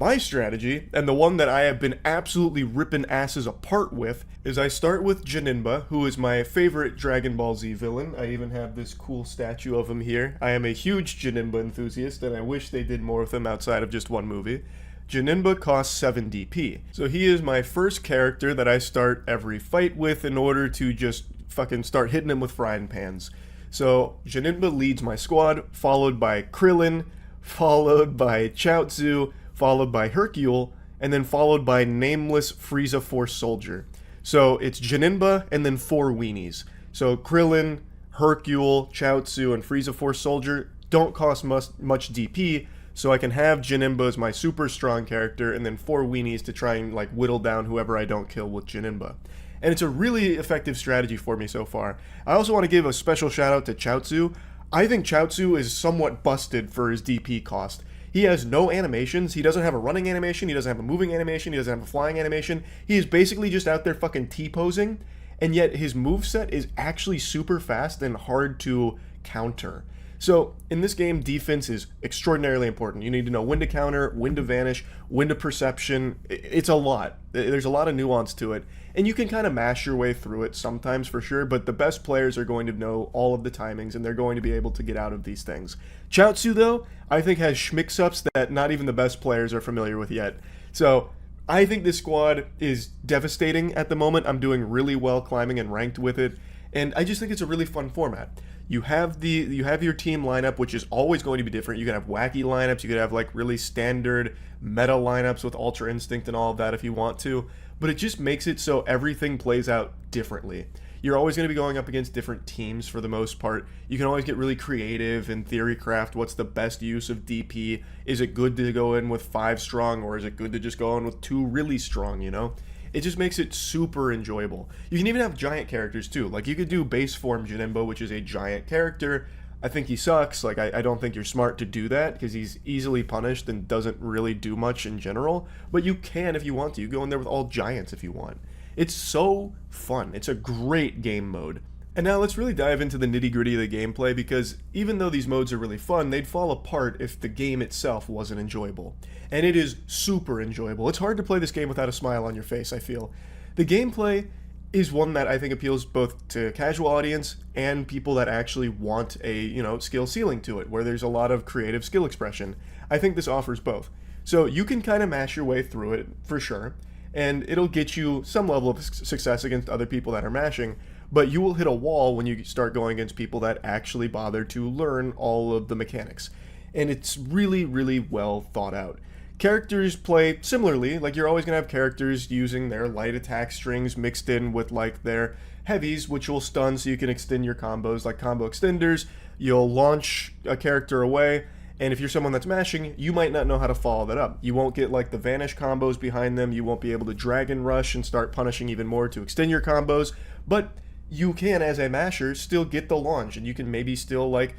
My strategy, and the one that I have been absolutely ripping asses apart with, is I start with Janinba, who is my favorite Dragon Ball Z villain. I even have this cool statue of him here. I am a huge Janinba enthusiast, and I wish they did more with him outside of just one movie. Janinba costs 7 DP, so he is my first character that I start every fight with in order to just fucking start hitting him with frying pans. So Janinba leads my squad, followed by Krillin, followed by Chaozu, followed by Hercule, and then followed by nameless Frieza Force Soldier. So it's Janinba and then 4 weenies. So Krillin, Hercule, Chaozu, and Frieza Force Soldier don't cost much DP, so I can have Janinba as my super strong character and then 4 weenies to try and like whittle down whoever I don't kill with Janinba. And it's a really effective strategy for me so far. I also want to give a special shout out to Chaozu. I think Chaozu is somewhat busted for his DP cost. He has no animations, he doesn't have a running animation, he doesn't have a moving animation, he doesn't have a flying animation. He is basically just out there fucking T-posing, and yet his moveset is actually super fast and hard to counter. So in this game, defense is extraordinarily important. You need to know when to counter, when to vanish, when to perception. It's a lot. There's a lot of nuance to it. And you can kind of mash your way through it sometimes for sure, but the best players are going to know all of the timings and they're going to be able to get out of these things. Chaozu, though, I think has schmix-ups that not even the best players are familiar with yet. So I think this squad is devastating at the moment. I'm doing really well climbing and ranked with it, and I just think it's a really fun format. You have your team lineup, which is always going to be different. You can have wacky lineups, you could have like really standard meta lineups with Ultra Instinct and all of that if you want to, but it just makes it so everything plays out differently. You're always going to be going up against different teams for the most part. You can always get really creative and theory craft what's the best use of DP. Is it good to go in with 5 strong, or is it good to just go in with 2 really strong, you know? It just makes it super enjoyable. You can even have giant characters too. Like you could do base form Janinba, which is a giant character. I think he sucks. Like I don't think you're smart to do that because he's easily punished and doesn't really do much in general. But you can if you want to. You go in there with all giants if you want. It's so fun. It's a great game mode. And now let's really dive into the nitty-gritty of the gameplay, because even though these modes are really fun, they'd fall apart if the game itself wasn't enjoyable. And it is super enjoyable. It's hard to play this game without a smile on your face, I feel. The gameplay is one that I think appeals both to casual audience and people that actually want a, skill ceiling to it, where there's a lot of creative skill expression. I think this offers both. So you can kind of mash your way through it, for sure, and it'll get you some level of success against other people that are mashing, but you will hit a wall when you start going against people that actually bother to learn all of the mechanics. And it's really, really well thought out. Characters play similarly. Like, you're always going to have characters using their light attack strings mixed in with like their heavies, which will stun so you can extend your combos, like combo extenders. You'll launch a character away, and if you're someone that's mashing, you might not know how to follow that up. You won't get like the vanish combos behind them. You won't be able to dragon rush and start punishing even more to extend your combos, but you can, as a masher, still get the launch, and you can maybe still like,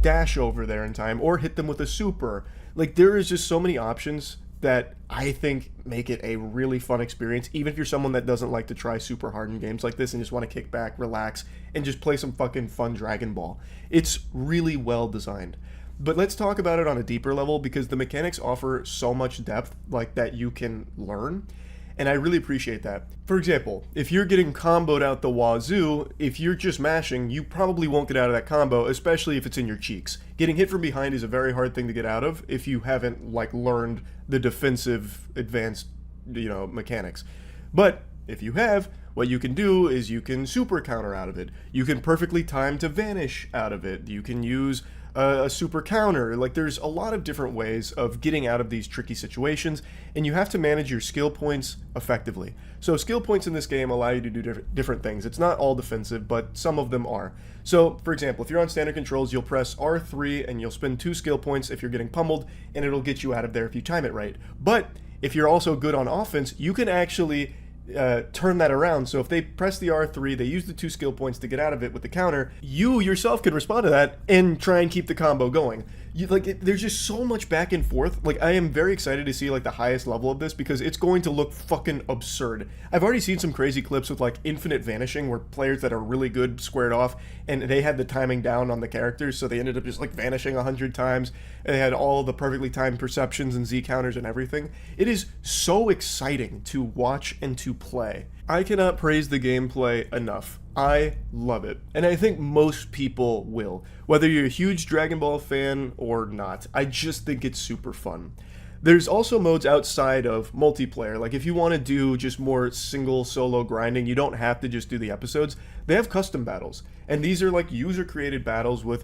dash over there in time or hit them with a super. Like, there is just so many options that I think make it a really fun experience, even if you're someone that doesn't like to try super hard in games like this and just want to kick back, relax, and just play some fucking fun Dragon Ball. It's really well designed. But let's talk about it on a deeper level, because the mechanics offer so much depth like that you can learn, and I really appreciate that. For example, if you're getting comboed out the wazoo, if you're just mashing, you probably won't get out of that combo, especially if it's in your cheeks. Getting hit from behind is a very hard thing to get out of if you haven't like learned the defensive advanced, mechanics. But if you have, what you can do is you can super counter out of it. You can perfectly time to vanish out of it. You can use a super counter. Like, there's a lot of different ways of getting out of these tricky situations, and you have to manage your skill points effectively. So skill points in this game allow you to do different things. It's not all defensive, but some of them are. So, for example, if you're on standard controls, you'll press R3 and you'll spend 2 skill points if you're getting pummeled, and it'll get you out of there if you time it right. But if you're also good on offense, you can actually turn that around. So if they press the R3, they use the 2 skill points to get out of it with the counter, you yourself could respond to that and try and keep the combo going. there's just so much back and forth. Like, I am very excited to see like the highest level of this because it's going to look fucking absurd. I've already seen some crazy clips with like infinite vanishing where players that are really good squared off and they had the timing down on the characters, so they ended up just like vanishing 100 times, and they had all the perfectly timed perceptions and Z counters and everything. It is so exciting to watch and to play. I cannot praise the gameplay enough. I love it. And I think most people will. Whether you're a huge Dragon Ball fan or not, I just think it's super fun. There's also modes outside of multiplayer. Like if you want to do just more single solo grinding, you don't have to just do the episodes. They have custom battles. And these are like user-created battles with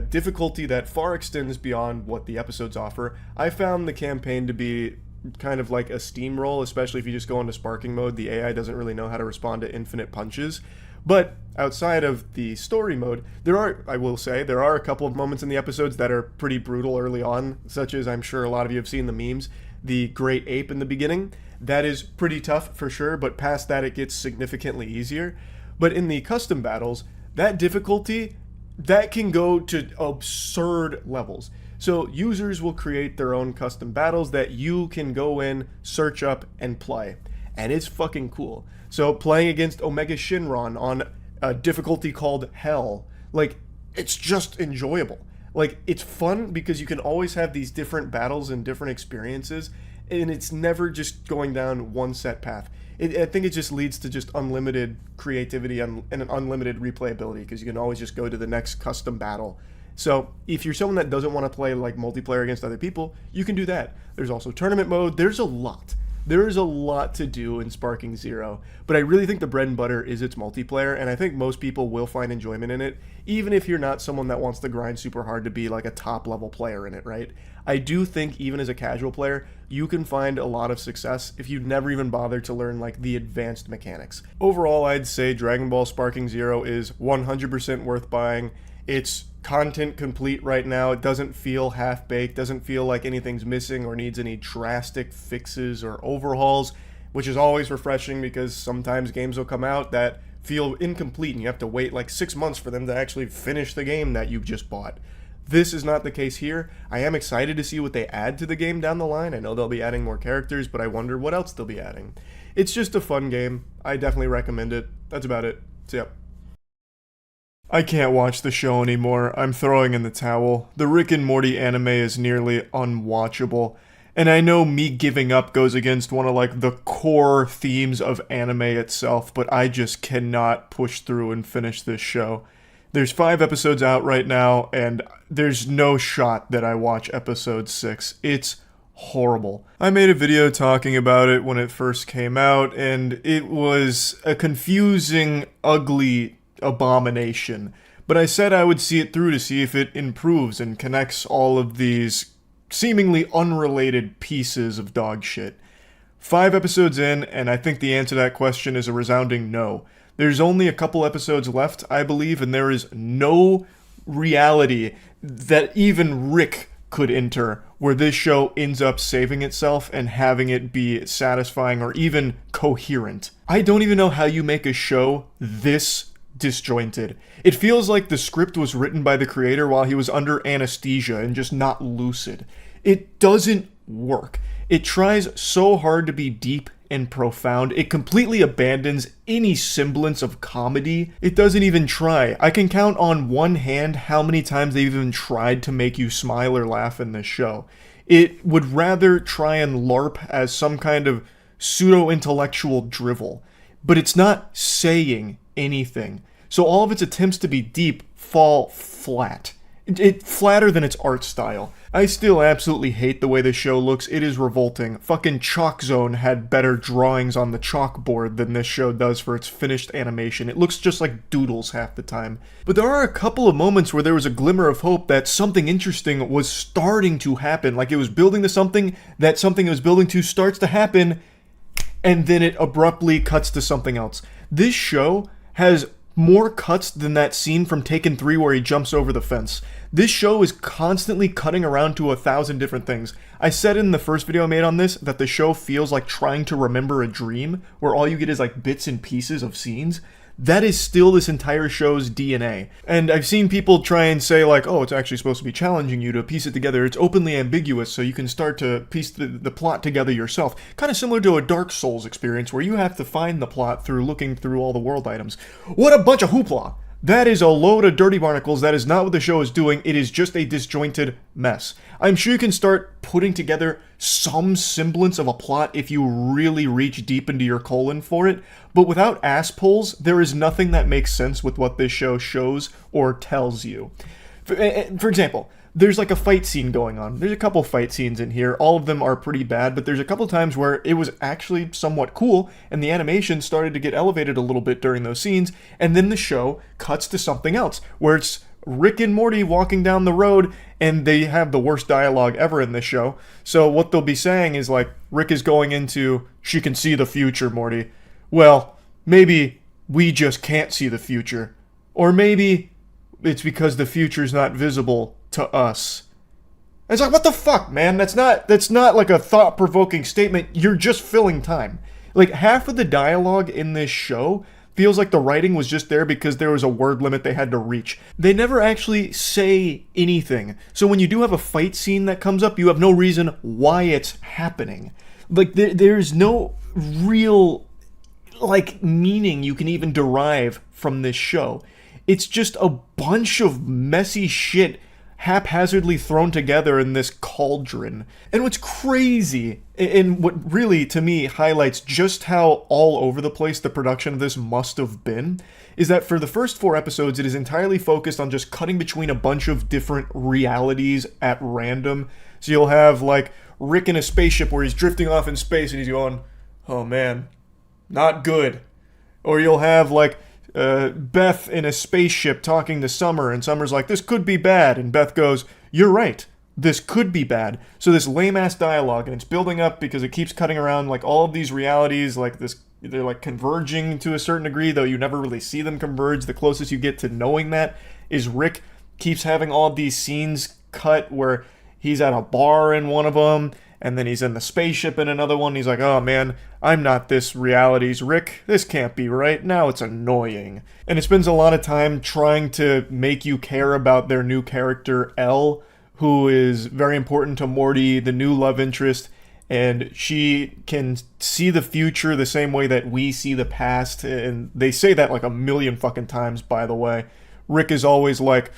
difficulty that far extends beyond what the episodes offer. I found the campaign to be kind of like a steamroll, especially if you just go into sparking mode. The AI doesn't really know how to respond to infinite punches. But outside of the story mode, I will say, there are a couple of moments in the episodes that are pretty brutal early on, such as I'm sure a lot of you have seen the memes, the great ape in the beginning. That is pretty tough for sure, but past that it gets significantly easier. But in the custom battles, that difficulty, that can go to absurd levels. So users will create their own custom battles that you can go in, search up, and play. And it's fucking cool. So playing against Omega Shinron on a difficulty called Hell, like, it's just enjoyable. Like, it's fun because you can always have these different battles and different experiences, and it's never just going down one set path. I think it just leads to just unlimited creativity and an unlimited replayability because you can always just go to the next custom battle. So if you're someone that doesn't want to play like multiplayer against other people, you can do that. There's also tournament mode. There's a lot. There is a lot to do in Sparking Zero, but I really think the bread and butter is its multiplayer, and I think most people will find enjoyment in it, even if you're not someone that wants to grind super hard to be like a top level player in it, right? I do think even as a casual player, you can find a lot of success if you'd never even bother to learn like the advanced mechanics. Overall, I'd say Dragon Ball Sparking Zero is 100% worth buying. It's content complete right now. It doesn't feel half-baked, doesn't feel like anything's missing or needs any drastic fixes or overhauls, which is always refreshing because sometimes games will come out that feel incomplete and you have to wait like 6 months for them to actually finish the game that you've just bought. This is not the case here. I am excited to see what they add to the game down the line. I know they'll be adding more characters, but I wonder what else they'll be adding. It's just a fun game. I definitely recommend it. That's about it. So yeah. I can't watch the show anymore. I'm throwing in the towel. The Rick and Morty anime is nearly unwatchable. And I know me giving up goes against one of like the core themes of anime itself, but I just cannot push through and finish this show. There's 5 episodes out right now, and there's no shot that I watch episode 6. It's horrible. I made a video talking about it when it first came out, and it was a confusing, ugly abomination. But I said I would see it through to see if it improves and connects all of these seemingly unrelated pieces of dog shit. 5 episodes in, and I think the answer to that question is a resounding no. There's only a couple episodes left, I believe, and there is no reality that even Rick could enter where this show ends up saving itself and having it be satisfying or even coherent. I don't even know how you make a show this disjointed. It feels like the script was written by the creator while he was under anesthesia and just not lucid. It doesn't work. It tries so hard to be deep and profound. It completely abandons any semblance of comedy. It doesn't even try. I can count on one hand how many times they've even tried to make you smile or laugh in this show. It would rather try and LARP as some kind of pseudo-intellectual drivel, but it's not saying anything. So all of its attempts to be deep fall flat. It's flatter than its art style. I still absolutely hate the way the show looks. It is revolting. Fucking Chalk Zone had better drawings on the chalkboard than this show does for its finished animation. It looks just like doodles half the time. But there are a couple of moments where there was a glimmer of hope that something interesting was starting to happen. Like it was building to something, that something it was building to starts to happen, and then it abruptly cuts to something else. This show has more cuts than that scene from Taken 3 where he jumps over the fence. This show is constantly cutting around to 1,000 different things. I said in the first video I made on this that the show feels like trying to remember a dream, where all you get is like bits and pieces of scenes. that is still this entire show's DNA. And I've seen people try and say like, oh, it's actually supposed to be challenging you to piece it together. It's openly ambiguous, so you can start to piece the plot together yourself. Kind of similar to a Dark Souls experience where you have to find the plot through looking through all the world items. What a bunch of hoopla! That is a load of dirty barnacles. That is not what the show is doing. It is just a disjointed mess. I'm sure you can start putting together some semblance of a plot if you really reach deep into your colon for it, but without ass pulls, there is nothing that makes sense with what this show shows or tells you. For example, there's like a fight scene going on. There's a couple fight scenes in here. All of them are pretty bad, but there's a couple times where it was actually somewhat cool, and the animation started to get elevated a little bit during those scenes, and then the show cuts to something else, where it's Rick and Morty walking down the road, and they have the worst dialogue ever in this show. So what they'll be saying is like, Rick is going into, she can see the future, Morty. Well, maybe we just can't see the future. Or maybe it's because the future's not visible to us. And it's like, what the fuck, man? That's not like a thought-provoking statement. You're just filling time. Like, half of the dialogue in this show feels like the writing was just there because there was a word limit they had to reach. They never actually say anything. So when you do have a fight scene that comes up, you have no reason why it's happening. Like, there's no real, like, meaning you can even derive from this show. It's just a bunch of messy shit haphazardly thrown together in this cauldron. And what's crazy, and what really, to me, highlights just how all over the place the production of this must have been, is that for the first 4 episodes, it is entirely focused on just cutting between a bunch of different realities at random. So you'll have, like, Rick in a spaceship where he's drifting off in space and he's going, oh man, not good. Or you'll have, like, Beth in a spaceship talking to Summer, and Summer's like, this could be bad, and Beth goes, you're right, this could be bad. So this lame-ass dialogue, and it's building up because it keeps cutting around, like, all of these realities, like, this, they're, like, converging to a certain degree, though you never really see them converge. The closest you get to knowing that is Rick keeps having all of these scenes cut where he's at a bar in one of them, and then he's in the spaceship in another one. He's like, oh man, I'm not this reality's Rick. This can't be right. Now it's annoying. And it spends a lot of time trying to make you care about their new character, Elle, who is very important to Morty, the new love interest. And she can see the future the same way that we see the past. And they say that like a million fucking times, by the way. Rick is always like,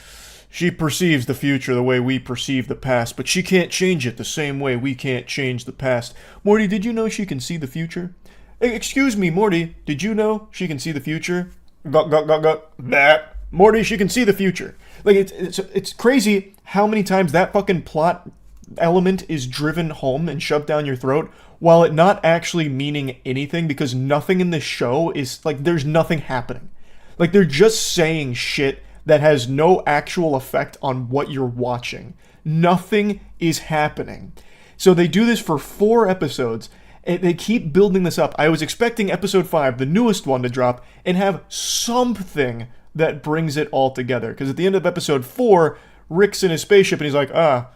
she perceives the future the way we perceive the past, but she can't change it the same way we can't change the past. Morty, did you know she can see the future? Excuse me, Morty, did you know she can see the future? That. Morty, she can see the future. Like, it's crazy how many times that fucking plot element is driven home and shoved down your throat, while it not actually meaning anything, because nothing in this show is, like, there's nothing happening. Like, they're just saying shit that has no actual effect on what you're watching. Nothing is happening. So they do this for 4 episodes, and they keep building this up. I was expecting episode 5, the newest one, to drop, and have something that brings it all together. Because at the end of episode 4, Rick's in his spaceship, and he's like,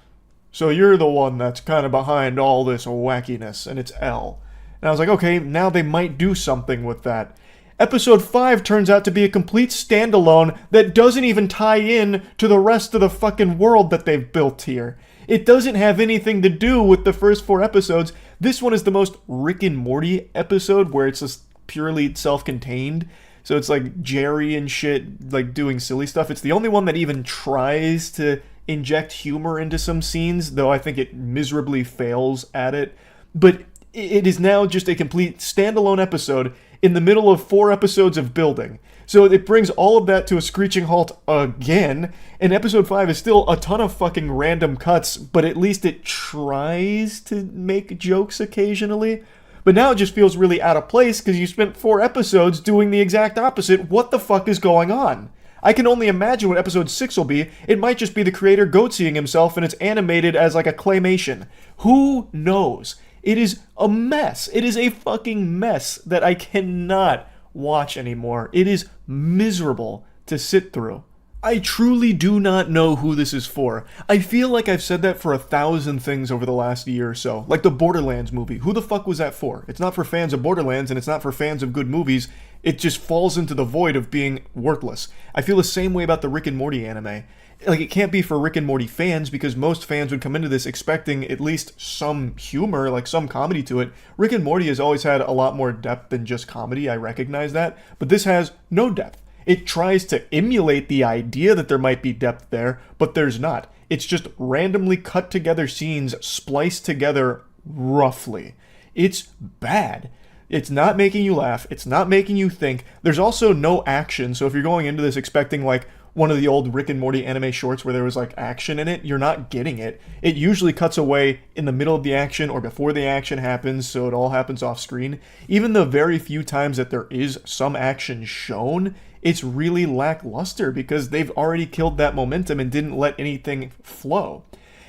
so you're the one that's kind of behind all this wackiness, and it's Elle. And I was like, okay, now they might do something with that. Episode 5 turns out to be a complete standalone that doesn't even tie in to the rest of the fucking world that they've built here. It doesn't have anything to do with the first 4 episodes. This one is the most Rick and Morty episode where it's just purely self-contained. So it's like Jerry and shit, like doing silly stuff. It's the only one that even tries to inject humor into some scenes, though I think it miserably fails at it. But it is now just a complete standalone episode in the middle of 4 episodes of building. So it brings all of that to a screeching halt again, and episode 5 is still a ton of fucking random cuts, but at least it tries to make jokes occasionally. But now it just feels really out of place because you spent 4 episodes doing the exact opposite. What the fuck is going on? I can only imagine what episode 6 will be. It might just be the creator goatseeing himself and it's animated as like a claymation. Who knows? It is a mess. It is a fucking mess that I cannot watch anymore. It is miserable to sit through. I truly do not know who this is for. I feel like I've said that for 1,000 things over the last year or so. Like the Borderlands movie. Who the fuck was that for? It's not for fans of Borderlands, and it's not for fans of good movies. It just falls into the void of being worthless. I feel the same way about the Rick and Morty anime. Like, it can't be for Rick and Morty fans, because most fans would come into this expecting at least some humor, like some comedy to it. Rick and Morty has always had a lot more depth than just comedy, I recognize that. But this has no depth. It tries to emulate the idea that there might be depth there, but there's not. It's just randomly cut together scenes, spliced together roughly. It's bad. It's not making you laugh. It's not making you think. There's also no action, so if you're going into this expecting like one of the old Rick and Morty anime shorts where there was like action in it, you're not getting it. It usually cuts away in the middle of the action or before the action happens, so it all happens off screen. Even the very few times that there is some action shown, it's really lackluster because they've already killed that momentum and didn't let anything flow.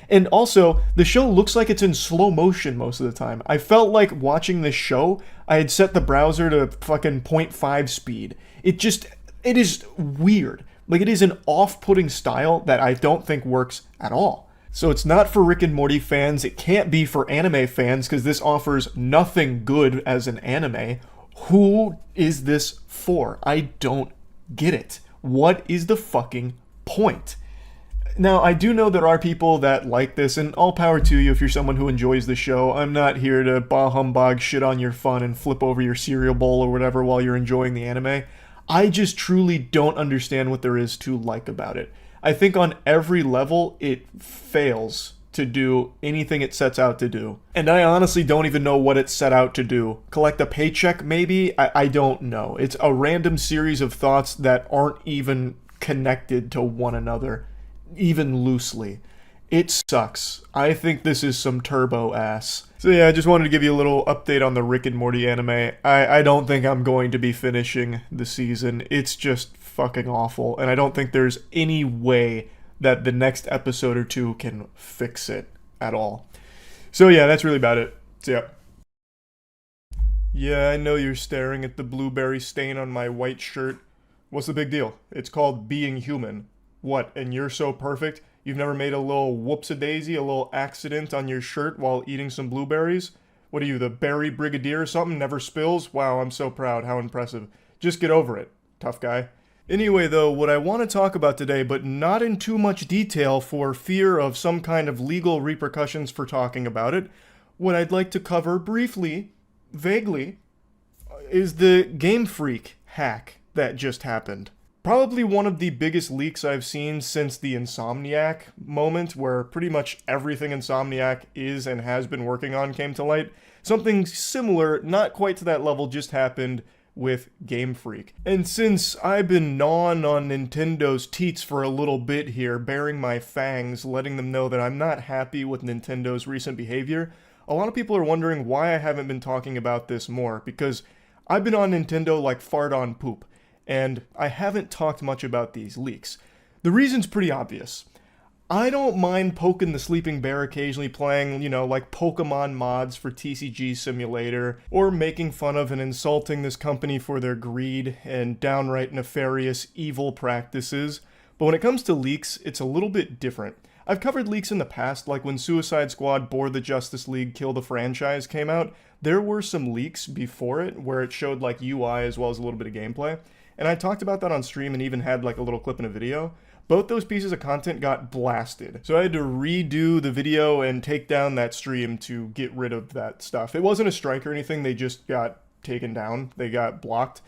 And also, the show looks like it's in slow motion most of the time. I felt like watching this show, I had set the browser to fucking 0.5 speed. It is weird. Like, it is an off-putting style that I don't think works at all. So it's not for Rick and Morty fans. It can't be for anime fans because this offers nothing good as an anime. Who is this for? I don't get it. What is the fucking point? Now, I do know there are people that like this, and all power to you if you're someone who enjoys the show. I'm not here to bah humbug, shit on your fun, and flip over your cereal bowl or whatever while you're enjoying the anime. I just truly don't understand what there is to like about it. I think on every level, it fails to do anything it sets out to do. And I honestly don't even know what it set out to do. Collect a paycheck, maybe? I don't know. It's a random series of thoughts that aren't even connected to one another, even loosely. It sucks. I think this is some turbo ass. So yeah, I just wanted to give you a little update on the Rick and Morty anime. I don't think I'm going to be finishing the season. It's just fucking awful, and I don't think there's any way that the next episode or two can fix it at all. So yeah, that's really about it. So yeah. Yeah, I know you're staring at the blueberry stain on my white shirt. What's the big deal? It's called being human. What, and you're so perfect? You've never made a little whoops-a-daisy, a little accident on your shirt while eating some blueberries? What are you, the berry brigadier or something? Never spills? Wow, I'm so proud. How impressive. Just get over it, tough guy. Anyway, though, what I want to talk about today, but not in too much detail for fear of some kind of legal repercussions for talking about it, what I'd like to cover briefly, vaguely, is the Game Freak hack that just happened. Probably one of the biggest leaks I've seen since the Insomniac moment, where pretty much everything Insomniac is and has been working on came to light. Something similar, not quite to that level, just happened with Game Freak. And since I've been gnawing on Nintendo's teats for a little bit here, baring my fangs, letting them know that I'm not happy with Nintendo's recent behavior, a lot of people are wondering why I haven't been talking about this more, because I've been on Nintendo like fart on poop, and I haven't talked much about these leaks. The reason's pretty obvious. I don't mind poking the sleeping bear occasionally playing, like Pokemon mods for TCG Simulator, or making fun of and insulting this company for their greed and downright nefarious evil practices. But when it comes to leaks, it's a little bit different. I've covered leaks in the past, like when Suicide Squad Board the Justice League Kill the Franchise came out. There were some leaks before it where it showed like UI as well as a little bit of gameplay. And I talked about that on stream and even had like a little clip in a video. Both those pieces of content got blasted. So I had to redo the video and take down that stream to get rid of that stuff. It wasn't a strike or anything, they just got taken down. They got blocked.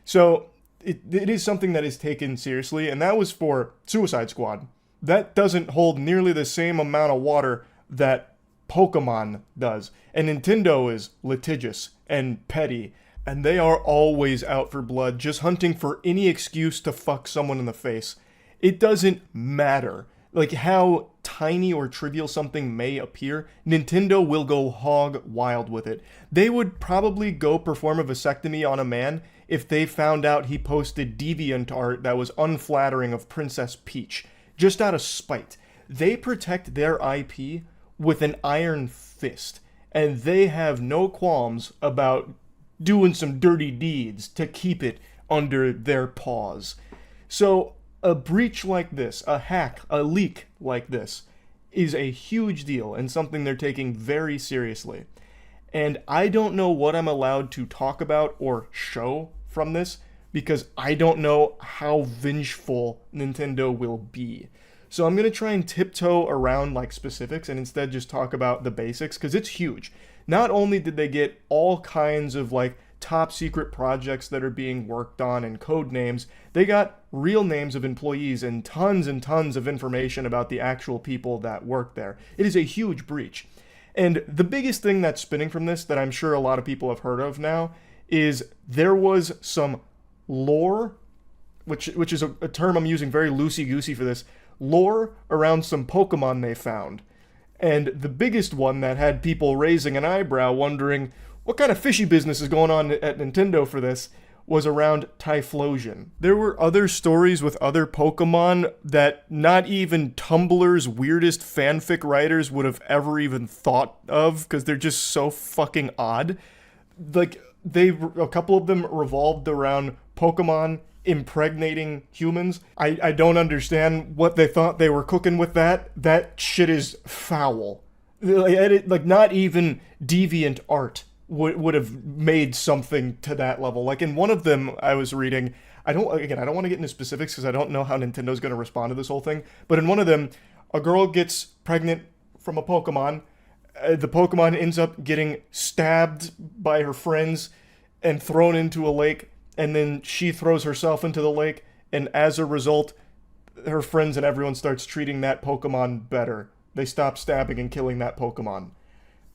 So it is something that is taken seriously, and that was for Suicide Squad. That doesn't hold nearly the same amount of water that Pokemon does. And Nintendo is litigious and petty, and they are always out for blood, just hunting for any excuse to fuck someone in the face. It doesn't matter, like how tiny or trivial something may appear, Nintendo will go hog wild with it. They would probably go perform a vasectomy on a man if they found out he posted deviant art that was unflattering of Princess Peach, just out of spite. They protect their IP with an iron fist, and they have no qualms about doing some dirty deeds to keep it under their paws. So A breach like this, a hack, a leak like this, is a huge deal and something they're taking very seriously. And I don't know what I'm allowed to talk about or show from this, because I don't know how vengeful Nintendo will be. So I'm going to try and tiptoe around like specifics and instead just talk about the basics, because it's huge. Not only did they get all kinds of like top secret projects that are being worked on and code names, they got real names of employees and tons of information about the actual people that work there. It is a huge breach. And the biggest thing that's spinning from this that I'm sure a lot of people have heard of now is there was some lore, which is a term I'm using very loosey-goosey for this, lore around some Pokemon they found. And the biggest one that had people raising an eyebrow wondering what kind of fishy business is going on at Nintendo for this was around Typhlosion. There were other stories with other Pokemon that not even Tumblr's weirdest fanfic writers would have ever even thought of, because they're just so fucking odd. Like, a couple of them revolved around Pokemon impregnating humans. I don't understand what they thought they were cooking with that. That shit is foul. Like, not even deviant art would have made something to that level. Like in one of them I was reading, I don't want to get into specifics because I don't know how Nintendo's going to respond to this whole thing, but in one of them, a girl gets pregnant from a Pokemon. The Pokemon ends up getting stabbed by her friends and thrown into a lake, and then she throws herself into the lake, and as a result, her friends and everyone starts treating that Pokemon better. They stop stabbing and killing that Pokemon.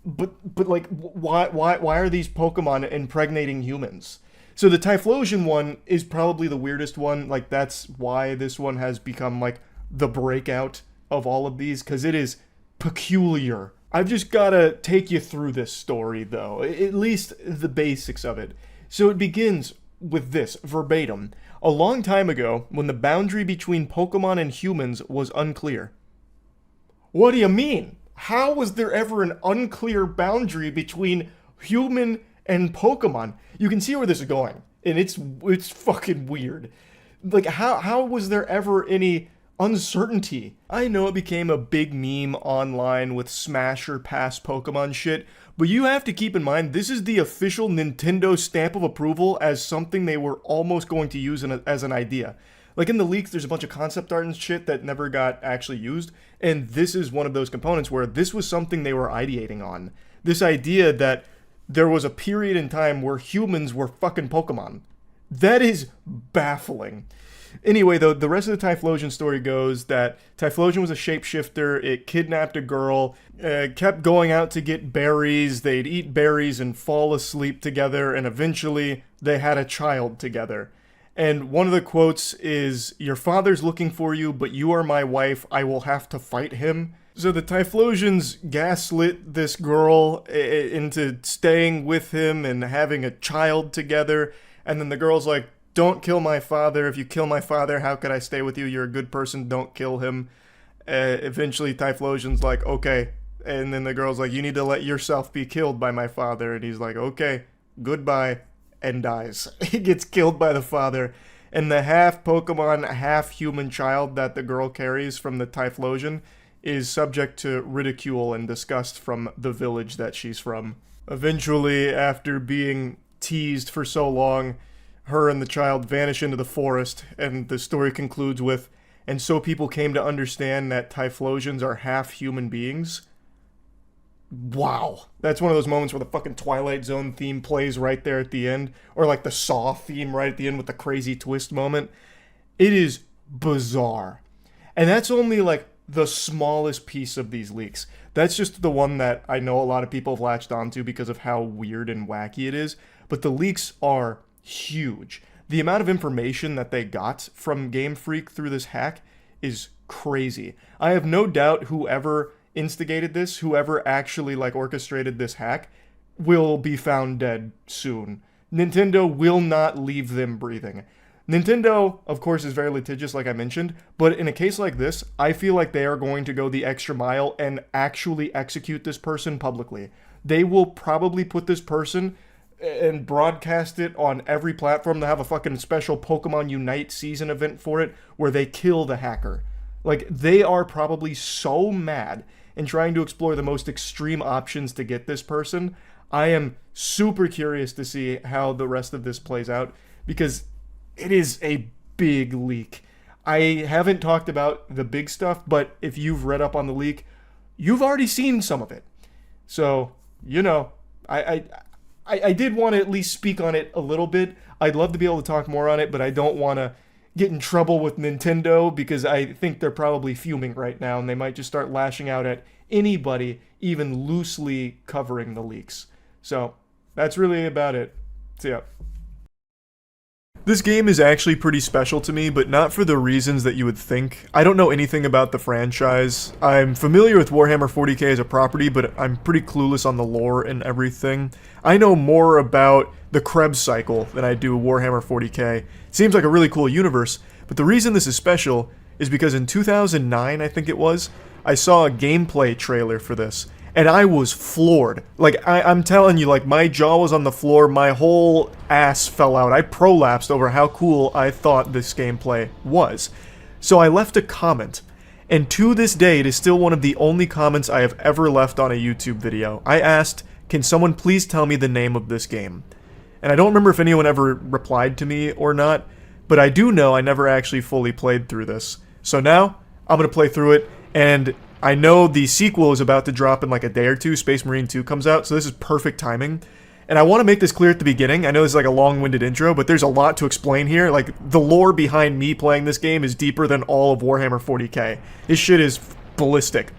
But like, why are these Pokemon impregnating humans? So the Typhlosion one is probably the weirdest one. Like, that's why this one has become like the breakout of all of these, because it is peculiar. I've just gotta take you through this story, though, at least the basics of it. So it begins with this, verbatim. A long time ago, when the boundary between Pokemon and humans was unclear. What do you mean? How was there ever an unclear boundary between human and Pokemon? You can see where this is going, and it's fucking weird. Like, how was there ever any uncertainty? I know it became a big meme online with smash or pass Pokemon shit, but you have to keep in mind this is the official Nintendo stamp of approval as something they were almost going to use as an idea. Like in the leaks, there's a bunch of concept art and shit that never got actually used, and this is one of those components where this was something they were ideating on. This idea that there was a period in time where humans were fucking Pokemon. That is baffling. Anyway, though, the rest of the Typhlosion story goes that Typhlosion was a shapeshifter. It kidnapped a girl, kept going out to get berries. They'd eat berries and fall asleep together, and eventually they had a child together. And one of the quotes is, "Your father's looking for you, but you are my wife. I will have to fight him." So the Typhlosions gaslit this girl into staying with him and having a child together. And then the girl's like, "Don't kill my father. If you kill my father, how could I stay with you? You're a good person. Don't kill him." Eventually, Typhlosion's like, "Okay." And then the girl's like, "You need to let yourself be killed by my father." And he's like, "Okay, goodbye," and dies. He gets killed by the father. And the half Pokemon, half human child that the girl carries from the Typhlosion is subject to ridicule and disgust from the village that she's from. Eventually, after being teased for so long, her and the child vanish into the forest, and the story concludes with, "And so people came to understand that Typhlosions are half human beings." Wow. That's one of those moments where the fucking Twilight Zone theme plays right there at the end, or like the Saw theme right at the end with the crazy twist moment. It is bizarre. And that's only like the smallest piece of these leaks. That's just the one that I know a lot of people have latched onto because of how weird and wacky it is, but the leaks are huge. The amount of information that they got from Game Freak through this hack is crazy. I have no doubt whoever instigated this, whoever actually like orchestrated this hack, will be found dead soon. Nintendo will not leave them breathing. Nintendo, of course, is very litigious, like I mentioned, but in a case like this, I feel like they are going to go the extra mile and actually execute this person publicly. They will probably put this person and broadcast it on every platform. They have a fucking special Pokemon Unite season event for it where they kill the hacker. Like, they are probably so mad and trying to explore the most extreme options to get this person. I am super curious to see how the rest of this plays out because it is a big leak. I haven't talked about the big stuff, but if you've read up on the leak, you've already seen some of it. So, you know, I did want to at least speak on it a little bit. I'd love to be able to talk more on it, but I don't want to get in trouble with Nintendo because I think they're probably fuming right now and they might just start lashing out at anybody even loosely covering the leaks. So, that's really about it. See ya. This game is actually pretty special to me, but not for the reasons that you would think. I don't know anything about the franchise. I'm familiar with Warhammer 40k as a property, but I'm pretty clueless on the lore and everything. I know more about the Krebs cycle than I do Warhammer 40k. It seems like a really cool universe, but the reason this is special is because in 2009, I think it was, I saw a gameplay trailer for this. And I was floored. Like, I'm telling you, like, my jaw was on the floor, my whole ass fell out. I prolapsed over how cool I thought this gameplay was. So I left a comment. And to this day, it is still one of the only comments I have ever left on a YouTube video. I asked, can someone please tell me the name of this game? And I don't remember if anyone ever replied to me or not, but I do know I never actually fully played through this. So now, I'm going to play through it, and I know the sequel is about to drop in like a day or two. Space Marine 2 comes out, so this is perfect timing. And I want to make this clear at the beginning. I know this is like a long-winded intro, but there's a lot to explain here. Like, the lore behind me playing this game is deeper than all of Warhammer 40k. This shit is ballistic.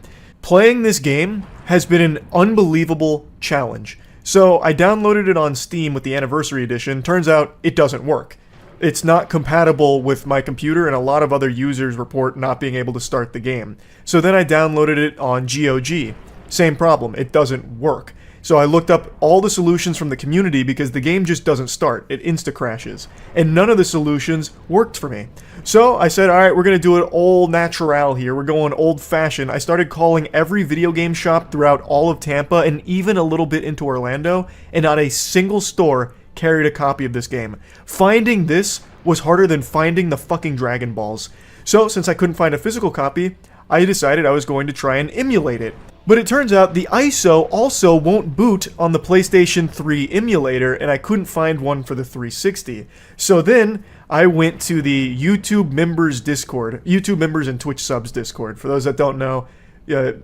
Playing this game has been an unbelievable challenge. So I downloaded it on Steam with the Anniversary Edition. Turns out it doesn't work. It's not compatible with my computer, and a lot of other users report not being able to start the game. So then I downloaded it on GOG. Same problem, it doesn't work. So I looked up all the solutions from the community because the game just doesn't start, it insta-crashes. And none of the solutions worked for me. So I said, alright, we're gonna do it old natural here, we're going old-fashioned. I started calling every video game shop throughout all of Tampa and even a little bit into Orlando, and not a single store carried a copy of this game. Finding this was harder than finding the fucking Dragon Balls. So, since I couldn't find a physical copy, I decided I was going to try and emulate it. But it turns out the ISO also won't boot on the PlayStation 3 emulator, and I couldn't find one for the 360. So then, I went to the YouTube members Discord, YouTube members and Twitch subs Discord. For those that don't know,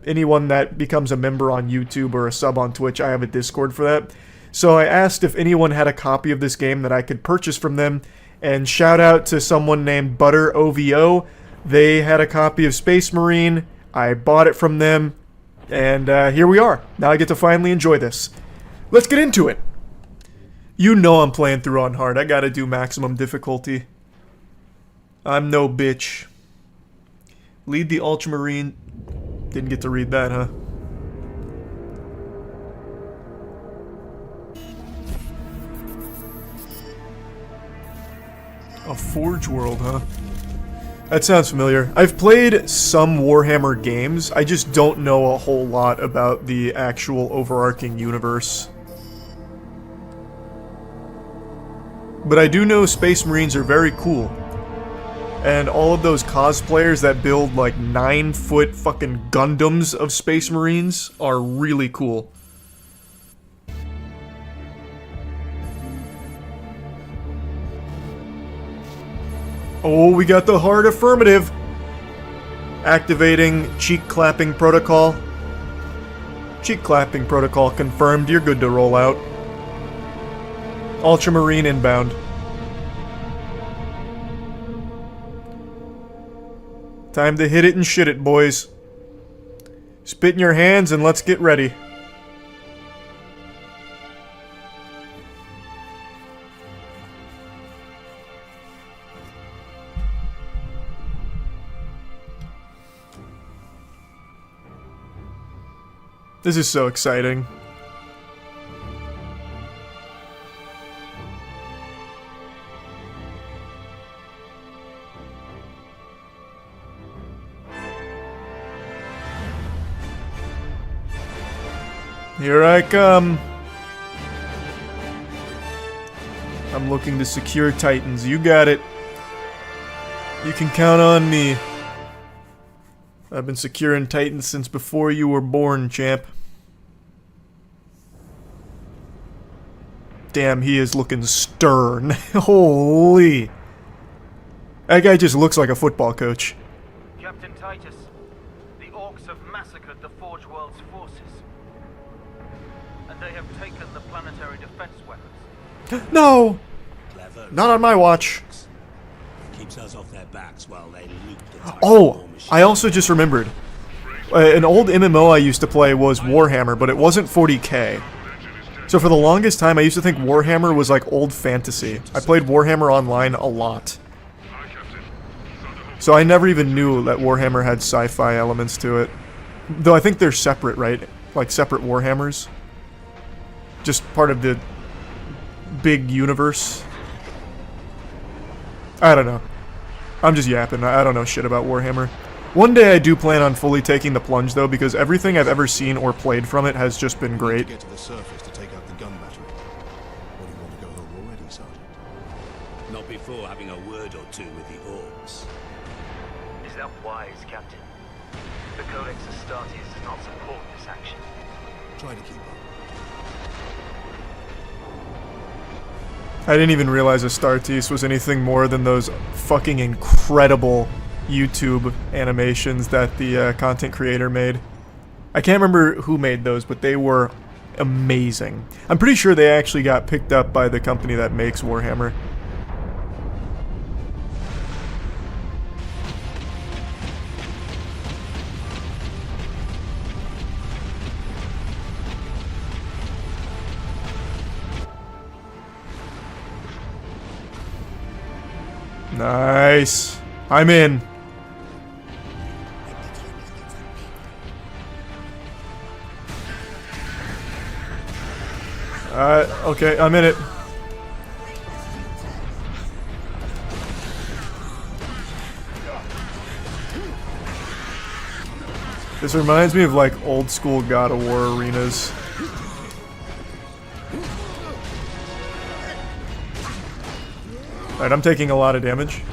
anyone that becomes a member on YouTube or a sub on Twitch, I have a Discord for that. So I asked if anyone had a copy of this game that I could purchase from them, and shout out to someone named Butter OVO. They had a copy of Space Marine, I bought it from them, and here we are. Now I get to finally enjoy this. Let's get into it! You know I'm playing through on hard, I gotta do maximum difficulty. I'm no bitch. Lead the Ultramarine. Didn't get to read that, huh? A Forge World, huh? That sounds familiar. I've played some Warhammer games, I just don't know a whole lot about the actual overarching universe. But I do know Space Marines are very cool. And all of those cosplayers that build like 9-foot fucking Gundams of Space Marines are really cool. Oh, we got the hard affirmative. Activating cheek clapping protocol. Cheek clapping protocol confirmed. You're good to roll out. Ultramarine inbound. Time to hit it and shit it, boys. Spit in your hands and let's get ready. This is so exciting. Here I come. I'm looking to secure Titans. You got it. You can count on me. I've been securing Titans since before you were born, champ. Damn, he is looking stern. Holy. That guy just looks like a football coach. Captain Titus, the orcs have massacred the Forge World's forces. And they have taken the planetary defense weapons. No! Not on my watch. Keeps us off their backs while they loot the Titan Oh, war machine. I also just remembered. An old MMO I used to play was Warhammer, but it wasn't 40k. So for the longest time, I used to think Warhammer was like old fantasy. I played Warhammer Online a lot. So I never even knew that Warhammer had sci-fi elements to it. Though I think they're separate, right? Like separate Warhammers. Just part of the big universe. I don't know. I'm just yapping. I don't know shit about Warhammer. One day I do plan on fully taking the plunge though, because everything I've ever seen or played from it has just been great. Get to the surface to take out the gun battery. Or do you want to go home already, Sergeant? Not before having a word or two with the orcs. Is that wise, Captain? The Codex Astartes does not support this action. Try to keep up. I didn't even realize Astartes was anything more than those fucking incredible YouTube animations that the content creator made. I can't remember who made those, but they were amazing. I'm pretty sure they actually got picked up by the company that makes Warhammer. Nice. I'm in. Okay, I'm in it. This reminds me of like old school God of War arenas. Alright, I'm taking a lot of damage.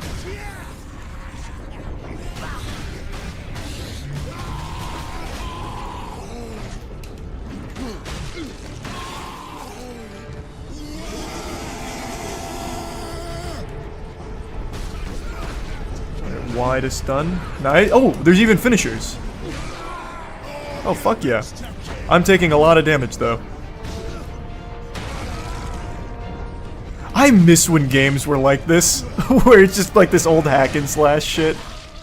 Wide a stun. Nice. Oh, there's even finishers. Oh, fuck yeah. I'm taking a lot of damage, though. I miss when games were like this, where it's just like this old hack and slash shit.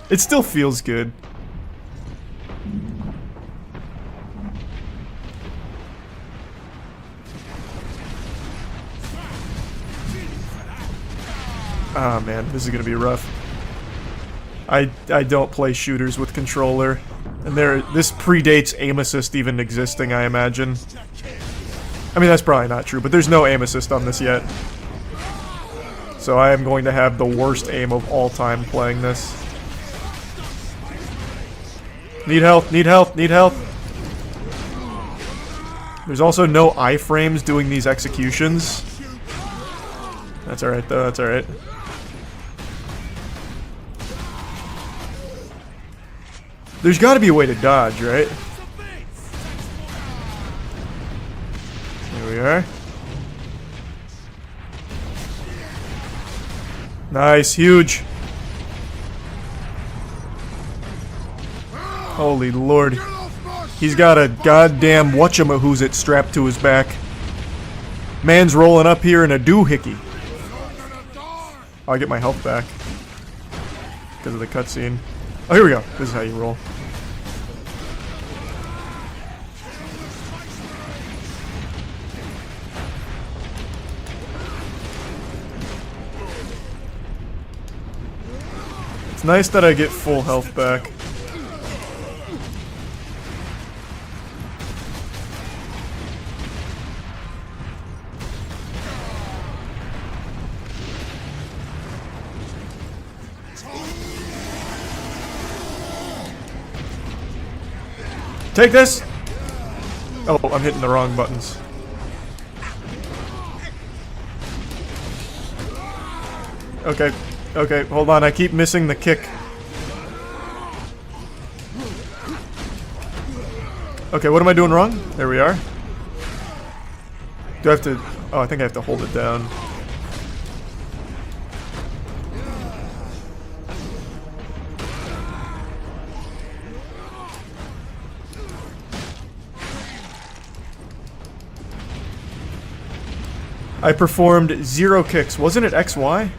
It still feels good. Ah, man, this is gonna be rough. I don't play shooters with controller, and this predates aim assist even existing, I imagine. I mean, that's probably not true, but there's no aim assist on this yet. So I am going to have the worst aim of all time playing this. Need help, need help, need help. There's also no iframes doing these executions. That's alright though, that's alright. There's gotta be a way to dodge, right? Here we are. Nice, huge. Holy lord. He's got a goddamn whatchamahoosit strapped to his back. Man's rolling up here in a doohickey. I'll get my health back. Because of the cutscene. Oh, here we go. This is how you roll. It's nice that I get full health back. Take this! Oh, I'm hitting the wrong buttons. Okay. Okay, hold on. I keep missing the kick. Okay, what am I doing wrong? There we are. Do I have to... Oh, I think I have to hold it down. I performed 0 kicks. Wasn't it XY?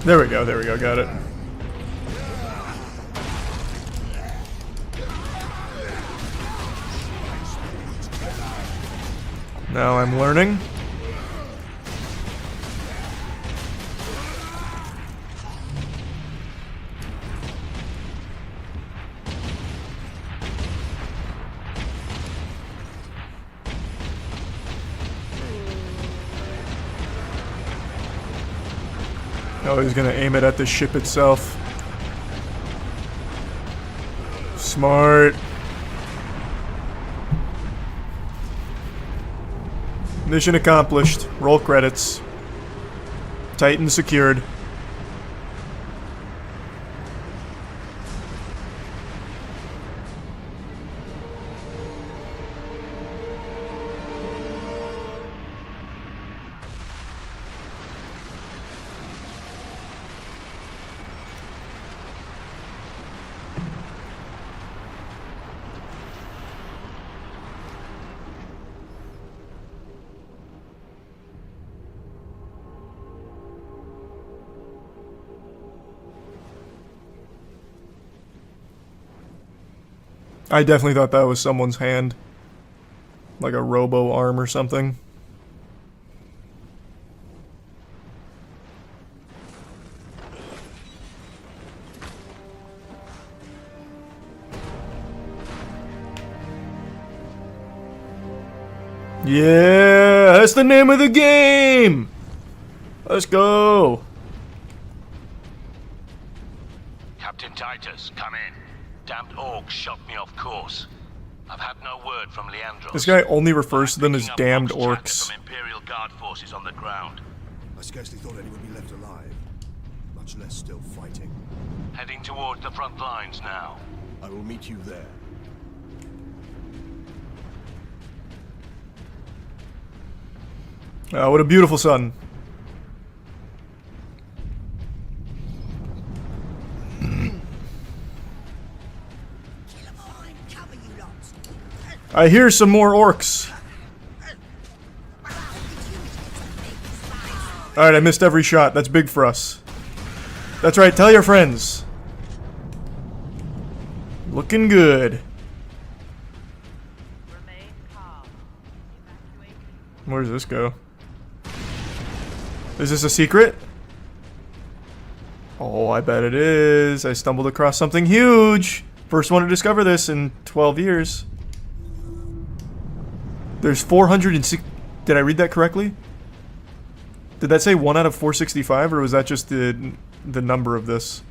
There we go, got it. Now I'm learning. Oh, he's gonna aim it at the ship itself. Smart. Mission accomplished. Roll credits. Titan secured. I definitely thought that was someone's hand. Like a robo arm or something. Yeah, that's the name of the game! Let's go! Captain Titus, come in. Damned orcs shot me off course. I've had no word from Leandros. This guy only refers to them as damned orcs. From Imperial Guard forces on the ground. I scarcely thought anyone would be left alive, much less still fighting. Heading towards the front lines now. I will meet you there. What a beautiful sun. I hear some more orcs. Alright, I missed every shot. That's big for us. That's right, tell your friends. Looking good. Where does this go? Is this a secret? Oh, I bet it is. I stumbled across something huge. First one to discover this in 12 years. There's 406. Did I read that correctly? Did that say 1 out of 465, or was that just the number of this?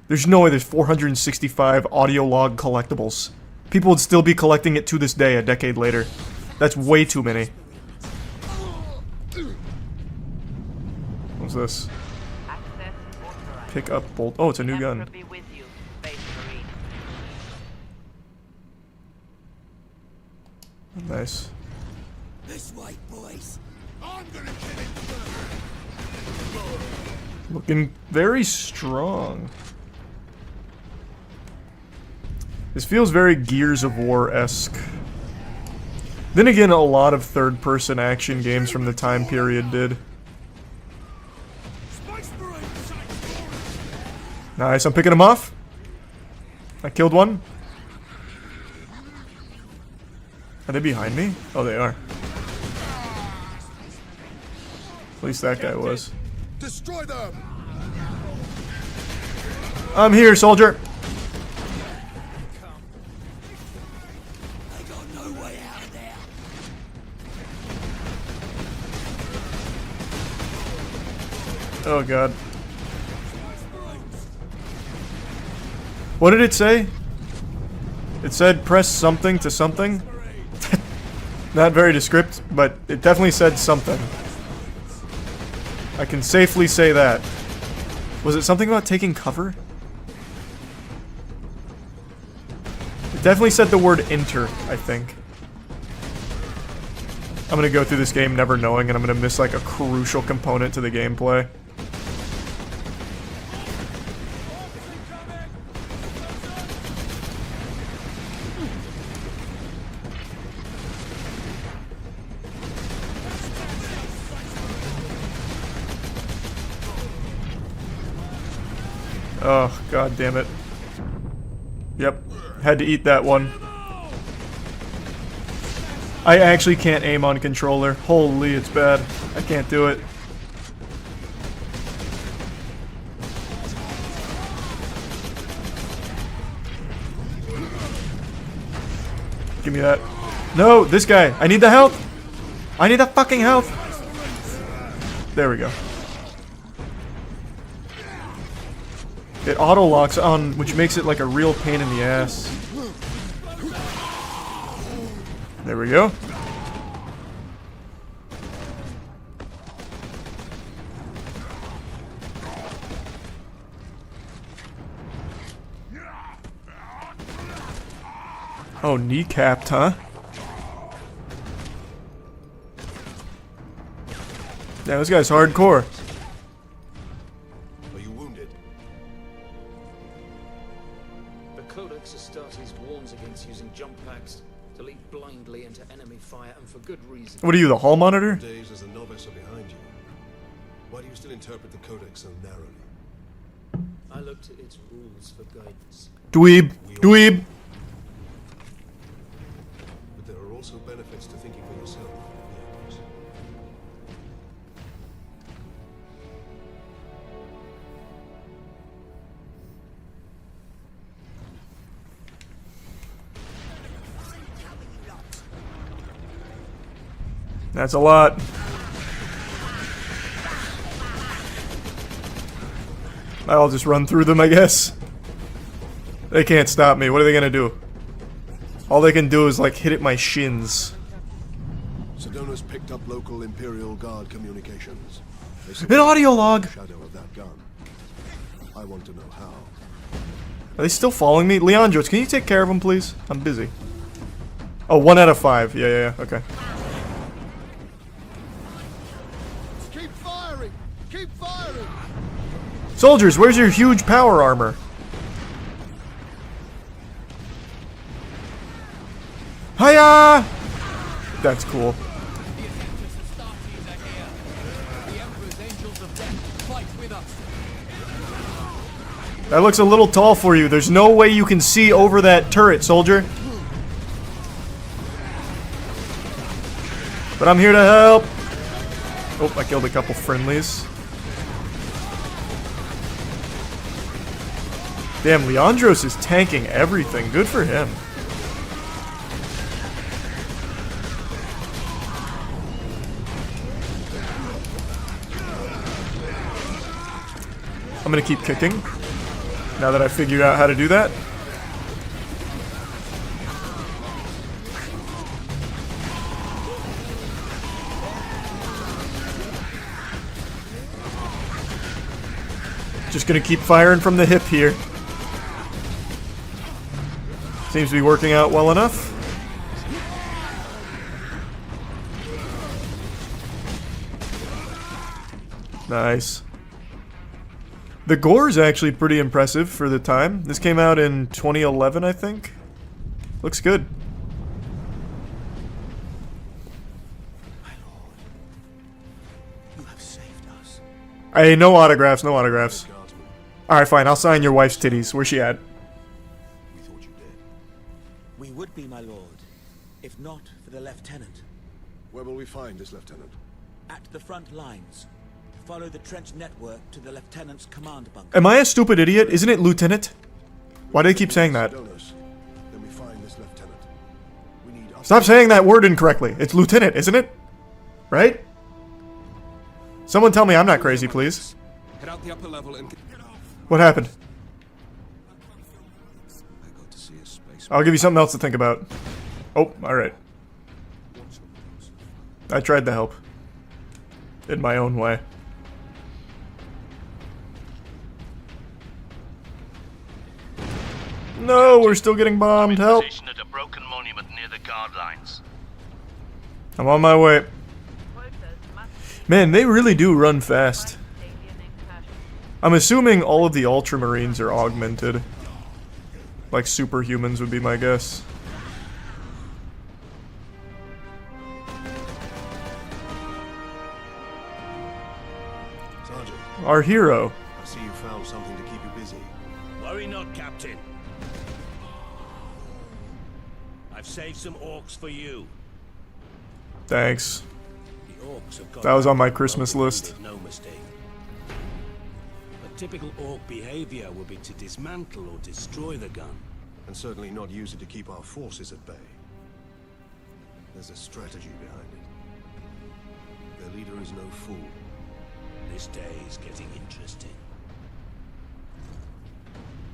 There's no way there's 465 audio log collectibles. People would still be collecting it to this day, a decade later. That's way too many. What's this? Pick up bolt. Oh, it's a new gun. Nice. This way, boys. I'm gonna get it. Looking very strong. This feels very Gears of War-esque. Then again, a lot of third-person action games from the time period did. Nice, I'm picking them off. I killed one. Are they behind me? Oh, they are. At least that guy was. Destroy them. I'm here, soldier. I got no way out of there. Oh god. What did it say? It said press something to something? Not very descriptive, but it definitely said something. I can safely say that. Was it something about taking cover? It definitely said the word enter, I think. I'm gonna go through this game never knowing, and I'm gonna miss like a crucial component to the gameplay. Oh, god damn it. Yep, had to eat that one. I actually can't aim on controller. Holy, it's bad. I can't do it. Give me that. No, this guy. I need the health. I need the fucking health. There we go. It auto-locks on, which makes it like a real pain in the ass. There we go. Oh, kneecapped, huh? Yeah, this guy's hardcore. Are you wounded? The Codex Astartes warns against using jump packs to leap blindly into enemy fire, and for good reason. What are you, the hall monitor? Days as a novice are behind you. Why do you still interpret the Codex so narrowly? I look to its rules for guidance. Dweeb. Dweeb. But there are also benefits to thinking for yourself. Yes. That's a lot. I'll just run through them, I guess. They can't stop me. What are they gonna do? All they can do is like hit at my shins. Sedona's picked up local Imperial Guard communications. An audio log. Shadow of that gun. I want to know how. Are they still following me? Leandros, can you take care of them, please? I'm busy. Oh, 1 out of 5. Yeah, okay. Keep firing! Keep firing! Soldiers, where's your huge power armor? Hiya! That's cool. That looks a little tall for you. There's no way you can see over that turret, soldier. But I'm here to help. Oh, I killed a couple friendlies. Damn, Leandros is tanking everything. Good for him. I'm gonna keep kicking, now that I figured out how to do that. Just gonna keep firing from the hip here. Seems to be working out well enough. Nice. The gore is actually pretty impressive for the time. This came out in 2011, I think. Looks good. My lord, you have saved us. Hey, no autographs, no autographs. Alright, fine, I'll sign your wife's titties. Where's she at? We thought you dead. We would be, my lord, if not for the lieutenant. Where will we find this lieutenant? At the front lines. Follow the trench network to the lieutenant's command bunker. Am I a stupid idiot? Isn't it lieutenant? Why do they keep saying that? Then we find this lieutenant. We need Stop saying that word incorrectly. It's lieutenant, isn't it? Right? Someone tell me I'm not crazy, please. Head out the upper level and What happened? I got to see a space. I'll give you something else to think about. Oh, alright. I tried to help. In my own way. No, we're still getting bombed. Help. Position at a broken monument near the guard lines. I'm on my way. Man, they really do run fast. I'm assuming all of the Ultramarines are augmented. Like superhumans would be my guess. Sergeant, Our hero. I see you found something to keep you busy. Worry not, Captain. I've saved some orcs for you. Thanks. The orcs have got That was on my Christmas list. no mistake. But typical orc behavior would be to dismantle or destroy the gun. And certainly not use it to keep our forces at bay. There's a strategy behind it. Their leader is no fool. This day is getting interesting.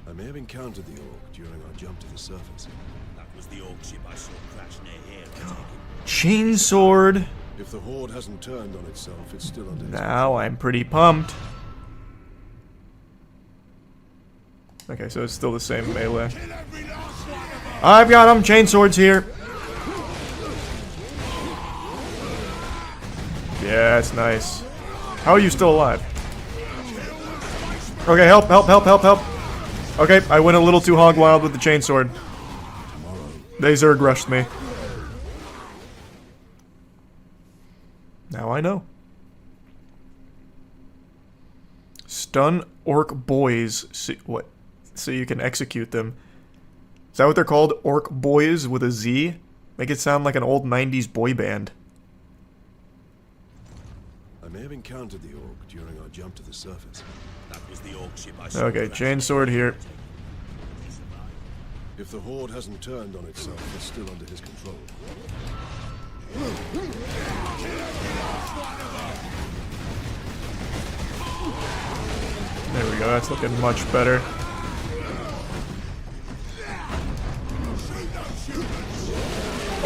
I may have encountered the orc during our jump to the surface. That was the orc ship I saw crash near here, I take it. Chainsword. If the horde hasn't turned on itself, it's still under his Now I'm pretty pumped. Okay, so it's still the same melee. I've got him. Chainsword's here. Yeah, it's nice. How are you still alive? Okay, help, help, help, help, help. Okay, I went a little too hog wild with the chainsword. They Zerg rushed me. Now I know. Stun orc boys. What? So you can execute them. Is that what they're called? Orc boys with a Z? Make it sound like an old 90s boy band. I may have encountered the orc during our jump to the surface. That was the orc ship I saw. Okay, chainsword here. If the horde hasn't turned on itself, it's still under his control. There we go, that's looking much better.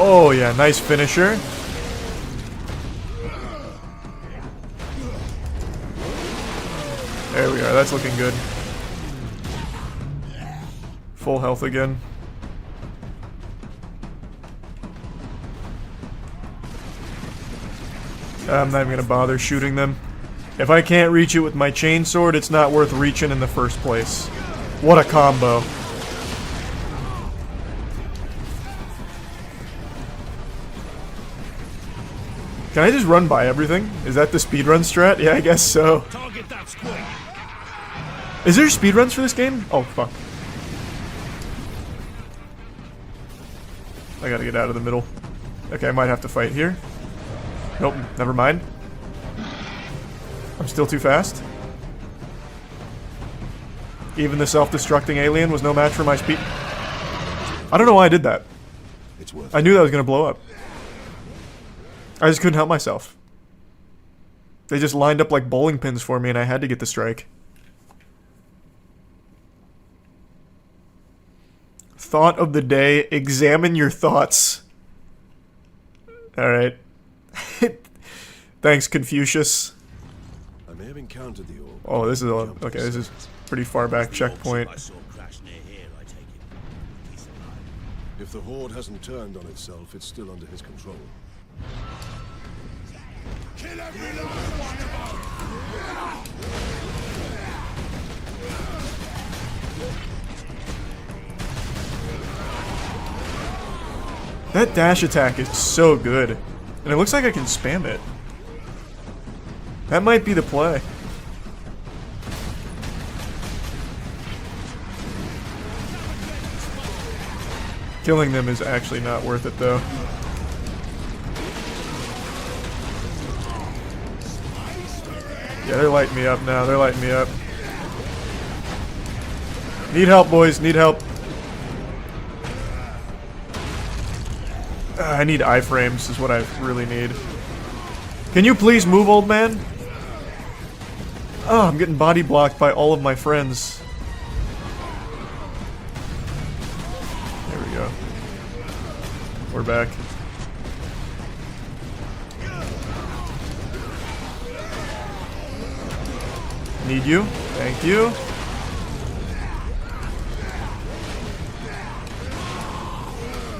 Oh yeah, nice finisher. There we are, that's looking good. Full health again. I'm not even gonna bother shooting them. If I can't reach it with my chainsword, it's not worth reaching in the first place. What a combo. Can I just run by everything? Is that the speedrun strat? Yeah, I guess so. Target that squig. Is there speedruns for this game? Oh, fuck. I gotta get out of the middle. Okay, I might have to fight here. Nope, never mind. I'm still too fast. Even the self-destructing alien was no match for my speed. I don't know why I did that. I knew that was gonna blow up. I just couldn't help myself. They just lined up like bowling pins for me and I had to get the strike. Thought of the day, examine your thoughts. Alright. Thanks, Confucius. I may have encountered the orc. Oh, this is okay, this is pretty far back checkpoint. If the horde hasn't turned on itself, it's still under his control. Kill every last one of us! That dash attack is so good. And it looks like I can spam it. That might be the play. Killing them is actually not worth it though. Yeah, they're lighting me up now. They're lighting me up. Need help, boys. Need help. I need iframes is what I really need. Can you please move, old man? Oh, I'm getting body blocked by all of my friends. There we go. We're back. Need you. Thank you.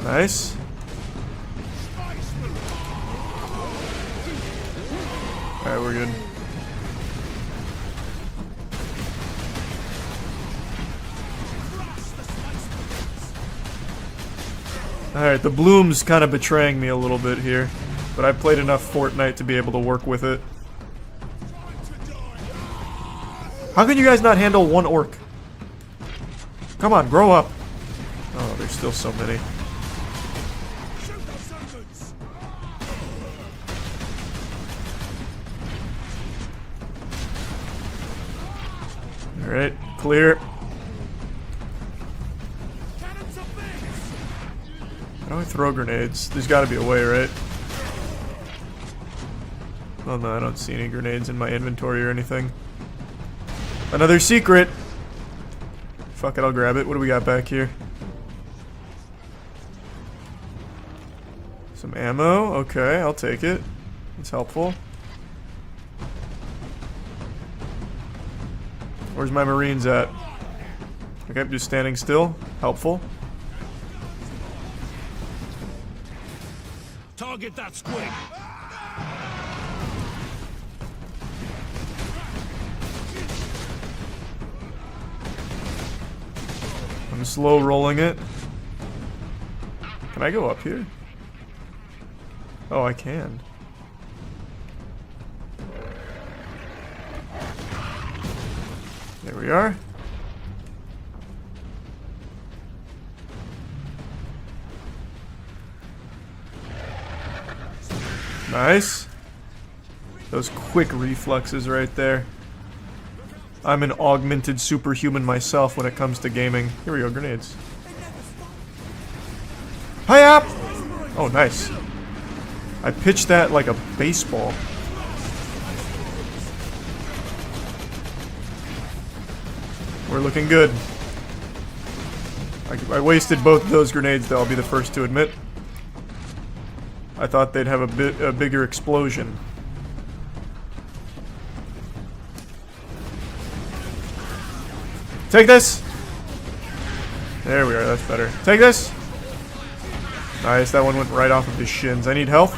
Nice. Alright, we're good. Alright, the bloom's kind of betraying me a little bit here, but I've played enough Fortnite to be able to work with it. How can you guys not handle one orc? Come on, grow up. Oh, there's still so many. Alright, clear. How do I throw grenades? There's gotta be a way, right? Oh no, I don't see any grenades in my inventory or anything. Another secret! Fuck it, I'll grab it. What do we got back here? Some ammo. Okay, I'll take it. It's helpful. Where's my marines at? Okay, just standing still. Helpful. Target that squid. I'm slow rolling it. Can I go up here? Oh, I can. There we are. Nice. Those quick reflexes right there. I'm an augmented superhuman myself when it comes to gaming. Here we go, grenades. Hi-up! Oh, nice. I pitched that like a baseball. We're looking good. I wasted both of those grenades, though, I'll be the first to admit. I thought they'd have a bigger explosion. Take this! There we are, that's better. Take this! Nice, that one went right off of his shins. I need health.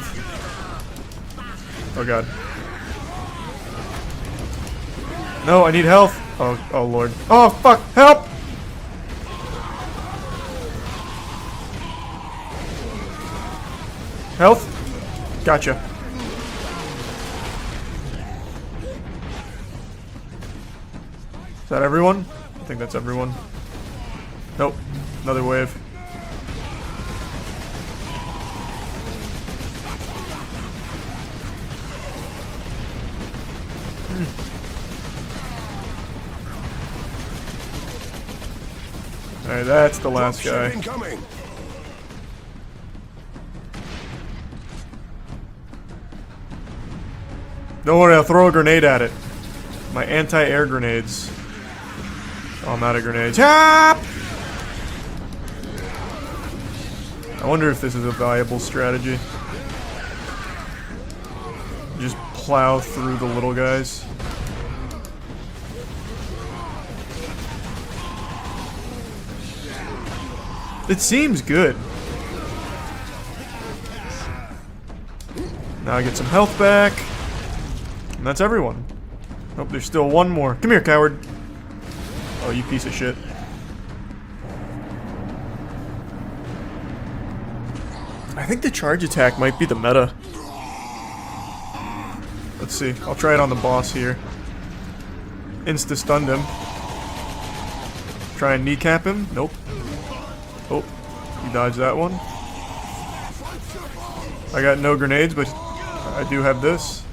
Oh god. No, I need health. Oh lord. Oh fuck, help! Health? Gotcha. Is that everyone? I think that's everyone. Nope. Another wave. Alright, that's the last guy. Don't worry, I'll throw a grenade at it. My anti-air grenades. Oh, I'm out of grenades. Help! I wonder if this is a viable strategy. Just plow through the little guys. It seems good. Now I get some health back. And that's everyone. Oh, there's still one more. Come here, coward. Oh, you piece of shit. I think the charge attack might be the meta. Let's see. I'll try it on the boss here. Insta-stunned him. Try and kneecap him. Nope. Oh, you dodged that one. I got no grenades, but I do have this.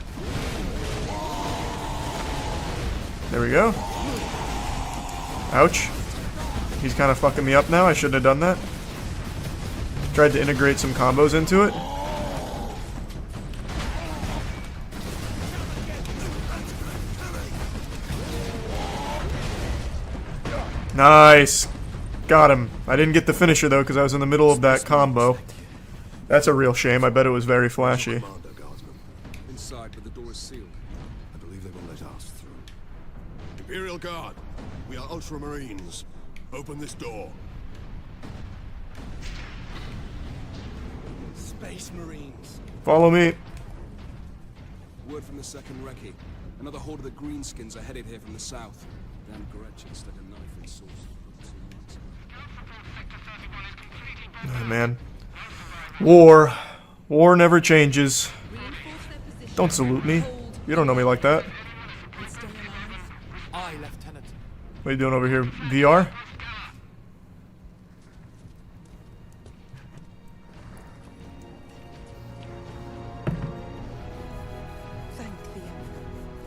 There we go. Ouch. He's kind of fucking me up now. I shouldn't have done that. Tried to integrate some combos into it. Nice. Got him. I didn't get the finisher though because I was in the middle of that combo. That's a real shame. I bet it was very flashy. Inside, but the door is sealed. I believe they will let us through. Imperial Guard, we are Ultramarines. Open this door. Space Marines. Follow me. Word from the second recce. Another horde of the Greenskins are headed here from the south. Damn Gretchen stuck a knife in sauce. Oh, man. War. War never changes. Don't salute me. You don't know me like that. Aye, Lieutenant. What are you doing over here? VR?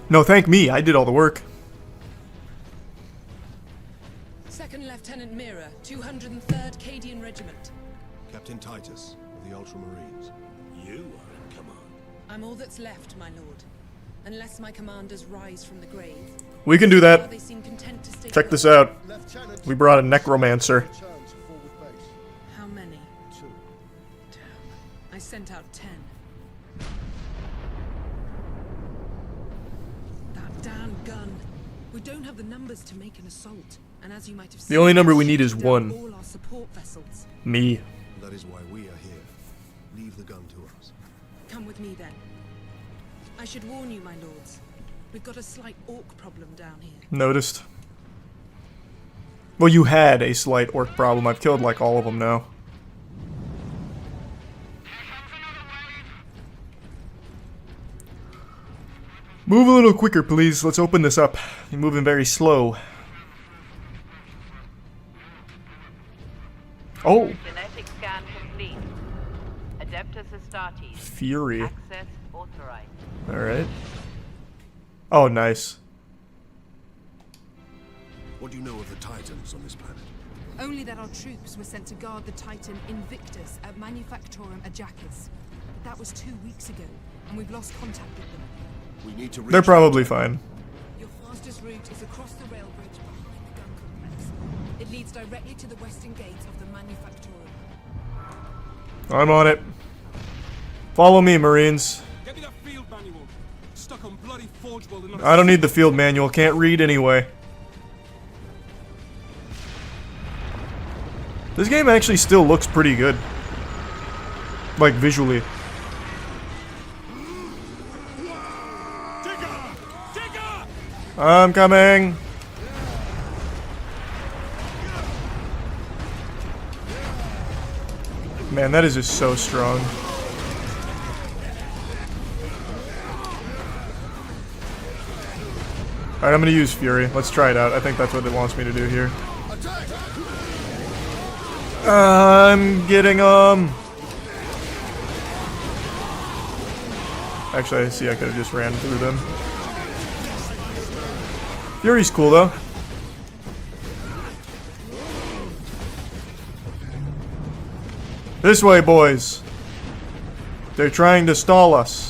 No, thank me. I did all the work. Second Lieutenant Mira, 203rd Cadian Regiment. Captain Titus, of the Ultramarines. You are in command. I'm all that's left, my lord. Unless my commanders rise from the grave. We can do that. They seem content to stay Check this close. out. We brought a necromancer. How many? 2. Damn. I sent out 10. That damn gun. We don't have the numbers to make an assault. And as you might have seen, The only number we need is down 1. all our support vessels. Me. That is why we are here. Leave the gun to us. Come with me then. I should warn you, my lords. We've got a slight orc problem down here. Noticed. Well, you had a slight orc problem. I've killed like all of them now. Move a little quicker, please. Let's open this up. You're moving very slow. Oh! Genetic scan complete. Adeptus Astartes. Fury. Access authorized. Alright. Oh, nice. What do you know of the Titans on this planet? Only that our troops were sent to guard the Titan Invictus at Manufactorum Ajakis. That was 2 weeks ago, and we've lost contact with them. We need to They're probably fine. Your fastest route is across the rail bridge behind the gun complex. It leads directly to the western gate of the Manufactorum. I'm on it. Follow me, Marines. Get me that field manual. Stuck on bloody Forge World and I don't need the field manual. Can't read anyway. This game actually still looks pretty good. Like, visually. I'm coming. Man, that is just so strong. Alright, I'm gonna use Fury. Let's try it out. I think that's what it wants me to do here. I'm getting Actually, I see I could have just ran through them. Fury's cool though. This way, boys. They're trying to stall us.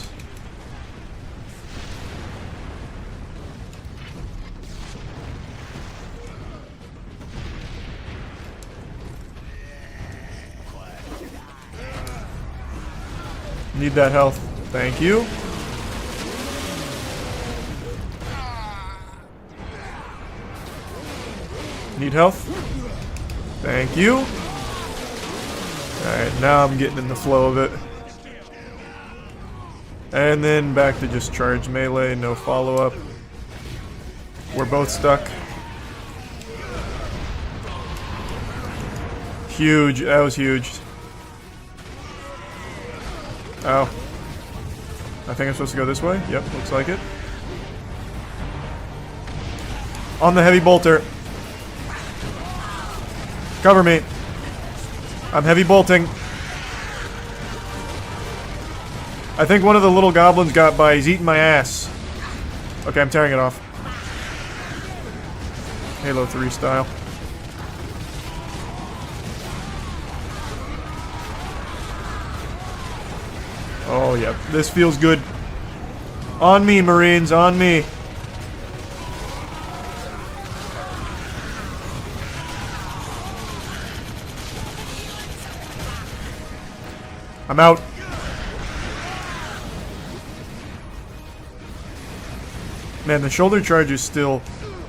Need that health. Thank you. Need health? Thank you. Alright, now I'm getting in the flow of it. And then back to just charge melee, no follow-up. We're both stuck. Huge, that was huge. Oh. I think I'm supposed to go this way? Yep, looks like it. On the heavy bolter. Cover me. I'm heavy bolting. I think one of the little goblins got by. He's eating my ass. Okay, I'm tearing it off. Halo 3 style. Oh, yeah. This feels good. On me, Marines. On me. I'm out. Man, the shoulder charge is still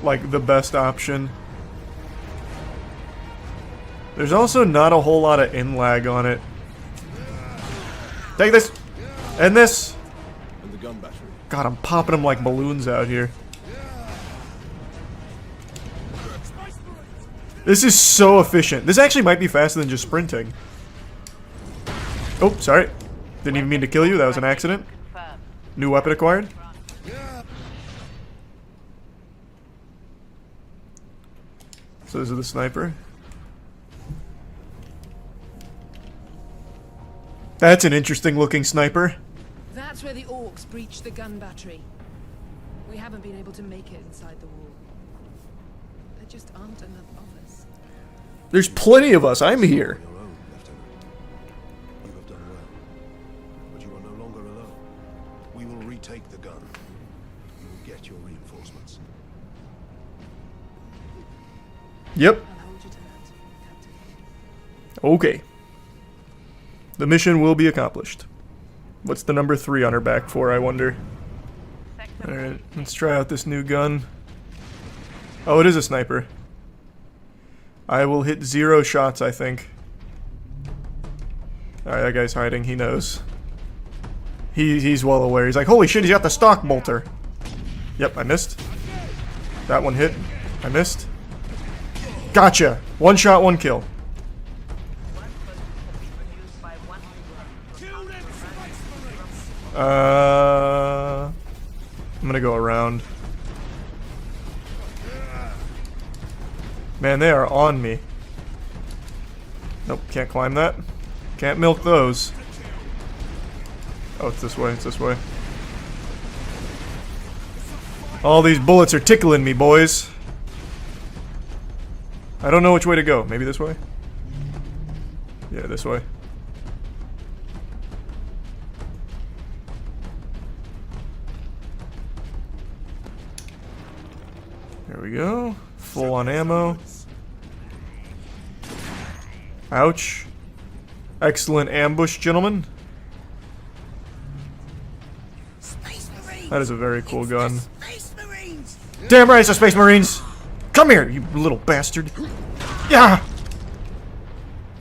like the best option. There's also not a whole lot of in lag on it. Take this! And this! And the gun battery. God, I'm popping them like balloons out here. This is so efficient. This actually might be faster than just sprinting. Oh, sorry. Didn't even mean to kill you. That was an accident. New weapon acquired. So this is the sniper. That's an interesting looking sniper. That's where the orcs breached the gun battery. We haven't been able to make it inside the wall. There just aren't enough of us. There's plenty of us. I'm here. You have done well. But you are no longer alone. We will retake the gun. You will get your reinforcements. Yep. Okay. The mission will be accomplished. What's the number 3 on her back for, I wonder? Alright, let's try out this new gun. Oh, it is a sniper. I will hit 0 shots, I think. Alright, that guy's hiding. He knows. He's well aware. He's like, holy shit, he's got the stock bolter. Yep, I missed. That one hit. I missed. Gotcha! 1 shot, 1 kill. I'm gonna go around. Man, they are on me. Nope, can't climb that. Can't milk those. Oh, it's this way, it's this way. All these bullets are tickling me, boys. I don't know which way to go. Maybe this way? Yeah, this way. There we go. Full on ammo. Ouch. Excellent ambush, gentlemen. That is a very cool gun. Damn right, it's the Space Marines! Come here, you little bastard! Yeah!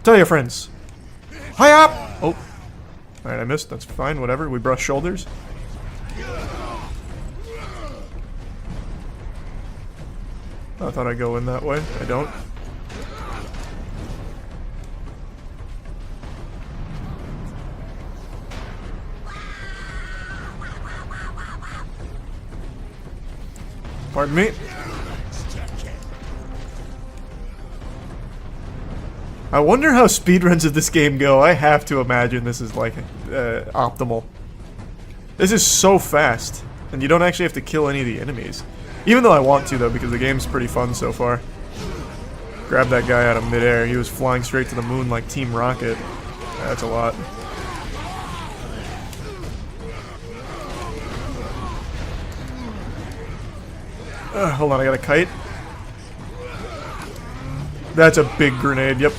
Tell your friends. Hi up! Oh. Alright, I missed. That's fine, whatever. We brush shoulders. I thought I'd go in that way. I don't. Pardon me. I wonder how speedruns of this game go. I have to imagine this is like optimal. This is so fast, and you don't actually have to kill any of the enemies. Even though I want to, though, because the game's pretty fun so far. Grab that guy out of midair. He was flying straight to the moon like Team Rocket. That's a lot. Hold on, I got a kite. That's a big grenade, yep.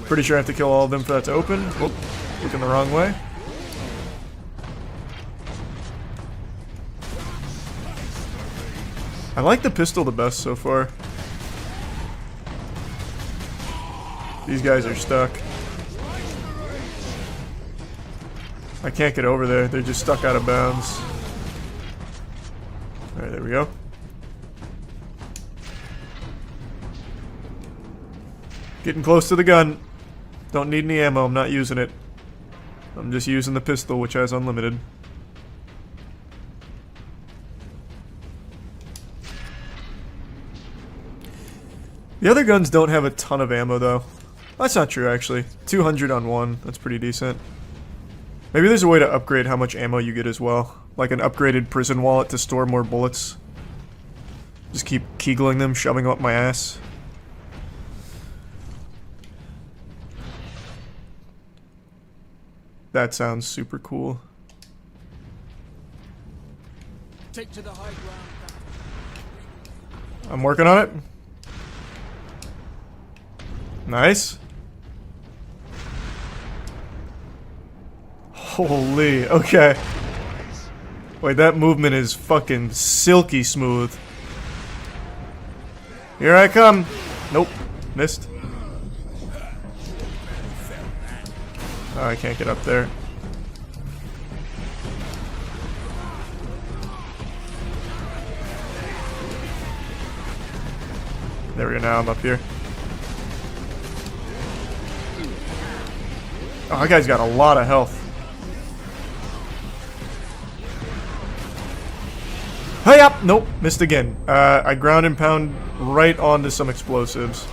Pretty sure I have to kill all of them for that to open. Whoop, looking the wrong way. I like the pistol the best so far. These guys are stuck. I can't get over there. They're just stuck out of bounds. Alright, there we go. Getting close to the gun. Don't need any ammo. I'm not using it. I'm just using the pistol, which has unlimited. The other guns don't have a ton of ammo, though. That's not true, actually. 200 on one. That's pretty decent. Maybe there's a way to upgrade how much ammo you get as well. Like an upgraded prison wallet to store more bullets. Just keep keegling them, shoving them up my ass. That sounds super cool. Take to the high ground. I'm working on it. Nice. Holy, okay. Wait, that movement is fucking silky smooth. Here I come. Nope. Missed. Oh, I can't get up there. There we go, now I'm up here. Oh, that guy's got a lot of health. Hey up! Nope, missed again. I ground and pound right onto some explosives.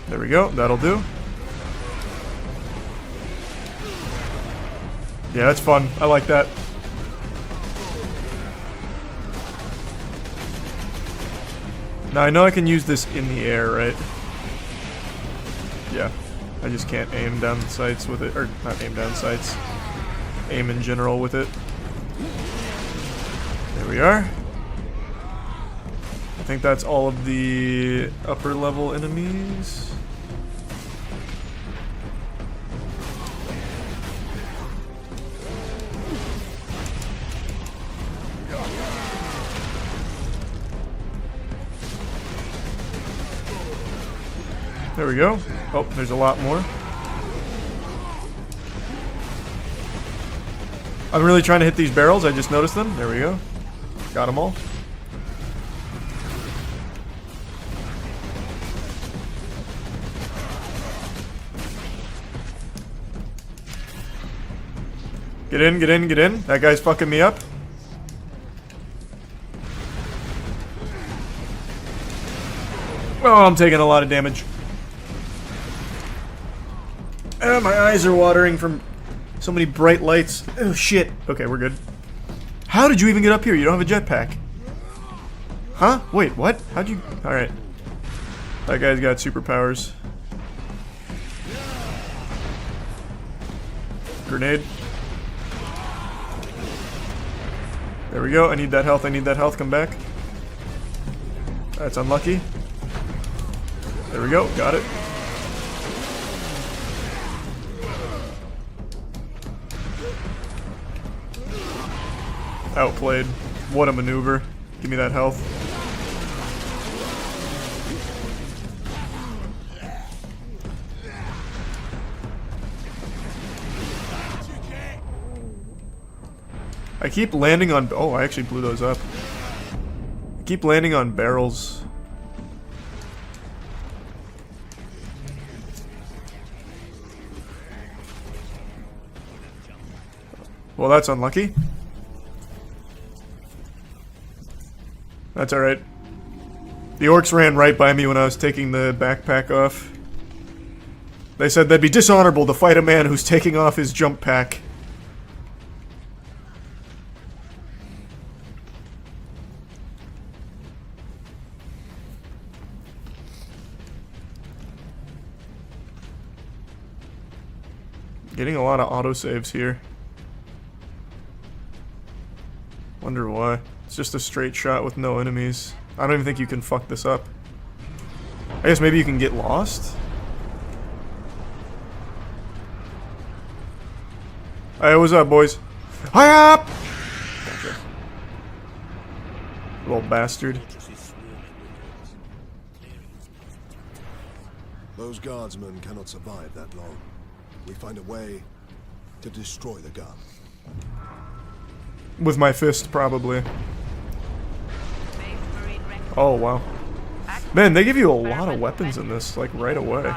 There we go, that'll do. Yeah, that's fun. I like that. Now I know I can use this in the air, right? Yeah. I just can't aim down sights with it, or not aim down sights. Aim in general with it. There we are. I think that's all of the upper level enemies. There we go. Oh, there's a lot more. I'm really trying to hit these barrels. I just noticed them. There we go. Got them all. Get in, get in, get in. That guy's fucking me up. Oh, I'm taking a lot of damage. Oh, my eyes are watering from so many bright lights. Oh, shit. Okay, we're good. How did you even get up here? You don't have a jetpack. Huh? Wait, what? How'd you... Alright. That guy's got superpowers. Grenade. There we go. I need that health. I need that health. Come back. That's unlucky. There we go. Got it. Outplayed. What a maneuver. Give me that health. I keep landing on... Oh, I actually blew those up. I keep landing on barrels. Well, that's unlucky. That's alright. The orcs ran right by me when I was taking the backpack off. They said that'd be dishonorable to fight a man who's taking off his jump pack. Getting a lot of autosaves here. Wonder why. It's just a straight shot with no enemies. I don't even think you can fuck this up. I guess maybe you can get lost? Hey, what's up, boys? Hi up! Gotcha. Little bastard. Those guardsmen cannot survive that long. We find a way to destroy the gun. With my fist, probably. Oh, wow. Man, they give you a lot of weapons in this, like, right away.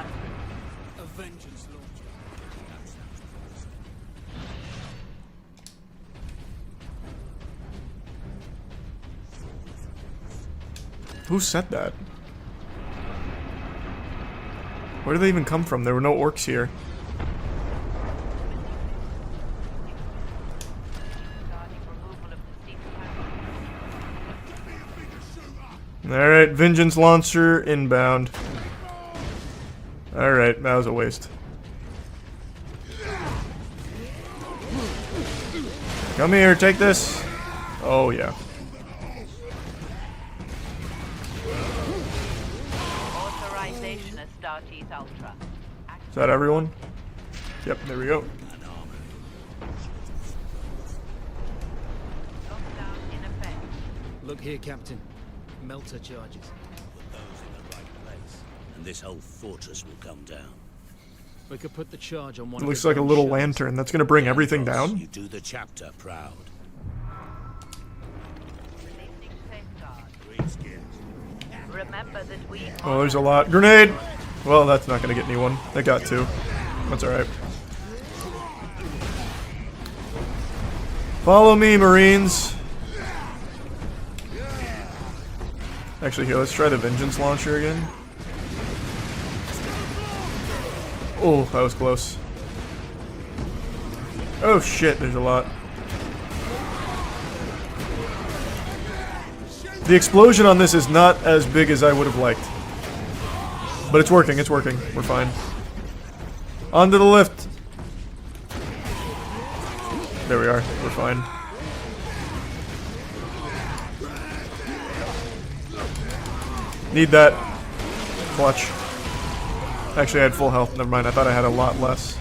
Who said that? Where did they even come from? There were no orcs here. Alright, Vengeance Launcher inbound. Alright, that was a waste. Come here, take this. Oh, yeah. Authorization Astartes Ultra. Is that everyone? Yep, there we go. Look here, Captain. Melter charges. Put those in the right place, and this whole fortress will come down. We could put the charge on one. It looks like a little lantern. That's gonna bring everything down. You do the chapter proud. Remember that we Oh, there's a lot. Grenade! Well, that's not gonna get anyone. They got two. That's alright. Follow me, Marines! Actually, here, let's try the Vengeance Launcher again. Oh, that was close. Oh shit, there's a lot. The explosion on this is not as big as I would have liked. But it's working, it's working. We're fine. Onto the lift. There we are. We're fine. Need that. Clutch. Actually, I had full health. Never mind. I thought I had a lot less.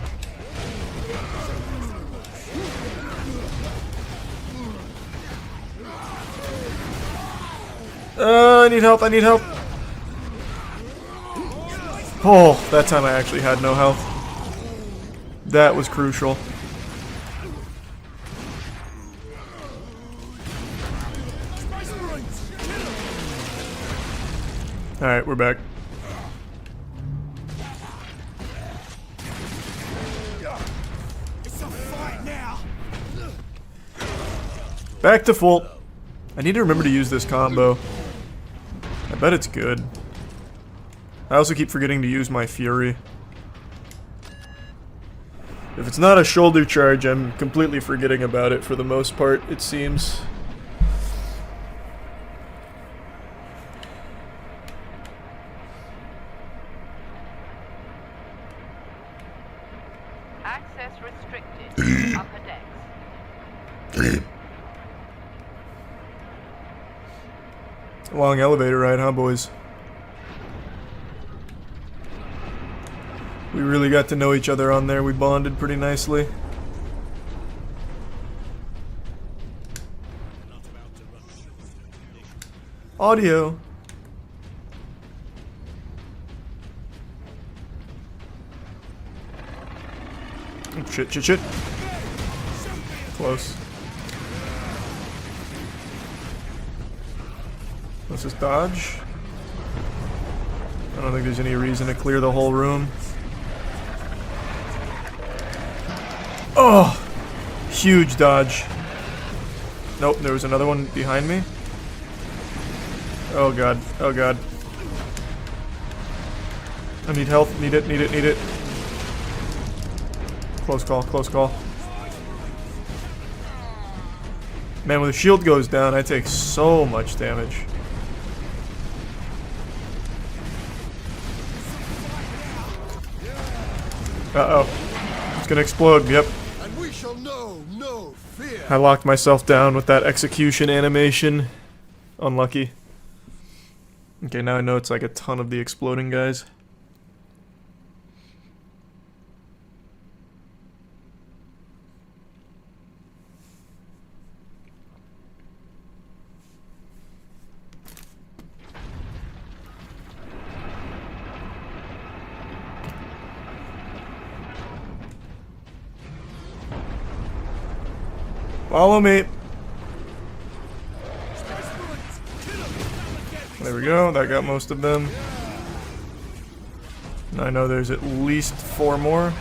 I need help. I need help. Oh, that time I actually had no health. That was crucial. Alright, we're back. Back to full. I need to remember to use this combo. I bet it's good. I also keep forgetting to use my Fury. If it's not a shoulder charge, I'm completely forgetting about it for the most part, it seems. access restricted. Upper decks. Long elevator ride, huh, boys? We really got to know each other on there. We bonded pretty nicely. Audio. Oh, shit, shit, shit. Close. Let's just dodge. I don't think there's any reason to clear the whole room. Oh! Huge dodge. Nope, there was another one behind me. Oh god, oh god. I need health, need it, need it, need it. Close call, close call. Man, when the shield goes down, I take so much damage. Uh-oh. It's gonna explode, yep. And we shall know no fear. I locked myself down with that execution animation. Unlucky. Okay, now I know it's like a ton of the exploding guys. Follow me. There we go, that got most of them. And I know there's at least 4 more.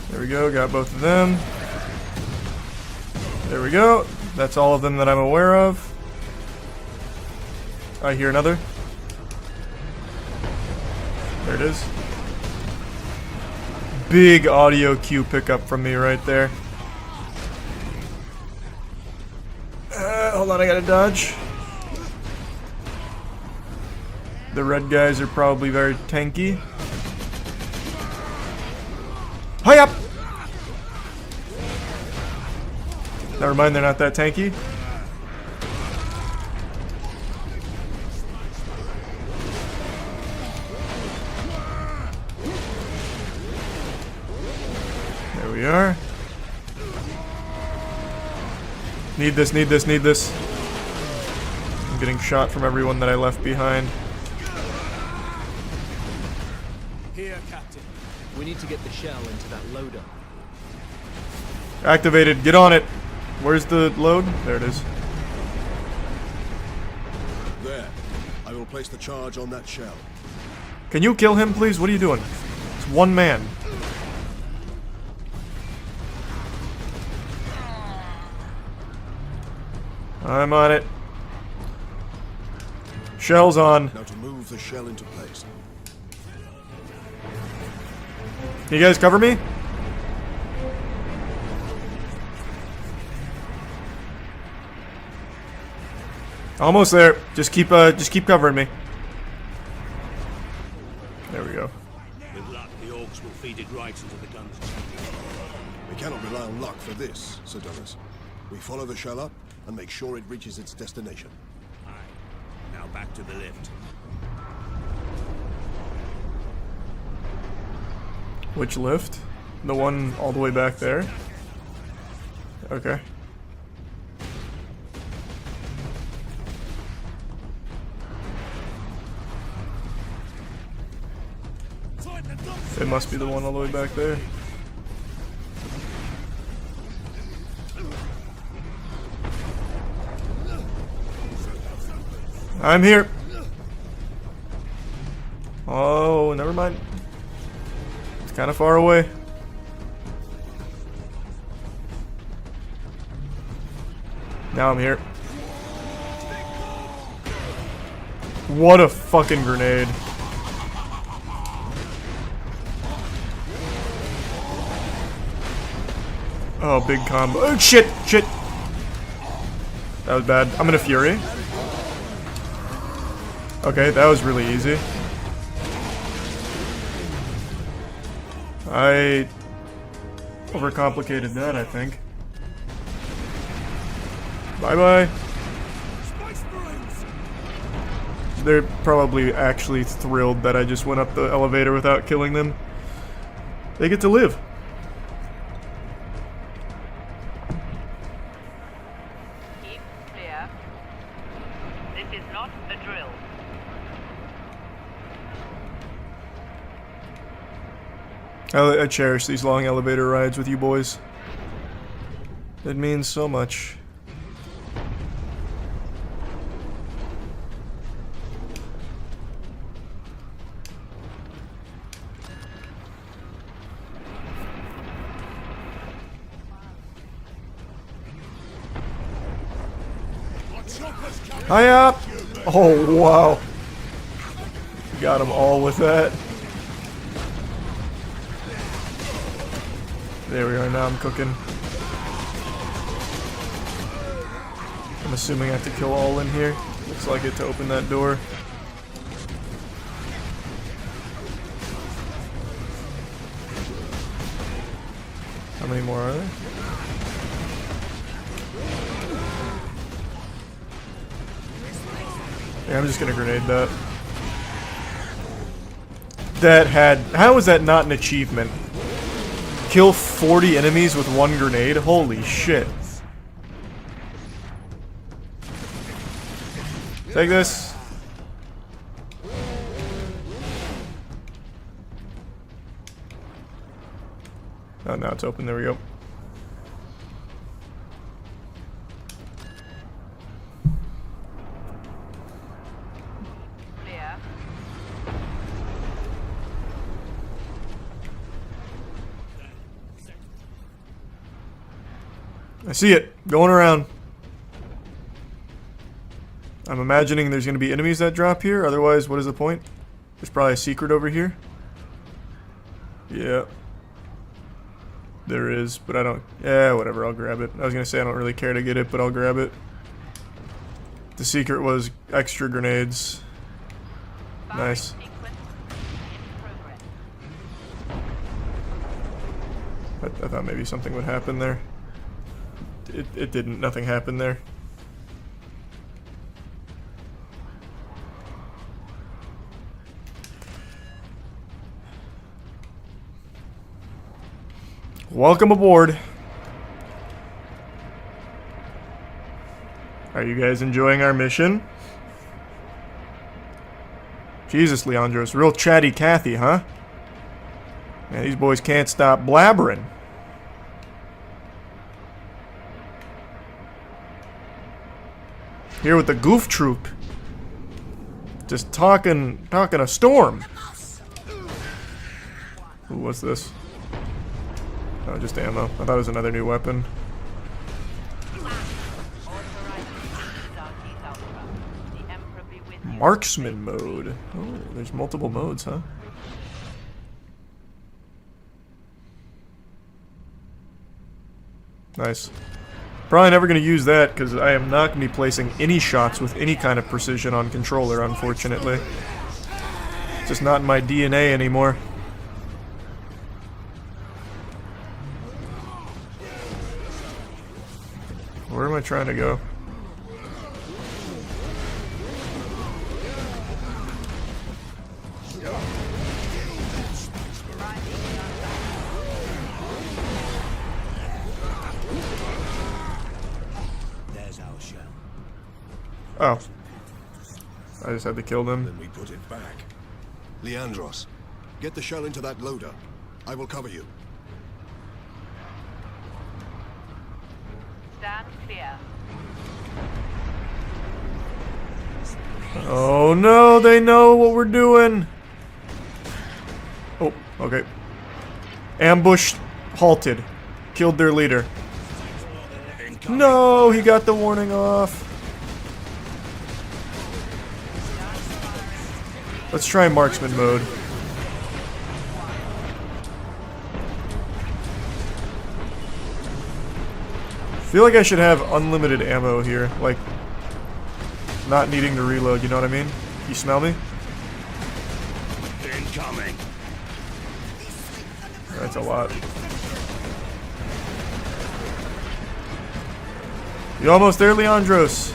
There we go, got both of them. There we go, that's all of them that I'm aware of. I hear another. There it is. Big audio cue pickup from me right there. Hold on, I gotta dodge. The red guys are probably very tanky. Hi up! Never mind, they're not that tanky. There we are. Need this, need this, need this. I'm getting shot from everyone that I left behind. Here, Captain. We need to get the shell into that loader. Activated. Get on it. Where's the load? There it is. There. I will place the charge on that shell. Can you kill him, please? What are you doing? It's one man. I'm on it. Shell's on. Now to move the shell into place. Can you guys cover me? Almost there. Just keep covering me. There we go. With luck, the orcs will feed it right into the guns. We cannot rely on luck for this, Sir Douglas. We follow the shell up and make sure it reaches its destination. Aye. Now back to the lift. Which lift? The one all the way back there? Okay. It must be the one all the way back there. I'm here. Oh, never mind. It's kind of far away. Now I'm here. What a fucking grenade. Oh, big combo. Oh, shit! Shit! That was bad. I'm gonna Fury. Okay, that was really easy. I overcomplicated that, I think. Bye-bye. They're probably actually thrilled that I just went up the elevator without killing them. They get to live. Keep clear. This is not a drill. I cherish these long elevator rides with you boys. It means so much. Hi up! Oh wow! Got them all with that. There we are, now I'm cooking. I'm assuming I have to kill all in here. Looks like it to open that door. How many more are there? Yeah, I'm just gonna grenade that. That had... How was that not an achievement? Kill 40 enemies with one grenade? Holy shit. Take this. Oh, now it's open. There we go. I see it. Going around. I'm imagining there's going to be enemies that drop here. Otherwise, what is the point? There's probably a secret over here. Yeah. There is, but I don't... Yeah, whatever. I'll grab it. I was going to say I don't really care to get it, but I'll grab it. The secret was extra grenades. Nice. I thought maybe something would happen there. It didn't. Nothing happened there. Welcome aboard. Are you guys enjoying our mission? Jesus, Leandros. Real chatty Cathy, huh? Man, these boys can't stop blabbering. Here with the goof troop. Just talking a storm. Ooh, what's this? Oh, just ammo. I thought it was another new weapon. Marksman mode. Oh, there's multiple modes, huh? Nice. Probably never going to use that because I am not going to be placing any shots with any kind of precision on controller, unfortunately. It's just not in my DNA anymore. Where am I trying to go? Oh. I just had to kill them. Then we put it back. Leandros, get the shell into that loader. I will cover you. Stand clear. Oh no, they know what we're doing. Oh, okay. Ambushed, halted. Killed their leader. No, he got the warning off. Let's try marksman mode. I feel like I should have unlimited ammo here, like not needing to reload, you know what I mean? You smell me? Incoming. That's a lot. You almost there, Leandros?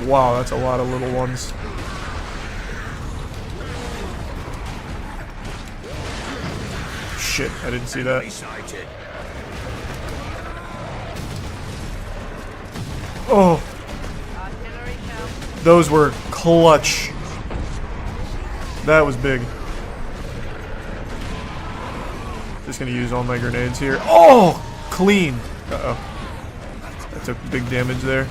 Wow, that's a lot of little ones. Shit, I didn't see that. Oh. Those were clutch. That was big. Just gonna use all my grenades here. Oh! Clean. Uh-oh. That took big damage there.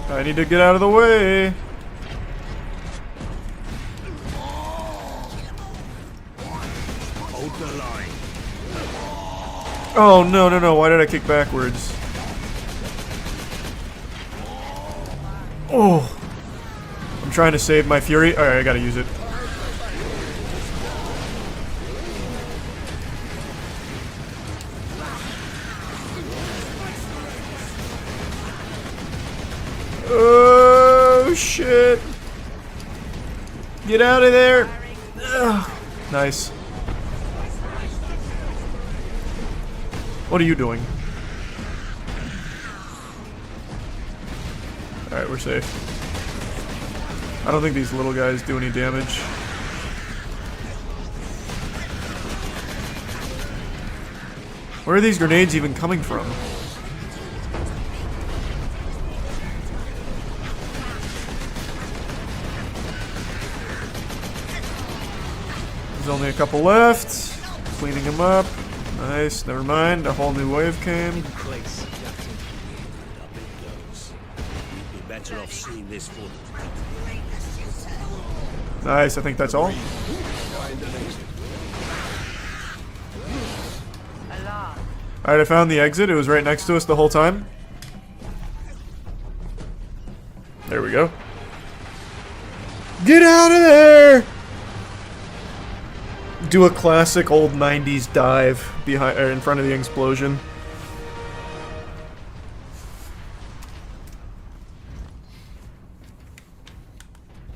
I need to get out of the way. Hold the line. Oh, no, no, no. Why did I kick backwards? Oh. I'm trying to save my fury. Alright, I gotta use it. Oh, shit. Get out of there. Ugh. Nice. What are you doing? Alright, we're safe. I don't think these little guys do any damage. Where are these grenades even coming from? There's only a couple left. Cleaning them up. Nice, never mind. A whole new wave came. Better off seeing this for Nice, I think that's all. Alright, I found the exit. It was right next to us the whole time. There we go. Get out of there! Do a classic old 90s dive behind or in front of the explosion.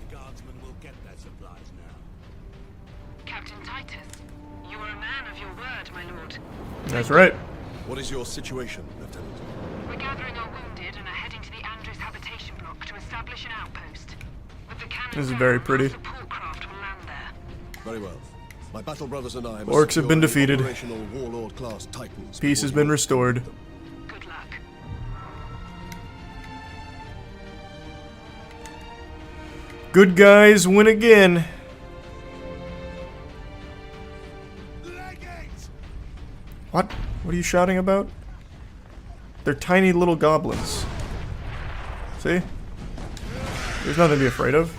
The guardsmen will get their supplies now. Captain Titus, you are a man of your word, my lord. That's right. What is your situation, Lieutenant? We're gathering our wounded and are heading to the Andrews habitation block to establish an outpost. With the cannon This is very pretty. Very well. My battle brothers and I Orcs have been defeated. operational warlord class titans. Peace has been restored. Good luck. Good guys win again. What? What are you shouting about? They're tiny little goblins. See? There's nothing to be afraid of.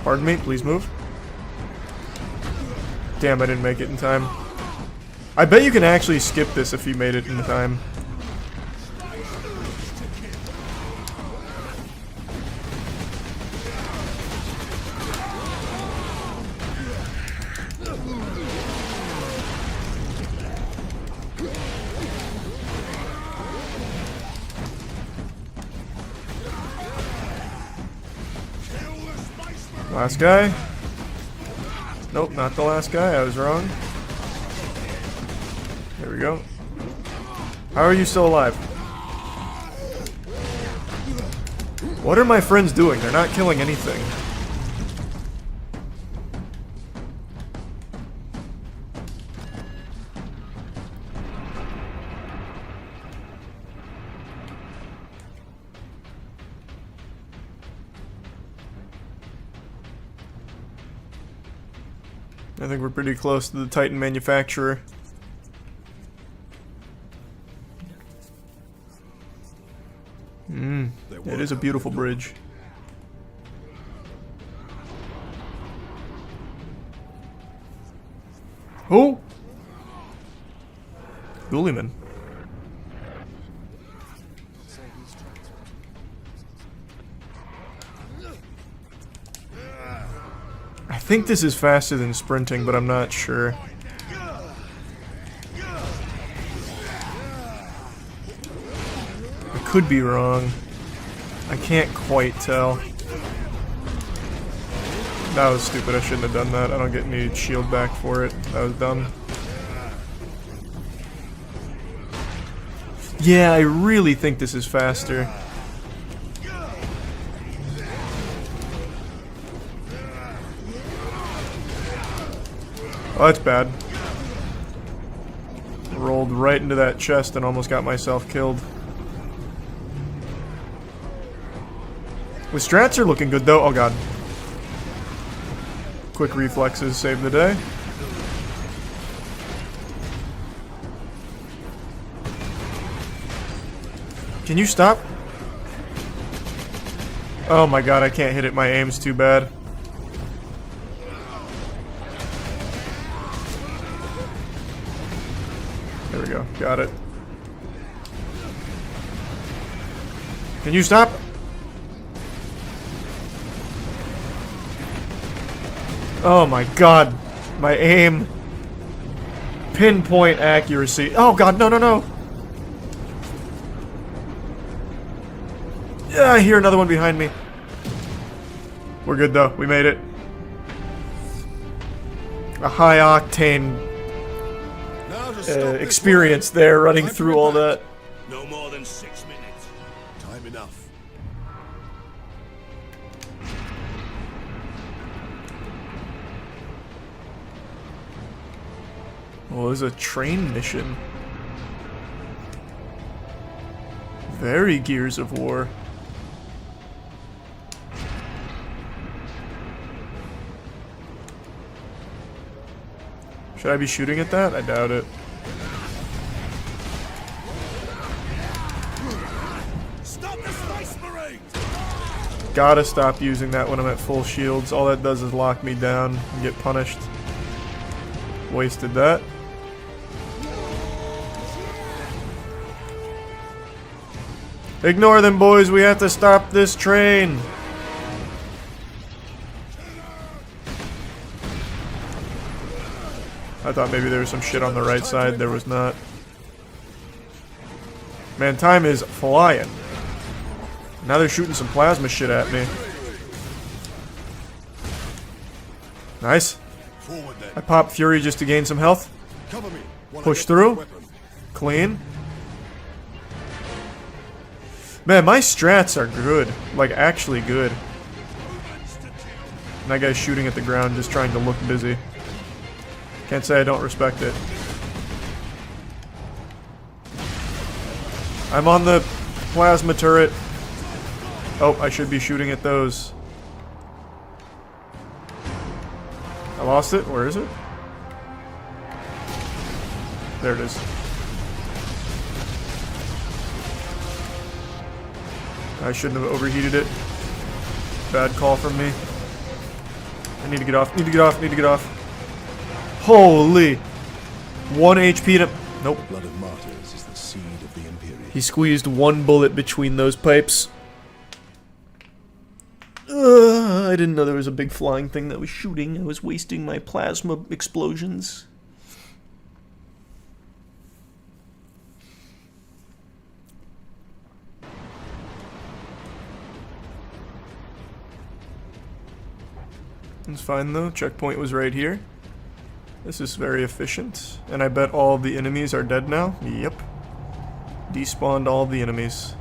Pardon me, please move. Damn, I didn't make it in time. I bet you can actually skip this if you made it in time. Last guy? Nope, not the last guy. I was wrong. There we go. How are you still alive? What are my friends doing? They're not killing anything. I think we're pretty close to the Titan manufacturer. It is a beautiful bridge. Oh! Guliman. I think this is faster than sprinting, but I'm not sure. I could be wrong. I can't quite tell. That was stupid. I shouldn't have done that. I don't get any shield back for it. That was dumb. Yeah, I really think this is faster. Oh, that's bad. Rolled right into that chest and almost got myself killed. The strats are looking good though. Oh god. Quick reflexes save the day. Can you stop? Oh my god, I can't hit it. My aim's too bad. There we go. Got it. Can you stop? Oh my god. My aim. Pinpoint accuracy. Oh god, no, no, no. Yeah, I hear another one behind me. We're good though. We made it. A high octane experience there running through all that. No more than 6 minutes. Time enough. Oh, there's a train mission. Very Gears of War. Should I be shooting at that? I doubt it. Stop the Space Marines! Gotta stop using that when I'm at full shields. All that does is lock me down and get punished. Wasted that. Ignore them, boys. We have to stop this train. I thought maybe there was some shit on the right side. There was not. Man, time is flying. Now they're shooting some plasma shit at me. Nice. Forward then. I pop Fury just to gain some health. Cover me. while I Push get through. this weapon. Clean. Man, my strats are good. Like, actually good. And that guy's shooting at the ground, just trying to look busy. Can't say I don't respect it. I'm on the plasma turret. Oh, I should be shooting at those. I lost it. Where is it? There it is. I shouldn't have overheated it. Bad call from me. I need to get off. Need to get off. Need to get off. Holy! 1 HP to... Nope. Blood of martyrs is the seed of the Imperium. He squeezed 1 bullet between those pipes. I didn't know there was a big flying thing that was shooting. I was wasting my plasma explosions. It's fine though. Checkpoint was right here. This is very efficient. And I bet all of the enemies are dead now. Yep. Despawned all of the enemies.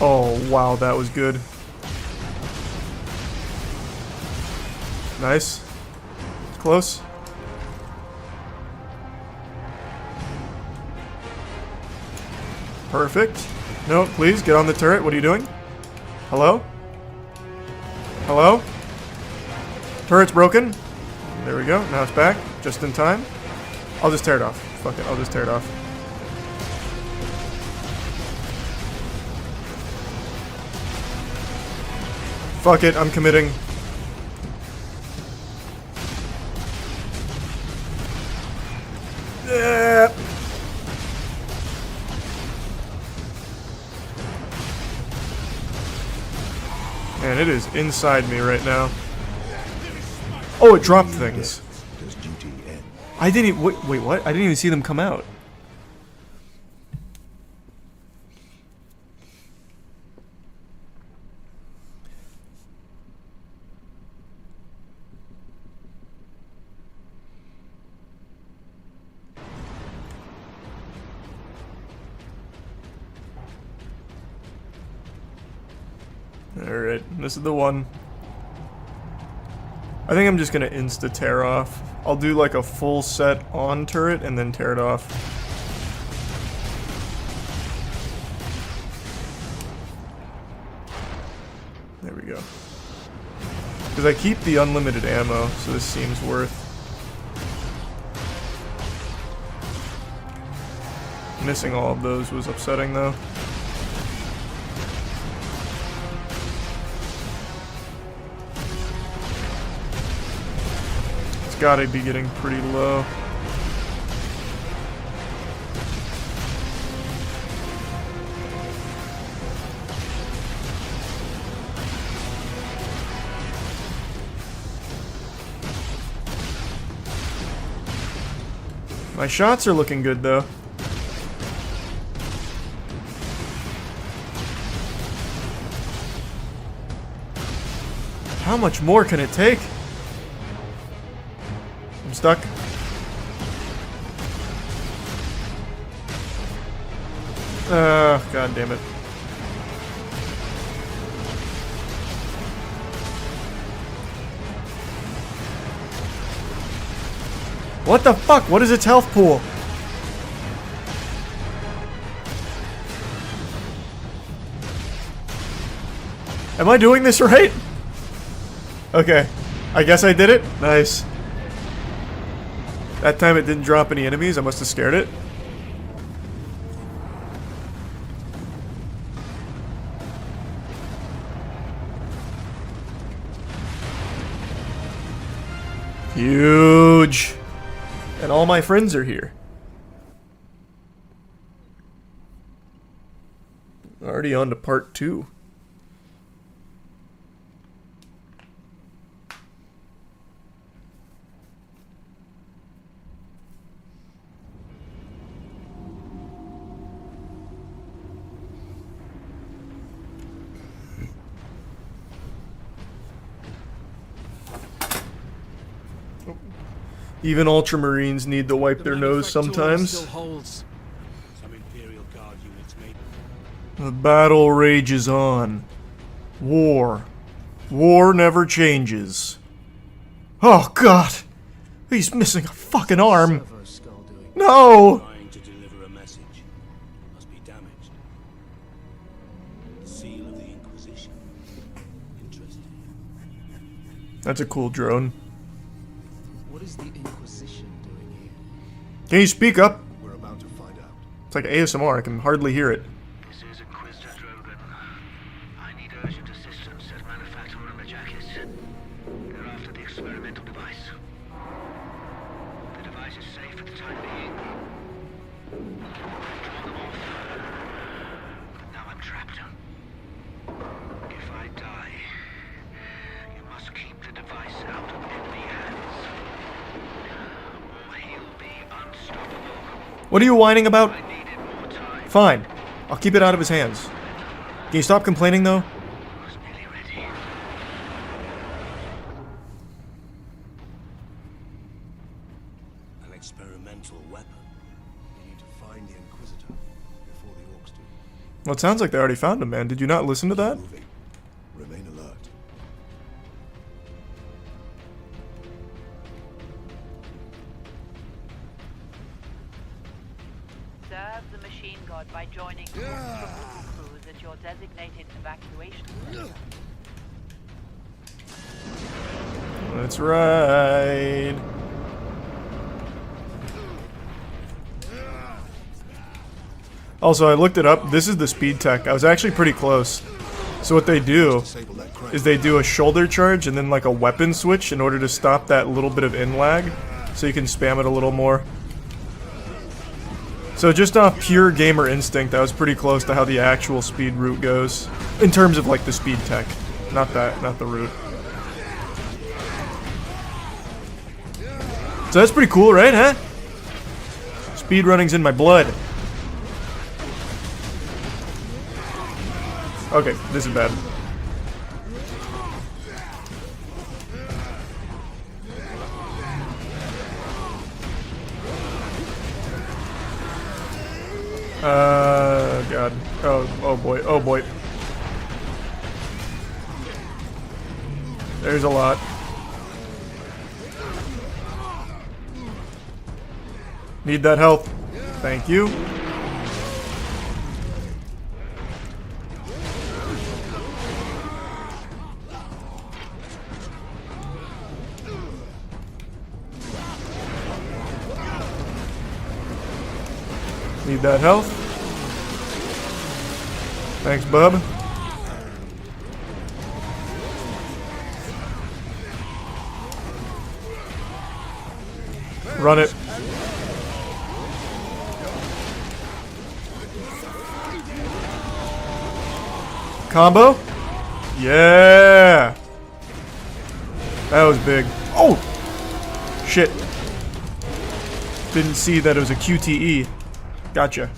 Oh, wow, that was good. Nice. Close. Perfect. No, please, get on the turret. What are you doing? Hello? Hello? Turret's broken. There we go. Now it's back. Just in time. I'll just tear it off. Fuck it. I'll just tear it off. Fuck it. I'm committing. Man, it is inside me right now. Oh, it dropped things. I didn't even... Wait, what? I didn't even see them come out. Alright, this is the one. I think I'm just gonna insta-tear off. I'll do like a full set on turret and then tear it off. There we go. Because I keep the unlimited ammo, so this seems worth. Missing all of those was upsetting though. Gotta be getting pretty low. My shots are looking good though. How much more can it take? I'm stuck. God damn it. What the fuck? What is its health pool? Am I doing this right? Okay. I guess I did it. Nice. That time it didn't drop any enemies. I must have scared it. Huge. And all my friends are here. Already on to part 2. Even Ultramarines need to wipe their nose sometimes. Still holds. Some Imperial Guard units made. The battle rages on. War. War never changes. Oh god! He's missing a fucking arm. No! Trying to deliver a message. Must be damaged. The seal of the Inquisition. Interesting. That's a cool drone. What is the Inquisition doing here? Can you speak up? We're about to find out. It's like ASMR, I can hardly hear it. This is Inquisitor Drogan. I need urgent assistance at Manufacturer Majakis. They're after the experimental device. The device is safe for the time being. I've drawn them off. Now I'm trapped. If I die, you must keep the device out of enemy hands. Or he'll be unstoppable. What are you whining about? Fine. I'll keep it out of his hands. Can you stop complaining, though? An experimental weapon. We need to find the Inquisitor before the Orcs do. Well, it sounds like they already found him, man. Did you not listen to that? Remain alert. Serve the machine god by joining crews at your designated evacuation. That's right. Also, I looked it up. This is the speed tech. I was actually pretty close. So what they do is they do a shoulder charge and then like a weapon switch in order to stop that little bit of in lag, so you can spam it a little more. So just off pure gamer instinct, I was pretty close to how the actual speed route goes. In terms of like the speed tech. Not the route. So that's pretty cool, right, huh? Speed running's in my blood. Okay, this is bad. God. Oh boy, oh boy. There's a lot. Need that health. Thank you. Need that health. Thanks, bub. Run it. Combo? Yeah! That was big. Oh! Shit. Didn't see that it was a QTE. Gotcha.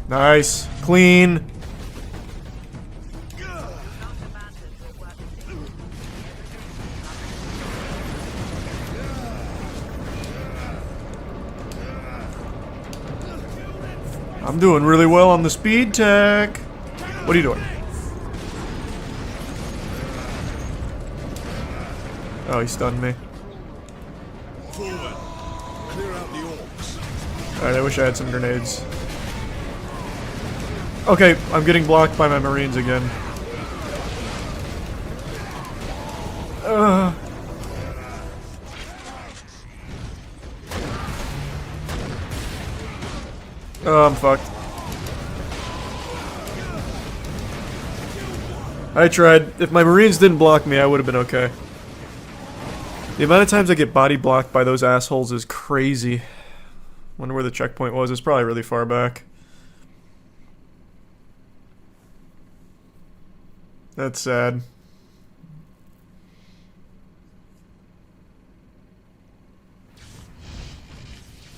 Nice. Clean. I'm doing really well on the speed tech. What are you doing? Oh, he stunned me. Forward. Clear out the Orcs. Alright, I wish I had some grenades. Okay, I'm getting blocked by my Marines again. Oh, I'm fucked. I tried. If my Marines didn't block me, I would have been okay. The amount of times I get body blocked by those assholes is crazy. Wonder where the checkpoint was. It's probably really far back. That's sad.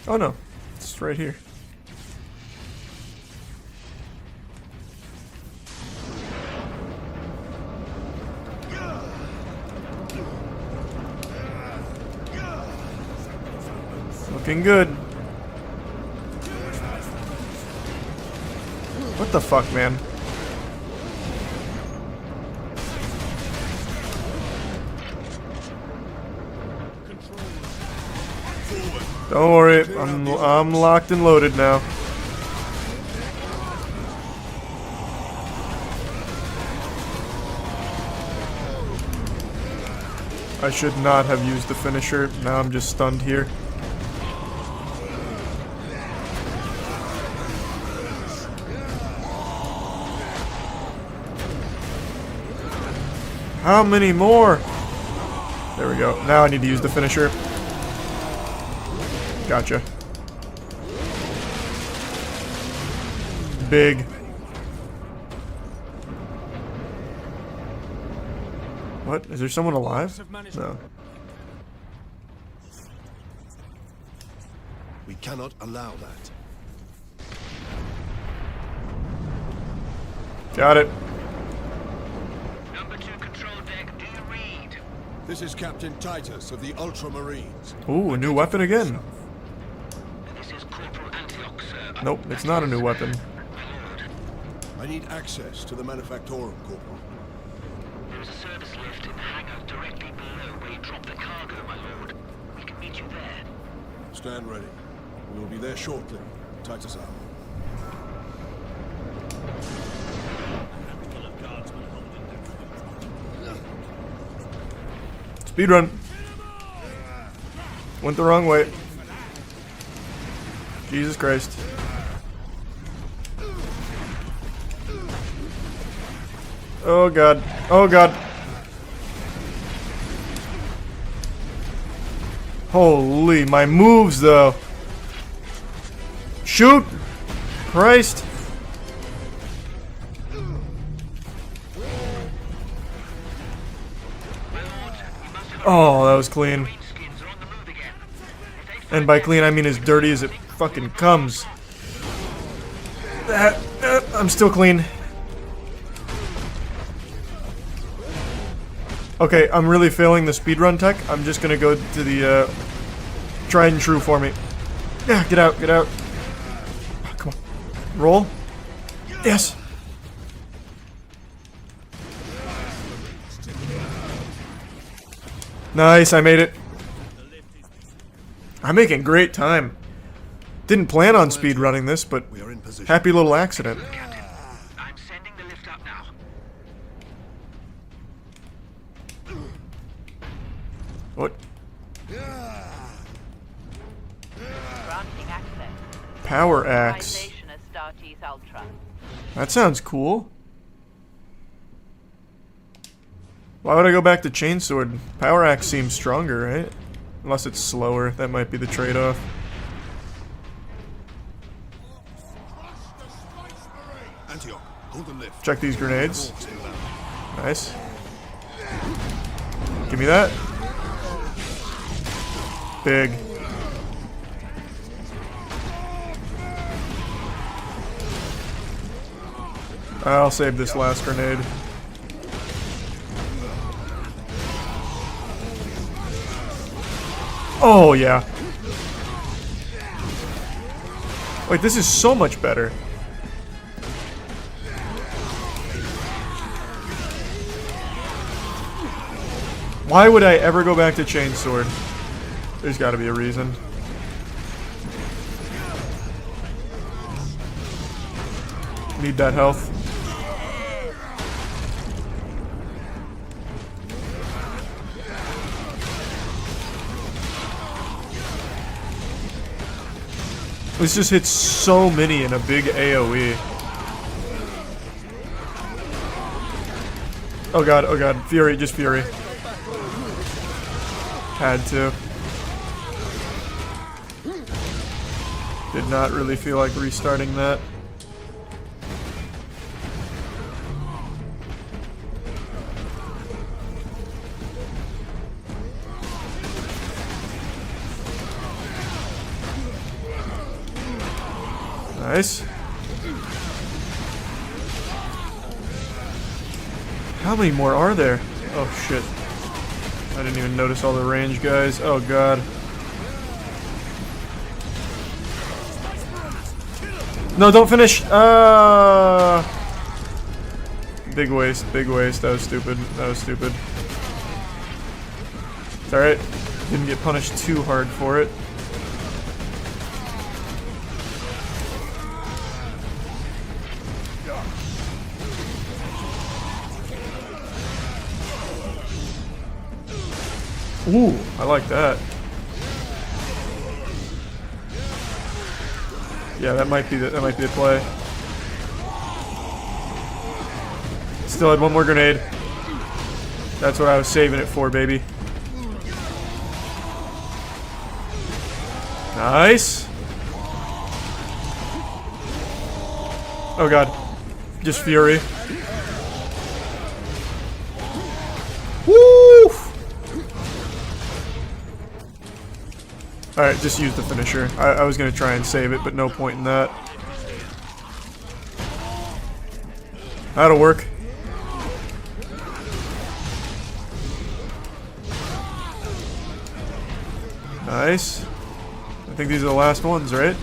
Oh no, it's right here. Looking good. What the fuck, man? Don't worry, I'm locked and loaded now. I should not have used the finisher. Now I'm just stunned here. How many more? There we go. Now I need to use the finisher. Gotcha. Big. What? Is there someone alive? No. We cannot allow that. Got it. Number 2 control deck, do you read? This is Captain Titus of the Ultramarines. Ooh, a new weapon again. This is Corporal Antioch, sir. Nope, it's not a new weapon. I need access to the Manufactorum, Corporal. There is a service lift in the hangar directly below where you drop the cargo, my lord. We can meet you there. Stand ready. We will be there shortly. Titus out. Speedrun. Went the wrong way. Jesus Christ. Oh god. Oh god. Holy, my moves though. Shoot! Christ. Oh, that was clean. And by clean, I mean as dirty as it fucking comes. I'm still clean. Okay, I'm really failing the speedrun tech. I'm just gonna go to the, tried and true for me. Yeah, get out, get out. Oh, come on. Roll. Yes. Nice, I made it. I'm making great time. Didn't plan on speedrunning this, but happy little accident. I'm sending the lift up now. What? Granting access. Power axe. Authorization as Startees Ultra. That sounds cool. Why would I go back to chainsword? Power axe seems stronger, right? Unless it's slower, that might be the trade-off. Antioch, hold the lift. Check these grenades. Nice. Give me that. Big. I'll save this last grenade. Oh, yeah. Wait, this is so much better. Why would I ever go back to chainsword? There's gotta be a reason. Need that health. This just hits so many in a big AoE. Oh god, Fury, just Fury. Had to. Did not really feel like restarting that. Nice. How many more are there? Oh shit. I didn't even notice all the range guys. Oh god. No, don't finish. Big waste, big waste. That was stupid. That was stupid. It's alright. Didn't get punished too hard for it. Ooh, I like that. Yeah, that might be the play. Still had one more grenade. That's what I was saving it for, baby. Nice. Oh god. Just fury. Woo! Alright, just use the finisher. I was gonna try and save it, but no point in that. That'll work. Nice. I think these are the last ones, right?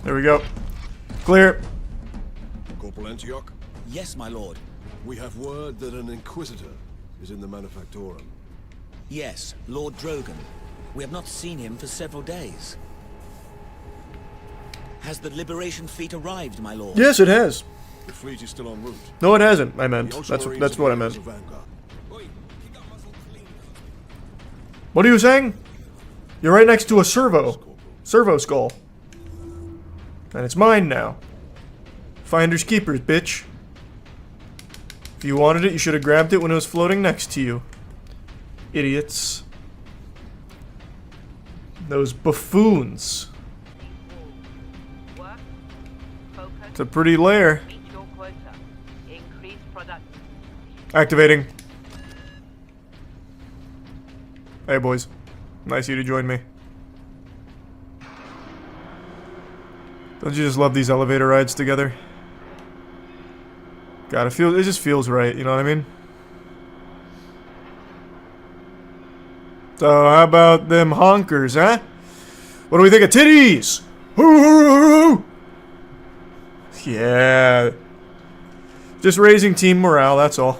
There we go. Clear. Corporal Antioch? Yes, my lord. We have word that an Inquisitor is in the Manufactorum. Yes, Lord Drogon. We have not seen him for several days. Has the Liberation fleet arrived, my lord? Yes, it has. The fleet is still en route. No, it hasn't. I meant. That's what I meant. What are you saying? You're right next to a servo skull. And it's mine now. Finders keepers, bitch. If you wanted it, you should have grabbed it when it was floating next to you. Idiots. Those buffoons. It's a pretty lair. Activating. Hey boys. Nice of you to join me. Don't you just love these elevator rides together? God, it just feels right, you know what I mean? So, how about them honkers, huh? What do we think of titties? Yeah. Just raising team morale, that's all.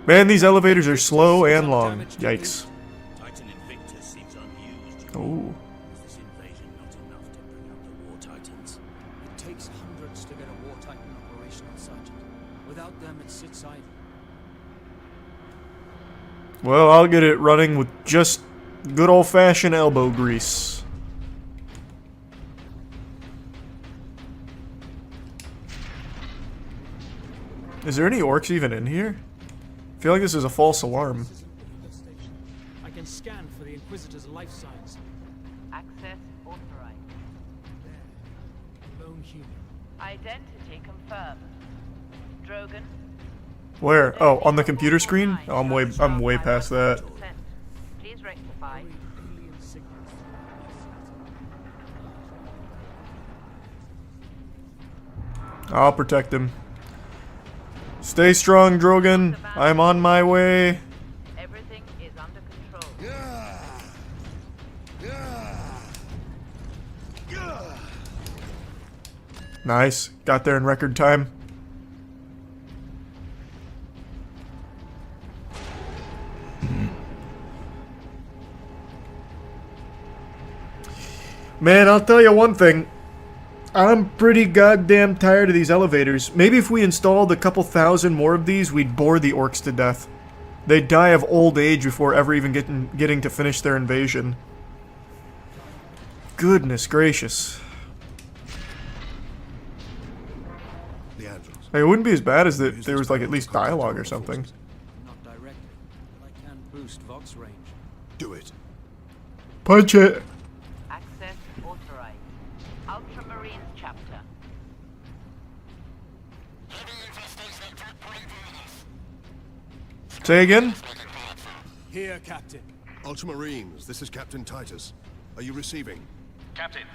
Man, these elevators are slow and long. Yikes. Titan Invictus seems unused. Ooh. Is this invasion not enough to bring out the War Titans? It takes hundreds to get a War Titan operational, Sergeant. Without them, it sits idle. Well, I'll get it running with just good old-fashioned elbow grease. Is there any orcs even in here? I feel like this is a false alarm. I can scan for the Inquisitor's life signs. Access authorized. Lone human. Identity confirmed. Drogon. Where? Oh, on the computer screen? Oh, I'm way past that. Please rectify. I'll protect him. Stay strong, Drogon. I'm on my way. Everything is under control. Nice. Got there in record time. Man, I'll tell you one thing. I'm pretty goddamn tired of these elevators. Maybe if we installed a couple thousand more of these, we'd bore the orcs to death. They'd die of old age before ever even getting to finish their invasion. Goodness gracious. Hey, it wouldn't be as bad as if there was like at least dialogue or something. Not directly, but I can boost Vox range. Do it. Punch it. Access authorized. Ultramarines chapter. Say again? Here, Captain. Ultramarines, this is Captain Titus. Are you receiving? Captain,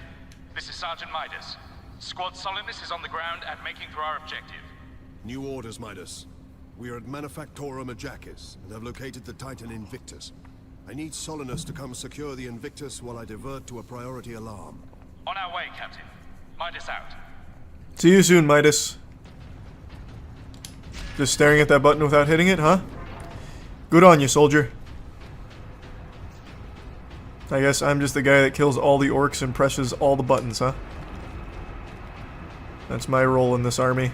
this is Sergeant Midas. Squad Solidus is on the ground and making for our objective. New orders, Midas. We are at Manufactorum Ajakis and have located the Titan Invictus. I need Solinus to come secure the Invictus while I divert to a priority alarm. On our way, Captain. Midas out. See you soon, Midas. Just staring at that button without hitting it, huh? Good on you, soldier. I guess I'm just the guy that kills all the orcs and presses all the buttons, huh? That's my role in this army.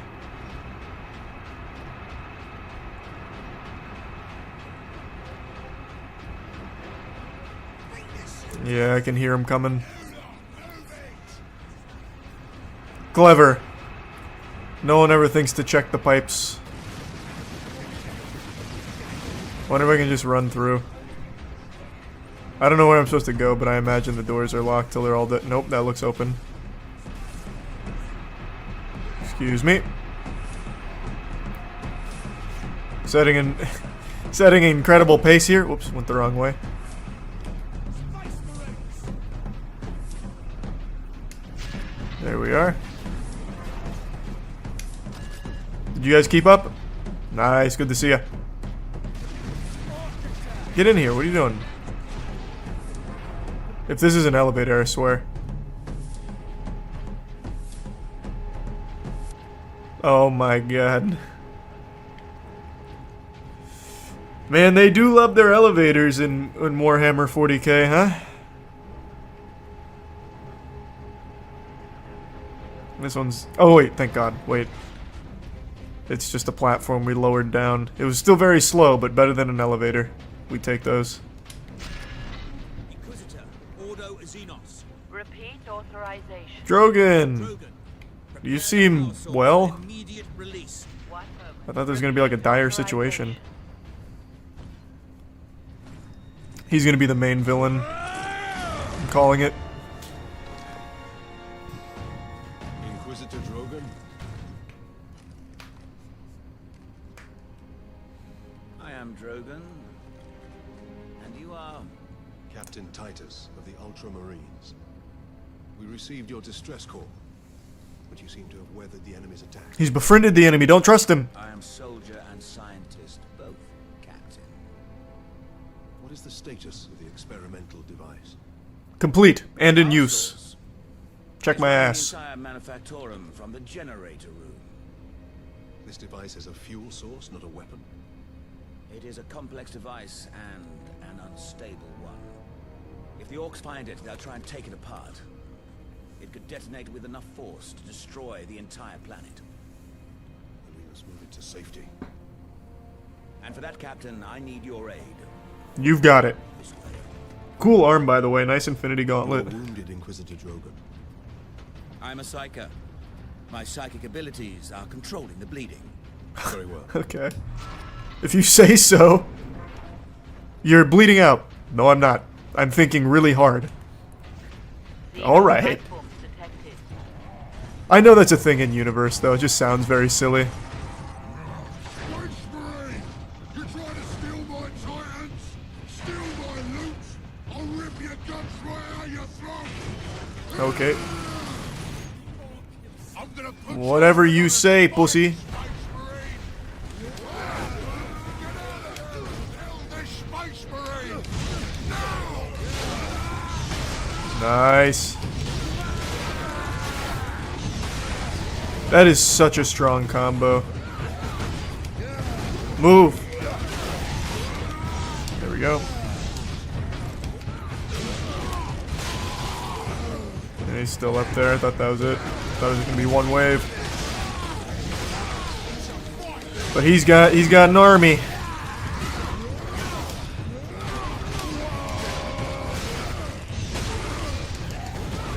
Yeah, I can hear him coming. Clever. No one ever thinks to check the pipes. Wonder if I can just run through. I don't know where I'm supposed to go, but I imagine the doors are locked till they're all dead. Nope, that looks open. Excuse me. Setting incredible pace here. Whoops, went the wrong way. There we are. Did you guys keep up? Nice, good to see ya. Get in here, what are you doing? If this is an elevator, I swear. Oh my god. Man, they do love their elevators in Warhammer 40k, huh? This one's... Oh wait, thank god, wait. It's just a platform we lowered down. It was still very slow, but better than an elevator. We take those. Repeat authorization. Drogon! You seem well. I thought there was gonna be like a dire situation. He's gonna be the main villain. I'm calling it. Inquisitor Drogon? I am Drogon. And you are? Captain Titus of the Ultramarines. We received your distress call, but you seem to have weathered the enemy's attack. He's befriended the enemy, don't trust him! I am soldier and scientist, both, Captain. What is the status of the experimental device? Complete, and in use. Check my ass. The entire Manufactorum from the generator room. This device is a fuel source, not a weapon. It is a complex device and an unstable one. If the orcs find it, they'll try and take it apart. It could detonate with enough force to destroy the entire planet. Then we must move it to safety. And for that, Captain, I need your aid. You've got it. Cool arm, by the way. Nice Infinity Gauntlet. You're wounded, Inquisitor Drogon. I'm a psyker. My psychic abilities are controlling the bleeding. Very well. Okay. If you say so. You're bleeding out. No, I'm not. I'm thinking really hard. Alright. I know that's a thing in universe, though. It just sounds very silly. Okay. Whatever you say, pussy. Nice. That is such a strong combo. Move. There we go. And he's still up there. I thought that was it. Thought it was gonna be one wave. But he's got an army.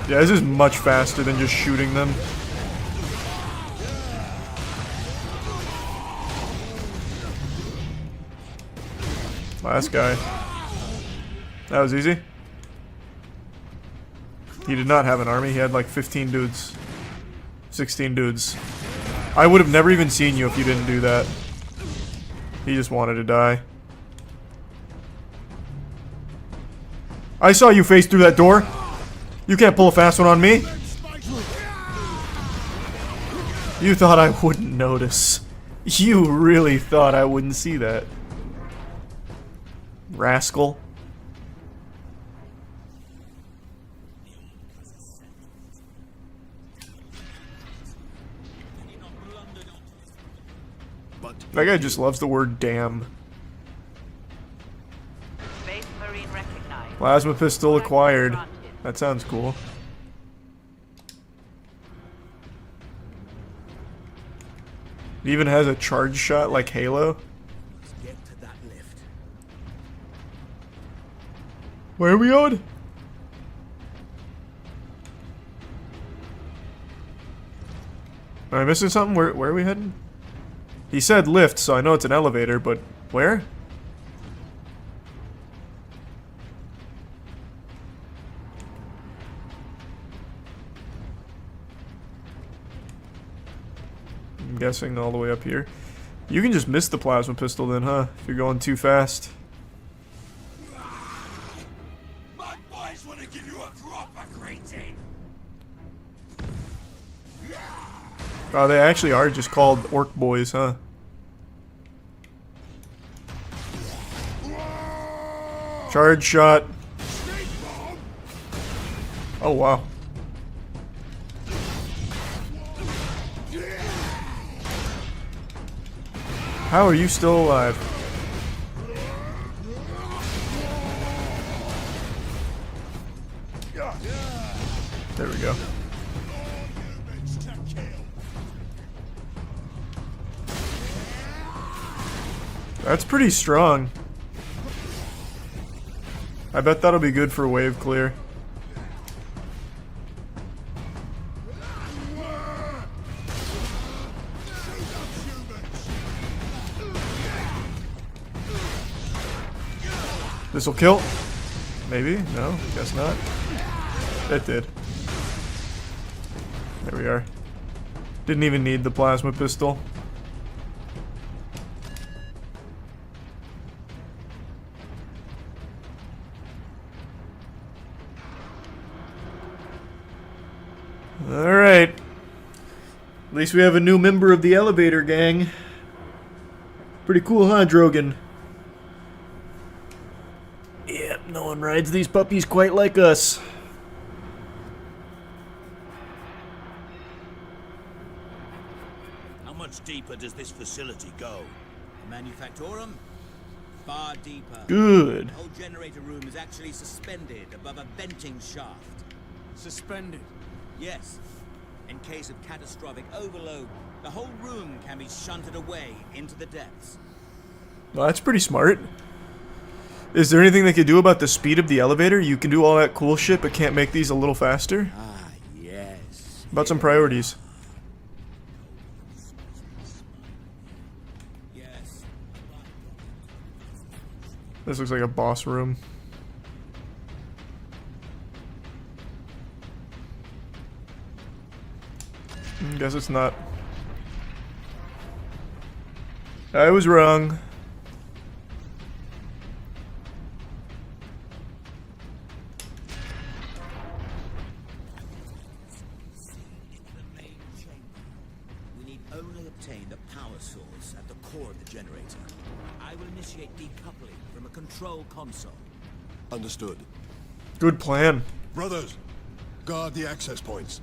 Yeah, this is much faster than just shooting them. Last guy. That was easy. He did not have an army. He had like 15 dudes. 16 dudes. I would have never even seen you if you didn't do that. He just wanted to die. I saw you face through that door. You can't pull a fast one on me. You thought I wouldn't notice. You really thought I wouldn't see that. Rascal. That guy just loves the word damn. Space Marine recognized. Plasma pistol acquired. That sounds cool. It even has a charge shot like Halo. Let's get to that lift. Where are we on? Am I missing something? Where are we heading? He said lift, so I know it's an elevator, but where? I'm guessing all the way up here. You can just miss the plasma pistol then, huh? If you're going too fast. My boys want to give you a proper greeting. Oh, they actually are just called Orc Boys, huh? Charge shot. Oh, wow. How are you still alive? There we go. That's pretty strong. I bet that'll be good for wave clear. This'll kill. Maybe? No? Guess not. It did. There we are. Didn't even need the plasma pistol. Alright. At least we have a new member of the elevator gang. Pretty cool, huh, Drogon? Yep, no one rides these puppies quite like us. How much deeper does this facility go? Manufactorum? Far deeper. Good. The whole generator room is actually suspended above a venting shaft. Suspended? Yes. In case of catastrophic overload, the whole room can be shunted away into the depths. Well, that's pretty smart. Is there anything they could do about the speed of the elevator? You can do all that cool shit, but can't make these a little faster? Ah, yes. About some priorities. Yes. This looks like a boss room. Guess it's not. I was wrong. We need only obtain the power source at the core of the generator. I will initiate decoupling from a control console. Understood. Good plan. Brothers, guard the access points.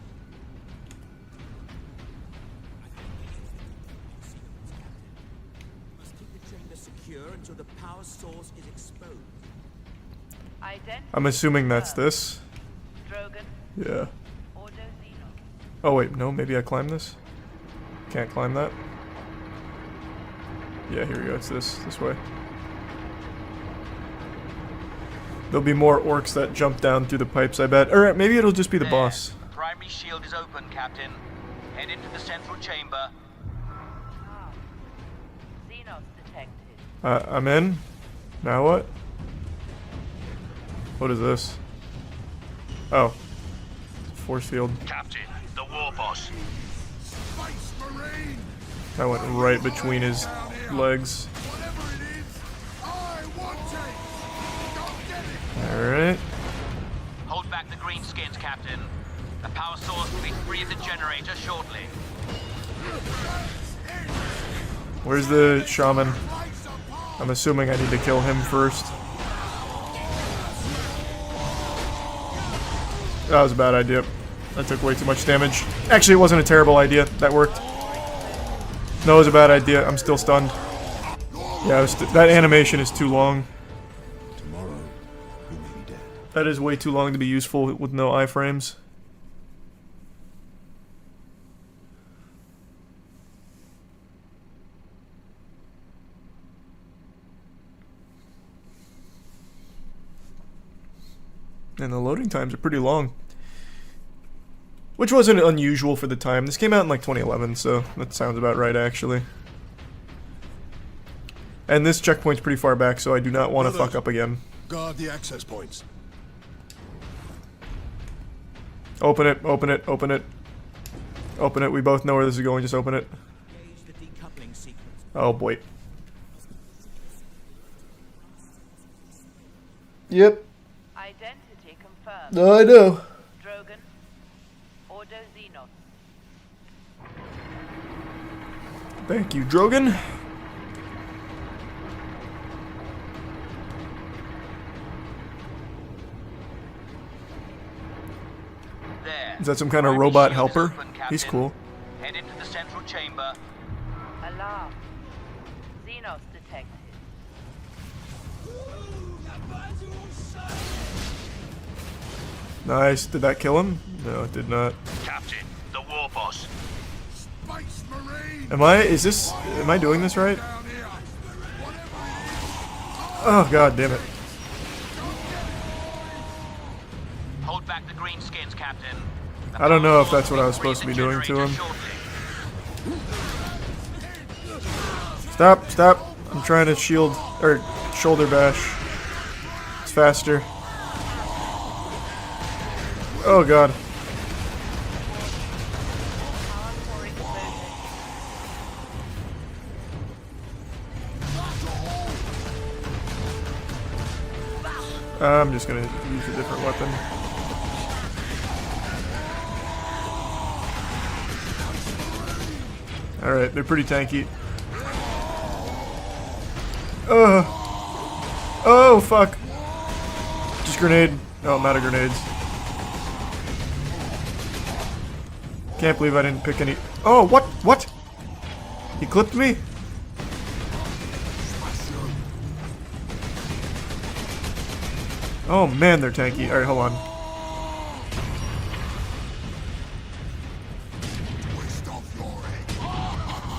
Secure until the power source is exposed. I'm assuming that's this. Yeah. Oh wait, no, maybe I climb this? Can't climb that? Yeah, here we go, it's this way. There'll be more orcs that jump down through the pipes, I bet. Or maybe it'll just be the boss. Primary shield is open, Captain. Head into the central chamber. I'm in. Now what? What is this? Oh. Force field. Captain, the war boss. That went right between his legs. Alright. Hold back the greenskins, Captain. The power source will be free of the generator shortly. Where's the shaman? I'm assuming I need to kill him first. That was a bad idea. That took way too much damage. Actually, it wasn't a terrible idea. That worked. No, it was a bad idea. I'm still stunned. Yeah, that animation is too long. Tomorrow, you may be dead. That is way too long to be useful with no iframes. And the loading times are pretty long. Which wasn't unusual for the time. This came out in like 2011, so that sounds about right actually. And this checkpoint's pretty far back, so I do not want to fuck up again. Guard the access points. Open it, open it, open it. Open it, we both know where this is going, just open it. Oh boy. Yep. Identity confirmed. No, I know. Drogon. Ordo Xenos. Thank you, Drogon. There. Is that some kind of robot helper? He's cool. Head into the central chamber. Alarm. Xenos detected. Nice. Did that kill him? No, it did not. Captain, the war boss. Am I doing this right? Oh god damn it. Hold back the greenskins, Captain. I don't know if that's what I was supposed to be doing to him. Stop, stop. I'm trying to shield, or shoulder bash. It's faster. Oh god. I'm just gonna use a different weapon. Alright, they're pretty tanky. Oh, fuck. Just grenade. Oh, I'm out of grenades. Can't believe I didn't pick any. Oh, what? What? He clipped me? Oh man, they're tanky. Alright, hold on.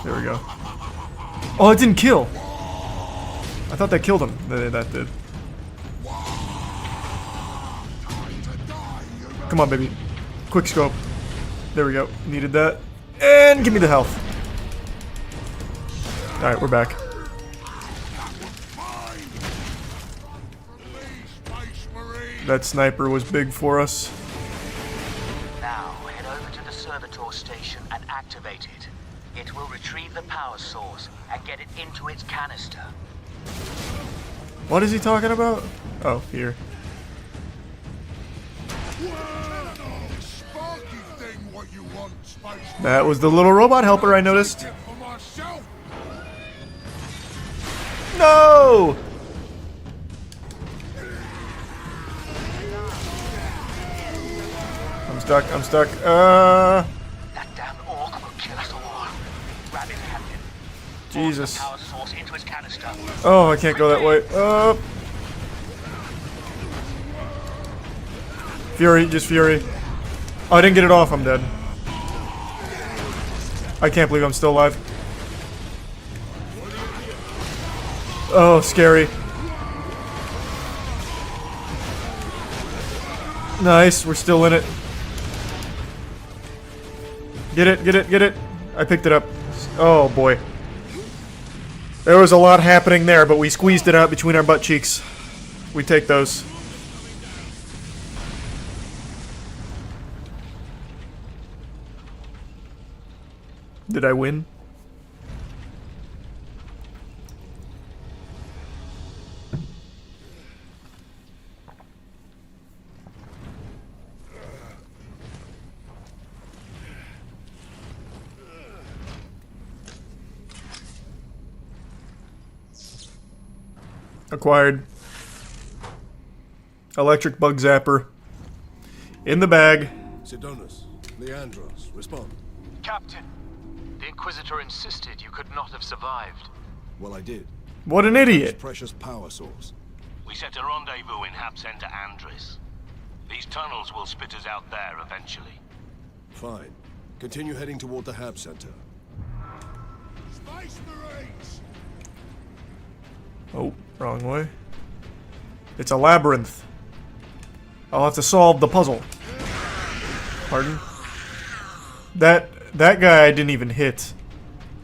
There we go. Oh, it didn't kill! I thought that killed him. That did. Come on, baby. Quick scope. There we go. Needed that. And give me the health. Alright, we're back. That sniper was big for us. Now, head over to the servitor station and activate it. It will retrieve the power source and get it into its canister. What is he talking about? Oh, here. That was the little robot helper I noticed. No! I'm stuck, I'm stuck. That damn orc will kill us all. Grab it, Captain. Jesus. Power source into its canister. Oh, I can't go that way. Fury, just Fury. Oh, I didn't get it off, I'm dead. I can't believe I'm still alive. Oh, scary. Nice, we're still in it. Get it, get it, get it. I picked it up. Oh boy. There was a lot happening there, but we squeezed it out between our butt cheeks. We take those. Did I win? Acquired. Electric bug zapper. In the bag. Sidonus, Leandros, respond. Captain, the Inquisitor insisted you could not have survived. Well, I did. What an idiot. Precious power source. We set a rendezvous in Hab Center Andres. These tunnels will spit us out there eventually. Fine. Continue heading toward the Hab Center. Space Marines! Oh, wrong way. It's a labyrinth. I'll have to solve the puzzle. Pardon? That guy I didn't even hit.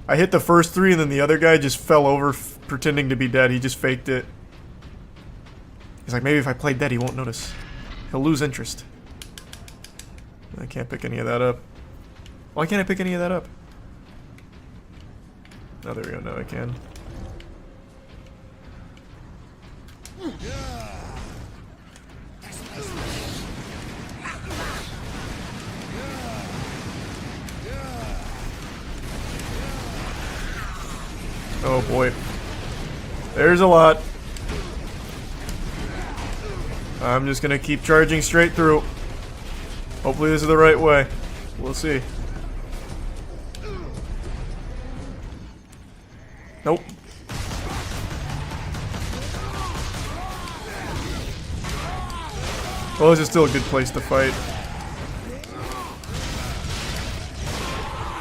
I hit the first three and then the other guy just fell over pretending to be dead. He just faked it. He's like, maybe if I play dead he won't notice. He'll lose interest. I can't pick any of that up. Why can't I pick any of that up? Oh, there we go. Now I can. Oh boy. There's a lot. I'm just gonna keep charging straight through. Hopefully this is the right way. We'll see. Nope. Well, this is still a good place to fight.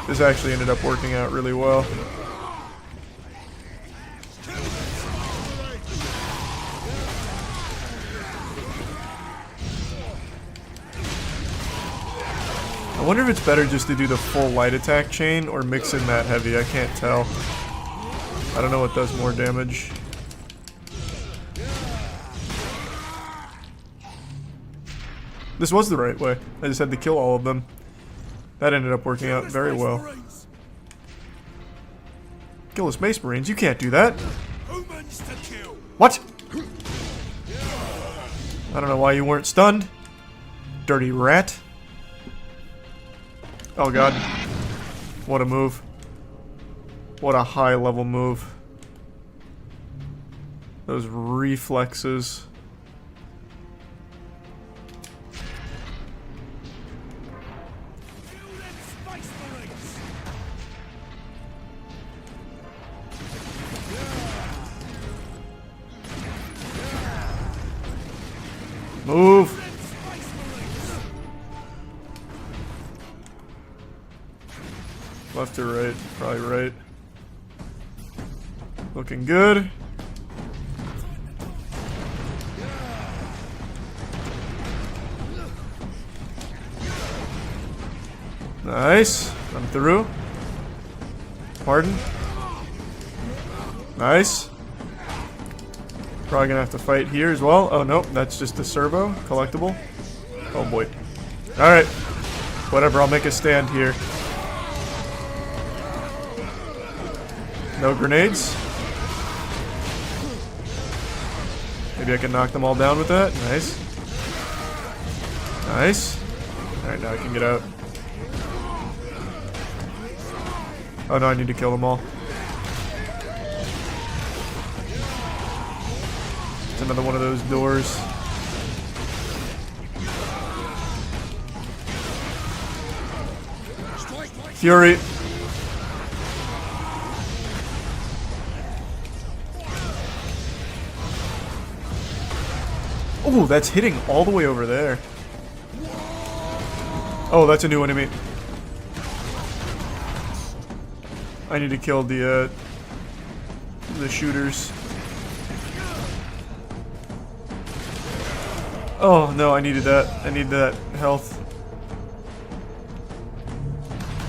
This actually ended up working out really well. I wonder if it's better just to do the full light attack chain or mix in that heavy. I can't tell. I don't know what does more damage. This was the right way. I just had to kill all of them. That ended up working out very well. Kill the Space Marines? You can't do that. What? I don't know why you weren't stunned. Dirty rat. Oh god. What a move. What a high level move. Those reflexes. Move. Left or right? Probably right. Looking good. Nice. I'm through. Pardon? Nice. Probably gonna have to fight here as well. Oh nope, that's just a servo collectible. Oh boy. Alright. Whatever, I'll make a stand here. No grenades. Maybe I can knock them all down with that. Nice. Nice. Alright, now I can get out. Oh no, I need to kill them all. It's another one of those doors. Fury. Oh, that's hitting all the way over there. Oh, that's a new enemy. I need to kill the shooters. Oh no, I needed that. I need that health.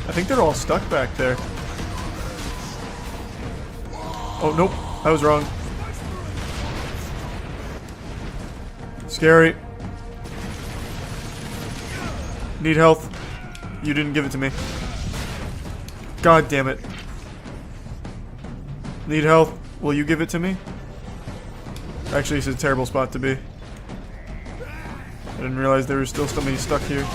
I think they're all stuck back there. Oh nope, I was wrong. Scary. Need health. You didn't give it to me. God damn it. Need health. Will you give it to me? Actually, it's a terrible spot to be. I didn't realize there was still somebody stuck here.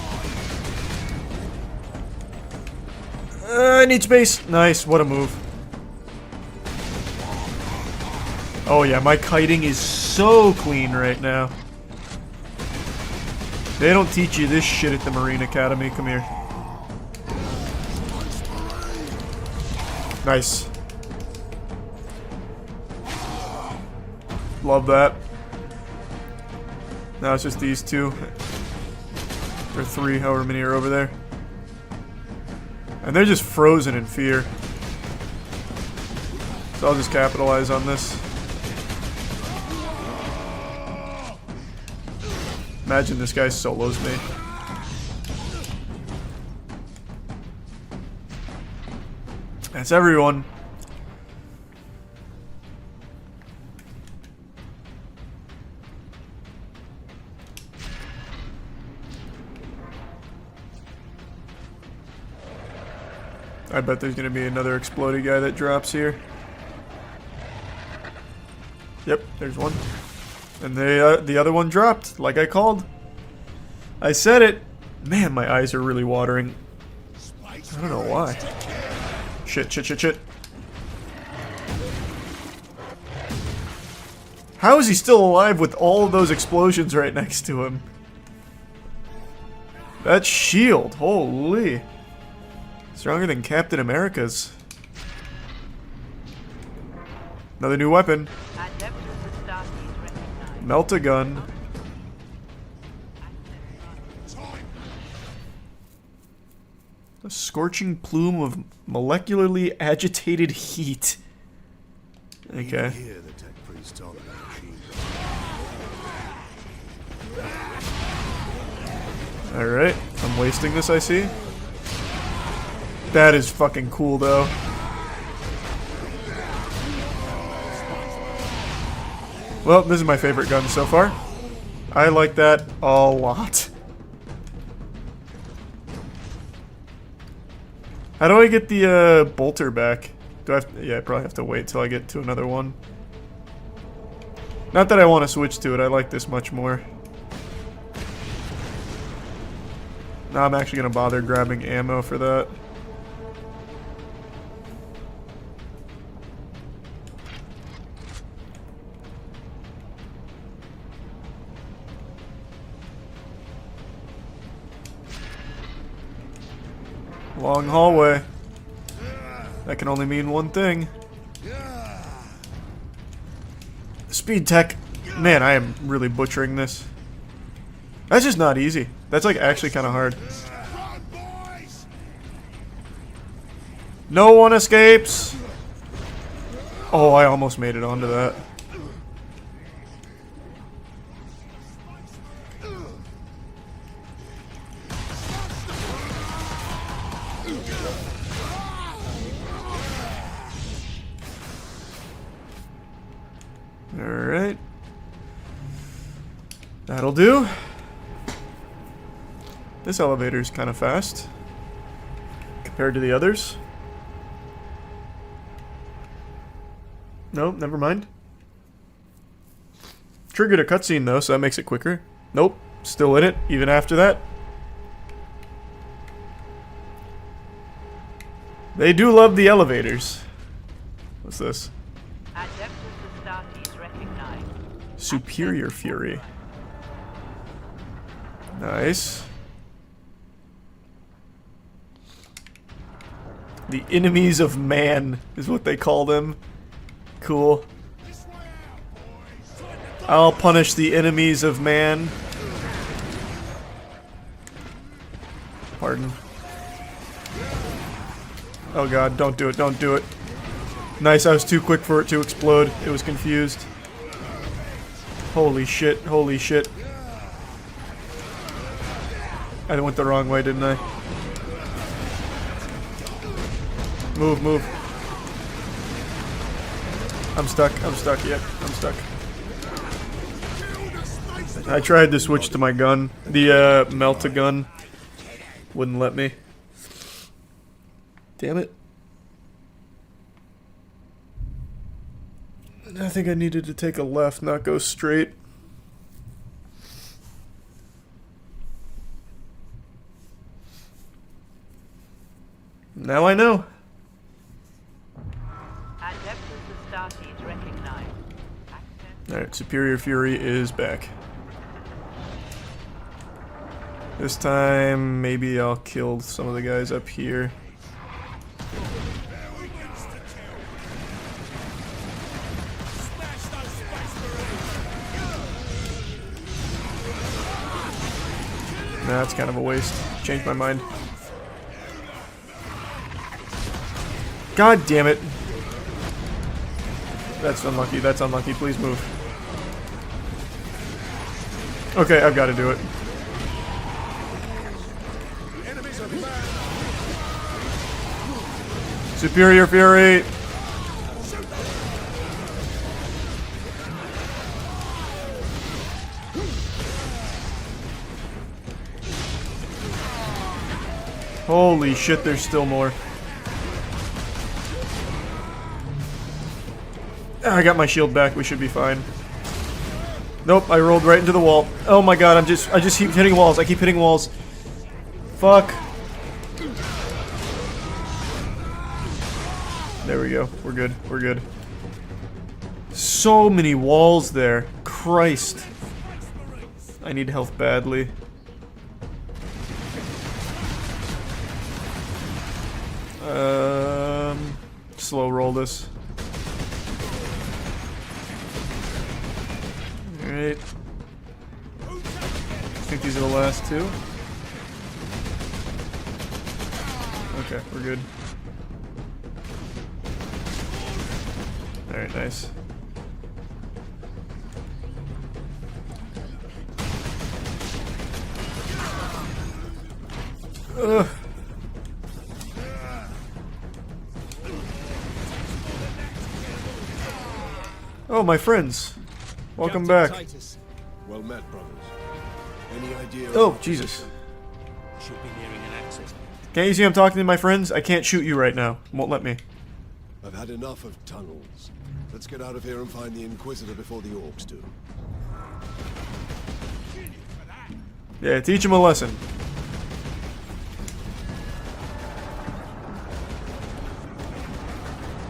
I need space. Nice. What a move. Oh yeah, my kiting is so clean right now. They don't teach you this shit at the Marine Academy. Come here. Nice. Love that. Now it's just these two. Or three, however many are over there. And they're just frozen in fear. So I'll just capitalize on this. Imagine this guy solos me. That's everyone. I bet there's gonna be another explodey guy that drops here. Yep, there's one. And the other one dropped, like I called. I said it. Man, my eyes are really watering. I don't know why. Shit, shit, shit, shit. How is he still alive with all of those explosions right next to him? That shield, holy. Stronger than Captain America's. Another new weapon. Melt-a-gun. A scorching plume of molecularly agitated heat. Okay. Alright, I'm wasting this, I see. That is fucking cool, though. Well, this is my favorite gun so far. I like that a lot. How do I get the bolter back? Do I have to, yeah, I probably have to wait till I get to another one. Not that I want to switch to it, I like this much more. Now I'm actually going to bother grabbing ammo for that. Long hallway. That can only mean one thing. Speed tech. Man, I am really butchering this. That's just not easy. That's like actually kind of hard. No one escapes. Oh, I almost made it onto that. Alright. That'll do. This elevator's kind of fast compared to the others. Nope, never mind. Triggered a cutscene though, so that makes it quicker. Nope, still in it, even after that. They do love the elevators. What's this? Superior Fury. Nice. The enemies of man is what they call them. Cool. I'll punish the enemies of man. Pardon. Oh god, don't do it, don't do it. Nice, I was too quick for it to explode. It was confused. Holy shit, holy shit. I went the wrong way, didn't I? Move, move. I'm stuck, yep, I'm stuck. I tried to switch to my gun. The, melt-a-gun wouldn't let me. Damn it. I think I needed to take a left, not go straight. Now I know. Adeptus Astartes recognized. Superior Fury is back. This time, maybe I'll kill some of the guys up here. Nah, that's kind of a waste. Changed my mind. God damn it. That's unlucky, that's unlucky. Please move. Okay, I've got to do it. Superior Fury! Holy shit, there's still more. I got my shield back, we should be fine. Nope, I rolled right into the wall. Oh my god, I just keep hitting walls. I keep hitting walls. Fuck. There we go. We're good. We're good. So many walls there. Christ. I need health badly. Slow roll this. Alright. I think these are the last two. Okay, we're good. Alright, nice. Ugh. Oh, my friends. Welcome back. Well met, brothers. Any idea? Oh, Jesus. Should be nearing an access. Can't you see I'm talking to my friends? I can't shoot you right now. Won't let me. I've had enough of tunnels. Let's get out of here and find the Inquisitor before the orcs do. Yeah, teach him a lesson.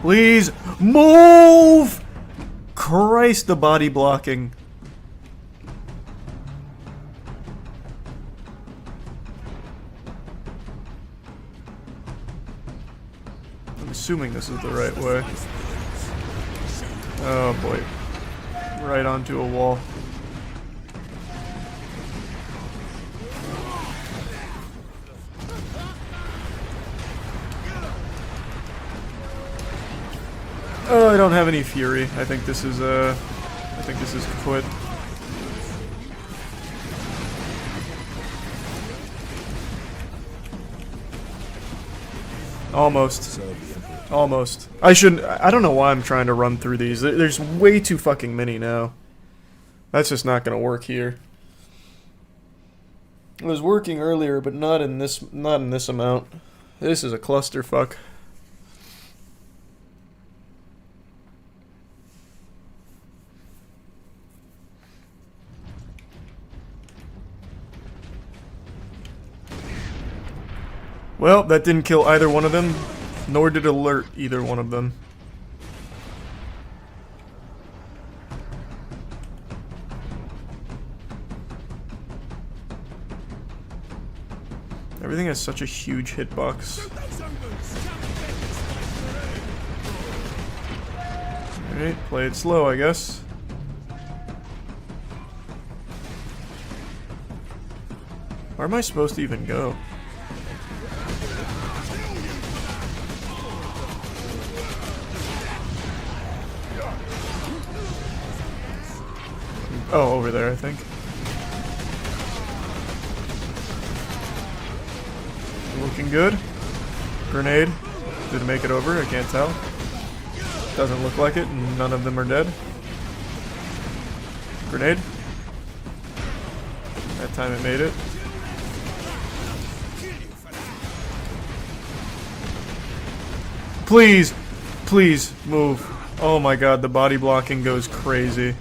Please move! Christ, the body blocking. I'm assuming this is the right way. Oh boy. Right onto a wall. Oh, I don't have any fury. I think this is kaput. Almost. Almost. I don't know why I'm trying to run through these. There's way too fucking many now. That's just not gonna work here. It was working earlier, but not in this amount. This is a clusterfuck. Well, that didn't kill either one of them, nor did it alert either one of them. Everything has such a huge hitbox. Alright, play it slow, I guess. Where am I supposed to even go? Oh, over there, I think. Looking good. Grenade. Did it make it over? I can't tell. Doesn't look like it, and none of them are dead. Grenade. That time it made it. Please! Please, move. Oh my god, the body blocking goes crazy.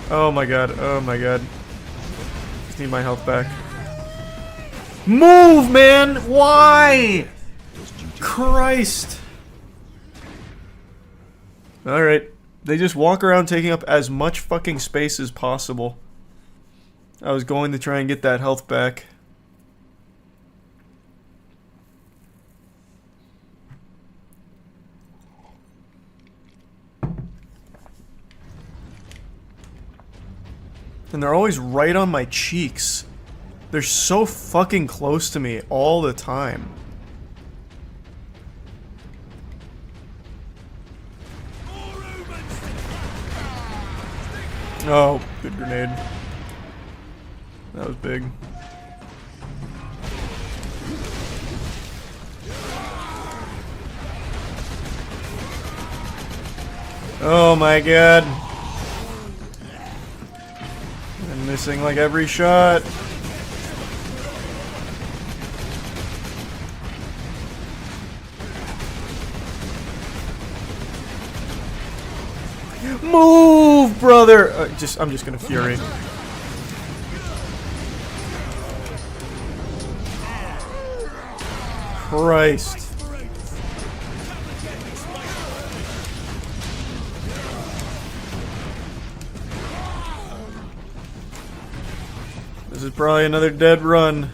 Oh my god, oh my god. Just need my health back. Move, man! Why? Christ! Alright. They just walk around taking up as much fucking space as possible. I was going to try and get that health back. And they're always right on my cheeks. They're so fucking close to me all the time. Oh, good grenade. That was big. Oh my god. I'm missing like every shot. Move, brother! I'm just gonna Fury. Christ. This is probably another dead run.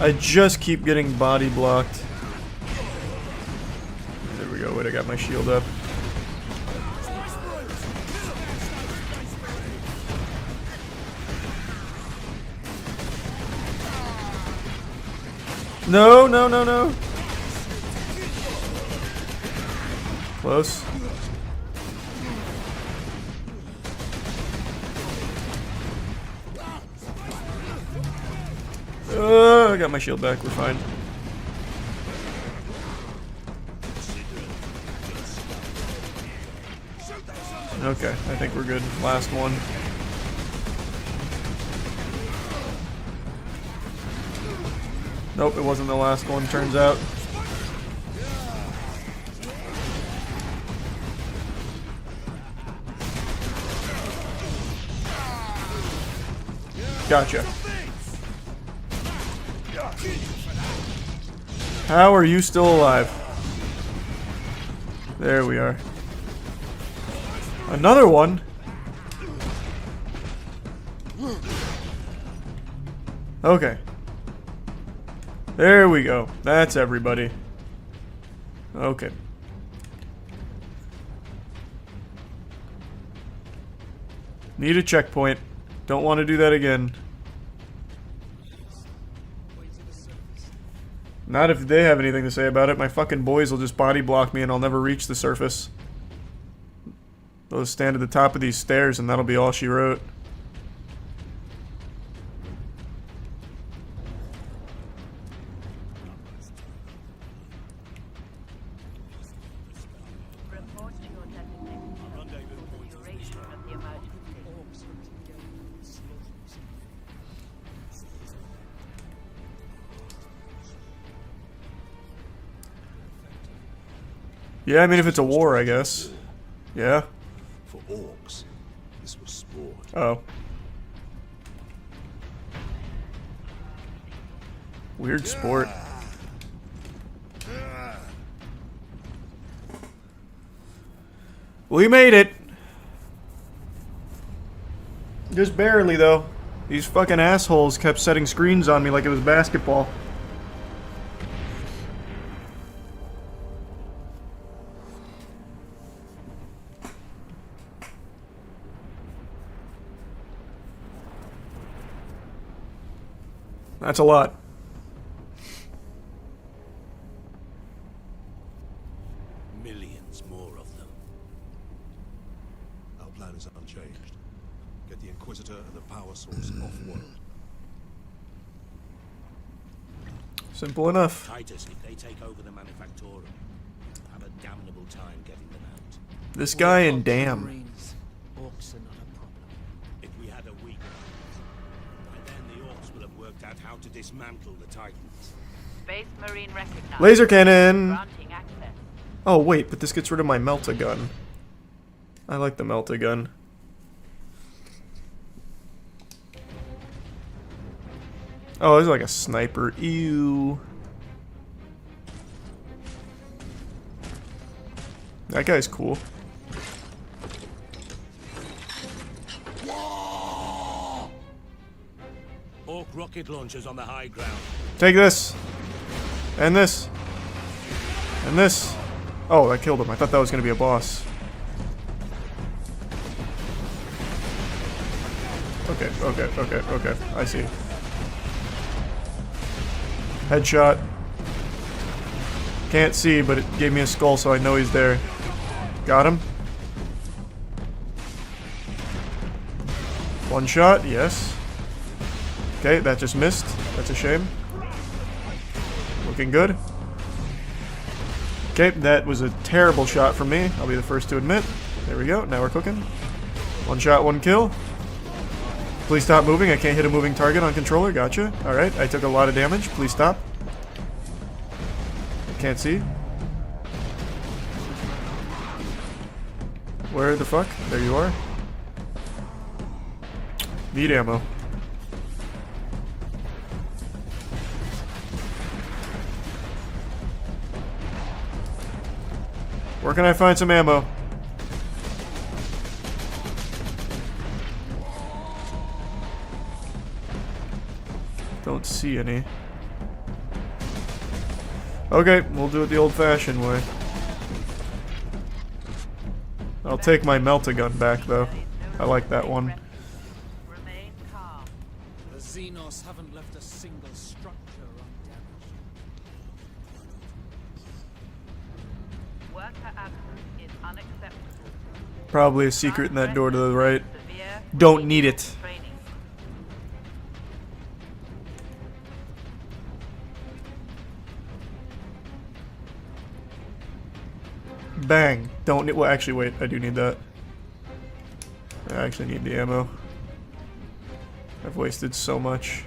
I just keep getting body blocked. There we go. Wait, I got my shield up. No, no, no, no. Close. I got my shield back. We're fine. Okay, I think we're good. Last one. Nope, it wasn't the last one, turns out. Gotcha. How are you still alive? There we are. Another one? Okay. There we go. That's everybody. Okay. Need a checkpoint. Don't want to do that again. Not if they have anything to say about it. My fucking boys will just body block me and I'll never reach the surface. They'll just stand at the top of these stairs and that'll be all she wrote. Yeah, I mean, if it's a war, I guess. Yeah. For orcs, this was sport. Oh. Weird sport. We made it. Just barely, though. These fucking assholes kept setting screens on me like it was basketball. That's a lot. Millions more of them. Our plan is unchanged. Get the Inquisitor and the power source off-world. Simple enough. Titus, if they take over the Manufactorum, have a damnable time getting them out. This guy and damn. Orcs are not a problem. If we had a week, by then the orcs will have worked out how to dismantle the Titans. Space Marine recognized. Laser cannon! Granting access. Oh wait, but this gets rid of my melt-a-gun. I like the melt-a-gun. Oh, this is like a sniper. Ew. That guy's cool. Orc rocket launchers on the high ground. Take this. And this. And this. Oh, that killed him. I thought that was going to be a boss. Okay. I see. Headshot. Can't see, but it gave me a skull, so I know he's there. Got him. One shot, yes. Okay, that just missed. That's a shame. Looking good. Okay, that was a terrible shot from me. I'll be the first to admit. There we go. Now we're cooking. One shot, one kill. Please stop moving. I can't hit a moving target on controller. Gotcha. Alright, I took a lot of damage. Please stop. Can't see. Where the fuck? There you are. Need ammo. Where can I find some ammo? Don't see any. Okay, we'll do it the old-fashioned way. I'll take my melt-a-gun back, though. I like that one. The Xenos haven't left a single structure undamaged. Worker absence is unacceptable. Probably a secret in that door to the right. Don't need it. Bang. Don't need. Well, actually, wait. I do need that. I actually need the ammo. I've wasted so much.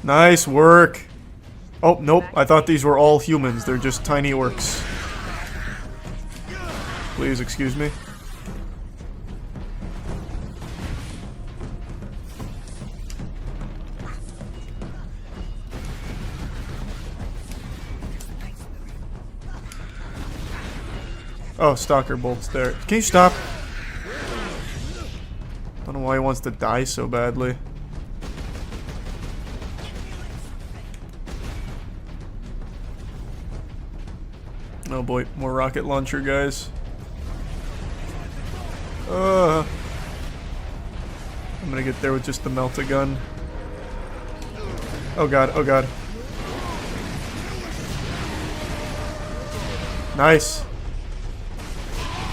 Nice work. Oh, nope. I thought these were all humans. They're just tiny orcs. Please excuse me. Oh, Stalker Bolt's there. Can you stop? Don't know why he wants to die so badly. Oh boy, more rocket launcher guys. I'm gonna get there with just the melt-a-gun. Oh god, oh god. Nice.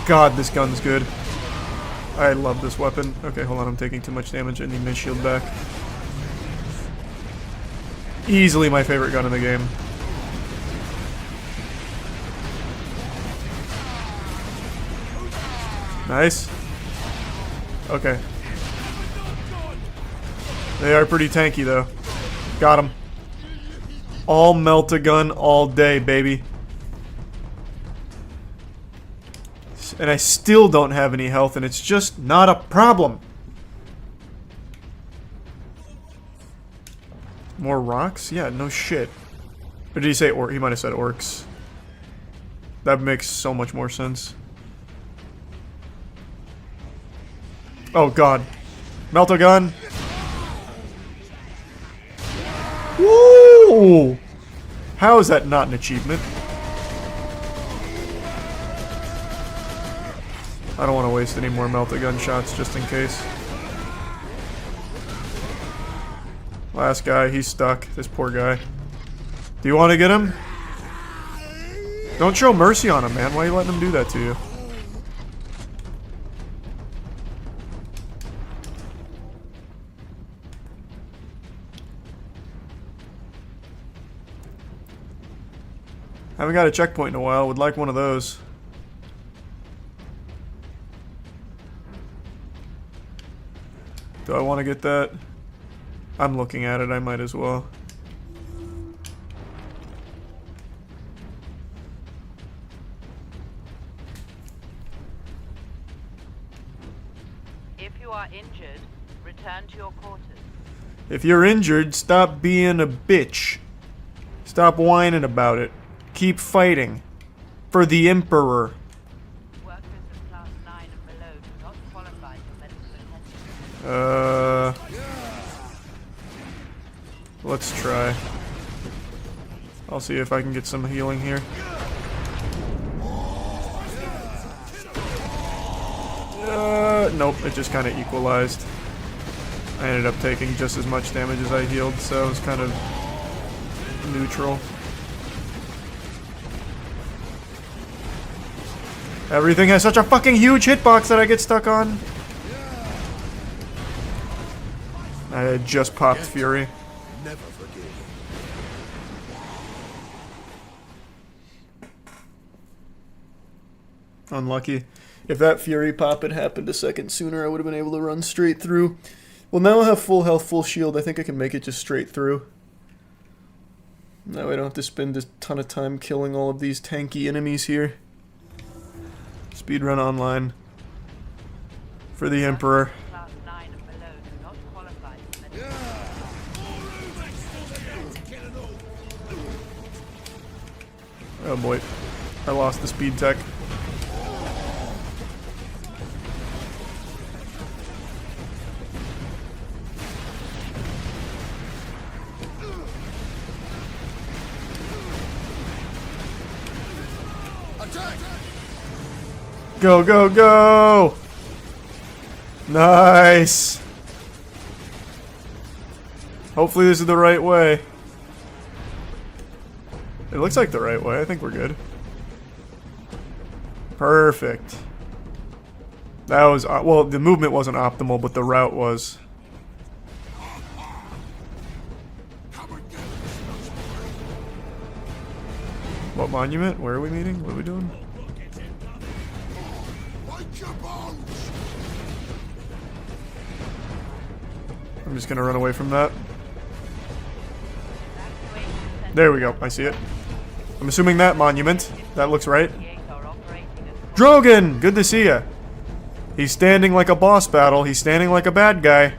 God, this gun's good. I love this weapon. Okay, hold on, I'm taking too much damage. I need my shield back. Easily my favorite gun in the game. Nice. Okay. They are pretty tanky, though. Got him. All melt-a-gun all day, baby. And I still don't have any health, and it's just not a problem. More rocks? Yeah, no shit. Or did he say orc? He might have said orcs. That makes so much more sense. Oh god. Melt-a-gun. Woo! How is that not an achievement? I don't want to waste any more melt-a-gun shots just in case. Last guy, he's stuck. This poor guy. Do you want to get him? Don't show mercy on him, man. Why are you letting him do that to you? Haven't got a checkpoint in a while. Would like one of those. Do I want to get that? I'm looking at it. I might as well. If you are injured, return to your quarters. If you're injured, stop being a bitch. Stop whining about it. Keep fighting. For the Emperor. Let's try. I'll see if I can get some healing here. Nope, it just kind of equalized. I ended up taking just as much damage as I healed, so it was kind of neutral. Everything has such a fucking huge hitbox that I get stuck on. I had just popped Fury. Never forgive. Unlucky. If that Fury pop had happened a second sooner, I would have been able to run straight through. Well, now I have full health, full shield. I think I can make it just straight through. Now I don't have to spend a ton of time killing all of these tanky enemies here. Speedrun online. For the Emperor. Oh boy. I lost the speed tech. Go, go, go! Nice! Hopefully this is the right way. It looks like the right way. I think we're good. Perfect. That was... well, the movement wasn't optimal, but the route was. What monument? Where are we meeting? What are we doing? I'm just gonna run away from that. There we go. I see it. I'm assuming that monument. That looks right. Drogon! Good to see ya. He's standing like a boss battle. He's standing like a bad guy.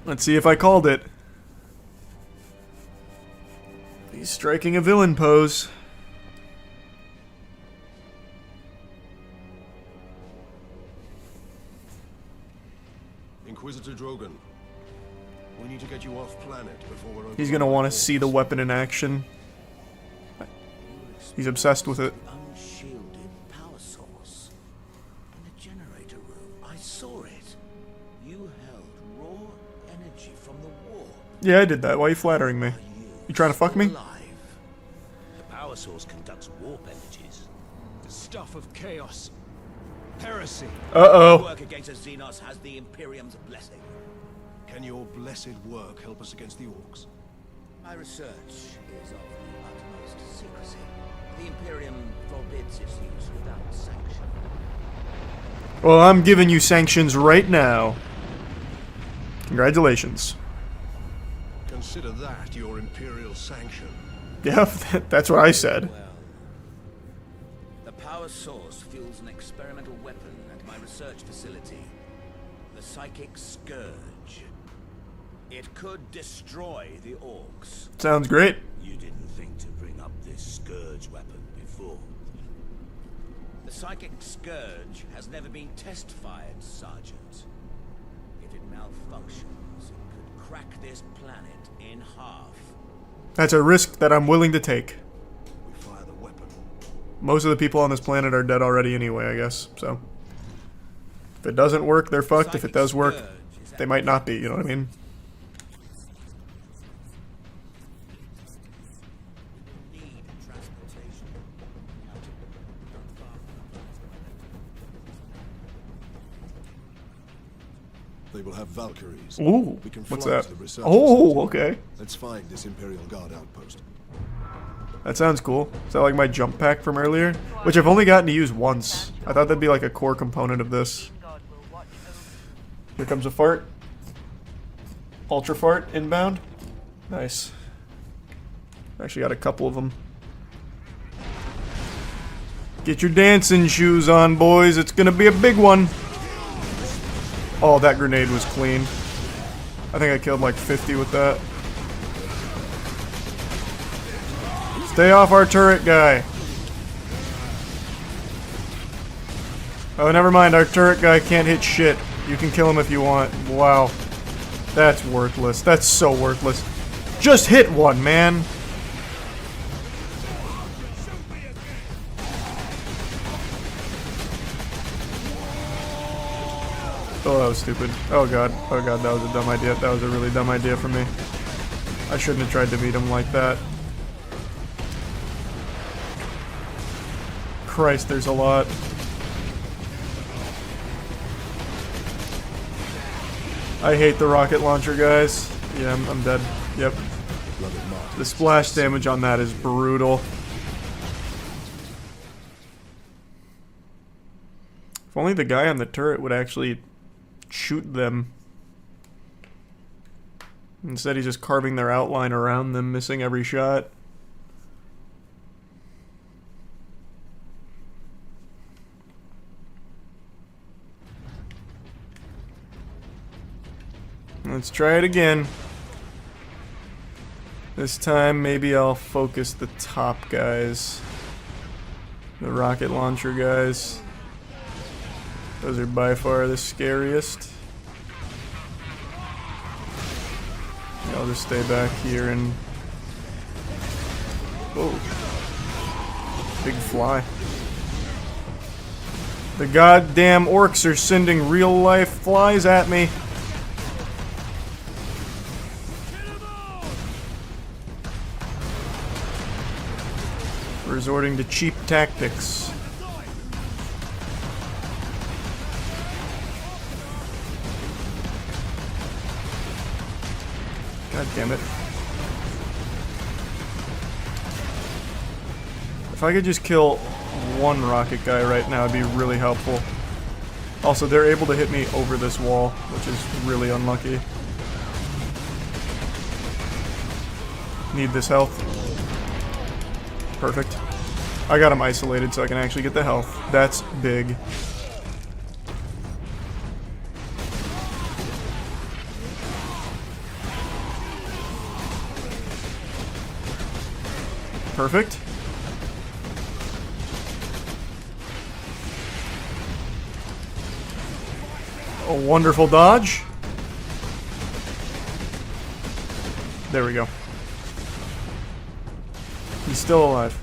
Let's see if I called it. He's striking a villain pose. Inquisitor Drogon, we need to get you off planet before we're He's gonna want to see the weapon in action. He's obsessed with it. Unshielded power source in the generator room. I saw it. You held raw energy from the war. Yeah, I did that. Why are you flattering me? You trying to fuck me? The power source conducts warp energies. The stuff of chaos. Heresy. Uh-oh. Work against the Xenos has the Imperium's blessing. Can your blessed work help us against the Orcs? My research is of the utmost secrecy. The Imperium forbids its use without sanction. Well, I'm giving you sanctions right now. Congratulations. Consider that your Imperial sanction. Yeah, that's what I said. The power source fuels an experimental weapon at my research facility. The Psychic Scourge. It could destroy the Orcs. Sounds great. You didn't think to bring up this scourge weapon before. The Psychic Scourge has never been test-fired, Sergeant. If it malfunctions, it could crack this planet in half. That's a risk that I'm willing to take. We fire the weapon. Most of the people on this planet are dead already anyway, I guess, so. If it doesn't work, they're fucked. If it does work, they might not be, you know what I mean? They will have Valkyries. Ooh, We can what's fly that? to the research Oh, facility. okay. Let's find this Imperial Guard outpost. That sounds cool. Is that like my jump pack from earlier? Which I've only gotten to use once. I thought that'd be like a core component of this. Here comes a fart. Ultra fart inbound. Nice. Actually got a couple of them. Get your dancing shoes on, boys. It's gonna be a big one. Oh, that grenade was clean. I think I killed like 50 with that. Stay off our turret guy. Oh, never mind. Our turret guy can't hit shit. You can kill him if you want. Wow. That's worthless. That's so worthless. Just hit one, man. Oh, that was stupid. Oh god. Oh god, that was a dumb idea. That was a really dumb idea for me. I shouldn't have tried to beat him like that. Christ, there's a lot. I hate the rocket launcher, guys. Yeah, I'm dead. Yep. The splash damage on that is brutal. If only the guy on the turret would actually shoot them. Instead, he's just carving their outline around them, missing every shot. Let's try it again. This time, maybe I'll focus the top guys. The rocket launcher guys. Those are by far the scariest. I'll just stay back here and... Whoa. Big fly. The goddamn orcs are sending real-life flies at me. Resorting to cheap tactics. God damn it. If I could just kill one rocket guy right now, it'd be really helpful. Also, they're able to hit me over this wall, which is really unlucky. Need this health. Perfect. I got him isolated so I can actually get the health. That's big. Perfect. A wonderful dodge. There we go. He's still alive.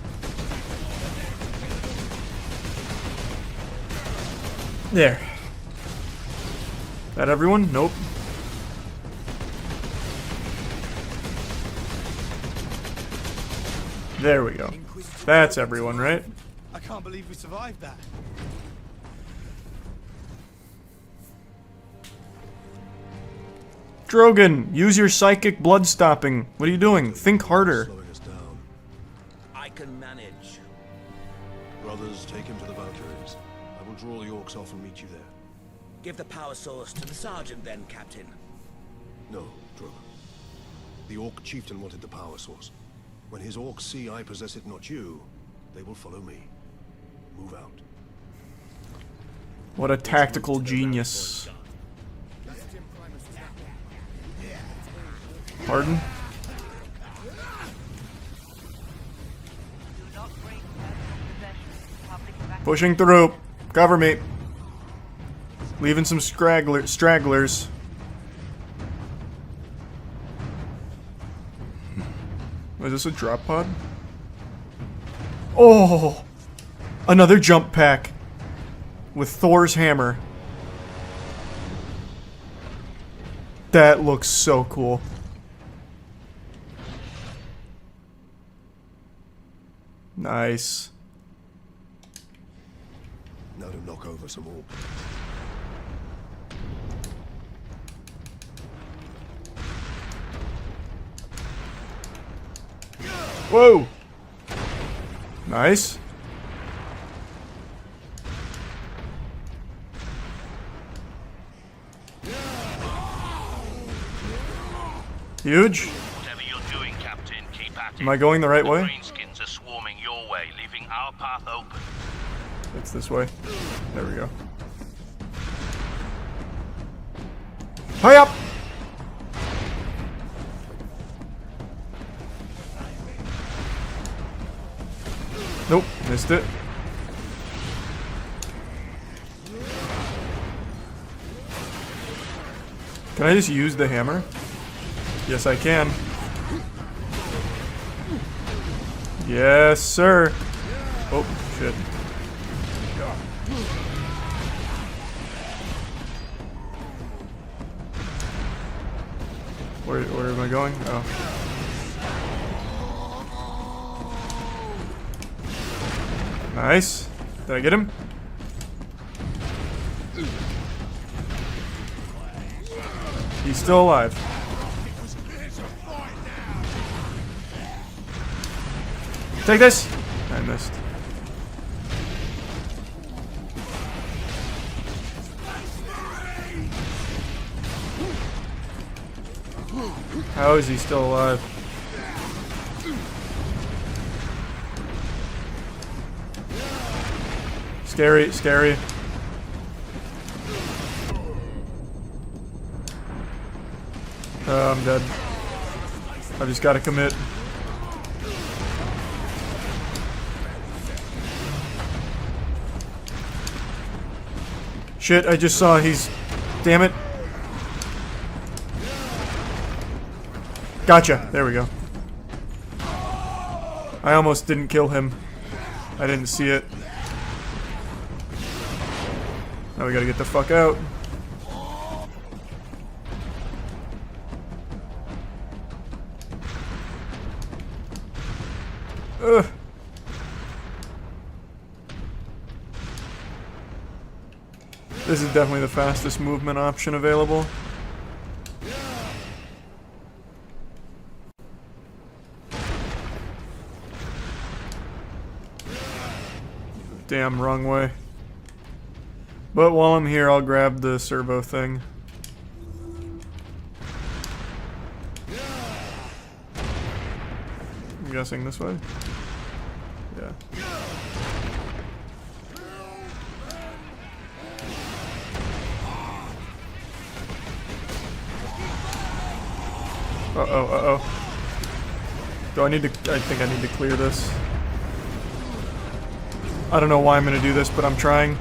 There. That everyone? Nope. There we go. That's everyone, right? I can't believe we survived that. Drogon, use your psychic blood stopping. What are you doing? Think harder. I can manage. Brothers, take him to the Valkyries. I will draw the orcs off and meet you there. Give the power source to the sergeant then, Captain. No, Drogon. The orc chieftain wanted the power source. When his orcs see I possess it, not you, they will follow me. Move out. What a tactical genius. Pardon? Pushing through. Cover me. Leaving some stragglers. Is this a drop pod? Oh! Another jump pack. With Thor's hammer. That looks so cool. Nice. Now to knock over some orcs. Whoa! Nice. Huge. Whatever you're doing, Captain, keep at it. Am I going the right way? Greenskins are swarming your way, leaving our path open. It's this way. There we go. Hurry up! Missed it. Can I just use the hammer? Yes, I can. Yes, sir. Oh, shit. Where am I going? Oh. Nice. Did I get him? He's still alive. Take this! I missed. How is he still alive? Scary, scary. I'm dead. I just gotta commit. Shit, I just saw he's... Damn it. Gotcha. There we go. I almost didn't kill him. I didn't see it. Now we gotta get the fuck out. Ugh. This is definitely the fastest movement option available. Damn, wrong way. But while I'm here, I'll grab the servo thing. I'm guessing this way? Yeah. Uh-oh, uh-oh. Do I need to... I think I need to clear this. I don't know why I'm gonna do this, but I'm trying.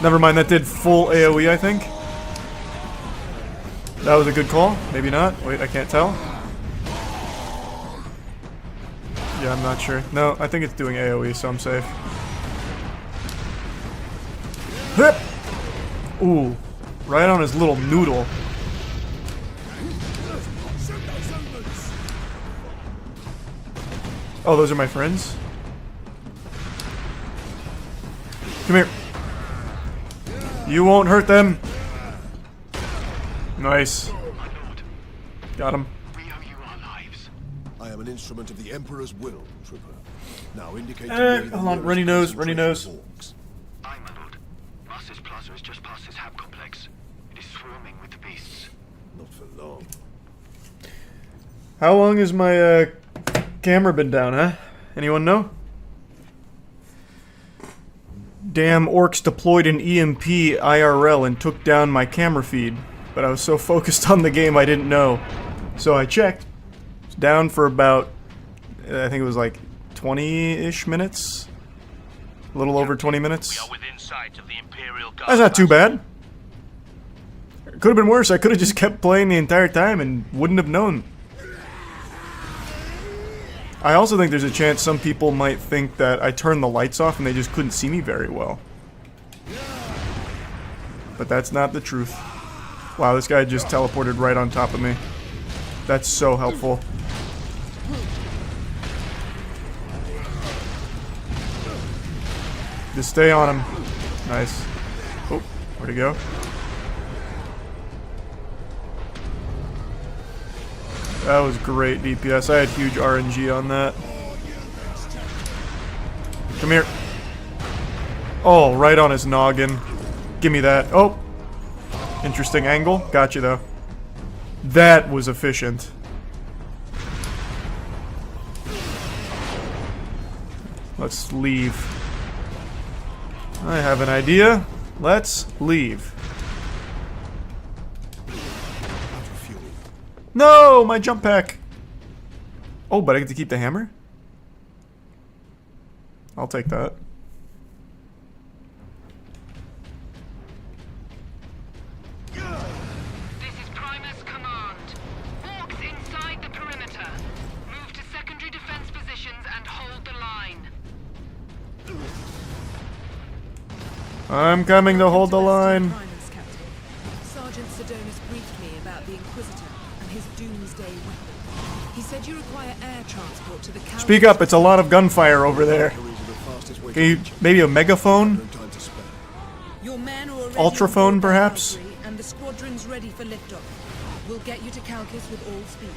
Never mind, that did full AoE, I think. That was a good call. Maybe not. Wait, I can't tell. Yeah, I'm not sure. No, I think it's doing AoE, so I'm safe. Hip! Ooh. Right on his little noodle. Oh, those are my friends? Come here. You won't hurt them. Nice. Got him. I am an instrument of the Emperor's will, Trooper. Now indicate to me hold on, runny nose, runny nose. Aye, my lord. Master's plaza is just past this hab complex. It is swarming with the beasts. Not for long. How long has my camera been down, huh? Anyone know? Damn orcs deployed an EMP IRL and took down my camera feed. But I was so focused on the game I didn't know. So I checked. It's down for about, I think it was like 20-ish minutes? A little over 20 minutes? That's not too bad. It could have been worse. I could have just kept playing the entire time and wouldn't have known. I also think there's a chance some people might think that I turned the lights off and they just couldn't see me very well. But that's not the truth. Wow, this guy just teleported right on top of me. That's so helpful. Just stay on him. Nice. Oh, where'd he go? That was great DPS. I had huge RNG on that. Come here. Oh, right on his noggin. Give me that. Oh. Interesting angle. Got you, though. That was efficient. Let's leave. I have an idea. Let's leave. No, my jump pack. Oh, but I get to keep the hammer? I'll take that. This is Primus Command. Orcs inside the perimeter. Move to secondary defense positions and hold the line. I'm coming to hold the line. Sergeant Sedonis briefed me about the Inquisitor and his doomsday weapon. He said you require air transport to the Cal. Speak up, it's a lot of gunfire over there. Can you, maybe a megaphone? Your men are already Ultraphone, perhaps? and the squadron's ready for liftoff. We'll get you to Calcus with all speed.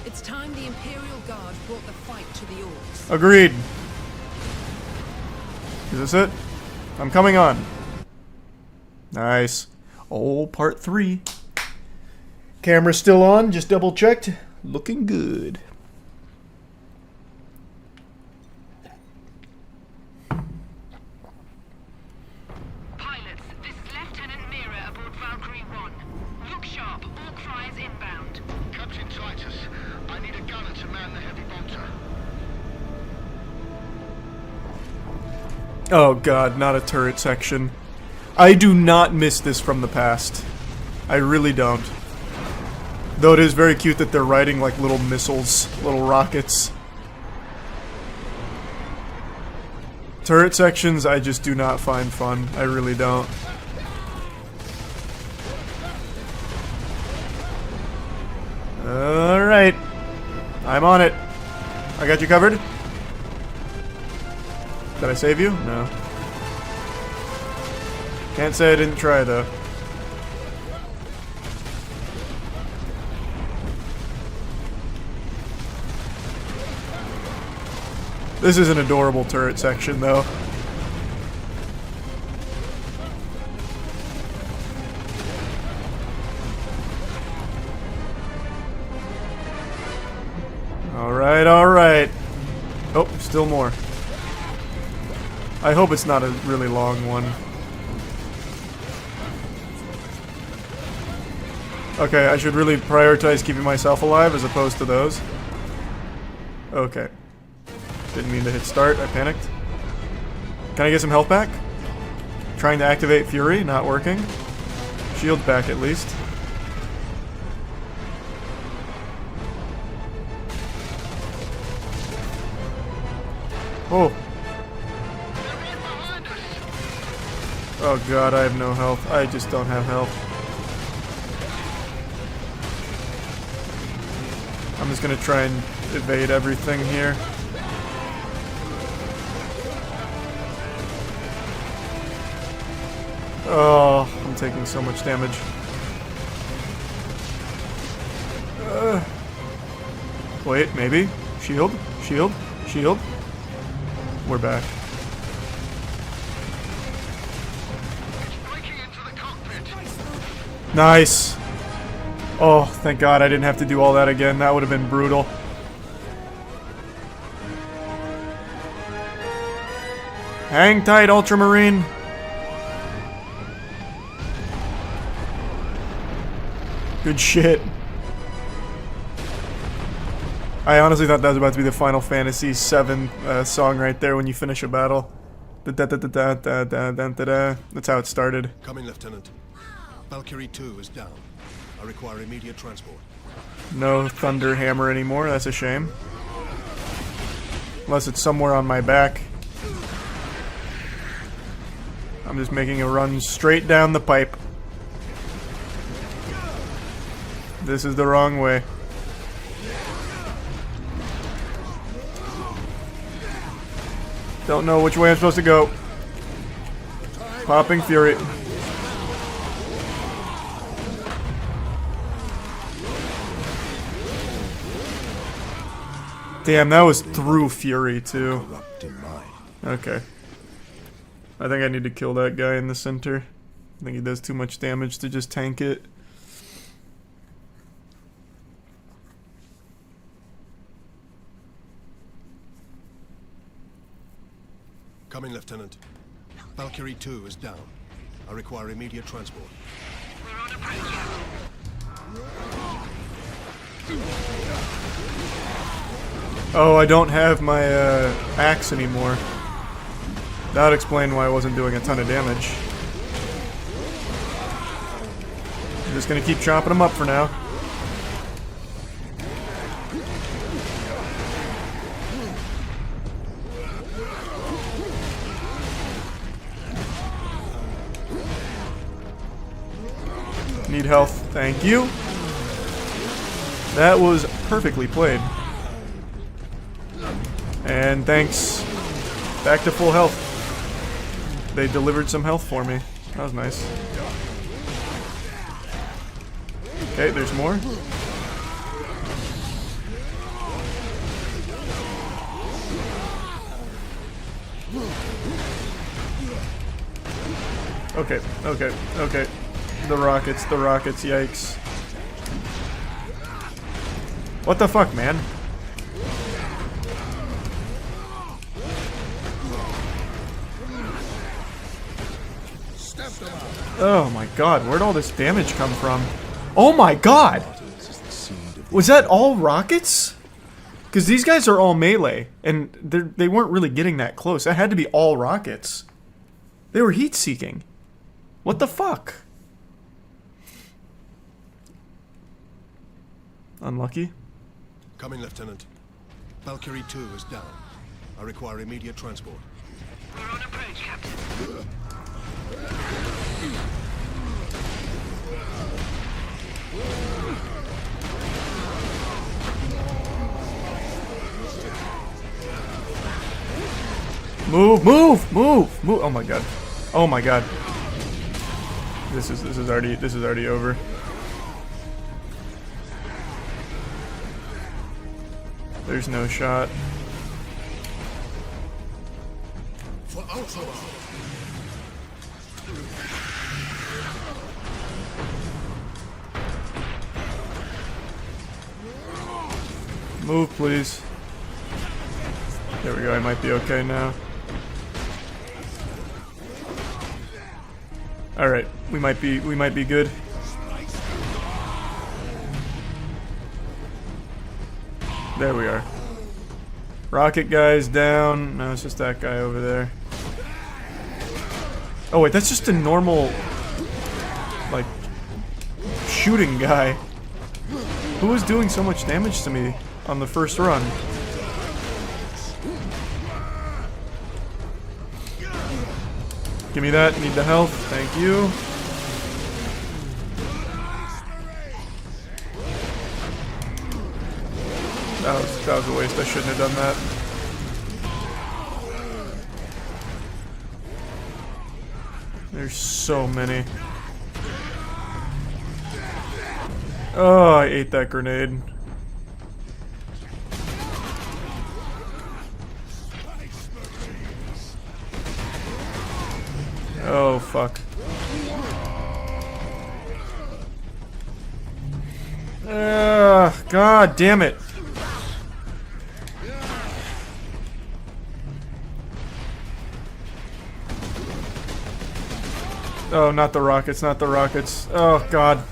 It's time the Imperial Guard brought the fight to the Orcs. Agreed. Is this it? I'm coming on. Nice. Oh, part 3. Camera's still on, just double checked. Looking good. Pilots, this is Lieutenant Mira aboard Valkyrie 1. Look sharp, Orc flyers inbound. Captain Titus, I need a gunner to man the heavy bolter. Oh god, not a turret section. I do not miss this from the past. I really don't. Though it is very cute that they're riding like little missiles, little rockets. Turret sections I just do not find fun. I really don't. Alright. I'm on it. I got you covered? Did I save you? No. Can't say I didn't try though. This is an adorable turret section though. Alright, alright. Oh, still more. I hope it's not a really long one. Okay, I should really prioritize keeping myself alive as opposed to those. Okay. Didn't mean to hit start, I panicked. Can I get some health back? Trying to activate Fury, not working. Shield back at least. Oh. Oh god, I have no health. I just don't have health. I'm just gonna try and evade everything here. Oh, I'm taking so much damage. Wait, maybe? Shield? Shield? Shield? We're back. Nice! Oh, thank God I didn't have to do all that again. That would have been brutal. Hang tight, Ultramarine! Good shit. I honestly thought that was about to be the Final Fantasy VII song right there when you finish a battle. That's how it started. Come in, Lieutenant. Valkyrie 2 is down. I require immediate transport. No Thunder Hammer anymore, that's a shame. Unless it's somewhere on my back. I'm just making a run straight down the pipe. This is the wrong way. Don't know which way I'm supposed to go. Popping Fury. Damn, that was through Fury too. Okay. I think I need to kill that guy in the center. I think he does too much damage to just tank it. Come in, Lieutenant. Valkyrie 2 is down. I require immediate transport. We're on approach. Oh, I don't have my axe anymore. That would explain why I wasn't doing a ton of damage. I'm just gonna keep chopping them up for now. Need health, thank you. That was perfectly played. And thanks. Back to full health. They delivered some health for me. That was nice. Okay, there's more. Okay, okay, okay. The rockets, yikes. What the fuck, man? Oh my god, where'd all this damage come from? Oh my god! Was that all rockets? Because these guys are all melee, and they weren't really getting that close. That had to be all rockets. They were heat-seeking. What the fuck? Unlucky. Come in, Lieutenant. Valkyrie 2 is down. I require immediate transport. We're on approach, Captain. Move, move, move, move! Oh my god! Oh my god! This is already over. There's no shot. For Ultra. Move, please. There we go. I might be okay now. All right, we might be good. There we are. Rocket guy's down. No, it's just that guy over there. Oh wait, that's just a normal, like, shooting guy. Who was doing so much damage to me on the first run? Give me that, need the health, thank you. That was a waste, I shouldn't have done that. There's so many. Oh, I ate that grenade. Oh, fuck. God damn it. Oh, not the rockets, not the rockets. Oh, God.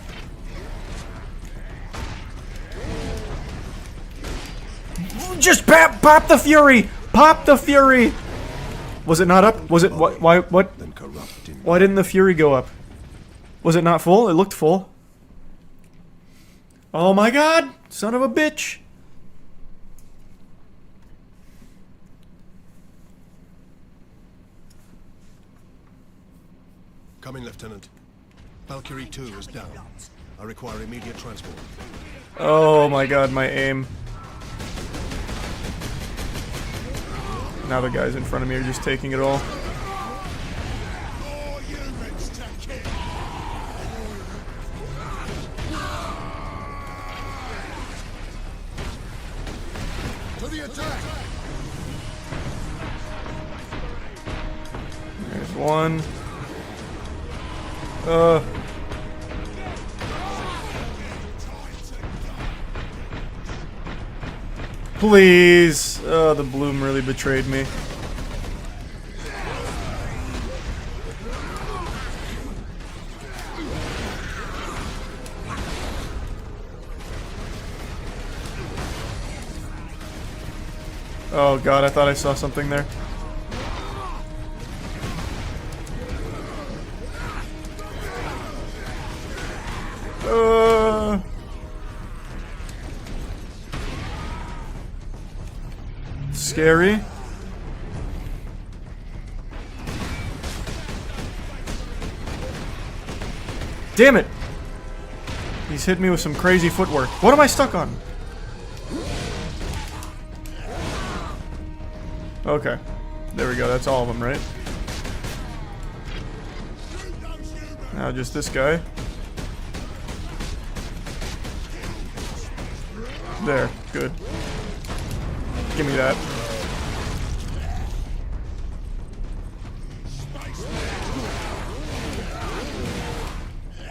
Just pop the Fury! Pop the Fury! Was it not up? Was it, what, what? Why didn't the Fury go up? Was it not full? It looked full. Oh my god! Son of a bitch! Come in, Lieutenant. Valkyrie 2 is down. I require immediate transport. Oh my god, my aim. Now the guys in front of me are just taking it all. To the attack! There's one. Please. Oh, the bloom really betrayed me. Oh god, I thought I saw something there. Scary. Damn it! He's hit me with some crazy footwork. What am I stuck on? Okay. There we go. That's all of them, right? Now just this guy. There. Good. Give me that.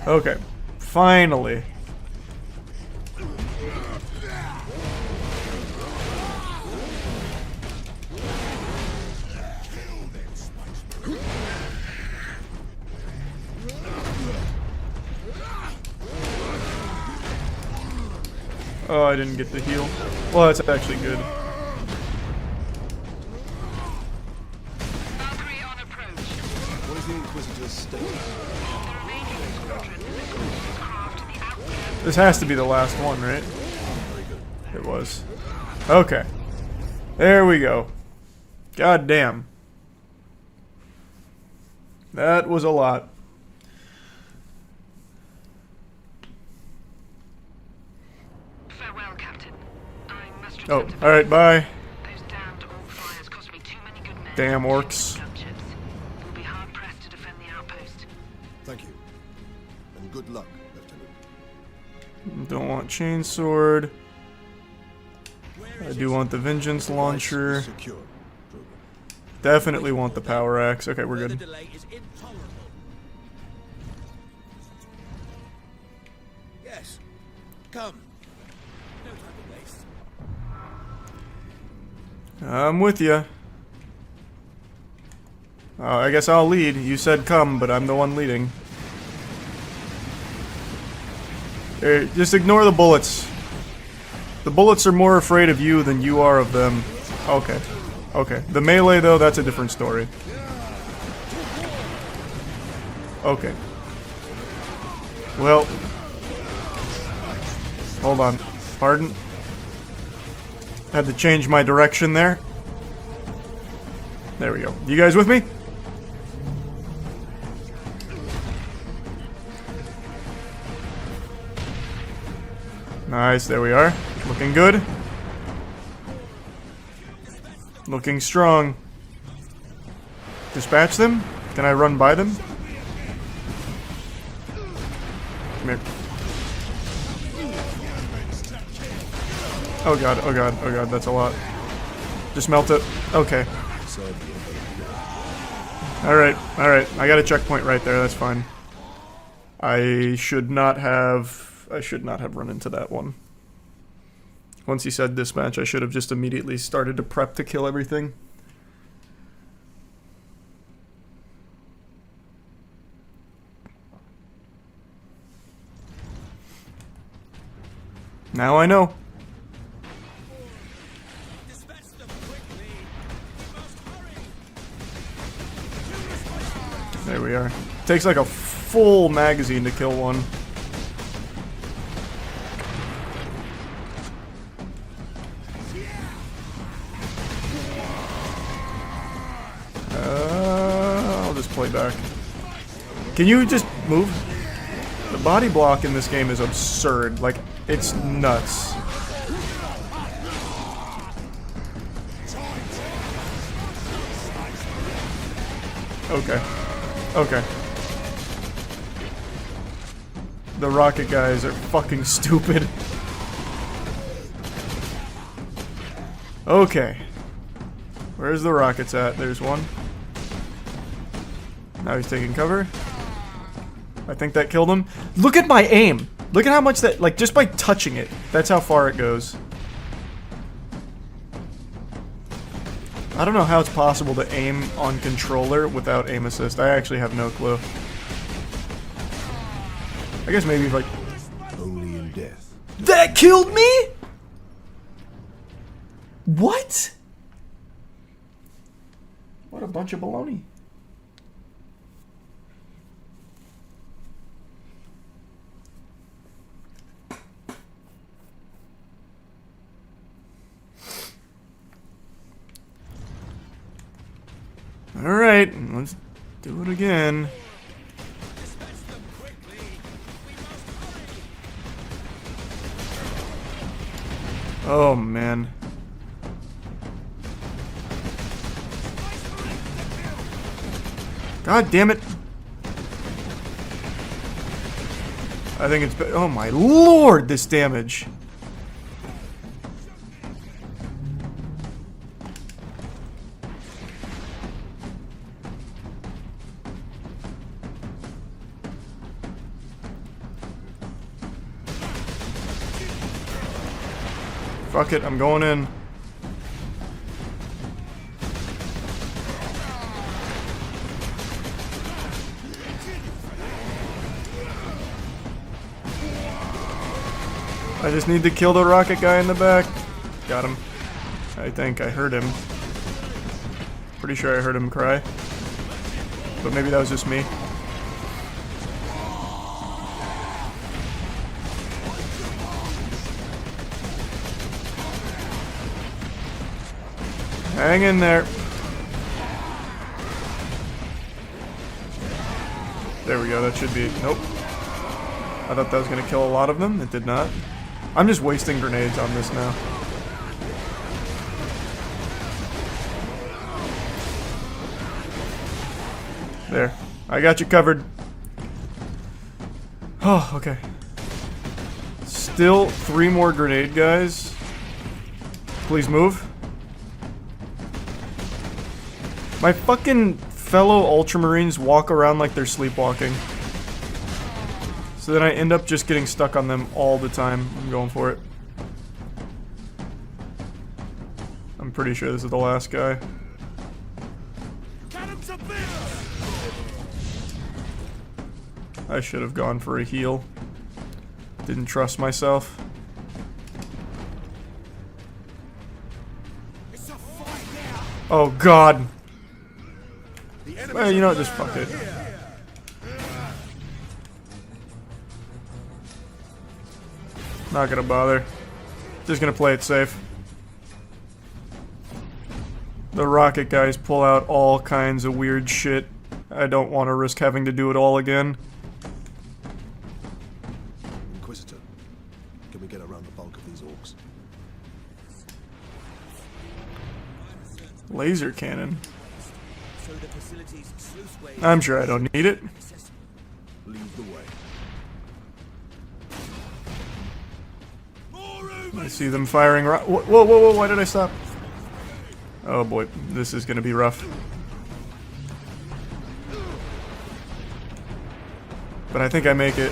Okay. Finally. Oh, I didn't get the heal. Well, that's actually good. What is the Inquisitor's state? This has to be the last one, right? It was. Okay. There we go. God damn. That was a lot. Farewell, Captain. I must Oh, return to alright, bye. Those damned orc fires cost me too many good men. Damn orcs. We'll be hard pressed to defend the outpost. Thank you. And good luck, Lieutenant. Don't want chainsword. I do want the vengeance launcher. Definitely want the power axe. Okay, we're good. Yes. Come. No time to waste. I'm with you. I guess I'll lead. You said come, but I'm the one leading. Here, just ignore the bullets. The bullets are more afraid of you than you are of them. Okay. Okay. The melee, though, that's a different story. Okay. Well. Hold on. Pardon? Had to change my direction there. There we go. You guys with me? Nice, there we are. Looking good. Looking strong. Dispatch them? Can I run by them? Come here. Oh god, oh god, oh god, that's a lot. Just melt it. Okay. Alright, alright. I got a checkpoint right there, that's fine. I should not have run into that one. Once he said dispatch, I should have just immediately started to prep to kill everything. Now I know. There we are. Takes like a full magazine to kill one. I'll just play back. Can you just move? The body block in this game is absurd. Like, it's nuts. Okay. Okay. The rocket guys are fucking stupid. Okay. Where's the rockets at? There's one. Now he's taking cover. I think that killed him. Look at my aim! Look at how much that, like, just by touching it, that's how far it goes. I don't know how it's possible to aim on controller without aim assist. I actually have no clue. I guess maybe like... Only in death. That killed me?! What?! What a bunch of baloney. Let's do it again. Oh, man. God damn it. I think it's... Oh, my lord, this damage. Fuck it, I'm going in. I just need to kill the rocket guy in the back. Got him. I think I heard him. Pretty sure I heard him cry. But maybe that was just me. Hang in there. There we go, that should be... Nope. I thought that was going to kill a lot of them. It did not. I'm just wasting grenades on this now. There. I got you covered. Oh, okay. Still 3 more grenade guys. Please move. My fucking fellow Ultramarines walk around like they're sleepwalking. So then I end up just getting stuck on them all the time. I'm going for it. I'm pretty sure this is the last guy. I should have gone for a heal. Didn't trust myself. Oh god. Well, you know what, just fuck it. Not gonna bother. Just gonna play it safe. The rocket guys pull out all kinds of weird shit. I don't want to risk having to do it all again. Inquisitor, can we get around the bulk of these orcs? Laser cannon. I'm sure I don't need it. Lead the way. I see them firing whoa, whoa, whoa, why did I stop? Oh boy, this is gonna be rough. But I think I make it.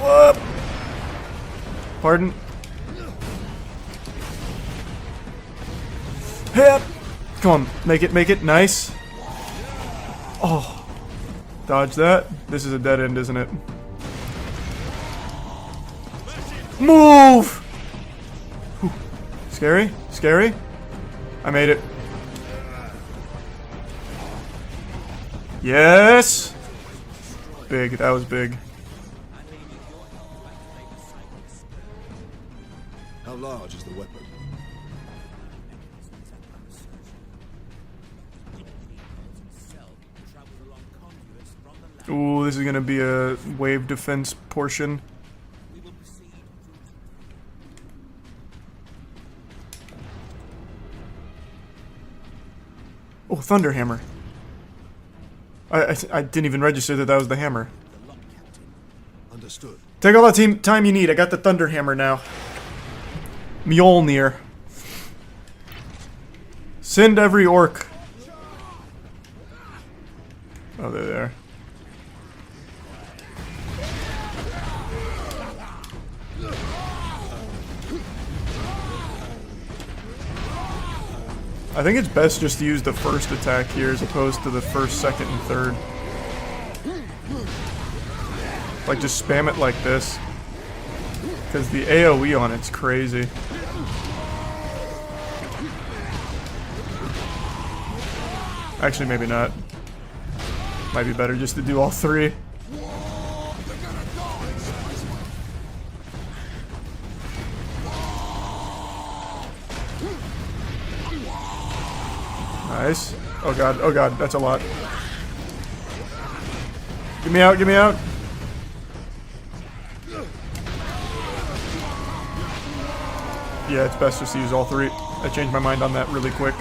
Whoop! Pardon? Hip! Come on, make it, nice. Oh. Dodge that. This is a dead end, isn't it? Move! Whew. Scary? Scary? I made it. Yes! Big, that was big. How large is the weapon? Ooh, this is gonna be a wave defense portion. Oh, Thunder Hammer. I didn't even register that that was the hammer. Understood. Take all the time you need. I got the Thunder Hammer now. Mjolnir. Send every orc. Oh, they're there. I think it's best just to use the first attack here as opposed to the first, second, and third. Like, just spam it like this. Because the AoE on it's crazy. Actually, maybe not. Might be better just to do all 3. Nice. Oh god, that's a lot. Get me out, get me out. Yeah, it's best just to use all three. I changed my mind on that really quick.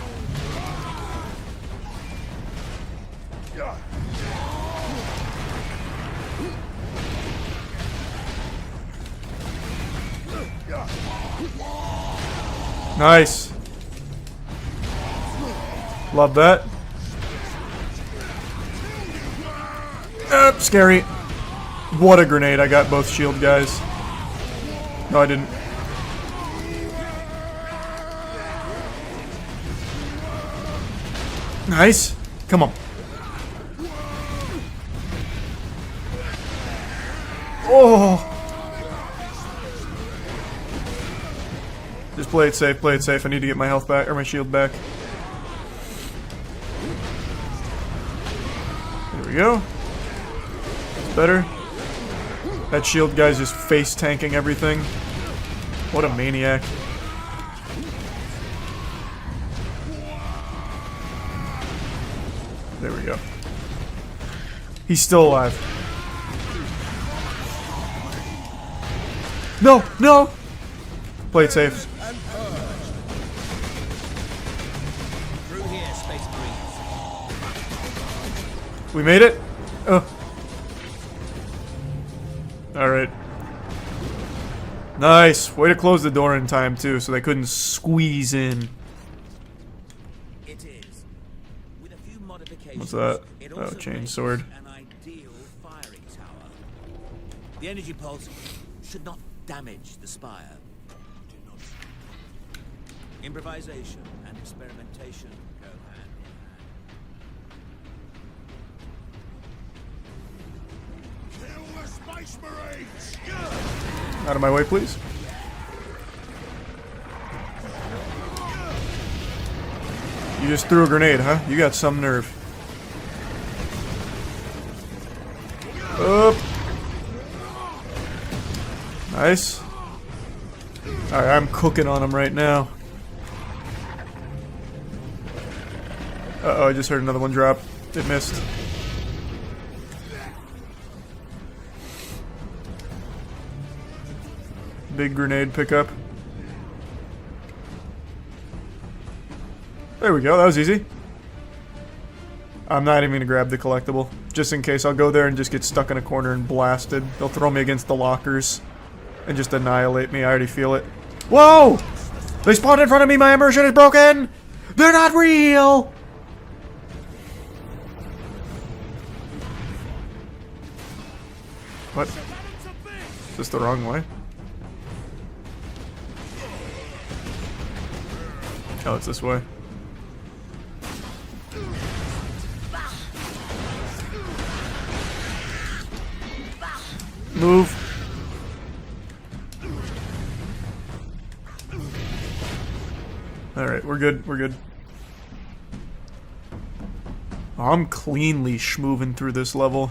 Nice. Love that. Scary. What a grenade. I got both shield guys. No, I didn't. Nice. Come on. Oh. Just play it safe, play it safe. I need to get my health back, or my shield back. There we go. That's better. That shield guy's just face tanking everything. What a maniac. There we go. He's still alive. No, no! Play it safe. We made it? Oh. Alright. Nice. Way to close the door in time, too, so they couldn't squeeze in. It is. With a few modifications, What's that? Oh, chain sword. An ideal firing tower. The energy pulse should not damage the spire. Improvisation and experimentation go hand in hand. Kill the Space Marines! Out of my way, please. You just threw a grenade, huh? You got some nerve. Up. Nice. Alright, I'm cooking on him right now. Uh-oh, I just heard another one drop. It missed. Big grenade pickup. There we go, that was easy. I'm not even gonna grab the collectible. Just in case, I'll go there and just get stuck in a corner and blasted. They'll throw me against the lockers and just annihilate me. I already feel it. Whoa! They spawned in front of me, my immersion is broken! They're not real! What? Is this the wrong way? Oh, it's this way. Move. Alright, we're good, we're good. Oh, I'm cleanly schmoving through this level.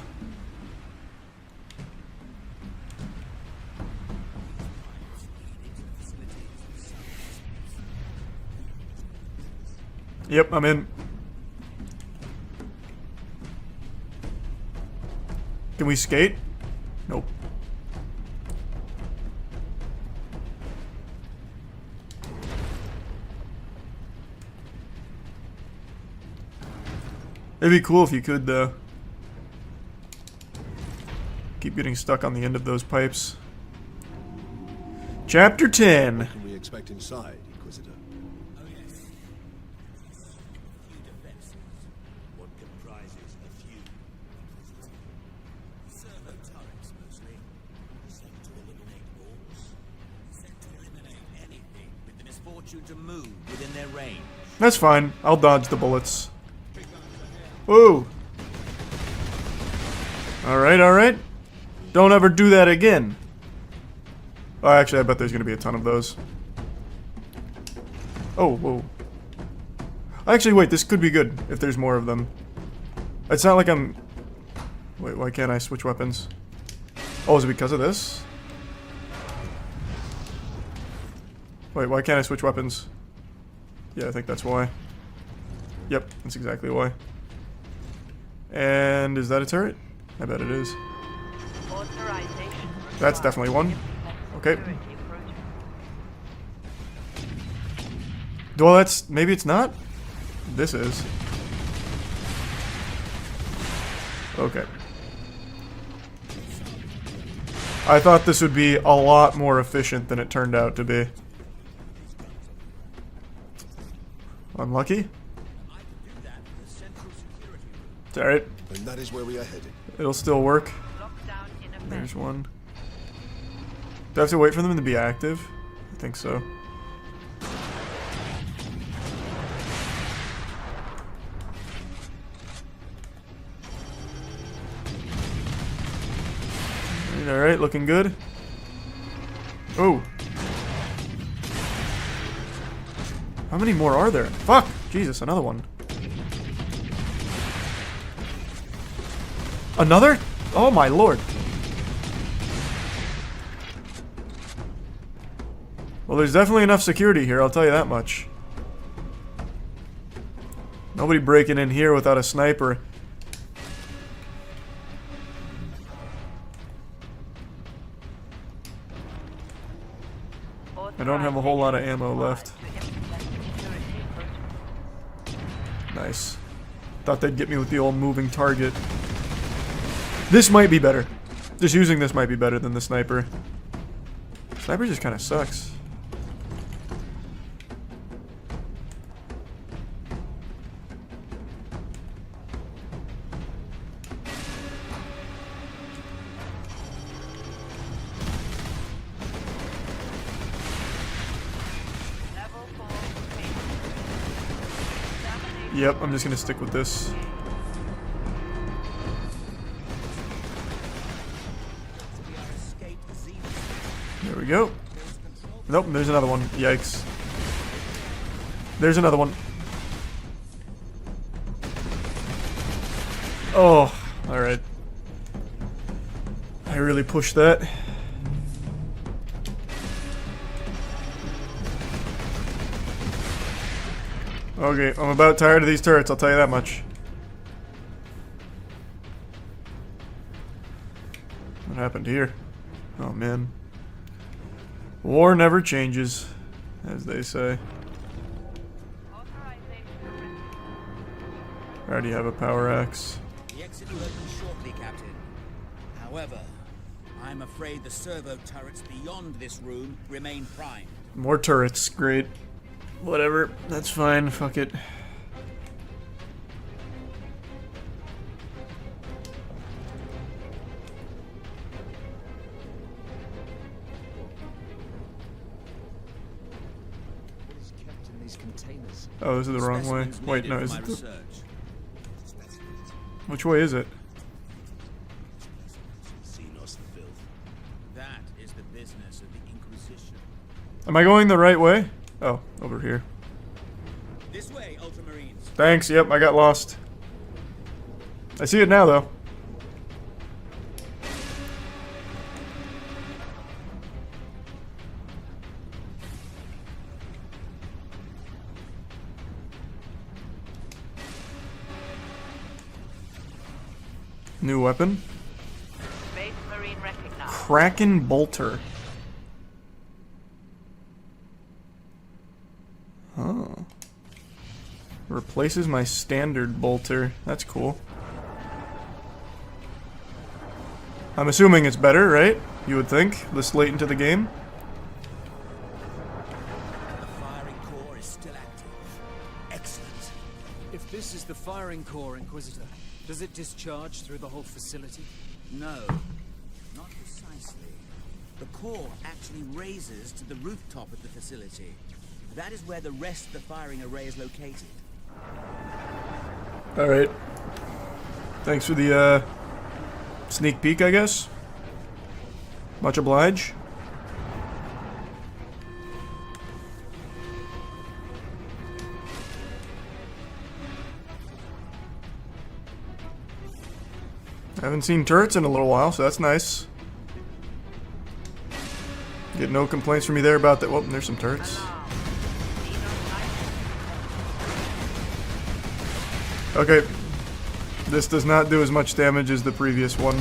Yep, I'm in. Can we skate? Nope. It'd be cool if you could, though. Keep getting stuck on the end of those pipes. Chapter 10. What can we expect inside, Inquisitor? Oh yes. Few defenses. What comprises a few? Servo turrets mostly. Sent to eliminate orcs. Sent to eliminate anything with the misfortune to move within their range. That's fine. I'll dodge the bullets. Ooh. Alright, alright. Don't ever do that again. Oh, actually, I bet there's gonna be a ton of those. Oh, whoa. Actually, wait, this could be good if there's more of them. It's not like I'm... Wait, why can't I switch weapons? Oh, is it because of this? Wait, why can't I switch weapons? Yeah, I think that's why. Yep, that's exactly why. And is that a turret? I bet it is. That's definitely one. Okay. Well, that's... maybe it's not? This is. Okay. I thought this would be a lot more efficient than it turned out to be. Unlucky? It's alright. And that is where we are headed. It'll still work. There's one. Do I have to wait for them to be active? I think so. Alright, looking good. Oh. How many more are there? Fuck! Jesus, another one. Another? Oh my lord. Well, there's definitely enough security here, I'll tell you that much. Nobody breaking in here without a sniper. I don't have a whole lot of ammo left. Nice. Thought they'd get me with the old moving target. This might be better. Just using this might be better than the sniper. Sniper just kind of sucks. Yep, I'm just gonna stick with this. There we go. Nope, there's another one. Yikes. There's another one. Oh, alright. I really pushed that. Okay, I'm about tired of these turrets, I'll tell you that much. What happened here? Oh man. War never changes, as they say. I already have a power axe. The exit will open shortly, Captain. However, I'm afraid the servo turrets beyond this room remain primed. More turrets, great. Whatever, that's fine, fuck it. Oh, this is the wrong way. Wait, no, is it the... Which way is it? That is the business of the Inquisition. Am I going the right way? Oh, over here. This way, Ultramarines. Thanks, yep, I got lost. I see it now, though. New weapon. Space Marine recognized. Kraken Bolter. Oh. Replaces my standard bolter. That's cool. I'm assuming it's better, right? You would think, this late into the game. The firing core is still active. Excellent. If this is the firing core, Inquisitor, does it discharge through the whole facility? No, not precisely. The core actually raises to the rooftop of the facility. That is where the rest of the firing array is located. Alright. Thanks for the, sneak peek, I guess. Much obliged. I haven't seen turrets in a little while, so that's nice. Get no complaints from me there about that. Well, there's some turrets. Okay. This does not do as much damage as the previous one.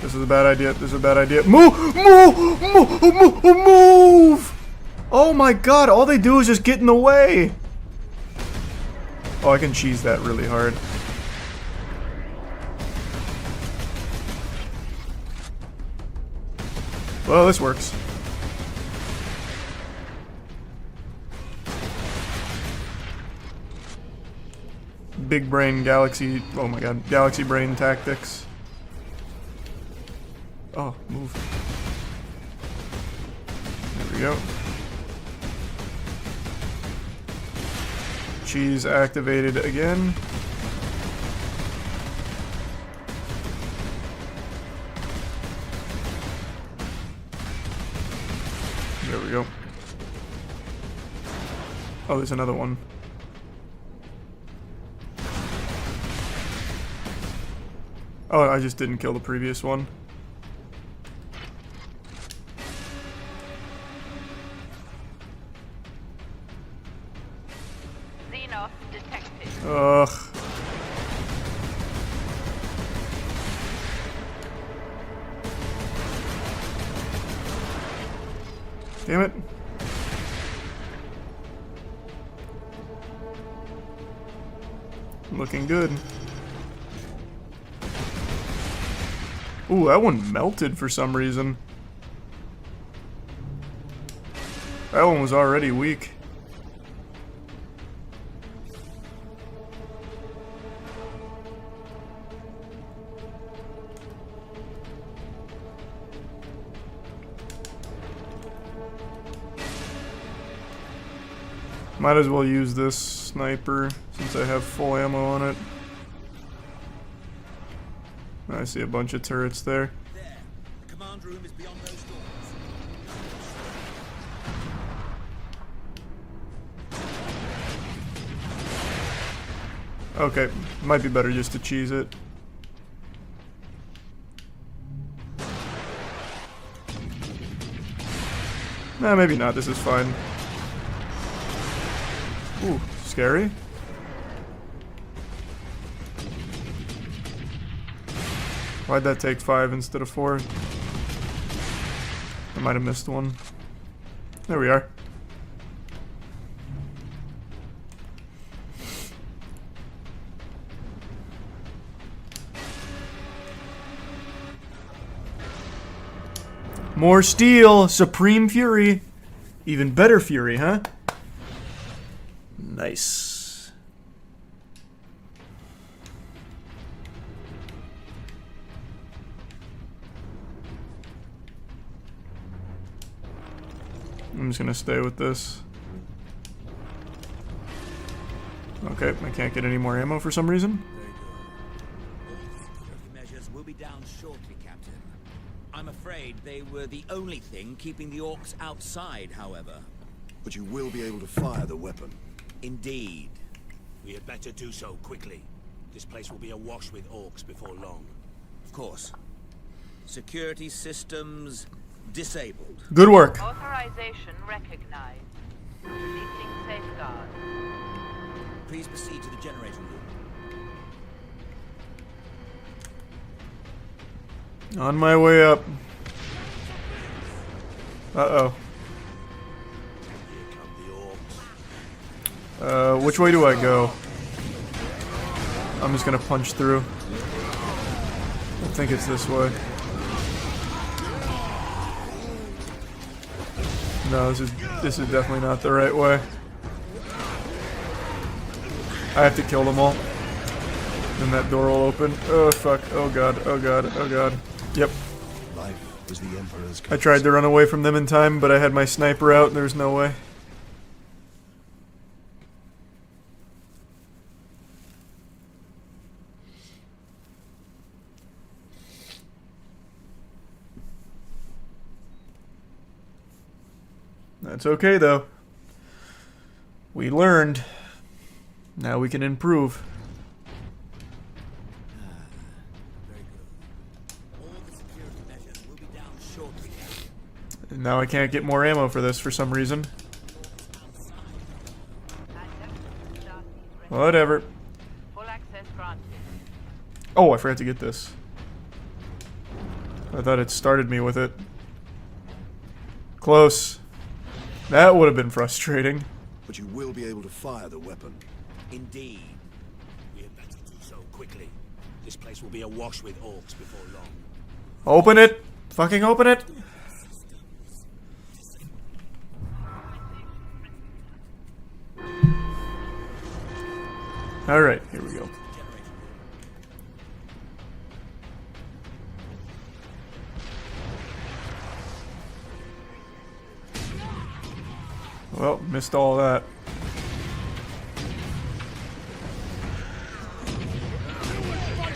This is a bad idea. This is a bad idea. Move! Move! Move! Move! Oh my god, all they do is just get in the way. Oh, I can cheese that really hard. Well, this works. Big brain galaxy. Oh my god. Galaxy brain tactics. Oh, move. There we go. Cheese activated again. There we go. Oh, there's another one. Oh, I just didn't kill the previous one. Xenos detected. Ugh. Damn it. Looking good. Ooh, that one melted for some reason. That one was already weak. Might as well use this sniper since I have full ammo on it. I see a bunch of turrets there. There. The command room is beyond those doors. Okay, might be better just to cheese it. Nah, maybe not. This is fine. Ooh, scary. Why'd that take 5 instead of 4? I might have missed one. There we are. More steel! Supreme Fury! Even better Fury, huh? Nice. I'm just gonna stay with this. Okay, I can't get any more ammo for some reason. Measures will be down shortly, Captain. I'm afraid they were the only thing keeping the orcs outside, however. But you will be able to fire the weapon. Indeed. We had better do so quickly. This place will be awash with orcs before long. Of course. Security systems disabled. Good work. Authorization recognized. Releasing safeguard. Please proceed to the generator room. On my way up. Uh-oh. Which way do I go? I'm just gonna punch through. I think it's this way. No, this is definitely not the right way. I have to kill them all. Then that door will open. Oh fuck. Oh god. Oh god. Oh god. Yep. Life is the Emperor's I tried to run away from them in time, but I had my sniper out and there's no way. That's okay though. We learned. Now we can improve. And now I can't get more ammo for this for some reason. Whatever. Full access granted. Oh, I forgot to get this. I thought it started me with it. Close. That would have been frustrating. But you will be able to fire the weapon. Indeed. We had better do so quickly. This place will be awash with orcs before long. Open it! Fucking open it! Alright, here we go. Well, missed all that.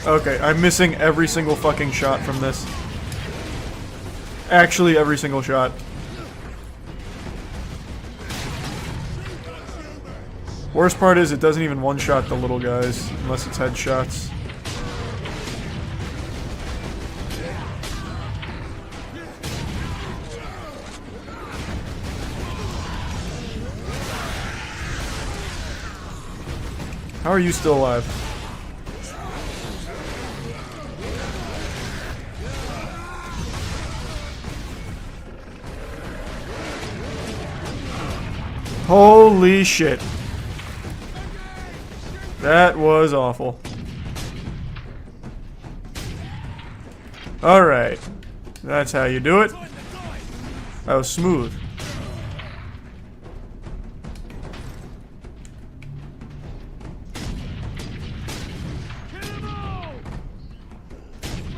Okay, I'm missing every single fucking shot from this. Actually, every single shot. Worst part is it doesn't even one-shot the little guys, unless it's headshots. How are you still alive? Holy shit. That was awful. Alright. That's how you do it. That was smooth.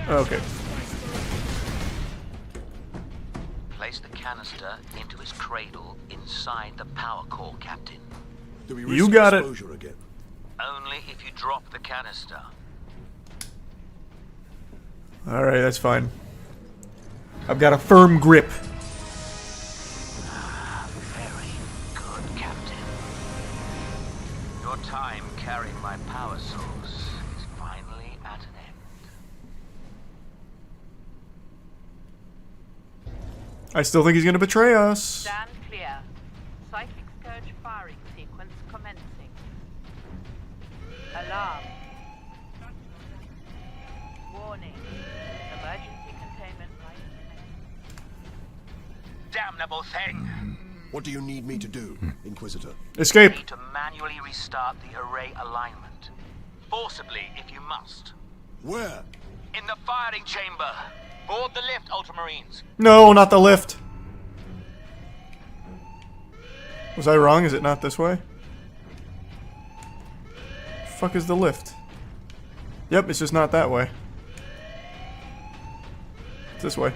Okay. Place the canister into his cradle inside the power core, Captain. Do we You got it. exposure again? Only if you drop the canister. Alright, that's fine. I've got a firm grip. Very good, Captain. Your time carrying my power source is finally at an end. I still think he's gonna betray us. Stand clear. Cyclic scourge firing sequence commencing. Alarm. Warning. Emergency containment right commenced. Damnable thing! What do you need me to do, Inquisitor? Escape. You need to manually restart the array alignment. Forcibly, if you must. Where? In the firing chamber. Board the lift, Ultramarines. No, not the lift. Was I wrong? Is it not this way? Fuck is the lift? Yep, it's just not that way. It's this way.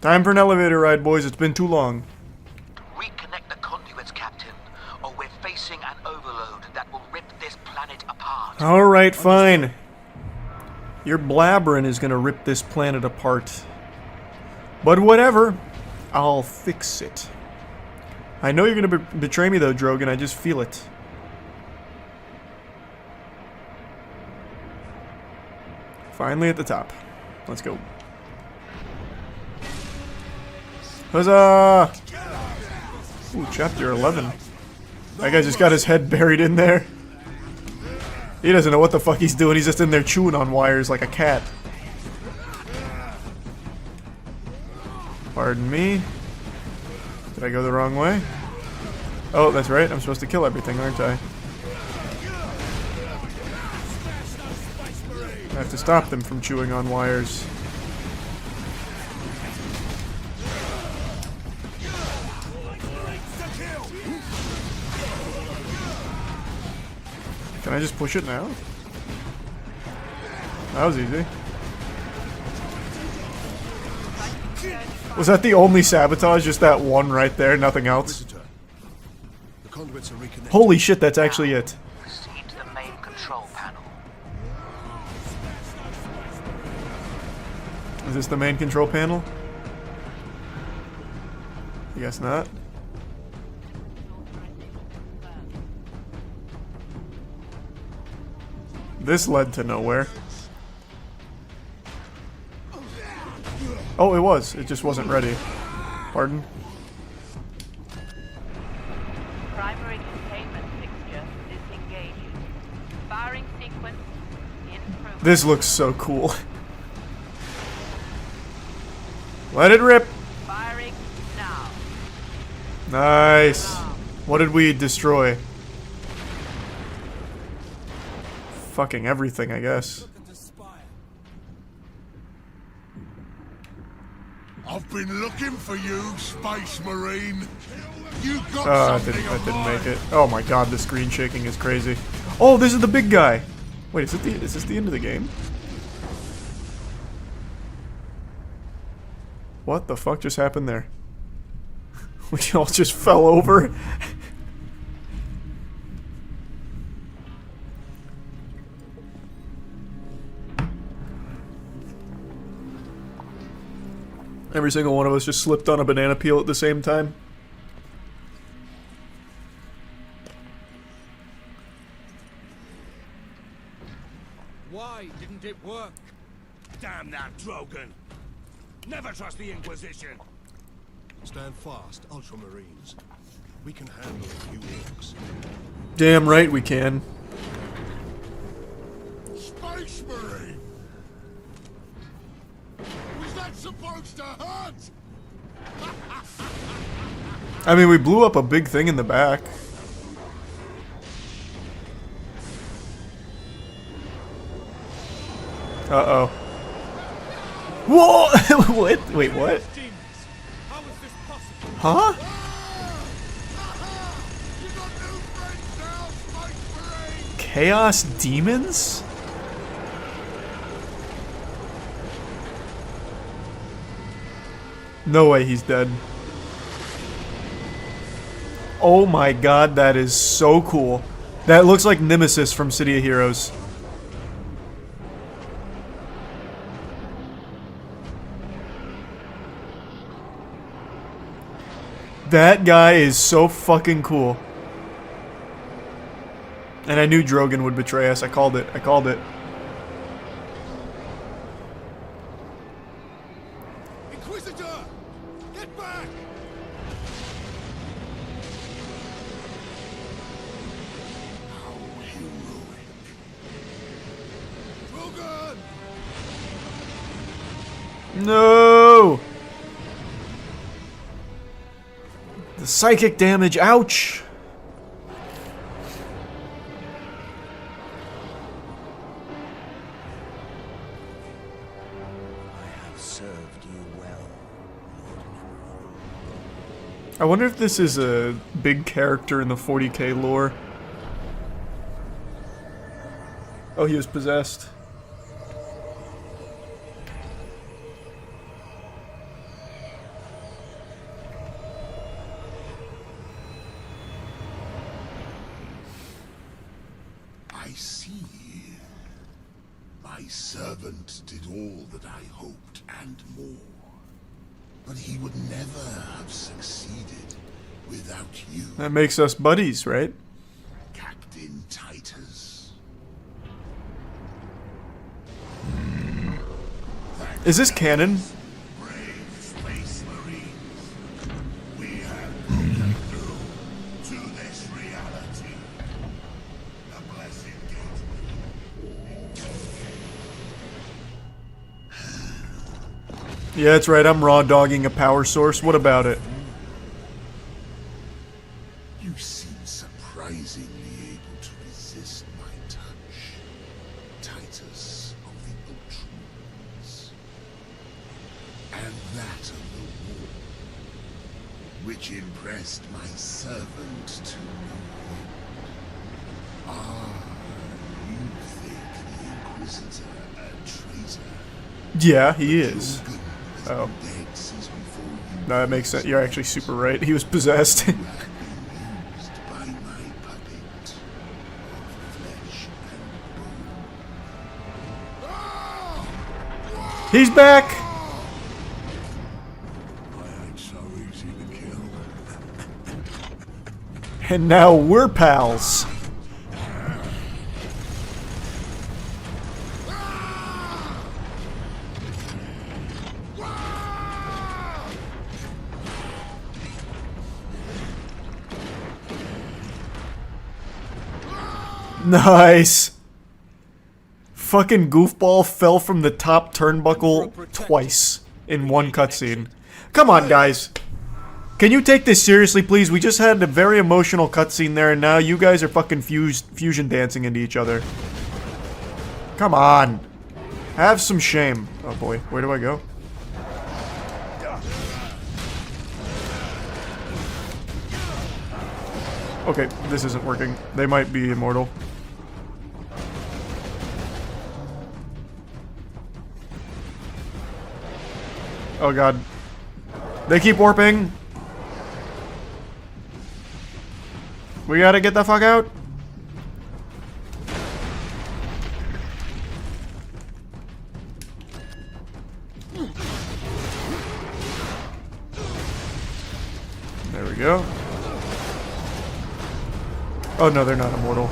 Time for an elevator ride, boys. It's been too long. Reconnect the conduits, Captain, or we're facing an overload that will rip this planet apart. Alright, fine. Your blabbering is gonna rip this planet apart. But whatever. I'll fix it. I know you're gonna betray me though, Drogon. I just feel it. Finally at the top. Let's go. Huzzah! Ooh, chapter 11. That guy just got his head buried in there. He doesn't know what the fuck he's doing. He's just in there chewing on wires like a cat. Pardon me. Did I go the wrong way? Oh, that's right. I'm supposed to kill everything, aren't I? I have to stop them from chewing on wires. Can I just push it now? That was easy. Was that the only sabotage? Just that one right there, nothing else? The conduits are reconnected. Holy shit, that's actually it. Proceed to the main control panel. Is this the main control panel? I guess not. This led to nowhere. Oh, it was. It just wasn't ready. Pardon? Primary containment fixture disengaged. Firing sequence in progress. This looks so cool. Let it rip. Firing now. Nice. What did we destroy? Fucking everything, I guess. I've been looking for you, Space Marine. You got I something didn't make it. Oh my god, the screen shaking is crazy. Oh, this is the big guy. Wait, is this the end of the game? What the fuck just happened there? We all just fell over. Every single one of us just slipped on a banana peel at the same time. Why didn't it work? Damn that Drogon! Never trust the Inquisition! Stand fast, Ultramarines. We can handle a few orcs. Damn right we can. Space Marine! Was that supposed to hurt? I mean, we blew up a big thing in the back. Uh-oh. Whoa! What? Wait, what? Huh? Chaos demons? No way he's dead. Oh my god, that is so cool. That looks like Nemesis from City of Heroes. That guy is so fucking cool. And I knew Drogon would betray us. I called it. I called it. Inquisitor! Get back! How heroic. Drogon! No! The psychic damage, ouch! I wonder if this is a big character in the 40k lore. Oh, he was possessed. I see. My servant did all that I hoped and more. But he would never have succeeded without you. That makes us buddies, right? Captain Titus. Is this canon? Brave Space Marines. We have broken through to this reality. The blessed Yeah, that's right. I'm raw dogging a power source. What about it? You seem surprisingly able to resist my touch, Titus of the Ultramarines, and that of the war, which impressed my servant to no end. Ah, you think the Inquisitor a traitor? Yeah, he is. Oh. No, that makes sense. You're actually super right. He was possessed. He's back! And now we're pals. Nice. Fucking goofball fell from the top turnbuckle twice in one cutscene. Come on, guys. Can you take this seriously, please? We just had a very emotional cutscene there, and now you guys are fucking fusion dancing into each other. Come on. Have some shame. Oh boy, where do I go? Okay, this isn't working. They might be immortal. Oh god. They keep warping. We gotta get the fuck out. There we go. Oh no, they're not immortal.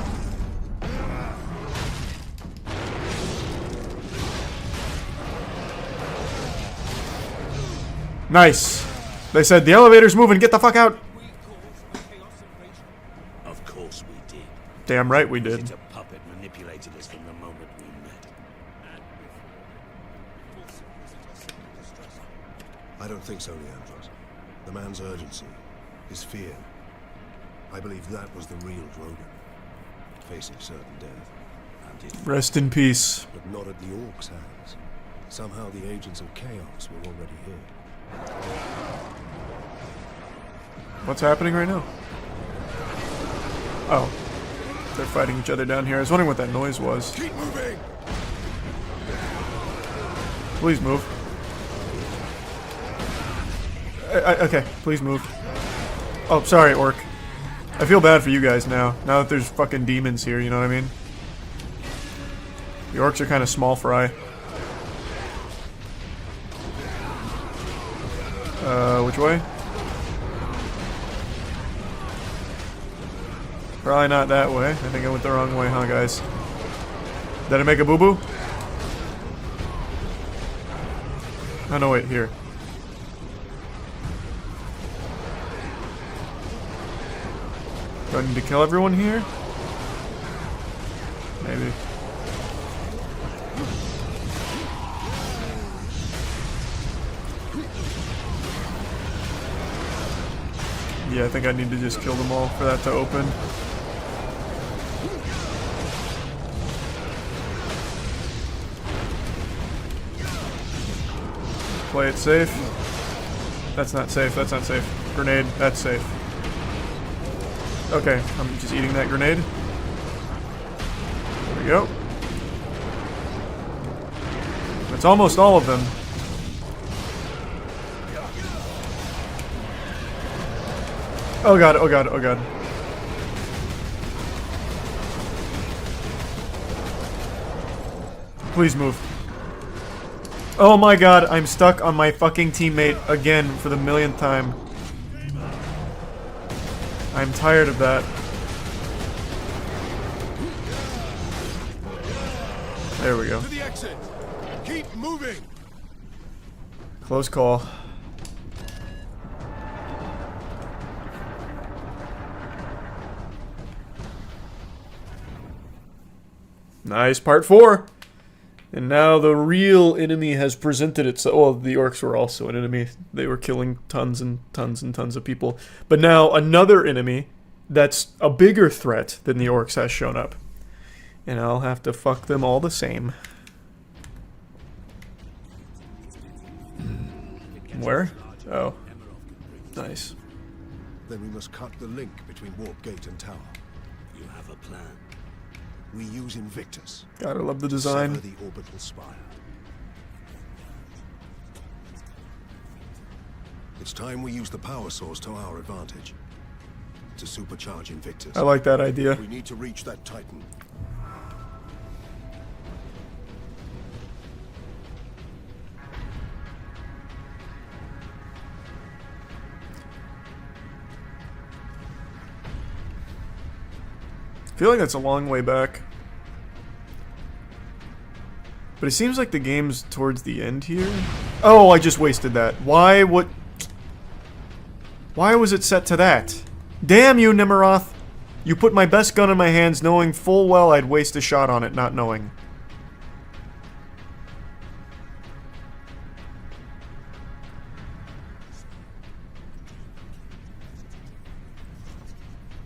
Nice. They said the elevator's moving, get the fuck out. Of course we did. Damn right we did. A puppet manipulated us from the moment we met. I don't think so, Leandros. The man's urgency, his fear. I believe that was the real Drogon, facing certain death. Rest in peace. But not at the Orcs' hands. Somehow the agents of chaos were already here. What's happening right now? Oh. They're fighting each other down here. I was wondering what that noise was. Keep moving! Please move. Okay, please move. Oh, sorry, Orc. I feel bad for you guys now. Now that there's fucking demons here, you know what I mean? The Orcs are kind of small fry. Which way? Probably not that way. I think I went the wrong way, huh, guys? Did I make a boo-boo? Oh, no, wait, here. Do I need to kill everyone here? Maybe. Yeah, I think I need to just kill them all for that to open. Play it safe. That's not safe, that's not safe. Grenade, that's safe. Okay, I'm just eating that grenade. There we go. It's almost all of them. Oh god, oh god, oh god. Please move. Oh my god, I'm stuck on my fucking teammate again for the millionth time. I'm tired of that. There we go. To the exit. Keep moving. Close call. Nice, part 4. And now the real enemy has presented itself. Well, the Orcs were also an enemy. They were killing tons and tons and tons of people. But now another enemy that's a bigger threat than the Orcs has shown up. And I'll have to fuck them all the same. Where? Oh. Nice. Then we must cut the link between Warp Gate and Tower. You have a plan. We use Invictus. Gotta love the design. Sever the orbital spire. It's time we use the power source to our advantage. To supercharge Invictus. I like that idea. We need to reach that Titan. I feel like that's a long way back. But it seems like the game's towards the end here. Oh, I just wasted that. Why was it set to that? Damn you, Nimmeroth. You put my best gun in my hands knowing full well I'd waste a shot on it, not knowing.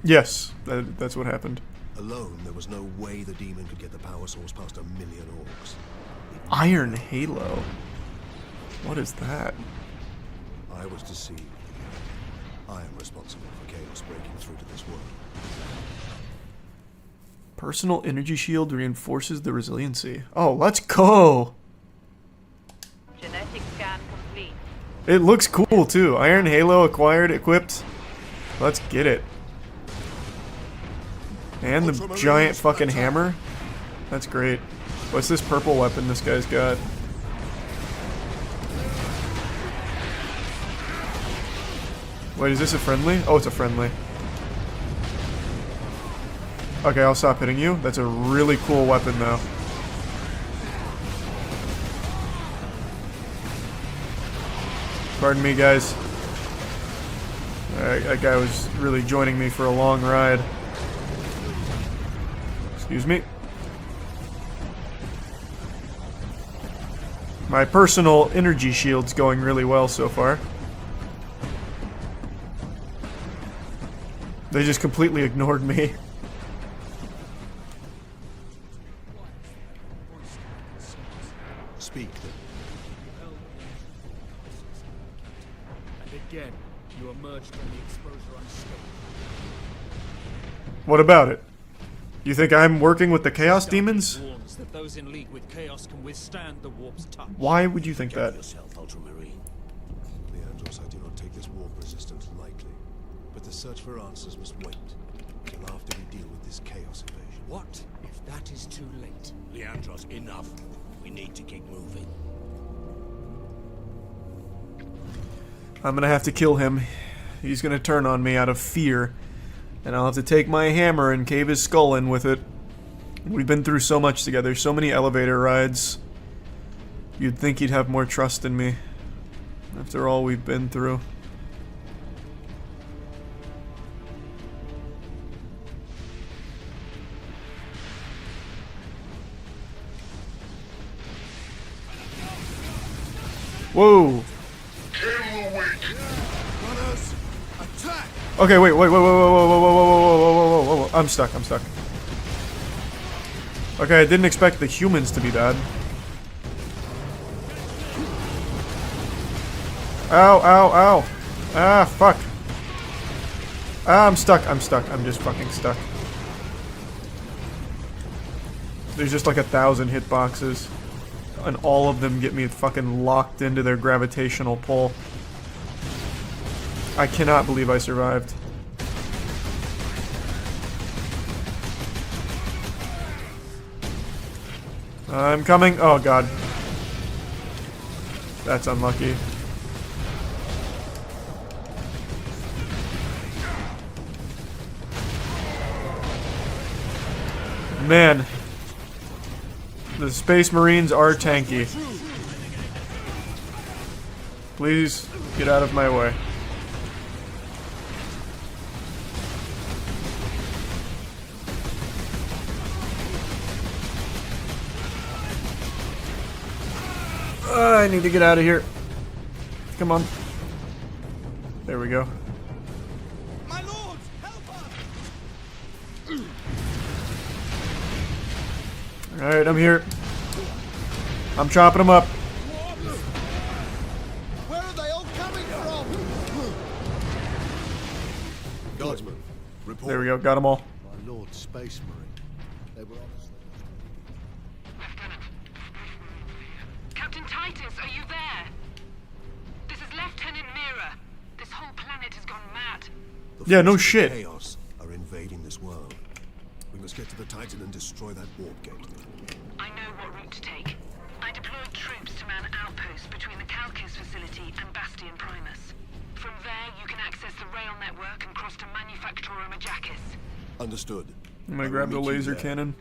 Yes, that's what happened. Alone, there was no way the demon could get the power source past 1 million orcs. Iron Halo? What is that? I was deceived. I am responsible for chaos breaking through to this world. Personal energy shield reinforces the resiliency. Oh, let's go! Genetic scan complete. It looks cool too. Iron Halo acquired, equipped. Let's get it. And the giant fucking hammer. That's great. What's this purple weapon this guy's got? Wait, is this a friendly? Oh, it's a friendly. Okay, I'll stop hitting you. That's a really cool weapon, though. Pardon me, guys. That guy was really joining me for a long ride. Excuse me. My personal energy shield's going really well so far. They just completely ignored me. Speak. And again, you emerged from the exposure unscathed. What about it? You think I'm working with the Chaos Demons? Warns that those in league with Chaos can withstand the warp's touch. Why would you think that? Yourself, Ultramarine. Leandros, I do not take this warp resistance lightly, but the search for answers must wait until after we deal with this Chaos invasion. What if that is too late? Leandros, enough. We need to keep moving. I'm gonna have to kill him. He's gonna turn on me out of fear. And I'll have to take my hammer and cave his skull in with it. We've been through so much together, so many elevator rides. You'd think he'd have more trust in me. After all we've been through. Whoa! Okay, wait, whoa. I'm stuck. Okay, I didn't expect the humans to be bad. Ow. Ah, fuck. Ah, I'm stuck. I'm just fucking stuck. There's just like 1,000 hitboxes. And all of them get me fucking locked into their gravitational pull. I cannot believe I survived. I'm coming. Oh god. That's unlucky. Man. The Space Marines are tanky. Please get out of my way. I need to get out of here. Come on. There we go. My lords, help us! Alright, I'm here. I'm chopping them up. Where are they all coming from? Guardsman, report. There we go, got them all. My Lord Space Marine. They were on Captain Titus, are you there? This is Lieutenant Mira. This whole planet has gone mad. Yeah, no shit. Chaos are invading this world. We must get to the Titan and destroy that warp gate. I know what route to take. I deployed troops to man outposts between the Calcus facility and Bastion Primus. From there, you can access the rail network and cross to Manufactorum Ajakis. Understood. I'm gonna grab the laser cannon.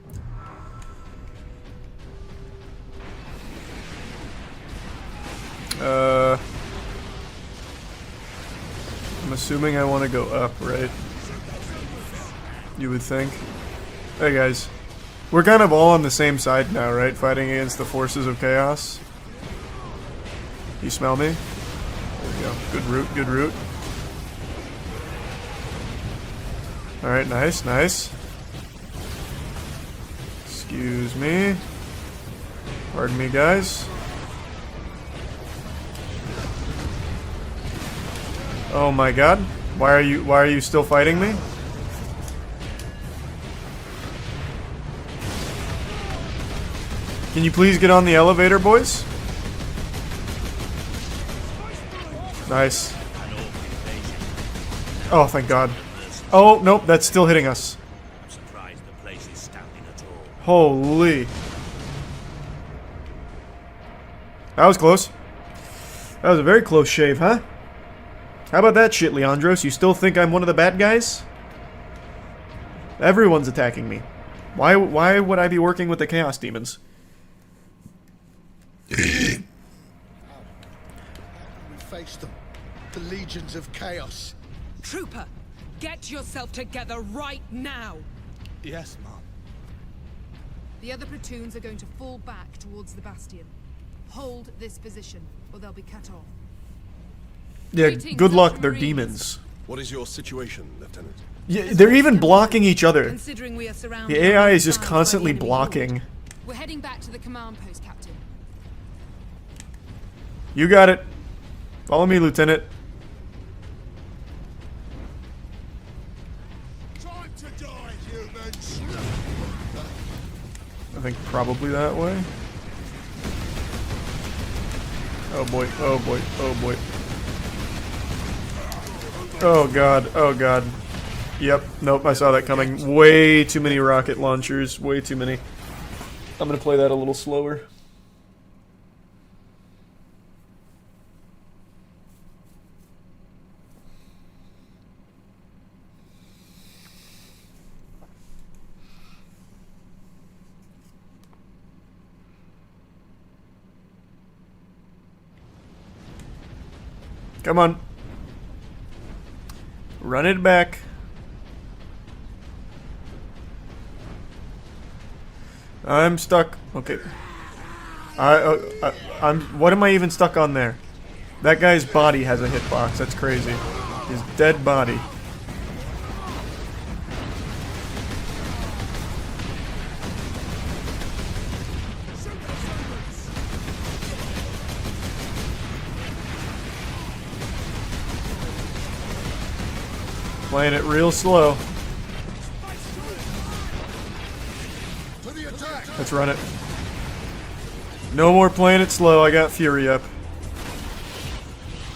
I'm assuming I want to go up, right? You would think. Hey guys. We're kind of all on the same side now, right? Fighting against the forces of chaos. You smell me? There we go. Good route, good route. Alright, nice, nice. Excuse me. Pardon me, guys. Oh my god. Why are you still fighting me? Can you please get on the elevator, boys? Nice. Oh, thank God. Oh, nope, that's still hitting us. Holy. That was close. That was a very close shave, huh? How about that shit, Leandros? You still think I'm one of the bad guys? Everyone's attacking me. Why would I be working with the Chaos Demons? We face them. The legions of chaos. Trooper, get yourself together right now! Yes, Mom. The other platoons are going to fall back towards the Bastion. Hold this position, or they'll be cut off. Yeah, good luck, they're demons. What is your situation, Lieutenant? Yeah, they're even blocking each other. Considering we are surrounded The AI is just by constantly enemy blocking. We're heading back to the command post, Captain. You got it. Follow me, Lieutenant. Time to die, humans. I think probably that way. Oh boy, oh boy, oh boy. Oh god, oh god. Yep, nope, I saw that coming. Way too many rocket launchers, way too many. I'm gonna play that a little slower. Come on. Run it back. I'm stuck. Okay. I'm. What am I even stuck on there? That guy's body has a hitbox. That's crazy. His dead body. Playing it real slow. Let's run it. No more playing it slow. I got Fury up.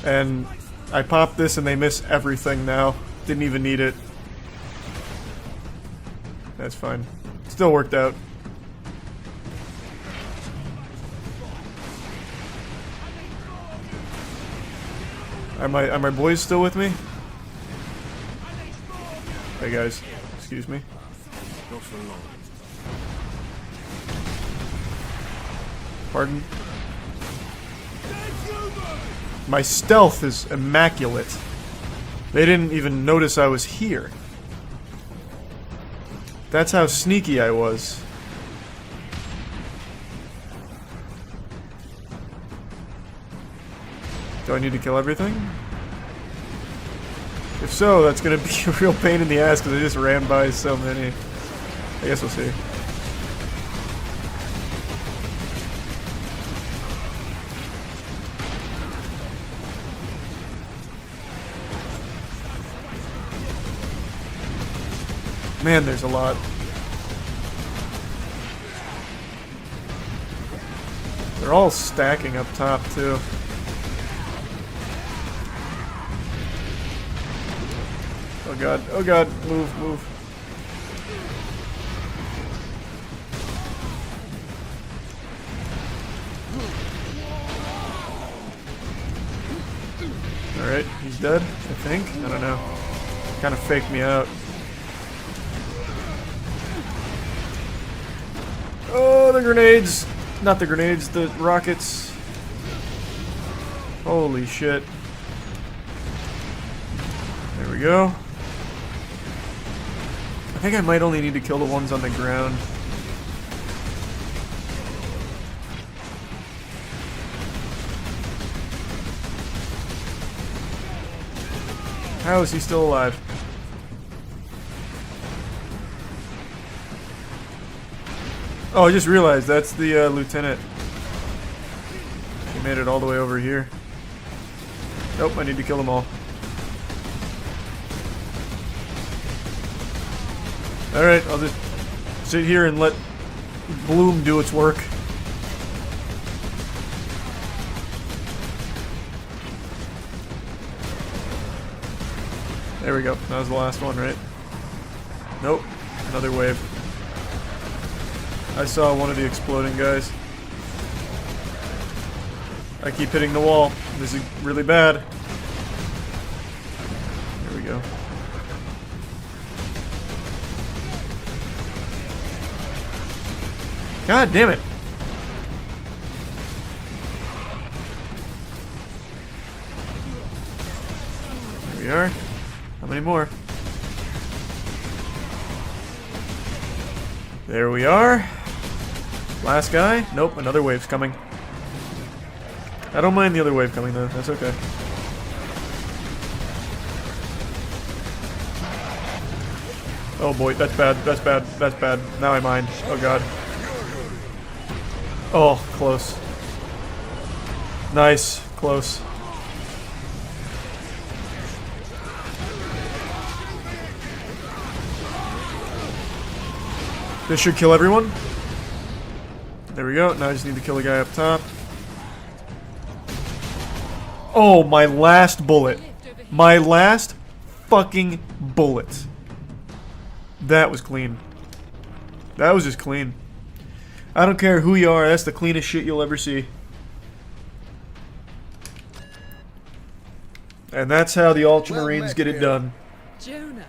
And I popped this and they miss everything now. Didn't even need it. That's fine. Still worked out. Are my boys still with me? Hey guys, excuse me. Not for long. Pardon? My stealth is immaculate. They didn't even notice I was here. That's how sneaky I was. Do I need to kill everything? If so, that's gonna be a real pain in the ass because I just ran by so many. I guess we'll see. Man, there's a lot. They're all stacking up top, too. Oh god, move, move. Alright, he's dead, I think. I don't know. Kind of faked me out. Oh, the grenades! Not the grenades, the rockets. Holy shit. There we go. I think I might only need to kill the ones on the ground. How is he still alive? Oh, I just realized that's the lieutenant. He made it all the way over here. Nope, I need to kill them all. Alright, I'll just sit here and let Bloom do its work. There we go. That was the last one, right? Nope. Another wave. I saw one of the exploding guys. I keep hitting the wall. This is really bad. There we go. God damn it. There we are. How many more? There we are. Last guy? Nope, another wave's coming. I don't mind the other wave coming though, that's okay. Oh boy, that's bad, that's bad, that's bad. Now I mind. Oh god. Oh, close. Nice, close. This should kill everyone. There we go. Now I just need to kill the guy up top. Oh, my last bullet. My last fucking bullet. That was clean. That was just clean. I don't care who you are, that's the cleanest shit you'll ever see. And that's how the Ultramarines get it done. Jonah,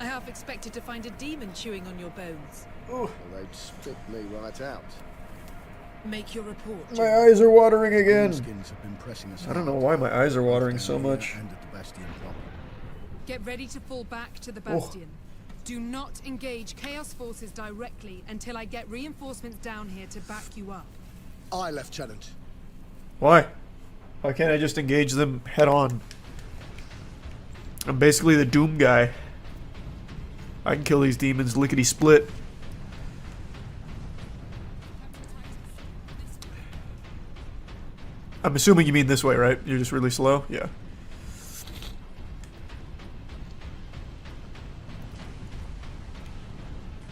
I half expected to find a demon chewing on your bones. Well, they'd spit me right out. Make your report. My eyes are watering again. Greenskins have been pressing us I don't know why my eyes are watering so much. and at the Bastion proper. Get ready to fall back to the Bastion. Do not engage Chaos forces directly until I get reinforcements down here to back you up. Aye, Lieutenant. Why? Why can't I just engage them head on? I'm basically the Doom guy. I can kill these demons lickety-split. I'm assuming you mean this way, right? You're just really slow? Yeah.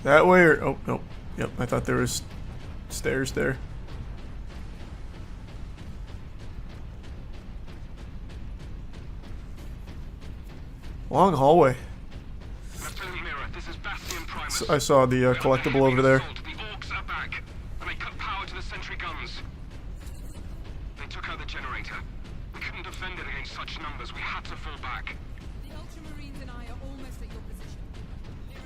That way or... Oh, no. Yep, I thought there was stairs there. Long hallway. So I saw the collectible over there. Generator. We couldn't defend it against such numbers. We had to fall back. The Ultramarines and I are almost at your position. Clear it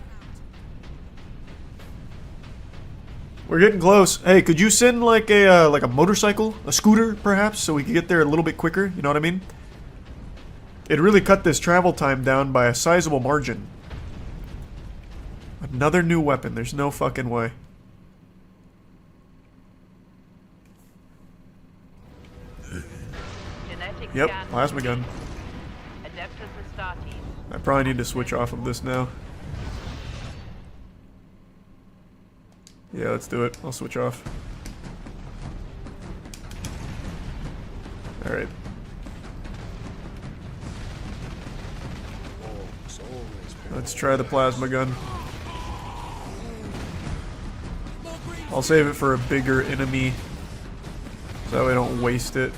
out. We're getting close. Hey, could you send like a motorcycle, a scooter, perhaps, so we could get there a little bit quicker? You know what I mean? It really cut this travel time down by a sizable margin. Another new weapon. There's no fucking way. Yep, plasma gun. I probably need to switch off of this now. Yeah, let's do it. I'll switch off. Alright. Let's try the plasma gun. I'll save it for a bigger enemy, so we don't waste it.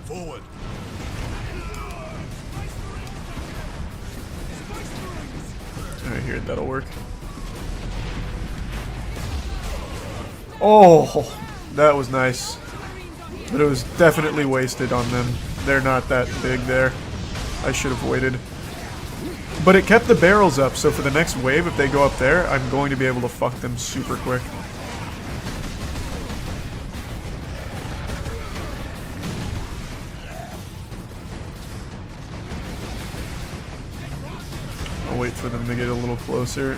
Forward. Alright, here, that'll work. Oh, that was nice. But it was definitely wasted on them. They're not that big there. I should have waited. But it kept the barrels up, so for the next wave, if they go up there, I'm going to be able to fuck them super quick. I'll wait for them to get a little closer.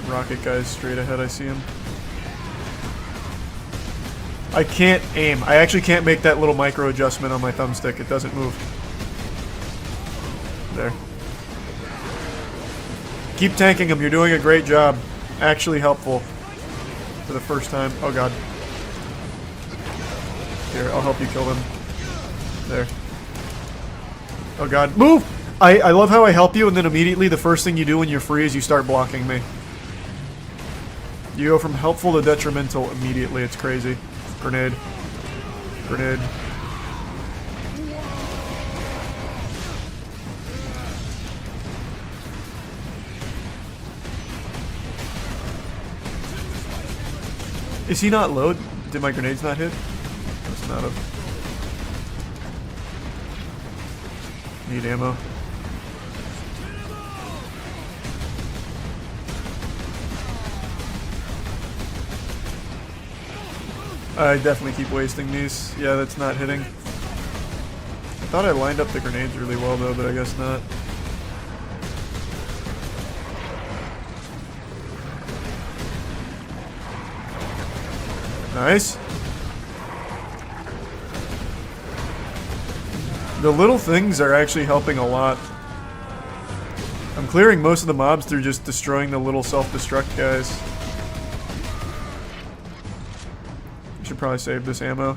Rocket guy's straight ahead, I see him. I can't aim. I actually can't make that little micro adjustment on my thumbstick. It doesn't move. There. Keep tanking him. You're doing a great job. Actually helpful. For the first time. Oh god. Here, I'll help you kill them. There. Oh god. Move! I love how I help you and then immediately the first thing you do when you're free is you start blocking me. You go from helpful to detrimental immediately. It's crazy. Grenade. Grenade. Is he not low? Did my grenades not hit? Must not have. Need ammo. I definitely keep wasting these. Yeah, that's not hitting. I thought I lined up the grenades really well though, but I guess not. Nice. The little things are actually helping a lot. I'm clearing most of the mobs through just destroying the little self-destruct guys. Should probably save this ammo.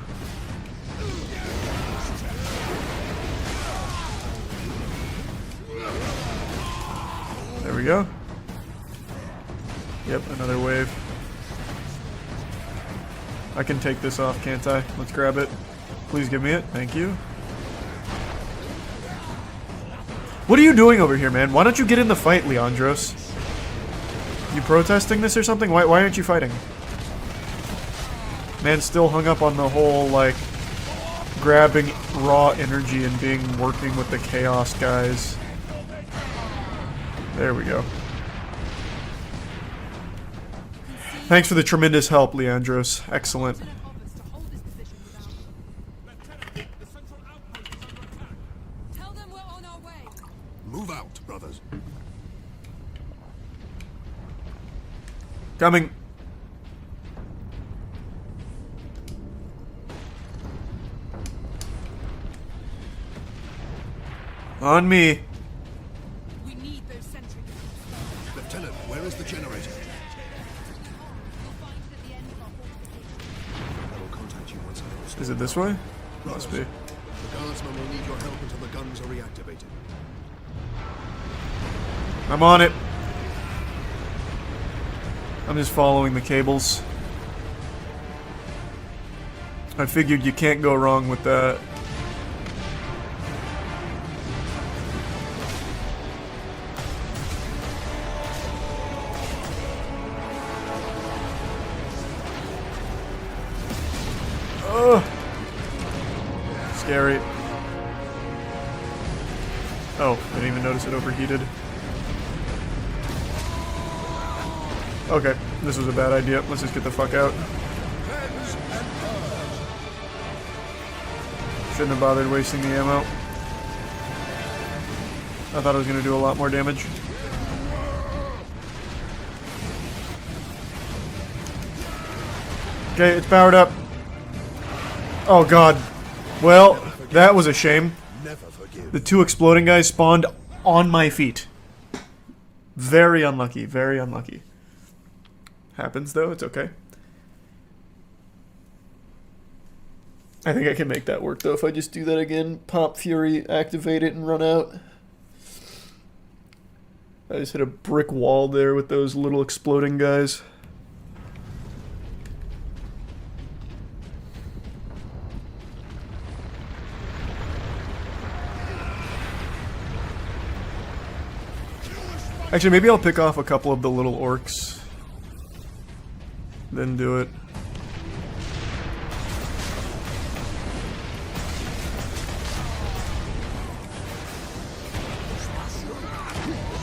There we go. Yep, another wave. I can take this off, can't I? Let's grab it. Please give me it. Thank you. What are you doing over here, man? Why don't you get in the fight, Leandros? You protesting this or something? Why aren't you fighting? Man's still hung up on the whole, like, grabbing raw energy and working with the chaos guys. There we go. Thanks for the tremendous help, Leandros. Excellent. Move out, brothers. Coming. On me. We need those sentry guns. Lieutenant, where is the generator? I will contact you once I know. Is it this way? Brothers, Must be. the guardsmen will need your help until the guns are reactivated. I'm on it. I'm just following the cables. I figured you can't go wrong with that. Oh, scary. Oh, I didn't even notice it overheated. Okay, this was a bad idea. Let's just get the fuck out. Shouldn't have bothered wasting the ammo. I thought it was going to do a lot more damage. Okay, it's powered up. Oh god. Well, that was a shame. The two exploding guys spawned on my feet. Very unlucky, very unlucky. Happens though, it's okay. I think I can make that work though if I just do that again. Pop Fury, activate it, and run out. I just hit a brick wall there with those little exploding guys. Actually, maybe I'll pick off a couple of the little orcs. Then do it.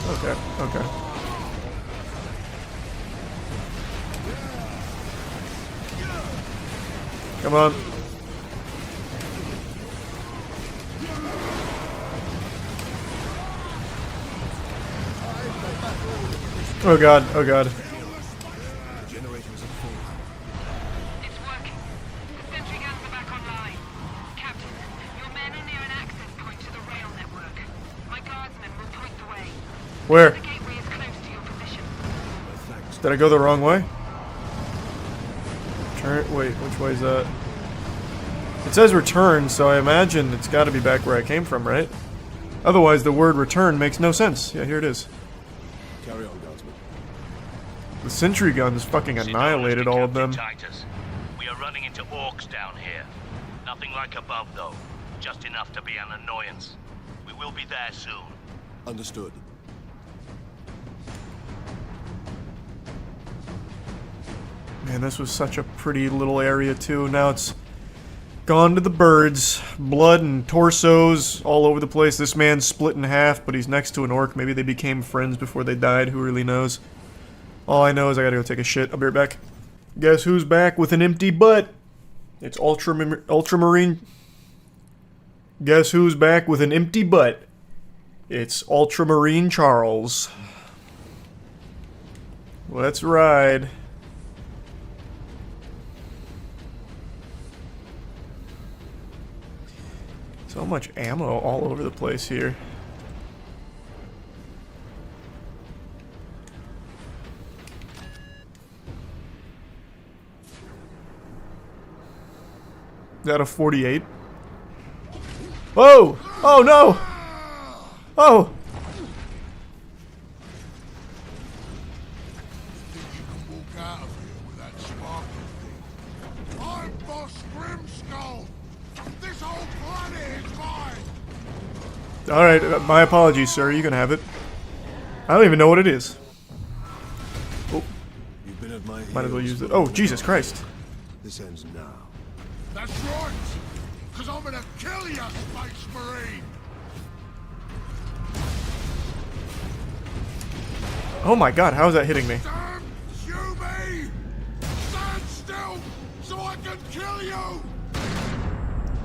Okay, okay. Come on. Oh god, oh god. The generators are full. It's working. The sentry guns are back online. Captain, your men are near an access point to the rail network. My guardsmen will point the way. Where? The gateway is close to your position. Did I go the wrong way? Turn. Wait, which way is that? It says return, so I imagine it's got to be back where I came from, right? Otherwise, the word return makes no sense. Yeah, here it is. Carry on, guardsman. The sentry guns fucking annihilated all of them. Titus, we are running into orcs down here. Nothing like above, though. Just enough to be an annoyance. We will be there soon. Understood. Man, this was such a pretty little area, too. Now it's gone to the birds. Blood and torsos all over the place. This man's split in half, but he's next to an orc. Maybe they became friends before they died. Who really knows? All I know is I gotta go take a shit. I'll be right back. Guess who's back with an empty butt? It's Ultramarine. Guess who's back with an empty butt? It's Ultramarine Charles. Let's ride. So much ammo all over the place here. Is that a 48? Whoa! Oh no! Oh! I'm Boss Grimskull! This whole planet is mine! Alright, my apologies, sir. You can have it. I don't even know what it is. Oh. You've been at my Might as well heels use it. for Oh, long. Jesus Christ. This ends now. That's right! Because I'm gonna kill you, Space Marine! Oh my god, how is that hitting me? Stand, you me! Stand still, so I can kill you!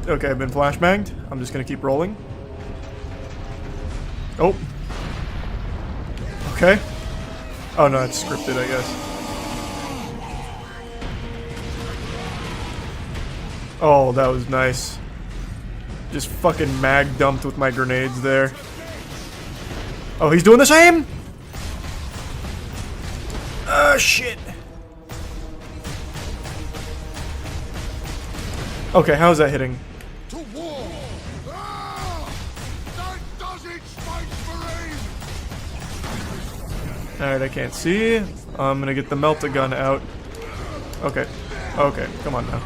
Okay, I've been flashbanged. I'm just gonna keep rolling. Oh. Okay. Oh no, it's scripted, I guess. Oh, that was nice. Just fucking mag dumped with my grenades there. Oh, he's doing the same? Oh, shit. Okay, how's that hitting? To war! Ah! That does it, Space Marine! Alright, I can't see. I'm gonna get the melt-a-gun out. Okay. Okay, come on now.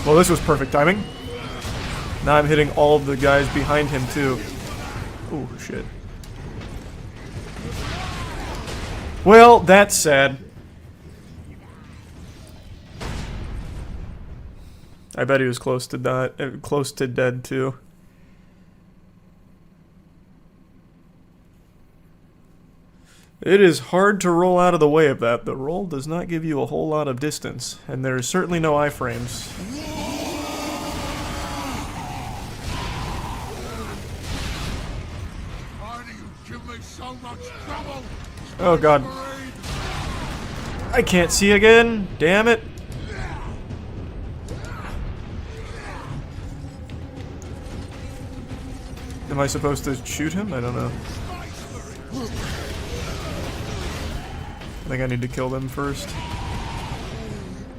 Well, this was perfect timing. Now I'm hitting all of the guys behind him, too. Ooh, shit. Well, that's sad. I bet he was close to dead, too. It is hard to roll out of the way of that. The roll does not give you a whole lot of distance, and there is certainly no iframes. Why do you give me so much trouble? Oh god. I can't see again. Damn it. Am I supposed to shoot him? I don't know. I think I need to kill them first.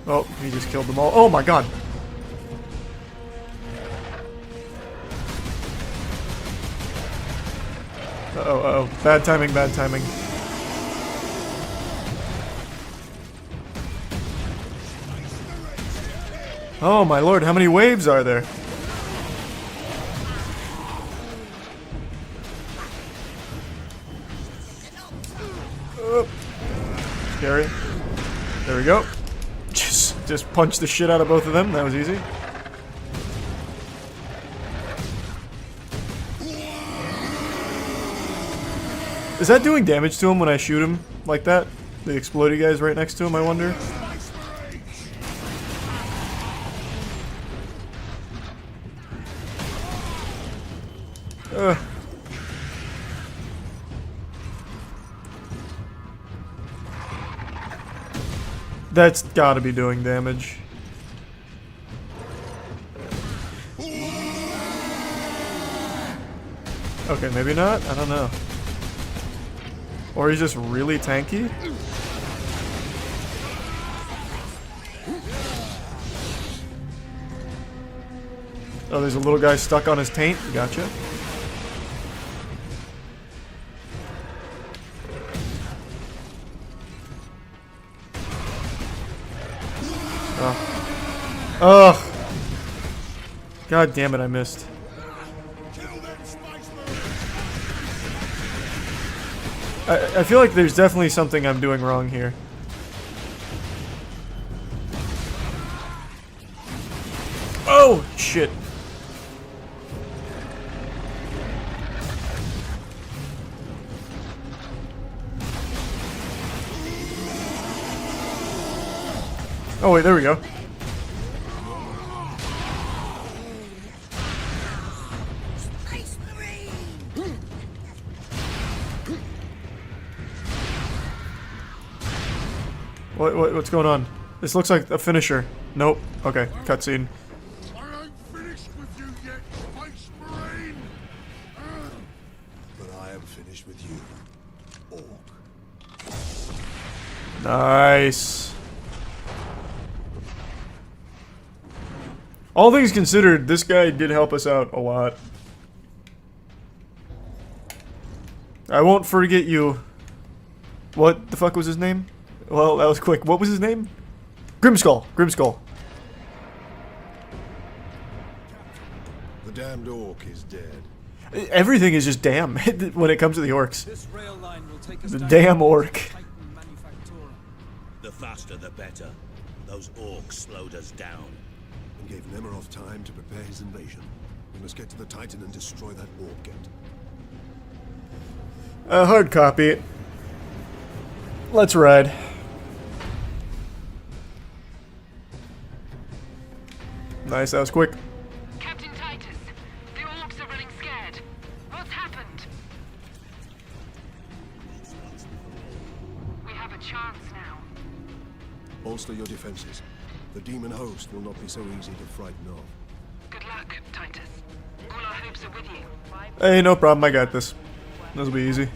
Oh, he just killed them all. Oh my god! Uh-oh, uh-oh. Bad timing, bad timing. Oh my lord, how many waves are there? Scary. There we go. Just punch the shit out of both of them. That was easy. Is that doing damage to him when I shoot him like that? The explodey guy's right next to him, I wonder? That's gotta be doing damage. Okay, maybe not? I don't know. Or he's just really tanky? Oh, there's a little guy stuck on his taint. Gotcha. Oh. Ugh. God damn it, I missed. I feel like there's definitely something I'm doing wrong here. Oh, shit. Oh wait, there we go. What's going on? This looks like a finisher. Nope. Okay, cutscene. I ain't finished with you yet, Space Marine! But I am finished with you, Orc. Nice. All things considered, this guy did help us out a lot. I won't forget you. What the fuck was his name? Well, that was quick. What was his name? Grimskull. Grimskull. The damned Orc is dead. Everything is just damn when it comes to the orcs. This rail line will take us The down damn to orc. Titan Manufactura. The faster the better. Those orcs slowed us down. And gave Nemeroth time to prepare his invasion. We must get to the Titan and destroy that Orc gate. Hard copy. Let's ride. Nice, that was quick. Captain Titus, the orcs are running scared. What's happened? We have a chance now. Bolster your defenses. The demon host will not be so easy to frighten off. Good luck, Titus. All our hopes are with you. Hey, no problem, I got this. This'll be easy.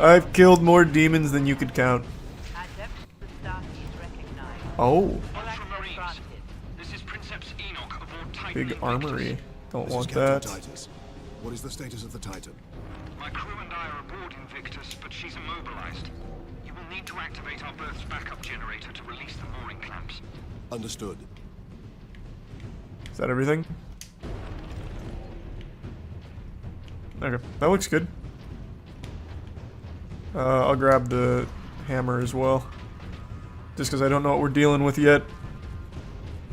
I've killed more demons than you could count. Oh. Big armory. Don't want that. Titus. What is the status of the Titan? My crew and I are aboard Invictus, but she's immobilized. You will need to activate our berth's backup generator to release the mooring clamps. Understood. Is that everything? Okay, that looks good. I'll grab the hammer as well. Just because I don't know what we're dealing with yet.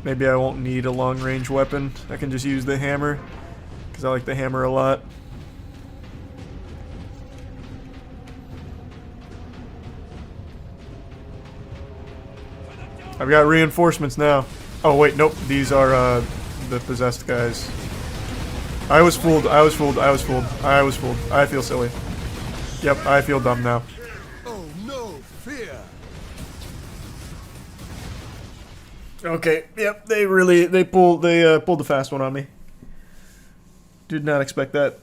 Maybe I won't need a long-range weapon. I can just use the hammer. Because I like the hammer a lot. I've got reinforcements now. Oh wait, nope. These are the possessed guys. I was fooled. I was fooled. I was fooled. I was fooled. I feel silly. Yep, I feel dumb now. Oh no, fear! Okay, yep, they pulled the fast one on me. Did not expect that.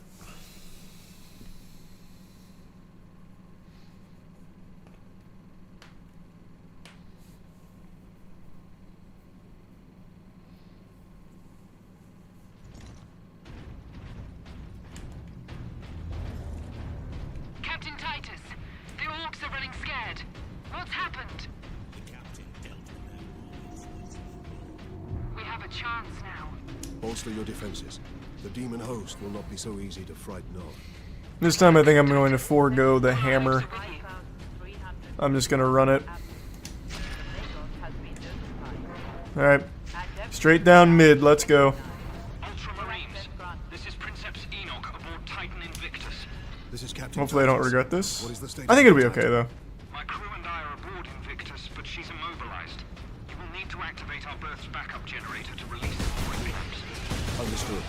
Captain Titus, the orcs are running scared. What's happened? We have a chance now. Bolster your defenses. The demon host will not be so easy to frighten off. This time I think I'm going to forego the hammer. I'm just going to run it. Alright. Straight down mid, let's go. Ultramarines, this is Princeps Enoch aboard Titan Invictus. This is Captain Hopefully I don't Titus. regret this. What is the status I think of it'll be the okay Titan? though. My crew and I are aboard Invictus, but she's immobilized. You will need to activate our berth's backup generator to release the mooring clamps. Understood.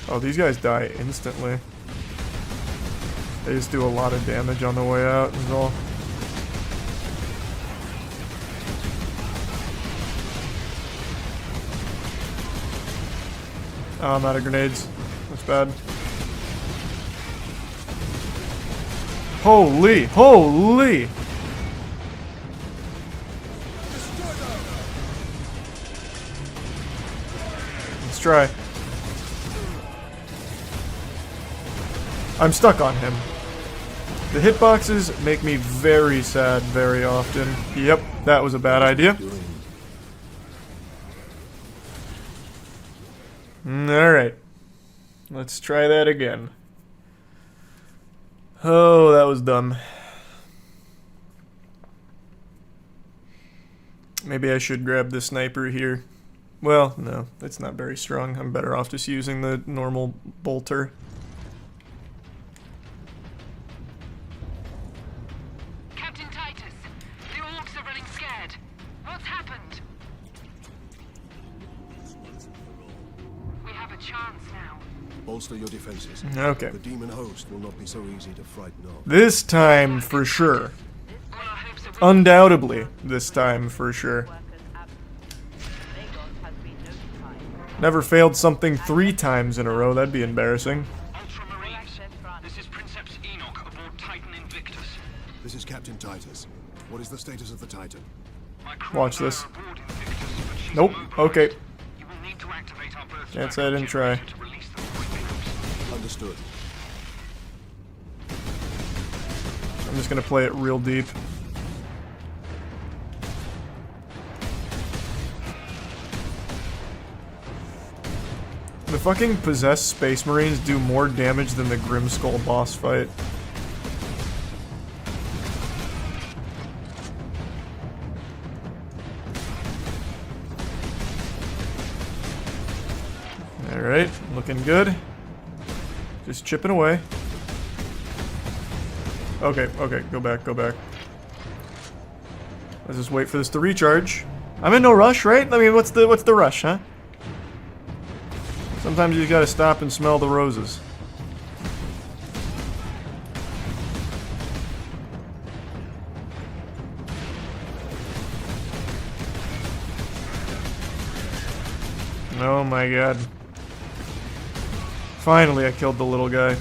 Oh, these guys die instantly. They just do a lot of damage on the way out is all. Oh, I'm out of grenades. That's bad. Holy! Holy! Let's try. I'm stuck on him. The hitboxes make me very sad very often. Yep, that was a bad idea. Alright. Let's try that again. Oh, that was dumb. Maybe I should grab the sniper here. Well, no, it's not very strong. I'm better off just using the normal bolter. Captain Titus, the orcs are running scared. What's happened? We have a chance now. Bolster your defenses. Okay. The demon host will not be so easy to frighten off. This time for sure. Undoubtedly, this time for sure. Never failed something 3 times in a row, that'd be embarrassing. This is Princeps Enoch aboard Titan Invictus. This is Captain Titus. What is the status of the Titan? Watch this. Nope, okay. Can't say I didn't try. Understood. I'm just gonna play it real deep. The fucking possessed Space Marines do more damage than the Grimskull boss fight. Alright, looking good. Just chipping away. Okay, okay, go back, go back. Let's just wait for this to recharge. I'm in no rush, right? I mean, what's the rush, huh? Sometimes you gotta stop and smell the roses. Oh my god. Finally, I killed the little guy.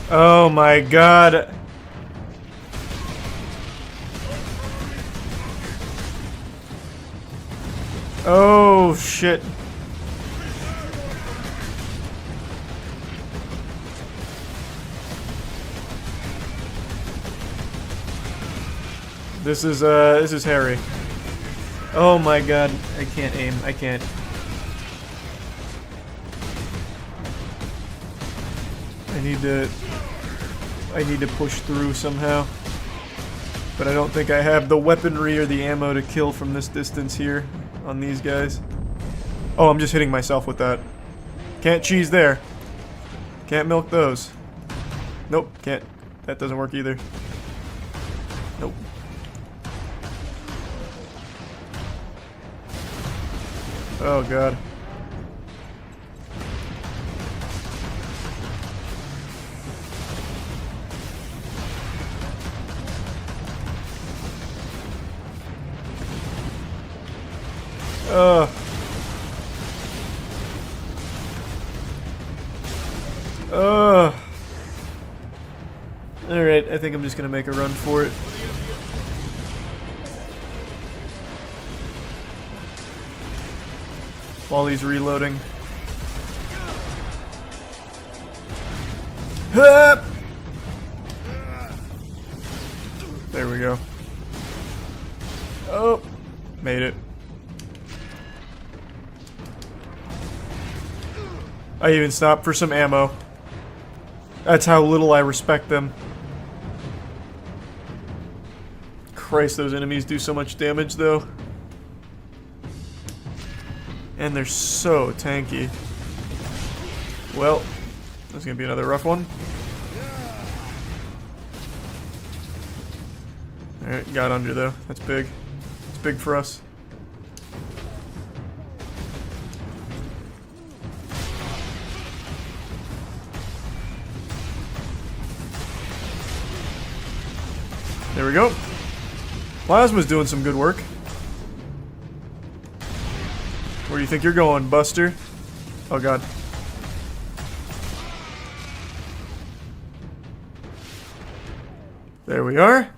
Oh my god. Oh shit. This is Harry. Oh my god, I can't aim. I can't. I need to push through somehow. But I don't think I have the weaponry or the ammo to kill from this distance here on these guys. Oh, I'm just hitting myself with that. Can't cheese there. Can't milk those. Nope, can't. That doesn't work either. Nope. Oh god. Alright, I think I'm just gonna make a run for it. While he's reloading. There we go. Oh, made it. I even stopped for some ammo. That's how little I respect them. Christ, those enemies do so much damage, though. And they're so tanky. Well, that's gonna be another rough one. Alright, got under, though. That's big. It's big for us. There we go. Plasma's doing some good work. Where do you think you're going, Buster? Oh god. There we are.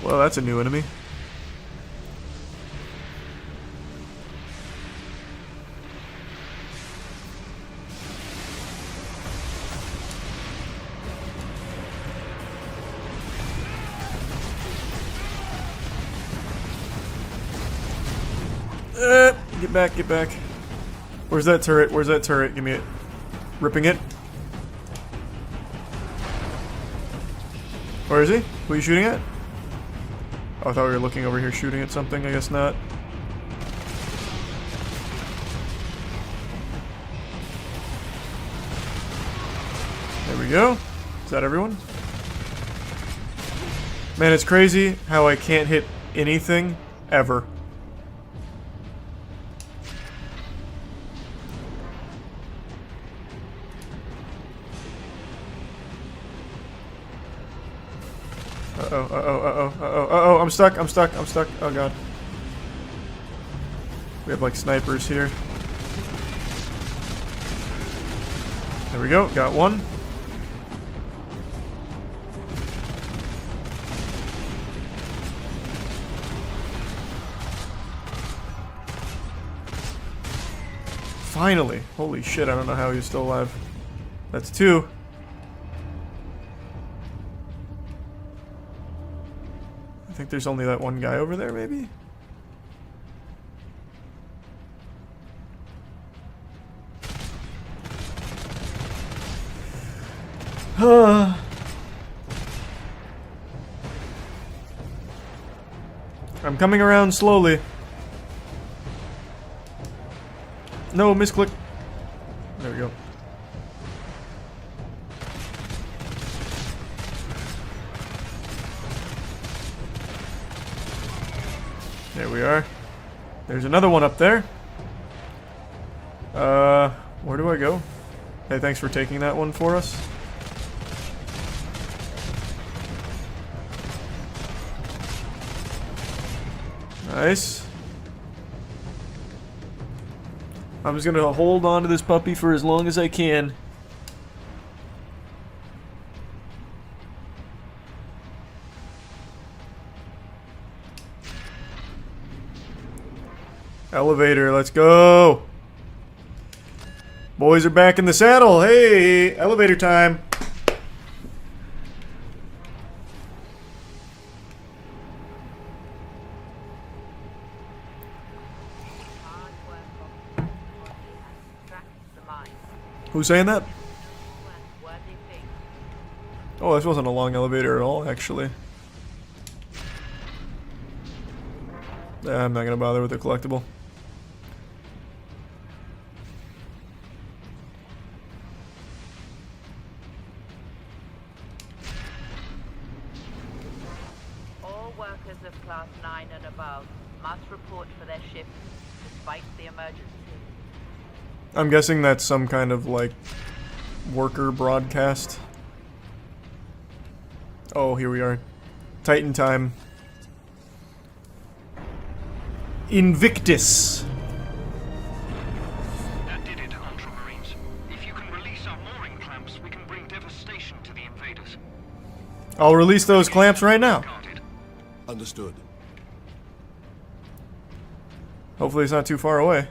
Well, that's a new enemy. Get back, get back. Where's that turret? Where's that turret? Give me it. Ripping it. Where is he? Who are you shooting at? Oh, I thought we were looking over here shooting at something. I guess not. There we go. Is that everyone? Man, it's crazy how I can't hit anything ever. Uh-oh, I'm stuck, oh god. We have like snipers here. There we go, got one. Finally! Holy shit, I don't know how he's still alive. That's two. I think there's only that one guy over there, maybe? I'm coming around slowly. No, misclick. There we go. There we are. There's another one up there. Where do I go? Hey, thanks for taking that one for us. Nice. I'm just gonna hold on to this puppy for as long as I can. Elevator, let's go. Boys are back in the saddle. Hey, elevator time. Who's saying that? Oh, this wasn't a long elevator at all, actually. I'm not gonna bother with the collectible. All workers of Class 9 and above must report for their shifts despite the emergency. I'm guessing that's some kind of, like, worker broadcast. Oh, here we are. Titan time. Invictus. That did it, Ultramarines. If you can release our mooring clamps, we can bring devastation to the invaders. I'll release those clamps right now. Understood. Hopefully it's not too far away.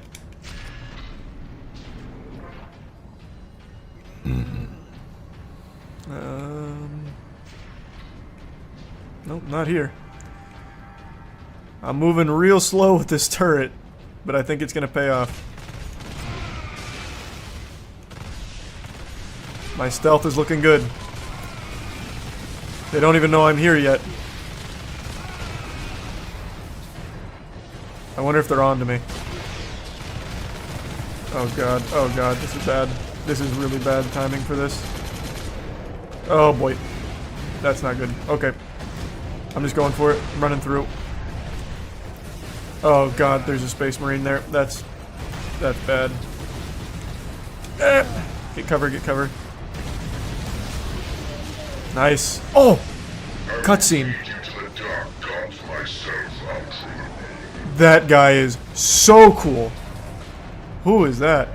Nope, not here. I'm moving real slow with this turret, but I think it's gonna pay off. My stealth is looking good. They don't even know I'm here yet. I wonder if they're on to me. Oh god, this is bad. This is really bad timing for this. Oh boy. That's not good. Okay. I'm just going for it. I'm running through. Oh god, there's a space marine there. That's bad. Get cover, get cover. Nice. Oh! Cutscene. That guy is so cool. Who is that?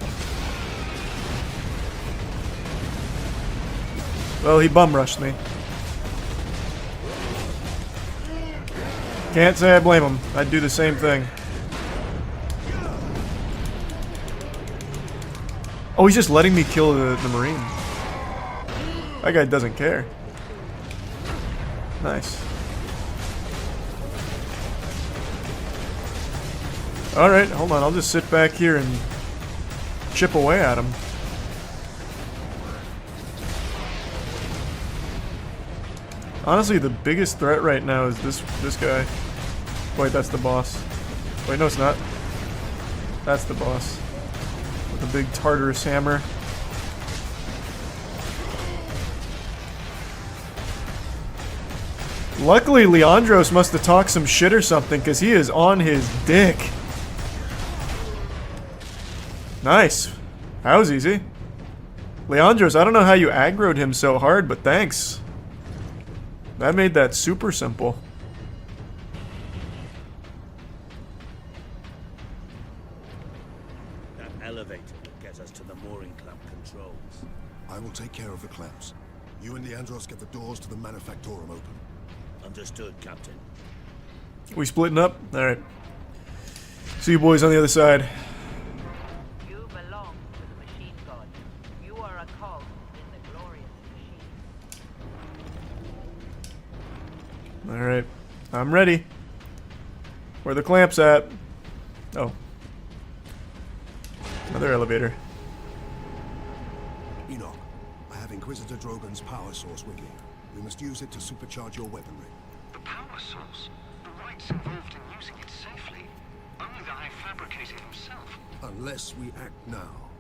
Well, he bum rushed me. Can't say I blame him. I'd do the same thing. Oh, he's just letting me kill the Marine. That guy doesn't care. Nice. Alright, hold on. I'll just sit back here and chip away at him. Honestly, the biggest threat right now is this guy. Wait, that's the boss. Wait, no it's not. That's the boss. With a big Tartarus hammer. Luckily, Leandros must have talked some shit or something, because he is on his dick. Nice. That was easy. Leandros, I don't know how you aggroed him so hard, but thanks. That made that super simple. That elevator will get us to the mooring clamp controls. I will take care of the clamps. You and Leandros get the doors to the Manufactorum open. Understood, Captain. We splitting up? Alright. See you boys on the other side. You belong to the machine god. You are a cog in the glorious machine. Alright. I'm ready. Where the clamps at? Oh. Another elevator. Enoch, I have Inquisitor Drogon's power source with you. We must use it to supercharge your weaponry. The power source? The rites involved in using it safely. Only the High Fabricator himself. Unless we act now.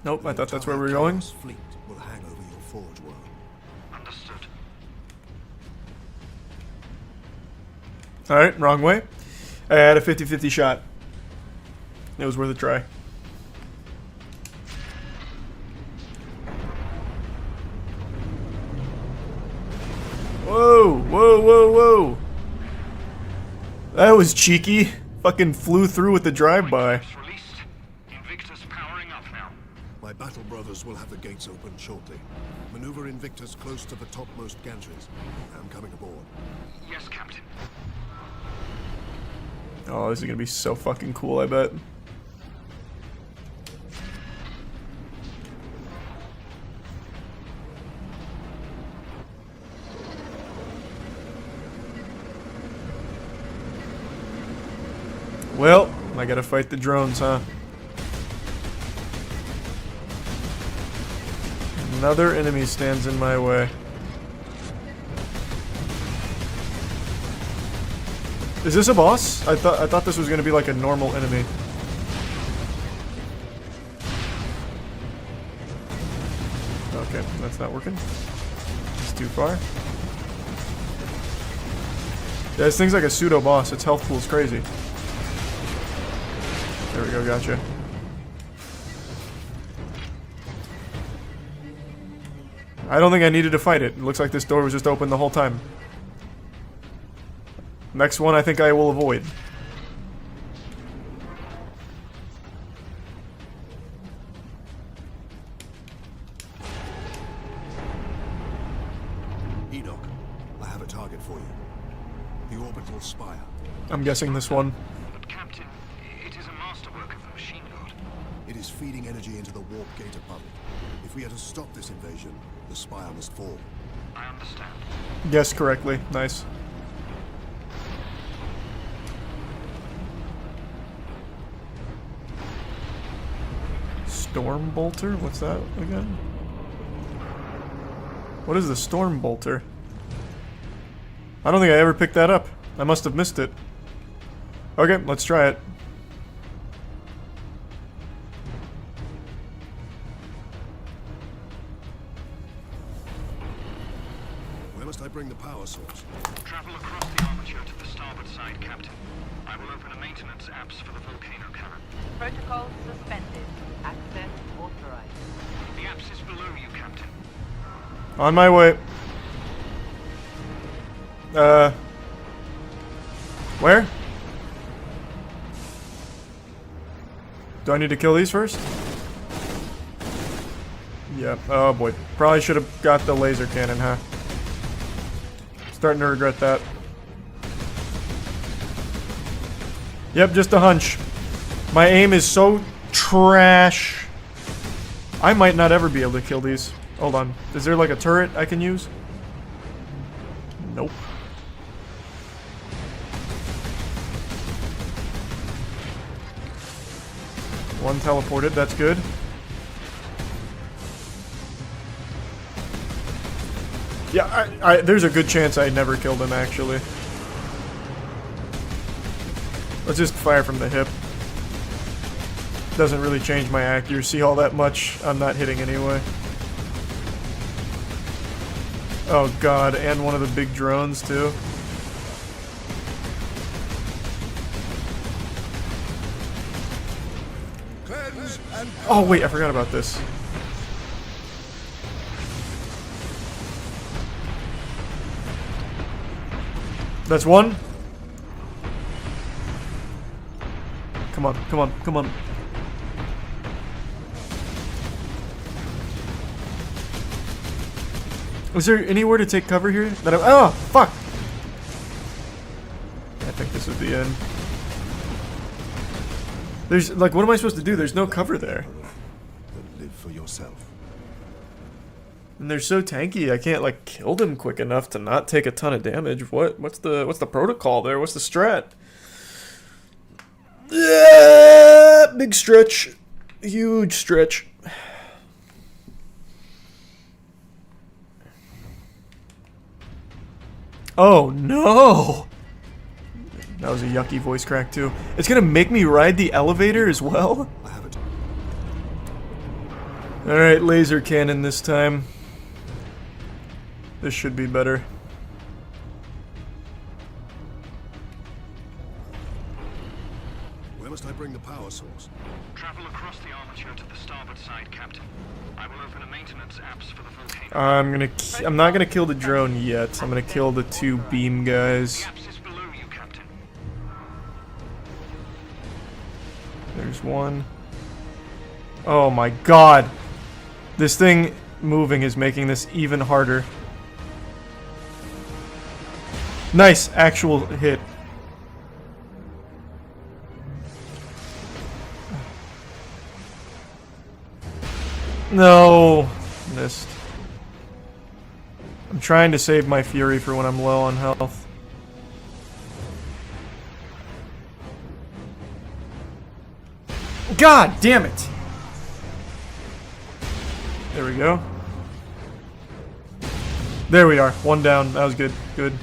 Nope, I thought that's where we were going. Fleet will hang over your forge world. Understood. Alright, wrong way. I had a 50-50 shot. It was worth a try. Whoa, whoa, whoa, whoa. That was cheeky. Fucking flew through with the drive-by. Invictus powering up now. My battle brothers will have the gates open shortly. Maneuver Invictus close to the topmost gantries. I'm coming aboard. Yes, Captain. Oh, this is gonna be so fucking cool, I bet. Well, I gotta fight the drones, huh? Another enemy stands in my way. Is this a boss? I thought this was gonna be like a normal enemy. Okay, that's not working. It's too far. Yeah, this thing's like a pseudo boss. Its health pool's crazy. There we go, gotcha. I don't think I needed to fight it. It looks like this door was just open the whole time. Next one I think I will avoid. Enoch, I have a target for you. The orbital spire. I'm guessing this one. But Captain, it is a masterwork of the machine god. It is feeding energy into the warp gate above it. If we are to stop this invasion, the spire must fall. I understand. Guessed correctly. Nice. Storm bolter? What's that again? What is the storm bolter? I don't think I ever picked that up. I must have missed it. Okay, let's try it. Where must I bring the power source? Travel across the armature to the starboard side, Captain. I will open a maintenance apse for the volcano cannon. Protocols suspended. Access authorized. The apse is below you, Captain. On my way. Where? Do I need to kill these first? Yep. Oh boy. Probably should have got the laser cannon, huh? Starting to regret that. Yep, just a hunch. My aim is so trash. I might not ever be able to kill these. Hold on. Is there like a turret I can use? Nope. One teleported, that's good. Yeah, there's a good chance I never killed him, actually. Let's just fire from the hip. Doesn't really change my accuracy all that much. I'm not hitting anyway. Oh god, and one of the big drones, too. Oh wait, I forgot about this. That's one. Come on, come on, come on. Is there anywhere to take cover here? That oh, fuck! I think this is the end. There's, like, what am I supposed to do? There's no cover there. Live for yourself. And they're so tanky, I can't, like, kill them quick enough to not take a ton of damage. What's the protocol there? What's the strat? Yeah, big stretch. Huge stretch. Oh no! That was a yucky voice crack too. It's gonna make me ride the elevator as well? I have it. Alright, laser cannon this time. This should be better. Where must I bring the power source? Travel across the armature to the starboard side, Captain. I will open a maintenance apps for the volcano. I'm not gonna kill the drone yet. I'm gonna kill the two beam guys. There's one. Oh my god! This thing moving is making this even harder. Nice, actual hit. No, missed. I'm trying to save my fury for when I'm low on health. God damn it! There we go. There we are. One down. That was good. Good.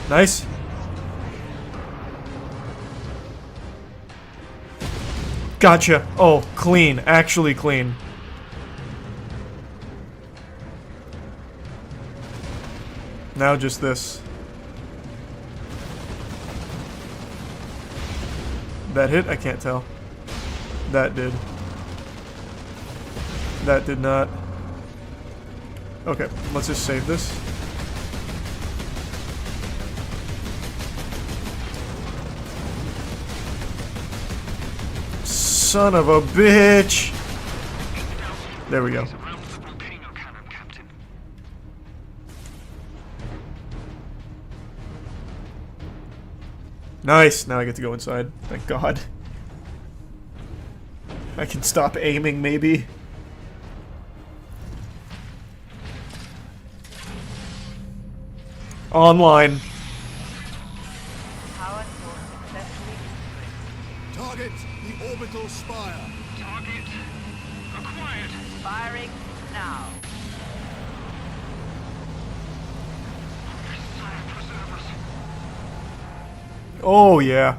Nice. Gotcha. Oh, clean. Actually clean. Now just this. That hit? I can't tell. That did. That did not. Okay, let's just save this. Son of a bitch! There we go. Nice! Now I get to go inside. Thank God. I can stop aiming, maybe. Online. Target the orbital spire. Target acquired. Firing now. Oh, yeah.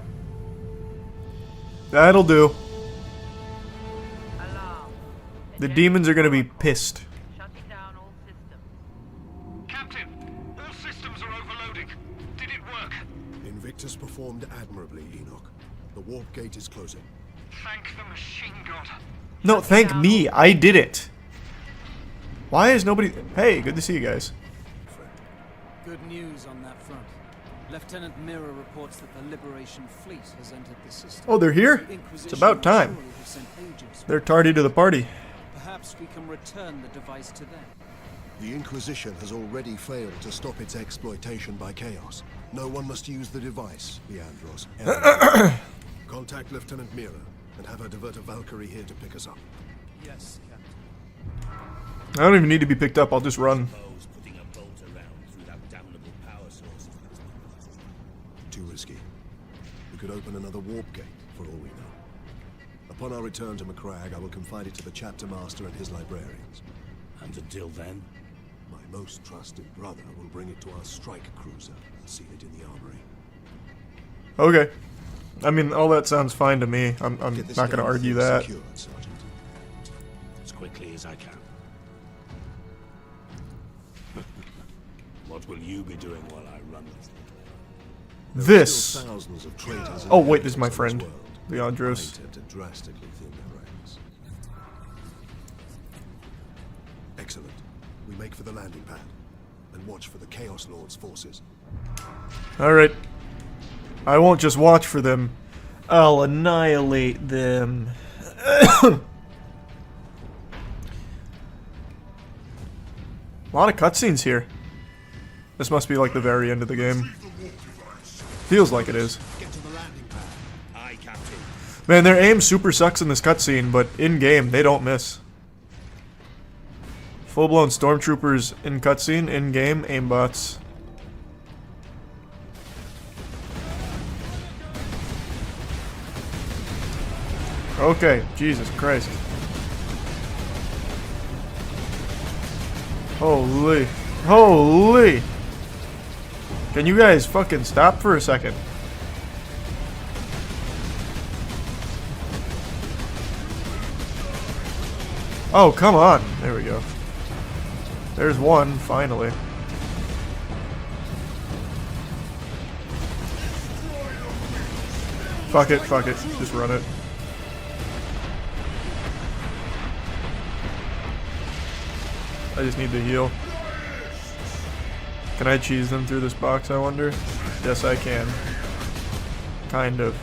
That'll do. The demons are gonna be pissed. Shutting down all systems. Captain, all systems are overloading. Did it work? Invictus performed admirably, Enoch. The warp gate is closing. Thank the machine god. No, thank me. I did it. Why is nobody... Hey, good to see you guys. Good news on that front. Lieutenant Mirror reports that the Liberation Fleet has entered the system. Oh, they're here? The It's Inquisition about will time. surely have sent agents. They're tardy to the party. Perhaps we can return the device to them. The Inquisition has already failed to stop its exploitation by Chaos. No one must use the device, Leandros. Contact Lieutenant Mira and have her divert a Valkyrie here to pick us up. Yes, Captain. I don't even need to be picked up, I'll just run. Putting a bolt around through that damnable power source. Too risky. We could open another warp gate, for all we know. Upon our return to Macragge, I will confide it to the chapter master and his librarians. And until then? My most trusted brother will bring it to our strike cruiser and seal it in the armory. Okay. I mean, all that sounds fine to me. I'm not going to argue that. Secured, Sergeant. As quickly as I can. What will you be doing while I run it? This. Thousands of traitors. Oh wait, this is my friend, Leandros. I intend to drastically thin their ranks. Excellent. We make for the landing pad and watch for the Chaos Lord's forces. Alright. I won't just watch for them. I'll annihilate them. A lot of cutscenes here. This must be like the very end of the game. Feels like it is. Aye, Captain. Man, their aim super sucks in this cutscene, but in-game, they don't miss. Full-blown stormtroopers in cutscene, in-game, aimbots. Okay, Jesus Christ. Holy. Holy! Can you guys fucking stop for a second? Oh, come on. There we go. There's one, finally. Fuck it, fuck it. Just run it. I just need to heal. Can I cheese them through this box, I wonder? Yes, I can. Kind of.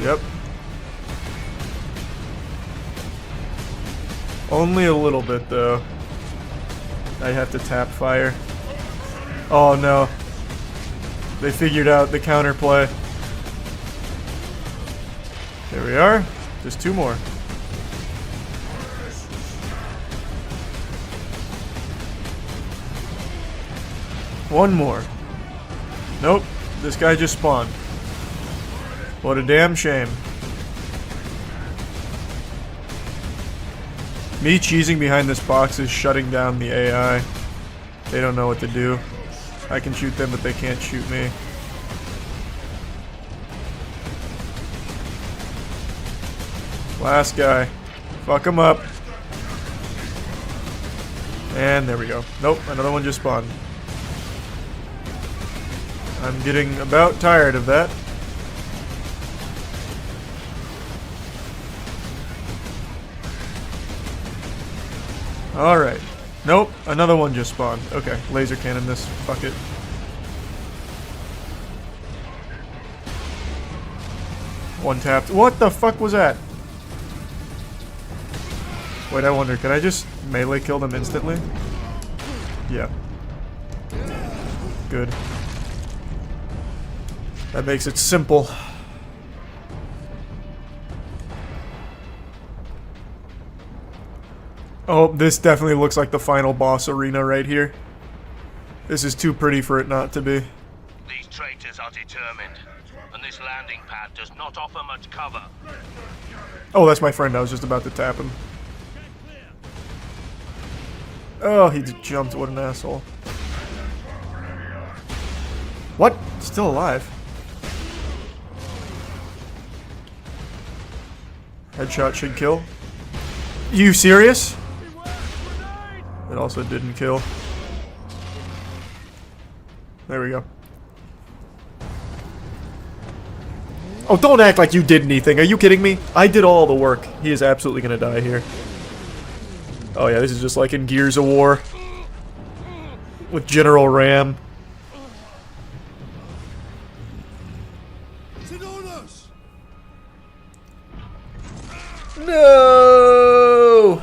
Yep. Only a little bit, though. I have to tap fire. Oh, no. They figured out the counterplay. There we are. Just two more. One more. Nope. This guy just spawned. What a damn shame. Me cheesing behind this box is shutting down the AI. They don't know what to do. I can shoot them, but they can't shoot me. Last guy. Fuck him up. And there we go. Nope, another one just spawned. I'm getting about tired of that. Alright. Nope, another one just spawned. Okay, laser cannon this. Fuck it. One tapped. What the fuck was that? Wait, I wonder, can I just melee kill them instantly? Yeah. Good. That makes it simple. Oh, this definitely looks like the final boss arena right here. This is too pretty for it not to be. These traitors are determined, and this landing pad does not offer much cover. Oh, that's my friend. I was just about to tap him. Oh, he just jumped. What an asshole. What? Still alive? Headshot should kill. You serious? It also didn't kill. There we go. Oh, don't act like you did anything. Are you kidding me? I did all the work. He is absolutely gonna die here. Oh yeah, this is just like in Gears of War. with General Ram. No!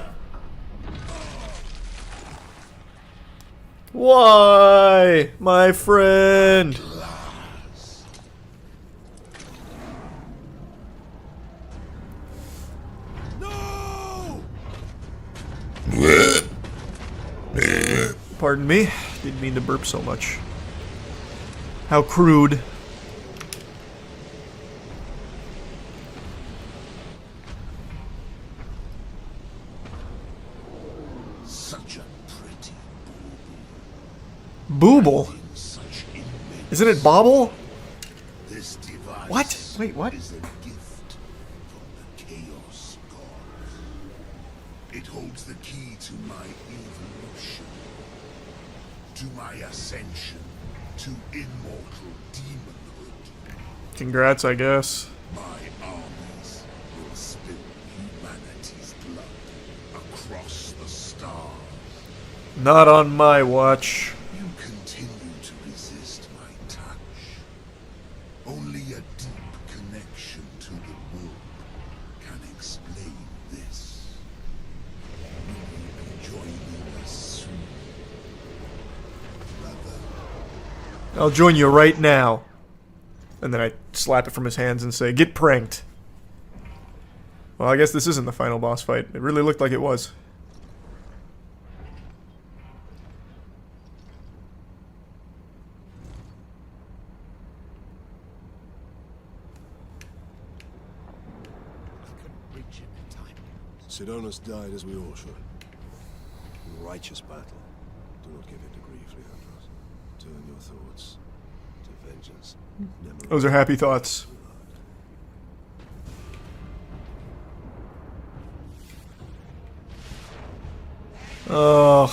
Why, my friend? Pardon me. Didn't mean to burp so much. How crude. Such a pretty Booble? Isn't it Bobble? This device What? Wait, what? is a gift from the Chaos Gods. It holds the key to my evolution, to my ascension, to immortal demonhood. Congrats, I guess. My armies will spill humanity's blood across the stars. Not on my watch. You continue to resist my touch. Only a deep connection to the womb can explain this. Will you be joining us soon, brother? I'll join you right now. And then I slap it from his hands and say, "Get pranked." Well, I guess this isn't the final boss fight. It really looked like it was. Sidonus died as we all should. In righteous battle. Do not give in to grief, Leandros. Turn your thoughts to vengeance. Never Those are happy thoughts. Ugh.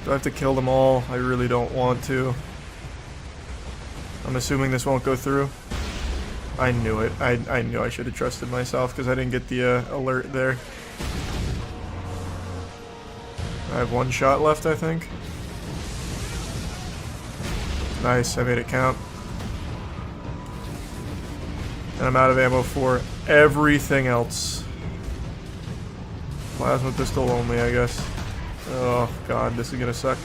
Do I have to kill them all? I really don't want to. I'm assuming this won't go through. I knew it. I knew I should have trusted myself because I didn't get the alert there. I have one shot left, I think. Nice, I made it count. And I'm out of ammo for everything else. Plasma pistol only, I guess. Oh god, this is gonna suck.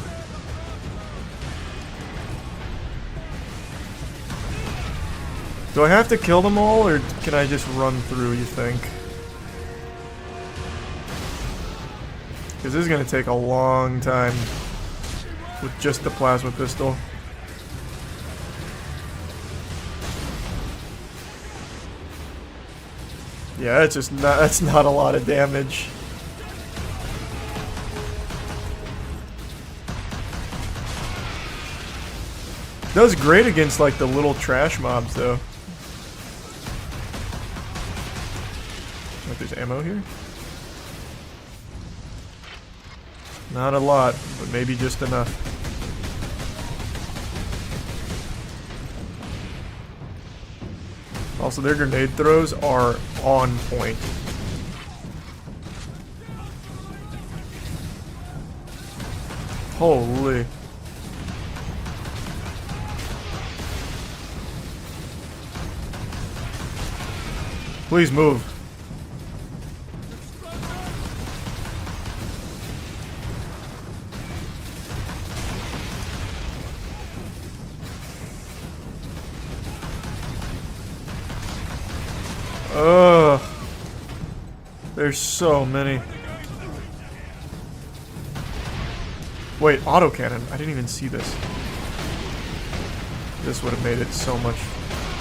Do I have to kill them all, or can I just run through, you think? Because this is gonna take a long time with just the plasma pistol. Yeah, it's just not, that's not a lot of damage. Does great against like the little trash mobs though. What, there's ammo here? Not a lot, but maybe just enough. Also, their grenade throws are on point. Holy. Please move. Ugh. There's so many. Wait, autocannon. I didn't even see this. This would have made it so much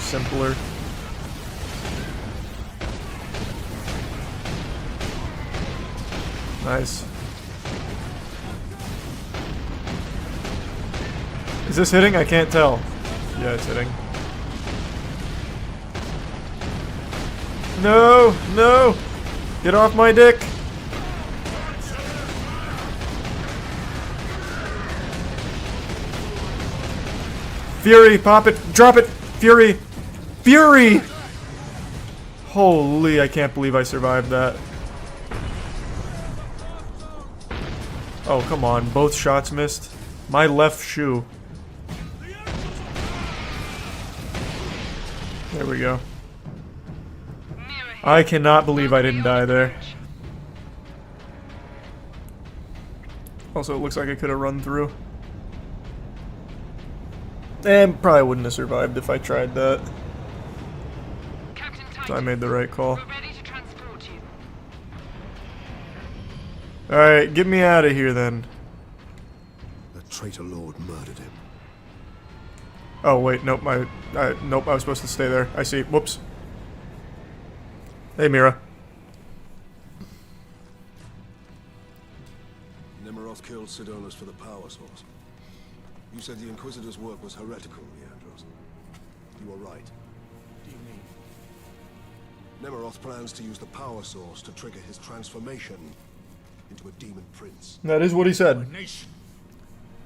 simpler. Nice. Is this hitting? I can't tell. Yeah, it's hitting. No! No! Get off my dick! Fury, pop it! Drop it! Fury! Fury! Holy, I can't believe I survived that. Oh, come on. Both shots missed. My left shoe. There we go. I cannot believe I didn't die there. Also, it looks like I could have run through. And probably wouldn't have survived if I tried that. So I made the right call. Alright, get me out of here then. The traitor lord murdered him. Oh wait, nope, nope, I was supposed to stay there. I see. Whoops. Hey, Mira. Nemiroth killed Sidonus for the power source. You said the Inquisitor's work was heretical, Leandros. You were right. Do you mean? Nemiroth plans to use the power source to trigger his transformation into a demon prince. That is what he said.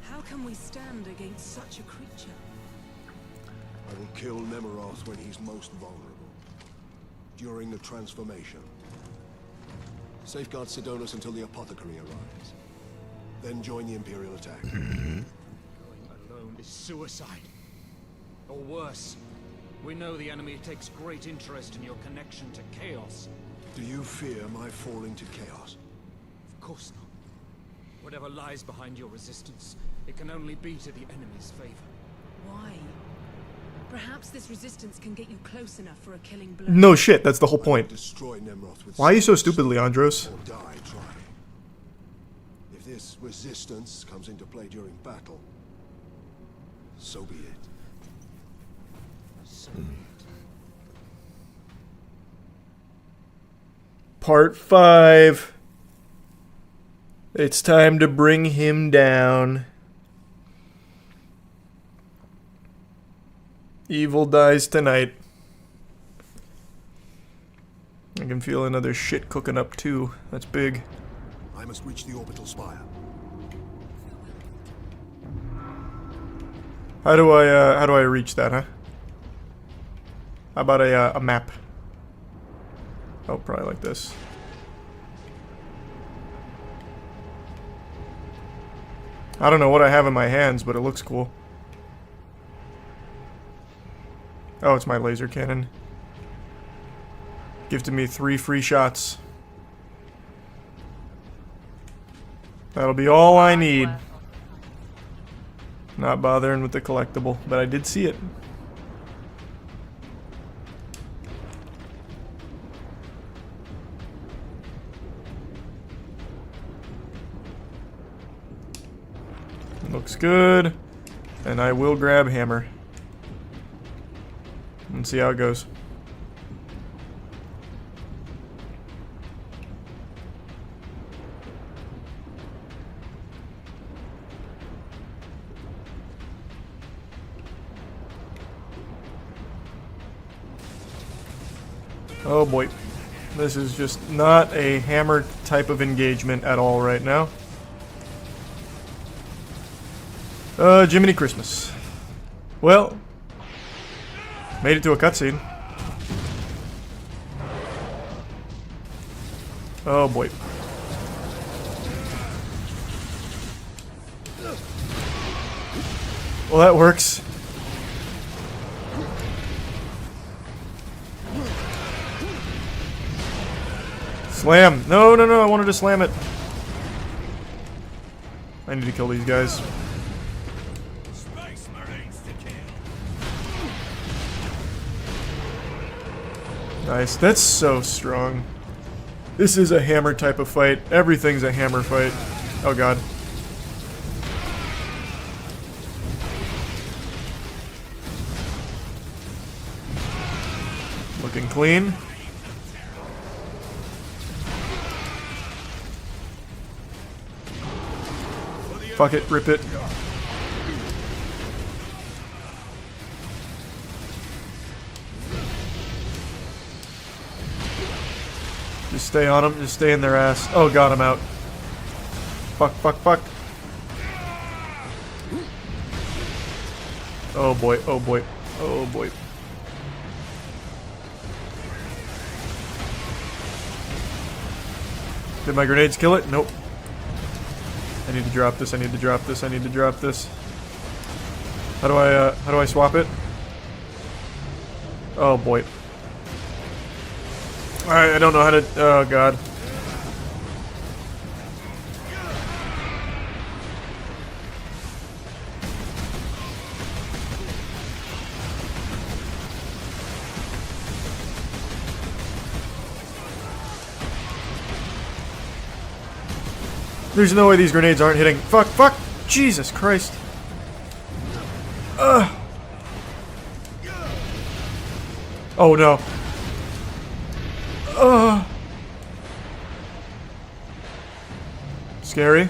How can we stand against such a creature? I will kill Nemiroth when he's most vulnerable. During the transformation. Safeguard Sidonus until the apothecary arrives. Then join the Imperial attack. Going alone is suicide. Or worse, we know the enemy takes great interest in your connection to chaos. Do you fear my falling to chaos? Of course not. Whatever lies behind your resistance, it can only be to the enemy's favor. Why? Perhaps this resistance can get you close enough for a killing blow. No shit, that's the whole point. Destroy Nemiroth with Why are you so stupid, Leandros? or die trying. If this resistance comes into play during battle, so be it. So be it. Part 5. It's time to bring him down. Evil dies tonight. I can feel another shit cooking up too. That's big. I must reach the orbital spire. How do I reach that, huh? How about a map? Oh, probably like this. I don't know what I have in my hands, but it looks cool. Oh, it's my laser cannon. Gifted me 3 free shots. That'll be all I need. Not bothering with the collectible, but I did see it. Looks good. And I will grab hammer. And see how it goes. Oh boy. This is just not a hammer type of engagement at all right now. Jiminy Christmas. Well, made it to a cutscene. Oh boy. Well, that works. Slam! No, no, no, I wanted to slam it. I need to kill these guys. Nice, that's so strong. This is a hammer type of fight. Everything's a hammer fight. Oh god. Looking clean. Fuck it, rip it. Just stay on them, just stay in their ass. Oh god, I'm out. Fuck, fuck, fuck. Oh boy, oh boy, oh boy. Did my grenades kill it? Nope. I need to drop this, I need to drop this, I need to drop this. How do I swap it? Oh boy. Alright, I don't know how to, oh god. There's no way these grenades aren't hitting. Fuck, fuck! Jesus Christ. Ugh. Oh no. Ugh. Scary.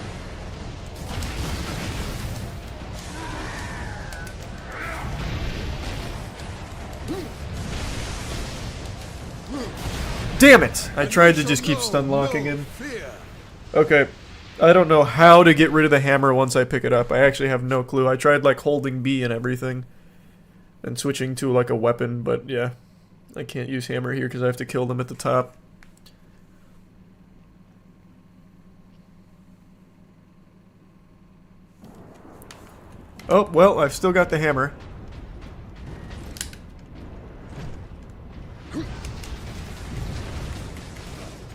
Damn it! I tried to just keep stun locking him. Okay. I don't know how to get rid of the hammer once I pick it up. I actually have no clue. I tried like holding B and everything. And switching to like a weapon, but yeah. I can't use hammer here because I have to kill them at the top. Oh, well, I've still got the hammer.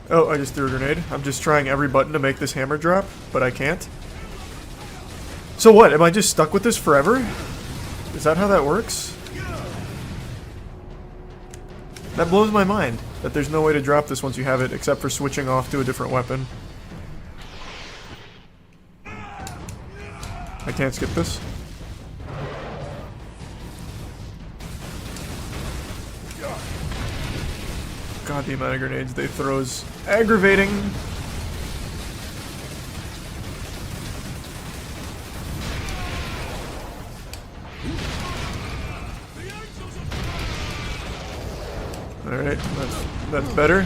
Oh, I just threw a grenade. I'm just trying every button to make this hammer drop, but I can't. So what? Am I just stuck with this forever? Is that how that works? That blows my mind, that there's no way to drop this once you have it, except for switching off to a different weapon. I can't skip this. God, the amount of grenades they throw is aggravating. Alright, that's better.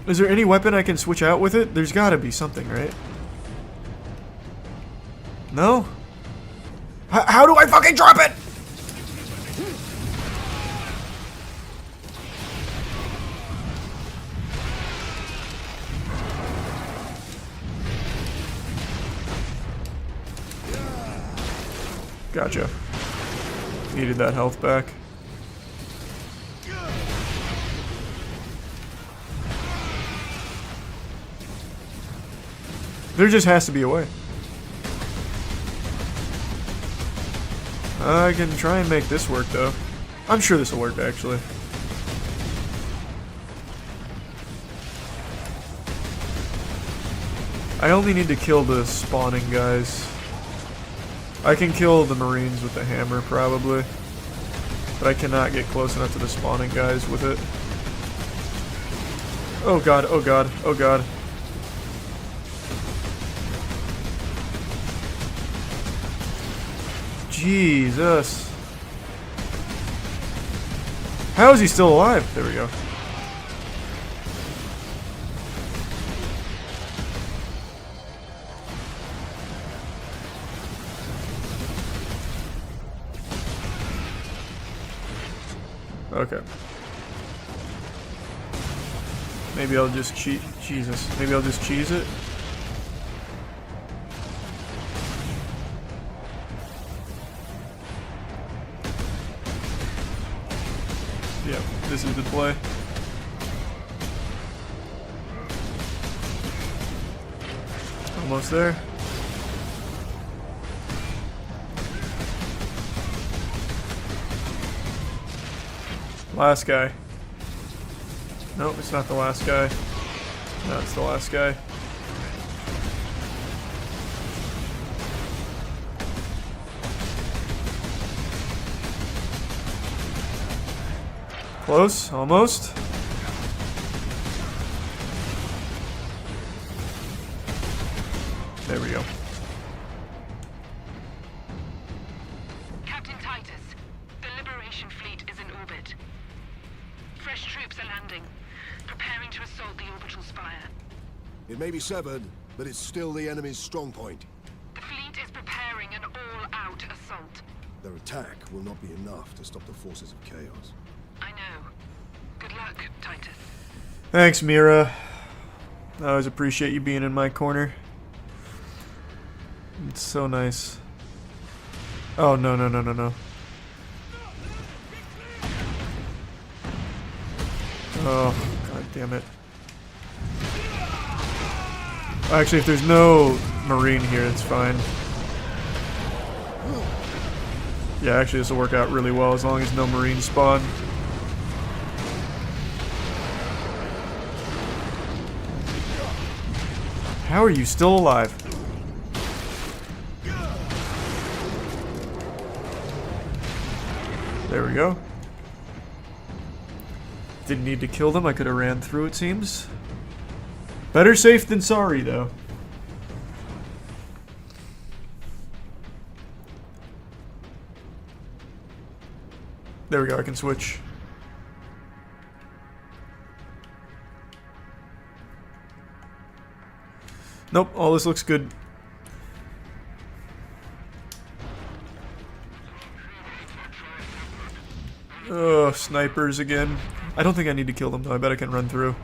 Is there any weapon I can switch out with it? There's gotta be something, right? No? How do I fucking drop it? Gotcha. Needed that health back. There just has to be a way. I can try and make this work, though. I'm sure this will work, actually. I only need to kill the spawning guys. I can kill the Marines with the hammer, probably. But I cannot get close enough to the spawning guys with it. Oh god, oh god, oh god. Jesus. How is he still alive? There we go. Okay. Maybe I'll just cheat. Jesus. Maybe I'll just cheese it. Yep, this is the play. Almost there. Last guy. Nope, it's not the last guy. No, it's the last guy. Close, almost. There we go. Captain Titus, the Liberation Fleet is in orbit. Fresh troops are landing, preparing to assault the orbital spire. It may be severed, but it's still the enemy's strong point. The fleet is preparing an all-out assault. Their attack will not be enough to stop the forces of chaos. I know, Thanks, Mira. I always appreciate you being in my corner. It's so nice. Oh, no, no, no, no, no. Oh, god damn it. Actually, if there's no Marine here, it's fine. Yeah, actually this will work out really well as long as no Marine spawn. How are you still alive? There we go. Didn't need to kill them, I could have ran through, it seems. Better safe than sorry, though. There we go, I can switch. Nope, all this looks good. Oh, snipers again. I don't think I need to kill them though, I bet I can run through.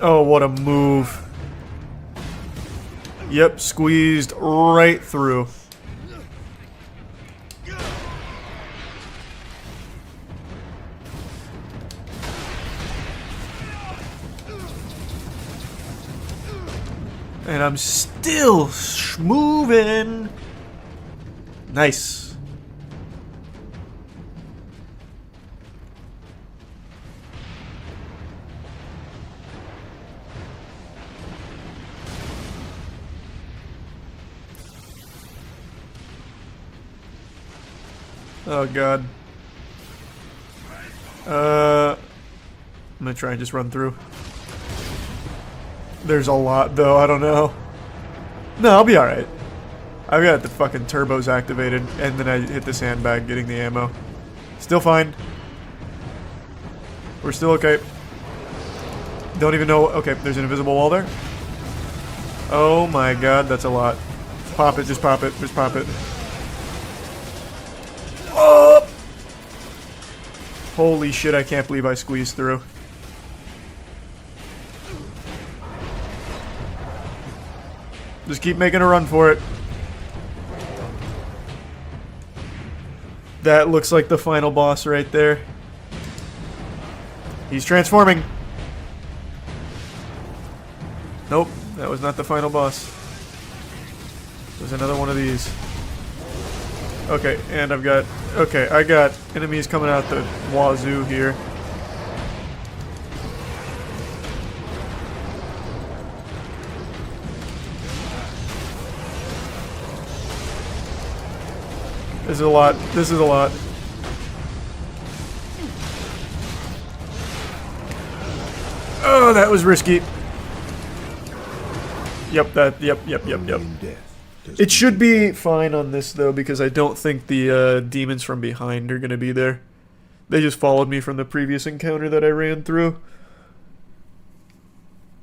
Oh, what a move. Yep, squeezed right through. And I'm still moving. Nice. Oh god. I'm gonna try and just run through. There's a lot though, I don't know. No, I'll be alright. I've got the fucking turbos activated, and then I hit the sandbag getting the ammo. Still fine. We're still okay. Don't even know. Okay, there's an invisible wall there. Oh my god, that's a lot. Pop it, just pop it, just pop it. Oh! Holy shit, I can't believe I squeezed through. Just keep making a run for it. That looks like the final boss right there. He's transforming. Nope, that was not the final boss. There's another one of these. Okay, and I've got... Okay, I got enemies coming out the wazoo here. This is a lot. This is a lot. Oh, that was risky. Yep, that, yep. It should be fine on this, though, because I don't think the demons from behind are going to be there. They just followed me from the previous encounter that I ran through.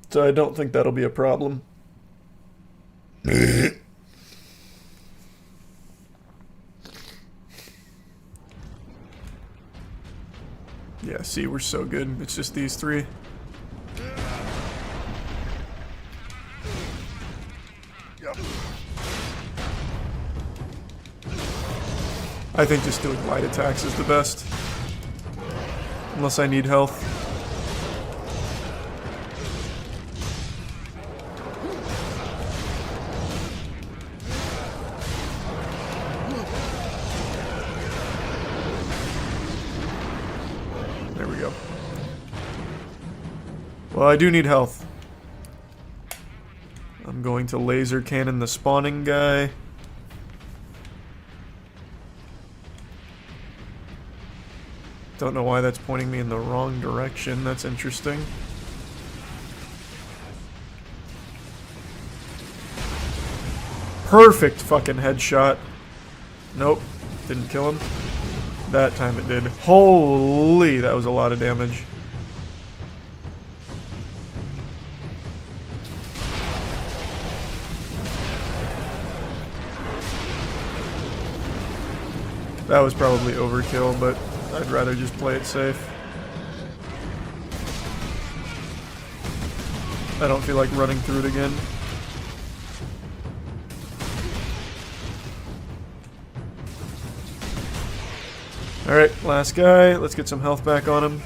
So I don't think that'll be a problem. Yeah, see, we're so good. It's just these three. I think just doing light attacks is the best. Unless I need health. There we go. Well, I do need health. I'm going to laser cannon the spawning guy. Don't know why that's pointing me in the wrong direction. That's interesting. Perfect fucking headshot. Nope. Didn't kill him. That time it did. Holy, that was a lot of damage. That was probably overkill, but I'd rather just play it safe. I don't feel like running through it again. Alright, last guy. Let's get some health back on him.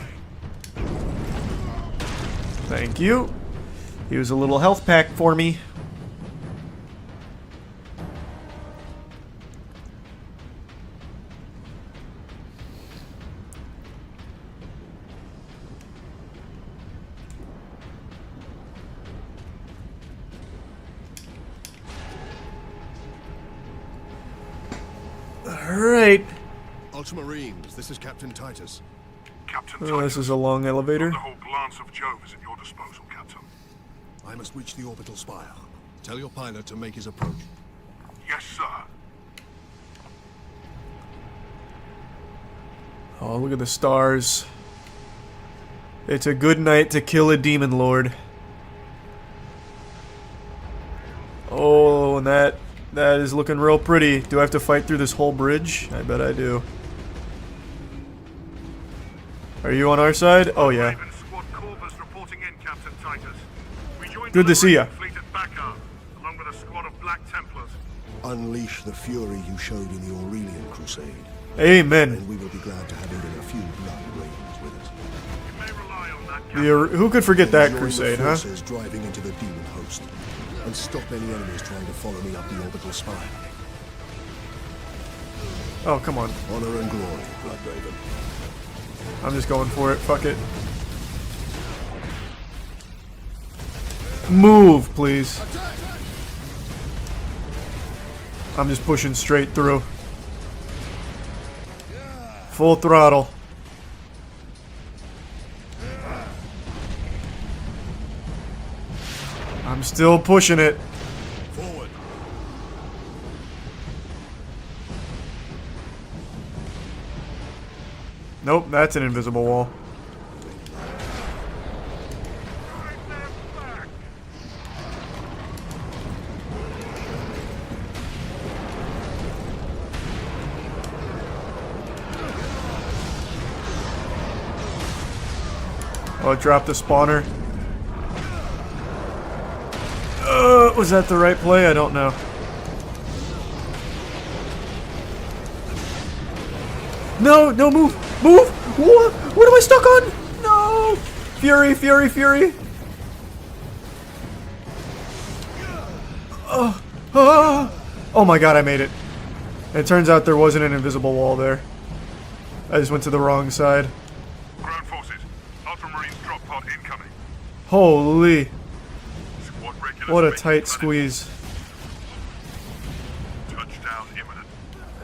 Thank you. Here's a little health pack for me. Alright. Ultramarines, this is Captain Titus. Captain Oh, this is a long elevator. The whole glance of Jove is at your disposal, Captain. I must reach the orbital spire. Tell your pilot to make his approach. Yes, sir. Oh, look at the stars. It's a good night to kill a demon lord. Oh, and that is looking real pretty. Do I have to fight through this whole bridge? I bet I do. Are you on our side? Oh, yeah. Squad Corvus reporting in, Captain Titus. We joined Good to see ya. fleet at Bakar, along with a squad of Black Templars. Unleash the fury you showed in the Aurelian Crusade. Amen. And we will be glad to have even a few blood rains with us. You may rely on that, Who could forget that Join crusade, the huh? forces driving into the demon host, and stop any enemies trying to follow me up the orbital spire. Oh, come on. Honor and glory, Bloodraven. I'm just going for it. Fuck it. Move, please. I'm just pushing straight through. Full throttle. I'm still pushing it. Forward. Nope, that's an invisible wall. Oh, it dropped the spawner. Was that the right play? I don't know. No, no, move! Move! What am I stuck on? No! Fury, fury, fury! Oh my god, I made it. It turns out there wasn't an invisible wall there. I just went to the wrong side. Ground forces. Ultramarines drop pod incoming. Holy. Squad regulars What a making tight planet. squeeze. Touchdown imminent.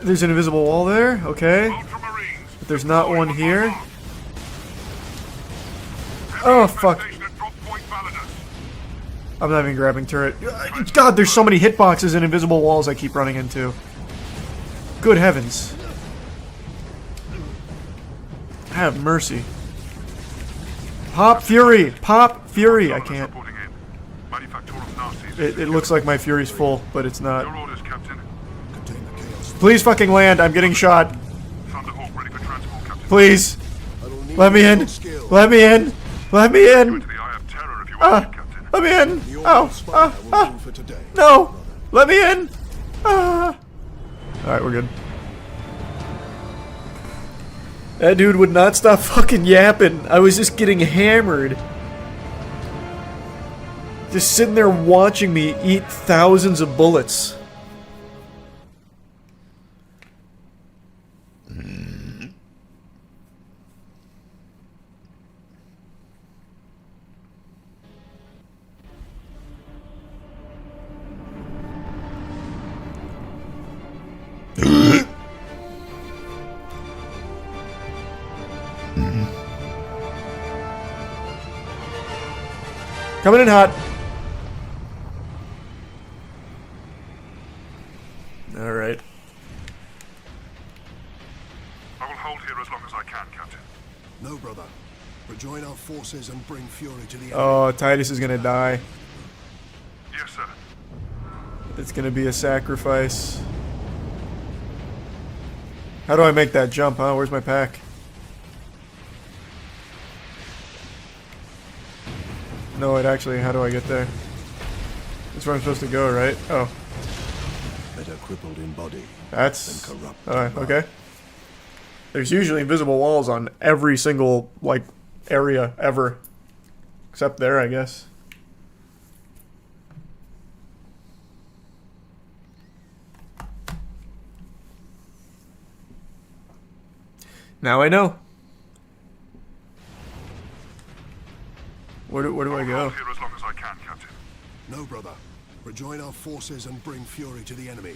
There's an invisible wall there? Okay. But there's not one here. Oh, fuck. I'm not even grabbing turret. God, there's so many hitboxes and invisible walls I keep running into. Good heavens. Have mercy. Pop Fury! Pop Fury! I can't. It looks like my Fury's full, but it's not. Please fucking land. I'm getting shot. Please. Let me in. Let me in. Let me in. Let me in. Oh. No. Let me in. Alright, we're good. That dude would not stop fucking yapping. I was just getting hammered. Just sitting there watching me eat thousands of bullets. Coming in hot. Alright. I will hold here as long as I can, Captain. No, brother. Rejoin our forces and bring fury to the enemy. Oh, Titus is gonna die. Yes, sir. It's gonna be a sacrifice. How do I make that jump, huh? Where's my pack? No, wait, actually, how do I get there? That's where I'm supposed to go, right? Oh. Better crippled in body. That's... than corrupt. okay. There's usually invisible walls on every single, like, area ever. Except there, I guess. Now I know. Where do I go? Here as long as I can, Captain. No, brother. Rejoin our forces and bring fury to the enemy.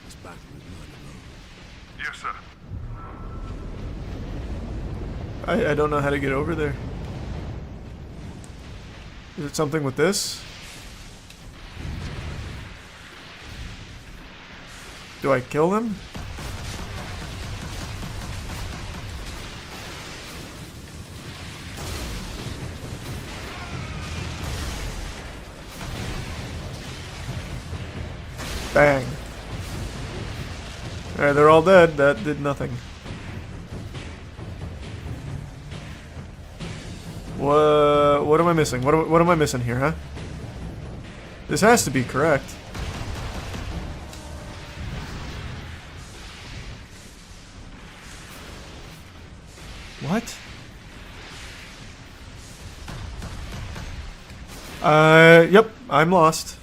This battle is mine alone. Yes, sir. I don't know how to get over there. Is it something with this? Do I kill him? Bang. Alright, they're all dead. That did nothing. What am I missing? What am I missing here, huh? This has to be correct. What? Yep, I'm lost.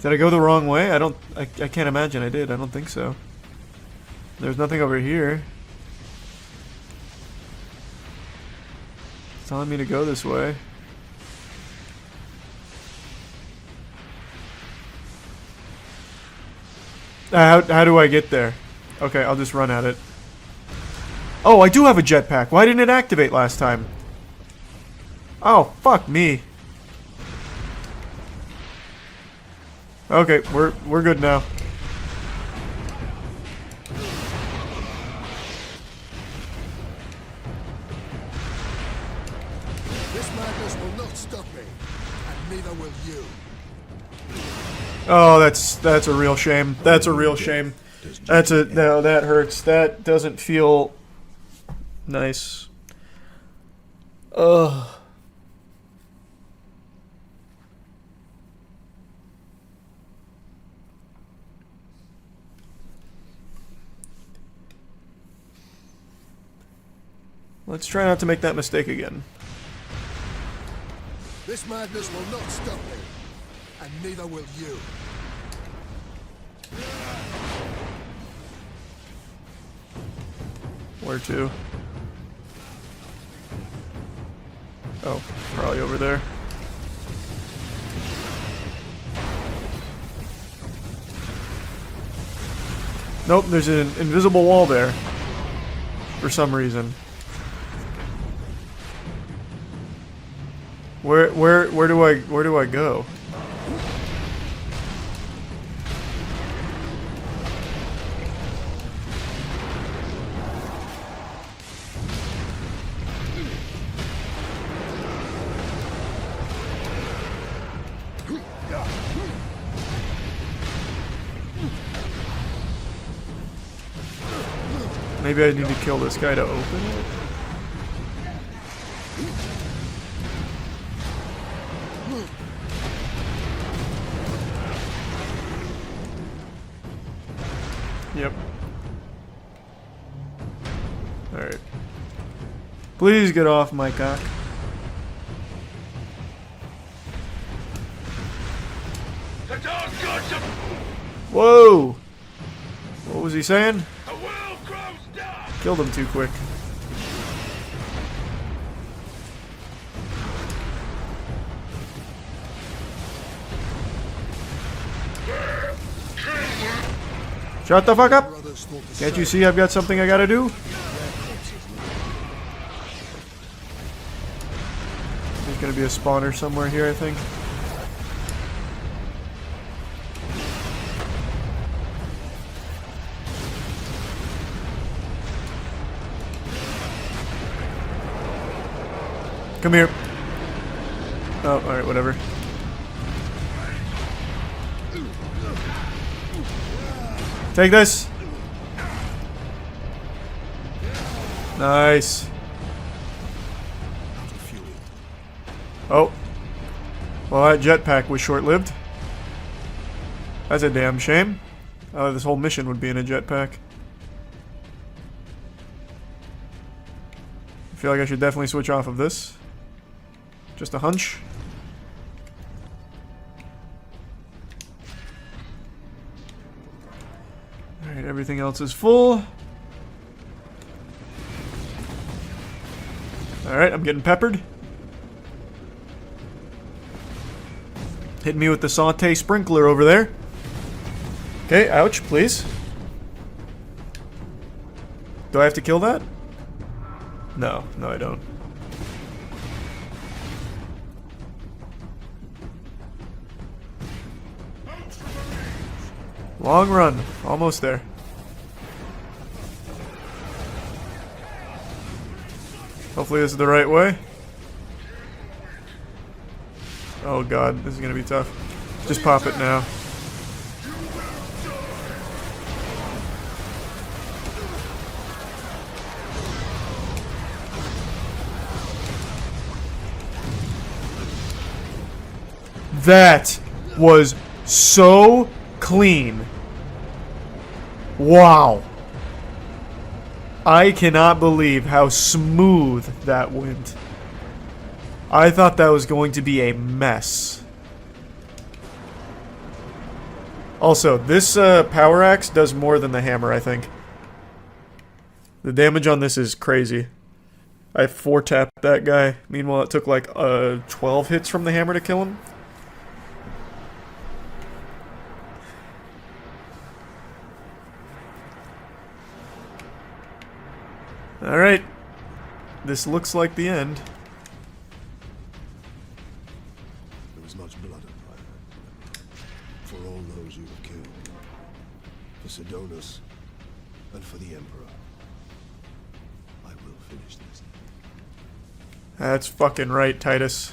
Did I go the wrong way? I can't imagine I did. I don't think so. There's nothing over here. It's telling me to go this way. How do I get there? Okay, I'll just run at it. Oh, I do have a jetpack. Why didn't it activate last time? Oh, fuck me. Okay, we're good now. This madness will not stop me, and neither will you. Oh, that's a real shame. That's a real shame. No, that hurts. That doesn't feel nice. Ugh. Let's try not to make that mistake again. This madness will not stop me, and neither will you. Where to? Oh, probably over there. Nope, there's an invisible wall there. For some reason. Where do I go? Maybe I need to kill this guy to open it? Yep. Alright. Please get off my cock. Whoa! What was he saying? Killed him too quick. Shut the fuck up! Can't you see I've got something I gotta do? There's gonna be a spawner somewhere here, I think. Come here. Oh, alright, whatever. . Take this. Nice. Oh. Well, that jetpack was short-lived. That's a damn shame. This whole mission would be in a jetpack. I feel like I should definitely switch off of this. Just a hunch. Alright, everything else is full. Alright, I'm getting peppered. Hit me with the saute sprinkler over there. Okay, ouch, please. Do I have to kill that? No, no I don't. Long run, almost there. Hopefully this is the right way. Oh god, this is gonna be tough. Just pop it now. That was so clean. Wow. I cannot believe how smooth that went. I thought that was going to be a mess. Also, this power axe does more than the hammer, I think. The damage on this is crazy. I 4-tapped that guy. Meanwhile, it took like 12 hits from the hammer to kill him. Alright. This looks like the end. There was much blood at Private. For all those you have killed. For Sidonus. And for the Emperor. I will finish this. That's fucking right, Titus.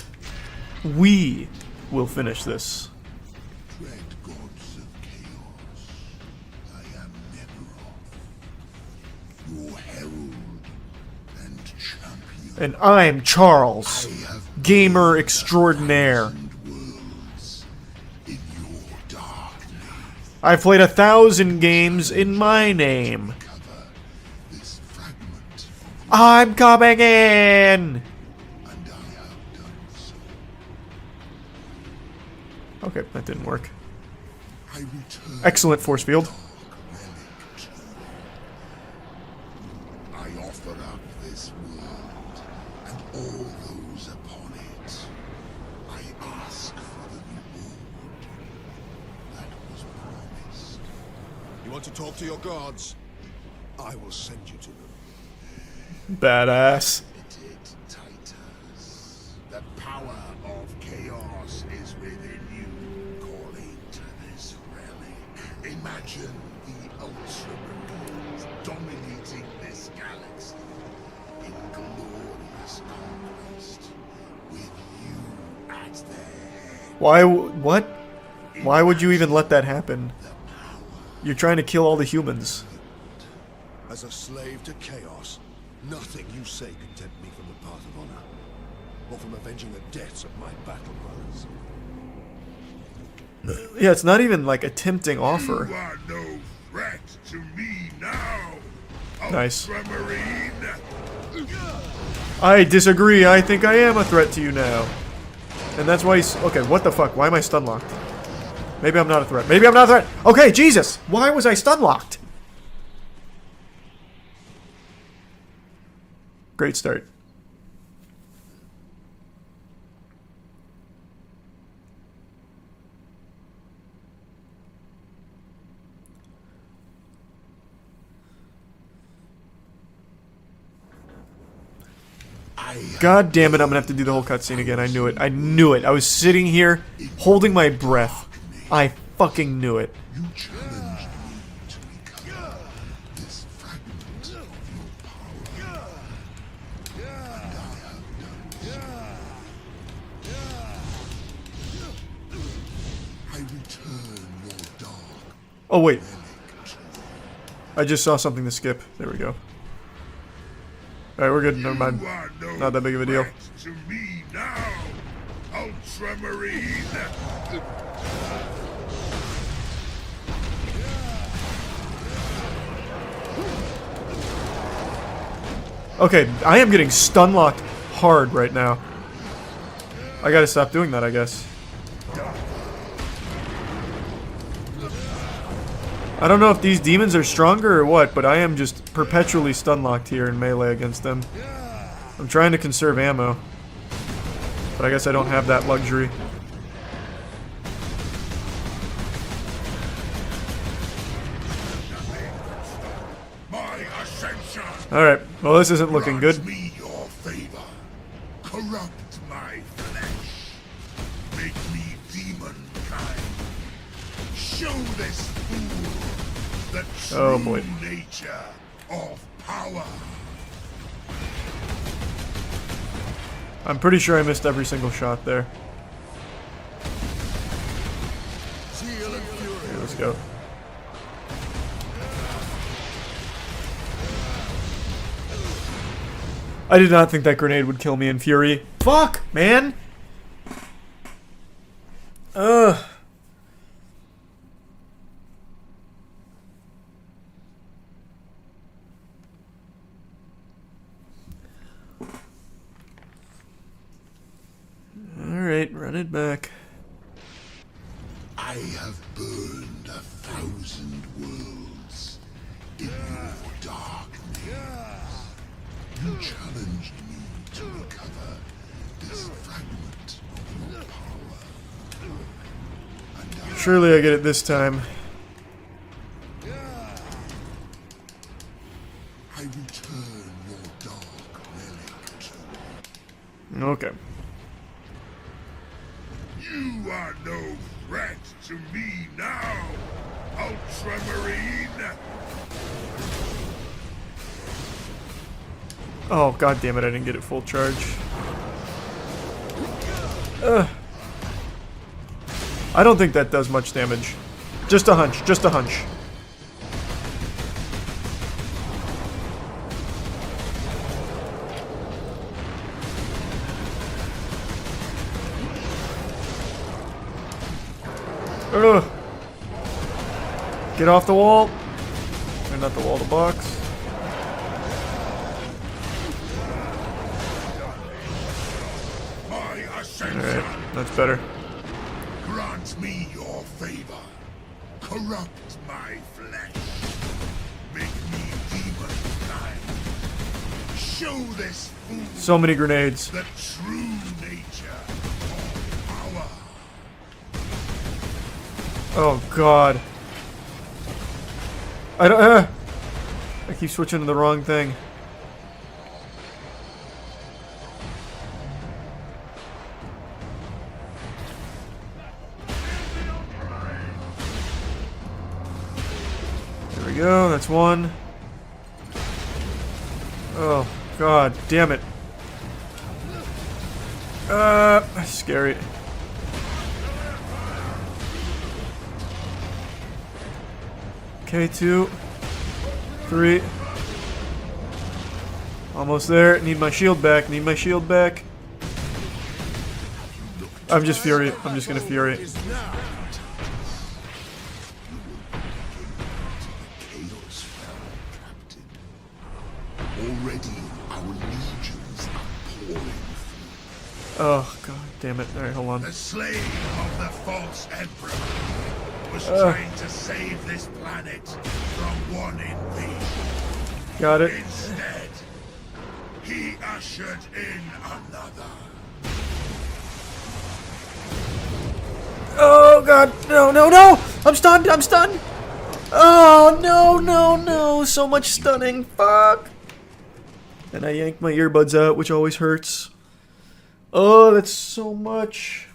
We will finish this. Dread gods of chaos, I am Neberoth, your herald and champion. And I'm Charles, gamer extraordinaire. I've played 1,000 games in my name. I'm coming in! Okay, that didn't work. Excellent force field. I offer up this world and all those upon it. I ask for the reward that was promised. You want to talk to your gods? I will send you to them. Badass. Titus, the power of chaos is within you, calling to this relic. Imagine the Ultramarines dominating this galaxy in glorious conquest, with you at their head. Why, what? Why would you even let that happen? You're trying to kill all the humans. As a slave to chaos, nothing you say can tempt me from the path of honor, or from avenging the deaths of my battle brothers. Yeah, it's not even like a tempting offer. You are no threat to me now. Nice. Ultramarine. I disagree. I think I am a threat to you now. And that's why he's... Okay, what the fuck? Why am I stun locked? Maybe I'm not a threat. Maybe I'm not a threat. Okay, Jesus. Why was I stun locked? Great start. God damn it, I'm gonna have to do the whole cutscene again. I knew it. I knew it. I was sitting here holding my breath. I fucking knew it. You challenged me to recover this fragment of your power. And I have done so. I return your dark Oh, wait. I just saw something to skip. There we go. Alright, we're good. Never mind. Not that big of a deal. To me now, Ultramarine. Okay, I am getting stun locked hard right now. I gotta stop doing that, I guess. I don't know if these demons are stronger or what, but I am just perpetually stun locked here in melee against them. I'm trying to conserve ammo, but I guess I don't have that luxury. Alright, well this isn't looking good. Me your favor. Corrupt my flesh. Make me demon-kind. Show this fool the true nature of power. I'm pretty sure I missed every single shot there. Here, let's go. I did not think that grenade would kill me in Fury. Fuck, man! Ugh. Alright, run it back. I have burned 1,000 worlds in your darkness. You challenged me to recover this fragment of your power. And Surely I get it this time. I return your dark relic to you. Okay. You are no threat to me now, Ultramarine! Oh, god damn it, I didn't get it full charge. Ugh. I don't think that does much damage. Just a hunch, just a hunch. Ugh. Get off the wall. Or not the wall, the box. Alright, that's better. Grant me your favor. Corrupt my flesh. Make me demon-kind. Show this fool So many grenades. the true nature of power. Oh god. I don't. I keep switching to the wrong thing. There we go. That's one. Oh god, damn it. Scary. Okay, 2, 3. Almost there. Need my shield back. Need my shield back. I'm just Fury. I'm just gonna Fury. Already our legions are pouring. Oh god damn it. Alright, hold on. The slave of the false emperor was trying to save this planet from one invasion. Got it. Instead, he ushered in another. Oh god, no, no, no! I'm stunned, I'm stunned! Oh no, no, no! So much stunning, fuck! And I yanked my earbuds out, which always hurts. Oh, that's so much.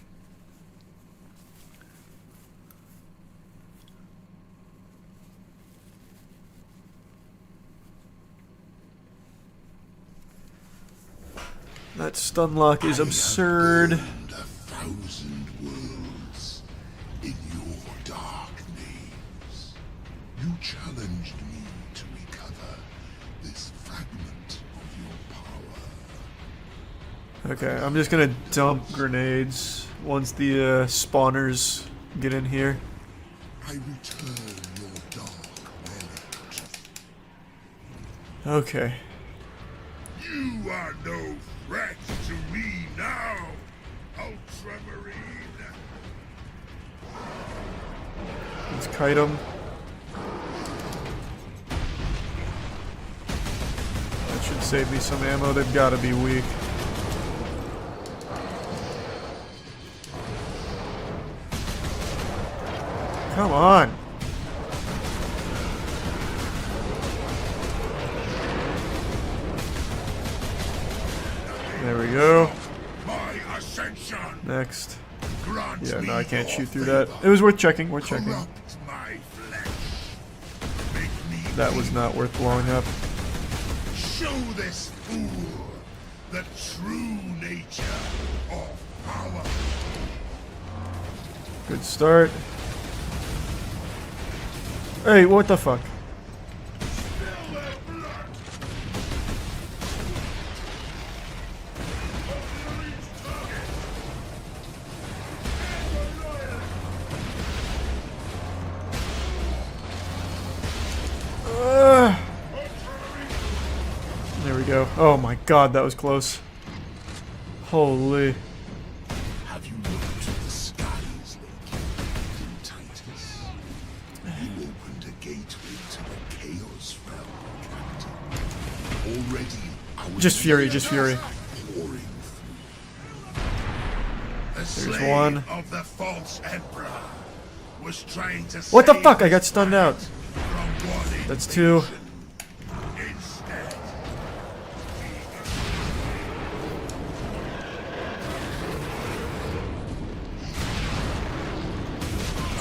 That stun lock is absurd. 1,000 worlds in your dark names. You challenged me Okay, I'm just gonna dump grenades once the spawners get in here. I return your dark relic. Okay. You are no threat to me now, Ultramarine. Let's kite them. That should save me some ammo. They've got to be weak. Come on. There we go. Next. Yeah, no, I can't shoot through that. It was worth checking. Worth checking. That was not worth blowing up. Show this fool the true nature of power. Good start. Hey, what the fuck? There we go. Oh my god, that was close. Holy. Have you looked to the skies lately, Titus? You opened a gateway to the Chaos realm, Captain. Already, I was Just fury, just fury. pouring through. There's one. Of the false emperor was trying to What the save fuck? I got stunned out. That's two.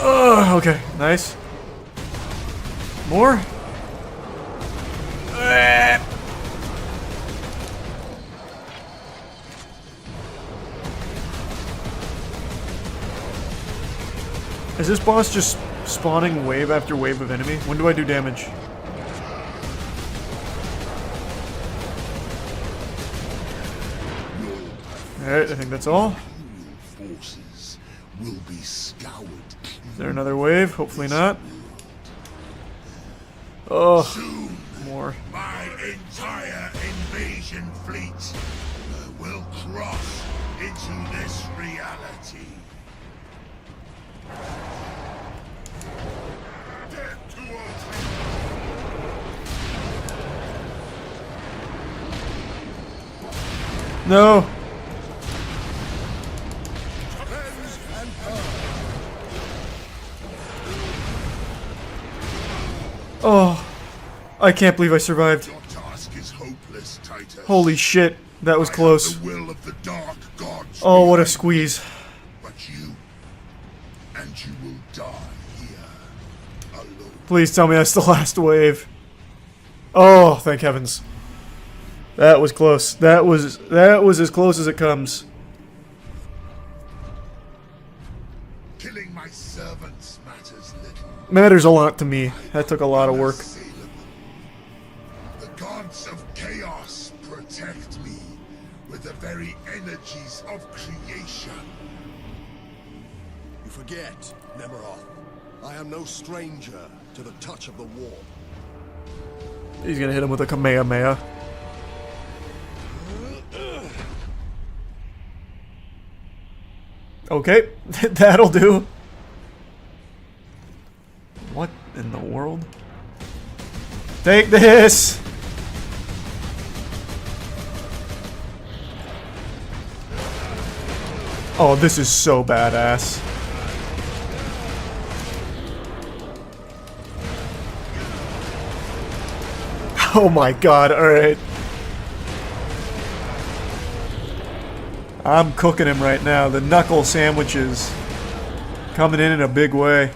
Oh, okay, nice. More? Is this boss just spawning wave after wave of enemy? When do I do damage? Alright, I think that's all. Forces will be scoured. Is there another wave? Hopefully not. Oh, more. My entire invasion fleet will cross into this reality. Death to Ultra. No. Oh, I can't believe I survived. Your task is hopeless, Titus. Holy shit, that was close. The will of the dark gods. Oh, what a squeeze. But you will die here alone. Please tell me that's the last wave. Oh, thank heavens. That was close. That was as close as it comes. Killing my servants matters little. Matters a lot to me. That took a lot of work. The gods of chaos protect me with the very energies of creation. You forget, Nemeroth. I am no stranger to the touch of the warp. He's gonna hit him with a Kamehameha. Okay, that'll do. What in the world? Take this! Oh, this is so badass. Oh my god, alright. I'm cooking him right now. The knuckle sandwiches coming in a big way.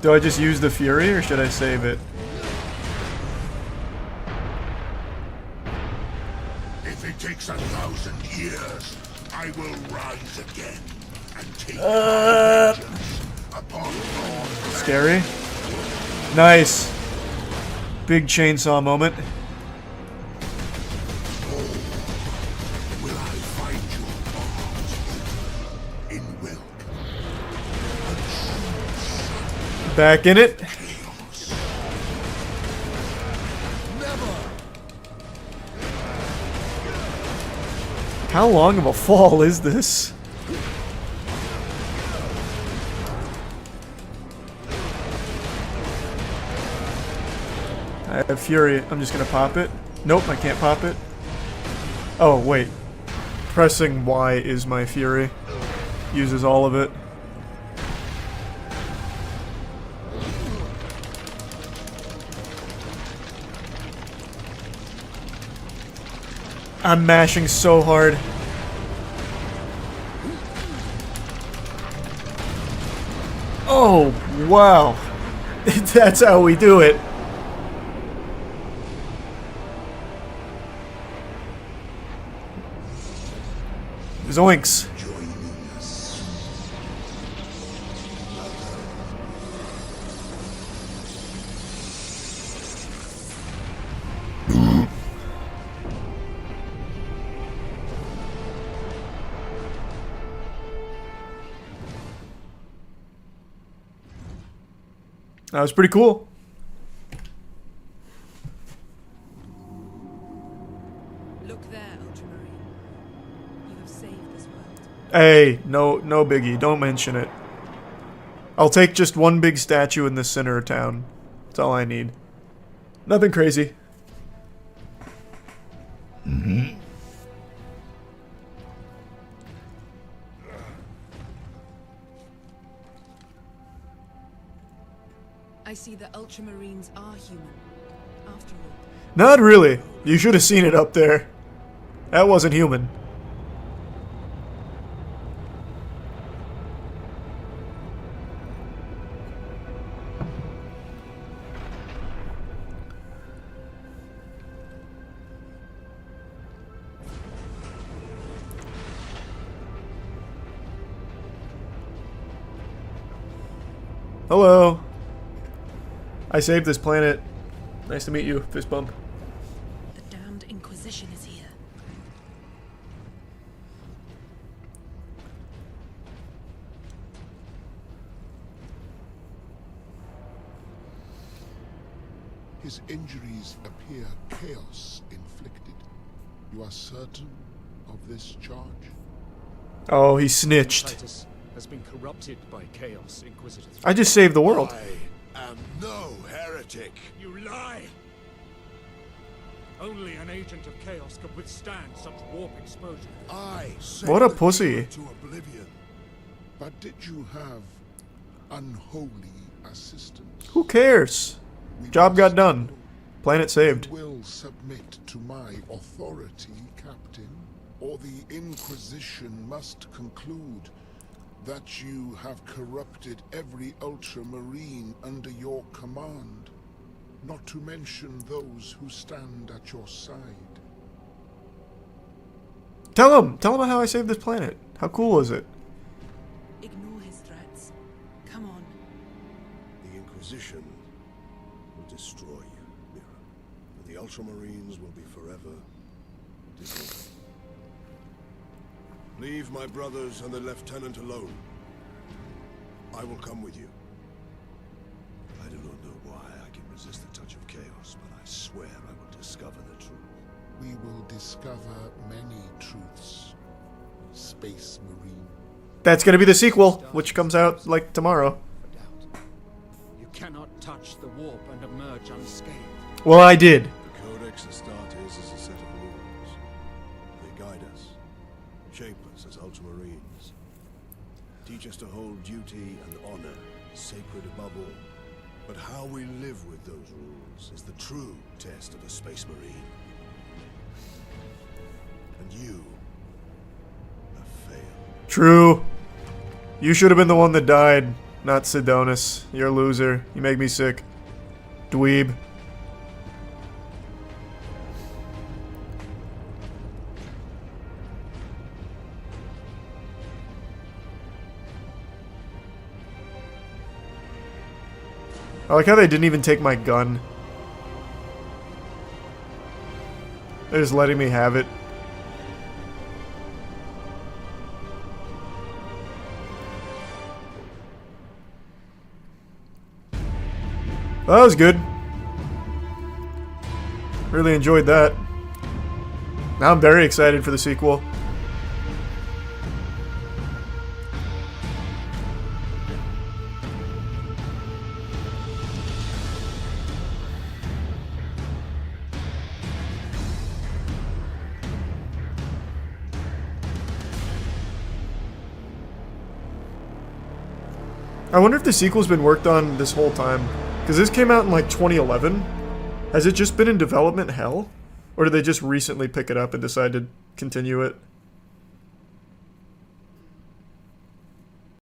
Do I just use the fury or should I save it? If it takes 1,000 years, I will rise again and take vengeance upon all. Scary. Nice. Big chainsaw moment. in welcome. Back in it. How long of a fall is this? I have Fury. I'm just gonna pop it. Nope, I can't pop it. Oh, wait. Pressing Y is my Fury. Uses all of it. I'm mashing so hard. Oh, wow. That's how we do it. Zoinks. That was pretty cool. Look there, Ultramarine. You have saved this world. Hey, no biggie. Don't mention it. I'll take just one big statue in the center of town. That's all I need. Nothing crazy. Mm-hmm. I see the Ultramarines are human, after all. Not really. You should have seen it up there. That wasn't human. Hello. I saved this planet. Nice to meet you, fist bump. The damned Inquisition is here. His injuries appear chaos inflicted. You are certain of this charge? Oh, he snitched. Titus has been corrupted by chaos, Inquisitor. I just saved the world. I am no heretic. You lie! Only an agent of chaos could withstand such warp exposure. What a pussy. To oblivion. But did you have unholy assistance? Who cares? Job got done. Planet saved. You will submit to my authority, Captain, or the Inquisition must conclude that you have corrupted every Ultramarine under your command, not to mention those who stand at your side. Tell him how I saved this planet. How cool is it? Ignore his threats. Come on. The Inquisition will destroy you, Mira. And the Ultramarines will be forever dissolved. Leave my brothers and the Lieutenant alone. I will come with you. I do not know why I can resist the touch of chaos, but I swear I will discover the truth. We will discover many truths, Space Marine. That's gonna be the sequel, which comes out like tomorrow. You cannot touch the warp and emerge unscathed. Well, I did. The Codex Astartes is a set of rules. They guide us, shape us as Ultramarines, teach us to hold duty and honor sacred above all. But how we live with those rules is the true test of a Space Marine. And you have failed. True. You should have been the one that died, not Sidonis. You're a loser. You make me sick. Dweeb. I like how they didn't even take my gun. They're just letting me have it. Well, that was good. Really enjoyed that. Now I'm very excited for the sequel. I wonder if the sequel's been worked on this whole time. Because this came out in like 2011. Has it just been in development hell? Or did they just recently pick it up and decide to continue it?